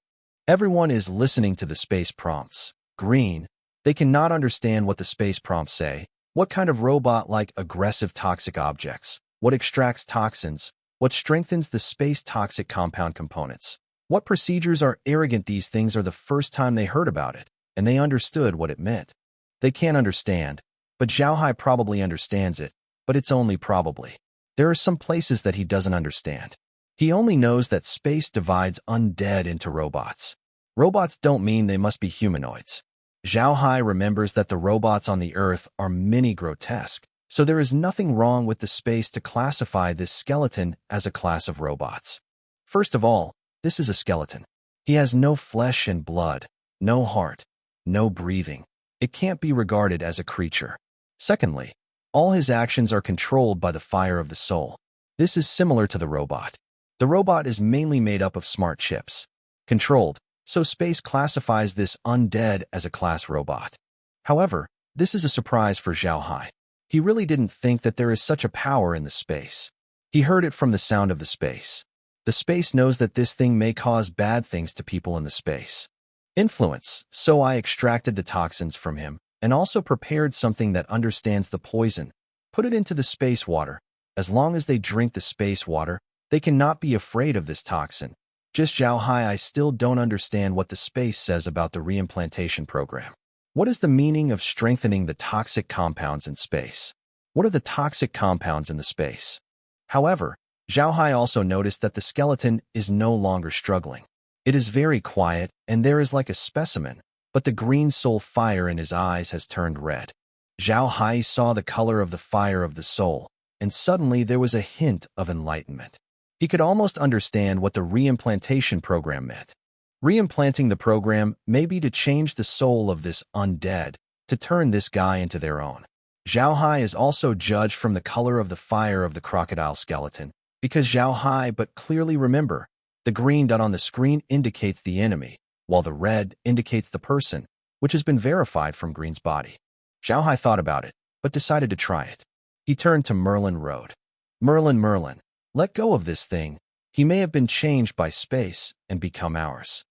Everyone is listening to the space prompts. Green. They cannot understand what the space prompts say. What kind of robot-like aggressive toxic objects? What extracts toxins? What strengthens the space toxic compound components? What procedures are arrogant? These things are the first time they heard about it, and they understood what it meant. They can't understand, but Zhao Hai probably understands it, but it's only probably. There are some places that he doesn't understand. He only knows that space divides undead into robots. Robots don't mean they must be humanoids. Zhao Hai remembers that the robots on the Earth are mini-grotesque, so there is nothing wrong with the space to classify this skeleton as a class of robots. First of all, this is a skeleton. He has no flesh and blood, no heart, no breathing. It can't be regarded as a creature. Secondly, all his actions are controlled by the fire of the soul. This is similar to the robot. The robot is mainly made up of smart chips. Controlled, so space classifies this undead as a class robot. However, this is a surprise for Zhao Hai. He really didn't think that there is such a power in the space. He heard it from the sound of the space. The space knows that this thing may cause bad things to people in the space. Influence, so I extracted the toxins from him and also prepared something that understands the poison, put it into the space water. As long as they drink the space water, they cannot be afraid of this toxin. Just Zhao Hai, I still don't understand what the space says about the reimplantation program. What is the meaning of strengthening the toxic compounds in space? What are the toxic compounds in the space? However, Zhao Hai also noticed that the skeleton is no longer struggling. It is very quiet, and there is like a specimen, but the green soul fire in his eyes has turned red. Zhao Hai saw the color of the fire of the soul, and suddenly there was a hint of enlightenment. He could almost understand what the reimplantation program meant. Reimplanting the program may be to change the soul of this undead, to turn this guy into their own. Zhao Hai is also judged from the color of the fire of the crocodile skeleton, because Zhao Hai but clearly remember, the green dot on the screen indicates the enemy, while the red indicates the person, which has been verified from Green's body. Zhao Hai thought about it, but decided to try it. He turned to Merlin Road. Merlin, let go of this thing. He may have been changed by space and become ours.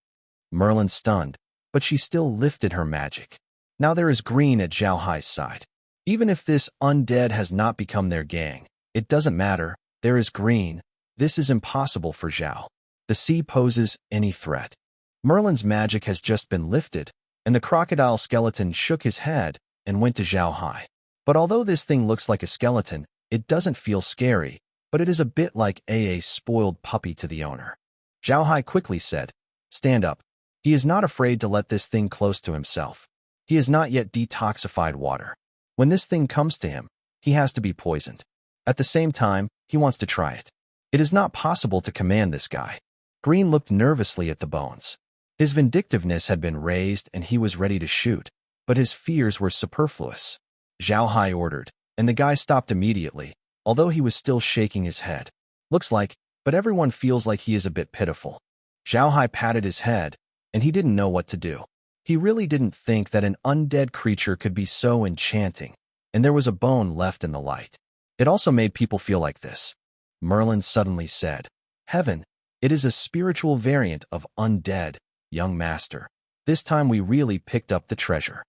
Merlin stunned, but she still lifted her magic. Now there is Green at Zhao Hai's side. Even if this undead has not become their gang, it doesn't matter. There is Green. This is impossible for Zhao. The sea poses any threat. Merlin's magic has just been lifted, and the crocodile skeleton shook his head and went to Zhao Hai. But although this thing looks like a skeleton, it doesn't feel scary, but it is a bit like a spoiled puppy to the owner. Zhao Hai quickly said, "Stand up." He is not afraid to let this thing close to himself. He has not yet detoxified water. When this thing comes to him, he has to be poisoned. At the same time, he wants to try it. It is not possible to command this guy. Green looked nervously at the bones. His vindictiveness had been raised and he was ready to shoot, but his fears were superfluous. Zhao Hai ordered, and the guy stopped immediately, although he was still shaking his head. Looks like, but everyone feels like he is a bit pitiful. Zhao Hai patted his head, and he didn't know what to do. He really didn't think that an undead creature could be so enchanting, and there was a bone left in the light. It also made people feel like this. Merlin suddenly said, "Heaven, it is a spiritual variant of undead, young master. This time we really picked up the treasure."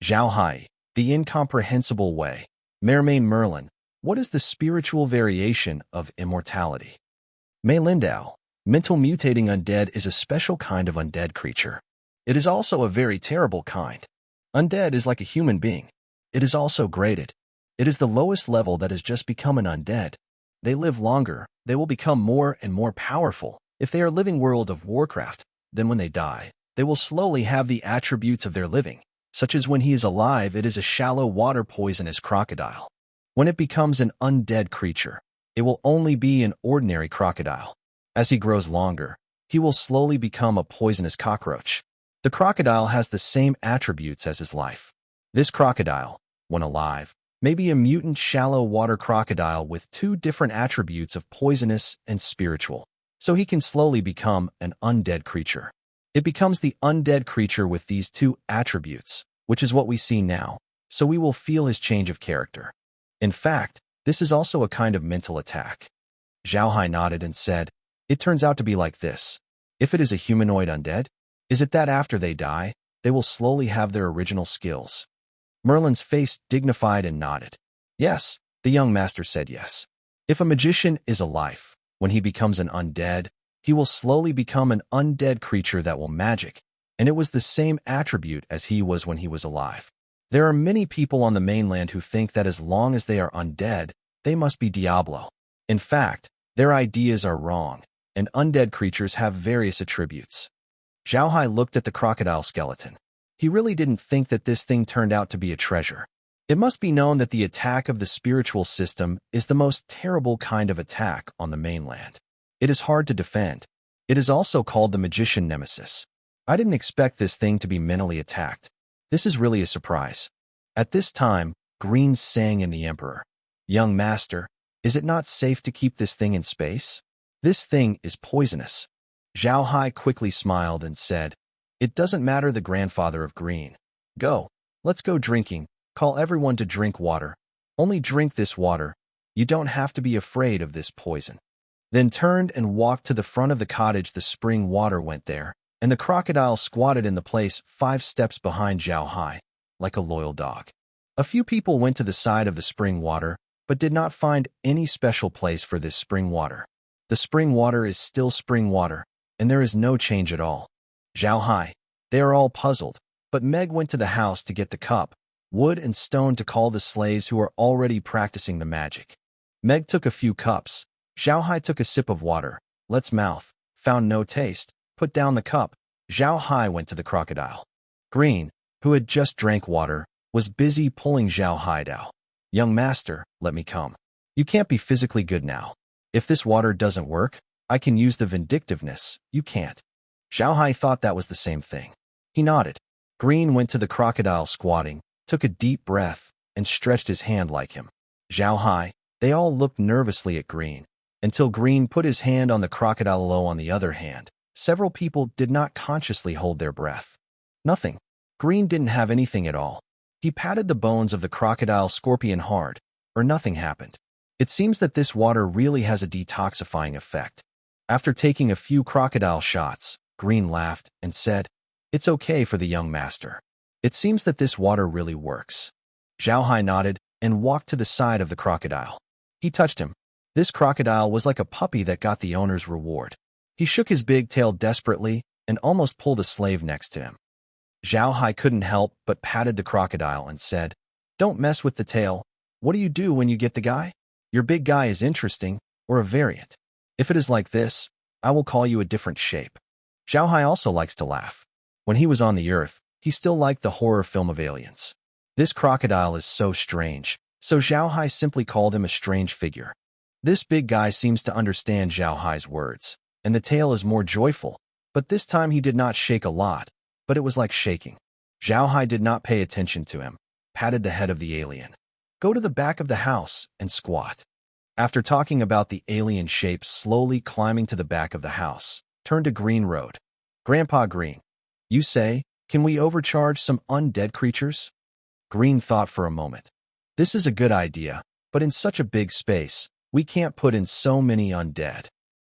Zhao Hai, the incomprehensible way. Merlin, what is the spiritual variation of immortality? Mei Lindao, mental mutating undead is a special kind of undead creature. It is also a very terrible kind. Undead is like a human being. It is also graded. It is the lowest level that has just become an undead. They live longer, they will become more and more powerful. If they are living World of Warcraft, then when they die, they will slowly have the attributes of their living, such as when he is alive it is a shallow water poisonous crocodile. When it becomes an undead creature, it will only be an ordinary crocodile. As he grows longer, he will slowly become a poisonous cockroach. The crocodile has the same attributes as his life. This crocodile, when alive, may be a mutant shallow water crocodile with two different attributes of poisonous and spiritual, so he can slowly become an undead creature. It becomes the undead creature with these two attributes, which is what we see now, so we will feel his change of character. In fact, this is also a kind of mental attack. Zhao Hai nodded and said, "It turns out to be like this. If it is a humanoid undead, is it that after they die, they will slowly have their original skills?" Merlin's face dignified and nodded. "Yes," the young master said yes. If a magician is alive, when he becomes an undead, he will slowly become an undead creature that will magic, and it was the same attribute as he was when he was alive. There are many people on the mainland who think that as long as they are undead, they must be Diablo. In fact, their ideas are wrong, and undead creatures have various attributes. Zhao Hai looked at the crocodile skeleton. He really didn't think that this thing turned out to be a treasure. It must be known that the attack of the spiritual system is the most terrible kind of attack on the mainland. It is hard to defend. It is also called the magician nemesis. I didn't expect this thing to be mentally attacked. This is really a surprise. At this time, Green sang in the Emperor. "Young master, is it not safe to keep this thing in space? This thing is poisonous." Zhao Hai quickly smiled and said, It doesn't matter the grandfather of Green. Go. Let's go drinking. Call everyone to drink water. Only drink this water. You don't have to be afraid of this poison. Then turned and walked to the front of the cottage. The spring water went there, and the crocodile squatted in the place 5 steps behind Zhao Hai, like a loyal dog. A few people went to the side of the spring water, but did not find any special place for this spring water. The spring water is still spring water, and there is no change at all. Zhao Hai. They are all puzzled, but Meg went to the house to get the cup, wood and stone to call the slaves who are already practicing the magic. Meg took a few cups. Zhao Hai took a sip of water. Let's mouth. Found no taste. Put down the cup. Zhao Hai went to the crocodile. Green, who had just drank water, was busy pulling Zhao Hai down. Young master, let me come. You can't be physically good now. If this water doesn't work, I can use the vindictiveness. You can't. Zhao Hai thought that was the same thing. He nodded. Green went to the crocodile squatting, took a deep breath, and stretched his hand like him. Zhao Hai. They all looked nervously at Green, until Green put his hand on the crocodile. Low on the other hand, several people did not consciously hold their breath. Nothing. Green didn't have anything at all. He patted the bones of the crocodile scorpion hard, or nothing happened. It seems that this water really has a detoxifying effect. After taking a few crocodile shots, Green laughed and said, "It's okay for the young master. It seems that this water really works." Zhao Hai nodded and walked to the side of the crocodile. He touched him. This crocodile was like a puppy that got the owner's reward. He shook his big tail desperately and almost pulled a slave next to him. Zhao Hai couldn't help but patted the crocodile and said, "Don't mess with the tail. What do you do when you get the guy? Your big guy is interesting, or a variant. If it is like this, I will call you a different shape." Zhao Hai also likes to laugh. When he was on the earth, he still liked the horror film of Aliens. This crocodile is so strange, so Zhao Hai simply called him a strange figure. This big guy seems to understand Zhao Hai's words, and the tail is more joyful, but this time he did not shake a lot, but it was like shaking. Zhao Hai did not pay attention to him, patted the head of the alien. Go to the back of the house and squat. After talking about the alien shape slowly climbing to the back of the house, turn to Green Road. Grandpa Green, you say, can we overcharge some undead creatures? Green thought for a moment. This is a good idea, but in such a big space, we can't put in so many undead.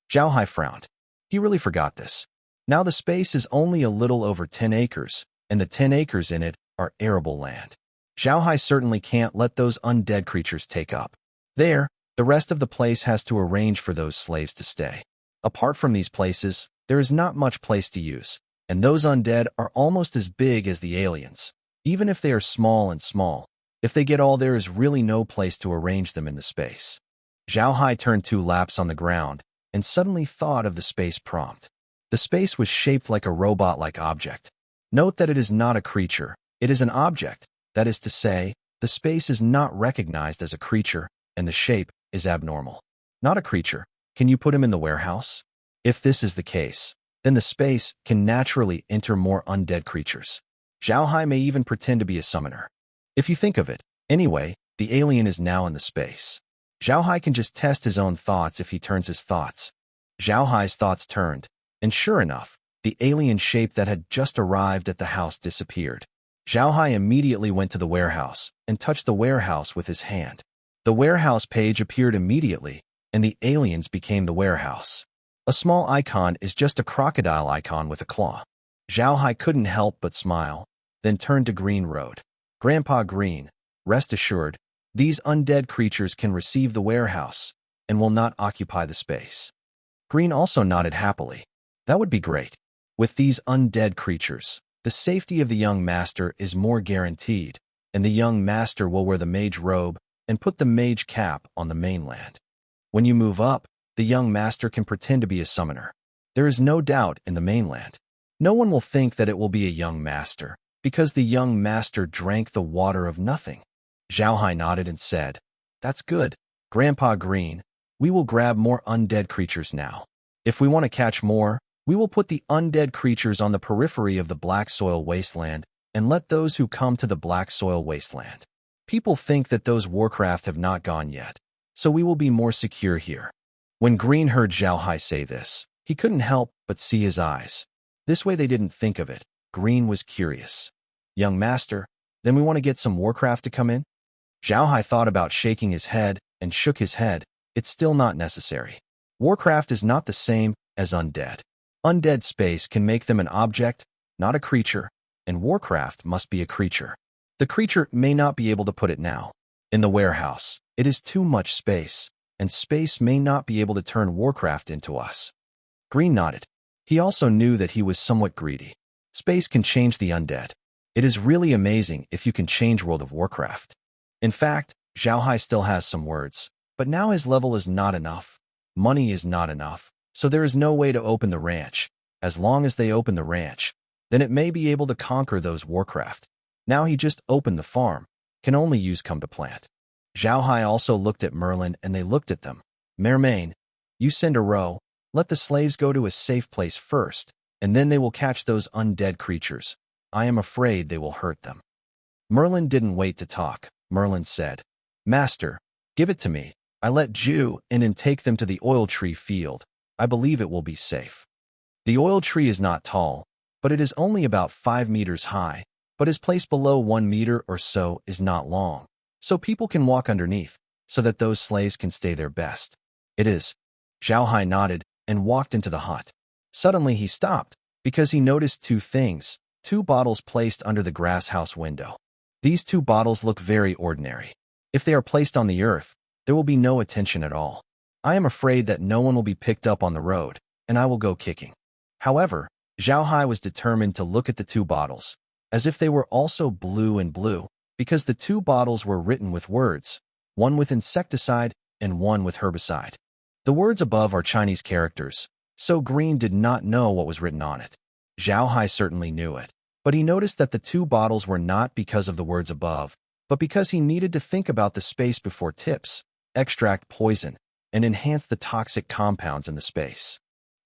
Zhao Hai frowned. He really forgot this. Now the space is only a little over 10 acres, and the 10 acres in it are arable land. Zhao Hai certainly can't let those undead creatures take up. There, the rest of the place has to arrange for those slaves to stay. Apart from these places, there is not much place to use, and those undead are almost as big as the aliens. Even if they are small and small, if they get all, there is really no place to arrange them in the space. Zhao Hai turned 2 laps on the ground and suddenly thought of the space prompt. The space was shaped like a robot-like object. Note that it is not a creature, it is an object. That is to say, the space is not recognized as a creature, and the shape is abnormal. Not a creature. Can you put him in the warehouse? If this is the case, then the space can naturally enter more undead creatures. Zhao Hai may even pretend to be a summoner. If you think of it, anyway, the alien is now in the space. Zhao Hai can just test his own thoughts if he turns his thoughts. Zhao Hai's thoughts turned, and sure enough, the alien shape that had just arrived at the house disappeared. Zhao Hai immediately went to the warehouse and touched the warehouse with his hand. The warehouse page appeared immediately, and the aliens became the warehouse. A small icon is just a crocodile icon with a claw. Zhao Hai couldn't help but smile, then turned to Green Road. Grandpa Green, rest assured, these undead creatures can receive the warehouse and will not occupy the space. Green also nodded happily. That would be great. With these undead creatures, the safety of the young master is more guaranteed, and the young master will wear the mage robe and put the mage cap on the mainland. When you move up, the young master can pretend to be a summoner. There is no doubt in the mainland. No one will think that it will be a young master, because the young master drank the water of nothing. Zhao Hai nodded and said, "That's good. Grandpa Green, we will grab more undead creatures now. If we want to catch more, we will put the undead creatures on the periphery of the Black Soil Wasteland and let those who come to the Black Soil Wasteland. People think that those warcraft have not gone yet, so we will be more secure here." When Green heard Zhao Hai say this, he couldn't help but see his eyes. This way they didn't think of it, Green was curious. Young master, then we want to get some Warcraft to come in? Zhao Hai thought about shaking his head and shook his head. It's still not necessary. Warcraft is not the same as undead. Undead space can make them an object, not a creature, and Warcraft must be a creature. The creature may not be able to put it now. In the warehouse, it is too much space, and space may not be able to turn Warcraft into us. Green nodded. He also knew that he was somewhat greedy. Space can change the undead. It is really amazing if you can change World of Warcraft. In fact, Zhao Hai still has some words, but now his level is not enough. Money is not enough, so there is no way to open the ranch. As long as they open the ranch, then it may be able to conquer those Warcraft. Now he just opened the farm, can only use come to plant. Zhao Hai also looked at Merlin and they looked at them. Mermain, you send a row, let the slaves go to a safe place first, and then they will catch those undead creatures. I am afraid they will hurt them. Merlin didn't wait to talk. Merlin said, Master, give it to me. I let Ju in and take them to the oil tree field. I believe it will be safe. The oil tree is not tall, but it is only about 5 meters high, but is placed below 1 meter or so is not long, so people can walk underneath, so that those slaves can stay there best. It is. Zhao Hai nodded and walked into the hut. Suddenly he stopped, because he noticed two things, 2 bottles placed under the grass house window. These 2 bottles look very ordinary. If they are placed on the earth, there will be no attention at all. I am afraid that no one will be picked up on the road, and I will go kicking. However, Zhao Hai was determined to look at the 2 bottles, as if they were also blue and blue, because the 2 bottles were written with words, one with insecticide and one with herbicide. The words above are Chinese characters, so Green did not know what was written on it. Zhao Hai certainly knew it, but he noticed that the 2 bottles were not because of the words above, but because he needed to think about the space before tips, extract poison, and enhance the toxic compounds in the space.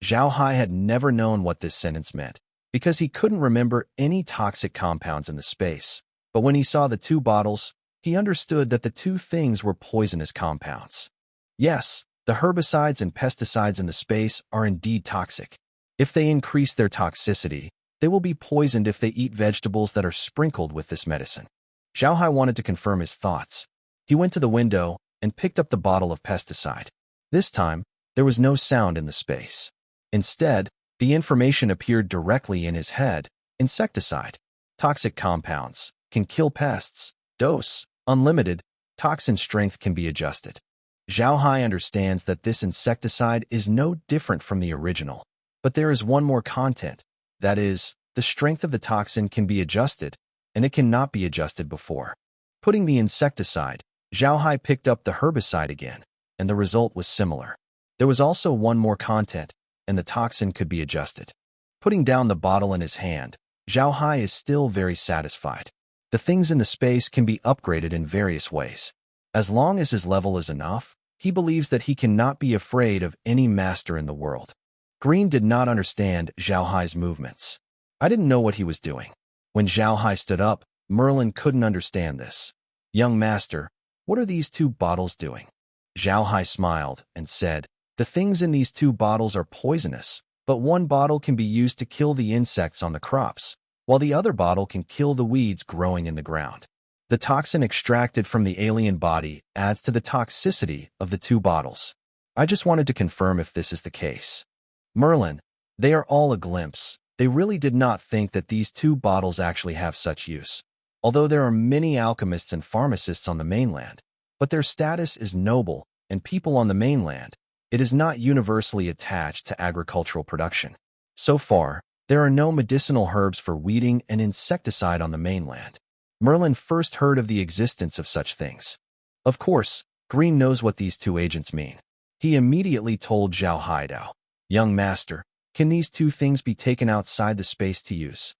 Zhao Hai had never known what this sentence meant, because he couldn't remember any toxic compounds in the space. But when he saw the 2 bottles, he understood that the 2 things were poisonous compounds. Yes, the herbicides and pesticides in the space are indeed toxic. If they increase their toxicity, they will be poisoned if they eat vegetables that are sprinkled with this medicine. Zhao Hai wanted to confirm his thoughts. He went to the window and picked up the bottle of pesticide. This time, there was no sound in the space. Instead, the information appeared directly in his head. Insecticide. Toxic compounds. Can kill pests. Dose. Unlimited. Toxin strength can be adjusted. Zhao Hai understands that this insecticide is no different from the original. But there is one more content. That is, the strength of the toxin can be adjusted, and it cannot be adjusted before. Putting the insecticide, Zhao Hai picked up the herbicide again, and the result was similar. There was also one more content, and the toxin could be adjusted. Putting down the bottle in his hand, Zhao Hai is still very satisfied. The things in the space can be upgraded in various ways. As long as his level is enough, he believes that he cannot be afraid of any master in the world. Green did not understand Zhao Hai's movements. I didn't know what he was doing. When Zhao Hai stood up, Merlin couldn't understand this. Young master, what are these 2 bottles doing? Zhao Hai smiled and said, the things in these 2 bottles are poisonous, but one bottle can be used to kill the insects on the crops, while the other bottle can kill the weeds growing in the ground. The toxin extracted from the alien body adds to the toxicity of the 2 bottles. I just wanted to confirm if this is the case. Merlin, they are all a glimpse. They really did not think that these 2 bottles actually have such use. Although there are many alchemists and pharmacists on the mainland, but their status is noble, and people on the mainland, it is not universally attached to agricultural production. So far, there are no medicinal herbs for weeding and insecticide on the mainland. Merlin first heard of the existence of such things. Of course, Green knows what these 2 agents mean. He immediately told Zhao Haidao, young master, can these 2 things be taken outside the space to use?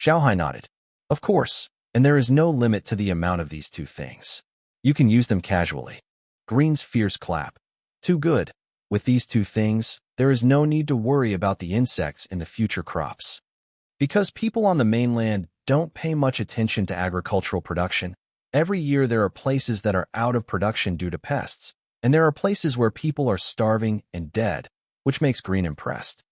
Zhao Hai nodded. Of course, and there is no limit to the amount of these 2 things. You can use them casually. Green's fierce clap. Too good. With these 2 things, there is no need to worry about the insects in the future crops. Because people on the mainland don't pay much attention to agricultural production, every year there are places that are out of production due to pests, and there are places where people are starving and dead, which makes Green impressed.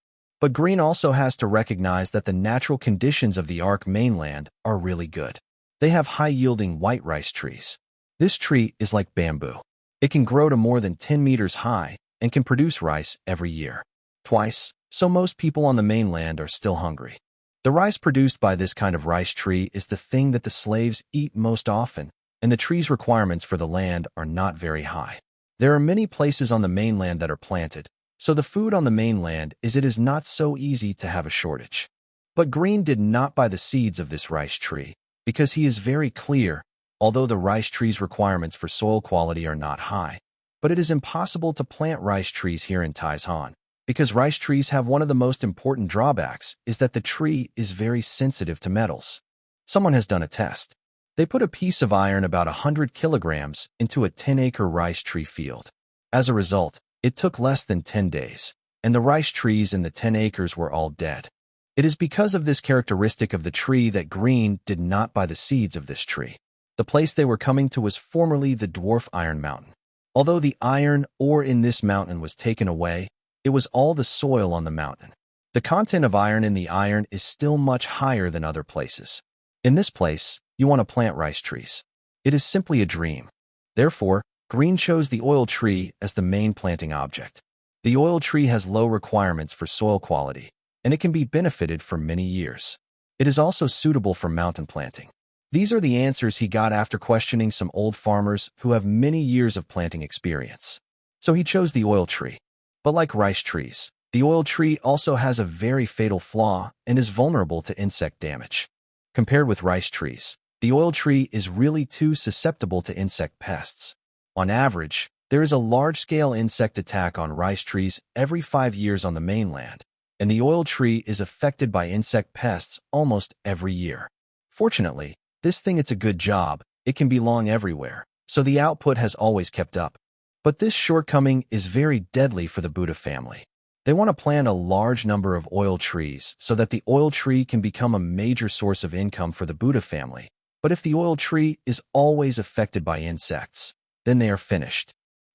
But Green also has to recognize that the natural conditions of the Ark mainland are really good. They have high-yielding white rice trees. This tree is like bamboo. It can grow to more than 10 meters high and can produce rice every year. Twice, so most people on the mainland are still hungry. The rice produced by this kind of rice tree is the thing that the slaves eat most often, and the tree's requirements for the land are not very high. There are many places on the mainland that are planted, so the food on the mainland is not so easy to have a shortage. But Green did not buy the seeds of this rice tree, because he is very clear, although the rice tree's requirements for soil quality are not high, but it is impossible to plant rice trees here in Taizhan, because rice trees have one of the most important drawbacks is that the tree is very sensitive to metals. Someone has done a test. They put a piece of iron about 100 kilograms into a 10-acre rice tree field. As a result, it took less than 10 days, and the rice trees in the 10 acres were all dead. It is because of this characteristic of the tree that Green did not buy the seeds of this tree. The place they were coming to was formerly the Dwarf Iron Mountain. Although the iron ore in this mountain was taken away, it was all the soil on the mountain. The content of iron in the iron is still much higher than other places. In this place, you want to plant rice trees. It is simply a dream. Therefore, Green chose the oil tree as the main planting object. The oil tree has low requirements for soil quality, and it can be benefited for many years. It is also suitable for mountain planting. These are the answers he got after questioning some old farmers who have many years of planting experience. So he chose the oil tree. But like rice trees, the oil tree also has a very fatal flaw and is vulnerable to insect damage. Compared with rice trees, the oil tree is really too susceptible to insect pests. On average, there is a large-scale insect attack on rice trees every 5 years on the mainland, and the oil tree is affected by insect pests almost every year. Fortunately, this thing it's a good job, it can belong everywhere, so the output has always kept up. But this shortcoming is very deadly for the Buddha family. They want to plant a large number of oil trees so that the oil tree can become a major source of income for the Buddha family. But if the oil tree is always affected by insects, then they are finished.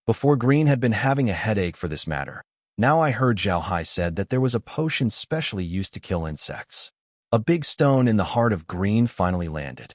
Before Green had been having a headache for this matter. Now I heard Zhao Hai said that there was a potion specially used to kill insects. A big stone in the heart of Green finally landed.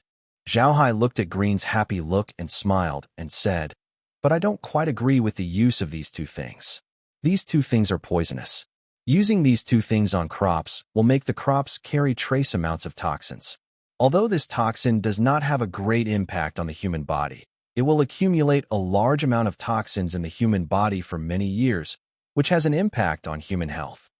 Zhao Hai looked at Green's happy look and smiled and said, "But I don't quite agree with the use of these two things. These two things are poisonous. Using these two things on crops will make the crops carry trace amounts of toxins. Although this toxin does not have a great impact on the human body, it will accumulate a large amount of toxins in the human body for many years, which has an impact on human health."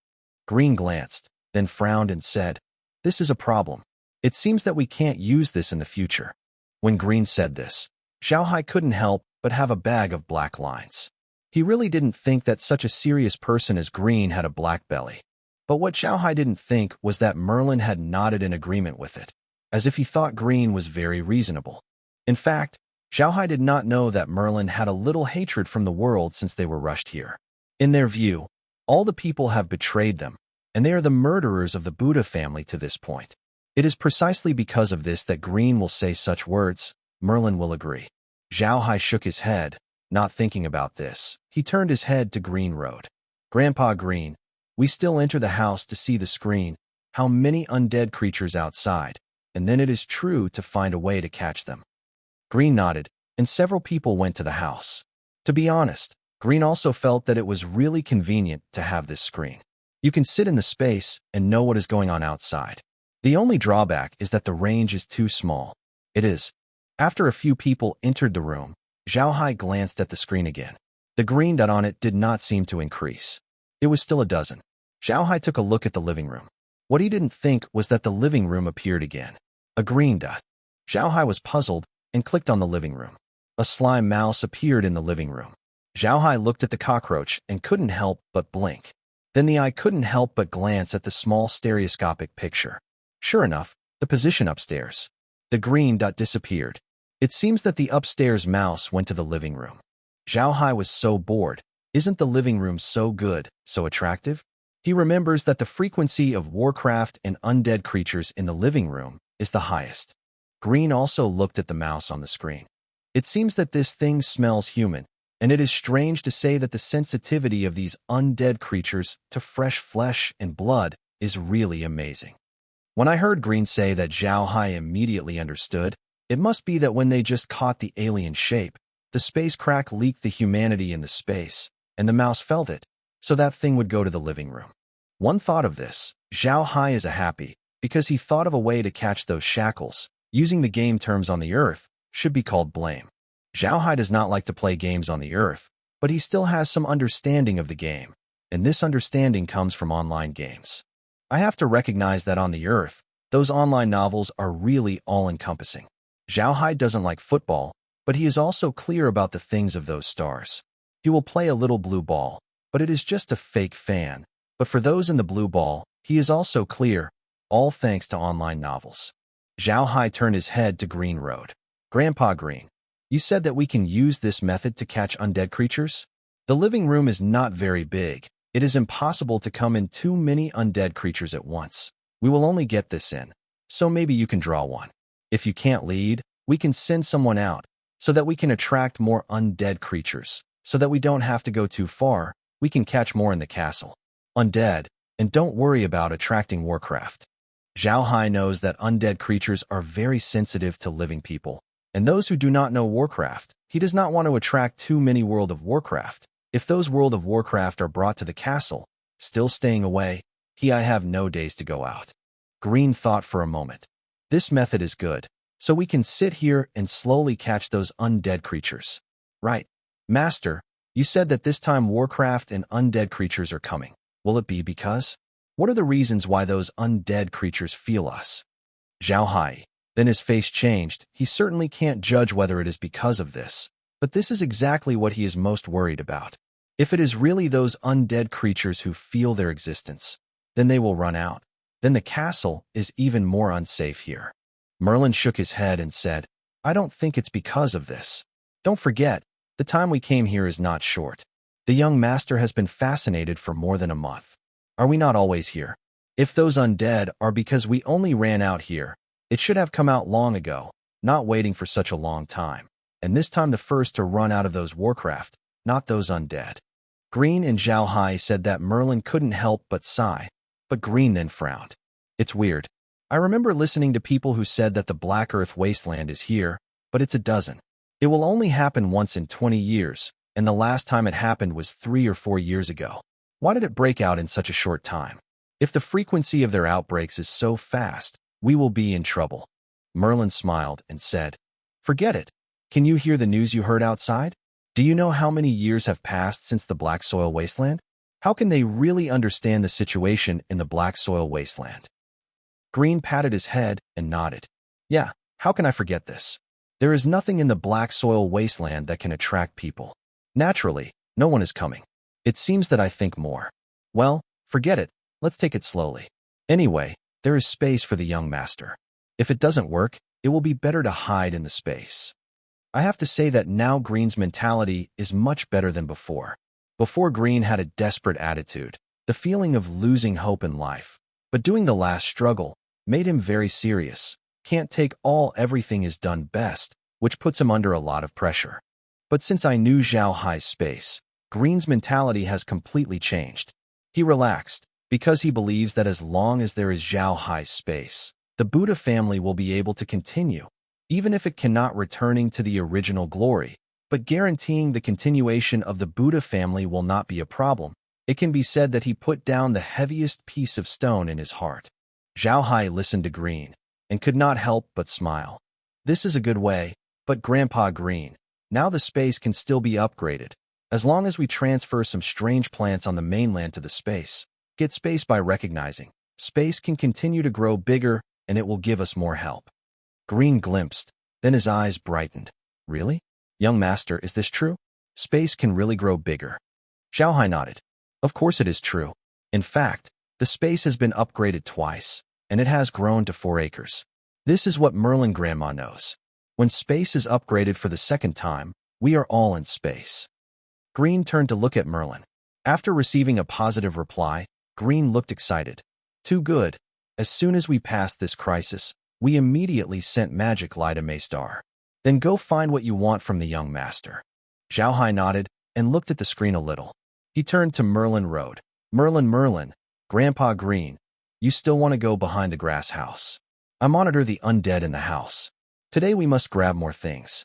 Green glanced, then frowned and said, "This is a problem. It seems that we can't use this in the future." When Green said this, Zhao Hai couldn't help but have a bag of black lines. He really didn't think that such a serious person as Green had a black belly. But what Zhao Hai didn't think was that Merlin had nodded in agreement with it, as if he thought Green was very reasonable. In fact, Zhao Hai did not know that Merlin had a little hatred from the world since they were rushed here. In their view, all the people have betrayed them, and they are the murderers of the Buddha family to this point. It is precisely because of this that Green will say such words. Merlin will agree. Zhao Hai shook his head, not thinking about this. He turned his head to Green Road. "Grandpa Green, we still enter the house to see the screen, how many undead creatures outside, and then it is true to find a way to catch them." Green nodded, and several people went to the house. To be honest, Green also felt that it was really convenient to have this screen. You can sit in the space and know what is going on outside. The only drawback is that the range is too small. It is. After a few people entered the room, Zhao Hai glanced at the screen again. The green dot on it did not seem to increase. It was still a dozen. Zhao Hai took a look at the living room. What he didn't think was that the living room appeared again. A green dot. Zhao Hai was puzzled and clicked on the living room. A slime mouse appeared in the living room. Zhao Hai looked at the cockroach and couldn't help but blink. Then the eye couldn't help but glance at the small stereoscopic picture. Sure enough, the position upstairs. The green dot disappeared. It seems that the upstairs mouse went to the living room. Zhao Hai was so bored. Isn't the living room so good, so attractive? He remembers that the frequency of Warcraft and undead creatures in the living room is the highest. Green also looked at the mouse on the screen. It seems that this thing smells human, and it is strange to say that the sensitivity of these undead creatures to fresh flesh and blood is really amazing. When I heard Green say that Zhao Hai immediately understood, it must be that when they just caught the alien shape, the space crack leaked the humanity in the space, and the mouse felt it, so that thing would go to the living room. One thought of this, Zhao Hai is happy, because he thought of a way to catch those shackles. Using the game terms on the Earth should be called blame. Zhao Hai does not like to play games on the Earth, but he still has some understanding of the game, and this understanding comes from online games. I have to recognize that on the Earth, those online novels are really all-encompassing. Zhao Hai doesn't like football, but he is also clear about the things of those stars. He will play a little blue ball, but it is just a fake fan. But for those in the blue ball, he is also clear, all thanks to online novels. Zhao Hai turned his head to Green Road. Grandpa Green, you said that we can use this method to catch undead creatures? The living room is not very big. It is impossible to come in too many undead creatures at once. We will only get this in, so maybe you can draw one. If you can't lead, we can send someone out, so that we can attract more undead creatures, so that we don't have to go too far, we can catch more in the castle. Undead, and don't worry about attracting Warcraft. Zhao Hai knows that undead creatures are very sensitive to living people, and those who do not know Warcraft, he does not want to attract too many World of Warcraft. If those World of Warcraft are brought to the castle, still staying away, I have no days to go out. Green thought for a moment. This method is good, so we can sit here and slowly catch those undead creatures. Right. Master, you said that this time Warcraft and undead creatures are coming. Will it be because? What are the reasons why those undead creatures feel us? Zhao Hai. Then his face changed. He certainly can't judge whether it is because of this, but this is exactly what he is most worried about. If it is really those undead creatures who feel their existence, then they will run out. Then the castle is even more unsafe here. Merlin shook his head and said, I don't think it's because of this. Don't forget, the time we came here is not short. The young master has been fascinated for more than a month. Are we not always here? If those undead are because we only ran out here, it should have come out long ago, not waiting for such a long time. And this time the first to run out of those Warcraft, not those undead. Green and Zhao Hai said that Merlin couldn't help but sigh, but Green then frowned. It's weird. I remember listening to people who said that the Black Earth Wasteland is here, but it's a dozen. It will only happen once in 20 years, and the last time it happened was 3 or 4 years ago. Why did it break out in such a short time? If the frequency of their outbreaks is so fast, we will be in trouble. Merlin smiled and said, Forget it. Can you hear the news you heard outside? Do you know how many years have passed since the Black Soil Wasteland? How can they really understand the situation in the Black Soil Wasteland? Green patted his head and nodded. Yeah, how can I forget this? There is nothing in the Black Soil Wasteland that can attract people. Naturally, no one is coming. It seems that I think more. Well, forget it. Let's take it slowly. Anyway, there is space for the young master. If it doesn't work, it will be better to hide in the space. I have to say that now Green's mentality is much better than before. Before Green had a desperate attitude, the feeling of losing hope in life. But doing the last struggle made him very serious. Can't take everything is done best, which puts him under a lot of pressure. But since I knew Zhao Hai's space, Green's mentality has completely changed. He relaxed, because he believes that as long as there is Zhao Hai's space, the Buddha family will be able to continue, even if it cannot returning to the original glory, but guaranteeing the continuation of the Buddha family will not be a problem. It can be said that he put down the heaviest piece of stone in his heart. Zhao Hai listened to Green, and could not help but smile. This is a good way, but Grandpa Green, now the space can still be upgraded. As long as we transfer some strange plants on the mainland to the space, get space by recognizing, space can continue to grow bigger and it will give us more help. Green glimpsed, then his eyes brightened. Really? Young master, is this true? Space can really grow bigger. Zhao Hai nodded. Of course it is true. In fact, the space has been upgraded twice, and it has grown to 4 acres. This is what Merlin Grandma knows. When space is upgraded for the second time, we are all in space. Green turned to look at Merlin. After receiving a positive reply, Green looked excited. Too good. As soon as we passed this crisis, we immediately sent magic light to Maystar. Then go find what you want from the young master. Zhao Hai nodded, and looked at the screen a little. He turned to Merlin Road. Merlin, Merlin, Grandpa Green, you still want to go behind the grass house? I monitor the undead in the house. Today we must grab more things.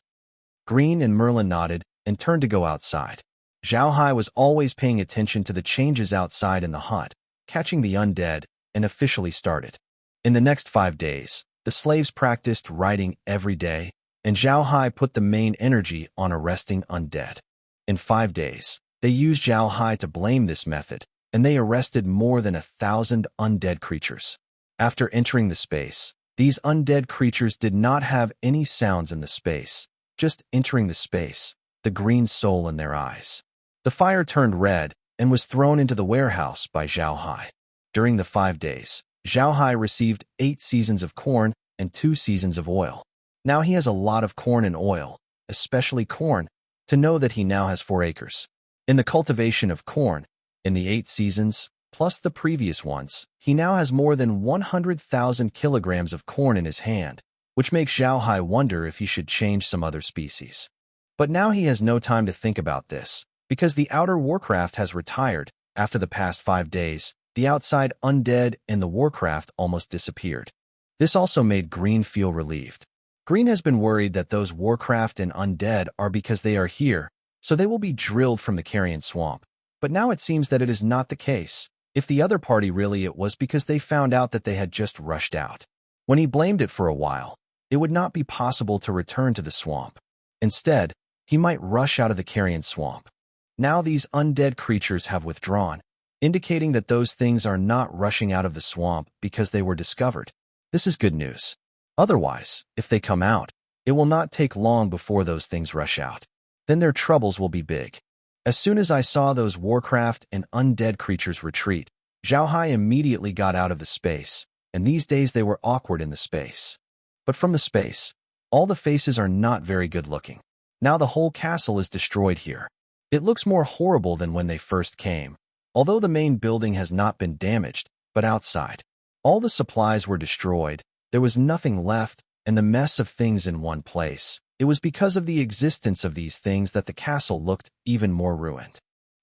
Green and Merlin nodded and turned to go outside. Zhao Hai was always paying attention to the changes outside in the hut, catching the undead, and officially started. In the next 5 days, the slaves practiced writing every day, and Zhao Hai put the main energy on arresting undead. In 5 days, they used Zhao Hai to blame this method, and they arrested more than 1,000 undead creatures. After entering the space, these undead creatures did not have any sounds in the space, just entering the space, the green soul in their eyes. The fire turned red and was thrown into the warehouse by Zhao Hai. During the 5 days, Zhao Hai received 8 seasons of corn and 2 seasons of oil. Now he has a lot of corn and oil, especially corn, to know that he now has 4 acres. In the cultivation of corn, in the 8 seasons, plus the previous ones, he now has more than 100,000 kilograms of corn in his hand, which makes Zhao Hai wonder if he should change some other species. But now he has no time to think about this, because the outer Warcraft has retired. After the past 5 days, the outside undead and the Warcraft almost disappeared. This also made Green feel relieved. Green has been worried that those Warcraft and undead are because they are here, so they will be drilled from the Carrion Swamp. But now it seems that it is not the case. If the other party really it was because they found out that they had just rushed out. When he blamed it for a while, it would not be possible to return to the swamp. Instead, he might rush out of the Carrion Swamp. Now these undead creatures have withdrawn, indicating that those things are not rushing out of the swamp because they were discovered. This is good news. Otherwise, if they come out, it will not take long before those things rush out. Then their troubles will be big. As soon as I saw those Warcraft and undead creatures retreat, Zhao Hai immediately got out of the space, and these days they were awkward in the space. But from the space, all the faces are not very good looking. Now the whole castle is destroyed here. It looks more horrible than when they first came, although the main building has not been damaged, but outside. All the supplies were destroyed, there was nothing left, and the mess of things in one place. It was because of the existence of these things that the castle looked even more ruined.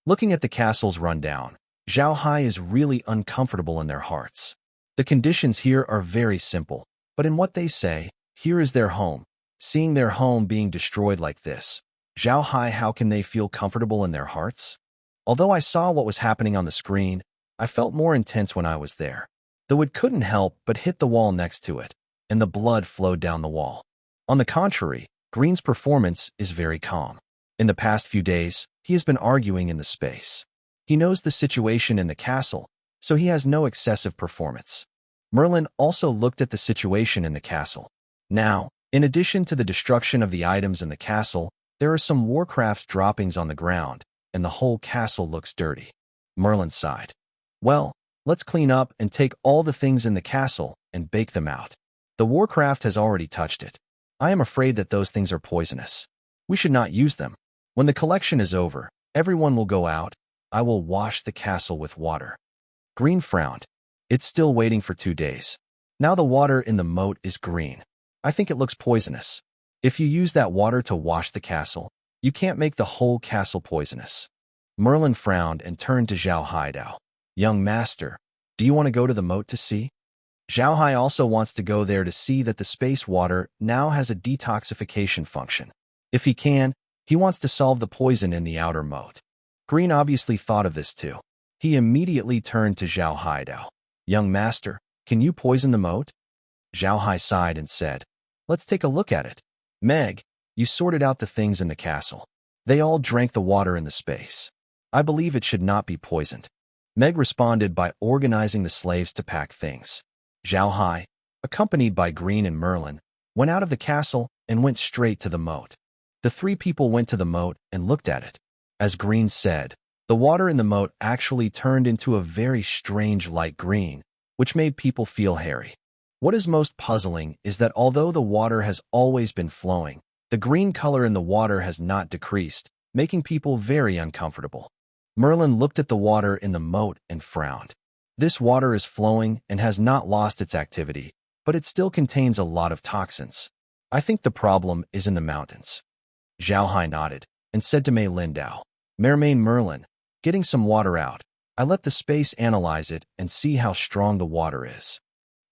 Looking at the castle's rundown, Zhao Hai is really uncomfortable in their hearts. The conditions here are very simple, but in what they say, here is their home. Seeing their home being destroyed like this, Zhao Hai, how can they feel comfortable in their hearts? Although I saw what was happening on the screen, I felt more intense when I was there. Though it couldn't help but hit the wall next to it, and the blood flowed down the wall. On the contrary, Green's performance is very calm. In the past few days, he has been arguing in the space. He knows the situation in the castle, so he has no excessive performance. Merlin also looked at the situation in the castle. Now, in addition to the destruction of the items in the castle, there are some Warcraft's droppings on the ground, and the whole castle looks dirty. Merlin sighed. Well, let's clean up and take all the things in the castle and bake them out. The Warcraft has already touched it. I am afraid that those things are poisonous. We should not use them. When the collection is over, everyone will go out. I will wash the castle with water. Green frowned. It's still waiting for 2 days. Now the water in the moat is green. I think it looks poisonous. If you use that water to wash the castle, you can't make the whole castle poisonous. Merlin frowned and turned to Zhao Haidao. Young master, do you want to go to the moat to see? Zhao Hai also wants to go there to see that the space water now has a detoxification function. If he can, he wants to solve the poison in the outer moat. Green obviously thought of this too. He immediately turned to Zhao Haidao. Young master, can you poison the moat? Zhao Hai sighed and said, let's take a look at it. Meg, you sorted out the things in the castle. They all drank the water in the space. I believe it should not be poisoned. Meg responded by organizing the slaves to pack things. Zhao Hai, accompanied by Green and Merlin, went out of the castle and went straight to the moat. The 3 people went to the moat and looked at it. As Green said, the water in the moat actually turned into a very strange light green, which made people feel hairy. What is most puzzling is that although the water has always been flowing, the green color in the water has not decreased, making people very uncomfortable. Merlin looked at the water in the moat and frowned. This water is flowing and has not lost its activity, but it still contains a lot of toxins. I think the problem is in the mountains. Zhao Hai nodded and said to Mei Lindao, Mermaid Merlin, getting some water out. I let the space analyze it and see how strong the water is.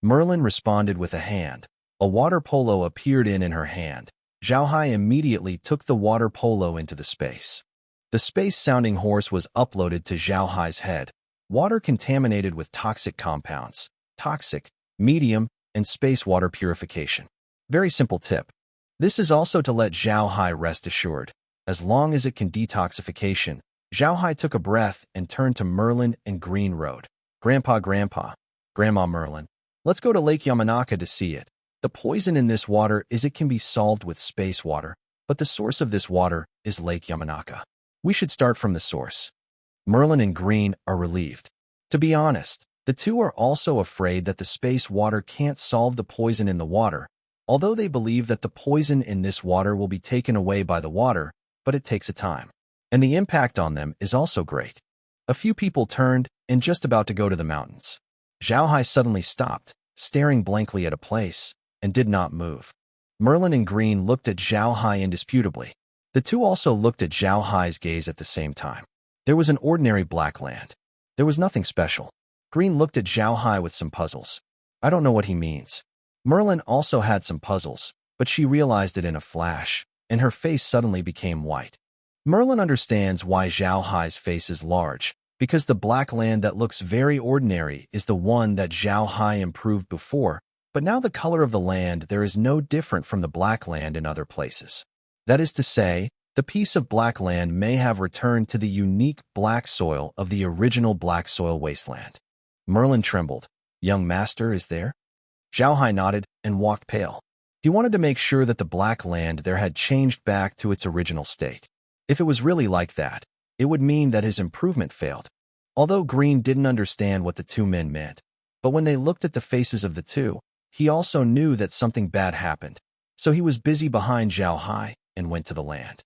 Merlin responded with a hand. A water polo appeared in her hand. Zhao Hai immediately took the water polo into the space. The space-sounding horse was uploaded to Zhao Hai's head. Water contaminated with toxic compounds. Toxic, medium, and space water purification. Very simple tip. This is also to let Zhao Hai rest assured. As long as it can detoxification, Zhao Hai took a breath and turned to Merlin and Green Road. Grandpa, Grandma Merlin, let's go to Lake Yamanaka to see it. The poison in this water is it can be solved with space water, but the source of this water is Lake Yamanaka. We should start from the source. Merlin and Green are relieved. To be honest, the two are also afraid that the space water can't solve the poison in the water, although they believe that the poison in this water will be taken away by the water, but it takes a time. And the impact on them is also great. A few people turned and just about to go to the mountains. Zhao Hai suddenly stopped, staring blankly at a place, and did not move. Merlin and Green looked at Zhao Hai indisputably. The two also looked at Zhao Hai's gaze at the same time. There was an ordinary black land. There was nothing special. Green looked at Zhao Hai with some puzzles. I don't know what he means. Merlin also had some puzzles, but she realized it in a flash, and her face suddenly became white. Merlin understands why Zhao Hai's face is large, because the black land that looks very ordinary is the one that Zhao Hai improved before, but now the color of the land there is no different from the black land in other places. That is to say, the piece of black land may have returned to the unique black soil of the original black soil wasteland. Merlin trembled. Young master is there? Zhao Hai nodded and walked pale. He wanted to make sure that the black land there had changed back to its original state. If it was really like that, it would mean that his improvement failed. Although Green didn't understand what the two men meant, but when they looked at the faces of the two, he also knew that something bad happened, so he was busy behind Zhao Hai and went to the land.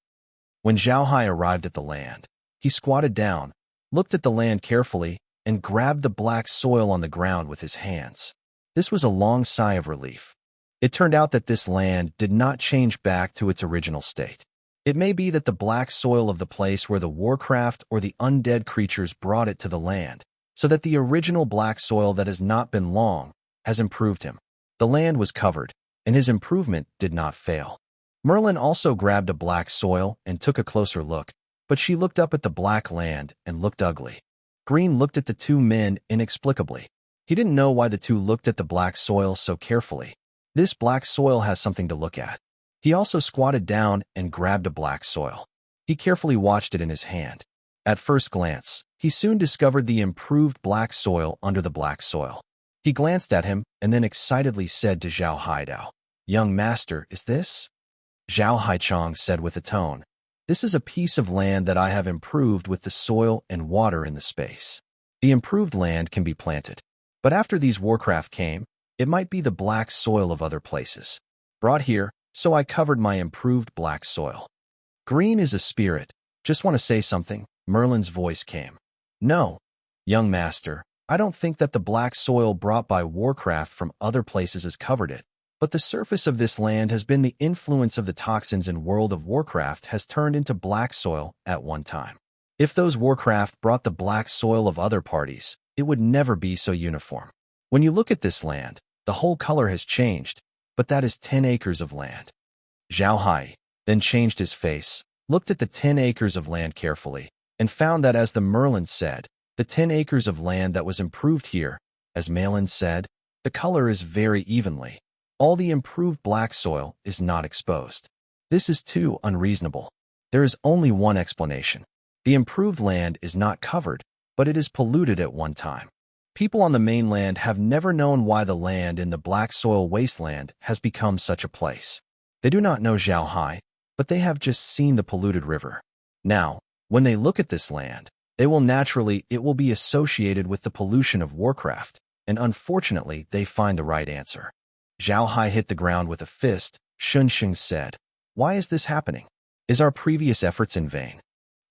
When Zhao Hai arrived at the land, he squatted down, looked at the land carefully, and grabbed the black soil on the ground with his hands. This was a long sigh of relief. It turned out that this land did not change back to its original state. It may be that the black soil of the place where the Warcraft or the undead creatures brought it to the land, so that the original black soil that has not been long has improved him. The land was covered, and his improvement did not fail. Merlin also grabbed a black soil and took a closer look, but she looked up at the black land and looked ugly. Green looked at the two men inexplicably. He didn't know why the two looked at the black soil so carefully. This black soil has something to look at. He also squatted down and grabbed a black soil. He carefully watched it in his hand. At first glance, he soon discovered the improved black soil under the black soil. He glanced at him and then excitedly said to Zhao Haidao, "Young master, is this?" Zhao Haichong said with a tone, "This is a piece of land that I have improved with the soil and water in the space. The improved land can be planted. But after these Warcraft came, it might be the black soil of other places. Brought here, so I covered my improved black soil." "Green is a spirit. Just want to say something," Merlin's voice came. "No, young master, I don't think that the black soil brought by Warcraft from other places has covered it, but the surface of this land has been the influence of the toxins in World of Warcraft has turned into black soil at one time. If those Warcraft brought the black soil of other parties, it would never be so uniform. When you look at this land, the whole color has changed, but that is 10 acres of land." Zhao Hai then changed his face, looked at the 10 acres of land carefully, and found that as the Merlin said, the 10 acres of land that was improved here, as Malin said, the color is very evenly. All the improved black soil is not exposed. This is too unreasonable. There is only one explanation. The improved land is not covered, but it is polluted at one time. People on the mainland have never known why the land in the black soil wasteland has become such a place. They do not know Zhao Hai, but they have just seen the polluted river. Now, when they look at this land, it will be associated with the pollution of Warcraft, and unfortunately they find the right answer. Zhao Hai hit the ground with a fist. Shunxing said, "Why is this happening? Is our previous efforts in vain?"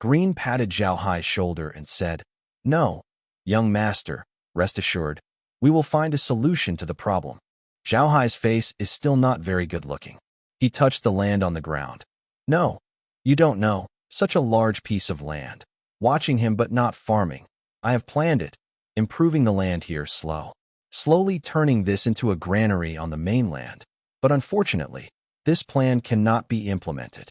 Green patted Zhao Hai's shoulder and said, "No, young master, rest assured, we will find a solution to the problem." Zhao Hai's face is still not very good looking. He touched the land on the ground. "No, you don't know. Such a large piece of land. Watching him but not farming. I have planned it. Improving the land here slowly turning this into a granary on the mainland. But unfortunately, this plan cannot be implemented.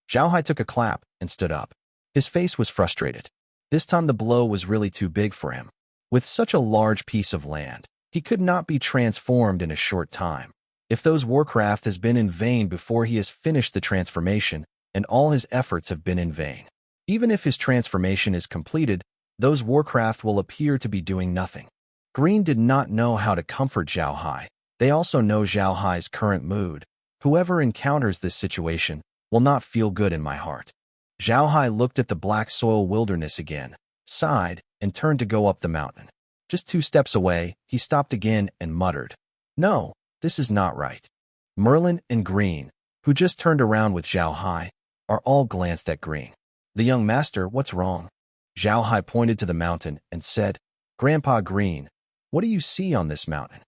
Zhao Hai took a clap and stood up. His face was frustrated. This time the blow was really too big for him. With such a large piece of land, he could not be transformed in a short time. If those warcraft has been in vain before he has finished the transformation, and all his efforts have been in vain. Even if his transformation is completed, those warcraft will appear to be doing nothing. Green did not know how to comfort Zhao Hai. They also know Zhao Hai's current mood. Whoever encounters this situation will not feel good in my heart. Zhao Hai looked at the black soil wilderness again, sighed, and turned to go up the mountain. Just 2 steps away, he stopped again and muttered, "No, this is not right." Merlin and Green, who just turned around with Zhao Hai, are all glanced at Green. "The young master, what's wrong?" Zhao Hai pointed to the mountain and said, "Grandpa Green, what do you see on this mountain?"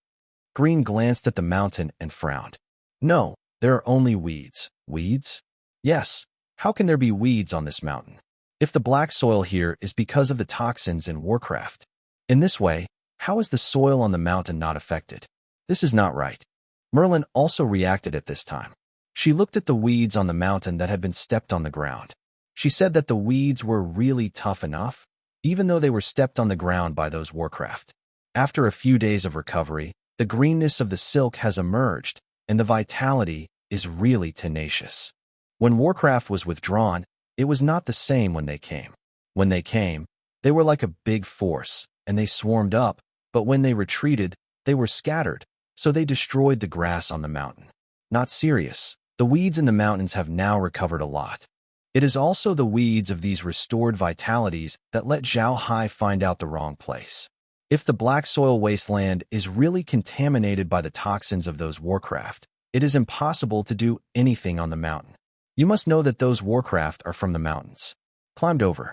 Green glanced at the mountain and frowned. "No, there are only weeds." "Weeds?" "Yes. How can there be weeds on this mountain? If the black soil here is because of the toxins in Warcraft. In this way, how is the soil on the mountain not affected? This is not right." Merlin also reacted at this time. She looked at the weeds on the mountain that had been stepped on the ground. She said that the weeds were really tough enough, even though they were stepped on the ground by those Warcraft. After a few days of recovery, the greenness of the silk has emerged, and the vitality is really tenacious. When Warcraft was withdrawn, it was not the same when they came. When they came, they were like a big force, and they swarmed up, but when they retreated, they were scattered, so they destroyed the grass on the mountain. Not serious. The weeds in the mountains have now recovered a lot. It is also the weeds of these restored vitalities that let Zhao Hai find out the wrong place. If the black soil wasteland is really contaminated by the toxins of those Warcraft, it is impossible to do anything on the mountain. You must know that those Warcraft are from the mountains. Climbed over.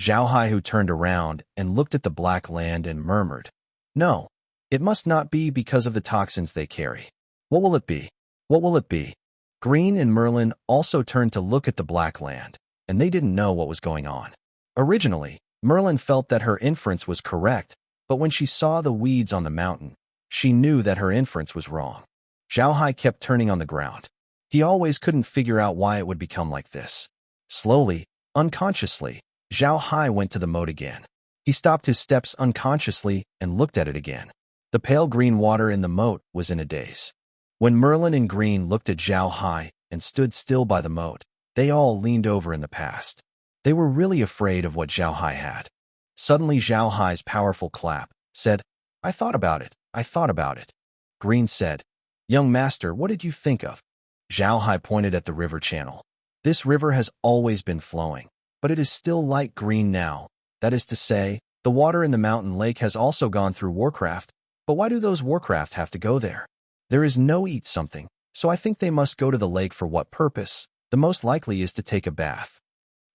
Zhao Hai, who turned around and looked at the black land and murmured, "No, it must not be because of the toxins they carry. What will it be? What will it be?" Green and Merlin also turned to look at the black land, and they didn't know what was going on. Originally, Merlin felt that her inference was correct, but when she saw the weeds on the mountain, she knew that her inference was wrong. Zhao Hai kept turning on the ground. He always couldn't figure out why it would become like this. Slowly, unconsciously, Zhao Hai went to the moat again. He stopped his steps unconsciously and looked at it again. The pale green water in the moat was in a daze. When Merlin and Green looked at Zhao Hai and stood still by the moat, they all leaned over in the past. They were really afraid of what Zhao Hai had. Suddenly Zhao Hai's powerful clap said, "I thought about it, I thought about it." Green said, "Young master, what did you think of?" Zhao Hai pointed at the river channel. "This river has always been flowing, but it is still light green now. That is to say, the water in the mountain lake has also gone through Warcraft, but why do those Warcraft have to go there? There is no eat something, so I think they must go to the lake for what purpose? The most likely is to take a bath."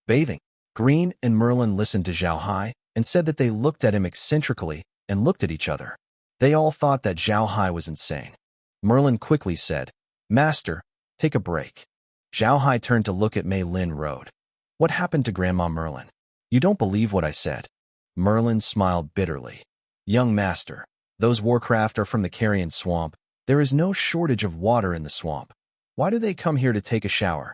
Bathing. Green and Merlin listened to Zhao Hai and said that they looked at him eccentrically and looked at each other. They all thought that Zhao Hai was insane. Merlin quickly said, "Master, take a break." Zhao Hai turned to look at Mei Lin Road. "What happened to Grandma Merlin? You don't believe what I said." Merlin smiled bitterly. "Young master, those Warcraft are from the Carrion Swamp. There is no shortage of water in the swamp. Why do they come here to take a shower?"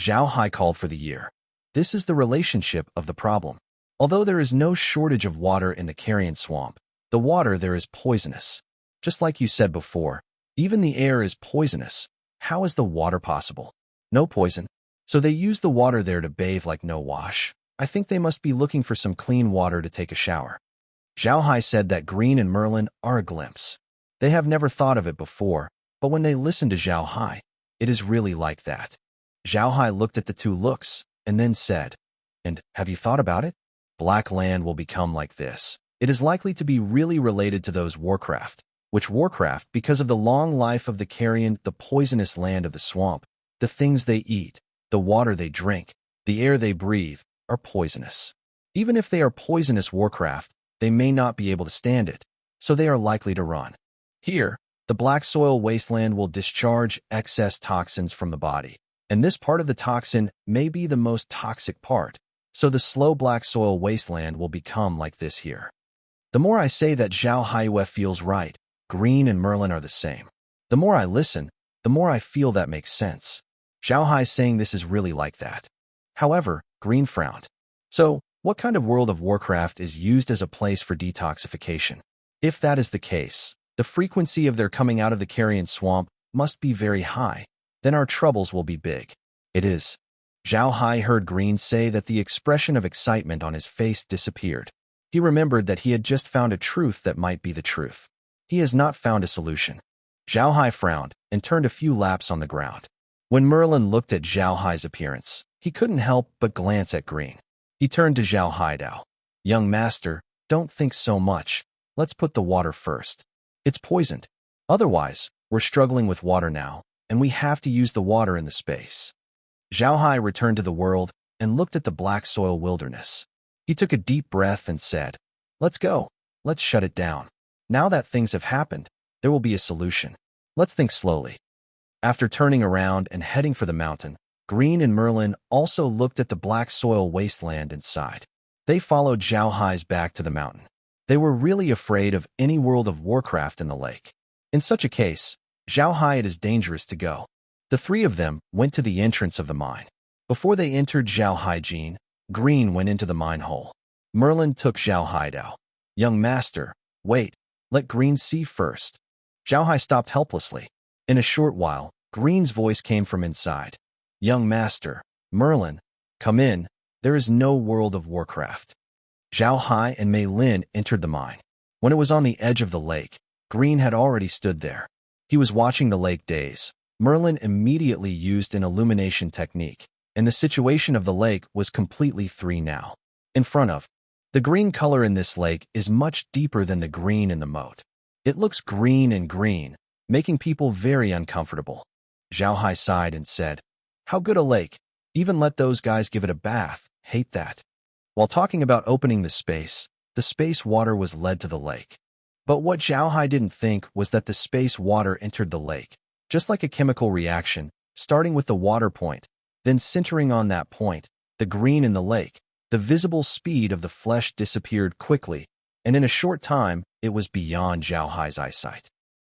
Zhao Hai called for the year. This is the relationship of the problem. Although there is no shortage of water in the Carrion Swamp, the water there is poisonous. Just like you said before, even the air is poisonous. How is the water possible? No poison. So they use the water there to bathe like no wash. I think they must be looking for some clean water to take a shower. Zhao Hai said that Green and Merlin are a glimpse. They have never thought of it before, but when they listen to Zhao Hai, it is really like that. Zhao Hai looked at the two looks, and then said, "And have you thought about it? Black land will become like this. It is likely to be really related to those Warcraft, which Warcraft, because of the long life of the carrion, the poisonous land of the swamp, the things they eat, the water they drink, the air they breathe, are poisonous. Even if they are poisonous Warcraft, they may not be able to stand it, so they are likely to run. Here, the black soil wasteland will discharge excess toxins from the body. And this part of the toxin may be the most toxic part, so the slow black soil wasteland will become like this here. The more I say that Zhao Haiyue feels right, Green and Merlin are the same. The more I listen, the more I feel that makes sense. Zhao Hai saying this is really like that. However, Green frowned. So, what kind of World of Warcraft is used as a place for detoxification? If that is the case, the frequency of their coming out of the carrion swamp must be very high. Then our troubles will be big. It is. Zhao Hai heard Green say that the expression of excitement on his face disappeared. He remembered that he had just found a truth that might be the truth. He has not found a solution. Zhao Hai frowned and turned a few laps on the ground. When Merlin looked at Zhao Hai's appearance, he couldn't help but glance at Green. He turned to Zhao Haidao. Young master, don't think so much. Let's put the water first. It's poisoned. Otherwise, we're struggling with water now, and we have to use the water in the space. Zhao Hai returned to the world and looked at the black soil wilderness. He took a deep breath and said, "Let's go. Let's shut it down. Now that things have happened, there will be a solution. Let's think slowly." After turning around and heading for the mountain, Green and Merlin also looked at the black soil wasteland and sighed. They followed Zhao Hai's back to the mountain. They were really afraid of any World of Warcraft in the lake. In such a case, Zhao Hai, it is dangerous to go. The three of them went to the entrance of the mine. Before they entered Zhao Haijin, Green went into the mine hole. Merlin took Zhao Haidao. "Young master, wait, let Green see first." Zhao Hai stopped helplessly. In a short while, Green's voice came from inside. "Young master, Merlin, come in. There is no World of Warcraft." Zhao Hai and Mei Lin entered the mine. When it was on the edge of the lake, Green had already stood there. He was watching the lake daze. Merlin immediately used an illumination technique, and the situation of the lake was completely 3 now. In front of. The green color in this lake is much deeper than the green in the moat. It looks green and green, making people very uncomfortable. Zhao Hai sighed and said, "How good a lake. Even let those guys give it a bath. Hate that." While talking about opening the space water was led to the lake. But what Zhao Hai didn't think was that the space water entered the lake, just like a chemical reaction, starting with the water point, then centering on that point, the green in the lake. The visible speed of the flesh disappeared quickly, and in a short time, it was beyond Zhao Hai's eyesight.